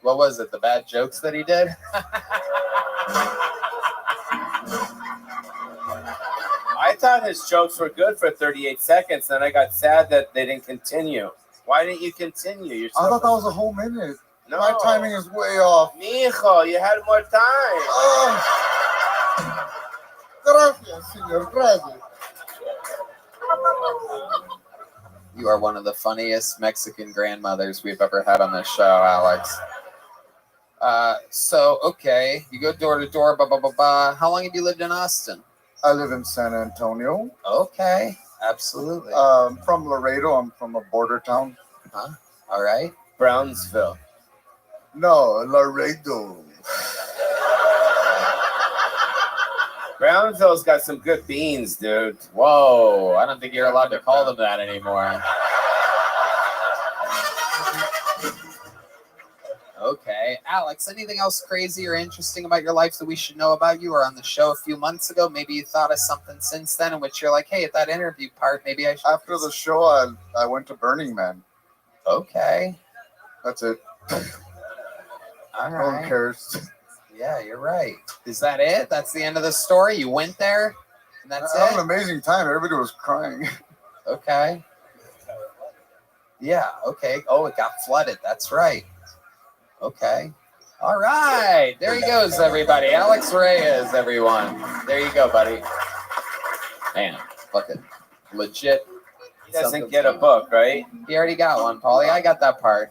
What was it? The bad jokes that he did? I thought his jokes were good for 38 seconds, and I got sad that they didn't continue. Why didn't you continue? I thought that was a whole minute. No. My timing is way off. Mijo, you had more time. Gracias, señor. Gracias. You are one of the funniest Mexican grandmothers we've ever had on this show, Alex. Okay, you go door to door, blah, blah, blah, blah. How long have you lived in Austin? I live in San Antonio. Okay, absolutely. From Laredo. I'm from a border town. Huh? All right. Brownsville. No, Laredo. Brownsville's got some good beans, dude. Whoa, I don't think you're allowed to call them that anymore. Okay. Alex, anything else crazy or interesting about your life that we should know about? You were on the show a few months ago. Maybe you thought of something since then in which you're like, hey, at that interview part, maybe I should. After the show, I went to Burning Man. Okay. That's it. All No right. one cares. Yeah, you're right. Is that it? That's the end of the story? You went there? And that's I had it? an amazing time. Everybody was crying. Okay. Yeah, okay. Oh, it got flooded. That's right. Okay. All right. There he goes, everybody. Alex Reyes, everyone. There you go, buddy. Man, fucking legit. He doesn't get a book, right? He already got one, Paulie. I got that part.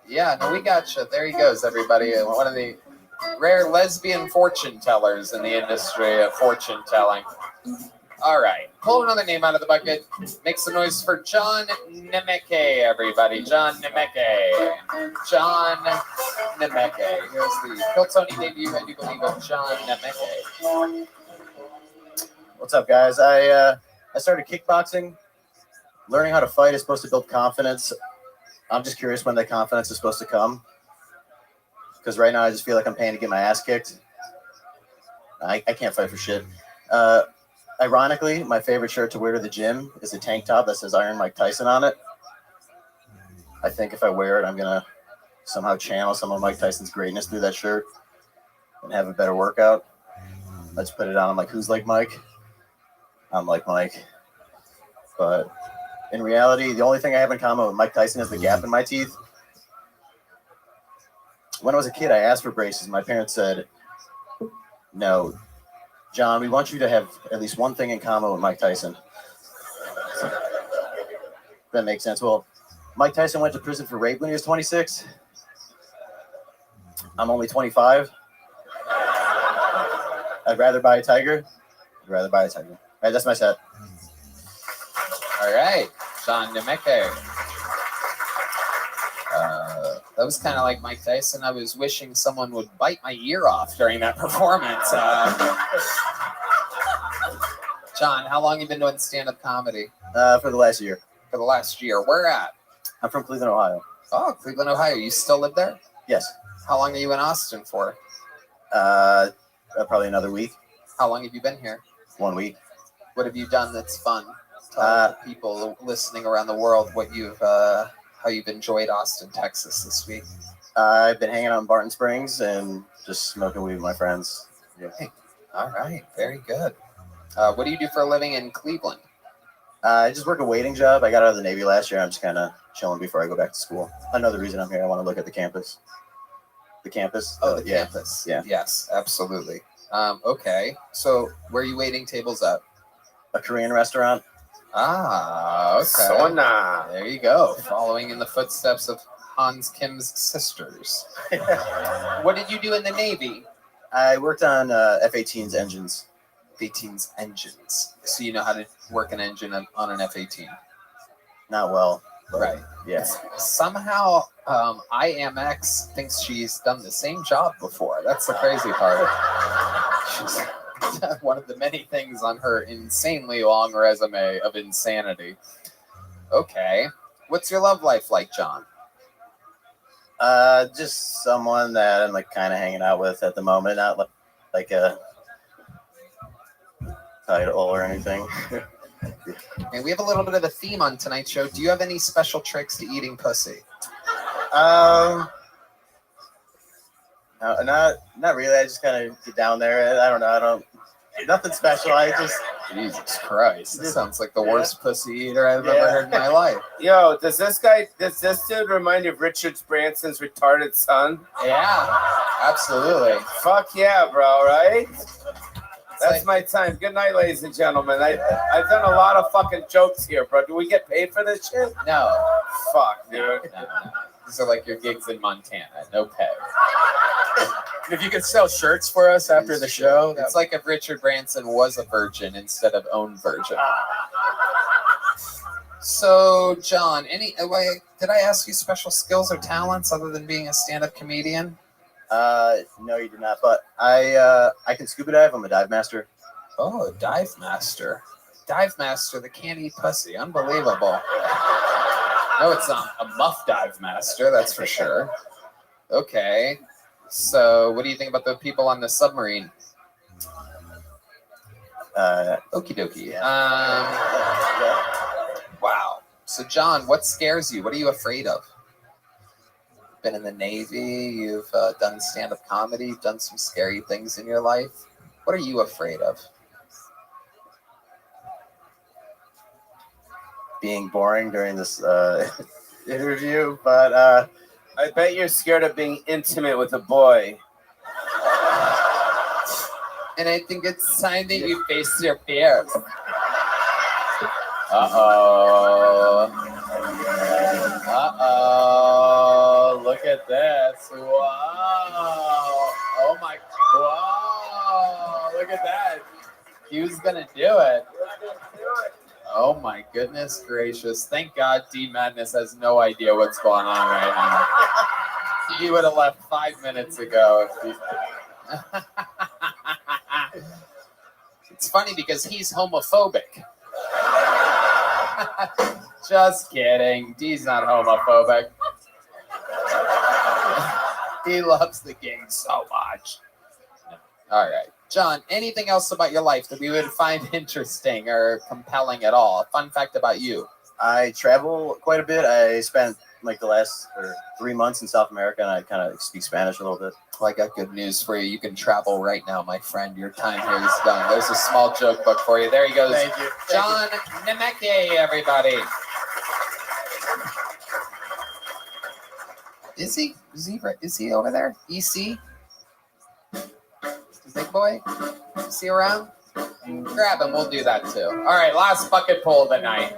Yeah, no, we got you. There he goes, everybody. One of the rare lesbian fortune tellers in the industry of fortune telling. All right. Pull another name out of the bucket. Make some noise for John Nemeke, everybody. John Nemeke. John Nemeke. Here's the Kill Tony debut, I do believe, of John Nemeke. What's up, guys? I started kickboxing. Learning how to fight is supposed to build confidence. I'm just curious when that confidence is supposed to come. Because right now I just feel like I'm paying to get my ass kicked. I can't fight for shit. Ironically, my favorite shirt to wear to the gym is a tank top that says Iron Mike Tyson on it. I think if I wear it, I'm going to somehow channel some of Mike Tyson's greatness through that shirt and have a better workout. Let's put it on. I'm like, who's like Mike? I'm like Mike. But in reality, the only thing I have in common with Mike Tyson is the gap in my teeth. When I was a kid, I asked for braces. My parents said, no, John, we want you to have at least one thing in common with Mike Tyson. That makes sense. Well, Mike Tyson went to prison for rape when he was 26. I'm only 25. I'd rather buy a tiger. I'd rather buy a tiger. All right, that's my set. All right. John Nemeke. That was kind of like Mike Tyson. I was wishing someone would bite my ear off during that performance. John, how long you been doing stand-up comedy? For the last year. For the last year. Where at? I'm from Cleveland, Ohio. Oh, Cleveland, Ohio. You still live there? Yes. How long are you in Austin for? Probably another week. How long have you been here? 1 week. What have you done that's fun? Tell the people listening around the world what you've how you've enjoyed Austin, Texas this week. I've been hanging out in Barton Springs and just smoking weed with my friends. Yeah. Hey, all right, very good. What do you do for a living in Cleveland? I just work a waiting job. I got out of the Navy last year. I'm just kind of chilling before I go back to school. Another reason I'm here, I want to look at the campus. The campus? Oh, the campus. Yeah. Yes, absolutely. Okay, so where are you waiting tables at? A Korean restaurant. Ah, okay. Sona. There you go. Following in the footsteps of Hans Kim's sisters. What did you do in the Navy? I worked on F-18's engines. F-18's engines. So you know how to work an engine on an F-18? Not well. Right. Yes. Somehow, IMX thinks she's done the same job before. That's the crazy part. She's done one of the many things on her insanely long resume of insanity. Okay. What's your love life like, John? Just someone that I'm like kind of hanging out with at the moment. Not like a title or anything. And we have a little bit of a theme on tonight's show. Do you have any special tricks to eating pussy? No, not really. I just kind of get down there. I don't know. Nothing special. I just. Jesus Christ. This sounds like the worst pussy eater I've ever heard in my life. Yo, does this dude remind you of Richard Branson's retarded son? Yeah, absolutely. Fuck yeah, bro, right? That's my time. Good night, ladies and gentlemen. I've done a lot of fucking jokes here, bro. Do we get paid for this shit? No. Fuck, dude. No. These are like your gigs in Montana. No pay. If you could sell shirts for us after the show. It's like if Richard Branson was a virgin instead of own virgin. So, John, did I ask you special skills or talents other than being a stand-up comedian? No, you did not. But I can scuba dive. I'm a dive master. Oh, a dive master. Dive master that can't eat pussy. Unbelievable. No, it's not a muff dive master, that's for sure. Okay. So, what do you think about the people on the submarine? Okie dokie. Wow. So, John, what scares you? What are you afraid of? Been in the Navy, you've done stand-up comedy, you've done some scary things in your life. What are you afraid of? Being boring during this interview, but I bet you're scared of being intimate with a boy. And I think it's time that you face your fears. Uh-oh. Uh-oh. Look at this. Wow. Oh my. Wow. Look at that. He was going to do it. Oh my goodness gracious. Thank God D Madness has no idea what's going on right now. He would have left 5 minutes ago if he... It's funny because he's homophobic. Just kidding. D's not homophobic. He loves the game so much. All right. John, anything else about your life that we would find interesting or compelling at all? A fun fact about you. I travel quite a bit. I spent like the last 3 months in South America, and I kind of speak Spanish a little bit. Well, I got good news for you. You can travel right now, my friend. Your time here is done. There's a small joke book for you. There he goes. Thank you. John Nemeke, everybody. Is he over there? EC? Big boy? Is he around? Grab him. We'll do that too. All right, last bucket pull of the night.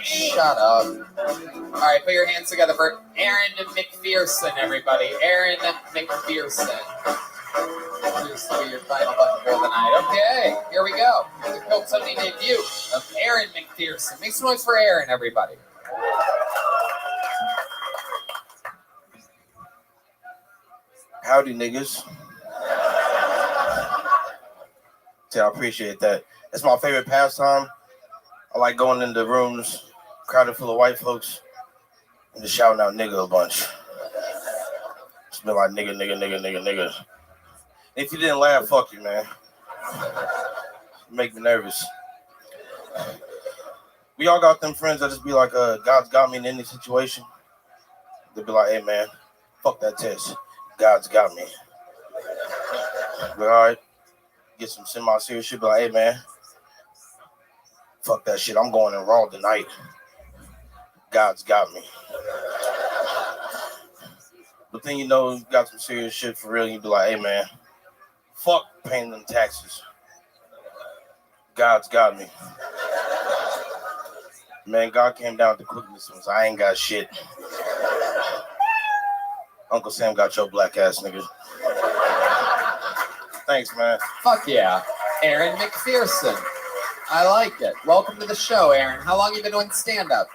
Shut up. All right, put your hands together for Aaron McPherson, everybody. Aaron McPherson. This will be your final bucket pull of the night. Okay, here we go. The Kill Tony debut of Aaron McPherson. Make some noise for Aaron, everybody. Howdy, niggas. I appreciate that. It's my favorite pastime. I like going into rooms crowded full of white folks and just shouting out nigga a bunch. Just be like nigga. If you didn't laugh, fuck you, man. You make me nervous. We all got them friends that just be like, God's got me in any situation. They'll be like, hey man, fuck that test. God's got me. But all right, get some semi-serious shit. Be like, hey man, fuck that shit. I'm going in Raw tonight. God's got me. But then you know you got some serious shit for real. You be like, hey man, fuck paying them taxes. God's got me. Man, God came down to quickness and I ain't got shit. Uncle Sam got your black ass, nigga. Thanks, man. Fuck yeah. Aaron McPherson. I like it. Welcome to the show, Aaron. How long you been doing stand-up?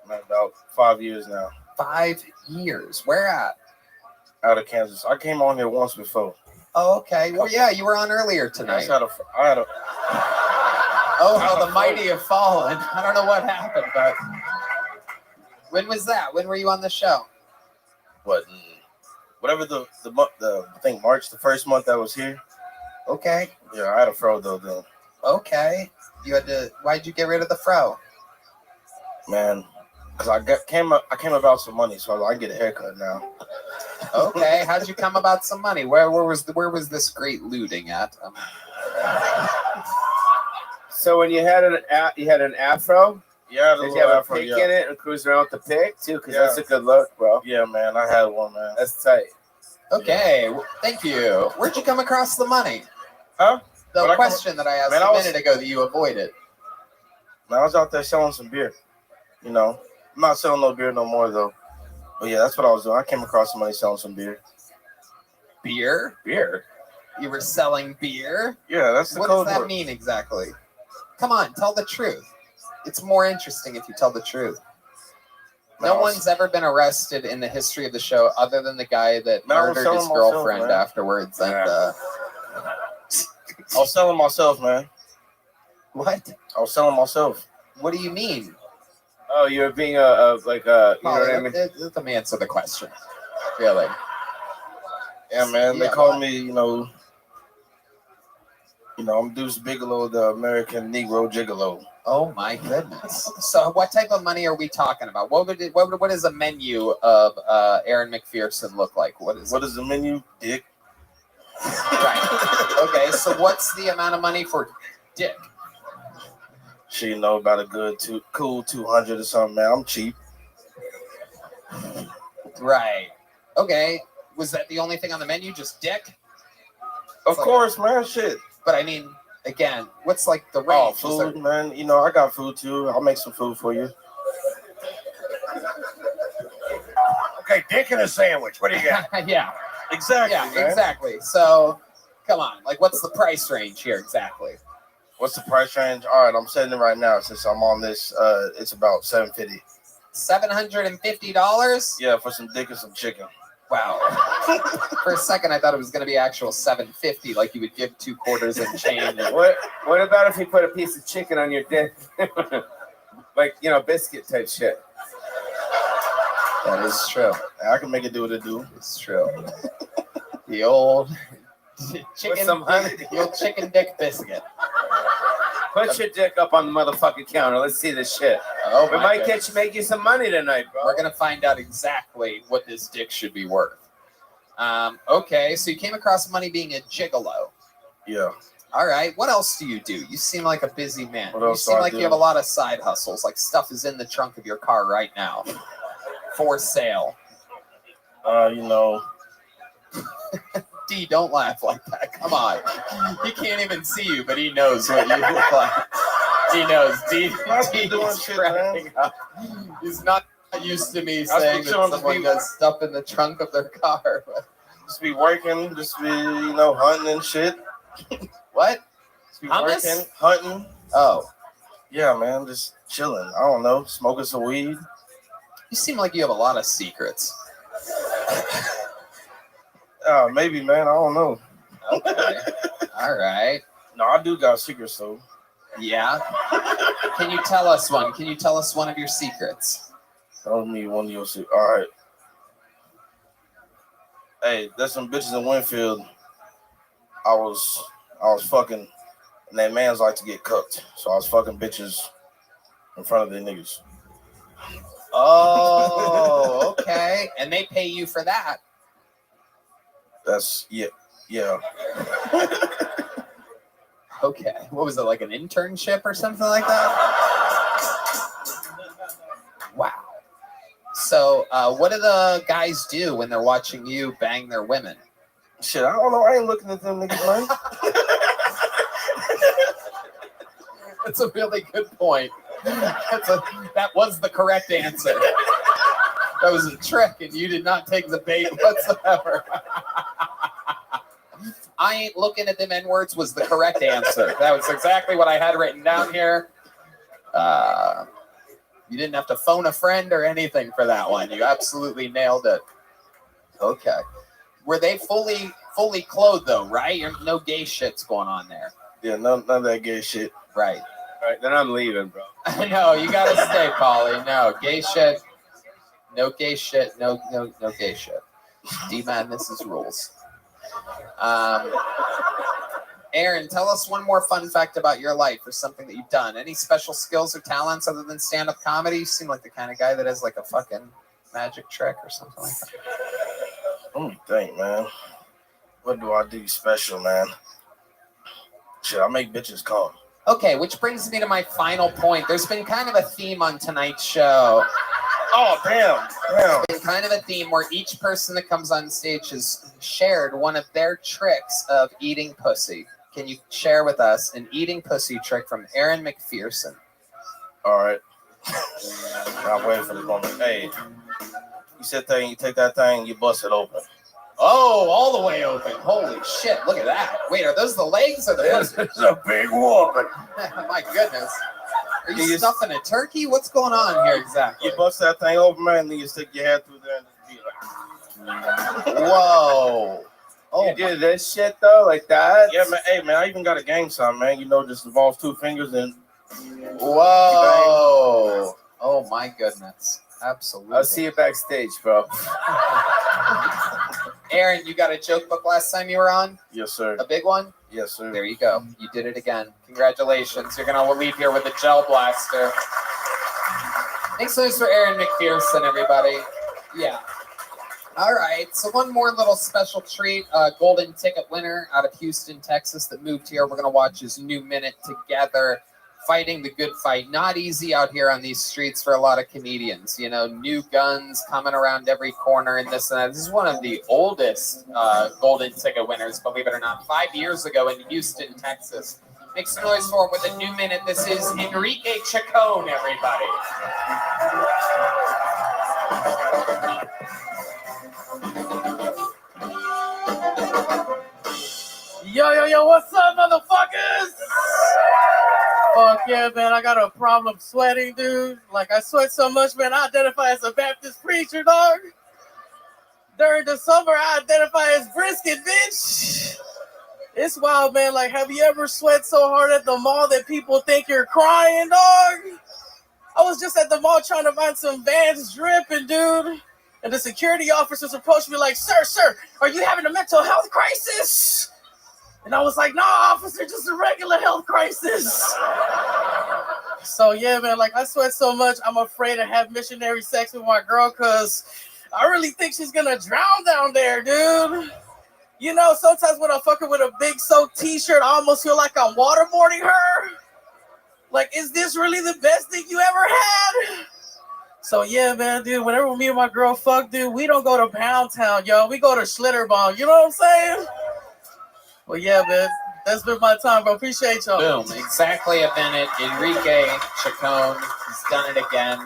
About 5 years now. 5 years. Where at? Out of Kansas. I came on here once before. Oh, okay. Well, yeah, you were on earlier tonight. I had a Oh, how the mighty have fallen. I don't know what happened, but when was that? When were you on the show? What? Whatever the I think March, the first month I was here. Okay. Yeah, I had a fro though then. Okay. You had to. Why'd you get rid of the fro? Man, because I came about some money, so I get a haircut now. Okay. How'd you come about some money? Where was this great looting at? So when you had an afro, yeah, did you have a pick in it and cruise around with the pick too? Because that's a good look, bro. Yeah, man, I had one, man. That's tight. Okay, thank you. Where'd you come across the money? Huh? The question that I asked a minute ago that you avoided. Man, I was out there selling some beer. You know, I'm not selling no beer no more though. But yeah, that's what I was doing. I came across somebody selling some beer. Beer? Beer. You were selling beer? Yeah, that's the What code does that word. mean exactly? Come on, tell the truth. It's more interesting if you tell the truth. No one's ever been arrested in the history of the show other than the guy that murdered his girlfriend afterwards. And I was selling myself, man. What? I was selling myself. What do you mean? Oh, you're being you know what I mean? Let me answer the question. Really? Yeah, man. They Yeah, call what? me, you know, I'm Deuce Bigelow, the American Negro Gigolo. Oh my goodness! So, what type of money are we talking about? What does a menu of Aaron McPherson look like? What is the menu? Dick. Right. Okay. So, what's the amount of money for dick? She know about a good cool 200 or something, man. I'm cheap. Right. Okay. Was that the only thing on the menu? Just dick? Of course, man. Shit. But I mean, again, what's like the Oh, range? Is there- food, man. You know, I got food too. I'll make some food for you. Okay, dick in a sandwich. What do you got? Yeah. Exactly. Yeah, man. exactly. So, come on. Like, what's the price range here exactly? What's the price range? All right, I'm setting it right now since I'm on this. It's about $750. $750? Yeah, for some dick and some chicken. Wow. For a second, I thought it was going to be actual $750, like you would give 2 quarters and change. What about if you put a piece of chicken on your dick? Like, biscuit type shit. That is true. I can make it do what it do. It's true. The old With chicken, some honey. the old chicken dick biscuit. Put your dick up on the motherfucking counter. Let's see this shit. Oh, we my might goodness. make you some money tonight, bro. We're gonna find out exactly what this dick should be worth. Okay, so you came across money being a gigolo. Yeah. All right. What else do you do? You seem like a busy man. What You else do seem I like do? you have a lot of side hustles. Like stuff is in the trunk of your car right now, for sale. You know. D, don't laugh like that. Come on. He can't even see you, but he knows what you look like. He knows. D is cracking up. He's not used to me saying that someone does stuff in the trunk of their car. Just be working, just be, hunting and shit. What? Just be Hummus? working, hunting. Oh. Yeah, man, just chilling. I don't know, smoking some weed. You seem like you have a lot of secrets. Maybe, man, I don't know. Okay. All right. No, I do got secrets though. Yeah. Can you tell us one? Can you tell us one of your secrets? Tell me one of your secrets. All right. Hey, there's some bitches in Winfield. I was fucking, and that man's like to get cooked. So I was fucking bitches in front of their niggas. Oh, okay. And they pay you for that. That's yeah. Okay. What was it, like an internship or something like that? Wow. So, what do the guys do when they're watching you bang their women? Shit, I don't know. I ain't looking at them niggas, man. That's a really good point. That was the correct answer. That was a trick, and you did not take the bait whatsoever. I ain't looking at them N-words was the correct answer. That was exactly what I had written down here. You didn't have to phone a friend or anything for that one. You absolutely nailed it. Okay. Were they fully clothed though, right? No gay shit's going on there. Yeah, none of that gay shit. Right. All right, then I'm leaving, bro. No, you gotta stay, Polly. No gay shit. No gay shit. No gay shit. D-Madness's rules. Aaron, tell us one more fun fact about your life or something that you've done. Any special skills or talents other than stand-up comedy? You seem like the kind of guy that has like a fucking magic trick or something like that. Let me think, man. What do I do special, man? Shit, I make bitches come. Okay, which brings me to my final point. There's been kind of a theme on tonight's show. Oh, damn. There's been kind of a theme where each person that comes on stage has shared one of their tricks of eating pussy. Can you share with us an eating pussy trick from Aaron McPherson? All right. I'm waiting for this moment. Hey, you sit there and you take that thing, you bust it open. Oh, all the way open. Holy shit, look at that. Wait, are those the legs or the pussy? It's a big woman. My goodness. Are you stuffing a turkey? What's going on here exactly? You bust that thing open, man, and then you stick your head through there and just be like... Whoa. Oh, you did that shit though, like that? Yeah, man. Hey, man, I even got a gang sign, man. You know, just involves 2 fingers and... Whoa. Oh, my goodness. Absolutely. I'll see you backstage, bro. Aaron, you got a joke book last time you were on? Yes, sir. A big one? Yes, sir. There you go. You did it again. Congratulations. You're going to leave here with a gel blaster. Thanks so much for Aaron McPherson, everybody. Yeah. All right. So one more little special treat. Golden ticket winner out of Houston, Texas that moved here. We're going to watch his new minute together. Fighting the good fight. Not easy out here on these streets for a lot of comedians. You know, new guns coming around every corner and this and that. This is one of the oldest golden ticket winners, believe it or not. 5 years ago in Houston, Texas. Make some noise for him with a new minute. This is Enrique Chacon, everybody. Yo, what's up, motherfuckers? Fuck yeah, man, I got a problem sweating, dude. Like, I sweat so much, man, I identify as a Baptist preacher, dog. During the summer, I identify as brisket, bitch. It's wild, man. Like, have you ever sweat so hard at the mall that people think you're crying, dog? I was just at the mall trying to find some Vans dripping, dude. And the security officers approached me like, sir, are you having a mental health crisis? And I was like, nah, officer, just a regular health crisis. So, yeah, man, like, I sweat so much, I'm afraid to have missionary sex with my girl because I really think she's going to drown down there, dude. You know, sometimes when I'm fucking with a big soaked t-shirt, I almost feel like I'm waterboarding her. Like, is this really the best thing you ever had? So, yeah, man, dude, whenever me and my girl fuck, dude, we don't go to Pound Town, yo. We go to Schlitterbahn, you know what I'm saying? Well, yeah, man, that's been my time, bro. Appreciate y'all. Boom. Exactly a minute. Enrique Chacon. He's done it again.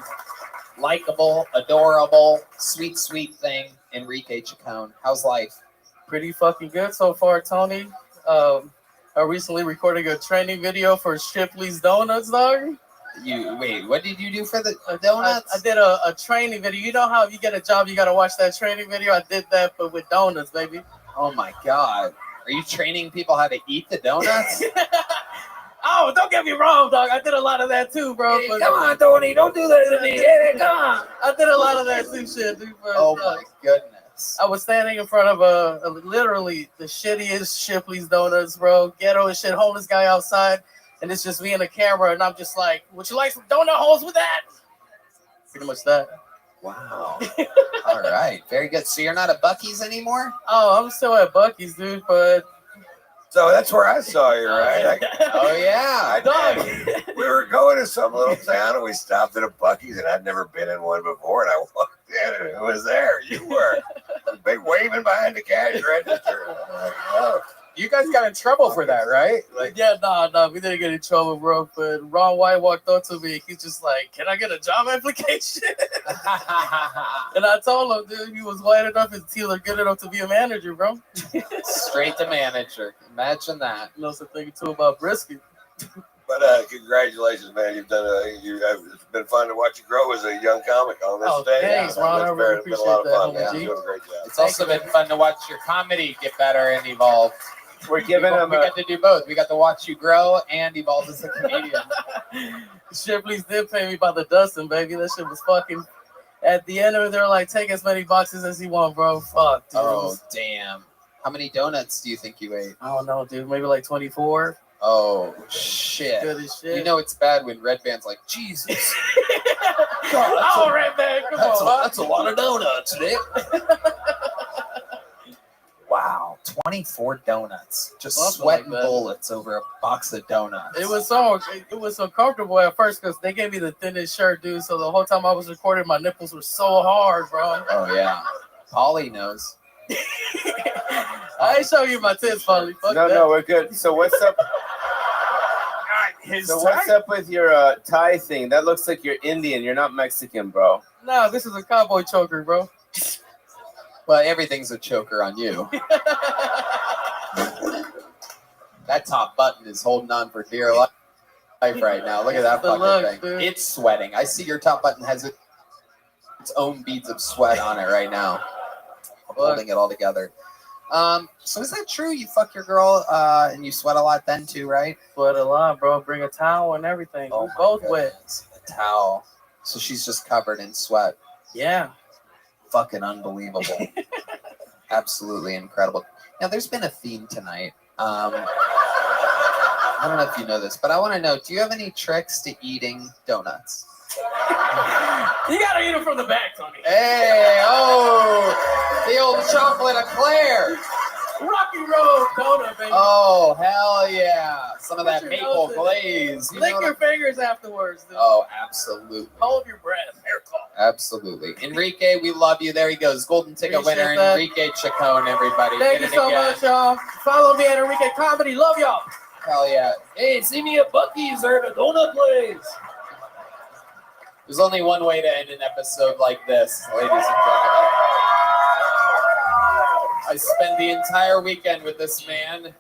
Likeable, adorable, sweet thing. Enrique Chacon. How's life? Pretty fucking good so far, Tony. I recently recorded a training video for Shipley's Donuts, dog. Wait, what did you do for the donuts? I did a training video. You know how if you get a job, you got to watch that training video? I did that, but with donuts, baby. Oh, my God. Are you training people how to eat the donuts? No, don't get me wrong, dog. I did a lot of that too, bro. Hey, come on, Tony. Don't do that to me. Hey, come on. I did a lot of that too, shit, dude. But, Oh my goodness. I was standing in front of literally the shittiest Shipley's Donuts, bro. Ghetto and shit, homeless guy outside, and it's just me and the camera, and I'm just like, would you like some donut holes with that? Pretty much that. Wow. All right. Very good. So you're not at Buc-ee's anymore? Oh, I'm still at Buc-ee's, dude, but... So that's where I saw you, right? Oh, yeah. We were going to some little town, and we stopped at a Buc-ee's, and I'd never been in one before, and I walked in, and it was there. You were. Big waving behind the cash register. Oh. You guys got in trouble for that, right? Like, yeah, nah, we didn't get in trouble, bro. But Ron White walked up to me. He's just like, "Can I get a job application?" And I told him, dude, he was white enough and teal good enough to be a manager, bro. Straight to manager. Imagine that. You know, so thinking too about brisket. But congratulations, man! You've done it's been fun to watch you grow as a young comic on this stage. Thanks, Ron. I really appreciate It's been a lot of fun, that, man. You're doing a great job. It's also been fun to watch your comedy get better and evolve. We're giving them. We got to do both. We got to watch you grow and evolve as a comedian. Shipley's did pay me by the dozen, baby. That shit was fucking. At the end of it, they're like, take as many boxes as you want, bro. Fuck, dude. Oh, damn. How many donuts do you think you ate? I don't know, dude. Maybe like 24. Oh, shit. Good as shit. You know it's bad when Red Band's like, Jesus. Oh, Red Band, come on. That's a lot of donuts, Nick. Wow, 24 donuts. Just Something sweating like that. bullets over a box of donuts. It was so comfortable at first because they gave me the thinnest shirt, dude. So the whole time I was recording, my nipples were so hard, bro. Oh, yeah. Polly knows. I ain't showing you my tits, Polly. Fuck that. No, we're good. So what's up? What's up with your tie thing? That looks like you're Indian. You're not Mexican, bro. No, this is a cowboy choker, bro. Well, everything's a choker on you. That top button is holding on for dear life right now. Look at that fucking thing. It's sweating. I see your top button has its own beads of sweat on it right now. I'm holding it all together. So is that true? You fuck your girl and you sweat a lot then too, right? Sweat a lot, bro. Bring a towel and everything. Oh, We're both wet. A towel. So she's just covered in sweat. Yeah. Fucking unbelievable. Absolutely incredible. Now, there's been a theme tonight. I don't know if you know this, but I want to know, do you have any tricks to eating donuts? You gotta eat them from the back, Tony. Hey, oh, the old chocolate eclair. Rocky Road donut, baby. Oh, hell yeah. Some of that Put your maple nose in glaze. it. Lick your fingers afterwards, dude. Oh, absolutely. Hold your breath. Hair call. Absolutely. Enrique, we love you. There he goes. Golden ticket Appreciate winner, that. Enrique Chacon, everybody. Thank Get you it so again. much, y'all. Follow me at Enrique Comedy. Love y'all. Hell yeah. Hey, see me at Buc-ee's or at a donut place. There's only one way to end an episode like this, ladies and gentlemen. I spent the entire weekend with this man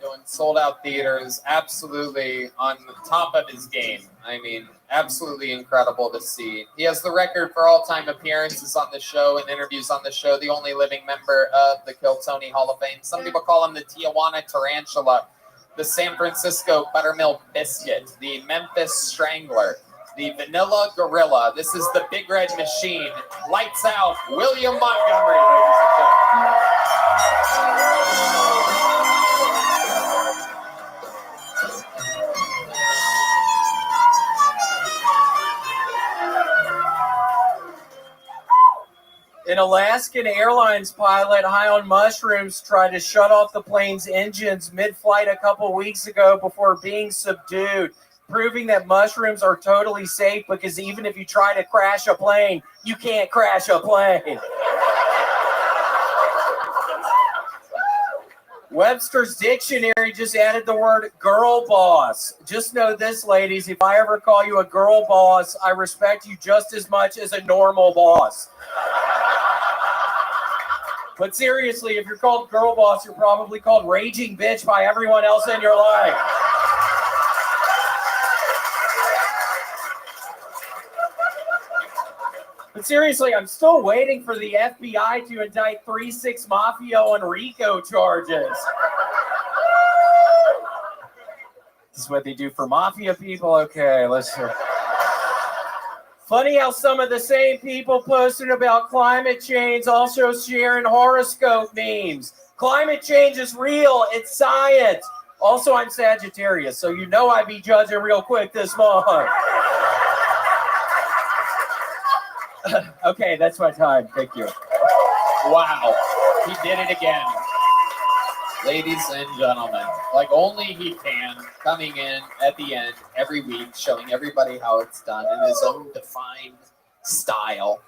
doing sold-out theaters, absolutely on the top of his game. I mean, absolutely incredible to see. He has the record for all-time appearances on the show and interviews on the show, the only living member of the Kill Tony Hall of Fame. Some people call him the Tijuana Tarantula, the San Francisco Buttermilk Biscuit, the Memphis Strangler, the Vanilla Gorilla. This is the Big Red Machine. Lights out, William Montgomery, ladies and gentlemen. An Alaskan Airlines pilot high on mushrooms tried to shut off the plane's engines mid-flight a couple weeks ago before being subdued, proving that mushrooms are totally safe because even if you try to crash a plane, you can't crash a plane. Webster's Dictionary just added the word girl boss. Just know this, ladies, if I ever call you a girl boss, I respect you just as much as a normal boss. But seriously, if you're called girl boss, you're probably called raging bitch by everyone else in your life. But seriously, I'm still waiting for the FBI to indict 3-6 Mafia on RICO charges. This is what they do for mafia people. Okay, let's hear. Funny how some of the same people posting about climate change also sharing horoscope memes. Climate change is real. It's science. Also, I'm Sagittarius, so you know I'd be judging real quick this month. Okay, that's my time. Thank you. Wow, he did it again. Ladies and gentlemen, like only he can, coming in at the end every week, showing everybody how it's done in his own defined style,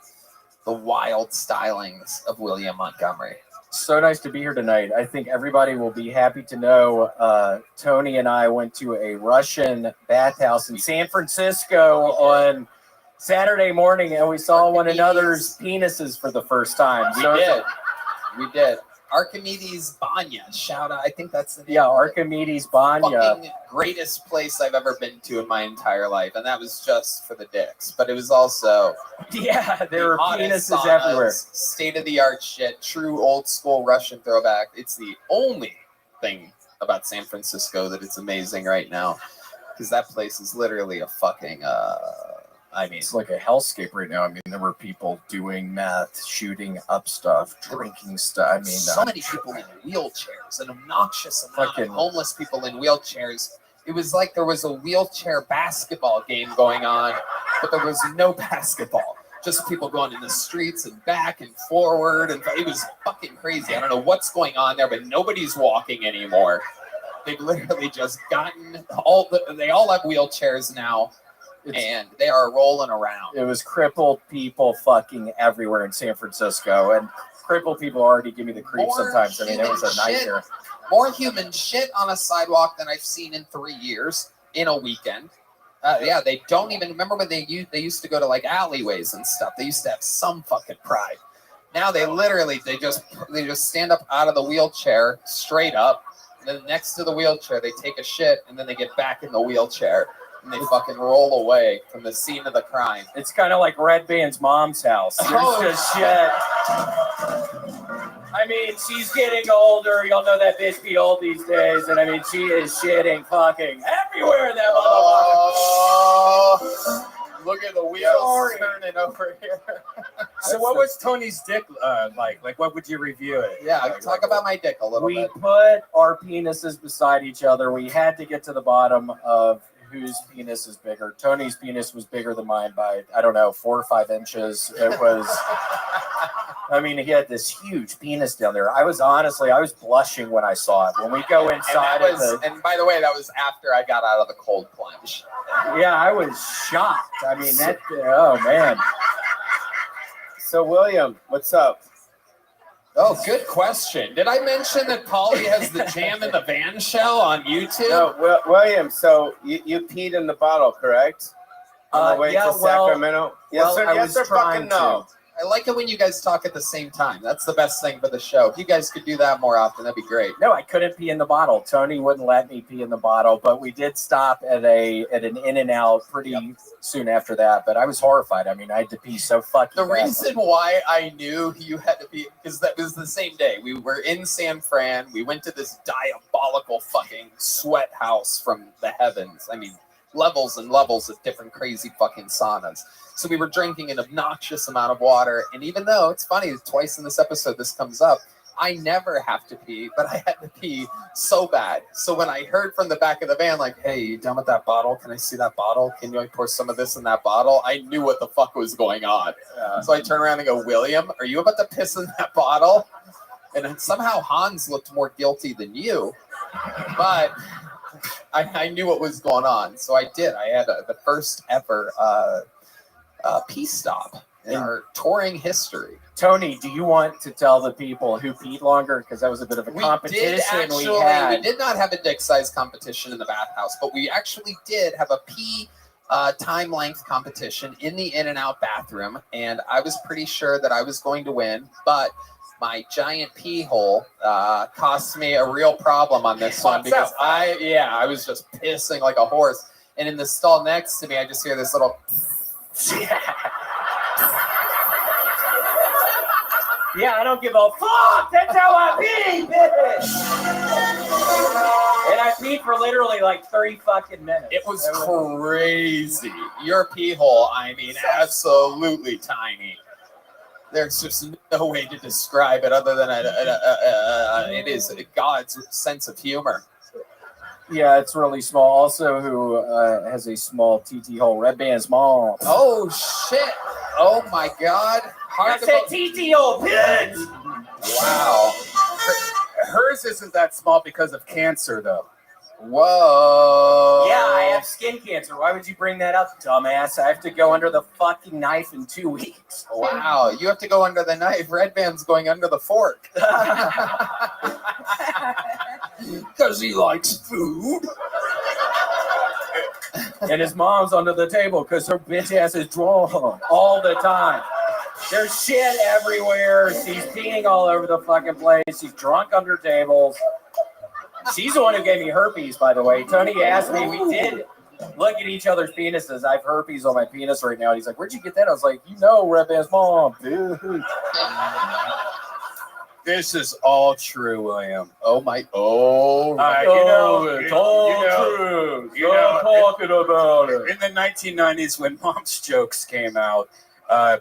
the wild stylings of William Montgomery. So nice to be here tonight. I think everybody will be happy to know Tony and I went to a Russian bathhouse in San Francisco on Saturday morning, and we saw one another's penises for the first time. We did. Archimedes Banya. Shout out. I think that's the name. Yeah, Archimedes Banya. Fucking greatest place I've ever been to in my entire life. And that was just for the dicks. But it was also... Yeah, there were hottest penises saunas, everywhere. State-of-the-art shit. True old school Russian throwback. It's the only thing about San Francisco that it's amazing right now. Because that place is literally a fucking... I mean, it's like a hellscape right now. I mean, there were people doing meth, shooting up stuff, drinking stuff. I mean, so many people in wheelchairs, an obnoxious amount of homeless people in wheelchairs. It was like there was a wheelchair basketball game going on, but there was no basketball. Just people going in the streets and back and forward, and it was fucking crazy. I don't know what's going on there, but nobody's walking anymore. They've literally just gotten they all have wheelchairs now. And they are rolling around. It was crippled people fucking everywhere in San Francisco, and crippled people already give me the creeps sometimes. I mean, it was a nightmare. More human shit on a sidewalk than I've seen in 3 years in a weekend. Yeah, they don't even remember when they used to go to like alleyways and stuff. They used to have some fucking pride. Now they just stand up out of the wheelchair straight up, and then next to the wheelchair they take a shit, and then they get back in the wheelchair. And they fucking roll away from the scene of the crime. It's kind of like Red Band's mom's house. There's just shit. I mean, she's getting older. Y'all know that bitch be old these days. And I mean, she is shitting fucking everywhere in that motherfucker. Look at the wheels turning over here. So what was Tony's dick like? Like, what would you review it? Yeah, talk about my dick a little bit. We put our penises beside each other. We had to get to the bottom of whose penis is bigger. Tony's penis was bigger than mine by, I don't know, 4 or 5 inches. It was, I mean, he had this huge penis down there. I was blushing when I saw it. When we go inside and by the way, that was after I got out of the cold plunge. Yeah, I was shocked. I mean, oh man. So William, what's up? Oh, good question. Did I mention that Paulie has the Jam in the Van show on YouTube? No, William, so you peed in the bottle, correct? On the way to Sacramento? Yes, sir. Yes, sir. Fucking no. I like it when you guys talk at the same time. That's the best thing for the show. If you guys could do that more often, that'd be great. No, I couldn't pee in the bottle. Tony wouldn't let me pee in the bottle, but we did stop at an In-N-Out pretty soon after that. But I was horrified. I mean, I had to pee so fucking The reason why I knew you had to pee, because that was the same day. We were in San Fran. We went to this diabolical fucking sweat house from the heavens. I mean, levels and levels of different crazy fucking saunas. So we were drinking an obnoxious amount of water. And even though it's funny, twice in this episode this comes up, I never have to pee, but I had to pee so bad. So when I heard from the back of the van, like, hey, you done with that bottle? Can I see that bottle? Can you pour some of this in that bottle? I knew what the fuck was going on. So I turn around and go, William, are you about to piss in that bottle? And then somehow Hans looked more guilty than you. But I knew what was going on. So I did. I had the first ever pee stop in our touring history. Tony, do you want to tell the people who peed longer? Because that was a bit of a competition we had. We did not have a dick size competition in the bathhouse, but we actually did have a pee time length competition in the In-N-Out bathroom. And I was pretty sure that I was going to win, but my giant pee hole cost me a real problem on this one because I was just pissing like a horse. And in the stall next to me, I just hear this little... Yeah, I don't give a fuck. That's how I pee, bitch. And I peed for literally like 30 fucking minutes. It was crazy. Your pee hole, I mean, absolutely tiny. There's just no way to describe it other than it is God's sense of humor. Yeah, it's really small. Also, who has a small TT hole? Red Band's mom. Oh shit! Oh my God! I said TT hole, bitch. Wow. Hers isn't that small because of cancer, though. Whoa. Yeah, I have skin cancer. Why would you bring that up, dumbass? I have to go under the fucking knife in 2 weeks. Wow, you have to go under the knife. Red Band's going under the fork. Because he likes food. And his mom's under the table because her bitch ass is drunk all the time. There's shit everywhere. She's peeing all over the fucking place. She's drunk under tables. She's the one who gave me herpes, by the way. Tony asked me, we did look at each other's penises. I have herpes on my penis right now. And he's like, where'd you get that? I was like, you know, Red Band's mom, dude. This is all true, William. Oh my! Oh, it's all true. Stop talking about it. In the 1990s, when Mom's Jokes came out,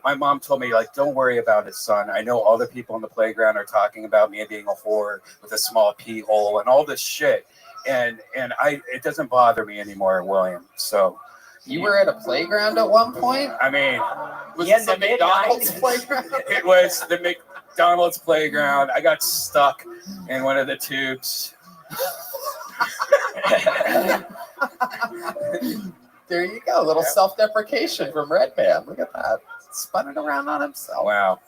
my mom told me, like, don't worry about it, son. I know other people on the playground are talking about me being a whore with a small pee hole and all this shit, and it doesn't bother me anymore, William. So. You were at a playground at one point? I mean, was it the McDonald's playground? It was the McDonald's playground. I got stuck in one of the tubes. There you go. A little self-deprecation from Red Band. Look at that. Spun it around on himself. Wow.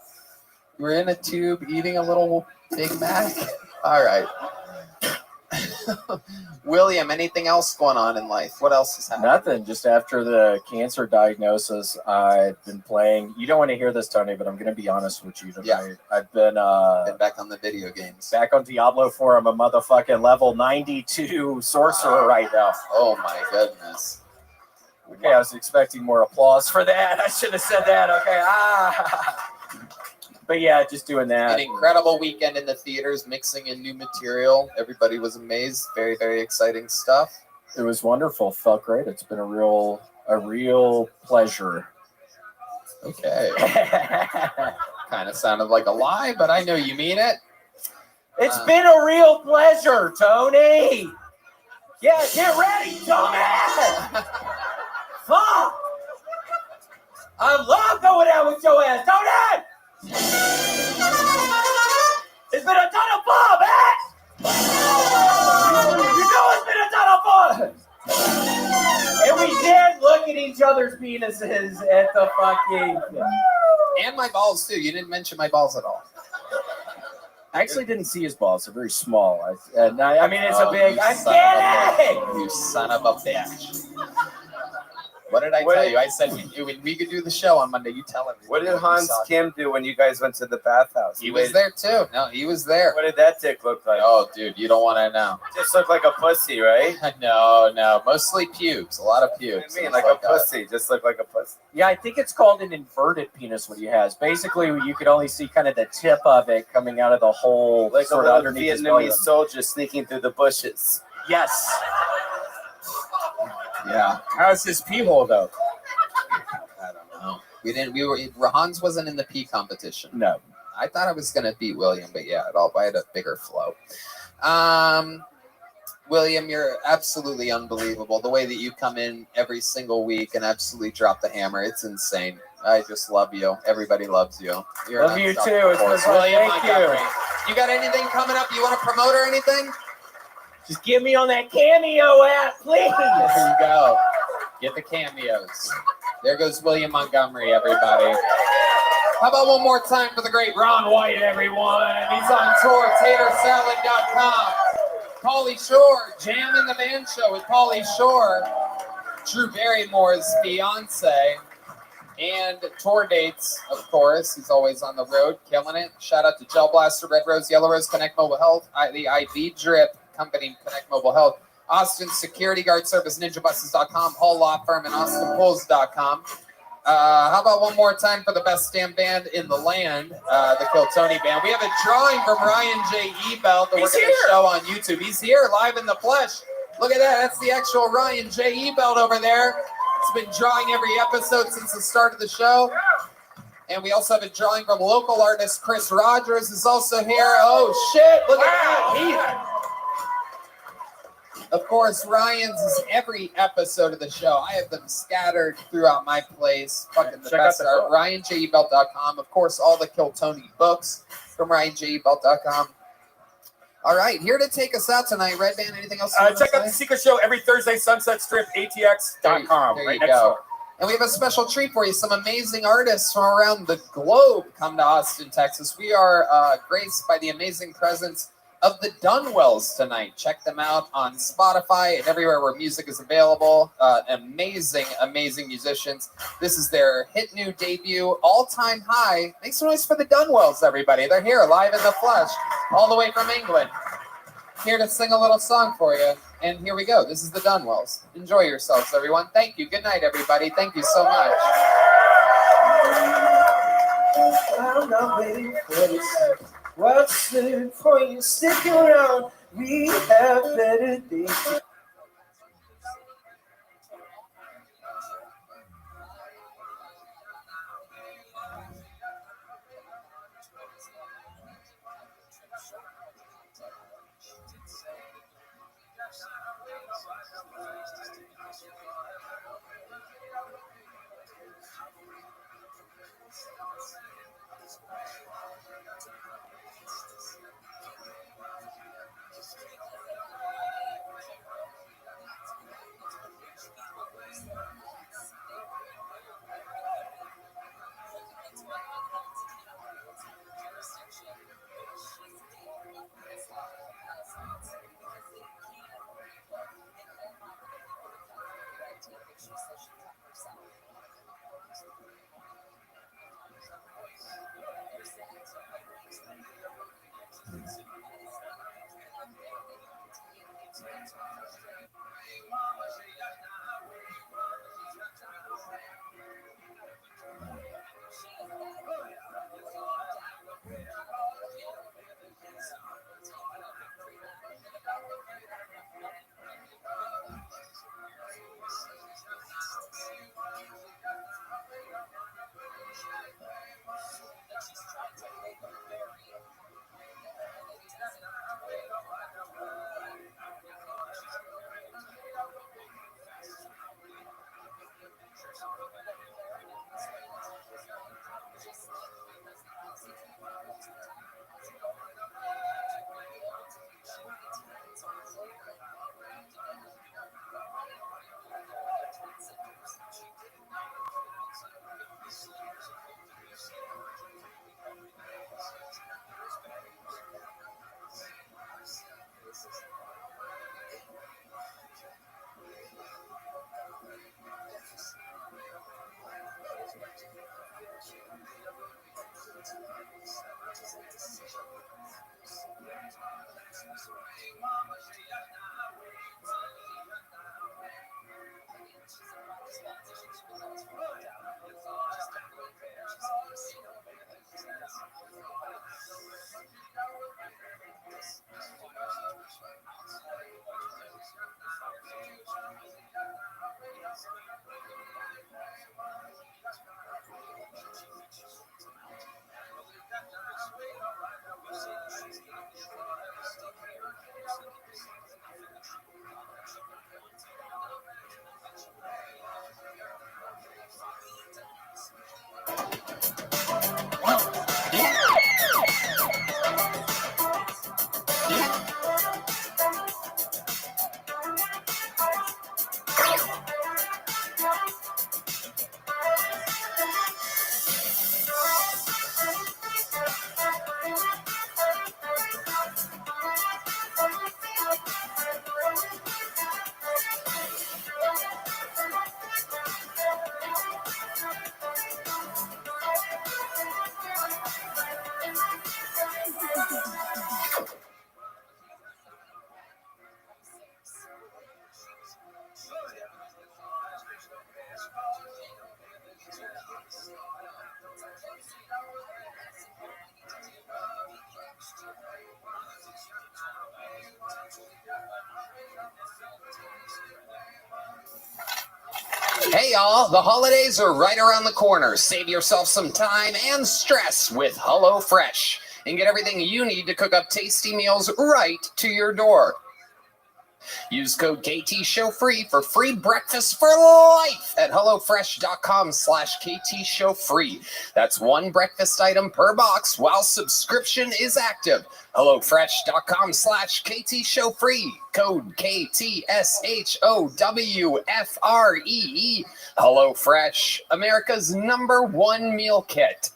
You were in a tube eating a little Big Mac. All right. William, anything else going on in life? What else is happening? Nothing. Just after the cancer diagnosis, I've been playing. You don't want to hear this, Tony, but I'm going to be honest with you tonight. Yeah. I've been back on the video games. Back on Diablo 4. I'm a motherfucking level 92 sorcerer right now. Oh my goodness. Okay, I was expecting more applause for that. I should have said that. Okay. But yeah, just doing that. An incredible weekend in the theaters, mixing in new material. Everybody was amazed. Very, very exciting stuff. It was wonderful. Felt great. It's been a real pleasure. Okay. Kind of sounded like a lie, but I know you mean it. It's been a real pleasure, Tony. Yeah, get ready, dumbass. Fuck. I love going out with your ass, Tony. It's been a ton of fun, man! You know it's been a ton of fun! And we did look at each other's penises at the fucking... And my balls, too. You didn't mention my balls at all. I actually didn't see his balls. They're very small. I mean, it's a big... I'm kidding! You son of a bitch. What did I tell you? I said when we could do the show on Monday, you tell him. What did Hans Kim do when you guys went to the bathhouse? He was there too. No, he was there. What did that dick look like? Oh, dude, you don't want to know. Just looked like a pussy, right? No, mostly pubes. A lot of pubes. What do you mean, like a pussy? Just look like a pussy. Yeah, I think it's called an inverted penis what he has. Basically, you could only see kind of the tip of it coming out of the hole. Like sort a of little underneath Vietnamese soldier sneaking through the bushes. Yes. Yeah. How's his pee hole, though? I don't know. Hans wasn't in the pee competition. No. I thought I was going to beat William, but yeah, I had a bigger flow. William, you're absolutely unbelievable. The way that you come in every single week and absolutely drop the hammer, it's insane. I just love you. Everybody loves you. Love you too. It's been fun. William Thank Montgomery. you. You got anything coming up you want to promote or anything? Just get me on that Cameo app, please. There you go. Get the cameos. There goes William Montgomery, everybody. How about one more time for the great Ron White, everyone? He's on tour, tatersalad.com. Pauly Shore, Jam in the Man Show with Pauly Shore, Drew Barrymore's fiance, and tour dates, of course. He's always on the road, killing it. Shout out to Gel Blaster, Red Rose, Yellow Rose, Connect Mobile Health, the IV Drip Company, Connect Mobile Health, Austin Security Guard Service, NinjaBuses.com, Hall Law Firm, and AustinPulls.com. How about one more time for the best damn band in the land, the Kiltony Band? We have a drawing from Ryan J. Ebelt that we're going to show on YouTube. He's here live in the flesh. Look at that. That's the actual Ryan J. Ebelt over there. It's been drawing every episode since the start of the show. And we also have a drawing from local artist Chris Rogers is also here. Oh, shit. Look at that. Of course, Ryan's is every episode of the show. I have them scattered throughout my place. Fucking the best art. RyanJebelt.com. Of course, all the Kiltony books from RyanJebelt.com. All right, here to take us out tonight, Red Band. Anything else? Check out the Secret Show every Thursday, Sunset Strip, ATX.com. There you go. And we have a special treat for you. Some amazing artists from around the globe come to Austin, Texas. We are graced by the amazing presence of the Dunwells tonight. Check them out on Spotify and everywhere where music is available. Amazing, amazing musicians. This is their hit new debut, All Time High. Make some noise for the Dunwells, everybody. They're here live in the flesh, all the way from England. Here to sing a little song for you. And here we go. This is the Dunwells. Enjoy yourselves, everyone. Thank you. Good night, everybody. Thank you so much. I'm not waiting for this. What's the point? You stick around. We have better days. Hey y'all, the holidays are right around the corner. Save yourself some time and stress with HelloFresh and get everything you need to cook up tasty meals right to your door. Use code KTShowFree for free breakfast for life at HelloFresh.com/KTShowFree. That's one breakfast item per box while subscription is active. HelloFresh.com/KTShowFree. Code KTSHOWFREE. HelloFresh, America's #1 meal kit.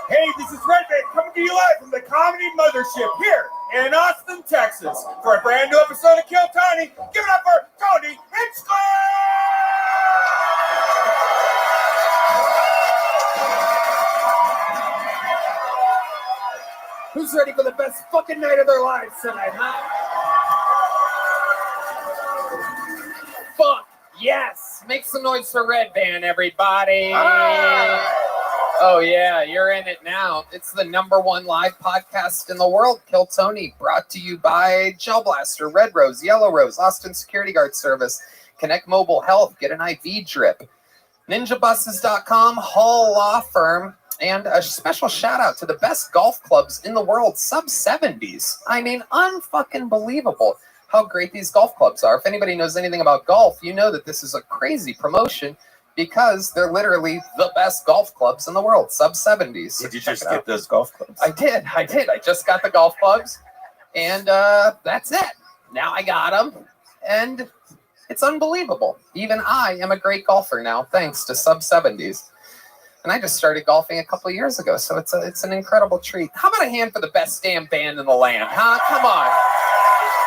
Hey, this is Rabbi coming to you live from the Comedy Mothership here in Austin, Texas, for a brand new episode of Kill Tony. Give it up for Tony Hinchcliffe! Who's ready for the best fucking night of their lives tonight, huh? Fuck yes! Make some noise for Red Band, everybody! Oh yeah, you're in it now. It's the #1 live podcast in the world, Kill Tony, brought to you by Gel Blaster, Red Rose, Yellow Rose, Austin Security Guard Service, Connect Mobile Health, get an IV drip, NinjaBuses.com, Hall Law Firm, and a special shout out to the best golf clubs in the world, sub-70s. I mean, unfucking believable how great these golf clubs are. If anybody knows anything about golf, you know that this is a crazy promotion because they're literally the best golf clubs in the world, sub-70s. Did you just get those golf clubs? I did. I just got the golf clubs, and that's it. Now I got them, and it's unbelievable. Even I am a great golfer now, thanks to sub-70s. And I just started golfing a couple of years ago, so it's an incredible treat. How about a hand for the best damn band in the land, huh? Come on.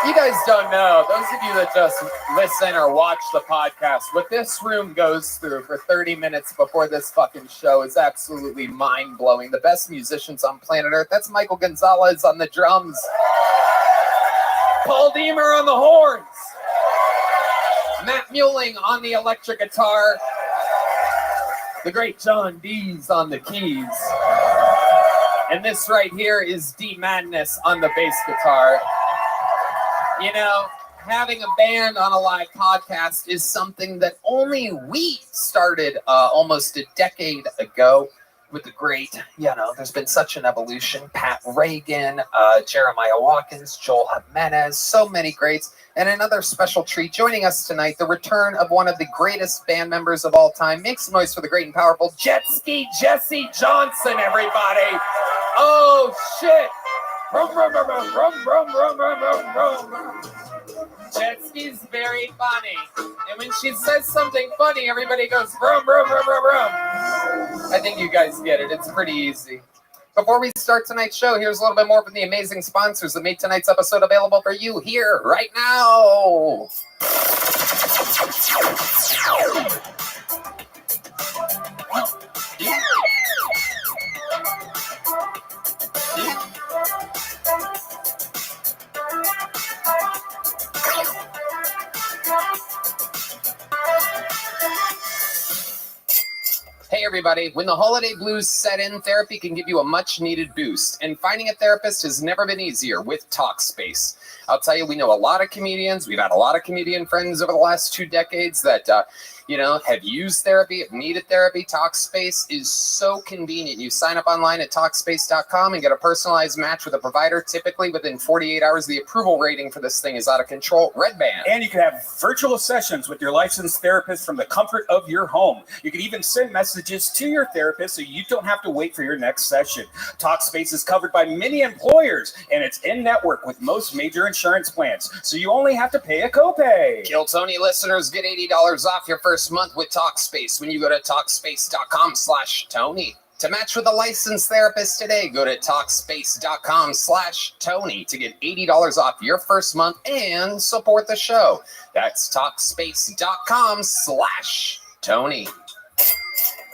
You guys don't know, those of you that just listen or watch the podcast, what this room goes through for 30 minutes before this fucking show is absolutely mind-blowing. The best musicians on planet Earth. That's Michael Gonzalez on the drums. Paul Deemer on the horns. Matt Muelling on the electric guitar. The great John Dees on the keys. And this right here is D Madness on the bass guitar. You know, having a band on a live podcast is something that only we started almost a decade ago with the great, there's been such an evolution. Pat Reagan, Jeremiah Watkins, Joel Jimenez, so many greats. And another special treat, joining us tonight, the return of one of the greatest band members of all time. Make some noise for the great and powerful Jet Ski Jesse Johnson, everybody. Oh, shit. Rum, rum, rum, rum, rum, rum, rum, rum, rum, rum. Jet Ski's very funny. And when she says something funny, everybody goes, rum, rum, rum, rum, rum. I think you guys get it. It's pretty easy. Before we start tonight's show, here's a little bit more from the amazing sponsors that made tonight's episode available for you here, right now. Hey everybody, when the holiday blues set in, therapy can give you a much needed boost, and finding a therapist has never been easier with Talkspace. I'll tell you, we know a lot of comedians, we've had a lot of comedian friends over the last 2 decades that have used therapy, have needed therapy, Talkspace is so convenient. You sign up online at Talkspace.com and get a personalized match with a provider. Typically within 48 hours, the approval rating for this thing is out of control. Red Band. And you can have virtual sessions with your licensed therapist from the comfort of your home. You can even send messages to your therapist so you don't have to wait for your next session. Talkspace is covered by many employers, and it's in-network with most major insurance plans, so you only have to pay a copay. Kill Tony listeners get $80 off your first month with Talkspace when you go to Talkspace.com/Tony. To match with a licensed therapist today, go to Talkspace.com/Tony to get $80 off your first month and support the show. That's Talkspace.com/Tony.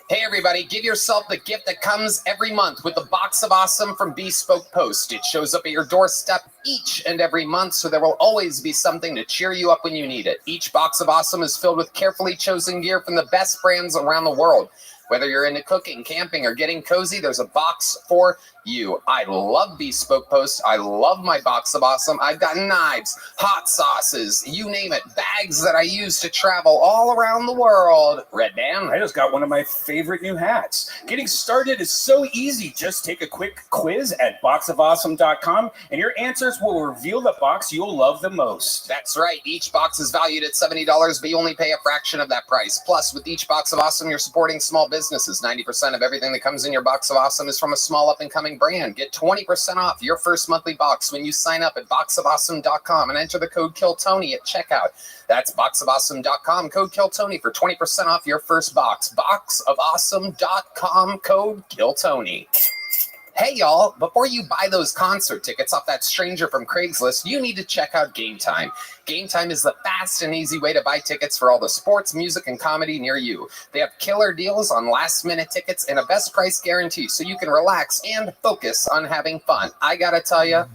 Hey everybody, give yourself the gift that comes every month with the Box of Awesome from Bespoke Post. It shows up at your doorstep each and every month, so there will always be something to cheer you up when you need it. Each Box of Awesome is filled with carefully chosen gear from the best brands around the world. Whether you're into cooking, camping, or getting cozy, there's a box for you. I love Bespoke Post. I love my Box of Awesome. I've got knives, hot sauces, you name it, bags that I use to travel all around the world. Red Dan. I just got one of my favorite new hats. Getting started is so easy. Just take a quick quiz at boxofawesome.com, and your answers will reveal the box you'll love the most. That's right. Each box is valued at $70, but you only pay a fraction of that price. Plus, with each Box of Awesome, you're supporting small businesses. 90% of everything that comes in your Box of Awesome is from a small up-and-coming brand. Get 20% off your first monthly box when you sign up at boxofawesome.com and enter the code KILLTONY at checkout. That's boxofawesome.com, code KILLTONY for 20% off your first box. Boxofawesome.com, code KILLTONY. Hey y'all, before you buy those concert tickets off that stranger from Craigslist, you need to check out Game Time. Game Time is the fast and easy way to buy tickets for all the sports, music, and comedy near you. They have killer deals on last-minute tickets and a best price guarantee, so you can relax and focus on having fun. I gotta tell you,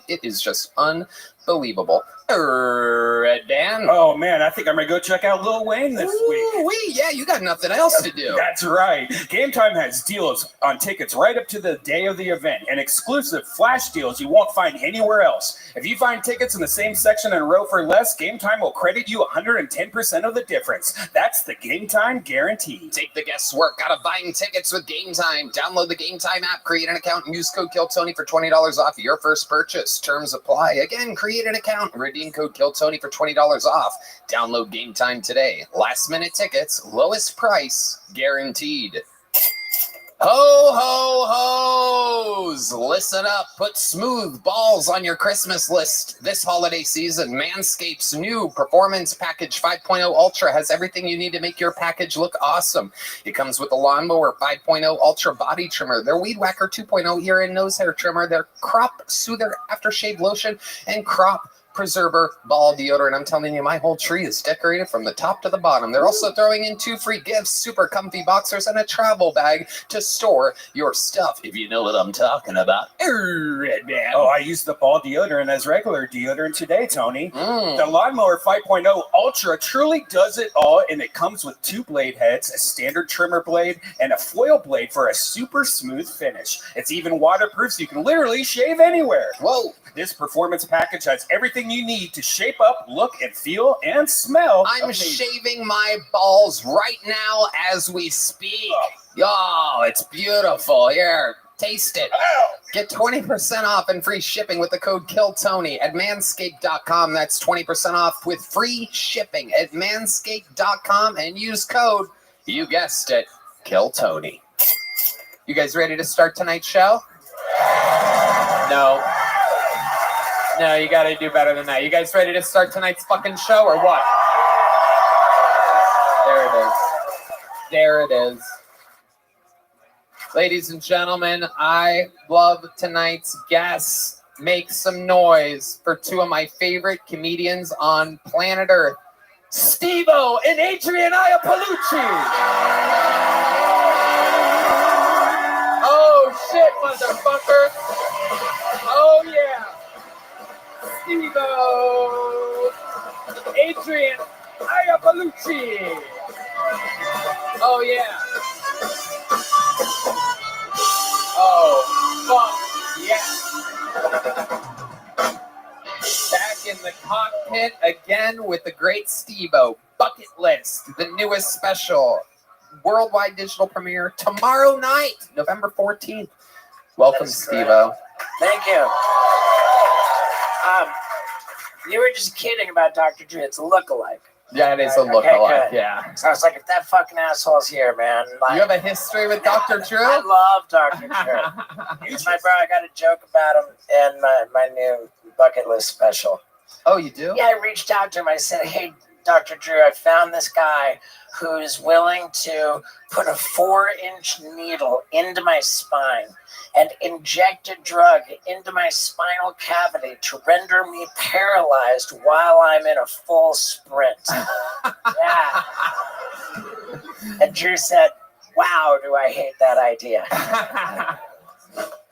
it is just unbelievable. Red Dan. Oh man, I think I'm gonna go check out Lil Wayne this week. Yeah, you got nothing else to do. That's right. Game Time has deals on tickets right up to the day of the event, and exclusive flash deals you won't find anywhere else. If you find tickets in the same section and row for less, Game Time will credit you 110% of the difference. That's the Game Time guarantee. Take the guesswork out of buying tickets with Game Time. Download the Game Time app, create an account, and use code KILLTONY for $20 off your first purchase. Terms apply. Again, create an account, redeem code KILLTONY for $20 off. Download Game Time today. Last minute tickets, lowest price guaranteed. Ho, ho, hoes! Listen up. Put smooth balls on your Christmas list this holiday season. Manscaped's new Performance Package 5.0 Ultra has everything you need to make your package look awesome. It comes with the Lawnmower 5.0 Ultra Body Trimmer, their Weed Whacker 2.0 Ear and Nose Hair Trimmer, their Crop Soother Aftershave Lotion, and Crop Preserver Ball Deodorant. I'm telling you, my whole tree is decorated from the top to the bottom. They're also throwing in 2 free gifts, super comfy boxers, and a travel bag to store your stuff, if you know what I'm talking about. Red Man. Oh, I used the ball deodorant as regular deodorant today, Tony. The Lawnmower 5.0 Ultra truly does it all, and it comes with 2 blade heads, a standard trimmer blade, and a foil blade for a super smooth finish. It's even waterproof, so you can literally shave anywhere. Whoa. This performance package has everything you need to shape up, look, and feel, and smell. I'm shaving my balls right now as we speak. Oh, it's beautiful. Here, taste it. Get 20% off and free shipping with the code KILLTONY at manscaped.com. That's 20% off with free shipping at manscaped.com and use code, you guessed it, KILLTONY. You guys ready to start tonight's show? No. No, you gotta do better than that. You guys ready to start tonight's fucking show or what? There it is. There it is. Ladies and gentlemen, I love tonight's guests. Make some noise for 2 of my favorite comedians on planet Earth, Steve-O and Adrian Iapolucci. Oh shit, motherfucker. Oh yeah. Steve-O, Adrian Iapolucci. Oh yeah. Oh fuck yes. Back in the cockpit again with the great Steve-O. Bucket List, the newest special, worldwide digital premiere tomorrow night, November 14th. Welcome, Steve-O. Thank you. You were just kidding about Dr. Drew. It's a lookalike. Yeah, it is a Okay, lookalike, good. yeah. So I was like, if that fucking asshole's here, man. Like, You have a history with Dr. Drew? I love Dr. Drew. He's my bro. I got a joke about him in my new Bucket List special. Oh, you do? Yeah, I reached out to him. I said, hey, Dr. Drew, I found this guy who's willing to put a 4-inch needle into my spine and inject a drug into my spinal cavity to render me paralyzed while I'm in a full sprint. Yeah. And Drew said, wow, do I hate that idea.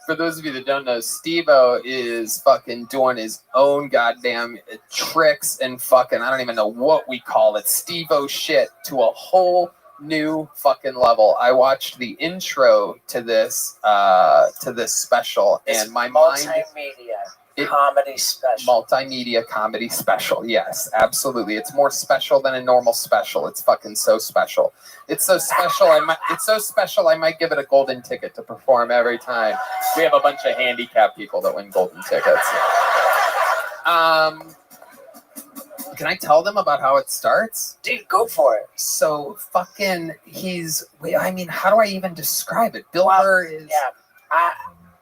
For those of you that don't know, Steve-O is fucking doing his own goddamn tricks and fucking, I don't even know what we call it, Steve-O shit to a whole new fucking level. I watched the intro to this special, and my mind... Comedy special. Multimedia comedy special, yes, absolutely. It's more special than a normal special. It's fucking so special. It's so special. I might give it a golden ticket to perform every time. We have a bunch of handicapped people that win golden tickets. Can I tell them about how it starts? Dude, go for it. So fucking I mean, how do I even describe it? Bill Burr is... Yeah,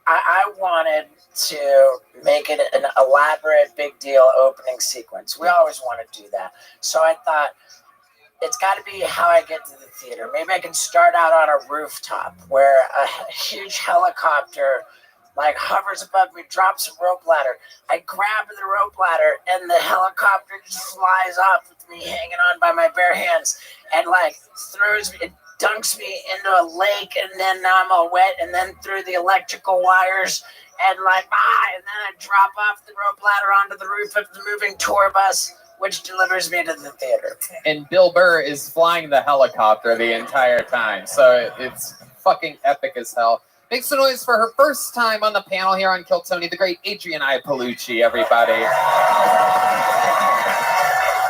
I wanted to make it an elaborate, big deal opening sequence. We always want to do that. So I thought, it's got to be how I get to the theater. Maybe I can start out on a rooftop where a huge helicopter like hovers above me, drops a rope ladder. I grab the rope ladder and the helicopter just flies off with me hanging on by my bare hands and like throws me, it dunks me into a lake, and then now I'm all wet, and then through the electrical wires, and like, and then I drop off the rope ladder onto the roof of the moving tour bus, which delivers me to the theater. And Bill Burr is flying the helicopter the entire time, so it's fucking epic as hell. Make some noise for her first time on the panel here on Kill Tony, the great Adrienne Iapolucci, everybody.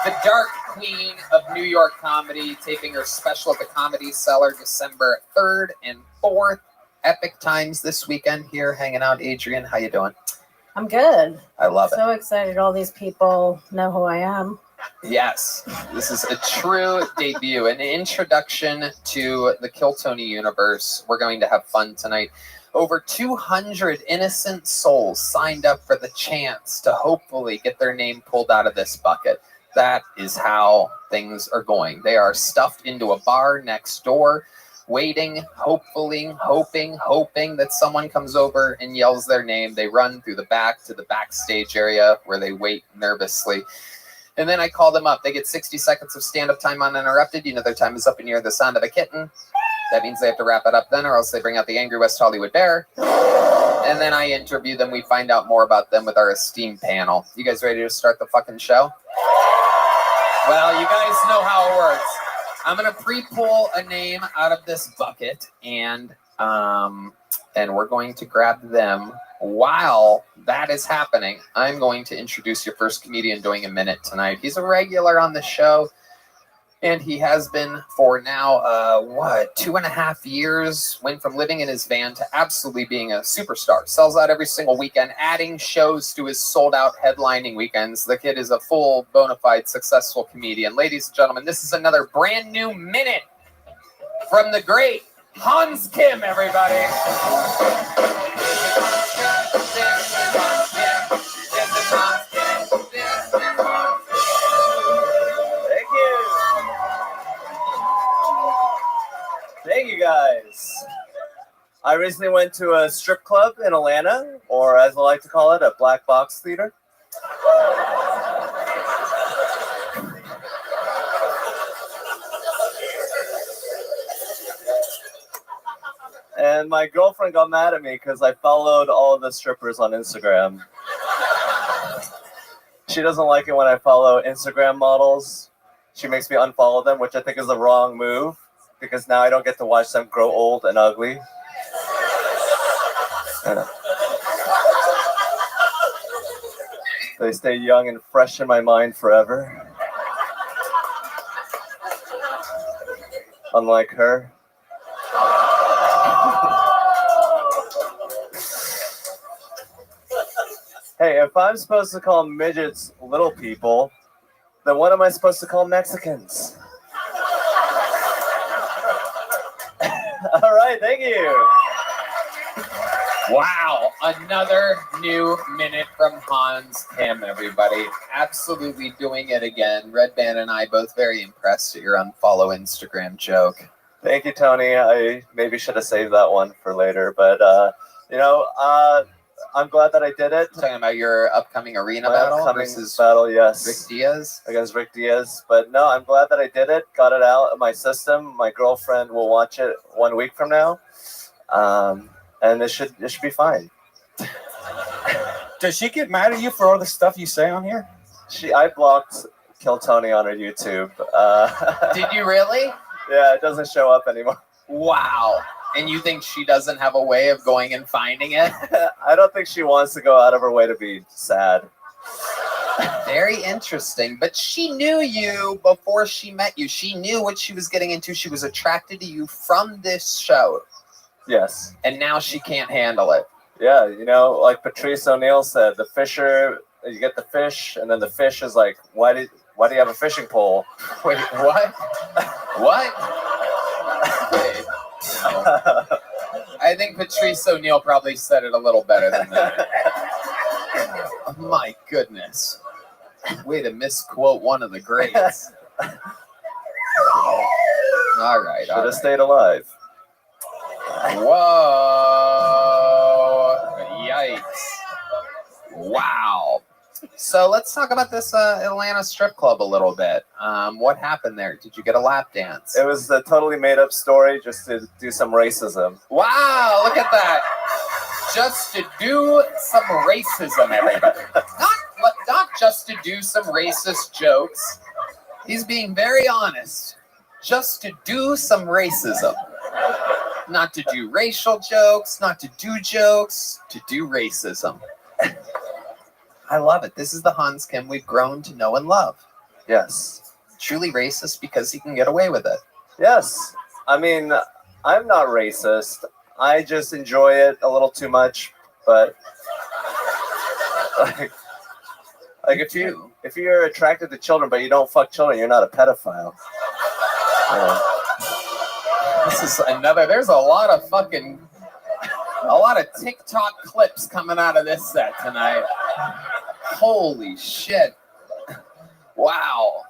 The Dark Queen of New York comedy, taping her special at the Comedy Cellar December 3rd and 4th. Epic times this weekend here, hanging out. Adrienne, how you doing? I'm good. I love it. So excited all these people know who I am. Yes, this is a true debut, an introduction to the Kill Tony universe. We're going to have fun tonight. Over 200 innocent souls signed up for the chance to hopefully get their name pulled out of this bucket. That is how things are going. They are stuffed into a bar next door, waiting, hoping that someone comes over and yells their name. They run through the back to the backstage area where they wait nervously. And then I call them up. They get 60 seconds of stand-up time uninterrupted. You know their time is up and you hear the sound of a kitten. That means they have to wrap it up then, or else they bring out the angry West Hollywood bear. And then I interview them. We find out more about them with our esteemed panel. You guys ready to start the fucking show? Well, you guys know how it works. I'm going to pre-pull a name out of this bucket, and we're going to grab them. While that is happening, I'm going to introduce your first comedian doing a minute tonight. He's a regular on the show, and he has been for now, 2.5 years. Went from living in his van to absolutely being a superstar. Sells out every single weekend, adding shows to his sold-out headlining weekends. The kid is a full, bona fide, successful comedian. Ladies and gentlemen, this is another brand new minute from the great Hans Kim, everybody. Thank you guys. I recently went to a strip club in Atlanta, or as I like to call it, a black box theater. And my girlfriend got mad at me because I followed all of the strippers on Instagram. She doesn't like it when I follow Instagram models. She makes me unfollow them, which I think is the wrong move, because now I don't get to watch them grow old and ugly. They stay young and fresh in my mind forever. unlike her. Hey, if I'm supposed to call midgets little people, then what am I supposed to call Mexicans? All right, thank you. Wow, another new minute from Hans Kim, everybody. Absolutely doing it again. Red Band and I both very impressed at your unfollow Instagram joke. Thank you, Tony. I maybe should have saved that one for later, but I'm glad that I did it. Talking about your upcoming arena My battle upcoming versus battle, yes. Rick Diaz? Against Rick Diaz. But no, I'm glad that I did it. Got it out of my system. My girlfriend will watch it 1 week from now. And it should be fine. Does she get mad at you for all the stuff you say on here? I blocked Kill Tony on her YouTube. Did you really? Yeah, it doesn't show up anymore. Wow. And you think she doesn't have a way of going and finding it? I don't think she wants to go out of her way to be sad. Very interesting. But she knew you before she met you. She knew what she was getting into. She was attracted to you from this show. Yes. And now she can't handle it. Yeah, like Patrice O'Neill said, the fisher, you get the fish, and then the fish is like, why do you have a fishing pole? Wait, what? What? Wait, no. I think Patrice O'Neill probably said it a little better than that. Oh, my goodness. Way to misquote one of the greats. All right. Should have stayed alive. Whoa. Yikes. Wow. So let's talk about this Atlanta strip club a little bit. What happened there? Did you get a lap dance? It was a totally made up story just to do some racism. Wow, look at that. Just to do some racism, everybody. Not just to do some racist jokes. He's being very honest. Just to do some racism. Not to do racial jokes, not to do jokes, to do racism. I love it. This is the Hans Kim we've grown to know and love. Yes. Truly racist because he can get away with it. Yes. I mean, I'm not racist. I just enjoy it a little too much, but like if you're attracted to children but you don't fuck children, you're not a pedophile. This is another, there's a lot of TikTok clips coming out of this set tonight. Holy shit. Wow.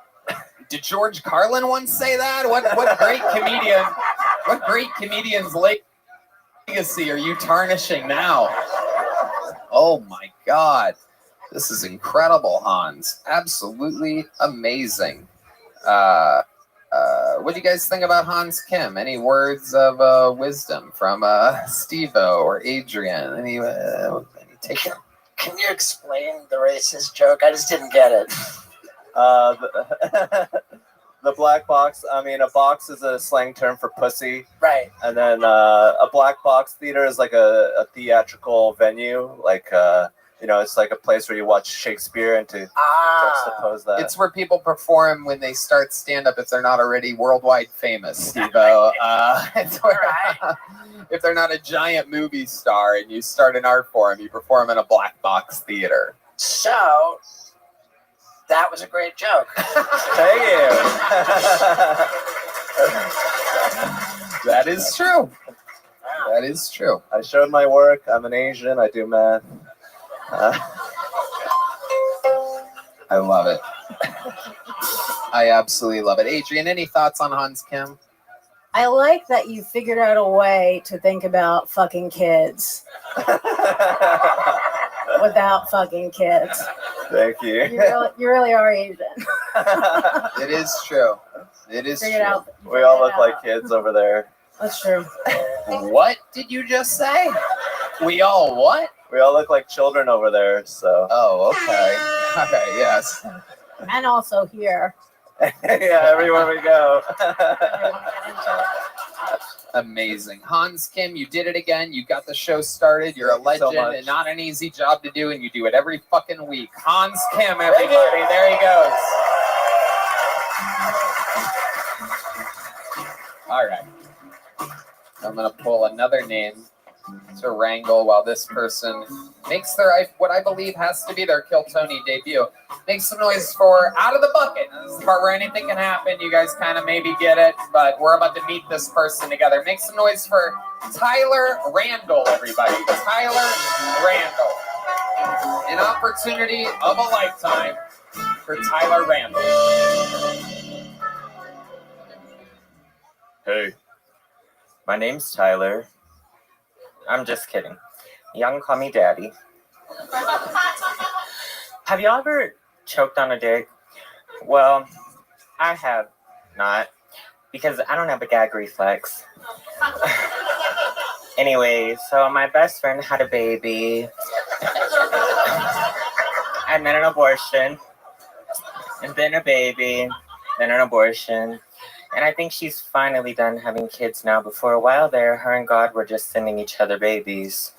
Did George Carlin once say that? What great comedian's legacy are you tarnishing now? Oh my God. This is incredible, Hans. Absolutely amazing. What do you guys think about Hans Kim? Any words of wisdom from Steve-O or Adrian? Any take it? Can you explain the racist joke? I just didn't get it. The black box, I mean, a box is a slang term for pussy. Right. And then a black box theater is like a theatrical venue. Like, it's like a place where you watch Shakespeare and to juxtapose that. It's where people perform when they start stand-up if they're not already worldwide famous, Steve-O. It's where, if they're not a giant movie star and you start an art form, you perform in a black box theater. So, that was a great joke. Thank you. That is true. That is true. I showed my work. I'm an Asian. I do math. I love it. I absolutely love it. Adrian, any thoughts on Hans Kim? I like that you figured out a way to think about fucking kids without fucking kids. Thank you. You really are Asian. It is true. It is true. We all look like kids over there. That's true. What did you just say? We all what? We all look like children over there, so. Oh, okay. Okay, yes. And also here. Yeah, everywhere we go. Amazing. Hans Kim, you did it again. You got the show started. You're a legend and not an easy job to do, and you do it every fucking week. Hans Kim, everybody. There he goes. All right. I'm gonna pull another name to wrangle while this person makes their what I believe has to be their Kill Tony debut. Make some noise for Out of the Bucket. This is the part where anything can happen. You guys kind of maybe get it, but we're about to meet this person together. Make some noise for Tyler Randall, everybody. Tyler Randall. An opportunity of a lifetime for Tyler Randall. Hey, my name's Tyler. I'm just kidding. Y'all can call me Daddy. Have you ever choked on a dick? Well, I have not, because I don't have a gag reflex. Anyway, so my best friend had a baby, and then an abortion, and then a baby, then an abortion. And I think she's finally done having kids now, but for a while there, her and God were just sending each other babies.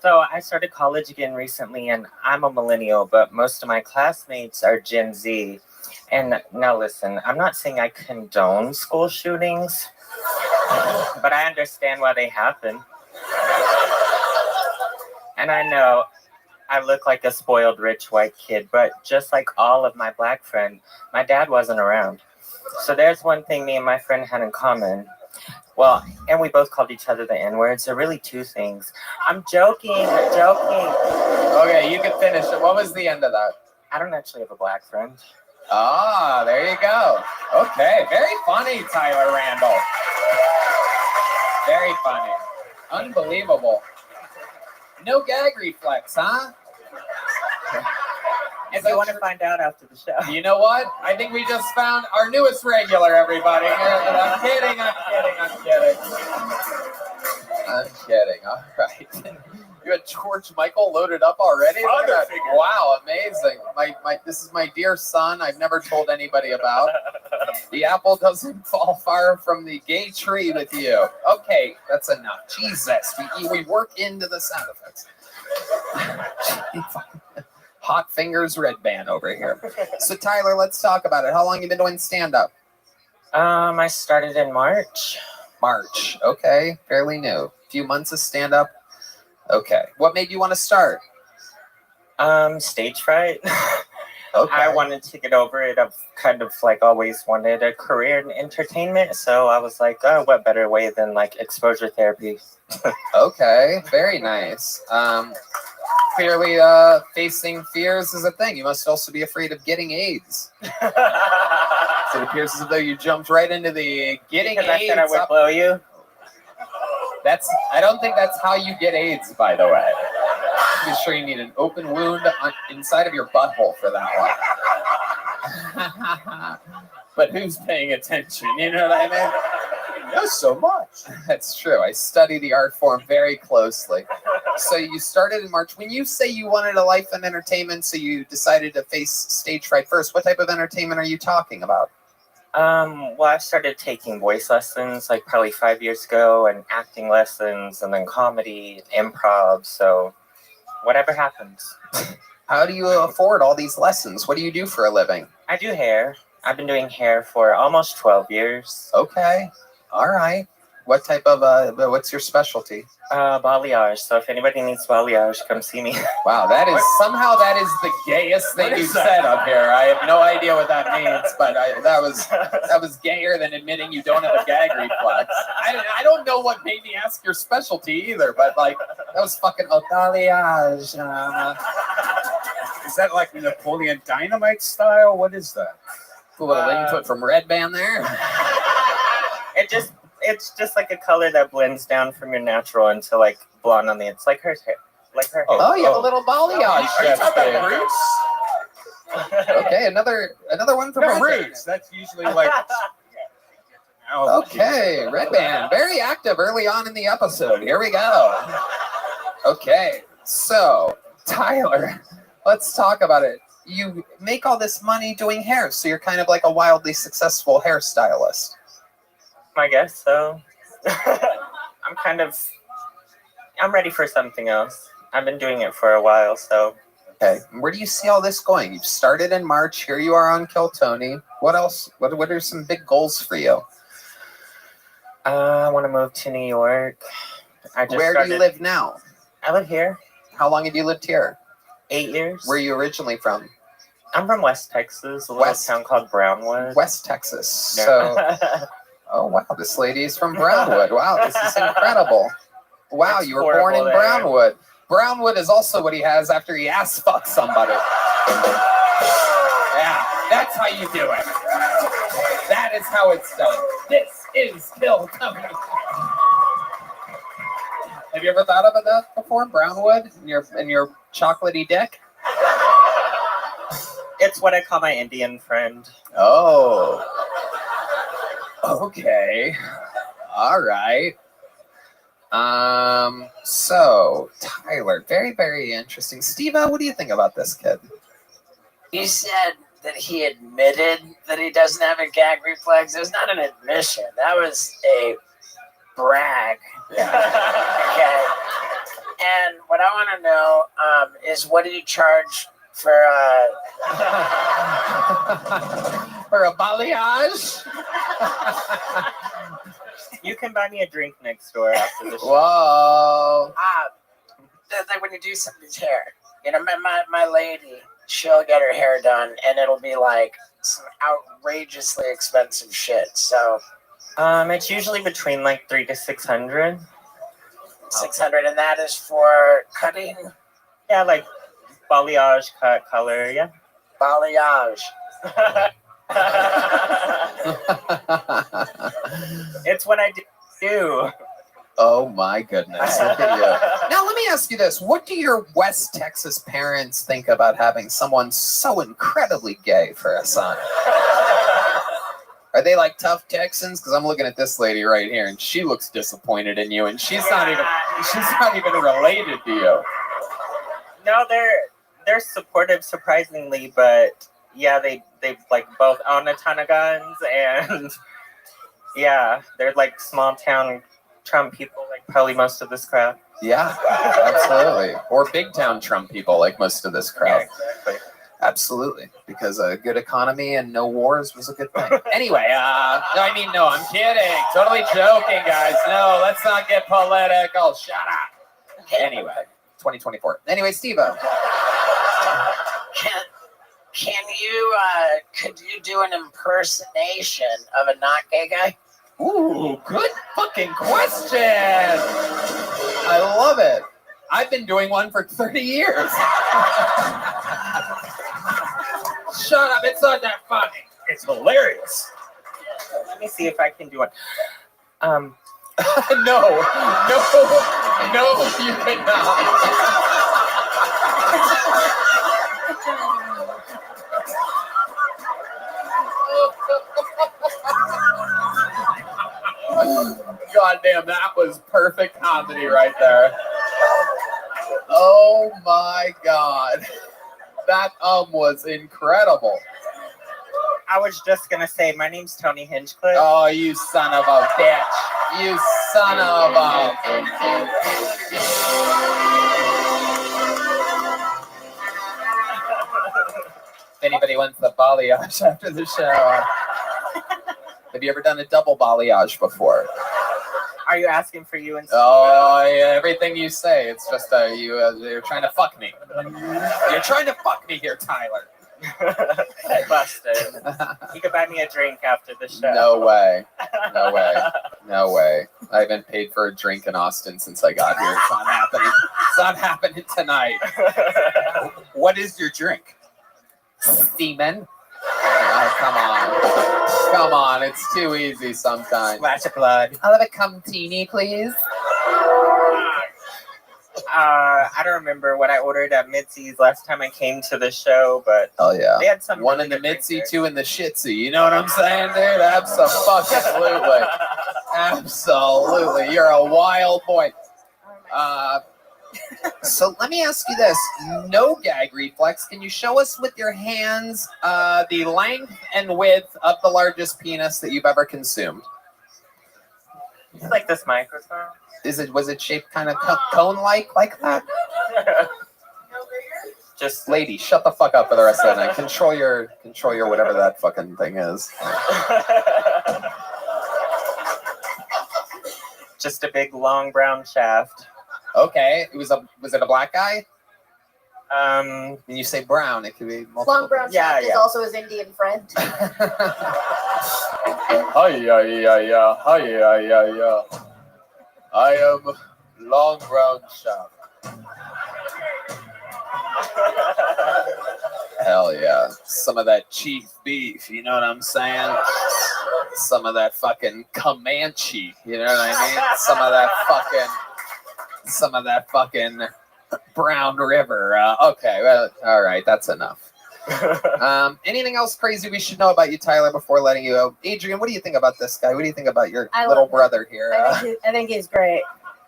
So I started college again recently, and I'm a millennial, but most of my classmates are Gen Z. And now listen, I'm not saying I condone school shootings, but I understand why they happen. And I know I look like a spoiled rich white kid, but just like all of my black friends, my dad wasn't around. So there's one thing me and my friend had in common. Well, and we both called each other the N-word, so really two things. I'm joking. Okay, you can finish it. What was the end of that? I don't actually have a black friend. Ah, there you go. Okay, very funny, Tyler Randall. Very funny. Unbelievable. No gag reflex, huh? If you want to find out after the show. You know what? I think we just found our newest regular, everybody. I'm kidding. All right. You had George Michael loaded up already? Look at that. Wow, amazing. This is my dear son I've never told anybody about. The apple doesn't fall far from the gay tree with you. Okay, that's enough. Jesus, we work into the sound effects. Hot Fingers Red Band over here. So Tyler, let's talk about it. How long have you been doing stand-up? I started in March. March, okay, fairly new. Few months of stand-up. Okay, what made you want to start? Stage fright. Okay. I wanted to get over it. I've kind of like always wanted a career in entertainment, so I was like, oh, what better way than like exposure therapy? Okay, very nice. Clearly, facing fears is a thing. You must also be afraid of getting AIDS. So it appears as though you jumped right into the getting Because AIDS. I said I would blow you. I don't think that's how you get AIDS, by the way. I'm sure you need an open wound inside of your butthole for that one. But who's paying attention? You know what I mean? Not so much. That's true. I study the art form very closely. So you started in March. When you say you wanted a life in entertainment, so you decided to face stage fright first, what type of entertainment are you talking about? Well, I started taking voice lessons like probably 5 years ago, and acting lessons, and then comedy, improv. So whatever happens. How do you afford all these lessons? What do you do for a living? I do hair. I've been doing hair for almost 12 years. Okay. All right. What type of, what's your specialty? Balayage. So if anybody needs balayage, come see me. Wow, that is the gayest thing you've said up here. I have no idea what that means, but that was gayer than admitting you don't have a gag reflex. I don't know what made me ask your specialty either, but like that was fucking balayage. Is that like Napoleon Dynamite style? What is that? A little input from Red Band there. It's just like a color that blends down from your natural into like blonde on the it's like her hair. Like her hair. Oh, you have a little balayage. Are you talking about roots? Okay, another one from Red Band. Roots. That's usually like. Okay, Red Band, very active early on in the episode. Here we go. Okay, so Tyler, let's talk about it. You make all this money doing hair, so you're kind of like a wildly successful hairstylist. I guess so. I'm ready for something else. I've been doing it for a while, so. Okay. Where do you see all this going? You've started in March. Here you are on Kill Tony. What else? What are some big goals for you? I want to move to New York. Where do you live now? I live here. How long have you lived here? 8 years. Where are you originally from? I'm from West Texas, a little town called Brownwood. West Texas. Yeah. So, oh wow, this lady is from Brownwood. Wow, this is incredible. Wow, It's you were born in horrible there. Brownwood. Brownwood is also what he has after he ass fucks somebody. Yeah, that's how you do it. That is how it's done. This is Kill Tony. Have you ever thought about that before? Brownwood and your chocolatey dick? It's what I call my Indian friend. Oh. Okay. All right. So Tyler, very, very interesting. Steve-O, what do you think about this kid? You said that he admitted that he doesn't have a gag reflex. It was not an admission. That was a brag. Okay. And what I want to know is, what do you charge for for a balayage? You can buy me a drink next door after the show. Whoa. Like when you do somebody's hair. You know, my lady, she'll get her hair done, and it'll be like some outrageously expensive shit. So, it's usually between like 300 to 600. 600, and that is for cutting. Yeah, like balayage, cut, color. Yeah. Balayage. It's what I do. Oh my goodness. Look at you. Now let me ask you this. What do your West Texas parents think about having someone so incredibly gay for a son? Are they like tough Texans? Because I'm looking at this lady right here, and she looks disappointed in you, and she's not even related to you. No, they're supportive, surprisingly, but yeah, they like both own a ton of guns, and yeah, they're like small town Trump people, like probably most of this crowd. Yeah, absolutely. Or big town Trump people, like most of this crowd. Yeah, exactly. Absolutely, because a good economy and no wars was a good thing. Anyway, no, I'm kidding. Totally joking, guys. No, let's not get political. Shut up. Anyway, 2024. Anyway, Steve-O. Could you do an impersonation of a not gay guy? Ooh, good fucking question. I love it. I've been doing one for 30 years. Shut up, it's not that funny. It's hilarious. Let me see if I can do one. No, you cannot. God damn, that was perfect comedy right there. Oh my God. That was incredible. I was just gonna say, my name's Tony Hinchcliffe. Oh, you son of a bitch. You son of a... If anybody wants the balayage after the show. Have you ever done a double balayage before? Are you asking for you and Steve? Oh, yeah, everything you say. It's just you're trying to fuck me. You're trying to fuck me here, Tyler. Busted. You could buy me a drink after the show. No way. No way. No way. I haven't paid for a drink in Austin since I got here. It's not happening. It's not happening tonight. What is your drink? Semen? Oh, come on. Come on. It's too easy sometimes. Splash of blood. I'll have a cumtini, please. I don't remember what I ordered at Mitzi's last time I came to the show, but oh yeah, they had some. One in the Mitzi, two in the Shitsy. You know what I'm saying, dude? Absolutely, absolutely. You're a wild boy. So let me ask you this: no gag reflex. Can you show us with your hands the length and width of the largest penis that you've ever consumed? It's like this microphone. Was it shaped kind of cone-like like that? Just lady, shut the fuck up for the rest of the night. Control your whatever that fucking thing is. Just a big long brown shaft. Okay, was it a black guy? When you say brown, it could be multiple. Long brown shaft is also his Indian friend. Hi. I am long brown shaft. Hell yeah. Some of that chief beef, you know what I'm saying? Some of that fucking Comanche, you know what I mean? Some of that fucking Brown River. Okay, well, all right, that's enough. Anything else crazy we should know about you, Tyler, before letting you go? Adrian, what do you think about this guy? What do you think about your little brother here? I think he's great.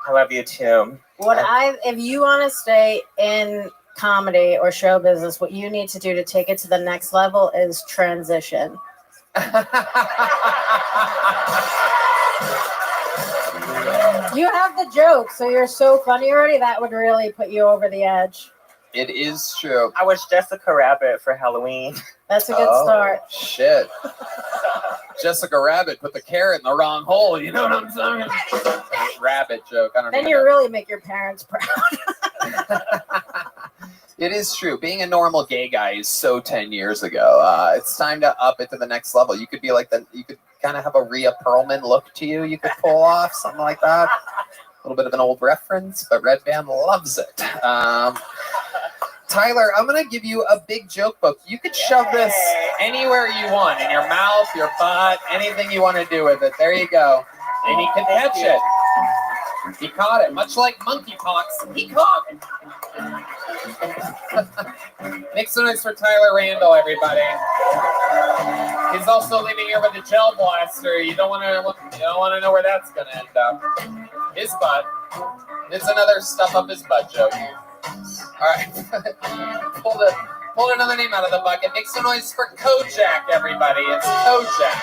I love you too. If you want to stay in comedy or show business, what you need to do to take it to the next level is transition. You have the joke, so you're so funny already. That would really put you over the edge. It is true. I was Jessica Rabbit for Halloween. That's a good start. Shit. Jessica Rabbit put the carrot in the wrong hole. You know what I'm saying? Rabbit joke. I don't know. Then you really make your parents proud. It is true. Being a normal gay guy is so 10 years ago. It's time to up it to the next level. You could be like you could kind of have a Rhea Perlman look to you. You could pull off something like that. A little bit of an old reference, but Red Band loves it. Tyler, I'm going to give you a big joke book. You could shove this anywhere you want, in your mouth, your butt, anything you want to do with it. There you go. And he can catch it. He caught it. Much like monkeypox, he caught it. Make some noise for Tyler Randall, everybody. He's also leaving here with a gel blaster. You don't want to know where that's going to end up. His butt. It's another stuff up his butt joke. All right. Pull another name out of the bucket. Make some noise for Kojak, everybody. It's Kojak.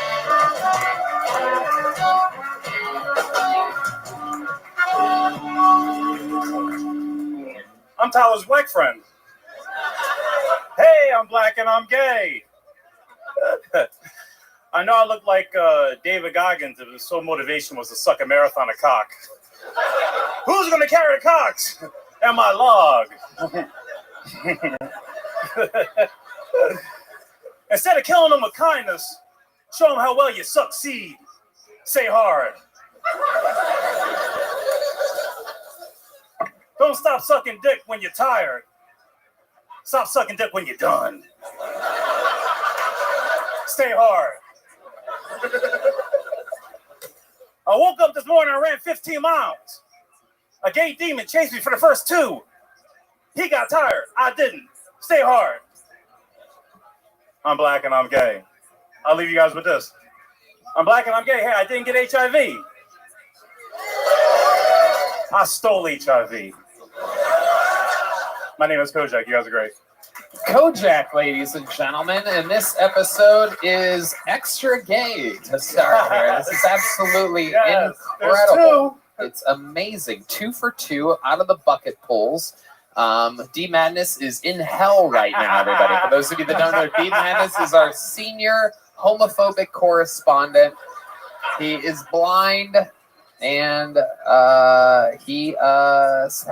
I'm Tyler's black friend. Hey, I'm black and I'm gay. I know I look like David Goggins if his sole motivation was to suck a marathon of cock. Who's going to carry the cocks? And my log. Instead of killing them with kindness, show them how well you succeed. Say hard. Don't stop sucking dick when you're tired. Stop sucking dick when you're done. Stay hard. I woke up this morning and ran 15 miles. A gay demon chased me for the first 2. He got tired. I didn't. Stay hard. I'm black and I'm gay. I'll leave you guys with this. I'm black and I'm gay. Hey, I didn't get HIV. I stole HIV. My name is Kojak. You guys are great. Kojak, ladies and gentlemen, and this episode is extra gay to start here. This is absolutely incredible. It's amazing. 2 for 2 out of the bucket pulls. D Madness is in hell right now, everybody. For those of you that don't know, D Madness is our senior homophobic correspondent. He is blind, and he has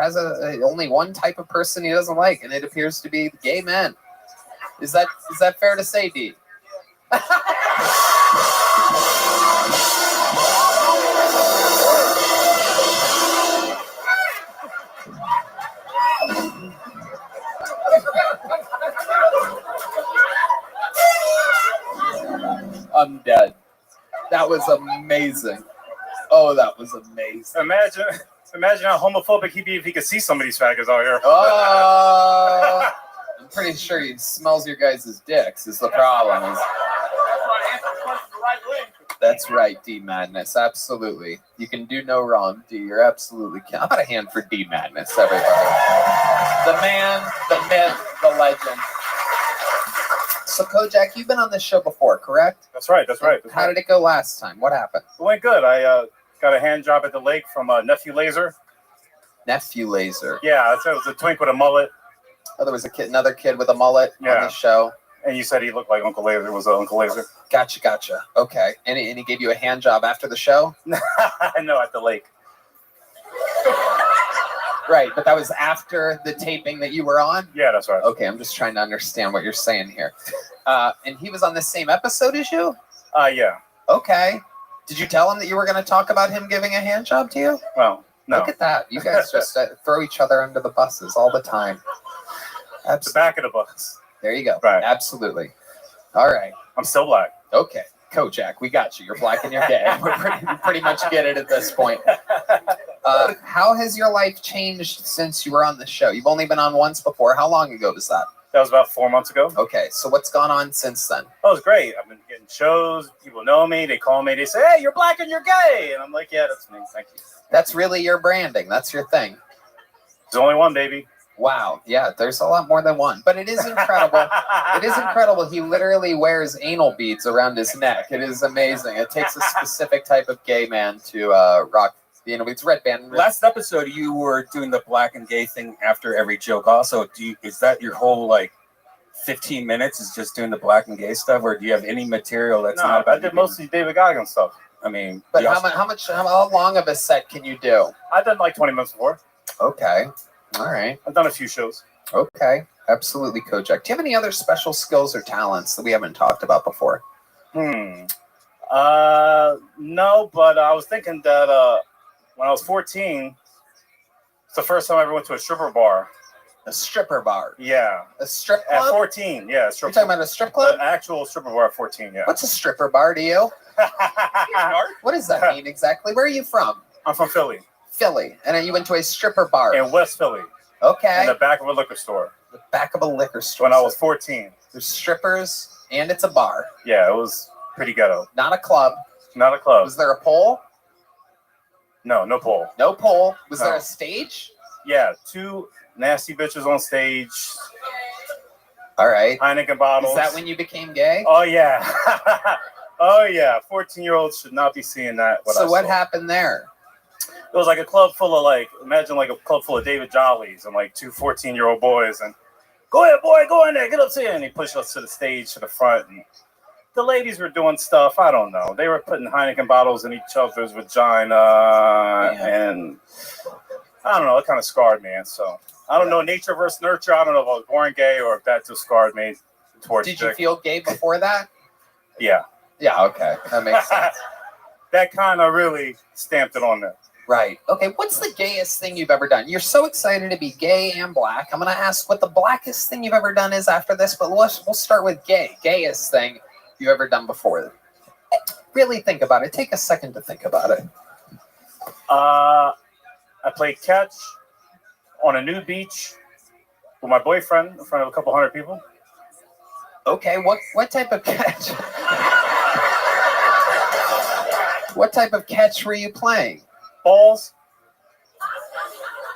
only one type of person he doesn't like, and it appears to be gay men. Is that fair to say, D? I'm dead. That was amazing. Oh, that was amazing. Imagine how homophobic he'd be if he could see some of these faggots out here. Oh, I'm pretty sure he smells your guys' dicks is the problem. That's right, D Madness. Absolutely. You can do no wrong, D. You're absolutely... How about a hand for D Madness, everybody? The man, the myth, the legend. So, Kojak, you've been on this show before, correct? That's right. How did it go last time? What happened? It went good. I Got a hand job at the lake from Nephew Laser. Nephew Laser. Yeah, it was a twink with a mullet. Oh, there was another kid with a mullet on the show. And you said he looked like Uncle Laser. Was Uncle Laser? Gotcha. Okay. And he gave you a hand job after the show? No, at the lake. Right, but that was after the taping that you were on? Yeah, that's right. Okay, I'm just trying to understand what you're saying here. And he was on the same episode as you? Yeah. Okay. Did you tell him that you were going to talk about him giving a hand job to you? Well, no. Look at that. You guys just throw each other under the buses all the time. The back of the bus. There you go. Right. Absolutely. All right. I'm still black. Okay. Kojak, we got you. You're black and you're gay. We pretty much get it at this point. How has your life changed since you were on the show? You've only been on once before. How long ago was that? That was about 4 months ago. Okay. So what's gone on since then? That was great. I've been getting shows. People know me. They call me. They say, hey, you're black and you're gay. And I'm like, yeah, that's me. Thank you. That's really your branding. That's your thing. There's only one, baby. Wow. Yeah, there's a lot more than one. But it is incredible. It is incredible. He literally wears anal beads around his neck. It is amazing. It takes a specific type of gay man to rock the anal beads. Red band. Last episode, you were doing the black and gay thing after every joke. Also, is that your whole 15 minutes is just doing the black and gay stuff, or do you have any material that's not about? I did mostly David Goggins stuff. I mean, but how long of a set can you do? I've done like 20 minutes before. Okay. All right. I've done a few shows. Okay. Absolutely, Kojak. Do you have any other special skills or talents that we haven't talked about before? No, but I was thinking that when I was 14, it's the first time I ever went to a stripper bar. A stripper bar? Yeah. A strip club? At 14, yeah. You're talking about a strip club? An actual stripper bar at 14, yeah. What's a stripper bar to you? What does that mean exactly? Where are you from? I'm from Philly. Philly. And then you went to a stripper bar? In West Philly. Okay. In the back of a liquor store. The back of a liquor store. When I was 14. There's strippers and it's a bar. Yeah, it was pretty ghetto. Not a club. Not a club. Was there a pole? No, no pole. No pole. Was there a stage? Yeah, 2 nasty bitches on stage. All right. Heineken bottles. Is that when you became gay? Oh, yeah. Oh, yeah. 14-year-olds should not be seeing that. So what happened there? It was like a club full of imagine like a club full of David Jollies and 2 14-year-old boys. And go ahead, boy, go in there, get up here. And he pushed us to the stage, to the front. And the ladies were doing stuff. I don't know. They were putting Heineken bottles in each other's vagina. And I don't know. It kind of scarred me. And so I don't know. Nature versus nurture. I don't know if I was born gay or if that just scarred me towards Did you feel gay before that? Yeah. Yeah, okay. That makes sense. That kind of really stamped it on there. Right. Okay, what's the gayest thing you've ever done? You're so excited to be gay and black. I'm going to ask what the blackest thing you've ever done is after this, but we'll start with gay. Gayest thing you've ever done before. Really think about it. Take a second to think about it. I played catch on a nude beach with my boyfriend in front of a couple hundred people. Okay, what type of catch? What type of catch were you playing? Balls.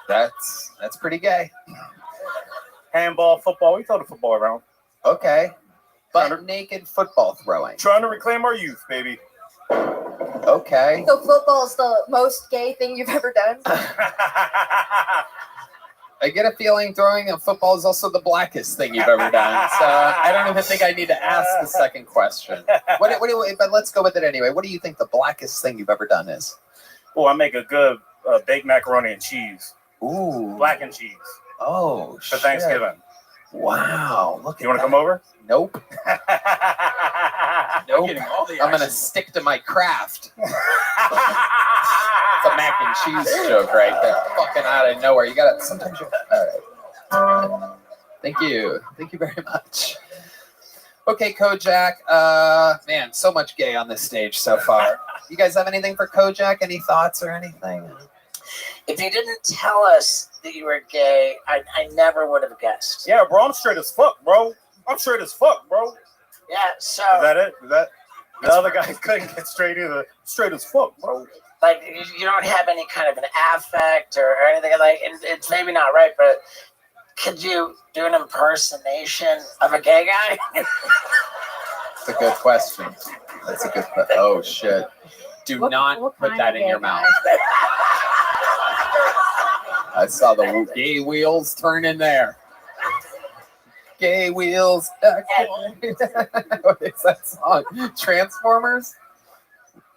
That's pretty gay. Handball, football. We throw the football around. Okay. Butt naked football throwing. Trying to reclaim our youth, baby. Okay. So football's the most gay thing you've ever done? I get a feeling throwing a football is also the blackest thing you've ever done. So I don't even think I need to ask the second question. But let's go with it anyway. What do you think the blackest thing you've ever done is? Oh, I make a good baked macaroni and cheese. Ooh. Black and cheese. Oh, for Thanksgiving. Wow. Look. You want to come over? Nope. Nope. All the I'm going to stick to my craft. It's a mac and cheese joke right there. Fucking out of nowhere. You got to, sometimes you, all right. Thank you. Thank you very much. Okay, Kojak. Man, so much gay on this stage so far. You guys have anything for Kojak? Any thoughts or anything? If you didn't tell us that you were gay, I never would have guessed. Yeah, bro, I'm straight as fuck, bro. I'm straight as fuck, bro. Yeah, so... Is that it? Is that... The other guy couldn't get straight either. Straight as fuck, bro. Like, you don't have any kind of an affect or anything like... It's maybe not right, but could you do an impersonation of a gay guy? That's a good question. That's a good question. Oh, shit. Do What- not what put kind that of in your gay mouth. I saw the gay wheels turn in there. Gay wheels. What is that song? Transformers?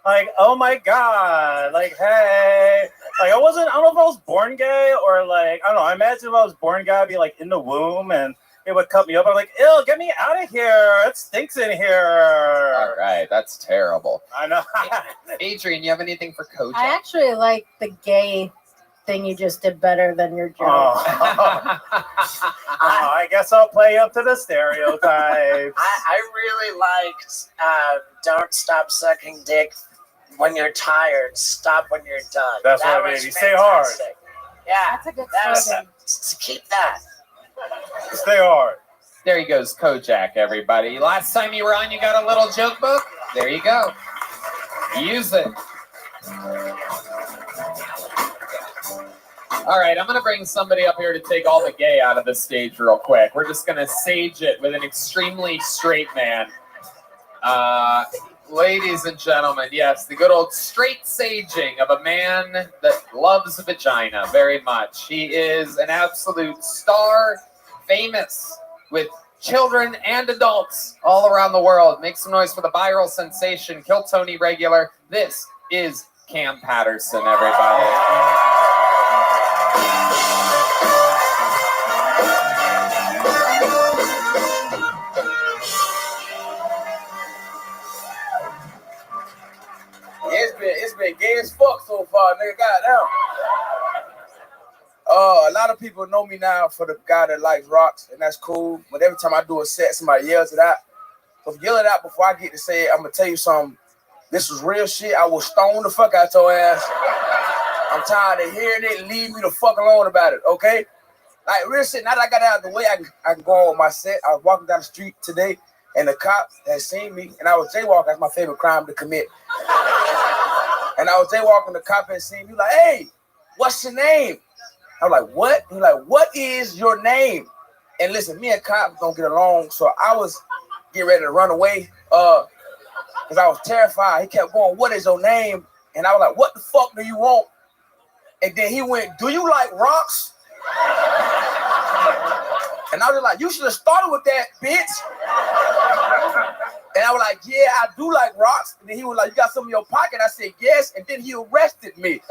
Like, oh my god, like, hey, like, I don't know if I was born gay or like, I don't know, I imagine if I was born gay, I'd be like in the womb and it would cut me up. I'm like, ew, get me out of here, it stinks in here. All right, that's terrible. I know. Adrian, you have anything for Kojak? I actually like the gay thing you just did better than your joke. I guess I'll play up to the stereotypes. I really liked "Don't Stop Sucking Dick When You're Tired. Stop When You're Done." That's that right, was baby. Stay hard. fantastic. Yeah, That's a good that was, slogan. keep that. Stay hard. There he goes, Kojak, everybody. Last time you were on, you got a little joke book? There you go. Use it. All right, I'm going to bring somebody up here to take all the gay out of the stage real quick. We're just going to sage it with an extremely straight man. Ladies and gentlemen, yes, the good old straight saging of a man that loves vagina very much. He is an absolute star, famous with children and adults all around the world. Make some noise for the viral sensation, Kill Tony regular. This is Cam Patterson, everybody. It's been gay as fuck so far, nigga. Goddamn. A lot of people know me now for the guy that likes rocks, and that's cool. But every time I do a set, somebody yells it out. So if you yell it out before I get to say it, I'm gonna tell you something. This was real shit. I will stone the fuck out your ass. I'm tired of hearing it. Leave me the fuck alone about it, okay? Like real shit. Now that I got out of the way, I can go on with my set. I was walking down the street today, and the cop had seen me, and I was jaywalking. That's my favorite crime to commit. And I was jaywalking, the cop had seen me, like, hey, what's your name? I'm like, what? He's like, what is your name? And listen, me and cops don't get along, so I was getting ready to run away because I was terrified. He kept going, what is your name? And I was like, what the fuck do you want? And then he went, do you like rocks? And I was like, you should have started with that, bitch. And I was like, yeah, I do like rocks. And then he was like, you got some in your pocket? I said, yes. And then he arrested me.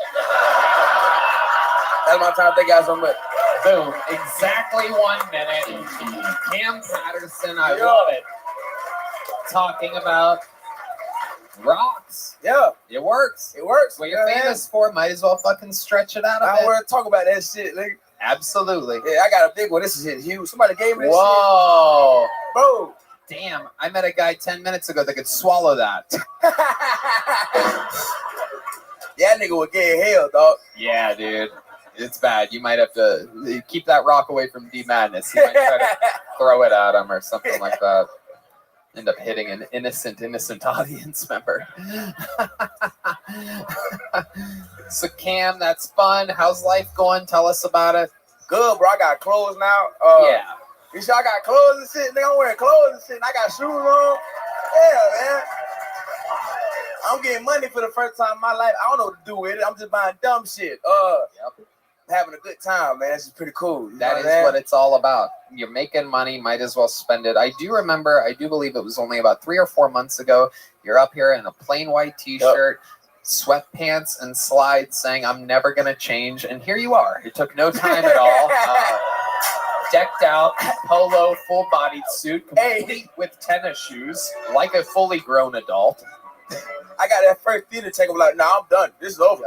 That's my time. Thank you guys so much. Boom. Exactly 1 minute. Cam Patterson, I love it. Talking about rocks. Yeah. It works. It works. What you're famous for, might as well fucking stretch it out a I bit. want to talk about that shit, nigga. Absolutely. Yeah, I got a big one. This is huge. Somebody gave me this Whoa. shit. Bro. Damn, I met a guy 10 minutes ago that could swallow that. Yeah, that nigga would get hell, dog. Yeah, dude. It's bad. You might have to keep that rock away from D Madness. He might try to throw it at him or something like that. End up hitting an innocent audience member. So Cam, that's fun. How's life going? Tell us about it. Good, bro. I got clothes now. Yeah. You sure I got clothes and shit? Nigga, I'm wearing clothes and shit. And I got shoes on. Yeah, man. I'm getting money for the first time in my life. I don't know what to do with it. I'm just buying dumb shit. Having a good time, man. This is pretty cool. That is what it's all about. You're making money, might as well spend it. I do believe it was only about 3 or 4 months ago. You're up here in a plain white t-shirt, sweatpants, and slides saying, I'm never going to change. And here you are. It took no time at all. Decked out, polo, full-bodied suit, complete with tennis shoes, like a fully grown adult. I got that first theater check. I'm like, nah, I'm done. This is over.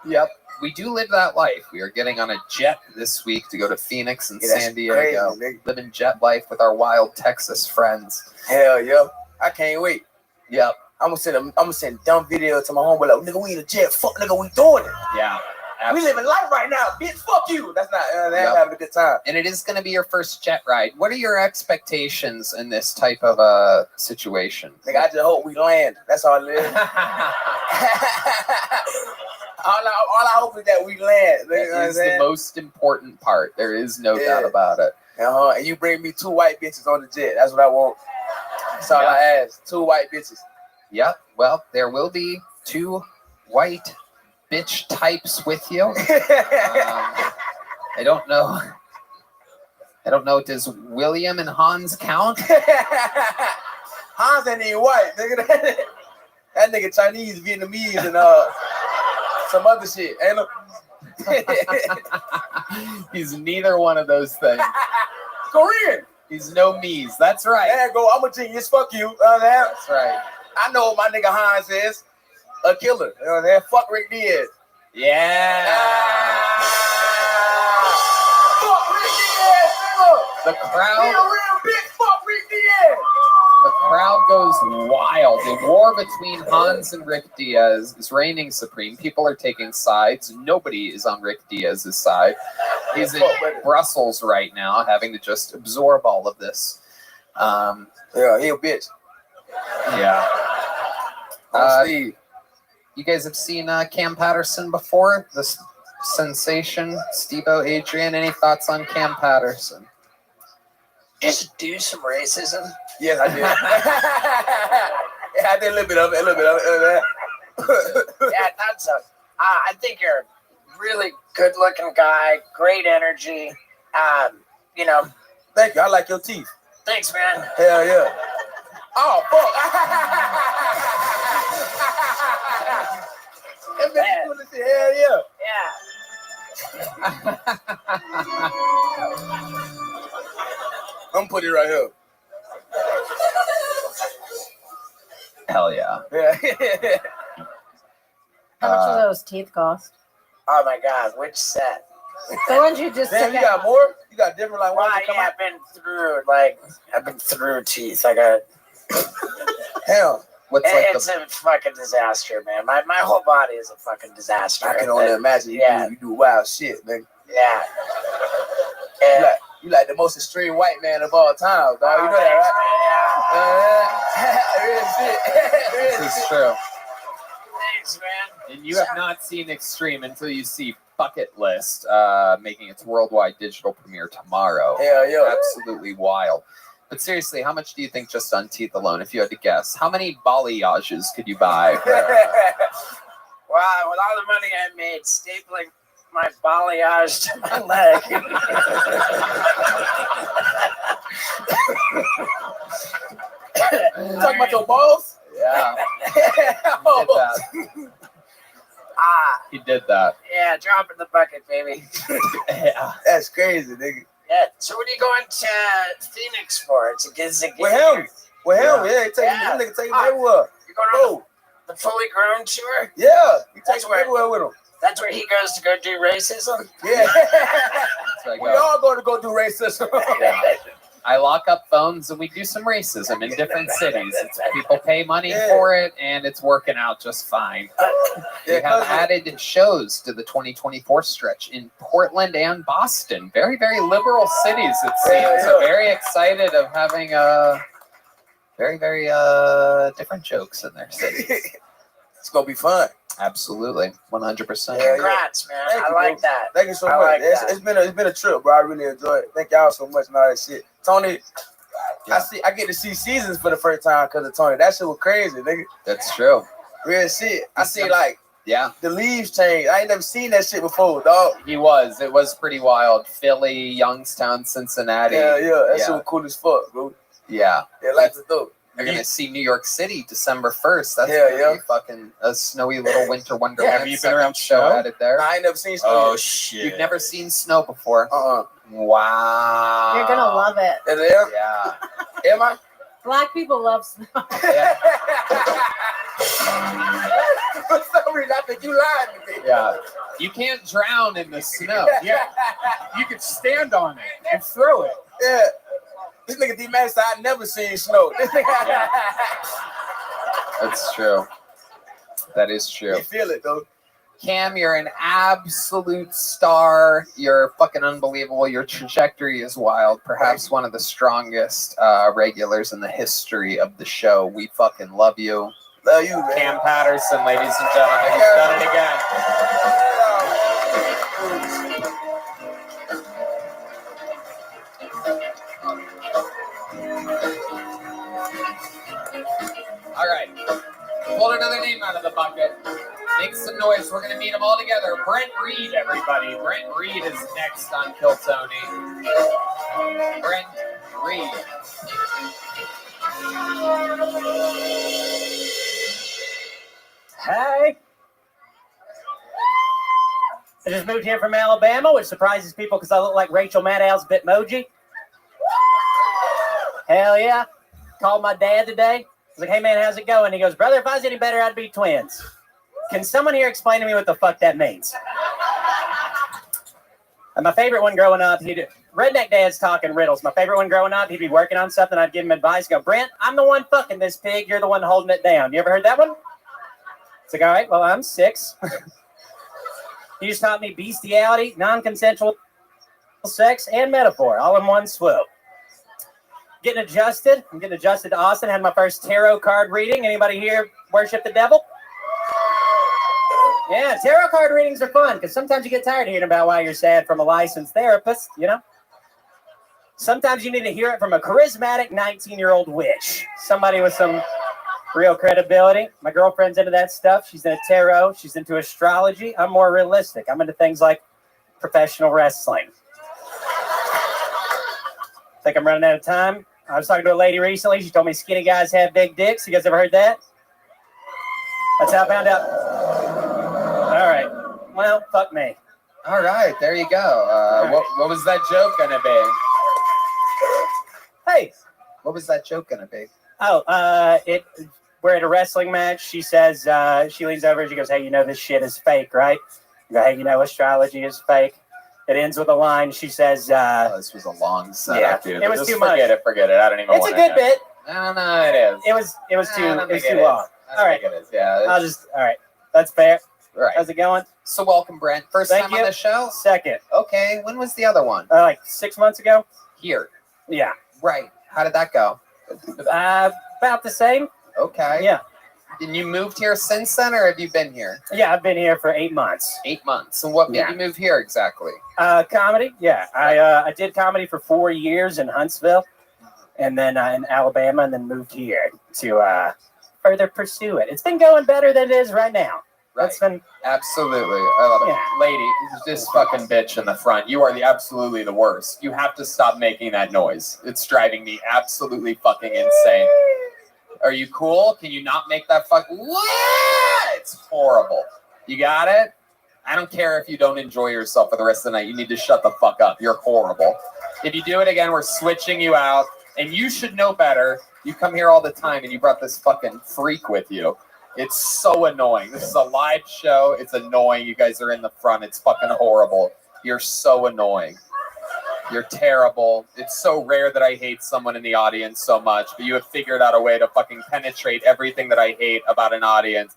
Yep. We do live that life. We are getting on a jet this week to go to Phoenix and San Diego. Crazy, living jet life with our wild Texas friends. Hell yeah. I can't wait. Yep. I'm gonna send dumb video to my homeboy like, nigga, we in a jet. Fuck, nigga, we doing it. Yeah. We living life right now, bitch. Fuck you. That's not. They're having a good time. And it is going to be your first jet ride. What are your expectations in this type of situation? Nigga, I just hope we land. That's all it is. all I hope is that we land. That is the most important part. There is no doubt about it. And you bring me 2 white bitches on the jet. That's what I want. That's all I ask. 2 white bitches. Yep. Well, there will be two white bitch types with you. I don't know. Does William and Hans count? Hans ain't even white, nigga. That nigga Chinese, Vietnamese, and some other shit. Ain't no. He's neither one of those things. Korean. He's no me's. That's right. There you go. I'm a genius. Fuck you. That's right. I know what my nigga Hans is. A killer. You know what I'm saying? Fuck Rick Diaz. Yeah. Fuck Rick Diaz, nigga. The crowd. Be a real bitch. Fuck Rick Diaz. The crowd goes wild. The war between Hans and Rick Diaz is reigning supreme. People are taking sides. Nobody is on Rick Diaz's side. He's in Brussels right now, having to just absorb all of this. Yeah, he a bitch. Yeah. You guys have seen Cam Patterson before? This sensation, Steve-O, Adrian. Any thoughts on Cam Patterson? Just do some racism. Yes, I did. Yeah, I did a little bit of it. Yeah, I thought so. I think you're a really good-looking guy. Great energy. You know. Thank you. I like your teeth. Thanks, man. Hell yeah. Oh, fuck. That bitch doing this shit. Hell yeah. I'm putting it right here. Hell yeah. How much do those teeth cost? Oh my God, which set? The ones you just Damn, took you got out. more? You got different like ones Well, that come yeah, out? I've been through teeth. I got. Hell. It's a fucking disaster, man. My whole body is a fucking disaster. I can only imagine you do wild shit, nigga. Yeah. You like the most extreme white man of all time, dog. You know that, right? Real shit. This is true. Thanks, man. And you have not seen Extreme until you see Bucket List making its worldwide digital premiere tomorrow. Hell yeah. Absolutely wild. But seriously, how much do you think just on teeth alone, if you had to guess? How many balayages could you buy? Wow, with all the money I made stapling my balayage to my leg. You talking about your balls? Yeah. He did that. Yeah, drop in the bucket, baby. Yeah. That's crazy, nigga. Yeah. So what are you going to Phoenix for? It's against the With him. Yeah, he take him everywhere. You're going on the Fully Grown tour? Yeah, he takes him everywhere with him. That's where he goes to go do racism? Yeah. We We all going to go do racism. Yeah. I lock up phones and we do some racism in different cities. People pay money for it and it's working out just fine. We have added shows to the 2024 stretch in Portland and Boston. Very, very liberal cities, it seems. So very excited of having very, very different jokes in their cities. It's going to be fun. Absolutely. 100%. Congrats, man. I like that. Thank you so I much. like that. It's been a trip, bro. I really enjoyed it. Thank y'all so much and all that shit. Tony, I get to see Seasons for the first time because of Tony. That shit was crazy, nigga. That's true. Real shit. I see the leaves change. I ain't never seen that shit before, dog. It was pretty wild. Philly, Youngstown, Cincinnati. Yeah. That shit was cool as fuck, bro. Yeah. Yeah, life is dope. You're gonna see New York City December 1st. That's gonna be fucking a snowy little winter wonderland. Have you been around show snow? added there? I ain't never seen snow. Oh yet. shit! You've never seen snow before? Wow. You're gonna love it. Is it? Yeah. Am I? Black people love snow. For some reason, I think you lied to me. Yeah. You can't drown in the snow. Yeah. You could stand on it and throw it. Yeah. This nigga D-Man said I never seen snow. This nigga, That's true. That is true. you feel it though. Cam, you're an absolute star. You're fucking unbelievable. Your trajectory is wild. Perhaps one of the strongest regulars in the history of the show. We fucking love you. Love you, man. Cam Patterson, ladies and gentlemen. He's done it again. All right. Pulled another name out of the bucket. Make some noise. We're going to meet them all together. Brent Reed, everybody. Brent Reed is next on Kill Tony. Brent Reed. Hey. I just moved here from Alabama, which surprises people because I look like Rachel Maddow's Bitmoji. Hell yeah. Called my dad today. I was like, hey man, how's it going? He goes, brother, if I was any better, I'd be twins. Can someone here explain to me what the fuck that means? And my favorite one growing up, redneck dad's talking riddles. My favorite one growing up, he'd be working on something. I'd give him advice. Go, Brent, I'm the one fucking this pig. You're the one holding it down. You ever heard that one? It's like, all right, well, I'm 6. He just taught me bestiality, non-consensual sex, and metaphor, all in one swoop. Getting adjusted. I'm getting adjusted to Austin. Had my first tarot card reading. Anybody here worship the devil? Yeah, tarot card readings are fun because sometimes you get tired of hearing about why you're sad from a licensed therapist, you know? Sometimes you need to hear it from a charismatic 19-year-old witch. Somebody with some real credibility. My girlfriend's into that stuff. She's into tarot. She's into astrology. I'm more realistic. I'm into things like professional wrestling. I think I'm running out of time. I was talking to a lady recently. She told me skinny guys have big dicks. You guys ever heard that? That's how I found out. All right. Well, fuck me. All right. There you go. What was that joke going to be? Hey. What was that joke going to be? Oh, we're at a wrestling match. She says, she leans over and she goes, hey, you know this shit is fake, right? I go, hey, you know astrology is fake. It ends with a line. She says, this was a long setup, dude. It was Just too much. Forget it. I don't even It's want a good bit. No, it is. It was too long. All right. It is. Yeah. All right. That's fair. Right. How's it going? So welcome, Brent. First Thank time you. on the show? Second. Okay. When was the other one? Like 6 months ago. Here. Yeah. Right. How did that go? About the same. Okay. Yeah. And you moved here since then, or have you been here? Yeah, I've been here for 8 months. 8 months. And what made you move here exactly? Comedy. Yeah. I did comedy for 4 years in Huntsville, and then in Alabama, and then moved here to further pursue it. It's been going better than it is right now. Right. Absolutely. I love it. Yeah. Lady, this fucking bitch in the front, you are absolutely the worst. You have to stop making that noise. It's driving me absolutely fucking insane. Are you cool? Can you not make that It's horrible. You got it? I don't care if you don't enjoy yourself for the rest of the night. You need to shut the fuck up. You're horrible. If you do it again, we're switching you out. And you should know better. You come here all the time and you brought this fucking freak with you. It's so annoying. This is a live show. It's annoying. You guys are in the front. It's fucking horrible. You're so annoying. You're terrible. It's so rare that I hate someone in the audience so much, but you have figured out a way to fucking penetrate everything that I hate about an audience.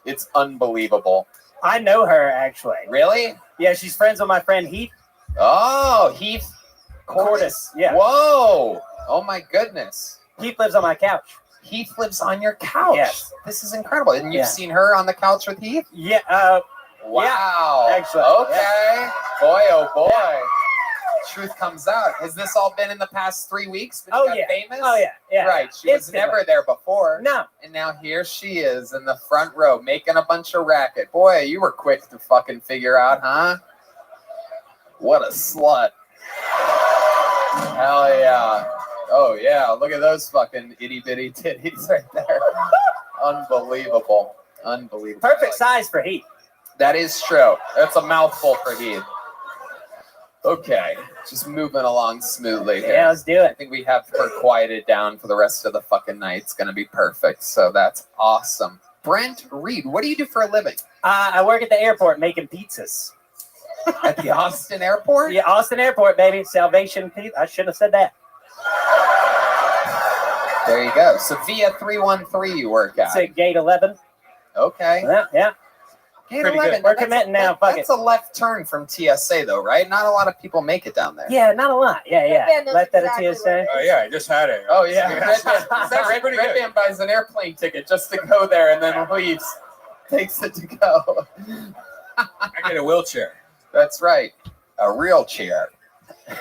It's unbelievable. I know her, actually. Really? Yeah, she's friends with my friend Heath. Oh, Heath Cordis. Yeah. Whoa. Oh, my goodness. Heath lives on my couch. Heath lives on your couch. Yes. This is incredible. And you've seen her on the couch with Heath? Yeah. Wow. Yeah, actually. Okay. Boy, oh boy. Truth comes out. Has this all been in the past 3 weeks? When you got famous? Oh, yeah. Yeah. Right. She was never there before. No. And now here she is in the front row making a bunch of racket. Boy, you were quick to fucking figure out, huh? What a slut. Hell yeah. Oh, yeah. Look at those fucking itty-bitty titties right there. Unbelievable. Unbelievable. Perfect size for Heath. That is true. That's a mouthful for Heath. Okay. Just moving along smoothly here. Yeah, let's do it. I think we have her quieted down for the rest of the fucking night. It's going to be perfect. So that's awesome. Brent Reed, what do you do for a living? I work at the airport making pizzas. At the Austin airport? Yeah, Austin airport, baby. Salvation Pizza. I shouldn't have said that. There you go. So via 313 you work at. It's at gate 11. Okay. Yeah. Gate Pretty 11. good. We're committing now. Fuck That's a left turn from TSA, though, right? Not a lot of people make it down there. Yeah, not a lot. Yeah. Left at a TSA. Oh, yeah, I just had it. Oh, yeah. Red Band buys an airplane ticket just to go there and then leaves. Takes it to go. I get a wheelchair. That's right. A real chair.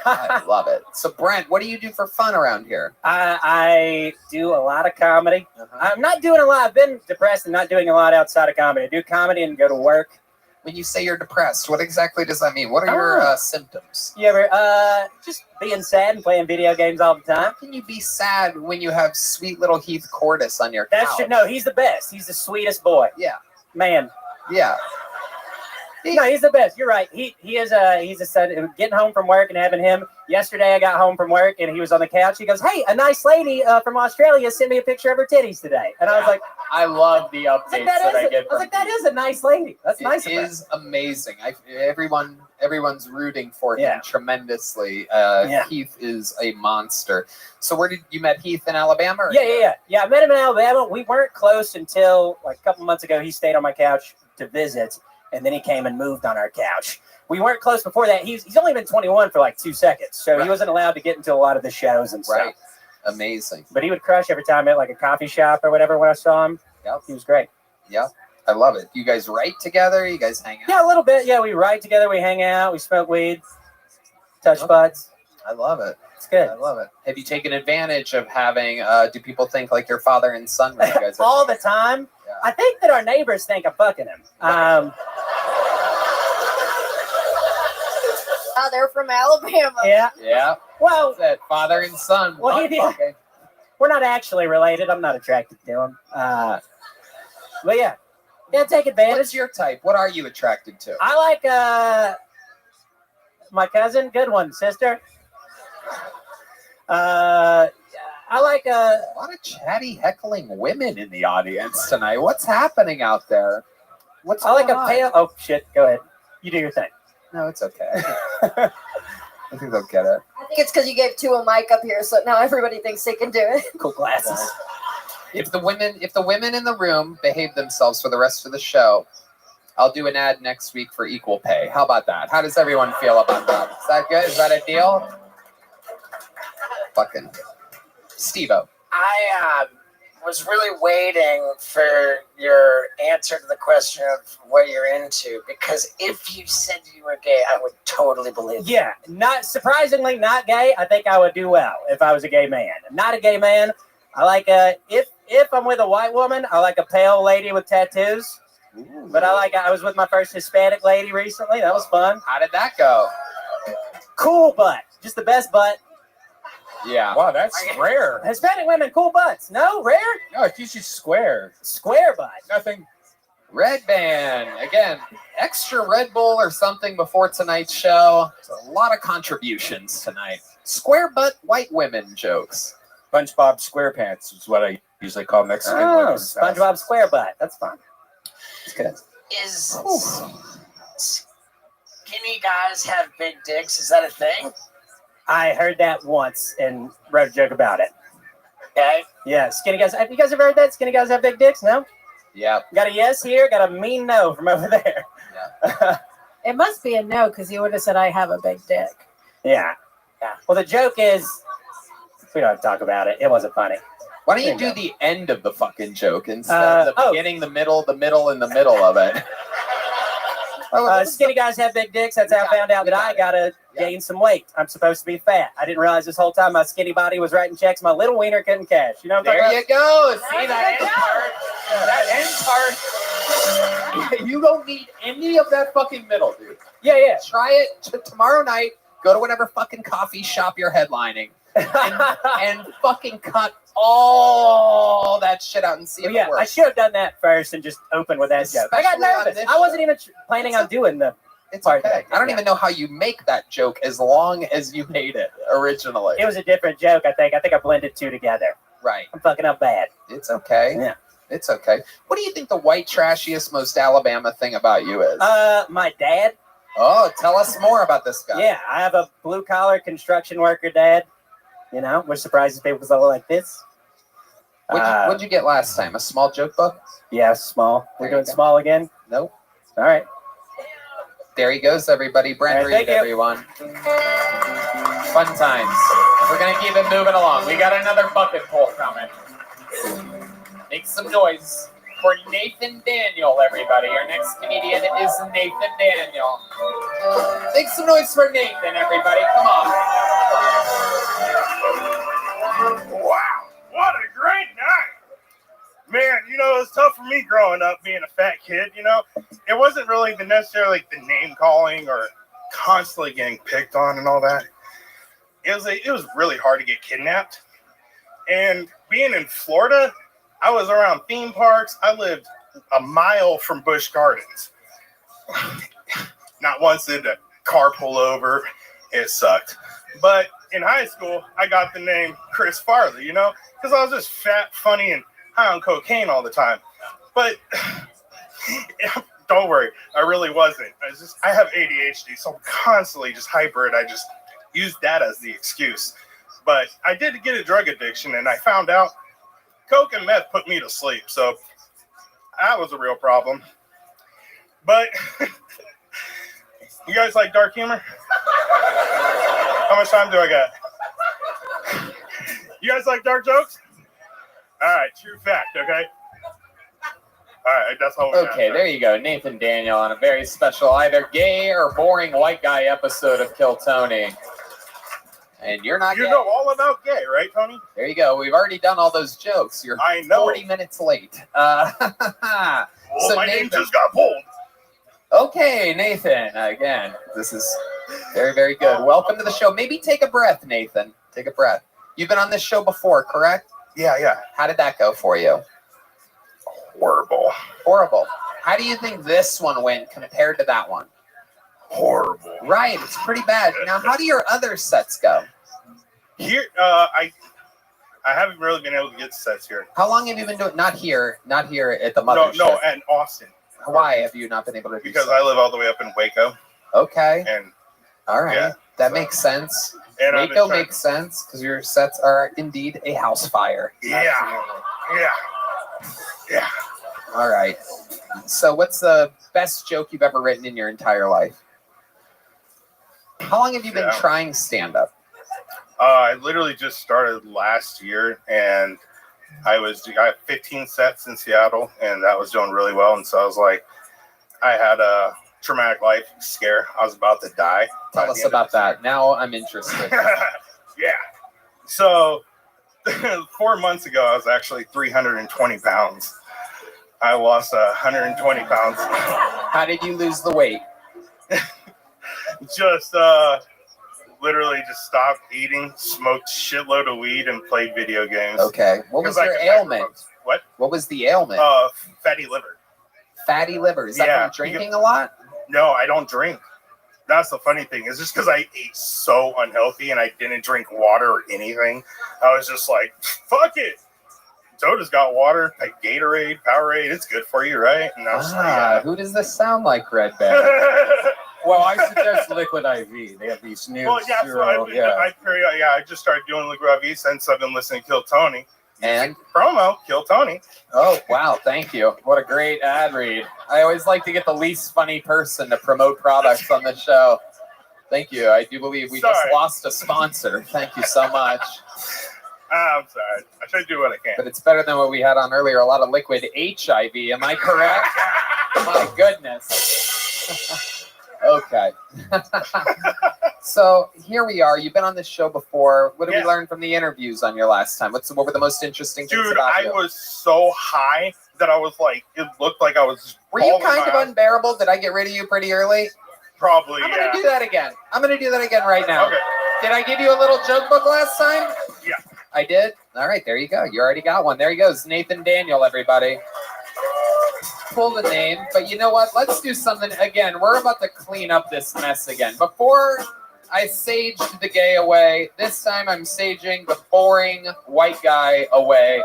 I love it. So, Brent, what do you do for fun around here? I do a lot of comedy. I'm not doing a lot. I've been depressed and not doing a lot outside of comedy. I do comedy and go to work. When you say you're depressed, what exactly does that mean? What are your symptoms? You ever just being sad and playing video games all the time? How can you be sad when you have sweet little Heath Cordis on your couch? No, he's the best. He's the sweetest boy. Yeah. Man. Yeah. No, he's the best. You're right. He's a son. Getting home from work and having him. Yesterday, I got home from work and he was on the couch. He goes, "Hey, a nice lady from Australia sent me a picture of her titties today." And I was like, I love the updates I get. I was like, that is a nice lady. That's nice. It is amazing. Everyone's rooting for him tremendously. Heath is a monster. So where did you met Heath in Alabama? Or Yeah. I met him in Alabama. We weren't close until like a couple months ago. He stayed on my couch to visit, and then he came and moved on our couch. We weren't close before that. He's only been 21 for like 2 seconds, so he wasn't allowed to get into a lot of the shows and stuff. Right. Amazing. But he would crush every time at like a coffee shop or whatever when I saw him. Yep. He was great. Yep. I love it. You guys write together? You guys hang out? Yeah, a little bit. Yeah, we write together. We hang out. We smoke weed. Touch butts. I love it. It's good. I love it. Have you taken advantage of having, do people think like your father and son when you guys are all the time? Yeah. I think that our neighbors think I'm fucking him. They're from Alabama. Yeah. Yeah. Well, that father and son. Well, we're not actually related. I'm not attracted to him. But yeah, take advantage. What's your type? What are you attracted to? I like my cousin. Good one, sister. I like a lot of chatty, heckling women in the audience tonight. What's happening out there? I like a pale. Oh shit! Go ahead. You do your thing. No, it's okay. I think they'll get it. I think it's because you gave 2 a mic up here, so now everybody thinks they can do it. Cool glasses. If the women in the room behave themselves for the rest of the show, I'll do an ad next week for equal pay. How about that? How does everyone feel about that? Is that good? Is that a deal? Fucking Steve-O. I was really waiting for your answer to the question of what you're into, because if you said you were gay, I would totally believe it. Yeah, not surprisingly not gay. I think I would do well if I was a gay man. I'm not a gay man. I like if I'm with a white woman, I like a pale lady with tattoos. Ooh. But I was with my first Hispanic lady recently. That was fun. How did that go? Cool butt. Just the best butt. Yeah. Wow, that's rare. Hispanic women, cool butts. No, rare? No, it's usually square. Square butt. Nothing. Red Band. Again, extra Red Bull or something before tonight's show. It's a lot of contributions tonight. Square butt white women jokes. SpongeBob SquarePants is what I usually call Mexican women. SpongeBob Square butt. That's fun. It's good. Skinny guys have big dicks? Is that a thing? I heard that once and wrote a joke about it. Okay. Yeah, skinny guys. Have you guys ever heard that? Skinny guys have big dicks? No? Yeah. Got a yes here, got a mean no from over there. Yeah. It must be a no, because you would have said I have a big dick. Yeah. Well, the joke is, we don't have to talk about it. It wasn't funny. Why don't you do the end of the fucking joke instead of the beginning, the middle, and the middle of it? Skinny guys have big dicks. That's how I found out that I gotta gain some weight. I'm supposed to be fat. I didn't realize this whole time my skinny body was writing checks. My little wiener couldn't cash. You know what I'm talking about? There you go. See that end part? That end part. You don't need any of that fucking middle, dude. Yeah. Try it tomorrow night. Go to whatever fucking coffee shop you're headlining and fucking cut all that shit out and see if it works. I should have done that first and just opened with that joke. I got nervous. I wasn't even planning on doing the part. Okay. I don't even know how you make that joke as long as you made it originally. It was a different joke, I think. I think I blended 2 together. Right. I'm fucking up bad. It's okay. Yeah. It's okay. What do you think the white, trashiest, most Alabama thing about you is? My dad. Oh, tell us more about this guy. Yeah, I have a blue-collar construction worker dad. You know, which surprises people because I look like this. What'd you get last time? A small joke book? Yeah, small. We're doing small again? Nope. All right. There he goes, everybody. Brent Reed, everyone. Fun times. We're going to keep it moving along. We got another bucket pull coming. Make some noise for Nathan Daniel, everybody. Our next comedian is Nathan Daniel. Make some noise for Nathan, everybody. Come on. Wow, what a great night. Man, you know, it was tough for me growing up being a fat kid, you know. It wasn't really necessarily the name calling or constantly getting picked on and all that. It was really hard to get kidnapped. And being in Florida, I was around theme parks. I lived a mile from Busch Gardens. Not once did a car pull over. It sucked. But in high school, I got the name Chris Farley, you know, because I was just fat, funny, and high on cocaine all the time. But don't worry, I really wasn't. I have ADHD, so I'm constantly just hyper, and I just used that as the excuse. But I did get a drug addiction, and I found out coke and meth put me to sleep, so that was a real problem. But you guys like dark humor? How much time do I got? You guys like dark jokes? All right, true fact, okay? All right, that's all we got. Okay, there you go. Nathan Daniel on a very special, either gay or boring white guy episode of Kill Tony. And you're not You gay. know all about gay, right, Tony? There you go. We've already done all those jokes. You're I know. 40 minutes late. Well, my name just got pulled. Okay, Nathan. Again, this is very, very good. Welcome to the show. Maybe take a breath, Nathan. Take a breath. You've been on this show before, correct? Yeah. How did that go for you? Horrible. Horrible. How do you think this one went compared to that one? Horrible. Right, it's pretty bad. Now, how do your other sets go? Here, I haven't really been able to get sets here. How long have you been doing? Not here at the mothership. No, and Austin. Why have you not been able to do Because so? I live all the way up in Waco. Okay. And all right, yeah, that makes sense. And I've been Waco trying- makes sense because your sets are indeed a house fire. Yeah. All right. So, what's the best joke you've ever written in your entire life? How long have you been trying stand-up? I literally just started last year, and I had 15 sets in Seattle, and that was doing really well. And so I was like, I had a traumatic life scare. I was about to die. Tell us about that. Now I'm interested. Yeah. So 4 months ago, I was actually 320 pounds. I lost 120 pounds. How did you lose the weight? Just literally just stopped eating, smoked shitload of weed, and played video games. Okay. What was your ailment? What? What was the ailment? Fatty liver. Fatty liver. Is that Yeah, from drinking a lot? No, I don't drink. That's the funny thing. It's just because I ate so unhealthy and I didn't drink water or anything. I was just like, fuck it. Soda's got water, like Gatorade, Powerade. It's good for you, right? And I was like, yeah. Who does this sound like, Red Bear? Well, I suggest Liquid IV. They have these new Well, yeah, so I just started doing Liquid IV since I've been listening to Kill Tony. And promo, Kill Tony. Oh, wow. Thank you. What a great ad read. I always like to get the least funny person to promote products on the show. Thank you. I do believe we just lost a sponsor. Thank you so much. I'm sorry. I try to do what I can. But it's better than what we had on earlier. A lot of liquid HIV. Am I correct? My goodness. Okay. So here we are. You've been on this show before. What did we learn from the interviews on your last time? What were the most interesting things about you? I was so high that I was like, it looked like I was. Were you kind of unbearable? Did I get rid of you pretty early? Probably. I'm going to do that again. I'm going to do that again right now. Okay. Did I give you a little joke book last time? Yeah. I did? All right, there you go. You already got one. There he goes. Nathan Daniel, everybody. Pull the name. But you know what? Let's do something. Again, we're about to clean up this mess again. Before I saged the gay away, this time I'm saging the boring white guy away.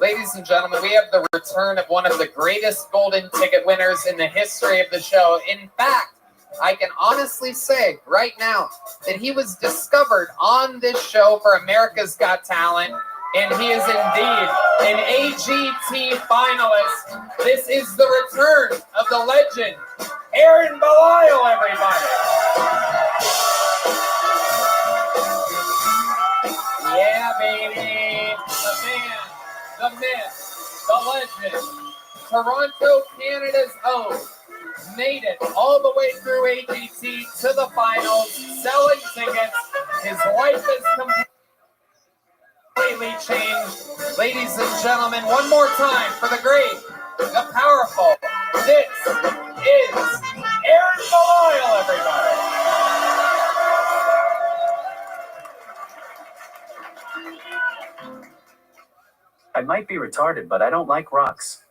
Ladies and gentlemen, we have the return of one of the greatest golden ticket winners in the history of the show. In fact, I can honestly say right now that he was discovered on this show for America's Got Talent, and he is indeed an AGT finalist. This is the return of the legend, Aaron Belial, everybody. Yeah, baby. The man, the myth, the legend, Toronto, Canada's own, made it all the way through AGT to the finals, selling tickets. His life is completely changed. Ladies and gentlemen, one more time for the great, the powerful. This is Aaron Belial, everybody. I might be retarded, but I don't like rocks.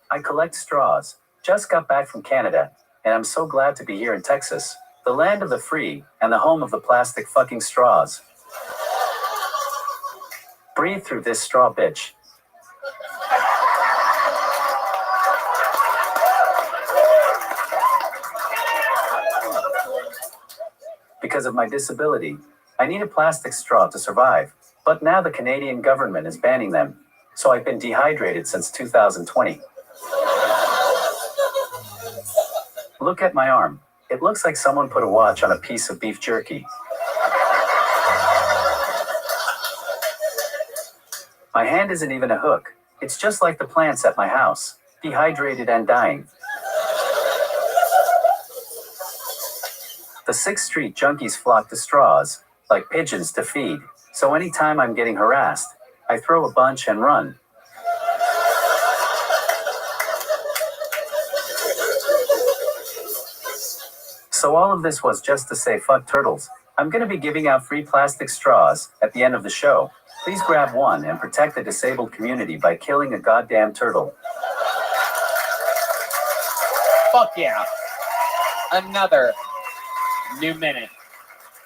I collect straws. Just got back from Canada, and I'm so glad to be here in Texas, the land of the free and the home of the plastic fucking straws. Breathe through this straw, bitch. Because of my disability, I need a plastic straw to survive, but now the Canadian government is banning them, so I've been dehydrated since 2020. Look at my arm. It looks like someone put a watch on a piece of beef jerky. My hand isn't even a hook. It's just like the plants at my house, dehydrated and dying. The 6th Street junkies flock to straws, like pigeons to feed, so anytime I'm getting harassed, I throw a bunch and run. So all of this was just to say fuck turtles. I'm gonna be giving out free plastic straws at the end of the show. Please grab one and protect the disabled community by killing a goddamn turtle. Fuck yeah. Another new minute.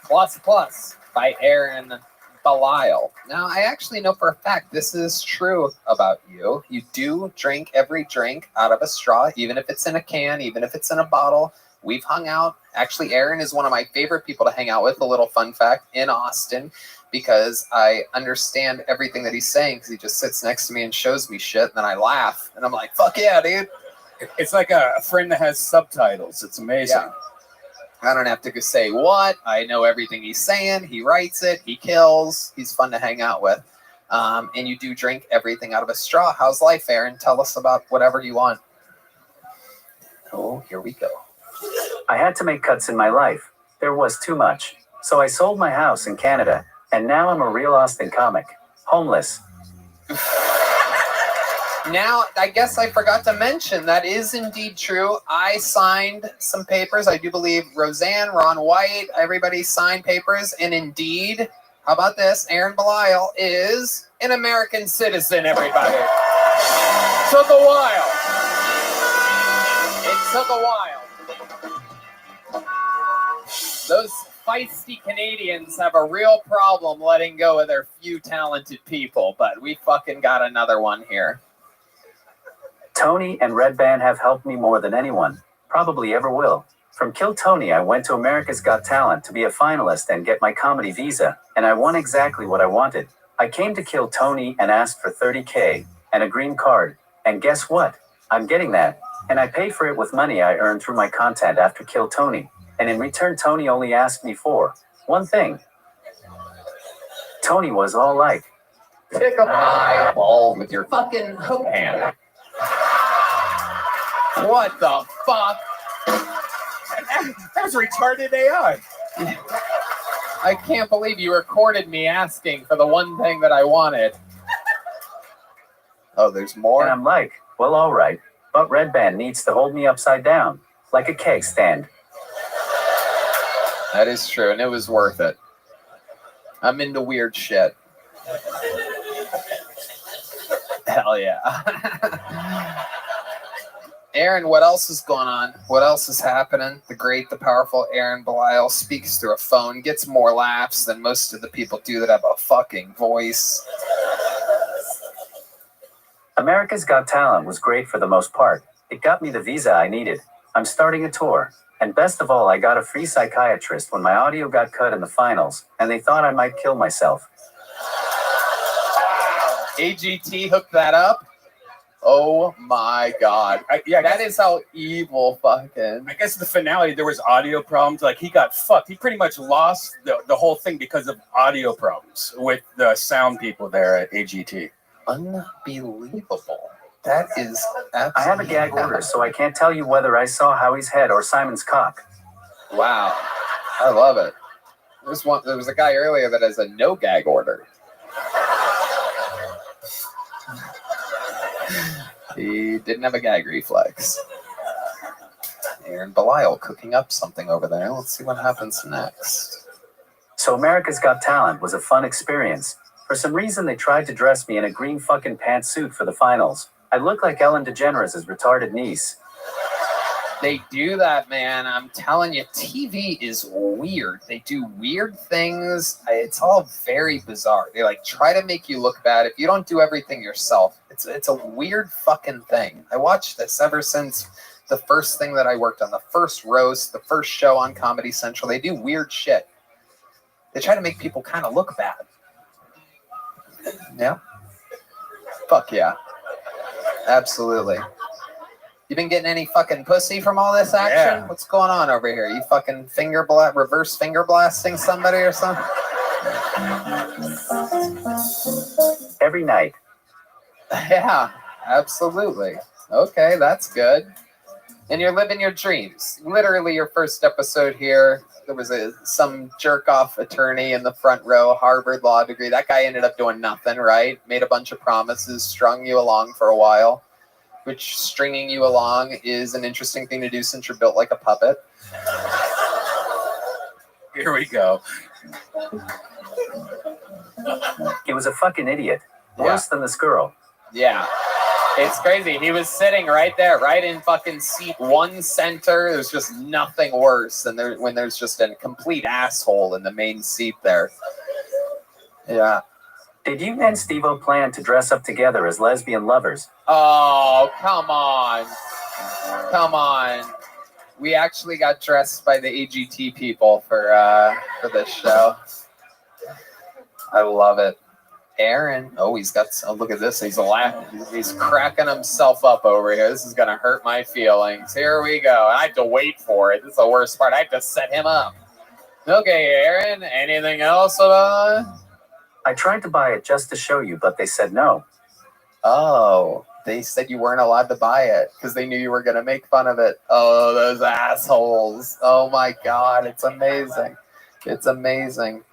Plus by Aaron Belial. Now, I actually know for a fact this is true about you. You do drink every drink out of a straw, even if it's in a can, even if it's in a bottle. We've hung out. Actually, Aaron is one of my favorite people to hang out with. A little fun fact, in Austin, because I understand everything that he's saying because he just sits next to me and shows me shit, and then I laugh, and I'm like, fuck yeah, dude. It's like a friend that has subtitles. It's amazing. Yeah. I don't have to say what. I know everything he's saying. He writes it. He kills. He's fun to hang out with. And you do drink everything out of a straw. How's life, Aaron? Tell us about whatever you want. Oh, here we go. I had to make cuts in my life. There was too much. So I sold my house in Canada, and now I'm a real Austin comic. Homeless. Now, I guess I forgot to mention, that is indeed true. I signed some papers. I do believe Roseanne, Ron White, everybody signed papers. And indeed, how about this? Aaron Belial is an American citizen, everybody. Took a while. It took a while. Those feisty Canadians have a real problem letting go of their few talented people, but we fucking got another one here. Tony and Red Band have helped me more than anyone, probably ever will. From Kill Tony, I went to America's Got Talent to be a finalist and get my comedy visa, and I won exactly what I wanted. I came to Kill Tony and asked for $30K and a green card, and guess what? I'm getting that, and I paid for it with money I earned through my content after Kill Tony, and in return, Tony only asked me for one thing. Tony was all like, pick up my ball with your fucking hook hand. What the fuck? That was retarded AI. I can't believe you recorded me asking for the one thing that I wanted. Oh, there's more? And I'm like, well, all right, but Red Band needs to hold me upside down, like a keg stand. That is true, and it was worth it. I'm into weird shit. Hell yeah. Aaron, what else is going on? What else is happening? The great, the powerful Aaron Belial speaks through a phone, gets more laughs than most of the people do that have a fucking voice. America's Got Talent was great for the most part. It got me the visa I needed. I'm starting a tour. And best of all, I got a free psychiatrist when my audio got cut in the finals, and they thought I might kill myself. AGT hooked that up? Oh my god. That is how evil fucking. I guess the finale, there was audio problems. Like, he got fucked. He pretty much lost the whole thing because of audio problems with the sound people there at AGT. Unbelievable. That is absolutely. I have a gag order, so I can't tell you whether I saw Howie's head or Simon's cock. Wow. I love it. There was a guy earlier that has a no gag order. He didn't have a gag reflex. Aaron Belial cooking up something over there. Let's see what happens next. So America's Got Talent was a fun experience. For some reason, they tried to dress me in a green fucking pantsuit for the finals. I look like Ellen DeGeneres' retarded niece. They do that, man. I'm telling you, TV is weird. They do weird things. It's all very bizarre. They like try to make you look bad if you don't do everything yourself. It's a weird fucking thing. I watched this ever since the first thing that I worked on, the first roast, the first show on Comedy Central. They do weird shit. They try to make people kind of look bad. Yeah. Fuck yeah. Absolutely. You been getting any fucking pussy from all this action? Yeah. What's going on over here? You fucking reverse finger blasting somebody or something? Every night. Yeah, absolutely. Okay, that's good. And you're living your dreams. Literally your first episode here, there was some jerk-off attorney in the front row, Harvard law degree. That guy ended up doing nothing, right? Made a bunch of promises, strung you along for a while. Which stringing you along is an interesting thing to do since you're built like a puppet. Here we go. He was a fucking idiot. Worse than this girl. Yeah. It's crazy. He was sitting right there, right in fucking seat 1 center. There's just nothing worse than when there's just a complete asshole in the main seat there. Yeah. Did you and Steve-O plan to dress up together as lesbian lovers? Oh, come on. Come on. We actually got dressed by the AGT people for this show. I love it. Aaron. Oh, look at this. He's laughing. He's cracking himself up over here. This is going to hurt my feelings. Here we go. I have to wait for it. This is the worst part. I have to set him up. Okay, Aaron. Anything else about I tried to buy it just to show you, but they said no. Oh, they said you weren't allowed to buy it because they knew you were going to make fun of it. Oh, those assholes. Oh my God. It's amazing. It's amazing.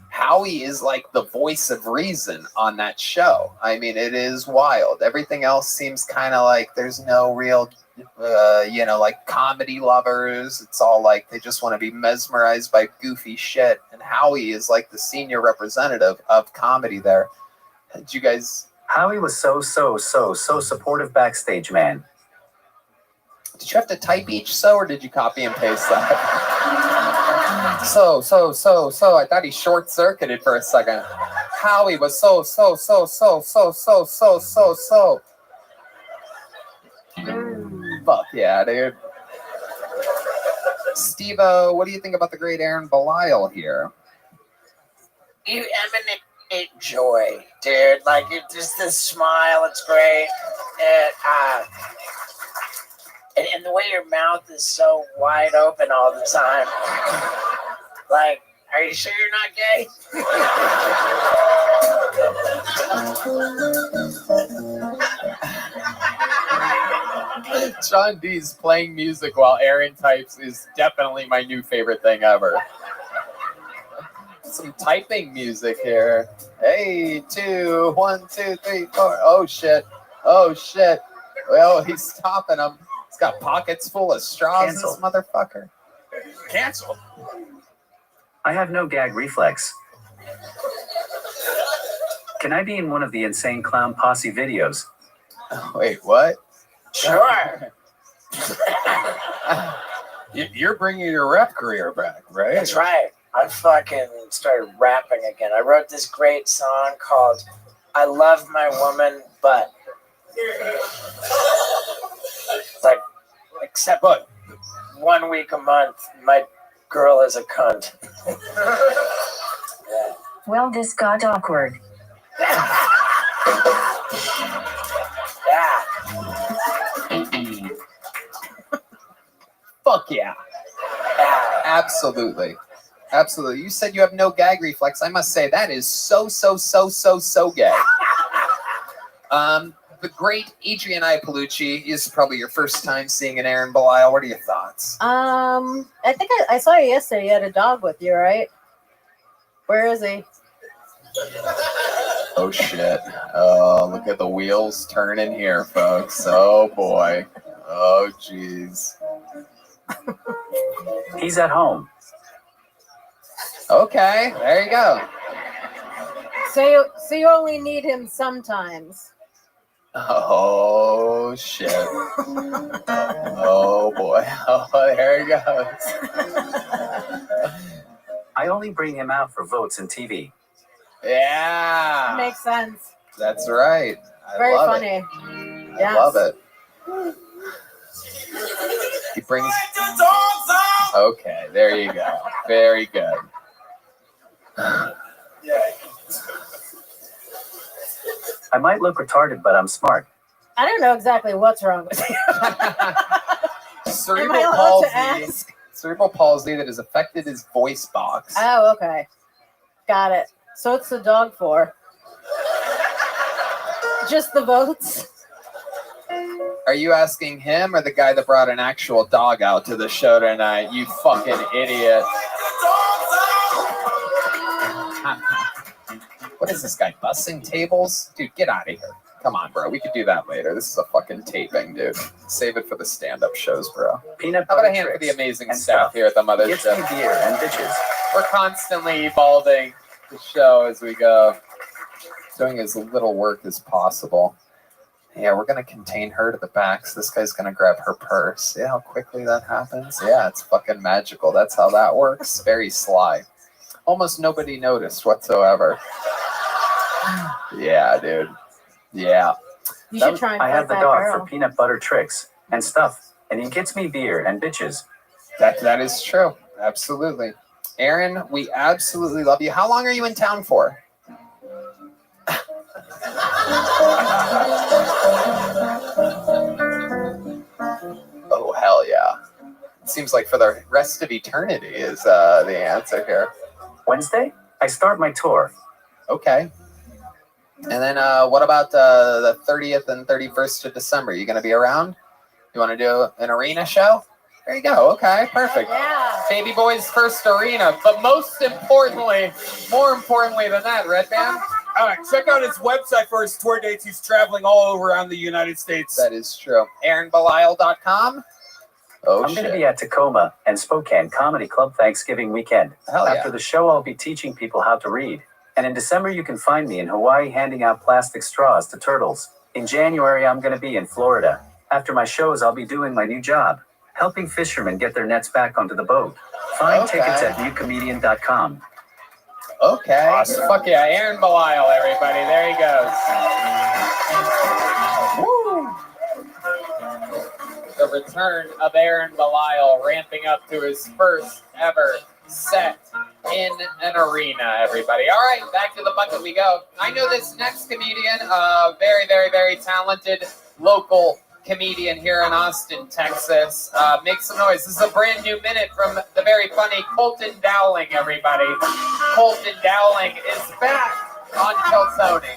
Howie is like the voice of reason on that show. I mean, it is wild. Everything else seems kind of like there's no real, like comedy lovers. It's all like they just want to be mesmerized by goofy shit. And Howie is like the senior representative of comedy there. Did you guys... Howie was so supportive backstage, man. Did you have to type each or did you copy and paste that? So. I thought he short-circuited for a second. Howie was so. Fuck yeah, dude. Steve-O, what do you think about the great Aaron Belial here? You emanate joy, dude. Like, just this smile, it's great. And the way your mouth is so wide open all the time. Like, are you sure you're not gay? John D's playing music while Aaron types is definitely my new favorite thing ever. Some typing music here. Hey, 2, 1, 2, 3, 4. Oh shit. Well, he's stopping him. He's got pockets full of straws. Cancel. This motherfucker. Cancel. I have no gag reflex. Can I be in one of the Insane Clown Posse videos? Wait, what? Sure. You're bringing your rap career back, right? That's right. I fucking started rapping again. I wrote this great song called I Love My Woman, but like, except 1 week a month, my girl is a cunt. Yeah. Well, this got awkward. Yeah. Fuck yeah. Absolutely. You said you have no gag reflex. I must say that is so gay. The great Adrian Iapolucci is probably your first time seeing an Aaron Belial. What are your thoughts? I think I saw you yesterday. You had a dog with you, right? Where is he? Oh shit. Oh, look at the wheels turning here, folks. Oh boy. Oh jeez. He's at home. Okay, there you go. So you only need him sometimes. Oh shit. Oh boy. Oh, there he goes. I only bring him out for votes and TV. Yeah. Makes sense. That's right. Very love funny. It. Yes. I love it. He brings. Okay, there you go. Very good. I might look retarded, but I'm smart. I don't know exactly what's wrong with you. Cerebral Am I allowed to palsy. ask? Cerebral palsy that has affected his voice box. Oh, okay. Got it. So what's the dog for? Just the votes? Are you asking him or the guy that brought an actual dog out to the show tonight? You fucking idiot. What is this guy, bussing tables? Dude, get out of here. Come on, bro. We could do that later. This is a fucking taping, dude. Save it for the stand-up shows, bro. Peanut How about a butter hand for the tricks amazing and staff stuff. here at the Gets me Mothership? beer and bitches. We're constantly evolving the show as we go, doing as little work as possible. Yeah, we're going to contain her to the back, so this guy's going to grab her purse. See how quickly that happens? Yeah, it's fucking magical. That's how that works. Very sly. Almost nobody noticed whatsoever. Yeah, dude. Yeah. You should try and I fight have the that dog girl. for peanut butter tricks and stuff, and he gets me beer and bitches. That is true. Absolutely. Aaron, we absolutely love you. How long are you in town for? Oh, hell yeah. It seems like for the rest of eternity is the answer here. Wednesday, I start my tour. Okay. And then what about the 30th and 31st of December? You going to be around? You want to do an arena show? There you go. Okay, perfect. Yeah. Baby Boy's first arena. But most importantly, more importantly than that, Red Band? All right, check out his website for his tour dates. He's traveling all over around the United States. That is true. AaronBelial.com. Oh, I'm going to be at Tacoma and Spokane Comedy Club Thanksgiving weekend. Hell yeah. After the show, I'll be teaching people how to read. And in December, you can find me in Hawaii handing out plastic straws to turtles. In January, I'm going to be in Florida. After my shows, I'll be doing my new job, helping fishermen get their nets back onto the boat. Find tickets at newcomedian.com. Okay. Awesome. Fuck yeah. Aaron Belial, everybody. There he goes. Woo! The return of Aaron Belial ramping up to his first ever set in an arena, everybody. All right, back to the bucket we go. I know this next comedian, very, very, very talented local comedian here in Austin, Texas. Make some noise. This is a brand new minute from the very funny Colton Dowling, everybody. Colton Dowling is back on Kill Tony.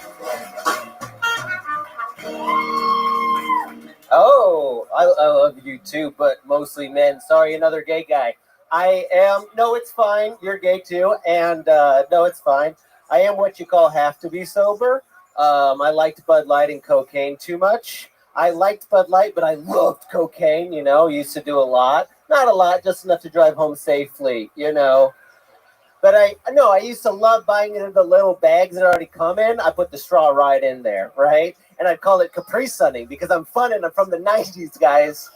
Oh, I love you too, but mostly men. Sorry, another gay guy. I am, no, it's fine. You're gay too. And no, it's fine. I am what you call have to be sober. I liked Bud Light and cocaine too much. I liked Bud Light, but I loved cocaine, you know, used to do a lot. Not a lot, just enough to drive home safely, you know. But I used to love buying it in the little bags that already come in. I put the straw right in there, right? And I'd call it Capri Sunning because I'm fun and I'm from the 90s, guys.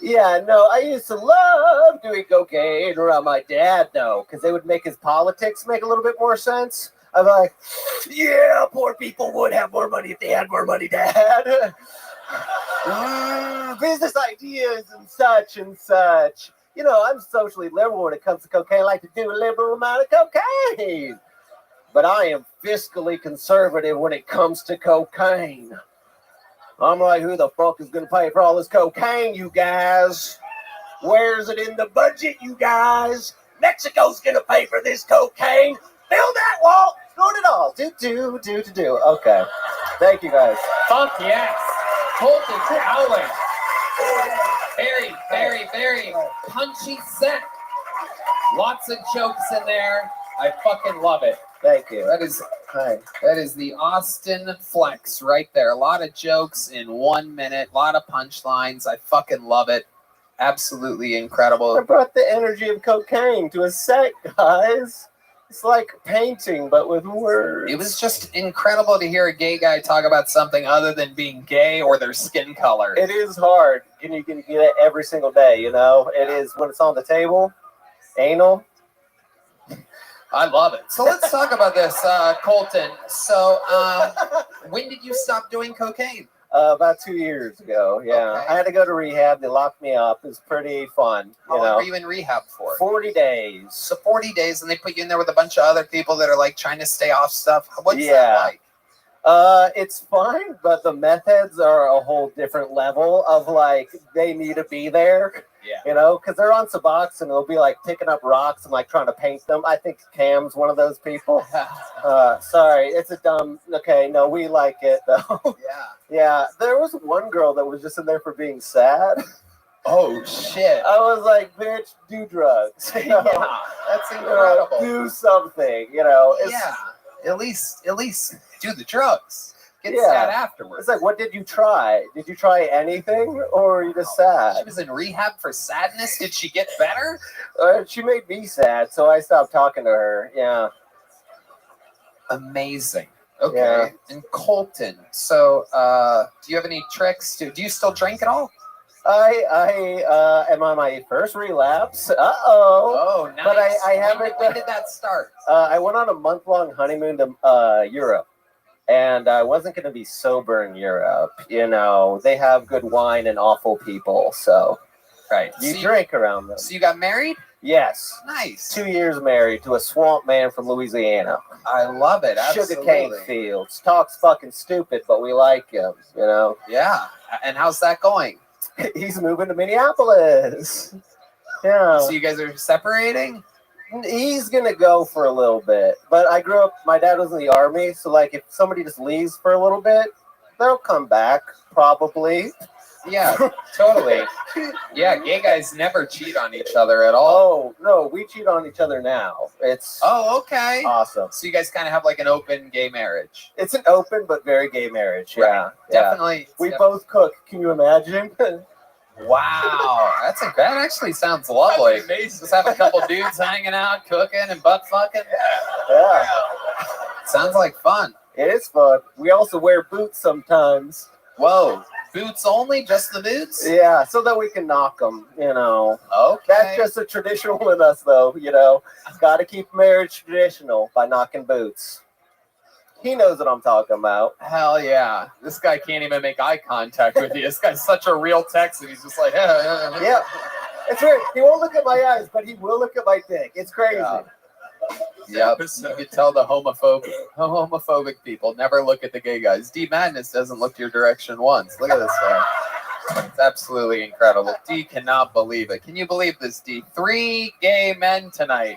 Yeah, no, I used to love doing cocaine around my dad, though, because they would make his politics make a little bit more sense. I'm like, yeah, poor people would have more money if they had more money, Dad. Business ideas and such and such. You know, I'm socially liberal when it comes to cocaine. I like to do a liberal amount of cocaine. But I am fiscally conservative when it comes to cocaine. I'm like, who the fuck is going to pay for all this cocaine, you guys? Where's it in the budget, you guys? Mexico's going to pay for this cocaine. Build that wall. Build it all. Do. Okay. Thank you, guys. Fuck yes. Colton Howling. Very, very, very punchy set. Lots of jokes in there. I fucking love it. Thank you. That is the Austin flex right there. A lot of jokes in 1 minute, a lot of punchlines. I fucking love it. Absolutely incredible. I brought the energy of cocaine to a set, guys. It's like painting, but with words. It was just incredible to hear a gay guy talk about something other than being gay or their skin color. It is hard. You can get it every single day, you know? It is when it's on the table. Anal. I love it. So let's talk about this, Colton. So when did you stop doing cocaine? About 2 years ago, yeah. Okay. I had to go to rehab. They locked me up. It was pretty fun. How long were you in rehab for? 40 days. So 40 days, and they put you in there with a bunch of other people that are like trying to stay off stuff. What's that like? It's fine, but the meth heads are a whole different level of like, they need to be there. Yeah. You know, because they're on Suboxone and they'll be like picking up rocks and like trying to paint them. I think Cam's one of those people. Sorry, it's a dumb. Okay, no, we like it though. Yeah. Yeah, there was one girl that was just in there for being sad. Oh shit! I was like, bitch, do drugs. You know? Yeah, that's incredible. Do something. You know. Yeah. At least do the drugs. Get sad afterwards. It's like, what did you try? Did you try anything, or are you just sad? She was in rehab for sadness. Did she get better? She made me sad, so I stopped talking to her. Yeah. Amazing. Okay. Yeah. And Colton, so do you have any tricks? Do you still drink at all? I am on my first relapse. Oh, nice. But I haven't. When did that start? I went on a month-long honeymoon to Europe. And I wasn't going to be sober in Europe. You know, they have good wine and awful people. So right. You drink around them. So you got married? Yes. Nice. 2 years married to a swamp man from Louisiana. I love it. Absolutely. Sugarcane fields. Talks fucking stupid, but we like him, you know? Yeah. And how's that going? He's moving to Minneapolis. Yeah. So you guys are separating? He's gonna go for a little bit, but I grew up. My dad was in the army, so like, if somebody just leaves for a little bit, they'll come back probably. Yeah, totally. Yeah, gay guys never cheat on each other at all. Oh no, we cheat on each other now. It's okay, awesome. So you guys kind of have like an open gay marriage. It's an open but very gay marriage. Yeah, right. Definitely. We both cook. Can you imagine? Wow, that actually sounds lovely. Just have a couple dudes hanging out, cooking and butt fucking. Yeah. Sounds like fun. It is fun. We also wear boots sometimes. Whoa, boots only? Just the boots? Yeah, so that we can knock them, you know. Okay. That's just a traditional in us, though, you know. Got to keep marriage traditional by knocking boots. He knows what I'm talking about. Hell yeah. This guy can't even make eye contact with you. This guy's such a real Texan. He's just like, yeah. It's weird. He won't look at my eyes, but he will look at my dick. It's crazy. Yep. You can tell the homophobic people never look at the gay guys. D Madness doesn't look your direction once. Look at this guy. It's absolutely incredible. D cannot believe it. Can you believe this, D? 3 gay men tonight.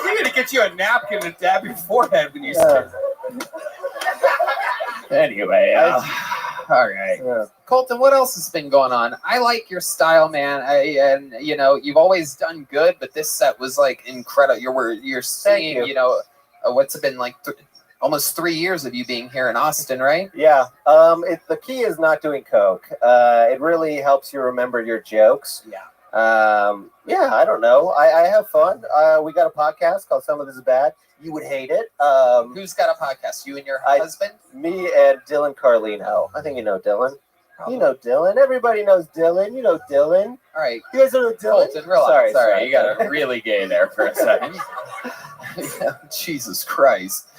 We're gonna get you a napkin and dab your forehead when you start. Anyway, all right. Yeah. Colton, what else has been going on? I like your style, man. And you know, you've always done good, but this set was like incredible. You're seeing, you know, what's it been like almost 3 years of you being here in Austin, right? Yeah. The key is not doing coke. It really helps you remember your jokes. Yeah. Yeah, I don't know. I have fun. We got a podcast called Some of This Is Bad. You would hate it. Who's got a podcast? You and your husband? Me and Dylan Carlino. I think you know Dylan. Probably. You know Dylan. Everybody knows Dylan. You know Dylan. All right. You guys know Dylan? Colton, relax. Sorry. You got it really gay there for a second. Jesus Christ.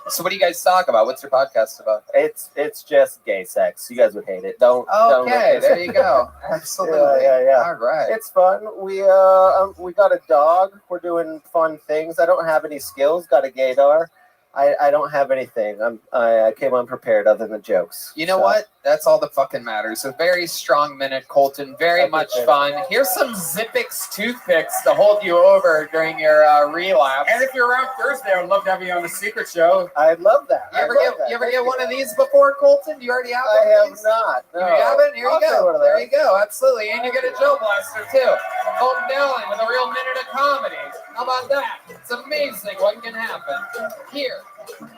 So what do you guys talk about? What's your podcast about? It's just gay sex. You guys would hate it. Don't. Okay, there you go. Absolutely. Yeah. All right. It's fun. We got a dog. We're doing fun things. I don't have any skills. Got a gaydar. I don't have anything. I came unprepared other than jokes. You know So, what? That's all that fucking matters. A very strong minute, Colton. Very much fun. Here's some Zippix toothpicks to hold you over during your relapse. And if you're around Thursday, I would love to have you on the secret show. I'd love that. You ever get one of these before, Colton? You already have one? I have of these? not. No. You haven't? Here I'll you try one go. of There those. you go. Absolutely. And you get a Joe Blaster too. Colton Dowling with a real minute of comedy. How about that? It's amazing what can happen here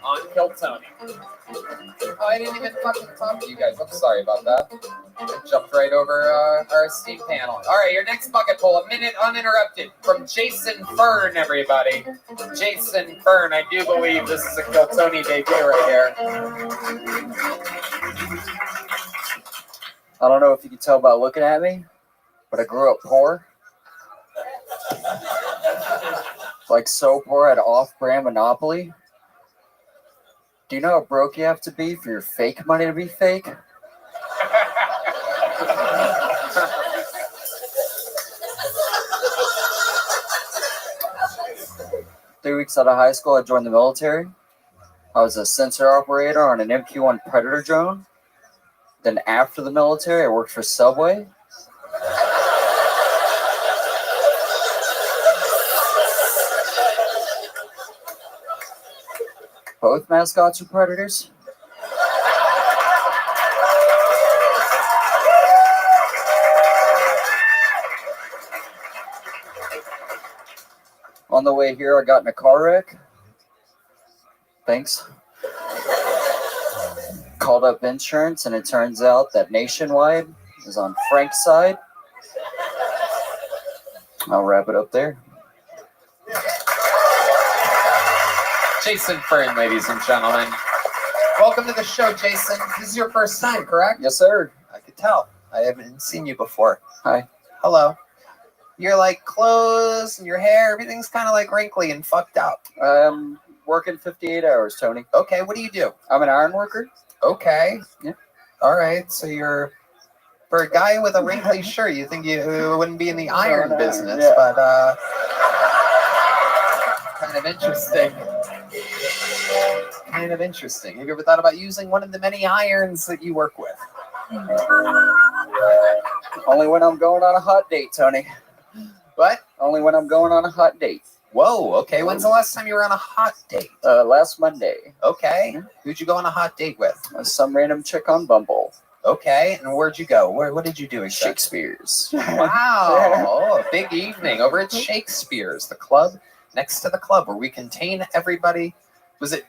on Kill Tony. Oh, I didn't even fucking talk to you guys. I'm sorry about that. I jumped right over our esteemed panel. All right, your next bucket pull, a minute uninterrupted from Jason Fern, everybody. Jason Fern, I do believe this is a Kill Tony debut right here. I don't know if you can tell by looking at me, but I grew up poor. Like so poor I had an off-brand monopoly. Do you know how broke you have to be for your fake money to be fake? 3 weeks out of high school, I joined the military. I was a sensor operator on an MQ-1 Predator drone. Then after the military, I worked for Subway. Both mascots are predators. On the way here, I got in a car wreck. Thanks. Called up insurance, and it turns out that Nationwide is on Frank's side. I'll wrap it up there. Jason Fern, ladies and gentlemen. Welcome to the show, Jason. This is your first time, correct? Yes, sir. I could tell. I haven't seen you before. Hi. Hello. Your like clothes and your hair, everything's kind of like wrinkly and fucked up. I'm working 58 hours, Tony. Okay, what do you do? I'm an iron worker. Okay. Yeah. All right. So you're for a guy with a wrinkly shirt, you think you wouldn't be in the iron business, yeah. but kind of interesting. Kind of interesting. Have you ever thought about using one of the many irons that you work with? Only when I'm going on a hot date, Tony. What? Only when I'm going on a hot date. Whoa, okay. When's the last time you were on a hot date? Last Monday. Okay. Who'd you go on a hot date with? Some random chick on Bumble. Okay. And where'd you go? What did you do exactly? Shakespeare's. Wow. Oh, a big evening over at Shakespeare's, the club next to the club where we contain everybody. Was it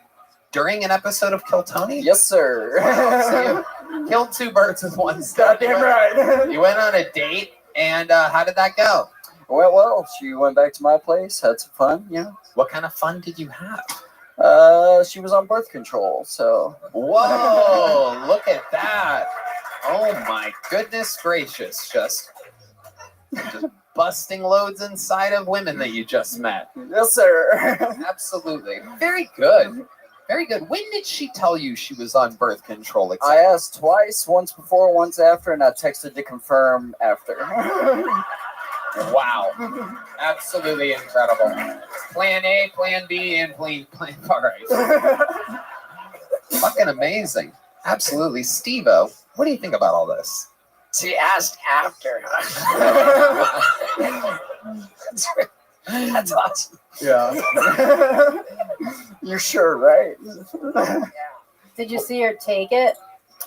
during an episode of Kill Tony? Yes, sir. Wow, so you killed two birds with one stone. Goddamn right. You went on a date, and how did that go? Well, she went back to my place, had some fun, you know. What kind of fun did you have? She was on birth control, so. Whoa, look at that. Oh my goodness gracious. Just busting loads inside of women that you just met. Yes, sir. Absolutely. Very good. Very good. When did she tell you she was on birth control? I asked twice, once before, once after, and I texted to confirm after. Wow. Absolutely incredible. Plan A, Plan B, and Plan all right. Fucking amazing. Absolutely. Steve-O, what do you think about all this? She asked after. That's awesome. Yeah. You're sure, right? Did you see her take it?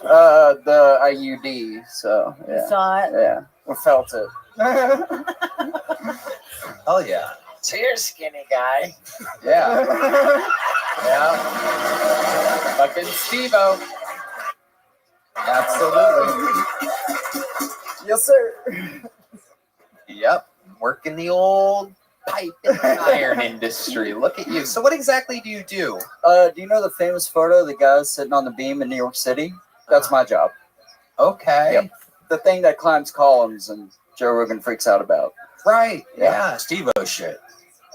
The IUD, so yeah. You saw it? Yeah. We felt it. Oh yeah. So you're a skinny guy. Yeah. Yeah. Fucking Steve-O. Absolutely. Yes, sir. Yep. Working the old pipe and iron industry. Look at you. So what exactly do you do? Do you know the famous photo of the guy sitting on the beam in New York City? That's my job. Okay. Yep. The thing that climbs columns and Joe Rogan freaks out about. Right. Yeah. Steve-O shit.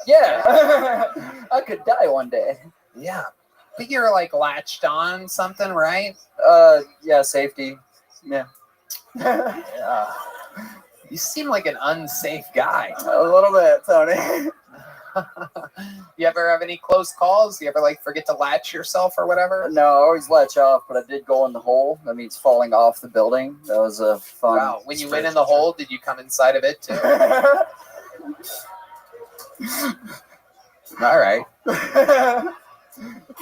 Yeah. I could die one day. Yeah. But you're like latched on something, right? Yeah, safety. Yeah. Yeah. You seem like an unsafe guy. A little bit, Tony. You ever have any close calls? You ever like forget to latch yourself or whatever? No, I always latch off, but I did go in the hole. That means falling off the building. That was a fun. Wow. When you went in the hole, did you come inside of it too? All right.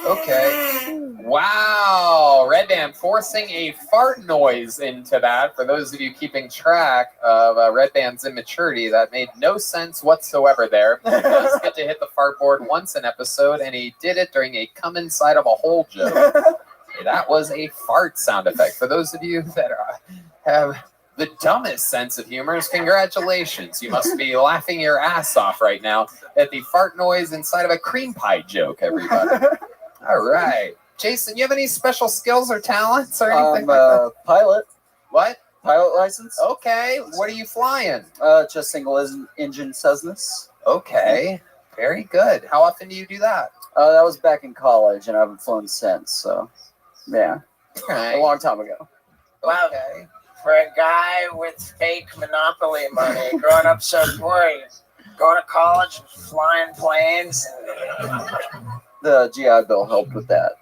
Okay. Wow. Red Band forcing a fart noise into that. For those of you keeping track of Red Band's immaturity, that made no sense whatsoever there. He does get to hit the fart board once an episode, and he did it during a come inside of a hole joke. That was a fart sound effect. For those of you that have the dumbest sense of humor, congratulations. You must be laughing your ass off right now at the fart noise inside of a cream pie joke, everybody. All right. Jason, you have any special skills or talents or anything like that? Pilot. What? Pilot license. Okay. What are you flying? Just single engine Cessnas. Okay. Very good. How often do you do that? That was back in college, and I haven't flown since. So, yeah. Right. A long time ago. Wow. Okay. For a guy with fake Monopoly money, growing up so poor, going to college and flying planes. The GI Bill helped with that.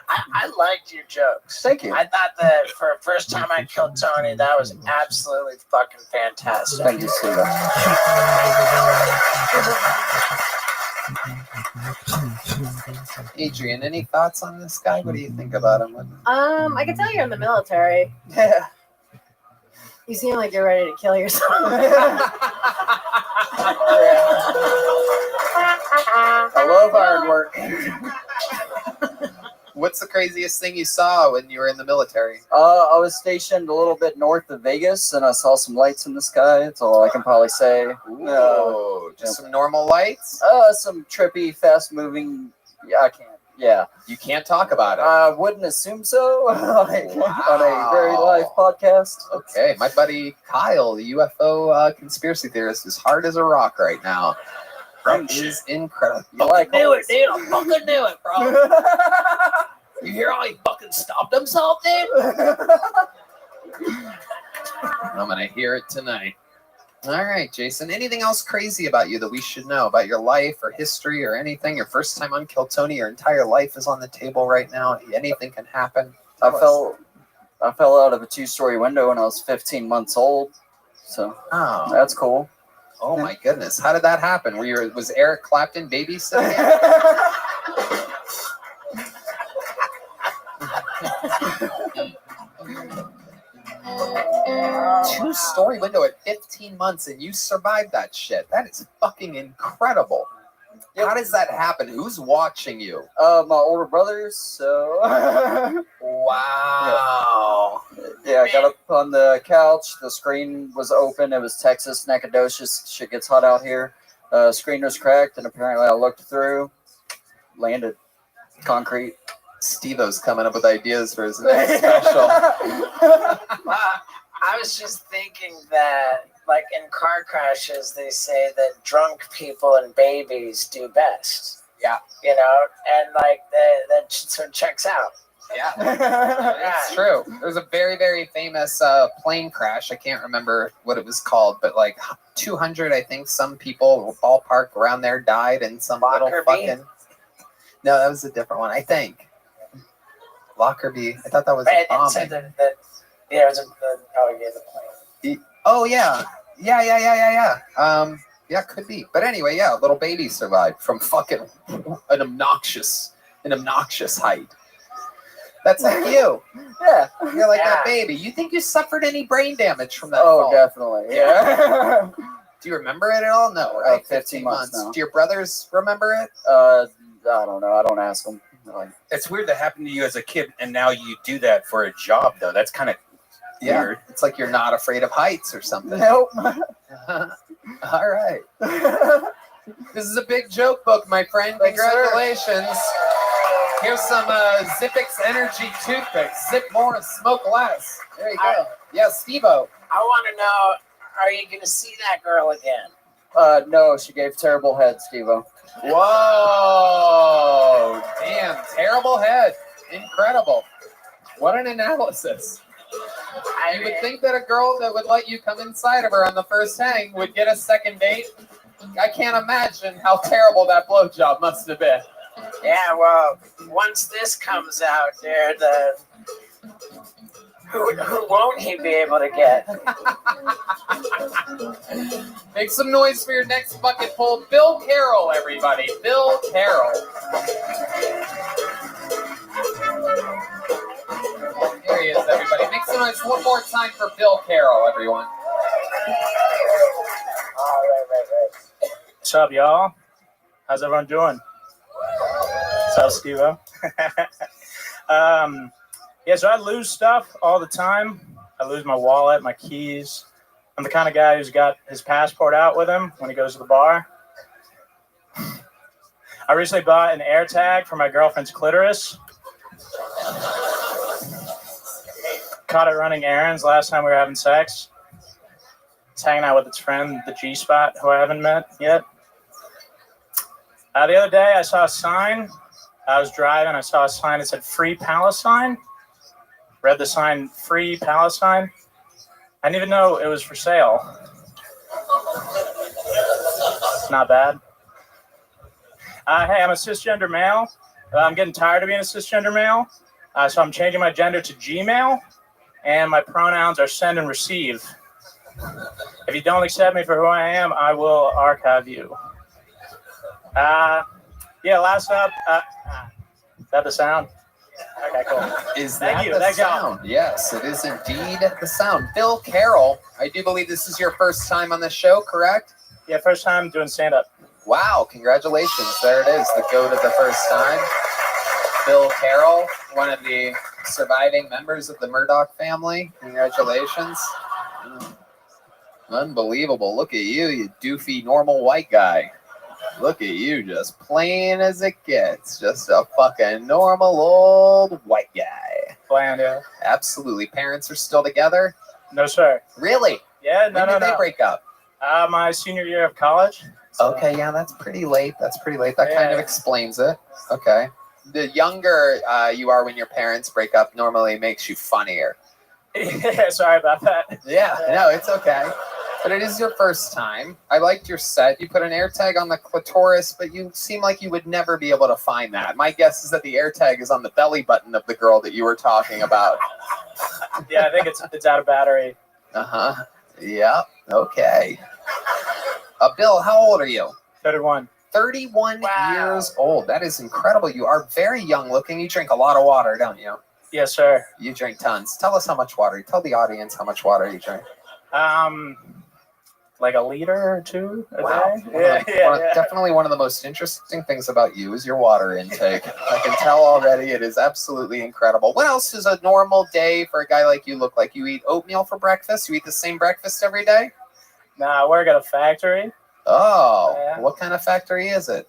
I liked your jokes. Thank you. I thought that for the first time I killed Tony, that was absolutely fucking fantastic. Thank you, Steve. Adrian, any thoughts on this guy? What do you think about him? I can tell you're in the military. Yeah. You seem like you're ready to kill yourself. I love iron work. What's the craziest thing you saw when you were in the military? I was stationed a little bit north of Vegas, and I saw some lights in the sky. That's all I can probably say. Ooh, just some normal lights? Some trippy, fast-moving. Yeah, I can't. Yeah. You can't talk about it. I wouldn't assume so. On a very live podcast. Okay, my buddy Kyle, the UFO conspiracy theorist, is hard as a rock right now. That is incredible. You like knew it, dude. I fucking knew it, bro. You hear how he fucking stopped himself, dude? I'm gonna hear it tonight. All right, Jason. Anything else crazy about you that we should know about your life or history or anything? Your first time on Kill Tony, your entire life is on the table right now. Anything can happen. I fell out of a 2-story window when I was 15 months old. So that's cool. Oh my goodness! How did that happen? Was Eric Clapton babysitting? 2-story window at 15 months, and you survived that shit. That is fucking incredible. How does that happen? Who's watching you? My older brothers. So. Wow. Yeah, I got up on the couch. The screen was open. It was Texas, Nacogdoches. Shit gets hot out here. Screen was cracked, and apparently I looked through, landed. Concrete. Steve-O's coming up with ideas for his next special. I was just thinking that, like in car crashes, they say that drunk people and babies do best. Yeah. You know, and like that sort of checks out. Yeah. It's true. There's a very, very famous plane crash. I can't remember what it was called, but like 200, I think, some people ballpark around there died, and some little fucking. No, that was a different one, I think. Lockerbie. I thought that was a bombing. Said that, yeah, it was the plane. Oh, yeah. Yeah. Yeah, could be. But anyway, yeah, a little baby survived from fucking an obnoxious height. That's like you. Yeah. You're like that baby. You think you suffered any brain damage from that Oh, fall? definitely. Yeah. Do you remember it at all? No, right? 15 months now. Do your brothers remember it? I don't know. I don't ask them. It's weird that happened to you as a kid, and now you do that for a job, though. That's kind of weird. It's like you're not afraid of heights or something. Nope. All right. This is a big joke book, my friend. Congratulations. Here's some Zippix Energy toothpicks. Zip more, smoke less. There you go. Yeah, Steve-O. I want to know, are you going to see that girl again? No, she gave terrible head, Steve-O. Whoa. Damn, terrible head. Incredible. What an analysis. You would think that a girl that would let you come inside of her on the first hang would get a second date. I can't imagine how terrible that blowjob must have been. Yeah, well, once this comes out, dude, who won't he be able to get? Make some noise for your next bucket full. Bill Carroll, everybody. Bill Carroll. There he is, everybody. Make some noise one more time for Bill Carroll, everyone. What's up, y'all? How's everyone doing? What's up, Steve-O? Yeah, so I lose stuff all the time. I lose my wallet, my keys. I'm the kind of guy who's got his passport out with him when he goes to the bar. I recently bought an AirTag for my girlfriend's clitoris. Caught it running errands last time we were having sex. It's hanging out with its friend, the G-Spot, who I haven't met yet. The other day, I saw a sign. I was driving. I saw a sign that said Free Palestine. Read the sign, Free Palestine. I didn't even know it was for sale. Not bad. Hey, I'm a cisgender male. I'm getting tired of being a cisgender male. So I'm changing my gender to Gmail. And my pronouns are send and receive. If you don't accept me for who I am, I will archive you. Yeah, last up. Is that the sound? Okay, cool. Is Thank that you. the Thank y'all. sound? Yes, it is indeed the sound. Bill Carroll, I do believe this is your first time on the show, correct? Yeah, first time doing stand-up. Wow, congratulations. There it is, the goat of the first time. Bill Carroll, one of the surviving members of the Murdoch family. Congratulations. Unbelievable. Look at you, you doofy normal white guy. Look at you, just plain as it gets. Just a fucking normal old white guy. Bland, yeah. Absolutely. Parents are still together? No, sir. Really? Yeah, no, when did they break up? My senior year of college. So. Okay, yeah, that's pretty late. That kind of explains it. Okay. The younger you are when your parents break up normally makes you funnier. Yeah, sorry about that. Yeah, no, it's okay. But it is your first time. I liked your set. You put an AirTag on the clitoris, but you seem like you would never be able to find that. My guess is that the AirTag is on the belly button of the girl that you were talking about. Yeah, I think it's out of battery. Uh-huh. Yeah, okay. Bill, how old are you? 31. 31 years old. That is incredible. You are very young looking. You drink a lot of water, don't you? Yes, sir. You drink tons. Tell us how much water. Tell the audience how much water you drink. Like a liter or two a day? Yeah. Definitely one of the most interesting things about you is your water intake. I can tell already. It is absolutely incredible. What else is a normal day for a guy like you look like? You eat oatmeal for breakfast? You eat the same breakfast every day? Nah, I work at a factory. Oh, yeah. What kind of factory is it?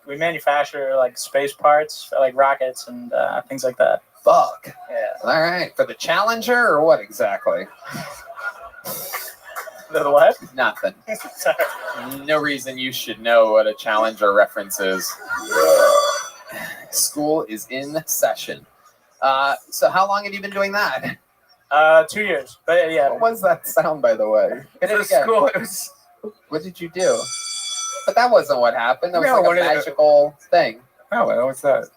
We manufacture like space parts for like rockets and things like that. Fuck. Yeah. All right. For the Challenger or what exactly? The what? Nothing. Sorry. No reason you should know what a Challenger reference is. School is in session. So how long have you been doing that? 2 years. But yeah. What was that sound, by the way? School. What did you do? But that wasn't what happened. That was No, like a magical thing. Oh, well, what's that?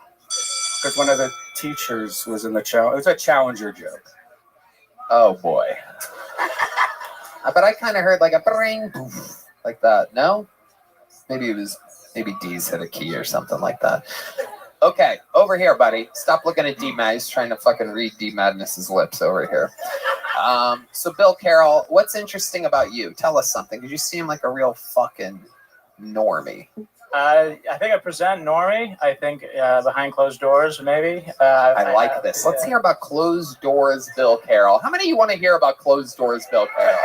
Because one of the teachers was in the challenge. It was a Challenger joke. Oh boy. But I kind of heard like a bring, poof, like that. No? Maybe D's hit a key or something like that. Okay, over here, buddy. Stop looking at D-Mad. He's trying to fucking read D-Madness's lips over here. So Bill Carroll, what's interesting about you? Tell us something, because you seem like a real fucking normie. I think I present normie. I think behind closed doors, maybe. I like this. Let's hear about closed doors, Bill Carroll. How many of you want to hear about closed doors, Bill Carroll?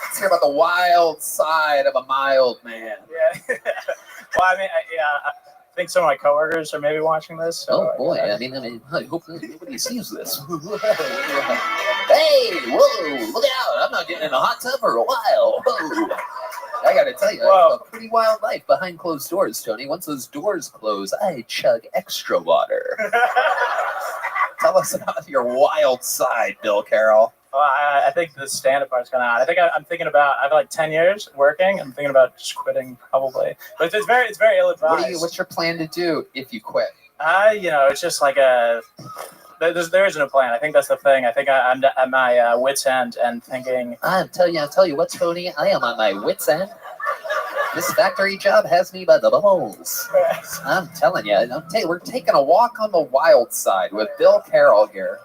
Let's hear about the wild side of a mild man. Yeah. Well, I mean, I think some of my coworkers are maybe watching this. So, oh boy! I mean, I hope nobody sees this. Hey, whoa! Look out! I'm not getting in a hot tub for a while. Whoa. I gotta tell you, I have a pretty wild life behind closed doors, Tony. Once those doors close, I chug extra water. Tell us about your wild side, Bill Carroll. Well, I think the stand-up part's kind of odd. I think I'm thinking about. I have like 10 years working. I'm thinking about just quitting probably. But it's very ill-advised. What's your plan to do if you quit? It's just like a. There isn't a plan. I think that's the thing. I think I'm at my wit's end and thinking. I'll tell you what, Tony. I am on my wit's end. This factory job has me by the balls. I'm telling you. We're taking a walk on the wild side with Bill Carroll here.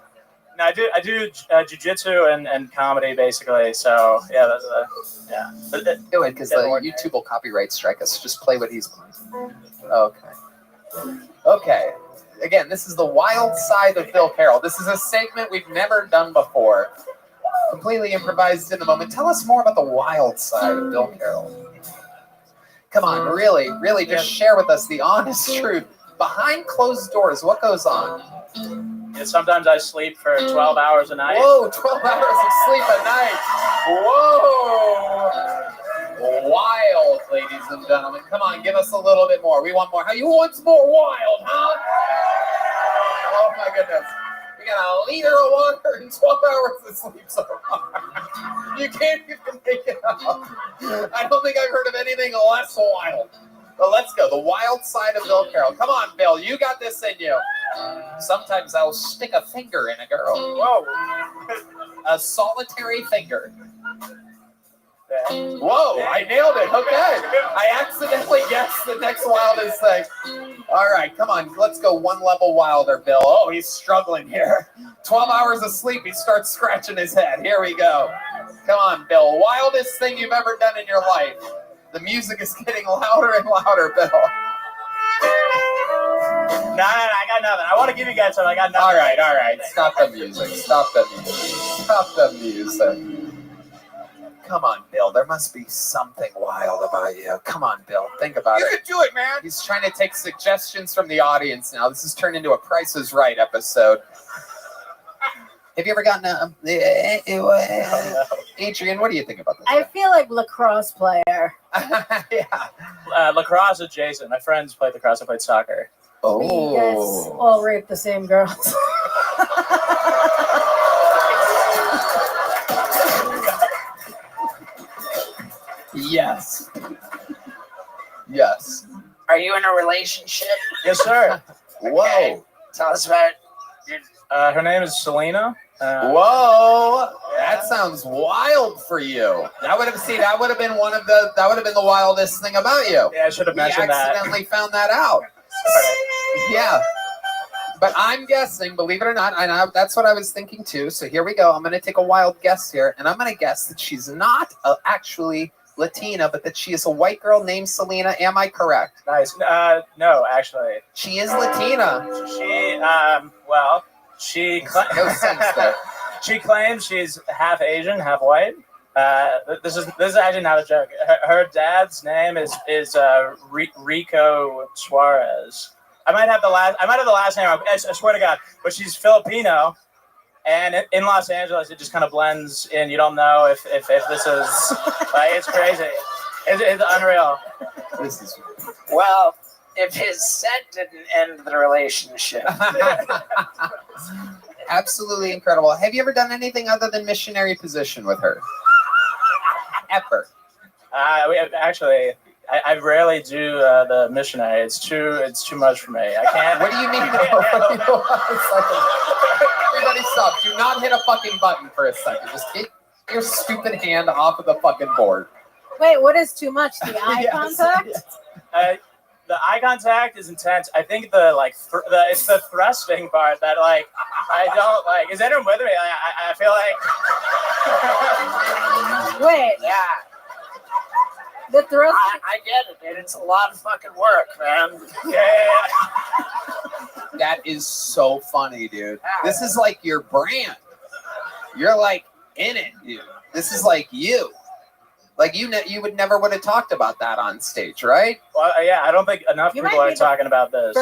No, I do jiu-jitsu and comedy basically. So yeah, Do it because YouTube will copyright strike us. Just play what he's playing. Okay. Again, this is the wild side of Bill Carroll. This is a segment we've never done before. Completely improvised in the moment. Tell us more about the wild side of Bill Carroll. Come on, really, just share with us the honest truth. Behind closed doors, what goes on? Yeah, sometimes I sleep for 12 hours a night. Whoa, 12 hours of sleep a night. Whoa. Wild, ladies and gentlemen. Come on, give us a little bit more. We want more. You want more wild, huh? Oh, my goodness. We got a liter of water and 12 hours of sleep so far. You can't even make it up. I don't think I've heard of anything less wild. But let's go. The wild side of Bill Carroll. Come on, Bill. You got this in you. Sometimes I'll stick a finger in a girl. Whoa. A solitary finger. Whoa, I nailed it. Okay. I accidentally guessed the next wildest thing. All right, come on. Let's go one level wilder, Bill. Oh, he's struggling here. 12 hours of sleep. He starts scratching his head. Here we go. Come on, Bill. Wildest thing you've ever done in your life. The music is getting louder and louder, Bill. No, I got nothing. I want to give you guys something. I got nothing. All right. Stop the music. Come on, Bill. There must be something wild about you. Come on, Bill. Think about it. You can do it, man. He's trying to take suggestions from the audience now. This has turned into a Price is Right episode. Have you ever gotten Adrian, what do you think about this? I feel like lacrosse player. Lacrosse adjacent. My friends played lacrosse. I played soccer. We guys all rape the same girls. Yes. Are you in a relationship? Yes, sir. Okay. Tell us about it. Her name is Selena. Whoa, that sounds wild for you. That would have been the wildest thing about you. Yeah, I should have mentioned that. We accidentally found that out. Yeah. But I'm guessing, believe it or not, that's what I was thinking too. So here we go. I'm going to take a wild guess here, and I'm going to guess that she's not actually Latina, but that she is a white girl named Selena. Am I correct? Nice. No, actually. She is Latina. She claims she's half Asian, half white. This is actually not a joke. Her dad's name is Rico Suarez. I might have the last name. I swear to God, but she's Filipino, and in Los Angeles, it just kind of blends in. You don't know if this is like, it's crazy. It's unreal. Well, if his set didn't end the relationship. Absolutely incredible. Have you ever done anything other than missionary position with her? Ever? I rarely do the missionary. It's too much for me. I can't. What do you mean? Everybody stop. Do not hit a fucking button for a second. Just get your stupid hand off of the fucking board. Wait, what is too much? The eye contact? The eye contact is intense. I think it's the thrusting part that I don't like. Is anyone with me? I feel like. Wait. Yeah. The thrust. I get it, dude. It's a lot of fucking work, man. Yeah. That is so funny, dude. This is like your brand. You're like in it, dude. This is like you. Like you would never would have talked about that on stage, right? Well, yeah, I don't think enough people are talking about this.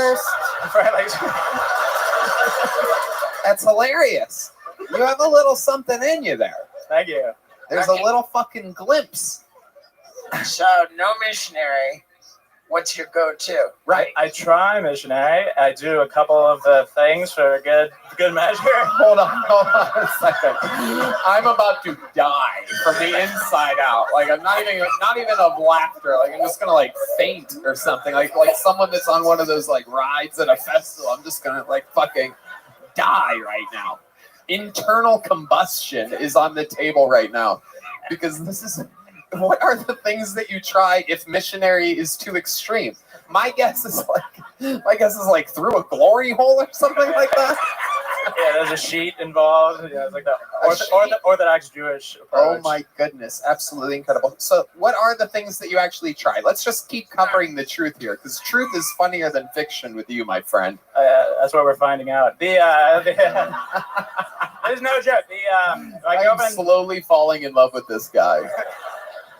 That's hilarious. You have a little something in you there. Thank you. There's a little fucking glimpse. So no missionary. What's your go-to? Right. I try missionary. I do a couple of the things for a good Good measure. Hold on a second. I'm about to die from the inside out. Like I'm not even of laughter. Like I'm just gonna like faint or something. Like someone that's on one of those like rides at a festival. I'm just gonna like fucking die right now. Internal combustion is on the table right now because this is. What are the things that you try if missionary is too extreme? My guess is like through a glory hole or something like that. Yeah, there's a sheet involved. Yeah, it's like the Orthodox Jewish Oh approach. my goodness, absolutely incredible. So what are the things that you actually try? Let's just keep covering the truth here, because truth is funnier than fiction with you, my friend. That's what we're finding out. There's no joke. I'm slowly falling in love with this guy.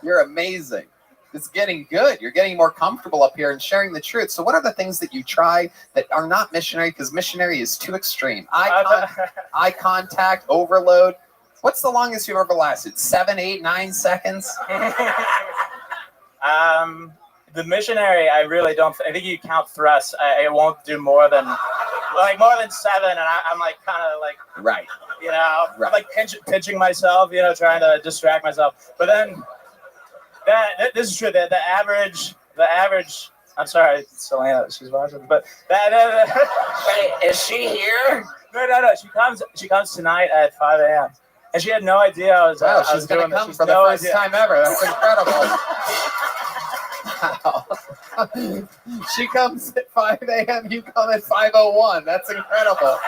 You're amazing. It's getting good. You're getting more comfortable up here and sharing the truth. So what are the things that you try that are not missionary? Because missionary is too extreme. Eye contact, overload. What's the longest you've ever lasted? 7, 8, 9 seconds? The missionary, I really don't. I think you count thrusts. I won't do more than 7, and I'm like kind of like right. You know, right. I'm like pinching myself. You know, trying to distract myself. But then. This is true. The average. I'm sorry, Selena, she's watching. But Wait, is she here? No. She comes tonight at 5 a.m. and she had no idea I was. Wow, I she's was gonna doing come this. for the first time ever. That's incredible. Wow. She comes at 5 a.m. You come at 5:01. That's incredible.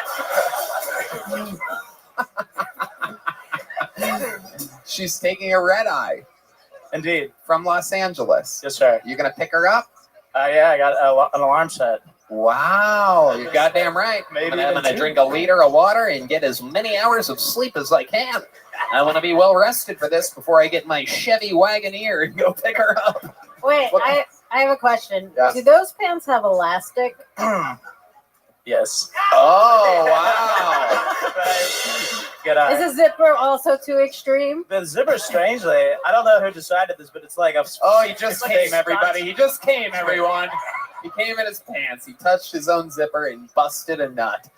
She's taking a red eye. Indeed. From Los Angeles. Yes, sir. You gonna pick her up? Yeah, I got an alarm set. Wow, you're goddamn right. Maybe I'm gonna drink a liter of water and get as many hours of sleep as I can. I want to be well rested for this before I get my Chevy Wagoneer and go pick her up. Wait, I have a question. Yeah. Do those pants have elastic? Yes. Oh, wow. Is the zipper also too extreme? The zipper, strangely, I don't know who decided this, but it's like he just came, everybody. He just came, everyone. He came in his pants. He touched his own zipper and busted a nut.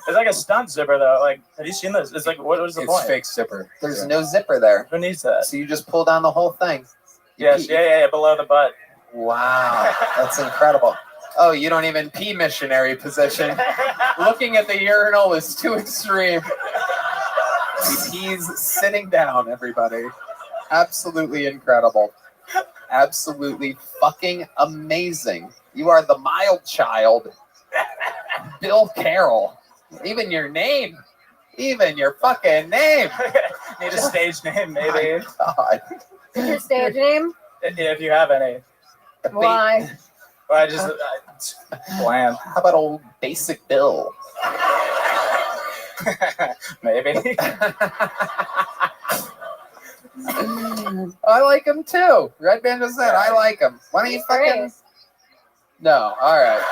It's like a stunt zipper, though. Like, have you seen this? It's like, what was the point? It's fake zipper. There's no zipper there. Who needs that? So you just pull down the whole thing. Yes, yeah, below the butt. Wow, that's incredible. Oh, you don't even pee missionary position. Looking at the urinal is too extreme. He pees sitting down, everybody. Absolutely incredible. Absolutely fucking amazing. You are the mild child. Bill Carroll. Even your name. Even your fucking name. Need a stage name, maybe. God. Is your stage name? If you have any. Why? Well, I just it's bland. How about old Basic Bill? Maybe. I like him too. Red Band just said, I like him. Why don't you fucking... No, all right.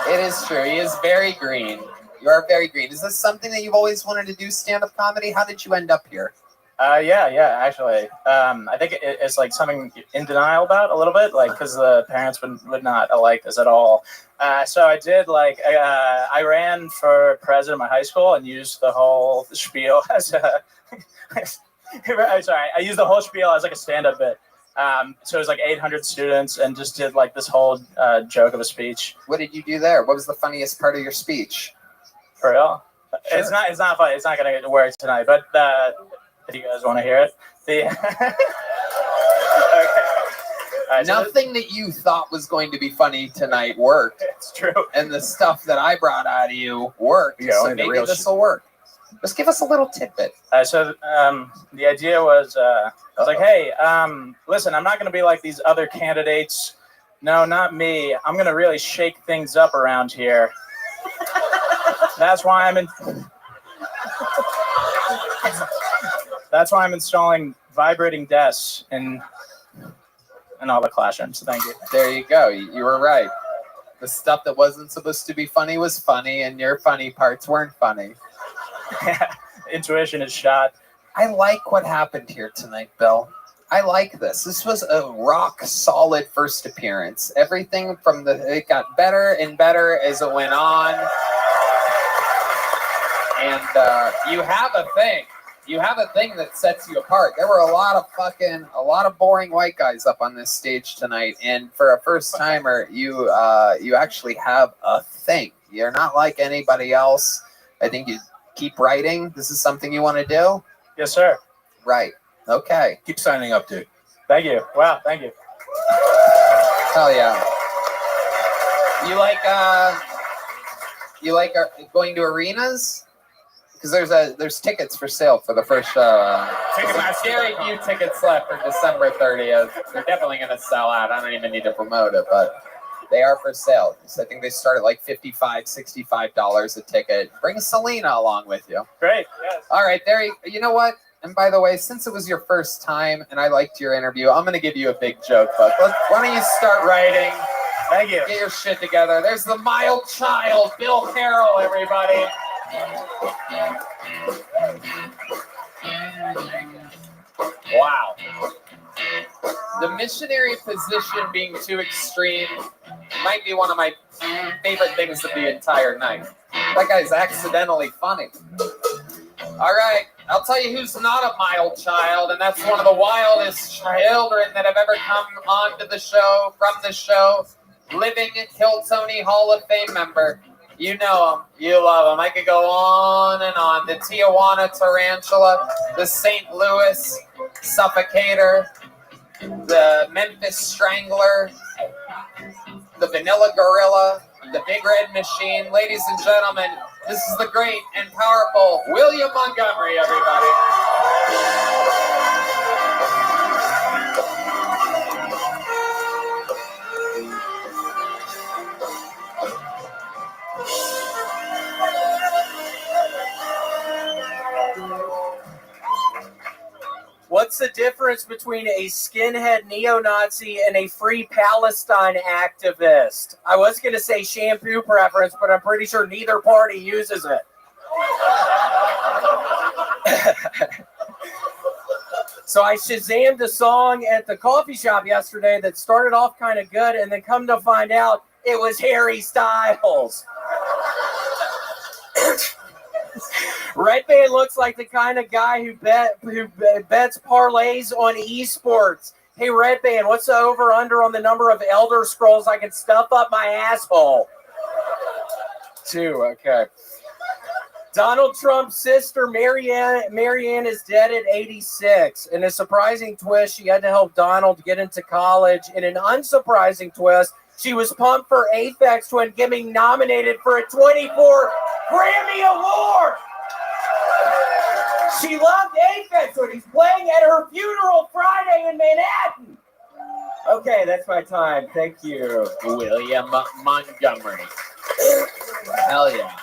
It is true. He is very green. You are very green. Is this something that you've always wanted to do, stand-up comedy? How did you end up here? Yeah, actually. I think it's like something in denial about a little bit, like because the parents would not like this at all. So I did I ran for president of my high school and used the whole spiel as a. I used the whole spiel as like a stand-up bit. So it was like 800 students and just did like this whole joke of a speech. What did you do there? What was the funniest part of your speech? For real? Sure. It's not funny. It's not gonna work tonight, but. If you guys want to hear it. Okay. Right, nothing that you thought was going to be funny tonight worked. It's true. And the stuff that I brought out of you worked. Yeah, so maybe this will work. Just give us a little tidbit. So the idea was, I was like, hey, listen, I'm not going to be like these other candidates. No, not me. I'm going to really shake things up around here. That's why I'm in... That's why I'm installing vibrating desks in all the classrooms. So thank you. There you go. You were right. The stuff that wasn't supposed to be funny was funny, and your funny parts weren't funny. Intuition is shot. I like what happened here tonight, Bill. I like this. This was a rock solid first appearance. Everything from it got better and better as it went on. And you have a thing. You have a thing that sets you apart. There were a lot of boring white guys up on this stage tonight, and for a first timer, you actually have a thing. You're not like anybody else. I think you keep writing. This is something you want to do? Yes, sir. Right. Okay. Keep signing up, dude. Thank you. Wow, thank you. Hell yeah. You like going to arenas? Because there's tickets for sale for the first show. Very few tickets left for December 30th. They're definitely going to sell out. I don't even need to promote it, but they are for sale. So I think they start at like $55, $65 a ticket. Bring Selena along with you. Great. Yes. All right, there. You know what? And by the way, since it was your first time and I liked your interview, I'm going to give you a big joke book. Why don't you start writing? Thank you. Get your shit together. There's the mild child, Bill Carroll, everybody. Wow. The missionary position being too extreme might be one of my favorite things of the entire night. That guy's accidentally funny. All right, I'll tell you who's not a mild child, and that's one of the wildest children that have ever come onto the show, from the show. Living Kill Tony Hall of Fame member. You know him. You love him. I could go on and on. The Tijuana Tarantula, the St. Louis Suffocator, the Memphis Strangler, the Vanilla Gorilla, the Big Red Machine. Ladies and gentlemen, this is the great and powerful William Montgomery, everybody. What's the difference between a skinhead neo-Nazi and a free Palestine activist? I was going to say shampoo preference, but I'm pretty sure neither party uses it. So I Shazammed a song at the coffee shop yesterday that started off kind of good, and then come to find out it was Harry Styles. Redband looks like the kind of guy who bets parlays on esports. Hey, Redband, what's the over-under on the number of Elder Scrolls I can stuff up my asshole? 2, okay. Donald Trump's sister, Marianne, is dead at 86. In a surprising twist, she had to help Donald get into college. In an unsurprising twist, she was pumped for Aphex Twin getting nominated for a 24 Grammy Award. She loved Aphex Twin. He's playing at her funeral Friday in Manhattan. Okay, that's my time. Thank you, William Montgomery. Hell yeah.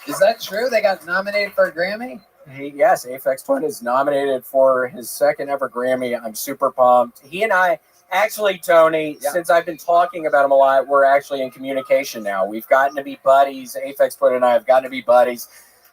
Is that true? They got nominated for a Grammy? Yes, Aphex Twin is nominated for his second ever Grammy. I'm super pumped. He and I, actually, Tony, since I've been talking about him a lot, we're actually in communication now. We've gotten to be buddies. Aphex Twin and I have gotten to be buddies.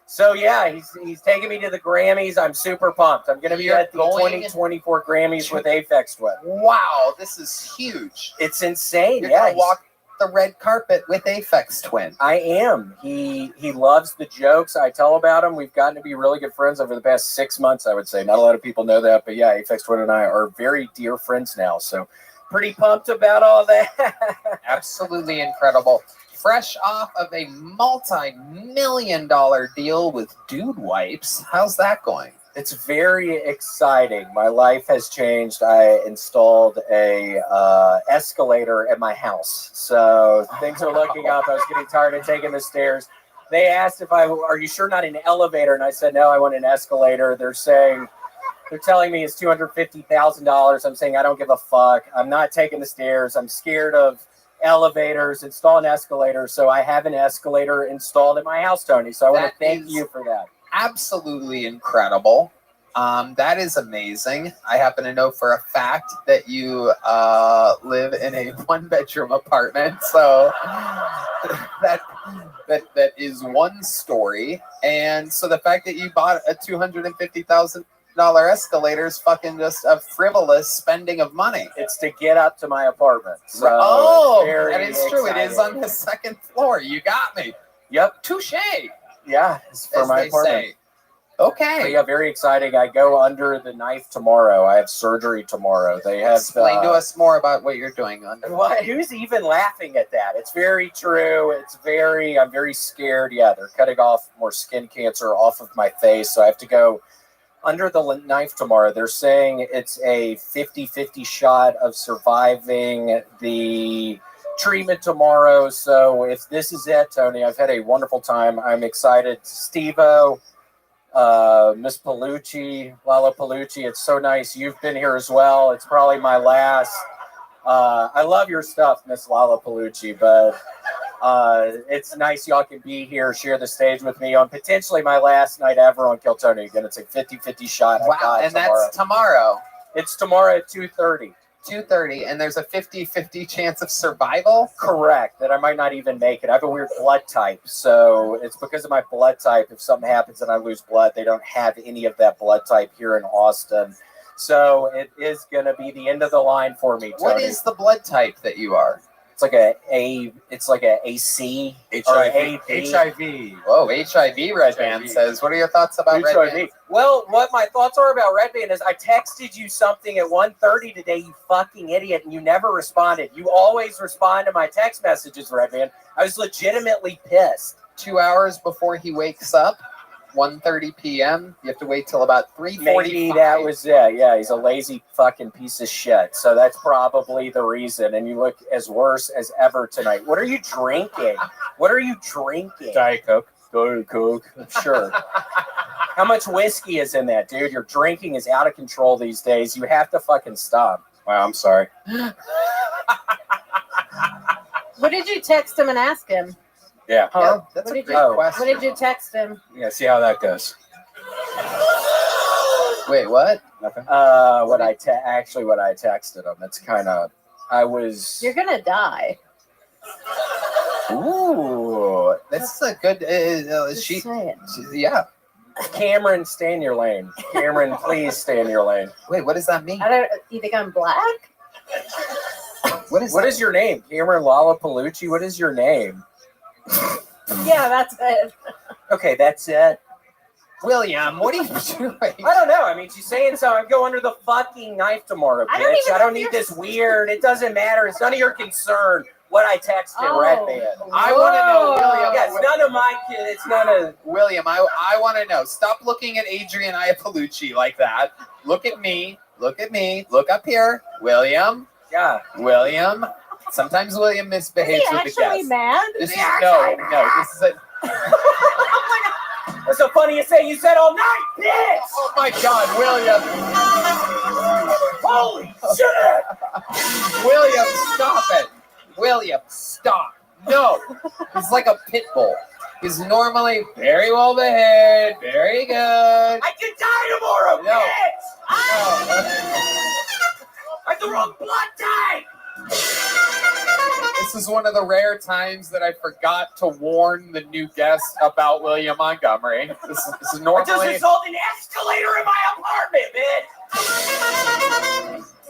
So, yeah, he's taking me to the Grammys. I'm super pumped. I'm going to be at the 2024 Grammys with Aphex Twin. Wow, this is huge. It's insane. You're going to walk the red carpet with Aphex Twin. I am. He loves the jokes I tell about him. We've gotten to be really good friends over the past 6 months, I would say. Not a lot of people know that, but yeah, Aphex Twin and I are very dear friends now. So pretty pumped about all that. Absolutely incredible. Fresh off of a multi-million-dollar deal with Dude Wipes. How's that going? It's very exciting. My life has changed. I installed a escalator at my house, so things are looking up. I was getting tired of taking the stairs. They asked if are you sure not an elevator? And I said, no, I want an escalator. They're telling me it's $250,000. I'm saying I don't give a fuck. I'm not taking the stairs. I'm scared of elevators. Install an escalator. So I have an escalator installed at my house, Tony. So I want to thank you for that. Absolutely incredible. That is amazing. I happen to know for a fact that you live in a one-bedroom apartment, so that is one story. And so the fact that you bought a $250,000 escalator is fucking just a frivolous spending of money. It's to get up to my apartment. So that is true. It is on the second floor. You got me. Yep. Touche. Yeah, it's for as my they apartment. say. Okay. So, yeah, very exciting. I go under the knife tomorrow. I have surgery tomorrow. They have Explain to us more about what you're doing under. What? Who's even laughing at that? It's very true. I'm very scared. Yeah, they're cutting off more skin cancer off of my face. So I have to go under the knife tomorrow. They're saying it's a 50-50 shot of surviving the treatment tomorrow. So if this is it, Tony, I've had a wonderful time. I'm excited. Steve-O, Miss Palucci, Lala Palucci, it's so nice. You've been here as well. It's probably my last. I love your stuff, Miss Lala Palucci, but it's nice y'all can be here, share the stage with me on potentially my last night ever on Kill Tony. Again, it's a 50-50 shot. Wow, and that's tomorrow. It's tomorrow at 2:30. 2:30, and there's a 50-50 chance of survival? Correct, that I might not even make it. I have a weird blood type, so it's because of my blood type. If something happens and I lose blood, they don't have any of that blood type here in Austin. So it is going to be the end of the line for me, Tony. What is the blood type that you are? It's like a AC. HIV. Whoa, HIV, Red Band says. What are your thoughts about Red Band? Well, what my thoughts are about Red Band is I texted you something at 1:30 today, you fucking idiot, and you never responded. You always respond to my text messages, Red Band. I was legitimately pissed. 2 hours before he wakes up, 1:30 p.m. You have to wait till about 3:45. Maybe that was it. Yeah, he's a lazy fucking piece of shit. So that's probably the reason. And you look as worse as ever tonight. What are you drinking? What are you drinking? Diet Coke. Diet Coke. Sure. How much whiskey is in that, dude? Your drinking is out of control these days. You have to fucking stop. Wow, I'm sorry. What did you text him and ask him? Yeah. Huh? That's What a did great you question. What did you text him? Yeah, see how that goes. Wait, what? Nothing. What I texted him. It's kind of. I was. You're gonna die. Ooh, this is a good. Just saying. Yeah. Cameron, stay in your lane. Cameron, please stay in your lane. Wait, what does that mean? You think I'm black? What is your name? Cameron Lala Palucci? What is your name? Yeah, that's it. Okay, that's it. William, what are you doing? I don't know. I mean, she's saying so. I go under the fucking knife tomorrow, bitch. I don't need this weird. It doesn't matter. It's none of your concern what I texted Red Band. I want to know, William. Yeah, it's none of my kid. It's none of William. I want to know. Stop looking at Adrian Iapalucci like that. Look at me. Look at me. Look up here, William. Yeah, William. Sometimes William misbehaves with the guests. Actually mad? This is no. This is a. That's so funny you say. You said all night, bitch. Oh my God, William. Holy shit. William, stop it. William, stop. No. He's like a pit bull. He's normally very well behaved, very good. I could die tomorrow, No. bitch. I have the wrong blood type. This is one of the rare times that I forgot to warn the new guest about William Montgomery. This is I normally just installed an escalator in my apartment, bitch.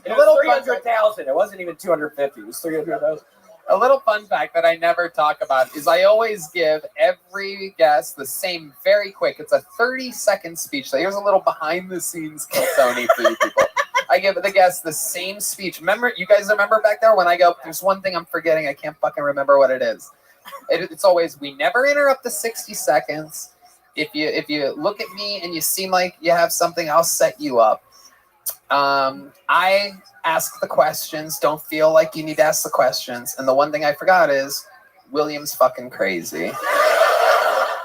It little was 300,000. It wasn't even 250. It was 300,000. a little fun fact that I never talk about is I always give every guest the same very quick. It's a 30-second speech. So here's a little behind the scenes Kill Tony for you people. I give the guests the same speech. Remember, you guys remember back there when I go, there's one thing I'm forgetting. I can't fucking remember what it is. It's always, we never interrupt the 60 seconds. If you look at me and you seem like you have something, I'll set you up. I ask the questions. Don't feel like you need to ask the questions. And the one thing I forgot is William's fucking crazy.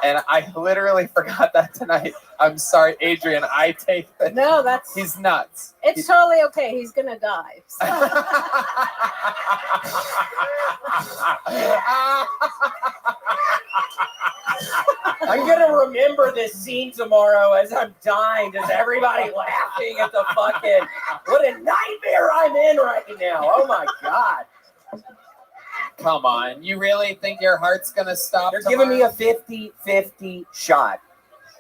And I literally forgot that tonight. I'm sorry, Adrian. I take it. No, that's. He's nuts. It's totally okay. He's gonna die. So. I'm gonna remember this scene tomorrow as I'm dying. Just everybody laughing at the fucking. What a nightmare I'm in right now. Oh my God. Come on. You really think your heart's going to stop They're tomorrow? giving me a 50-50 shot.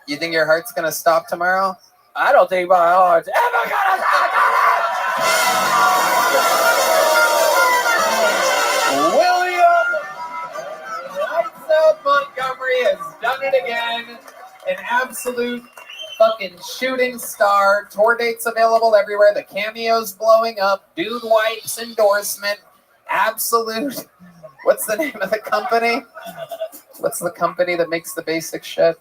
You think your heart's going to stop tomorrow? I don't think my heart's ever gonna stop. William! Lights Out Montgomery has done it again. absolute fucking shooting star. Tour dates available everywhere. The cameos blowing up. Dude Wipes endorsement. Absolute. What's the name of the company? What's the company that makes the basic shit?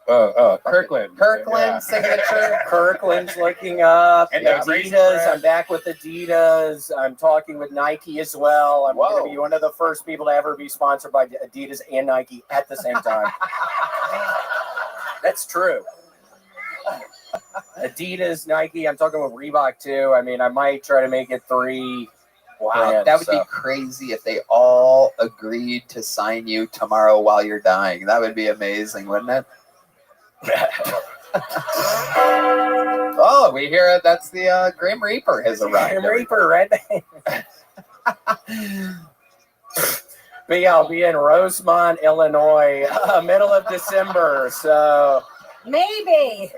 Kirkland. Kirkland signature. Kirkland's looking up. And Yeah. Adidas. I'm back with Adidas. I'm talking with Nike as well. I'm going Whoa. to be one of the first people to ever be sponsored by Adidas and Nike at the same time. That's true. Adidas, Nike. I'm talking with Reebok too. I mean, I might try to make it 3. Wow, brands, that would so. be crazy if they all agreed to sign you tomorrow while you're dying. That would be amazing, wouldn't it? Oh, we hear it. That's the Grim Reaper has arrived. Grim Reaper, right? But yeah, I'll be in Rosemont, Illinois, middle of December. So Maybe.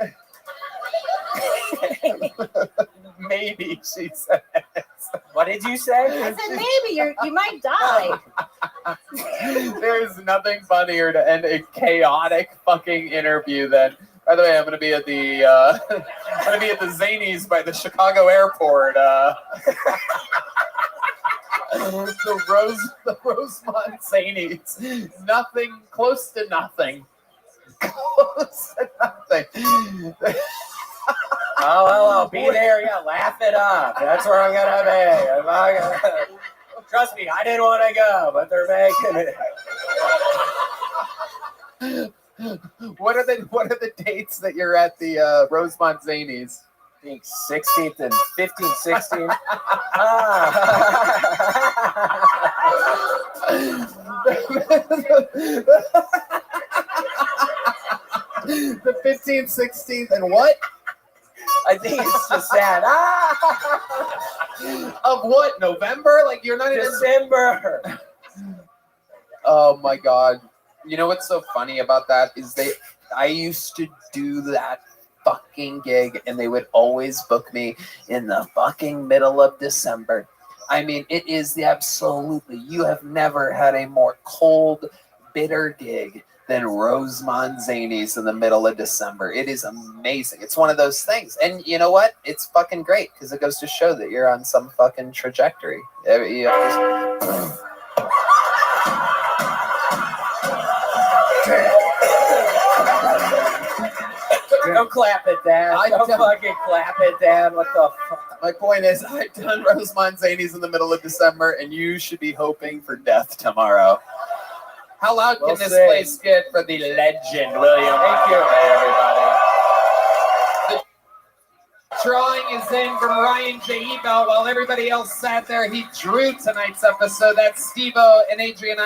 Maybe, she says. What did you say? I said maybe you might die. There's nothing funnier to end a chaotic fucking interview than. By the way, I'm gonna be at the Zanies by the Chicago airport. The Rosemont Zanies. Nothing, close to nothing. Close to nothing. Oh, well, I'll be there. Yeah, laugh it up. That's where I'm gonna be. Trust me, I didn't want to go, but they're making it. What are the dates that you're at the Rosemont Zanies? I think 16th and 15th, 16th. The 15th, 16th, and what? I think it's just sad. Of what? November? Like you're not even December. Oh my god. You know what's so funny about that is I used to do that fucking gig and they would always book me in the fucking middle of December. I mean, it is you have never had a more cold, bitter gig than Rosemont Zanies in the middle of December. It is amazing. It's one of those things. And you know what? It's fucking great because it goes to show that you're on some fucking trajectory. Don't clap it down. Don't fucking clap it down. What the fuck? My point is, I've done Rosemont Zanies in the middle of December, and you should be hoping for death tomorrow. How loud can this place get for the legend, William? Thank you. Hey, everybody. The drawing is in from Ryan J. Ebel. While everybody else sat there, he drew tonight's episode. That's Steve-O and Adrian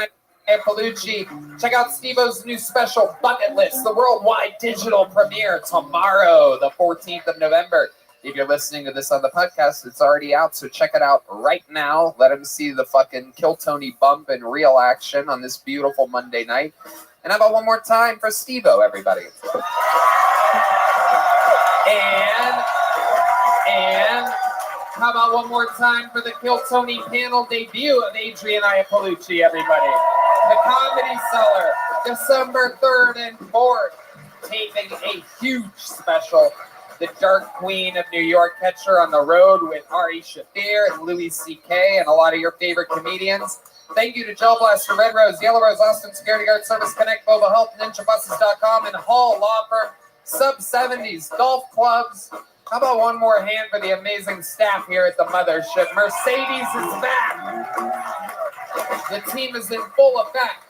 Palucci. Check out Steve-O's new special, Bucket List, the worldwide digital premiere tomorrow, the 14th of November. If you're listening to this on the podcast, it's already out, so check it out right now. Let him see the fucking Kill Tony bump in real action on this beautiful Monday night. And how about one more time for Steve-O, everybody? And how about one more time for the Kill Tony panel debut of Adrian Palucci, everybody? The Comedy Cellar, December 3rd and 4th, taping a huge special. The Dark Queen of New York, catch her on the road with Ari Shaffir and Louis C.K. and a lot of your favorite comedians. Thank you to Gel Blaster, Red Rose, Yellow Rose, Austin Security Guard Service, Connect, Boba Health, NinjaBuses.com, and Hall Law Firm, Sub-70s, Golf Clubs. How about one more hand for the amazing staff here at the mothership? Mercedes is back. The team is in full effect.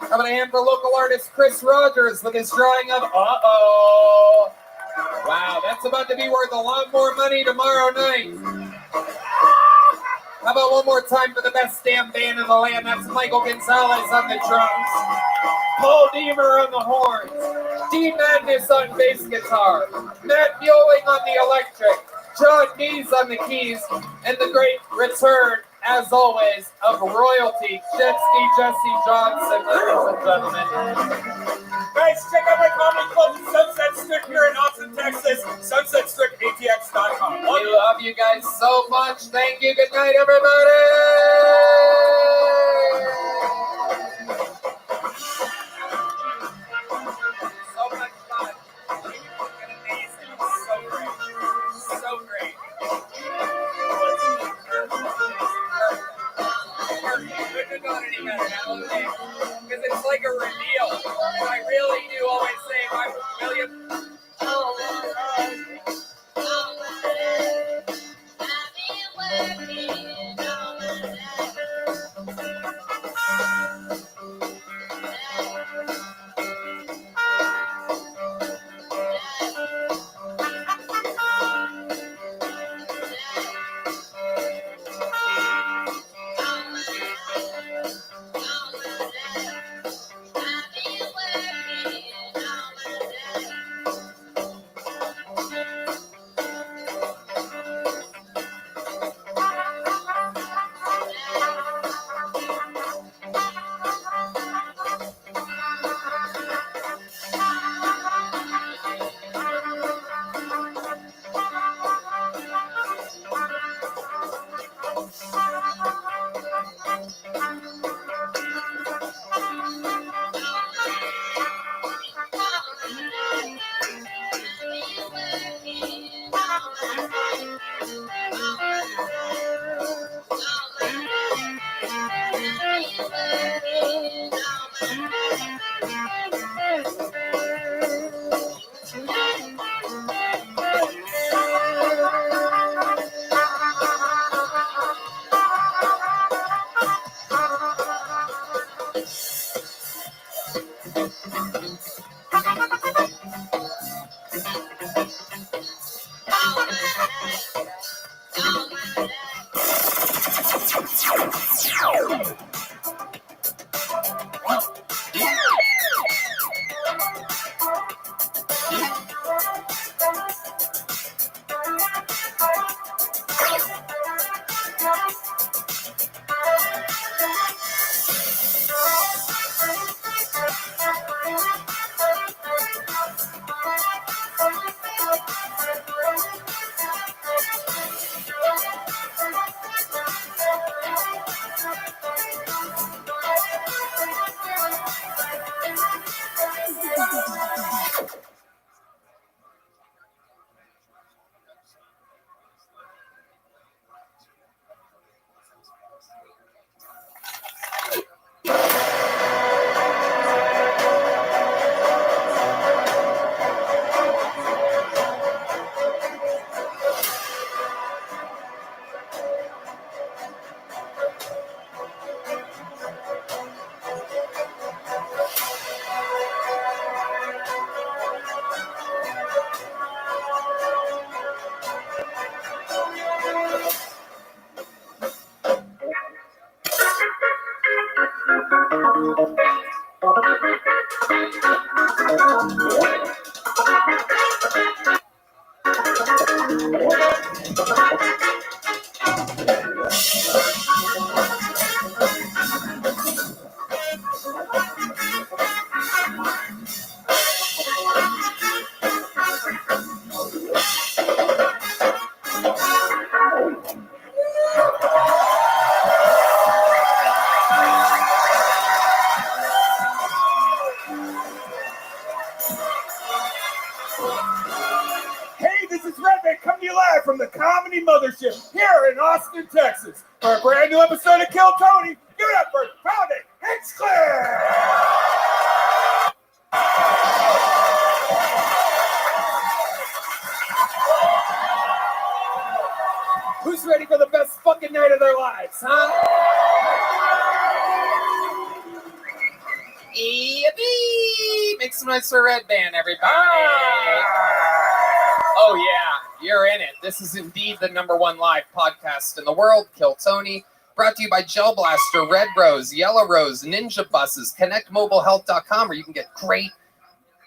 How about a hand for local artist Chris Rogers with his drawing of Uh-Oh. Wow, that's about to be worth a lot more money tomorrow night. How about one more time for the best damn band in the land? That's Michael Gonzalez on the drums, Paul Deaver on the horns, D Madness on bass guitar, Matt Bueling on the electric, John Dees on the keys, and the great return, as always, of royalty, Jetski Jesse Johnson, ladies and gentlemen. Guys, check out my comedy club, Sunset Strip, here in Austin, Texas. SunsetStripATX.com. We love you guys so much. Thank you. Good night, everybody. So much fun. better now, okay? Because it's like a reveal. I really do always say, my William. Hey, this is Rabbi coming to you live from the Comedy Mothership here in Austin, Texas, for a brand new episode of Kill Tony. Give it up for Pounding Hinchcliffe! Who's ready for the best fucking night of their lives, huh? Yippee! Make some noise for Red Band, everybody. Oh, yeah, you're in it. This is indeed the #1 live podcast in the world, Kill Tony. Brought to you by Gel Blaster, Red Rose, Yellow Rose, Ninja Buses, ConnectMobileHealth.com, where you can get great,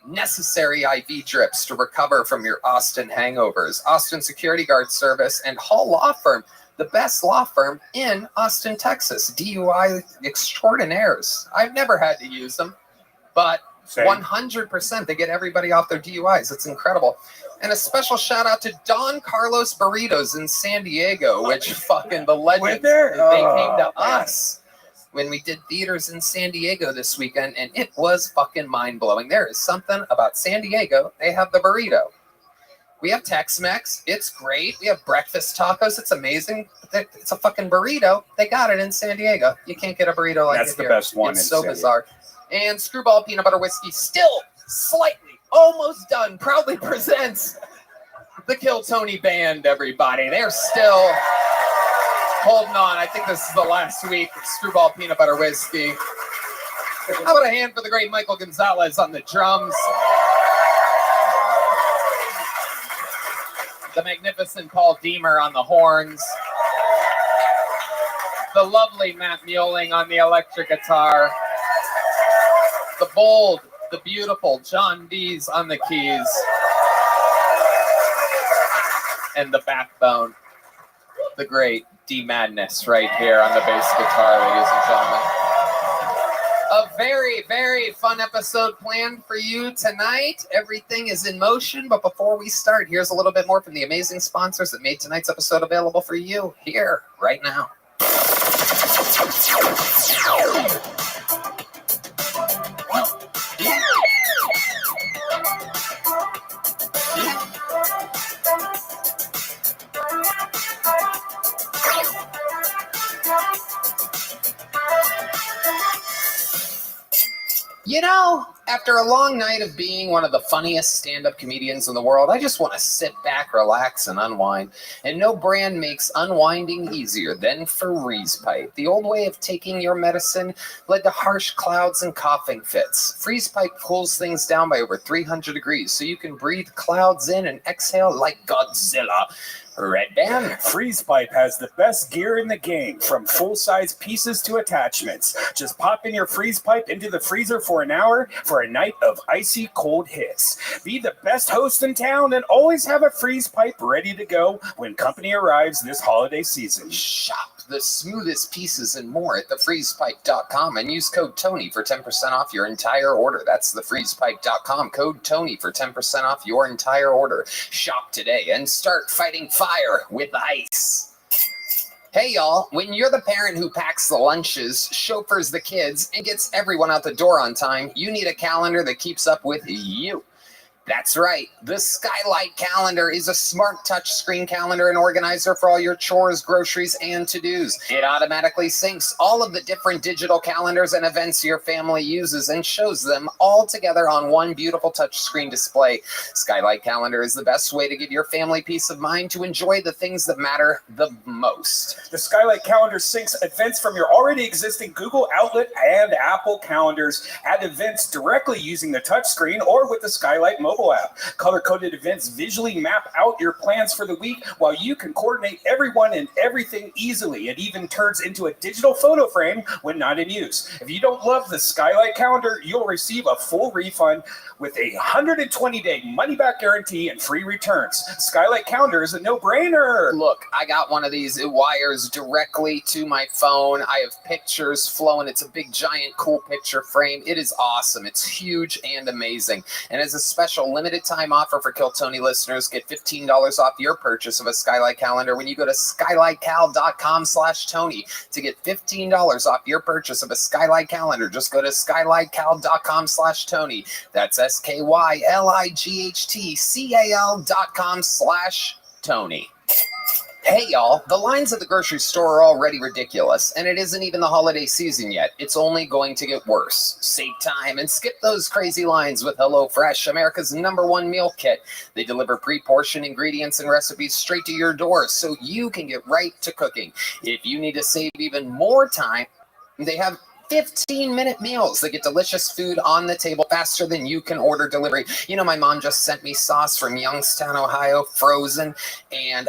necessary IV drips to recover from your Austin hangovers. Austin Security Guard Service and Hall Law Firm, the best law firm in Austin, Texas. DUI extraordinaires. I've never had to use them, but 100% they get everybody off their DUIs. It's incredible. And a special shout out to Don Carlos Burritos in San Diego, which fucking the legends, they came to us when we did theaters in San Diego this weekend, and it was fucking mind-blowing. There is something about San Diego. They have the burrito. We have Tex-Mex. It's great. We have breakfast tacos. It's amazing. It's a fucking burrito. They got it in San Diego. You can't get a burrito like That's it the here. best one It's in so San bizarre. And Screwball Peanut Butter Whiskey, still slightly, almost done, proudly presents the Kill Tony Band, everybody. They're still holding on. I think this is the last week of Screwball Peanut Butter Whiskey. How about a hand for the great Michael Gonzalez on the drums? The magnificent Paul Deemer on the horns. The lovely Matt Mueling on the electric guitar. The bold, the beautiful John Dees on the keys. And the backbone, the great D Madness right here on the bass guitar, ladies and gentlemen. A very, very fun episode planned for you tonight. Everything is in motion, but before we start, here's a little bit more from the amazing sponsors that made tonight's episode available for you here, right now. You know, after a long night of being one of the funniest stand-up comedians in the world, I just want to sit back, relax, and unwind. And no brand makes unwinding easier than Freeze Pipe. The old way of taking your medicine led to harsh clouds and coughing fits. Freeze Pipe cools things down by over 300 degrees, so you can breathe clouds in and exhale like Godzilla. Red Band. Freeze Pipe has the best gear in the game, from full-size pieces to attachments. Just pop in your Freeze Pipe into the freezer for an hour for a night of icy cold hits. Be the best host in town and always have a Freeze Pipe ready to go when company arrives this holiday season. Shop the smoothest pieces and more at thefreezepipe.com and use code Tony for 10% off your entire order. That's thefreezepipe.com, code Tony for 10% off your entire order. Shop today and start fighting fire with ice. Hey y'all, when you're the parent who packs the lunches, chauffeurs the kids, and gets everyone out the door on time, you need a calendar that keeps up with you. That's right. The Skylight Calendar is a smart touchscreen calendar and organizer for all your chores, groceries, and to-dos. It automatically syncs all of the different digital calendars and events your family uses and shows them all together on one beautiful touchscreen display. Skylight Calendar is the best way to give your family peace of mind to enjoy the things that matter the most. The Skylight Calendar syncs events from your already existing Google Outlook and Apple calendars. Add events directly using the touchscreen or with the Skylight mobile app. Color-coded events visually map out your plans for the week while you can coordinate everyone and everything easily. It even turns into a digital photo frame when not in use. If you don't love the Skylight Calendar, you'll receive a full refund with a 120-day money-back guarantee and free returns. Skylight Calendar is a no-brainer. Look, I got one of these. It wires directly to my phone. I have pictures flowing. It's a big, giant, cool picture frame. It is awesome. It's huge and amazing. And as a special limited time offer for Kill Tony listeners, get $15 off your purchase of a Skylight Calendar when you go to skylightcal.com/Tony to get $15 off your purchase of a Skylight Calendar. Just go to skylightcal.com/Tony. That's skylightcal.com/Tony. Hey y'all, the lines at the grocery store are already ridiculous, and it isn't even the holiday season yet. It's only going to get worse. Save time and skip those crazy lines with HelloFresh, America's #1 meal kit. They deliver pre-portioned ingredients and recipes straight to your door so you can get right to cooking. If you need to save even more time, they have 15-minute meals that get delicious food on the table faster than you can order delivery. You know, my mom just sent me sauce from Youngstown, Ohio, frozen, and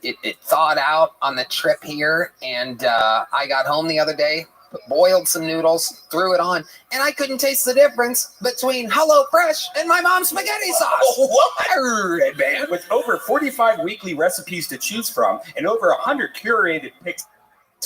it thawed out on the trip here, and I got home the other day, boiled some noodles, threw it on, and I couldn't taste the difference between HelloFresh and my mom's spaghetti sauce. What? With over 45 weekly recipes to choose from and over 100 curated picks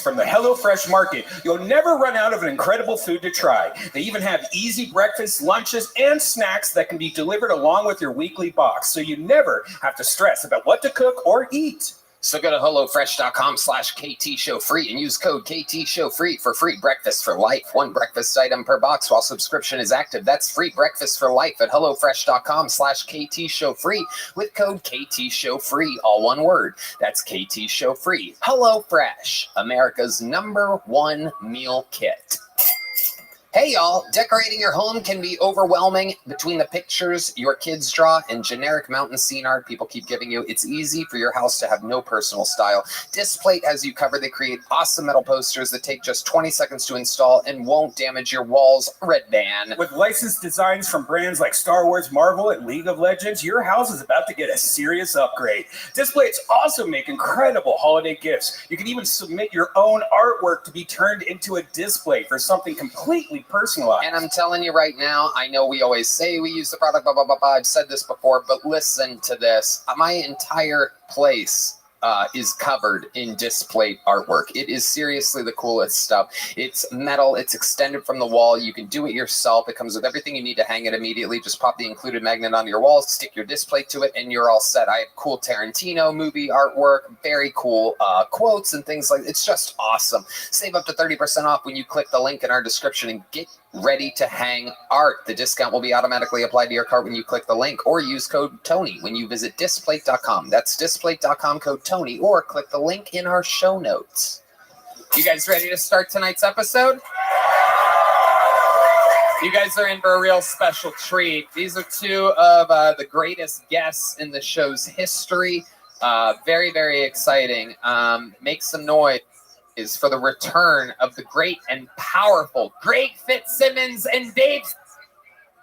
from the HelloFresh market, you'll never run out of an incredible food to try. They even have easy breakfast, lunches, and snacks that can be delivered along with your weekly box, so you never have to stress about what to cook or eat. So go to HelloFresh.com/KT Show Free and use code KT Show Free for free breakfast for life. One breakfast item per box while subscription is active. That's free breakfast for life at HelloFresh.com/KT Show Free with code KT Show Free. All one word. That's KT Show Free. HelloFresh, America's #1 meal kit. Hey y'all, decorating your home can be overwhelming. Between the pictures your kids draw and generic mountain scene art people keep giving you, it's easy for your house to have no personal style. Displate has you covered. They create awesome metal posters that take just 20 seconds to install and won't damage your walls. Red Band. With licensed designs from brands like Star Wars, Marvel, and League of Legends, your house is about to get a serious upgrade. Displates also make incredible holiday gifts. You can even submit your own artwork to be turned into a display for something completely personalized. And I'm telling you right now, I know we always say we use the product, blah, blah, blah, blah. I've said this before, but listen to this. My entire place is covered in display artwork. It is seriously the coolest stuff. It's metal. It's extended from the wall. You can do it yourself. It comes with everything you need to hang it immediately. Just pop the included magnet onto your walls, stick your display to it, and you're all set. I have cool Tarantino movie artwork, very cool quotes and things like that. It's just awesome. Save up to 30% off when you click the link in our description and get ready to hang art. The discount will be automatically applied to your cart when you click the link, or use code Tony when you visit displate.com. That's displate.com, code Tony, or click the link in our show notes. You guys ready to start tonight's episode? You guys are in for a real special treat. These are two of the greatest guests in the show's history. Very, very exciting. Make some noise is for the return of the great and powerful Greg Fitzsimmons and Dave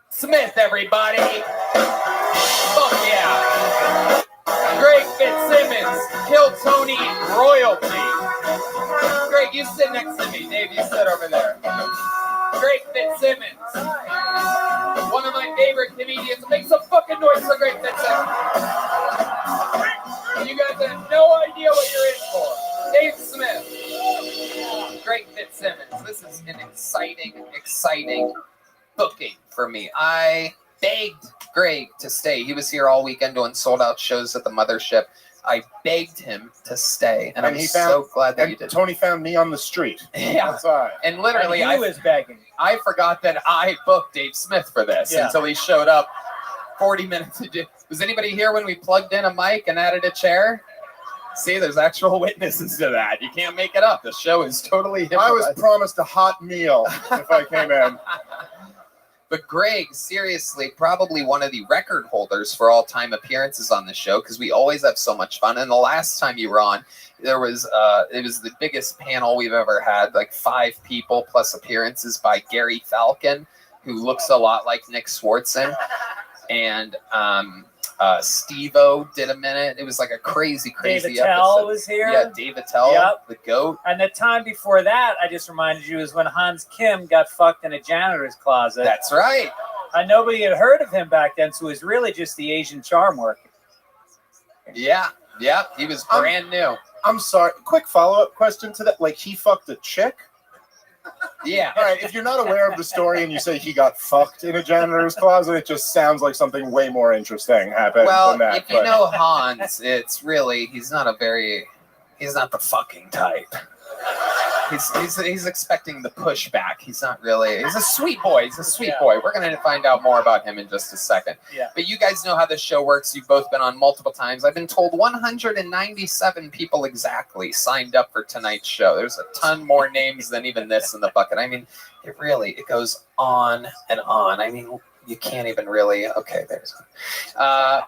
Smith, everybody. Fuck yeah. Greg Fitzsimmons, Kill Tony royalty. Greg, you sit next to me. Dave, you sit over there. Greg Fitzsimmons, one of my favorite comedians. Make some fucking noise for Greg Fitzsimmons. You guys have no idea what you're in for. Dave Smith, Greg Fitzsimmons. This is an exciting booking for me. I begged Greg to stay. He was here all weekend doing sold-out shows at the mothership. I begged him to stay, and I'm so glad that you did. Tony found me on the street. Yeah, that's all right. And literally, he was begging. I forgot that I booked Dave Smith for this until he showed up 40 minutes ago. Was anybody here when we plugged in a mic and added a chair? See, there's actual witnesses to that. You can't make it up. The show is totally improvised. I was promised a hot meal if I came in. But Greg, seriously, probably one of the record holders for all-time appearances on the show, because we always have so much fun. And the last time you were on, it was the biggest panel we've ever had, like 5 people plus appearances by Gary Falcon, who looks a lot like Nick Swartzen. And Steve-O did a minute. It was like a crazy Dave episode. Attell was here. Yeah, Dave Attell, the GOAT. And the time before that, I just reminded you, is when Hans Kim got fucked in a janitor's closet. That's right. And nobody had heard of him back then, so it was really just the Asian charm working. Yeah, he was brand new. I'm sorry. Quick follow-up question to that. Like, he fucked a chick? Yeah. All right, if you're not aware of the story and you say he got fucked in a janitor's closet, it just sounds like something way more interesting happened Well, than that. if you know Hans, it's really, he's not the fucking type. He's expecting the pushback. He's not really, he's a sweet boy. We're going to find out more about him in just a second. Yeah. But you guys know how this show works. You've both been on multiple times. I've been told 197 people exactly signed up for tonight's show. There's a ton more names than even this in the bucket. I mean, it goes on and on. I mean, you can't even really, okay, there's one.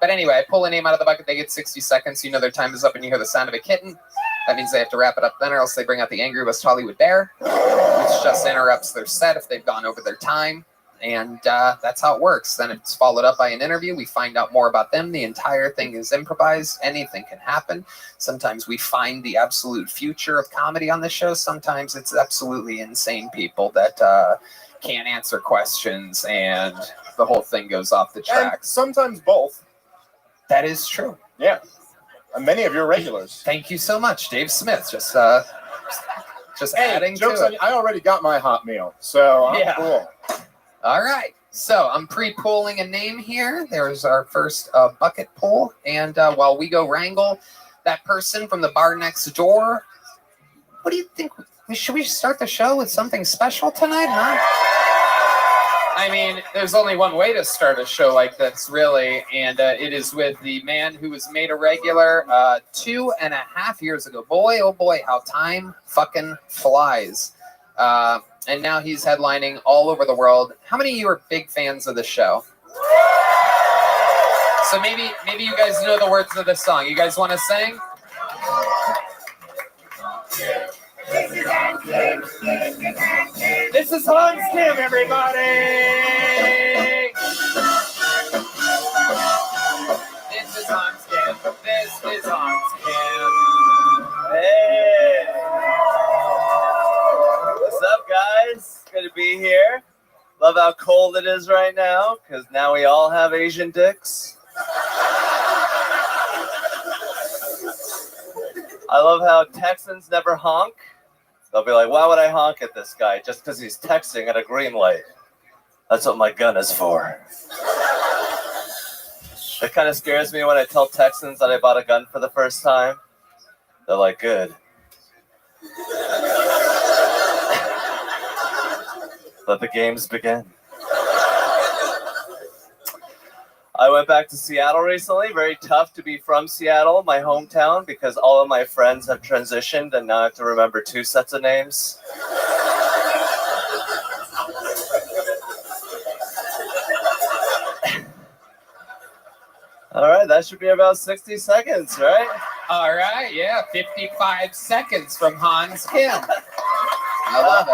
But anyway, I pull a name out of the bucket. They get 60 seconds. You know their time is up and you hear the sound of a kitten. That means they have to wrap it up then, or else they bring out the Angry West Hollywood Bear, which just interrupts their set if they've gone over their time. And that's how it works. Then it's followed up by an interview. We find out more about them. The entire thing is improvised. Anything can happen. Sometimes we find the absolute future of comedy on the show. Sometimes it's absolutely insane people that can't answer questions, and the whole thing goes off the tracks. And sometimes both. That is true. Yeah. And many of your regulars. Thank you so much, Dave Smith. Just adding jokes to on it. you. I already got my hot meal, so I'm cool. All right. So I'm pre-pulling a name here. There's our first bucket pull. And while we go wrangle that person from the bar next door. What do you think? Should we start the show with something special tonight, huh? I mean, there's only one way to start a show like this, really, and it is with the man who was made a regular 2.5 years ago. Boy, oh boy, how time fucking flies. And now he's headlining all over the world. How many of you are big fans of the show? So maybe you guys know the words of the song. You guys want to sing? This is Hans Kim, everybody. This is Hans Kim. This is Hans Kim. Hey! What's up, guys? Good to be here. Love how cold it is right now, because now we all have Asian dicks. I love how Texans never honk. They'll be like, why would I honk at this guy? Just because he's texting at a green light. That's what my gun is for. It kind of scares me when I tell Texans that I bought a gun for the first time. They're like, good. Let the games begin. I went back to Seattle recently. Very tough to be from Seattle, my hometown, because all of my friends have transitioned and now I have to remember 2 sets of names. All right, that should be about 60 seconds, right? All right, yeah, 55 seconds from Hans Kim. I love it.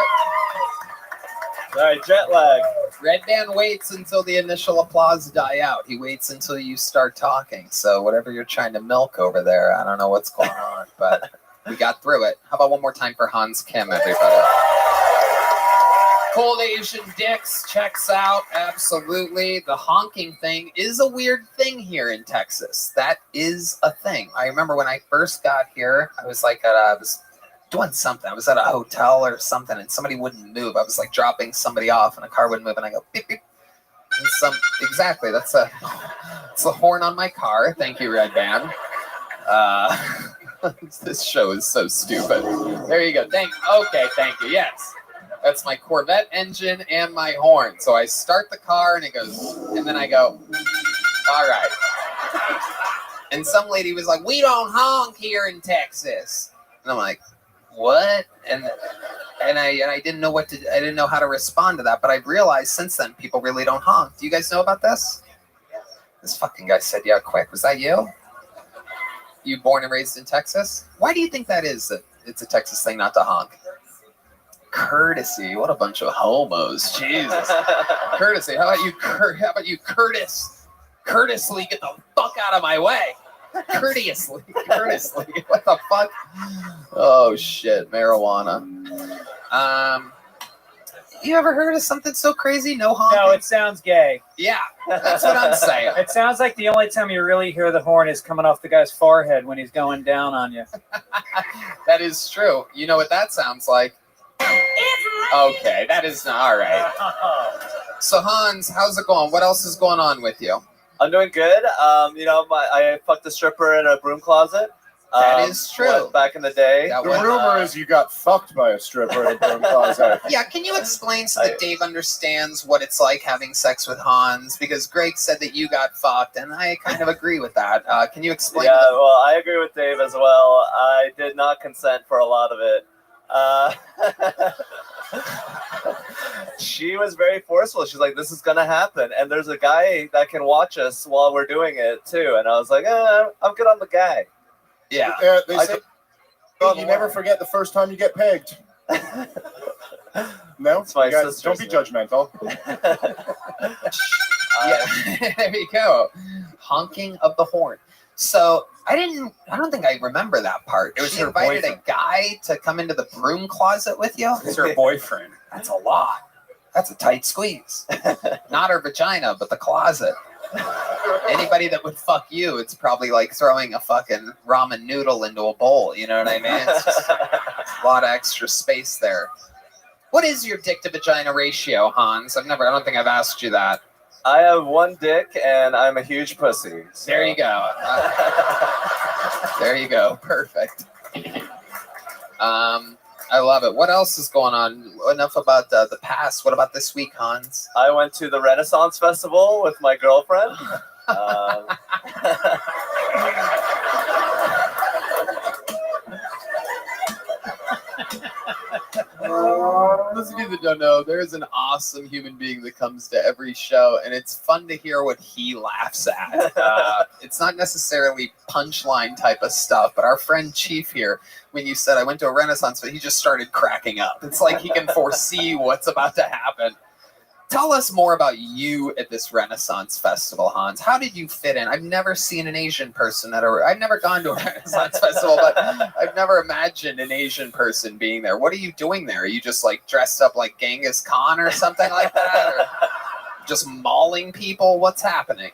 All right, jet lag. Red Band waits until the initial applause die out. He waits until you start talking. So whatever you're trying to milk over there, I don't know what's going on, but we got through it. How about one more time for Hans Kim, everybody? Cold Asian dicks checks out. Absolutely. The honking thing is a weird thing here in Texas. That is a thing. I remember when I first got here, I was like, I was doing something. I was at a hotel or something, and somebody wouldn't move. I was like dropping somebody off, and a car wouldn't move, and I go beep beep. And exactly. That's the horn on my car. Thank you, Red Band. This show is so stupid. There you go. Thank you. Yes, that's my Corvette engine and my horn. So I start the car, and it goes, and then I go, all right. And some lady was like, "We don't honk here in Texas," and I'm like, what? And I didn't know I didn't know how to respond to that, but I've realized since then people really don't honk. Do you guys know about this? This fucking guy said, yeah, quick. Was that you? You born and raised in Texas? Why do you think that is, that it's a Texas thing not to honk? Courtesy. What a bunch of homos. Jesus. Courtesy. How about you, Curtis? Courteously get the fuck out of my way. Courteously. What the fuck? Oh shit, marijuana. You ever heard of something so crazy? No honking? No, it sounds gay. Yeah, that's what I'm saying. It sounds like the only time you really hear the horn is coming off the guy's forehead when he's going down on you. That is true. You know what that sounds like? Okay, that is not all right. So Hans, how's it going? What else is going on with you? I'm doing good. I fucked a stripper in a broom closet. That is true. Back in the day. The rumor is you got fucked by a stripper in a broom closet. Yeah, can you explain so that Dave understands what it's like having sex with Hans? Because Greg said that you got fucked, and I kind of agree with that. Can you explain? Yeah, well, I agree with Dave as well. I did not consent for a lot of it. She was very forceful. She's like, this is gonna happen, and there's a guy that can watch us while we're doing it too. And I was like, I'm good on the guy. Yeah. They say you never forget the first time you get pegged. No, it's my guys, don't be judgmental. Yeah, there you go. Honking of the horn. So I don't think I remember that part. It was she her invited boyfriend. a guy to come into the broom closet with you? It's her boyfriend. That's a lot. That's a tight squeeze. Not her vagina, but the closet. Anybody that would fuck you, it's probably like throwing a fucking ramen noodle into a bowl. You know what I mean? It's just a lot of extra space there. What is your dick to vagina ratio, Hans? I don't think I've asked you that. I have one dick and I'm a huge pussy. So. There you go. There you go. Perfect. I love it. What else is going on? Enough about the past. What about this week, Hans? I went to the Renaissance Festival with my girlfriend. Those of you that don't know, there's an awesome human being that comes to every show, and it's fun to hear what he laughs at. It's not necessarily punchline type of stuff, but our friend Chief here, when you said I went to a Renaissance, but he just started cracking up. It's like he can foresee what's about to happen. Tell us more about you at this Renaissance Festival, Hans. How did you fit in? I've never seen an Asian person I've never gone to a Renaissance Festival, but I've never imagined an Asian person being there. What are you doing there? Are you just like dressed up like Genghis Khan or something like that? Or just mauling people? What's happening?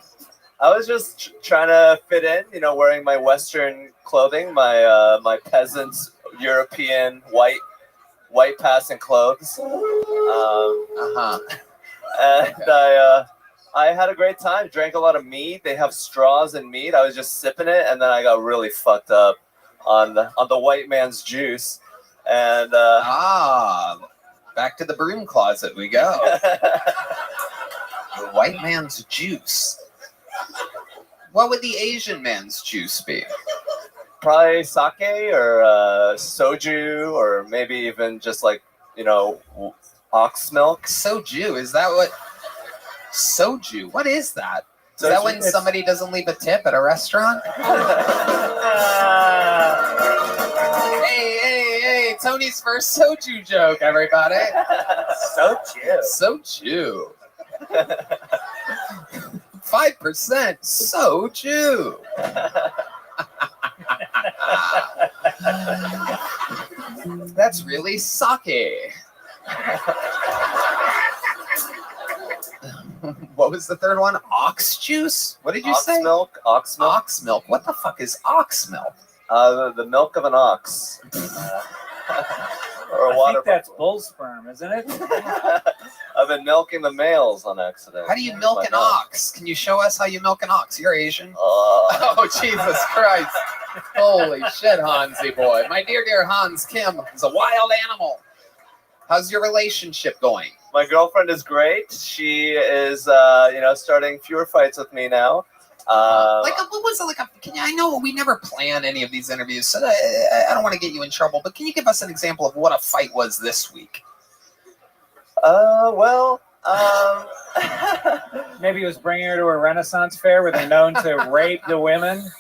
I was just trying to fit in, wearing my Western clothing, my peasants, European, white passing clothes. And I had a great time. Drank a lot of mead. They have straws and mead. I was just sipping it, and then I got really fucked up on the white man's juice. And back to the broom closet we go. The white man's juice. What would the Asian man's juice be? Probably sake or soju, or maybe even just like ox milk. Soju, is that what? Soju, what is that? Is that when somebody doesn't leave a tip at a restaurant? Hey, Tony's first soju joke, everybody. Soju. 5% soju. That's really sake. What was the third one? Ox juice? What did you say? Milk. Ox milk. Ox milk. What the fuck is ox milk? The milk of an ox. Or I think that's bull sperm, isn't it? I've been milking the males on accident. How do you milk an ox? Can you show us how you milk an ox? You're Asian. Oh, Jesus Christ. Holy shit, Hansy boy. My dear Hans Kim is a wild animal. How's your relationship going? My girlfriend is great. She is, starting fewer fights with me now. What was it like? I know we never plan any of these interviews, so I don't want to get you in trouble. But can you give us an example of what a fight was this week? Maybe it was bringing her to a Renaissance fair where they're known to rape the women.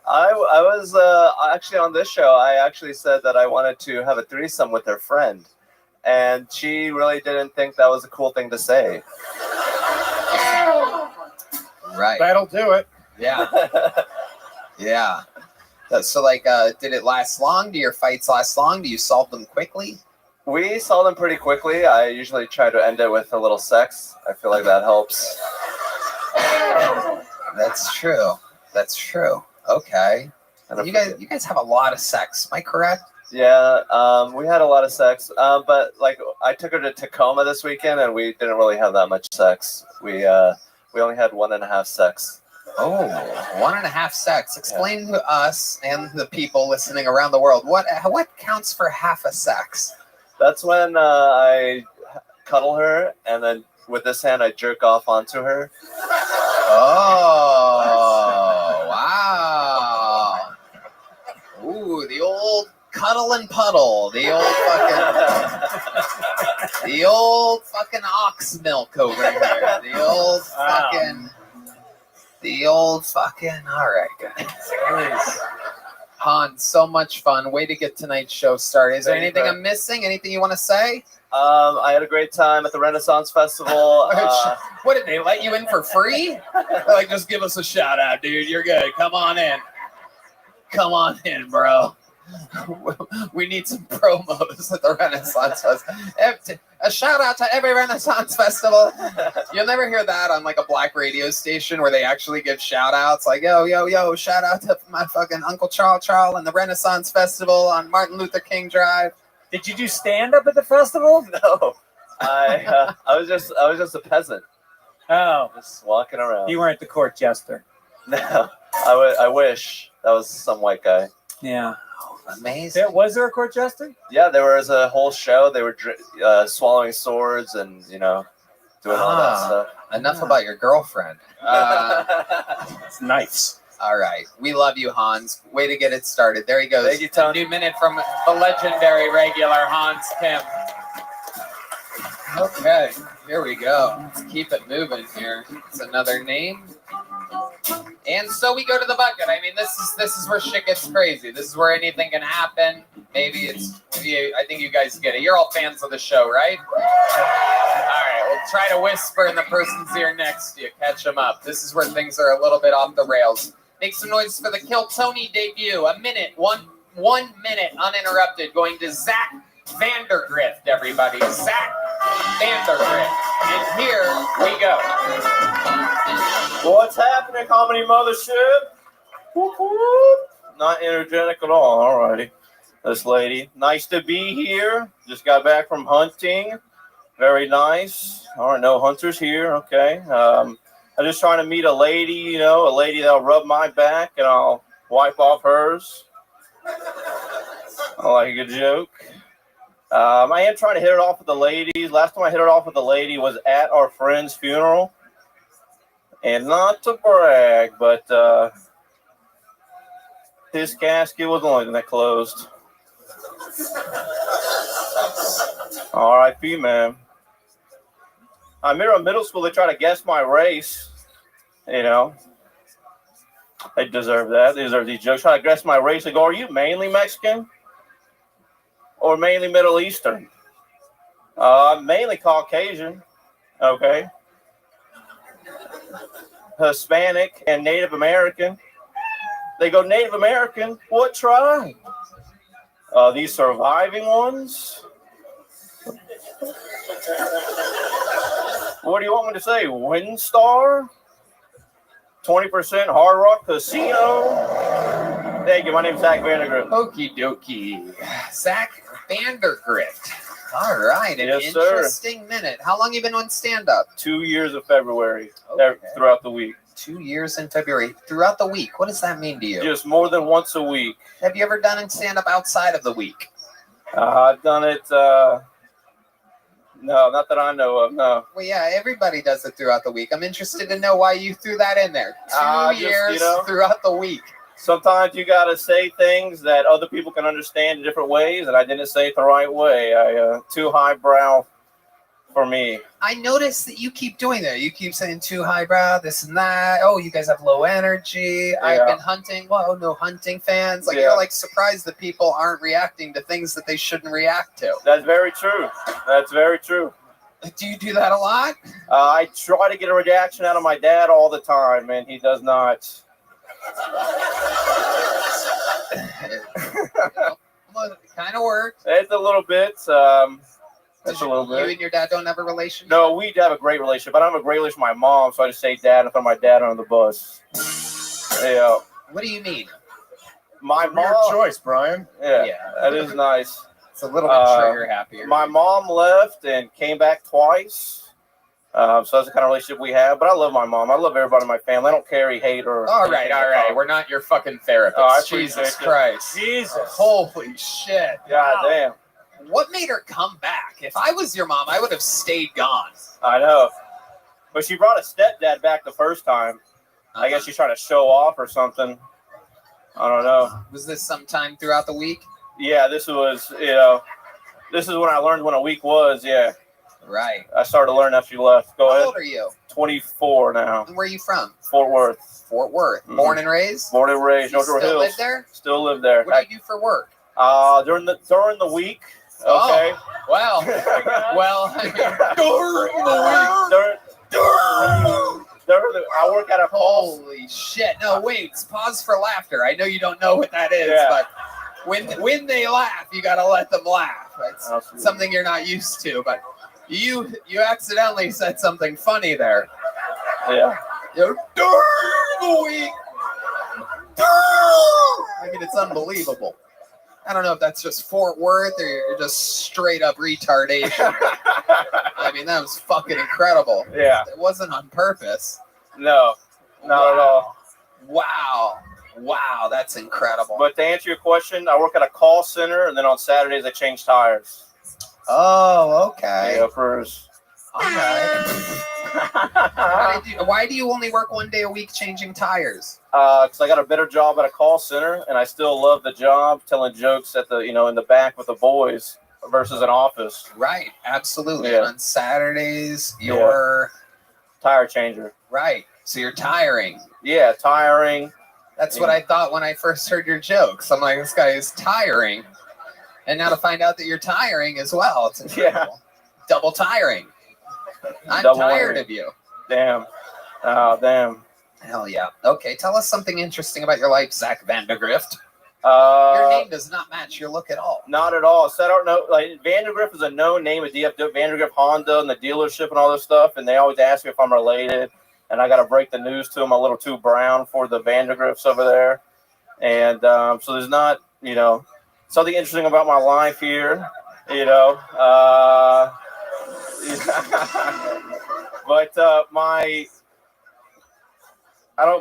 I was actually on this show. I actually said that I wanted to have a threesome with her friend, and she really didn't think that was a cool thing to say. Right. That'll do it. Yeah. Yeah. So, did it last long? Do your fights last long? Do you solve them quickly? We solve them pretty quickly. I usually try to end it with a little sex. I feel like that helps. That's true. Okay. You guys have a lot of sex. Am I correct? Yeah, we had a lot of sex. But I took her to Tacoma this weekend, and we didn't really have that much sex. We only had 1.5 sex. Oh, 1.5 sex. Explain to us and the people listening around the world what counts for half a sex. That's when I cuddle her, and then with this hand I jerk off onto her. Oh, wow. Ooh, the old cuddle and puddle. The old fucking ox milk over here. The old fucking, all right, guys. Hans, so much fun. Way to get tonight's show started. Is there anything I'm missing? Anything you want to say? I had a great time at the Renaissance Festival. What, did they let you in for free? They're just give us a shout out, dude. You're good. Come on in. Come on in, bro. We need some promos at the Renaissance Festival. A shout out to every Renaissance Festival. You'll never hear that on a black radio station where they actually give shout outs. Yo, shout out to my fucking Uncle Charles and the Renaissance Festival on Martin Luther King Drive. Did you do stand up at the festival? No, I was just a peasant. Oh, just walking around. You weren't the court jester. No, I wish that was some white guy. Yeah. Amazing. Was there a court jester? Yeah, there was a whole show. They were swallowing swords and doing all that stuff. Enough about your girlfriend. It's nice. All right. We love you, Hans. Way to get it started. There he goes. Thank you, Tony. A new minute from the legendary regular Hans Kim. Okay, here we go. Let's keep it moving here. It's another name. And so we go to the bucket. I mean, this is where shit gets crazy. This is where anything can happen. Maybe I think you guys get it. You're all fans of the show, right? All right, we'll try to whisper in the person's ear next to you. Catch them up. This is where things are a little bit off the rails. Make some noise for the Kill Tony debut. A minute, one minute uninterrupted, going to Zach Vandergrift, everybody. Zach Vandergrift. And here we go. What's happening, Comedy Mothership? Whoop, whoop. Not energetic at all. Alrighty. This lady. Nice to be here. Just got back from hunting. Very nice. All right, no hunters here. Okay. I'm just trying to meet a lady, a lady that'll rub my back and I'll wipe off hers. I like a good joke. I am trying to hit it off with the ladies. Last time I hit it off with the lady was at our friend's funeral. And not to brag, but his casket was the only thing that closed. R.I.P., man. I remember in middle school, they try to guess my race. They deserve that. They deserve these jokes. Try to guess my race. They go, are you mainly Mexican? Or mainly Middle Eastern? Mainly Caucasian. Okay. Hispanic and Native American. They go, Native American? What tribe? These surviving ones? What do you want me to say? Windstar? 20% Hard Rock Casino? Thank you. My name's Zach Vandergrift. Okie dokie. Zach Vandergrift. All right. An Yes, sir. interesting minute. How long you been on stand-up? 2 years of February. Okay. Throughout the week. 2 years in February. Throughout the week. What does that mean to you? Just more than once a week. Have you ever done stand-up outside of the week? I've done it. No, not that I know of. No. Well, yeah, everybody does it throughout the week. I'm interested to know why you threw that in there. 2 years throughout the week. Sometimes you got to say things that other people can understand in different ways, and I didn't say it the right way. Too highbrow for me. I noticed that you keep doing that. You keep saying too highbrow, this and that. Oh, you guys have low energy. Yeah. I've been hunting. Well, no hunting fans. You're surprised that people aren't reacting to things that they shouldn't react to. That's very true. That's very true. Do you do that a lot? I try to get a reaction out of my dad all the time, and he does not. It kind of works. It's a little bit. That's a little bit. You and your dad don't have a relationship? No, we have a great relationship. But I don't have a great relationship with my mom, so I just say dad and throw my dad under the bus. Yeah. What do you mean? My mom. Your choice, Brian. Yeah, that is nice. It's a little bit trigger happier. My mom left and came back twice. So that's the kind of relationship we have. But I love my mom. I love everybody in my family. I don't carry hate or. All right. We're not your fucking therapist. Oh, Jesus Christ. Jesus. Holy shit. God damn. What made her come back? If I was your mom, I would have stayed gone. I know. But she brought a stepdad back the first time. I guess she's trying to show off or something. I don't know. Was this sometime throughout the week? Yeah, this was, this is when I learned when a week was, yeah. Right. I started to learn after she left. Go ahead. How old are you? 24 now. And where are you from? Fort Worth. Fort Worth. Mm-hmm. Born and raised? Born and raised. You still live there? Still live there. What do you do for work? During the week. Okay. Oh, well, during the I work at a call. Holy shit! No, wait. Pause for laughter. I know you don't know what that is, but when they laugh, you gotta let them laugh. It's something you're not used to. But you accidentally said something funny there. Yeah. During the week. I mean, it's unbelievable. I don't know if that's just Fort Worth or you're just straight up retardation. I mean, that was fucking incredible. Yeah. It wasn't on purpose. No, not at all. Wow, that's incredible. But to answer your question, I work at a call center, and then on Saturdays I change tires. Oh, okay. Yeah, first. All right. Why do you only work one day a week changing tires? Because I got a better job at a call center, and I still love the job, telling jokes at the in the back with the boys versus an office. Right, absolutely. Yeah. And on Saturdays, you're tire changer. Right. So you're tiring. Yeah, tiring. That's what I thought when I first heard your jokes. I'm like, this guy is tiring. And now to find out that you're tiring as well, it's incredible. Double tiring. I'm tired of you. Damn. Oh, damn. Hell yeah. Okay, tell us something interesting about your life, Zach Vandergrift. Your name does not match your look at all. Not at all. So I don't know. Like Vandergrift is a known name at Vandergrift Honda and the dealership and all this stuff, and they always ask me if I'm related. And I got to break the news to them. I'm a little too brown for the Vandergrifts over there, and so there's not something interesting about my life here. But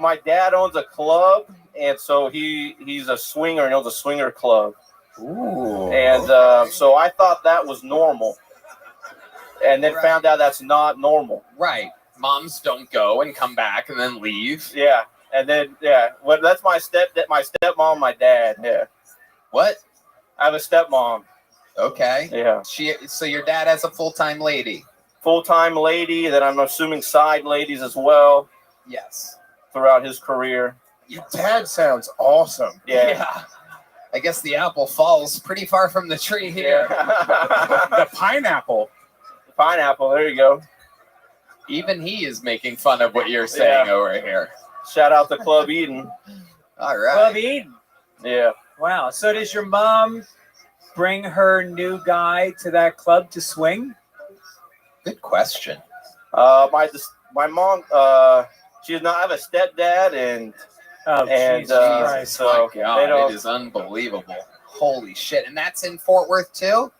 my dad owns a club, and so he's a swinger and owns a swinger club. Ooh. And so I thought that was normal, and then found out that's not normal. Right. Moms don't go and come back and then leave. Yeah. And then well, that's my stepmom, my dad. Yeah. What? I have a stepmom. Okay. Yeah. So your dad has a full-time lady. Full-time lady, then I'm assuming side ladies as well. Yes. Throughout his career. Your dad sounds awesome. Yeah. I guess the apple falls pretty far from the tree here. The pineapple. Pineapple, there you go. Even he is making fun of what you're saying over here. Shout out to Club Eden. All right. Club Eden. Yeah. Wow. So does your mom bring her new guy to that club to swing? Good question. My mom, she does not have a stepdad, and Jesus Christ, so my God, it is unbelievable. Holy shit! And that's in Fort Worth too.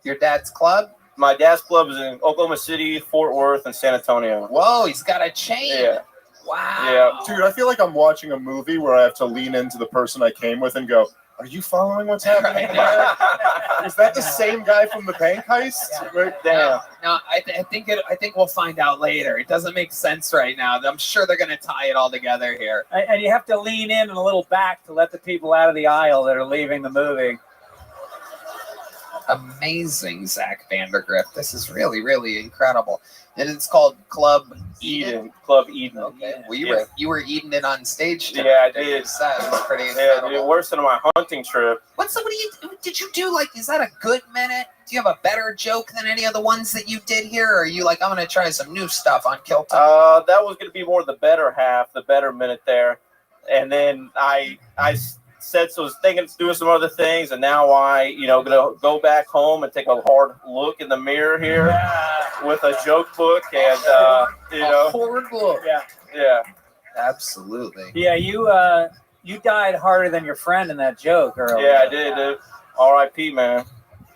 Your dad's club? My dad's club is in Oklahoma City, Fort Worth, and San Antonio. Whoa, he's got a chain. Yeah. Wow. Yeah. Dude, I feel like I'm watching a movie where I have to lean into the person I came with and go, are you following what's happening here? Is that the same guy from the bank heist? Yeah. Damn. No, I think we'll find out later. It doesn't make sense right now. I'm sure they're going to tie it all together here. And you have to lean in and a little back to let the people out of the aisle that are leaving the movie. Amazing, Zach Vandergrift. This is really, really incredible. And it's called Club Eden. Club Eden. Okay. Well, you were eating it on stage tonight. Yeah, I did. That was pretty incredible. Yeah, dude, worse than my hunting trip. Did you do, like, is that a good minute? Do you have a better joke than any of the ones that you did here? Or are you like, I'm going to try some new stuff on Kill Time? That was going to be more the better half, the better minute there. And then I said, so I was thinking of doing some other things, and now gonna go back home and take a hard look in the mirror here with a joke book, and a hard look. Yeah, absolutely. Yeah, you died harder than your friend in that joke earlier. Yeah, I did, dude. R.I.P. man.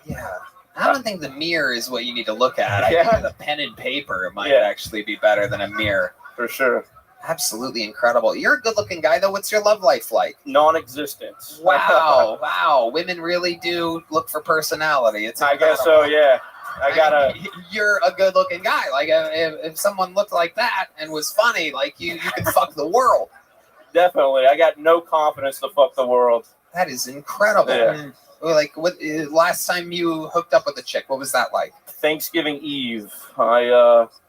Yeah. I don't think the mirror is what you need to look at. I think the pen and paper might actually be better than a mirror. For sure. Absolutely incredible. You're a good-looking guy, though. What's your love life like? Non-existent. Wow, wow. Women really do look for personality. I guess so, yeah. You're a good-looking guy. Like, if someone looked like that and was funny, like, you could fuck the world. Definitely. I got no confidence to fuck the world. That is incredible. Yeah. Like, last time you hooked up with a chick, what was that like? Thanksgiving Eve.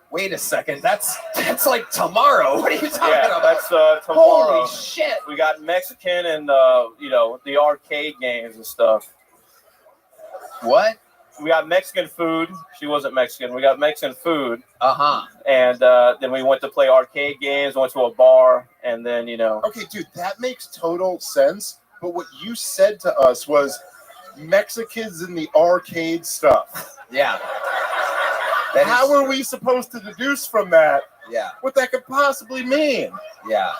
Wait a second. That's like tomorrow. What are you talking about? That's tomorrow. Holy shit. We got Mexican and the arcade games and stuff. What? We got Mexican food. She wasn't Mexican. We got Mexican food. And then we went to play arcade games, went to a bar, and then Okay, dude, that makes total sense. But what you said to us was Mexicans in the arcade stuff. Yeah. How are we supposed to deduce from that what that could possibly mean? Yeah.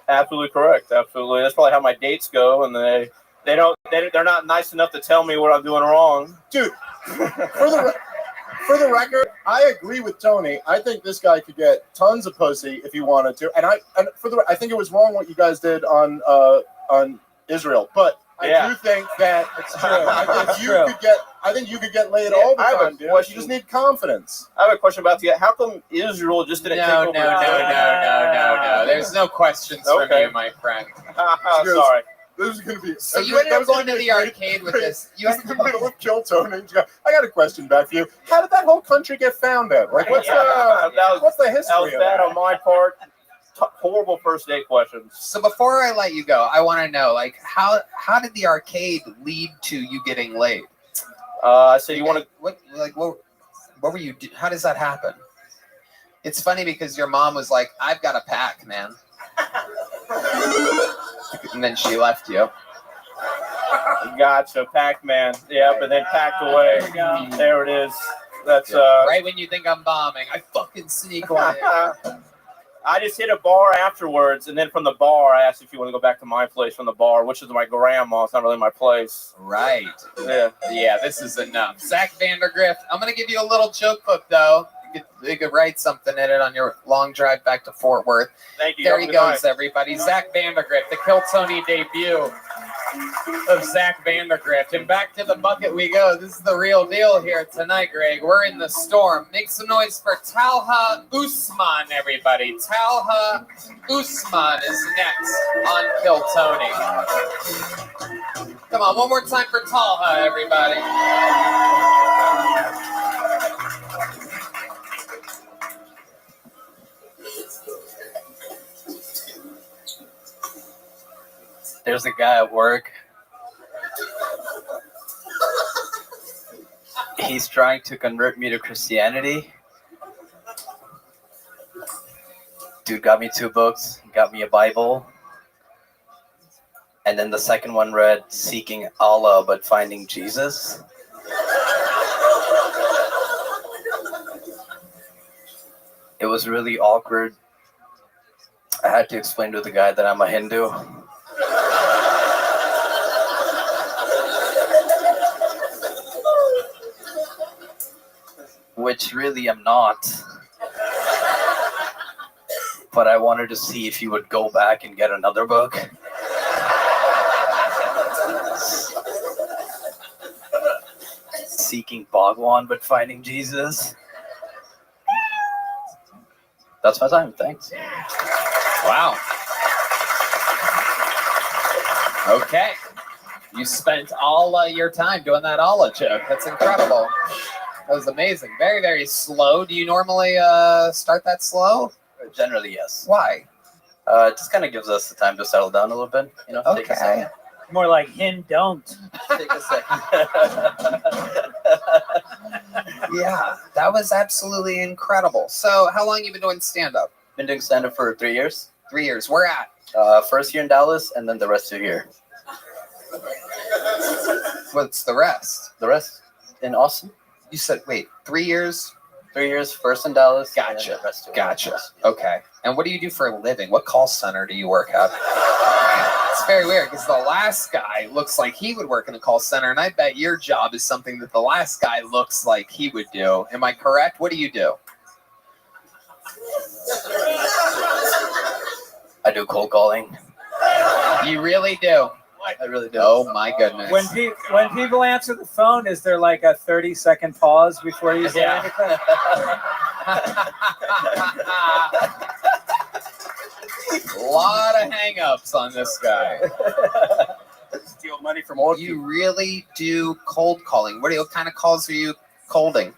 Absolutely correct. Absolutely. That's probably how my dates go, and they're not nice enough to tell me what I'm doing wrong. Dude, for the record, I agree with Tony. I think this guy could get tons of pussy if he wanted to. And I think it was wrong what you guys did on Israel, but I do think that it's true. I think you could get laid all the time, dude. You just need confidence. I have a question about you. How come Israel just didn't take over? No. There's no questions from you, my friend. Sorry. This is going to be. So you ended up going to the arcade with this. You in the middle of Kill Tony. I got a question back for you. How did that whole country get founded? Like, what's the history? That was bad on my part. Horrible first date questions. So before I let you go, I want to know, like, how did the arcade lead to you getting laid? So you want to what were you? How does that happen? It's funny because your mom was like, "I've got a pack, man," and then she left you. Gotcha, Pac-Man. Yep, and then packed away. There it is. That's right when you think I'm bombing, I fucking sneak one in. I just hit a bar afterwards, and then from the bar, I asked if you want to go back to my place from the bar, which is my grandma. It's not really my place. Right. Yeah, this is enough. Zach Vandergrift, I'm going to give you a little joke book, though. You could write something in it on your long drive back to Fort Worth. Thank you. There he goes, everybody. Zach Vandergrift, the Kill Tony debut of Zach Vandergrift. And back to the bucket we go. This is the real deal here tonight, Greg. We're in the storm. Make some noise for Talha Usman, everybody. Talha Usman is next on Kill Tony. Come on, one more time for Talha, everybody. There's a guy at work. He's trying to convert me to Christianity. Dude got me 2 books, got me a Bible. And then the second one read, Seeking Allah but Finding Jesus. It was really awkward. I had to explain to the guy that I'm a Hindu. Which really I'm not. But I wanted to see if he would go back and get another book. Seeking Bhagwan but Finding Jesus. That's my time. Thanks. Wow. Okay. You spent all your time doing that Allah joke. That's incredible. That was amazing. Very, very slow. Do you normally start that slow? Generally, yes. Why? It just kind of gives us the time to settle down a little bit. You know, take a second. More like hin don't. Take a second. Yeah, that was absolutely incredible. So, how long have you been doing stand-up? Been doing stand-up for 3 years. 3 years. Where at? First year in Dallas, and then the rest 2 here. What's the rest? The rest in Austin. You said, wait, 3 years? 3 years, first in Dallas. Gotcha. And the rest Gotcha. Okay. And what do you do for a living? What call center do you work at? It's very weird because the last guy looks like he would work in a call center, and I bet your job is something that the last guy looks like he would do. Am I correct? What do you do? I do cold calling. You really do? I really do. Oh my goodness. When people answer the phone, is there like a 30-second pause before you say anything? A lot of hang-ups on this guy. Steal money from old people. You really do cold calling. What kind of calls are you colding?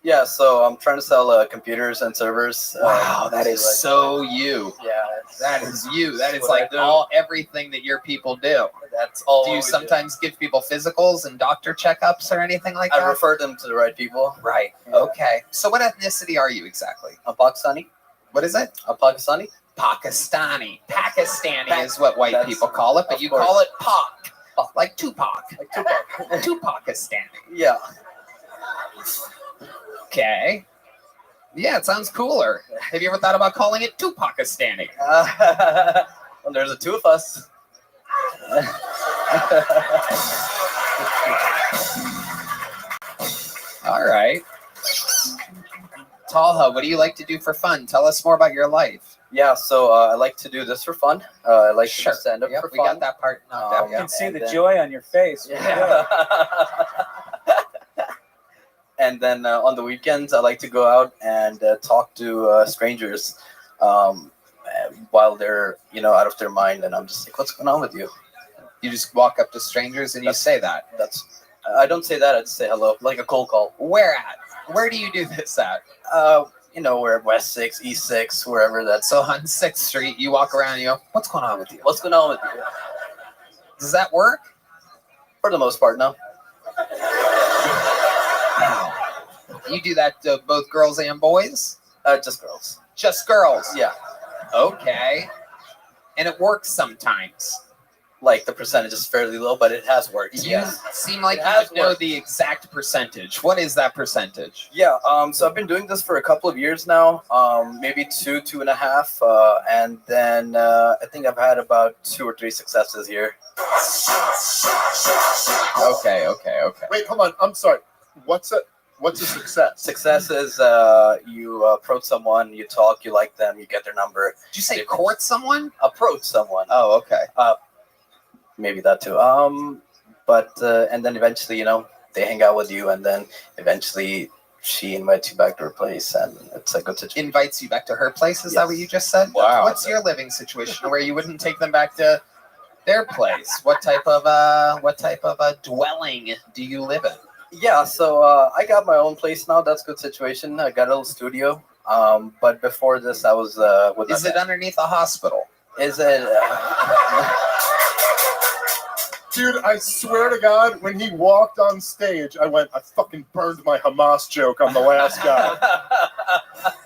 Yeah, so I'm trying to sell computers and servers. Wow, that is so you. Yeah, that is you. That is like everything that your people do. That's all. Do you sometimes give people physicals and doctor checkups or anything like that? I refer them to the right people. Right. Yeah. Okay. So what ethnicity are you exactly? I'm Pakistani. What is it? I'm Pakistani. Pakistani. Pakistani is what white people call it, but you call it Pak. Like Tupac. Like Tupac. Tupakistani. Yeah. Okay. Yeah, it sounds cooler. Have you ever thought about calling it Tupakistani? Well, there's the two of us. All right. Talha, what do you like to do for fun? Tell us more about your life. Yeah, so I like to do this for fun. I like to stand up for we fun. got that part knocked out. You can see the joy on your face. Yeah. And then on the weekends, I like to go out and talk to strangers while they're, out of their mind. And I'm just like, what's going on with you? You just walk up to strangers and you say that. I don't say that. I just say hello, like a cold call. Where at? Where do you do this at? We're at West 6, East 6, wherever that's. So on 6th Street, you walk around and you go, what's going on with you? What's going on with you? Does that work? For the most part, no. You do that to both girls and boys? Just girls. Just girls? Yeah. Okay. And it works sometimes. Like the percentage is fairly low, but it has worked. You seem like you would know the exact percentage. What is that percentage? Yeah, so I've been doing this for a couple of years now, maybe 2.5, and then I think I've had about 2 or 3 successes here. Okay. Wait, hold on. I'm sorry. What's a success? Success is you approach someone, you talk, you like them, you get their number. Did you say court someone? Approach someone. Oh, okay. Maybe that too. But and then eventually, they hang out with you, and then eventually she invites you back to her place, and it's a good situation. Invites you back to her place? Is that what you just said? Wow. What's your living situation where you wouldn't take them back to their place? What type of dwelling do you live in? Yeah, so I got my own place now. That's a good situation. I got a little studio. But before this, I was with. Is it underneath a hospital? Is it? Dude, I swear to God, when he walked on stage, I fucking burned my Hamas joke on the last guy.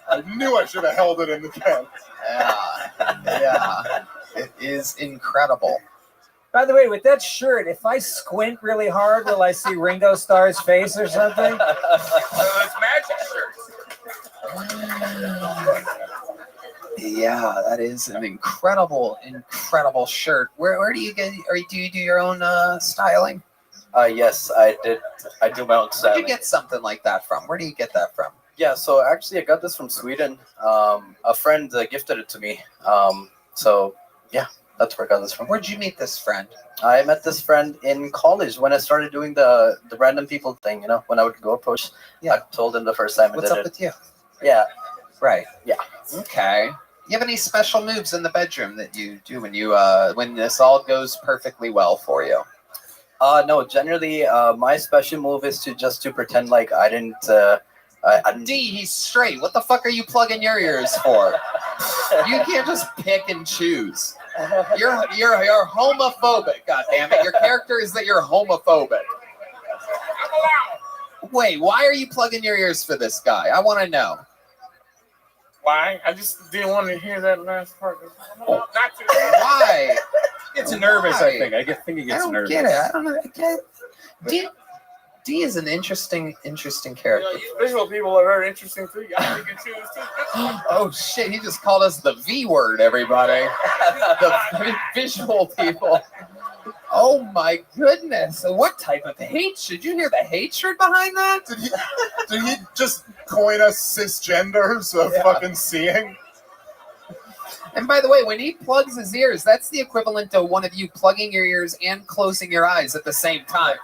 I knew I should have held it in the can. Yeah. It is incredible. By the way, with that shirt, if I squint really hard, will I see Ringo Starr's face or something? It's magic shirts. Yeah, that is an incredible shirt. Where do you get? Or do you do your own styling? Yes, I did. I do my own styling. Where'd you get something like that from? Where do you get that from? Yeah, so actually, I got this from Sweden. A friend gifted it to me. So yeah, that's where I got this from. Where'd you meet this friend? I met this friend in college when I started doing the random people thing. When I would go approach. Yeah. I told him the first time. What's up with you? Yeah. Right. Yeah. Okay. You have any special moves in the bedroom that you do when this all goes perfectly well for you? No, generally, my special move is to pretend like I didn't. D, he's straight. What the fuck are you plugging your ears for? You can't just pick and choose. You're homophobic. God damn it! Your character is that you're homophobic. I'm allowed. Wait, why are you plugging your ears for this guy? I want to know. Why? I just didn't want to hear that last part. Not to. Why? It's nervous, I think. I think he I gets don't nervous. get it. I don't know. D is an interesting character. You visual people are very interesting too. You gotta pick and choose too. Oh shit! He just called us the V word, everybody. The visual people. Oh my goodness! So what type of hate? Should you hear the hatred behind that? Did he just coin us cisgenders of fucking seeing? And by the way, when he plugs his ears, that's the equivalent to one of you plugging your ears and closing your eyes at the same time.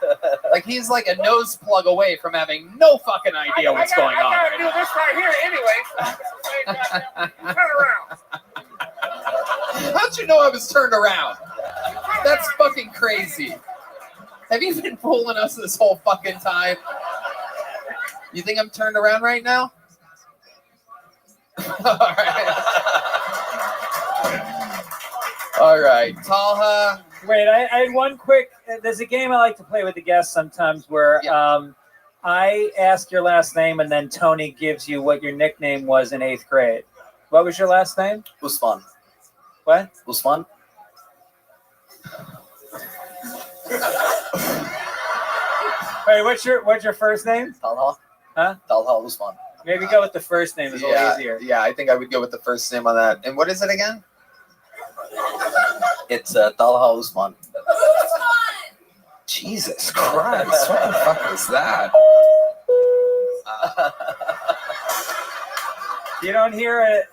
Like he's like a nose plug away from having no fucking idea what's going on. I gotta do this right here anyway. Turn around. How'd you know I was turned around? That's fucking crazy. Have you been fooling us this whole fucking time? You think I'm turned around right now? All right. Talha. Wait, I had one quick. There's a game I like to play with the guests sometimes where I ask your last name and then Tony gives you what your nickname was in 8th grade. What was your last name? Usman. What? Usman. Wait, what's your first name? Talha. Huh? Talha Usman. Maybe go with the first name. It's a little easier. Yeah, I think I would go with the first name on that. And what is it again? It's Talha Usman. Jesus Christ! What the fuck was that? You don't hear it.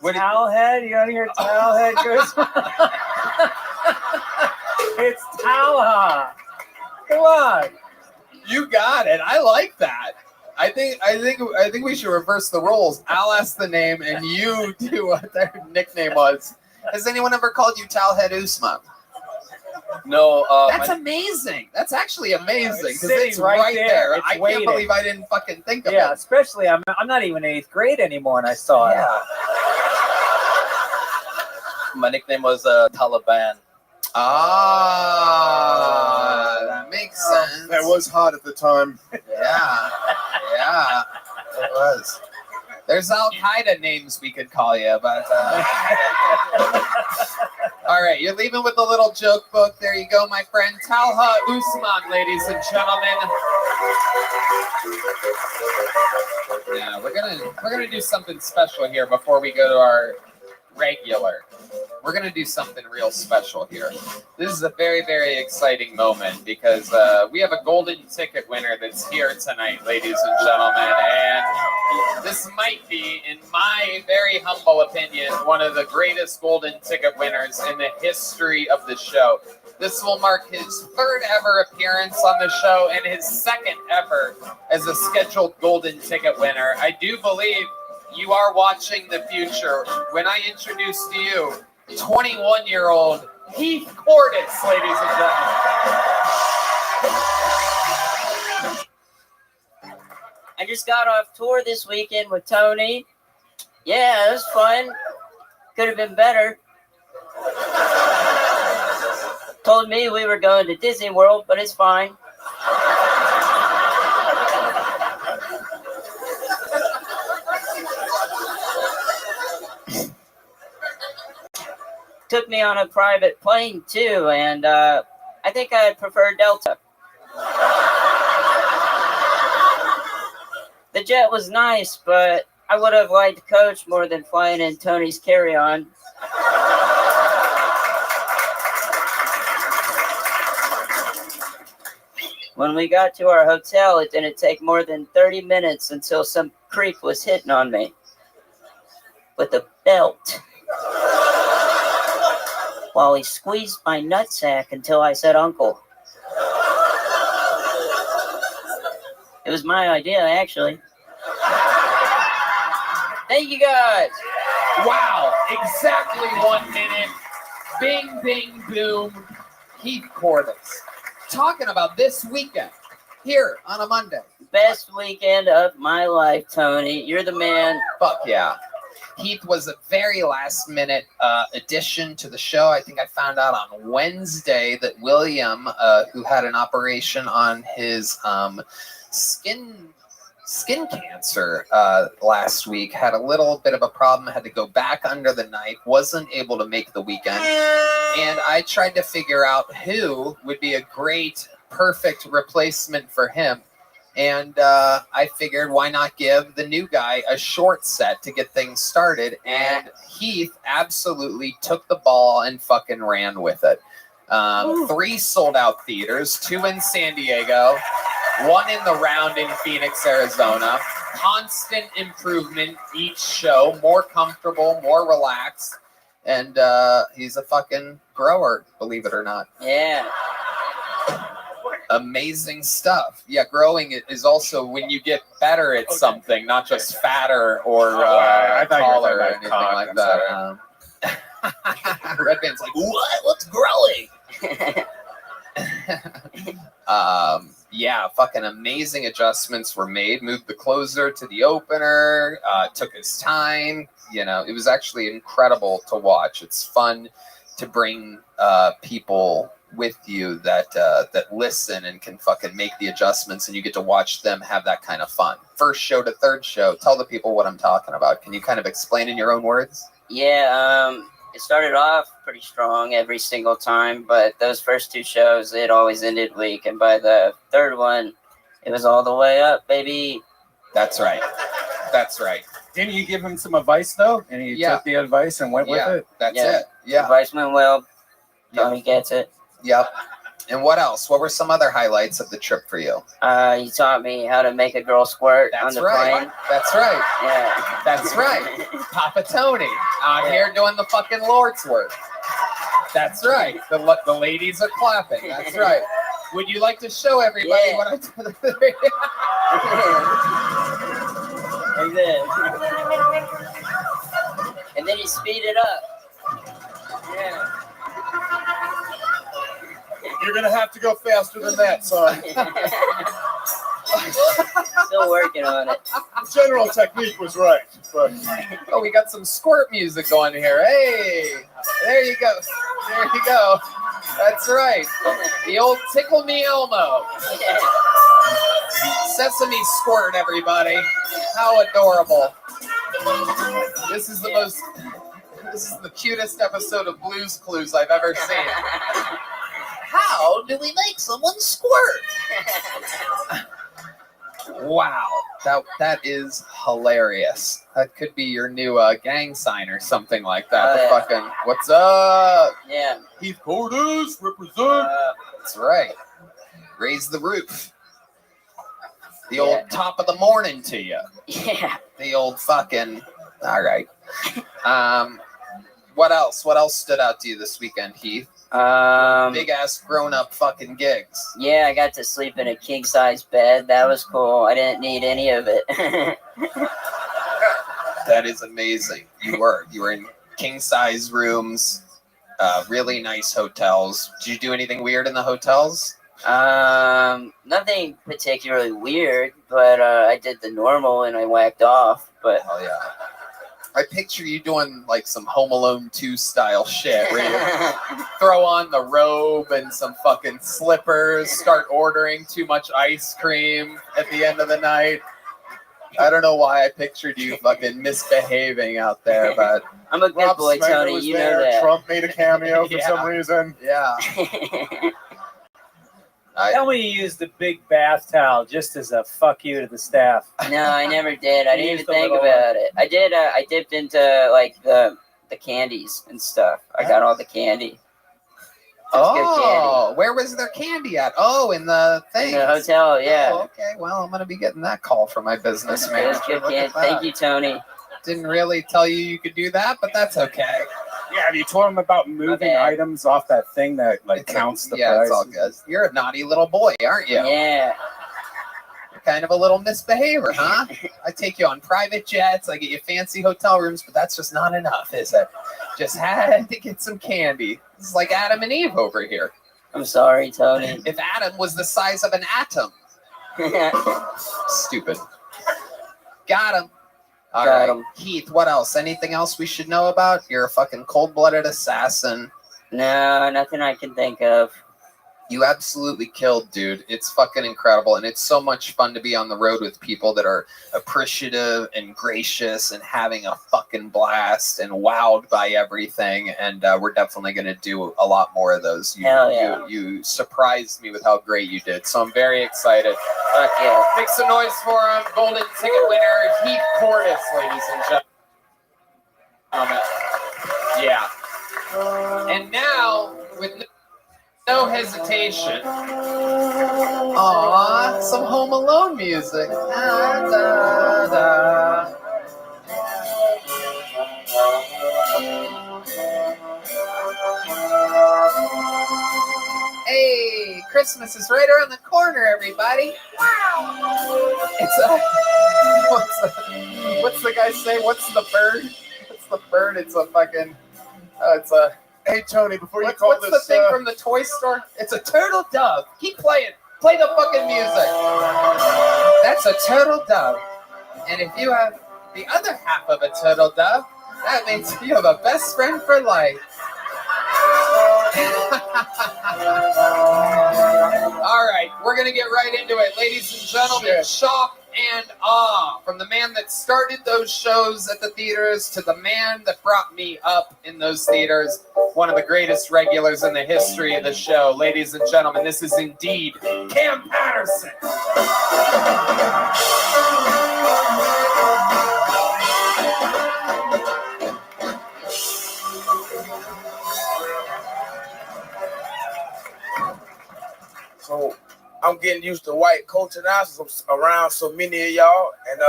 Towelhead? You don't hear Towelhead, Chris? It's Talha. Come on. You got it. I like that. I think we should reverse the roles. I'll ask the name and you do what their nickname was. Has anyone ever called you Talhead Usman? No. That's amazing. That's actually amazing because sitting it's right there. It's I waiting. can't believe I didn't fucking think of Yeah, it. especially I'm not even 8th grade anymore, and I saw it. Yeah. My nickname was Taliban. Ah, that makes sense. That was hot at the time. Yeah, yeah, it was. There's Al Qaeda names we could call you, but all right, you're leaving with a little joke book. There you go, my friend. Talha Usman, ladies and gentlemen. Yeah, we're gonna do something special here before we go to our regular. We're gonna do something real special here. This is a very, very exciting moment because we have a golden ticket winner that's here tonight, ladies and gentlemen, and this might be, in my very humble opinion, one of the greatest golden ticket winners in the history of the show. This will mark his 3rd ever appearance on the show and his 2nd ever as a scheduled golden ticket winner. I do believe you are watching the future when I introduce to you 21-year-old Heath Cordis, ladies and gentlemen. I just got off tour this weekend with Tony. Yeah, it was fun. Could have been better. Told me we were going to Disney World, but it's fine. Took me on a private plane too, and I think I'd prefer Delta. The jet was nice, but I would have liked Coach more than flying in Tony's carry-on. When we got to our hotel, it didn't take more than 30 minutes until some creep was hitting on me with a belt, while he squeezed my nutsack until I said uncle. It was my idea, actually. Thank you, guys. Wow, exactly 1 minute. Bing, bing, boom. Heath Cordis. Talking about this weekend here on a Monday. Best weekend of my life, Tony. You're the man. Fuck yeah. Heath was a very last minute addition to the show. I think I found out on Wednesday that William, who had an operation on his skin cancer last week, had a little bit of a problem, had to go back under the knife, wasn't able to make the weekend. And I tried to figure out who would be a great, perfect replacement for him. And I figured, why not give the new guy a short set to get things started? And Heath absolutely took the ball and fucking ran with it. 3 sold out theaters, 2 in San Diego, 1 in the round in Phoenix, Arizona. Constant improvement each show, more comfortable, more relaxed. And he's a fucking grower, believe it or not. Yeah. Amazing stuff. Yeah, growing is also when you get better at something, not just fatter or taller or anything like that. Red Band's like, what? What's growing? Yeah, fucking amazing adjustments were made. Moved the closer to the opener. Took his time. You know, it was actually incredible to watch. It's fun to bring people with you that listen and can fucking make the adjustments, and you get to watch them have that kind of fun. First show to third show. Tell the people what I'm talking about. Can you kind of explain in your own words? Yeah, it started off pretty strong every single time, but those first 2 shows, it always ended weak. And by the 3rd one, it was all the way up, baby. That's right. That's right. Didn't you give him some advice, though? And he took the advice and went with it? That's it. Yeah. Advice went well. Tony gets it. Yep. And what else? What were some other highlights of the trip for you? You taught me how to make a girl squirt on That's the right. plane. That's right. Yeah. That's right. Papa Tony out here doing the fucking Lord's work. That's right. The ladies are clapping. That's right. Would you like to show everybody what I did? And then you speed it up. Yeah. You're gonna have to go faster than that, son. Still working on it. General technique was right, but oh, we got some squirt music going here. Hey, there you go. There you go. That's right. The old Tickle Me Elmo. Sesame squirt, everybody. How adorable. This is the cutest episode of Blue's Clues I've ever seen. How do we make someone squirt? Wow, that is hilarious. That could be your new gang sign or something like that. The fucking what's up? Yeah. Heath Portis represent. That's right. Raise the roof. The old top of the morning to you. Yeah. The old fucking. All right. What else? What else stood out to you this weekend, Heath? Big ass grown up fucking gigs. Yeah, I got to sleep in a king size bed. That was cool. I didn't need any of it. That is amazing. You were in king size rooms, really nice hotels. Did you do anything weird in the hotels? Nothing particularly weird, but I did the normal and I whacked off. But oh yeah. I picture you doing like some Home Alone 2 style shit where you throw on the robe and some fucking slippers, start ordering too much ice cream at the end of the night. I don't know why I pictured you fucking misbehaving out there, but I'm a good Rob boy, Snyder Tony. was You there. know that. Trump made a cameo for some reason. Yeah. Tell me you used the big bath towel just as a fuck you to the staff. No, I never did. I You didn't even used the think little about it. I did. I dipped into like the candies and stuff. I got all the candy. Oh, where was their candy at? Oh, in the thing. In the hotel, yeah. Oh, okay, well, I'm going to be getting that call from my business It manager. was good Look candy. at that. Thank you, Tony. Didn't really tell you could do that, but that's okay. Yeah, have you told him about moving items off that thing that like counts the price? It's all good. You're a naughty little boy, aren't you? Yeah. You're kind of a little misbehavior, huh? I take you on private jets. I get you fancy hotel rooms, but that's just not enough, is it? Just had to get some candy. It's like Adam and Eve over here. I'm sorry, Tony. If Adam was the size of an atom. Stupid. Got him. All right, Heath, what else? Anything else we should know about? You're a fucking cold-blooded assassin. No, nothing I can think of. You absolutely killed, dude. It's fucking incredible, and it's so much fun to be on the road with people that are appreciative and gracious and having a fucking blast and wowed by everything, and we're definitely going to do a lot more of those. Hell yeah. You surprised me with how great you did, so I'm very excited. Fuck yeah. Make some noise for him. Golden ticket winner, Heath Portis, ladies and gentlemen. Yeah. And now, with no hesitation. Aw, some Home Alone music. Da, da, da. Hey, Christmas is right around the corner, everybody. Wow. What's the guy say? What's the bird? What's the bird? It's a fucking, it's a, hey, Tony, before you what's call the this... thing from the toy store? It's a turtle dove. Keep playing. Play the fucking music. That's a turtle dove. And if you have the other half of a turtle dove, that means you have a best friend for life. All right, we're going to get right into it. Ladies and gentlemen, shock and awe from the man that started those shows at the theaters to the man that brought me up in those theaters, one of the greatest regulars in the history of the show. Ladies and gentlemen, this is indeed Cam Patterson. So I'm getting used to white culture now since I'm around so many of y'all. And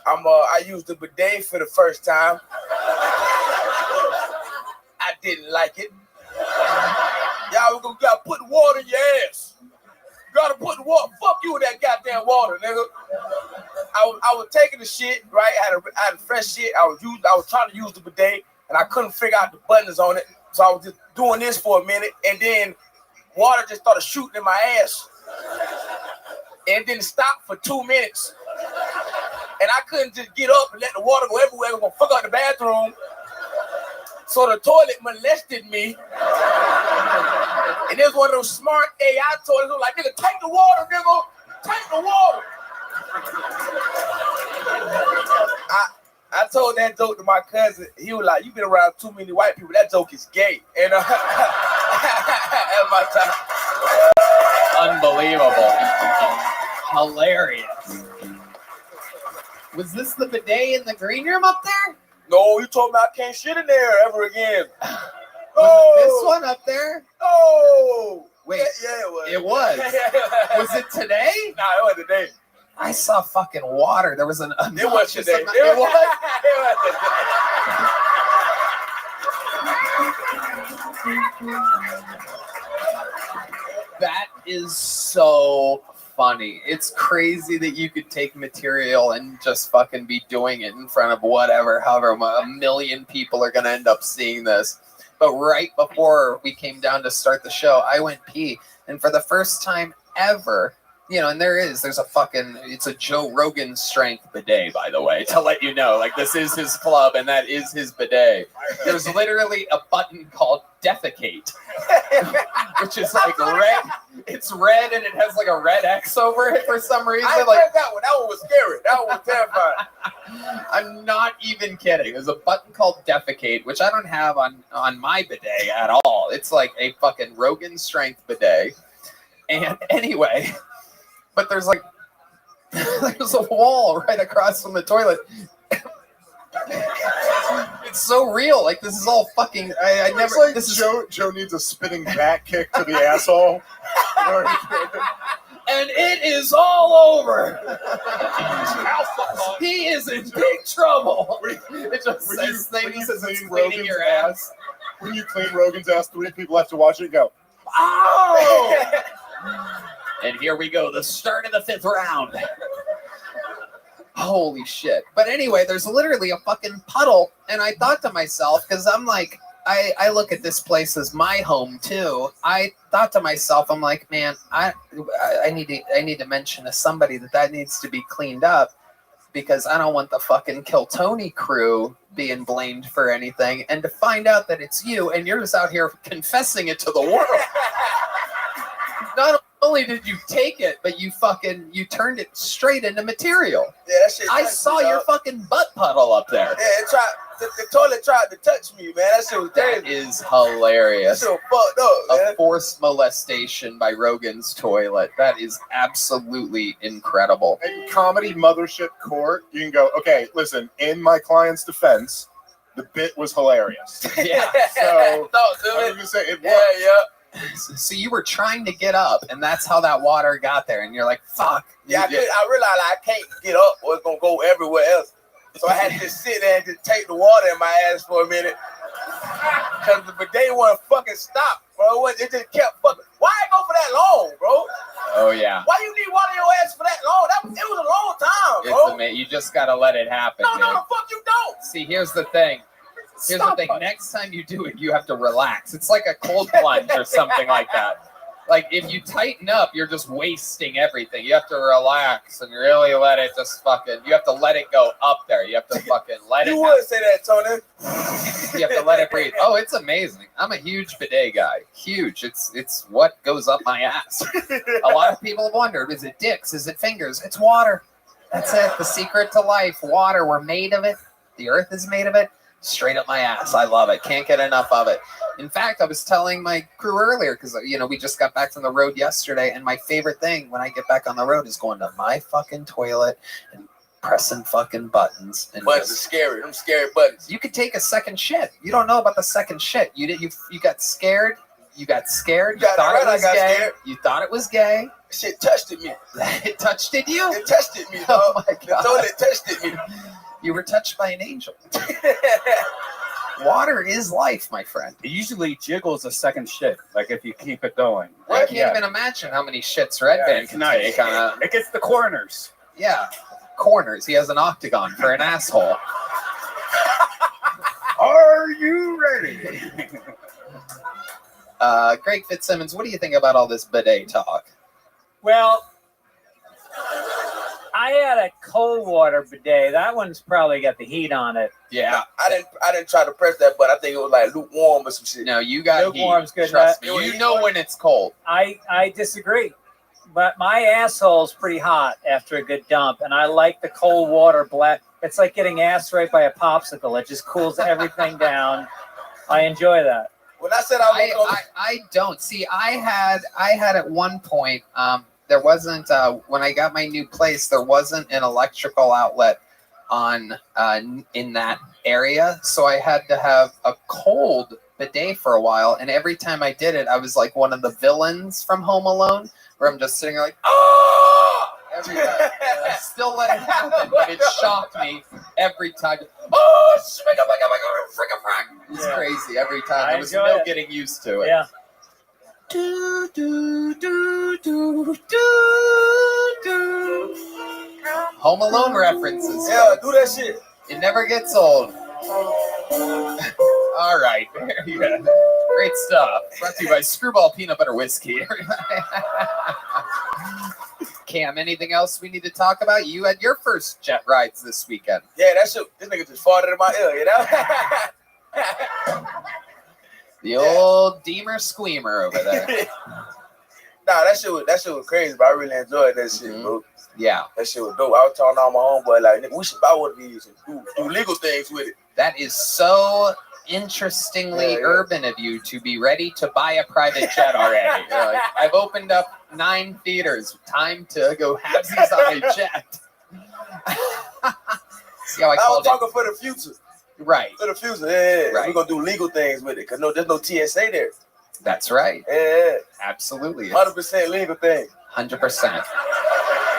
I used the bidet for the first time. I didn't like it. Y'all gotta put water in your ass. Gotta put water. Fuck you with that goddamn water, nigga. I was taking the shit, right? I had a fresh shit. I was trying to use the bidet, and I couldn't figure out the buttons on it. So I was just doing this for a minute, and then water just started shooting in my ass. And then stopped for 2 minutes. And I couldn't just get up and let the water go everywhere. It was gonna fuck up the bathroom. So the toilet molested me. And there's one of those smart AI toilets. It was like, nigga, take the water, nigga. Take the water. I told that joke to my cousin. He was like, you been around too many white people. That joke is gay. And at my time. Unbelievable. Hilarious. Was this the bidet in the green room up there? No, you told me I can't shit in there ever again. Was it this one up there? Oh! Wait. Yeah, it was. It was? Was it today? No, it wasn't today. I saw fucking water. There was an It was today. It was? That is so funny. It's crazy that you could take material and just fucking be doing it in front of however a million people are going to end up seeing this. But right before we came down to start the show, I went pee. And for the first time ever, and there's it's a Joe Rogan strength bidet, by the way, to let you know, like this is his club and that is his bidet. There's literally a button called defecate, which is like red. It's red and it has like a red X over it for some reason. I read that one. That one was scary. That one was terrifying. I'm not even kidding. There's a button called defecate, which I don't have on my bidet at all. It's like a fucking Rogan strength bidet. And anyway, but there's a wall right across from the toilet. It's so real. Like this is all fucking. I never. It's like this is Joe needs a spinning back kick to the asshole. And it is all over. He is in big trouble. It just says things as it's cleaning your ass. When you clean Rogan's ass, 3 people have to watch it and go, oh! And here we go, the start of the 5th round. Holy shit. But anyway, there's literally a fucking puddle. And I thought to myself, because I'm like, I look at this place as my home too. I thought to myself, I'm like, man, I need to mention to somebody that needs to be cleaned up, because I don't want the fucking Kill Tony crew being blamed for anything. And to find out that it's you and you're just out here confessing it to the world. Not only did you take it, but you turned it straight into material. Yeah, that shit. I saw your fucking butt puddle up there. Yeah, the toilet tried to touch me, man. That shit was crazy. That is hilarious. That shit was fucked up, man. A forced molestation by Rogan's toilet. That is absolutely incredible. in comedy mothership court, you can go, okay, listen, in my client's defense, the bit was hilarious. Yeah. So, I was gonna say, it worked. Yeah. So you were trying to get up, and that's how that water got there. And you're like, fuck. Yeah, I realized I can't get up or it's going to go everywhere else. So I had to just sit there and just take the water in my ass for a minute. Because the bidet wouldn't fucking stop, bro. It just kept fucking. Why it go for that long, bro? Oh, yeah. Why you need water in your ass for that long? It was a long time, bro. You just got to let it happen. No, the fuck you don't. See, here's the thing. Next time you do it, you have to relax. It's like a cold plunge or something like that. Like, if you tighten up, you're just wasting everything. You have to relax and really let it you have to let it go up there. You have to fucking let it You would say that, Tony. You have to let it breathe. Oh, it's amazing. I'm a huge bidet guy. Huge. It's what goes up my ass. A lot of people have wondered, is it dicks? Is it fingers? It's water. That's it. The secret to life. Water. We're made of it. The earth is made of it. Straight up my ass. I love it. Can't get enough of it. In fact, I was telling my crew earlier, because, we just got back from the road yesterday, and my favorite thing when I get back on the road is going to my fucking toilet and pressing fucking buttons. And buttons are scary. Them scary buttons. You could take a second shit. You don't know about the second shit. You got scared. You got scared. You Got thought that it right, I was got gay. scared. You thought it was gay. Shit touched me. It touched you. It touched me, dog. Oh my The god! toilet touched me. You were touched by an angel. Water is life, my friend. It usually jiggles a second shit, like if you keep it going. I can't even imagine how many shits Red Band can take on a. It gets the corners. Yeah, corners. He has an octagon for an asshole. Are you ready? Greg Fitzsimmons, what do you think about all this bidet talk? Well, I had a cold water bidet. That one's probably got the heat on it. Yeah. I didn't try to press that, but I think it was like lukewarm or some shit. No, you got Lukewarm's heat. good. Trust me. You know when it's cold. I disagree. But my asshole's pretty hot after a good dump, and I like the cold water black. It's like getting ass raped by a popsicle. It just cools everything down. I enjoy that. When I said I don't see. I had at one point. There wasn't when I got my new place. There wasn't an electrical outlet on in that area, so I had to have a cold bidet for a while. And every time I did it, I was like one of the villains from Home Alone, where I'm just sitting there like, oh! Every time. I still let it happen, but it shocked me every time. Oh, it's crazy every time. There was no getting used to it. Yeah. Do, do, do, do, do, do. Home Alone references. Yeah, do that shit. It never gets old. All right. Yeah. Great stuff. Brought to you by Screwball Peanut Butter Whiskey. Cam, anything else we need to talk about? You had your first jet rides this weekend. Yeah, that shit. This nigga just farted in my ear, you know? The old Deemer Squeamer over there. Nah, that shit was crazy, but I really enjoyed that shit, bro. Yeah. That shit was dope. I was talking to all my homeboy, like, nigga, we should buy one of these and do legal things with it. That is so interestingly urban of you to be ready to buy a private jet already. You're like, I've opened up 9 theaters. Time to go halvesies on a jet. See how I was called talking for the future. Right. For the future, yeah. Right. We're going to do legal things with it, because there's no TSA there. That's right. Yeah. Absolutely. 100% legal thing. 100%.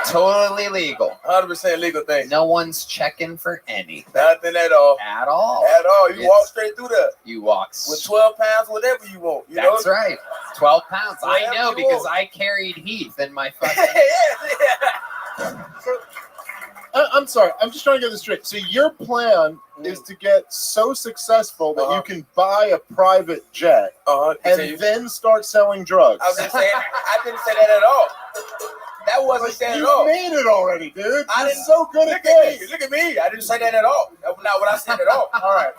Totally legal. 100% legal thing. No one's checking for anything. Nothing at all. At all. At all. You walk straight through there. You walk. With 12 pounds, whatever you want. You That's know? right. 12 pounds. Whatever I know you because want. I carried Heath in my fucking. I'm sorry. I'm just trying to get this straight. So your plan is to get so successful that you can buy a private jet and then start selling drugs. I was just saying, I didn't say that at all. That wasn't said at all. You made it already, dude. I You're didn't. so good at this. Look at me. I didn't say that at all. That was not what I said at all. All right.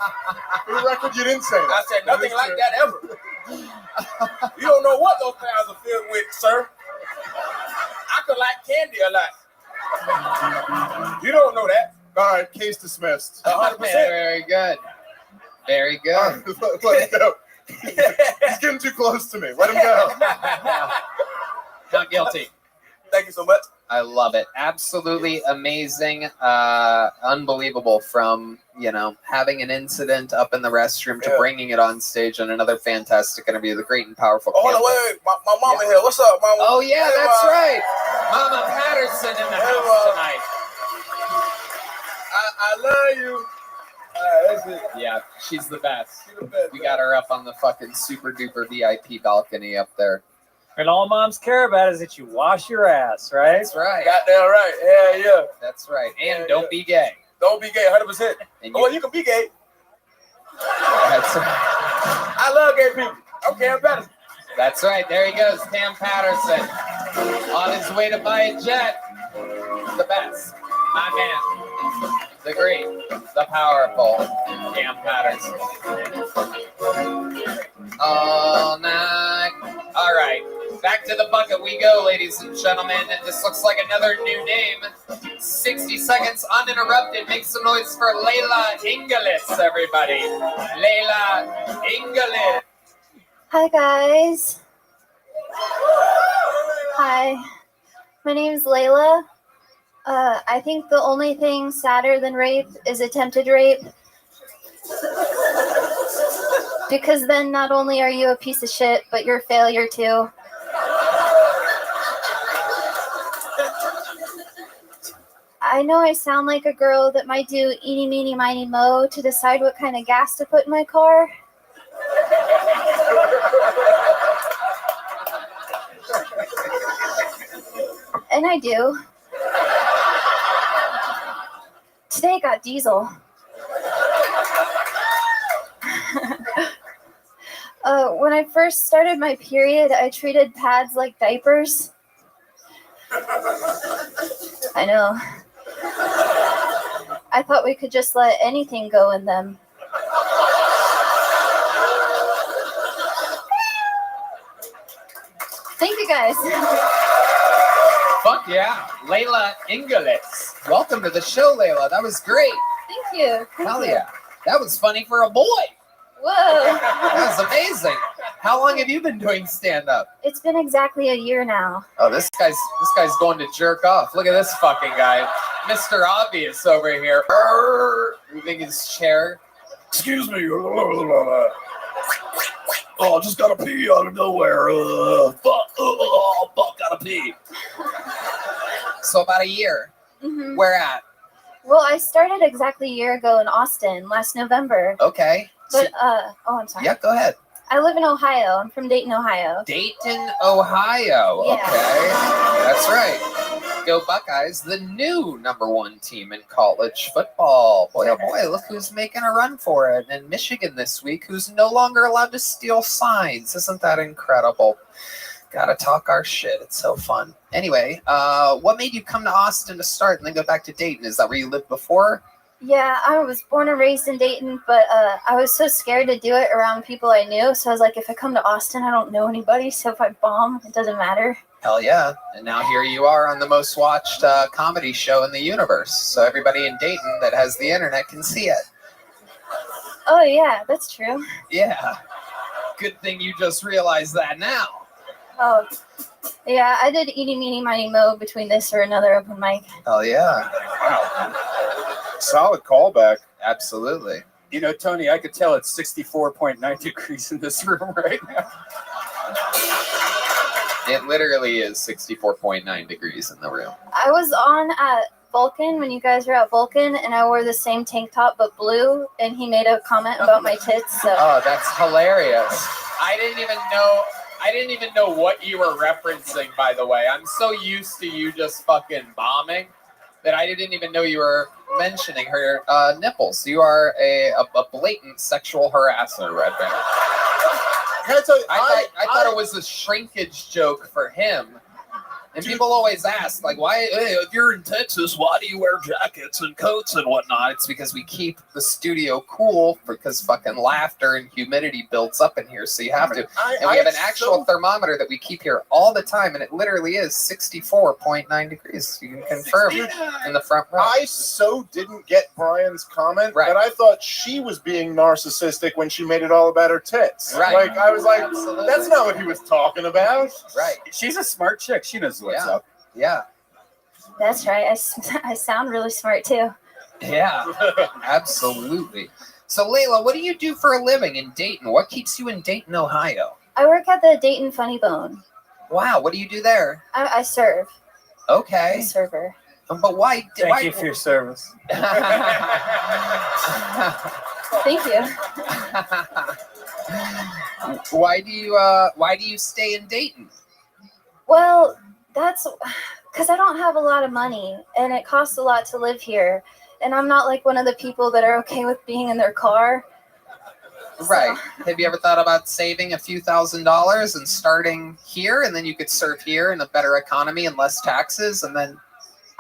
For the record, you didn't say that. I said nothing like that ever. You don't know what those pounds are filled with, sir. I could like candy a lot. You don't know that. All right, case dismissed. 100%. Very good. Very good. All right, let him go. He's getting too close to me. Let him go. Not guilty. Thank you so much. I love it. Absolutely amazing. Unbelievable from, having an incident up in the restroom to bringing it on stage and another fantastic interview. The great and powerful. Oh, hold on, wait. My mama here. What's up, mama? Oh, yeah, Hey, that's Ma. right. Mama Patterson in the house tonight. I love you. That's it. Yeah, she's the best. We got her up on the fucking super duper VIP balcony up there. And all moms care about is that you wash your ass, right? That's right. Goddamn right. Yeah, yeah. That's right. And don't be gay. Don't be gay, 100%. Well, you can be gay. That's right. I love gay people. Okay, I'm better. That's right. There he goes, Cam Patterson. On his way to buy a jet. The best. My man. The great. The powerful. Cam Patterson. All night. All right. Back to the bucket we go, ladies and gentlemen. This looks like another new name. 60 seconds uninterrupted. Make some noise for Layla Inglis, everybody. Layla Inglis. Hi, guys. Hi. My name is Layla. I think the only thing sadder than rape is attempted rape. Because then not only are you a piece of shit, but you're a failure too. I know I sound like a girl that might do eeny, meeny, miny, mo to decide what kind of gas to put in my car. And I do. Today I got diesel. When I first started my period, I treated pads like diapers. I know. I thought we could just let anything go in them. Thank you guys. Fuck yeah. Layla Inglis. Welcome to the show, Layla. That was great. Thank you. Hell yeah. That was funny for a boy. Whoa. That was amazing. How long have you been doing stand-up? It's been exactly a year now. Oh, this guy's going to jerk off. Look at this fucking guy. Mr. Obvious over here. Moving his chair. Excuse me. Oh, just gotta pee out of nowhere. Fuck, gotta pee. So about a year. Mm-hmm. Where at? Well, I started exactly a year ago in Austin last November. Okay. But, I'm sorry. Yeah, go ahead. I live in Ohio. I'm from Dayton, Ohio. Dayton, Ohio. Yeah. Okay. That's right. Go Buckeyes, the new #1 team in college football. Boy, oh boy, look who's making a run for it. And Michigan this week, who's no longer allowed to steal signs. Isn't that incredible? Gotta talk our shit. It's so fun. Anyway, what made you come to Austin to start and then go back to Dayton? Is that where you lived before? Yeah, I was born and raised in Dayton, but I was so scared to do it around people I knew. So I was like, if I come to Austin, I don't know anybody. So if I bomb, it doesn't matter. Hell yeah. And now here you are on the most watched comedy show in the universe. So everybody in Dayton that has the internet can see it. Oh, yeah, that's true. Yeah. Good thing you just realized that now. Oh, yeah, I did eeny, meeny, miny, mo between this or another open mic. Hell yeah. Wow. Solid callback. Absolutely. You know, Tony, I could tell it's 64.9 degrees in this room right now. It literally is 64.9 degrees in the room. I was on at Vulcan when you guys were at Vulcan, and I wore the same tank top but blue, and he made a comment about my tits. So. Oh, that's hilarious. I didn't even know what you were referencing, by the way. I'm so used to you just fucking bombing that I didn't even know you were mentioning her nipples. You are a blatant sexual harasser, Red Bear. Can I tell you, I thought it was a shrinkage joke for him. And people always ask, like, why, if you're in Texas, why do you wear jackets and coats and whatnot? It's because we keep the studio cool because fucking laughter and humidity builds up in here, so you have to. And we have an actual thermometer that we keep here all the time, and it literally is 64.9 degrees. You can confirm in the front row. I so didn't get Brian's comment that I thought she was being narcissistic when she made it all about her tits. Right. Like, I was like, Absolutely. that's not what he was talking about. Right. She's a smart chick. She knows what's up. Yeah. That's right. I sound really smart, too. Yeah, absolutely. So, Layla, what do you do for a living in Dayton? What keeps you in Dayton, Ohio? I work at the Dayton Funny Bone. Wow, what do you do there? I serve. Okay. I'm a server. But why? Thank you for your service. Thank you. Why do you stay in Dayton? Well, that's because I don't have a lot of money, and it costs a lot to live here. And I'm not like one of the people that are okay with being in their car. Right. Have you ever thought about saving a few $1,000s and starting here, and then you could serve here in a better economy and less taxes, and then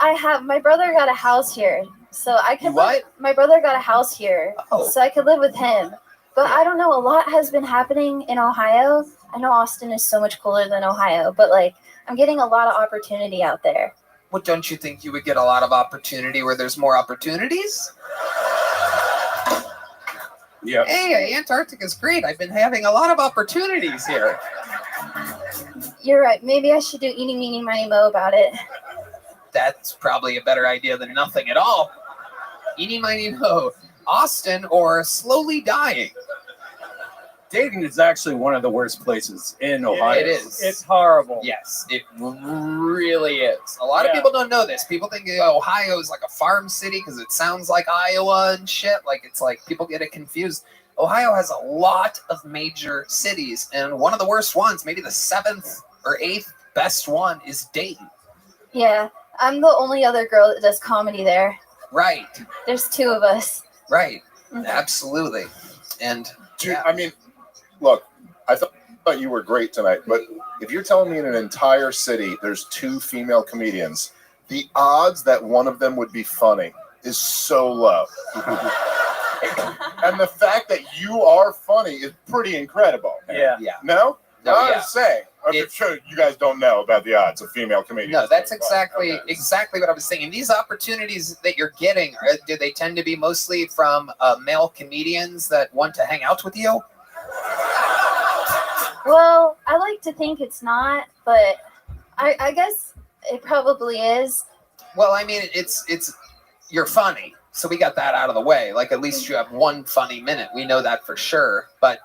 My brother got a house here, so I could. What? My brother got a house here, so I could live with him. But I don't know. A lot has been happening in Ohio. I know Austin is so much cooler than Ohio, but like I'm getting a lot of opportunity out there. Well, don't you think you would get a lot of opportunity where there's more opportunities? Yeah. Hey, Antarctica's great. I've been having a lot of opportunities here. You're right. Maybe I should do eeny, meeny, miny, mo about it. That's probably a better idea than nothing at all. Eeny, miny, mo. Austin or slowly dying? Dayton is actually one of the worst places in Ohio. It is. It's horrible. Yes, it really is. A lot of Yeah. people don't know this. People think Ohio is like a farm city because it sounds like Iowa and shit. Like it's like people get it confused. Ohio has a lot of major cities, and one of the worst ones, maybe the 7th or 8th best one, is Dayton. Yeah, I'm the only other girl that does comedy there. Right, There's 2 of us. right, absolutely. And Dude, I mean, look, I thought you were great tonight, but if you're telling me in an entire city there's 2 female comedians, the odds that one of them would be funny is so low. And the fact that you are funny is pretty incredible. Yeah. No? No, I yeah. was saying. I'm sure you guys don't know about the odds of female comedians. No, that's exactly what I was saying. These opportunities that you're getting, do they tend to be mostly from male comedians that want to hang out with you? Well, I like to think it's not, but I guess it probably is. Well, I mean, it's you're funny, so we got that out of the way. Like at least you have one funny minute. We know that for sure. But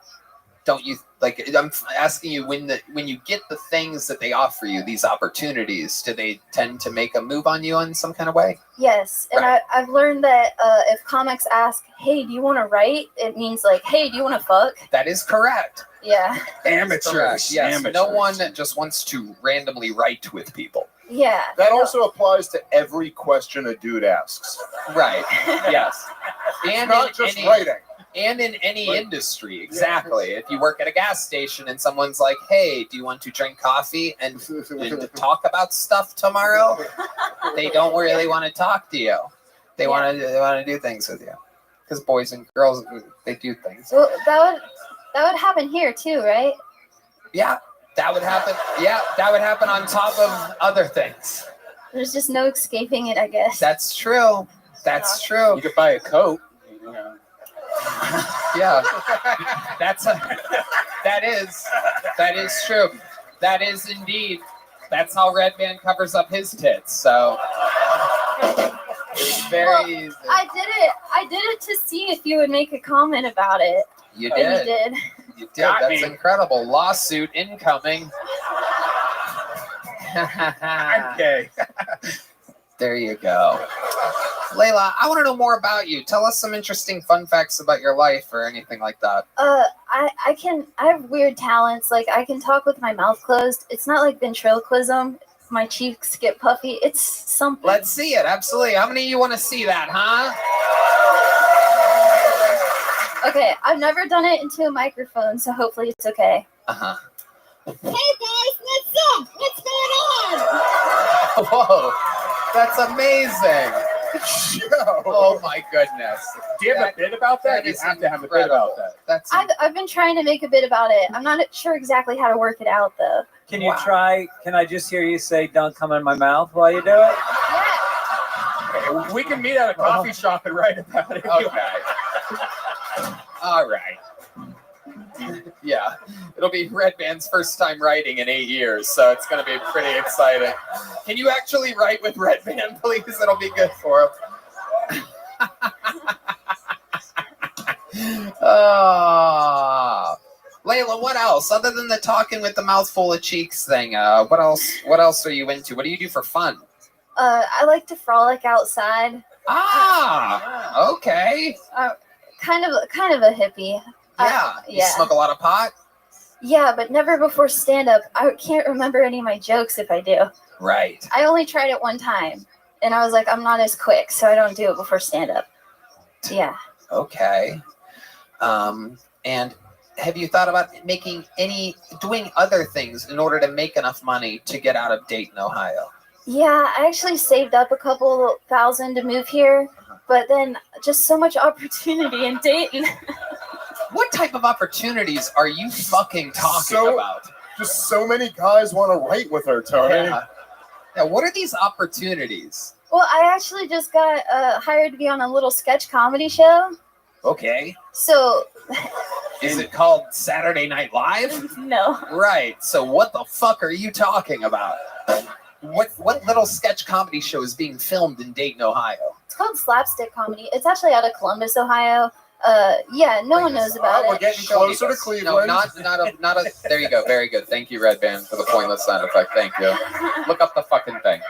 don't you like? I'm asking you when you get the things that they offer you, these opportunities, do they tend to make a move on you in some kind of way? Yes, and Right. I've learned that if comics ask, "Hey, do you want to write?" it means like, "Hey, do you want to fuck?" That is correct. Yeah. Amateurs. Correct. Yes. Amateurs. No one just wants to randomly write with people. Yeah. That also applies to every question a dude asks. Right. Yes. It's not just writing. And in any industry, exactly. If you work at a gas station and someone's like, "Hey, do you want to drink coffee and to talk about stuff tomorrow?" They don't really want to talk to you. They want to do things with you, because boys and girls, they do things. Well, that would happen here too, right? Yeah, that would happen. Yeah, that would happen on top of other things. There's just no escaping it, I guess. That's true. That's true. You could buy a coat. Yeah, that is true. That is indeed. That's how Red Band covers up his tits. So it's very easy. I did it to see if you would make a comment about it. You And did. you did. You did. That's incredible. Lawsuit incoming. Okay. There you go. Layla, I want to know more about you. Tell us some interesting fun facts about your life or anything like that. I have weird talents. Like I can talk with my mouth closed. It's not like ventriloquism. My cheeks get puffy. It's something. Let's see it. Absolutely. How many of you want to see that, huh? Okay, I've never done it into a microphone, so hopefully it's okay. Uh-huh. Hey guys, what's up? What's going on? Whoa, that's amazing. Oh my goodness. Do you have a bit about that? You have to have a bit about that. That's I've been trying to make a bit about it. I'm not sure exactly how to work it out though. Can you try? Can I just hear you say "Don't come in my mouth" while you do it? Okay, we can meet at a coffee shop and write about it. Okay. All right. Yeah, it'll be Red Band's first time writing in 8 years, so it's going to be pretty exciting. Can you actually write with Red Band, please? It'll be good for him. Layla, what else? Other than the talking with the mouth full of cheeks thing, what else are you into? What do you do for fun? I like to frolic outside. Ah, okay. Kind of a hippie. Yeah. You smoke a lot of pot? Yeah, but never before stand-up. I can't remember any of my jokes if I do. Right. I only tried it one time, and I was like, I'm not as quick, so I don't do it before stand-up. Yeah. Okay. And have you thought about doing other things in order to make enough money to get out of Dayton, Ohio? Yeah, I actually saved up a couple thousand to move here, but then just so much opportunity in Dayton. What type of opportunities are you fucking talking about? Just so many guys want to write with her, Tony. Yeah, what are these opportunities? Well, I actually just got hired to be on a little sketch comedy show. Okay. So, Is it called Saturday Night Live? No. Right. So what the fuck are you talking about? What little sketch comedy show is being filmed in Dayton, Ohio? It's called slapstick comedy. It's actually out of Columbus, Ohio. Yeah, no one knows about We're it. getting closer to No, Cleveland. not a. There you go. Very good. Thank you, Red Band, for the pointless sound effect. Thank you. Look up the fucking thing.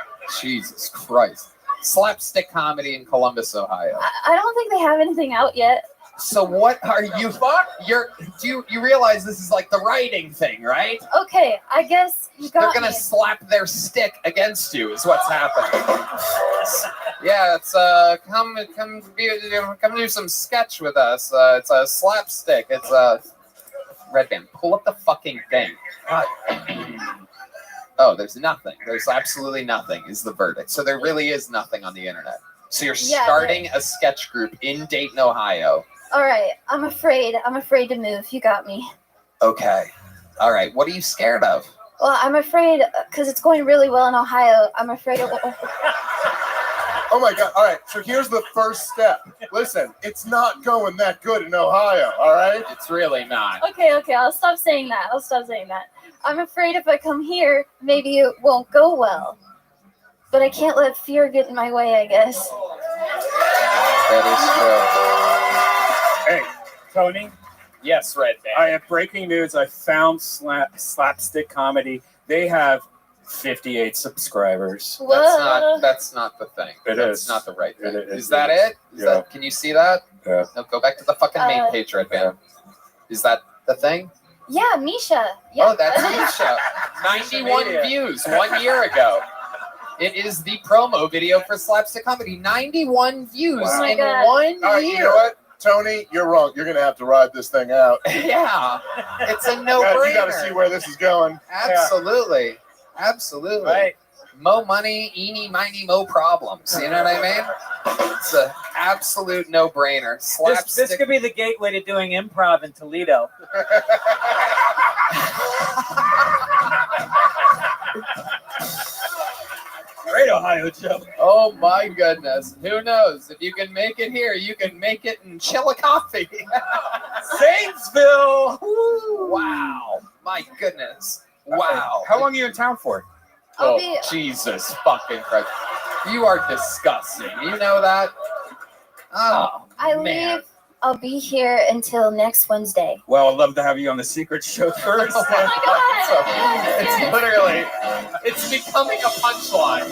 Jesus Christ. Slapstick comedy in Columbus, Ohio. I don't think they have anything out yet. So what are you? Do you realize this is like the writing thing, right? Okay, I guess you got They're gonna me. slap their stick against you. Is what's happening. Yeah, it's come do some sketch with us. It's a slapstick. It's a Red Band. Pull up the fucking thing. God. Oh, there's nothing. There's absolutely nothing. Is the verdict. So there really is nothing on the internet. So you're Yeah, starting a sketch group in Dayton, Ohio. All right, I'm afraid to move. You got me. Okay. All right. What are you scared of? Well, I'm afraid because it's going really well in Ohio. I'm afraid it will. Oh my God. All right. So here's the first step. Listen, it's not going that good in Ohio. All right. It's really not. Okay, I'll stop saying that. I'm afraid if I come here, maybe it won't go well. But I can't let fear get in my way, I guess. That Hey, Tony. Yes, Red Band. I have breaking news. I found Slapstick Comedy. They have 58 subscribers. is. That's not the thing. That's not the right thing. Is that it? Yeah. Can you see that? Yeah. No, go back to the fucking main page, Red Band. Is that the thing? Yeah, Misha. Yeah. Oh, that's Misha. 91 views 1 year ago. It is the promo video for Slapstick Comedy. 91 views Wow. in God. 1 year. All right, you know what, Tony? You're wrong. You're gonna have to ride this thing out. Yeah, it's a no-brainer. You gotta see where this is going. Absolutely. Absolutely. Right. Mo money, eeny, miny, mo problems. You know what I mean? It's an absolute no-brainer. This could be the gateway to doing improv in Toledo. Great Ohio joke. Oh my goodness. Who knows? If you can make it here, you can make it in Chillicothe. Saintsville. Wow. My goodness. Wow. How long are you in town for? I'll Oh, be- Jesus fucking Christ. You are disgusting. You know that? Oh, I man. leave. I'll be here until next Wednesday. Well, I'd love to have you on the secret show first. It's literally, it's becoming a punchline.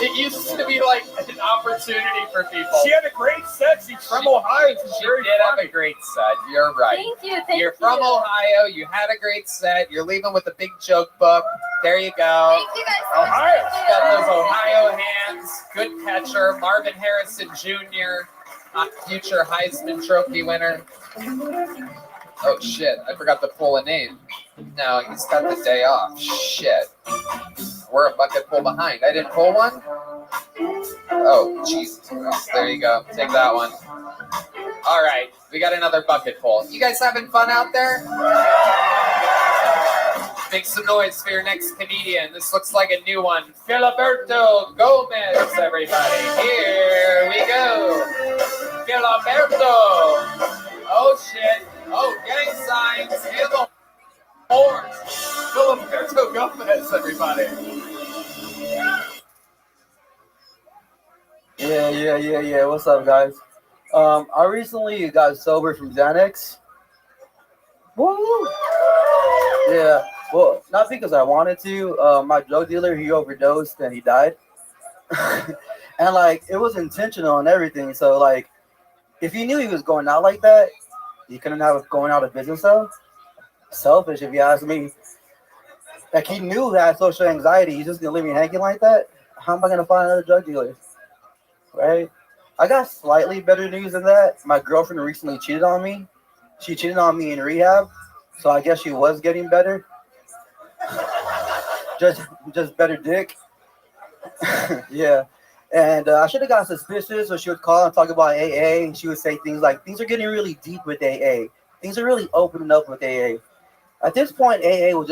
It used to be like an opportunity for people. She had a great set. She's from Ohio. She's She very did have funny. a great set. You're right. Thank you. You're from Ohio. You had a great set. You're leaving with a big joke book. There you go. Thank you guys so much. Ohio. Thank you. Got those Ohio hands. Good catcher. Marvin Harrison Jr., future Heisman Trophy winner. Oh, shit. I forgot to pull a name. No, he's got the day off. Shit. We're a bucket full behind. I didn't pull one? Oh, Jesus Christ. There you go. Take that one. All right. We got another bucket full. You guys having fun out there? Make some noise for your next comedian. This looks like a new one. Filiberto Gomez, everybody. Here we go. Filiberto. Oh, shit. Oh, getting signs. And the horns. Filiberto Gomez, everybody. Yeah. What's up, guys? I recently got sober from Xanax. Woo! Yeah. Well, not because I wanted to. My drug dealer, he overdosed and he died. And like, it was intentional and everything. So like, if he knew he was going out like that, he couldn't have it going out of business though. Selfish, if you ask me. Like, he knew that social anxiety. He's just gonna leave me hanging like that. How am I gonna find another drug dealer? Right? I got slightly better news than that. My girlfriend recently cheated on me. She cheated on me in rehab, so I guess she was getting better. just better dick. Yeah. And I should have got suspicious, so she would call and talk about AA, and she would say things like, things are getting really deep with AA. Things are really opening up with AA. At this point, AA was just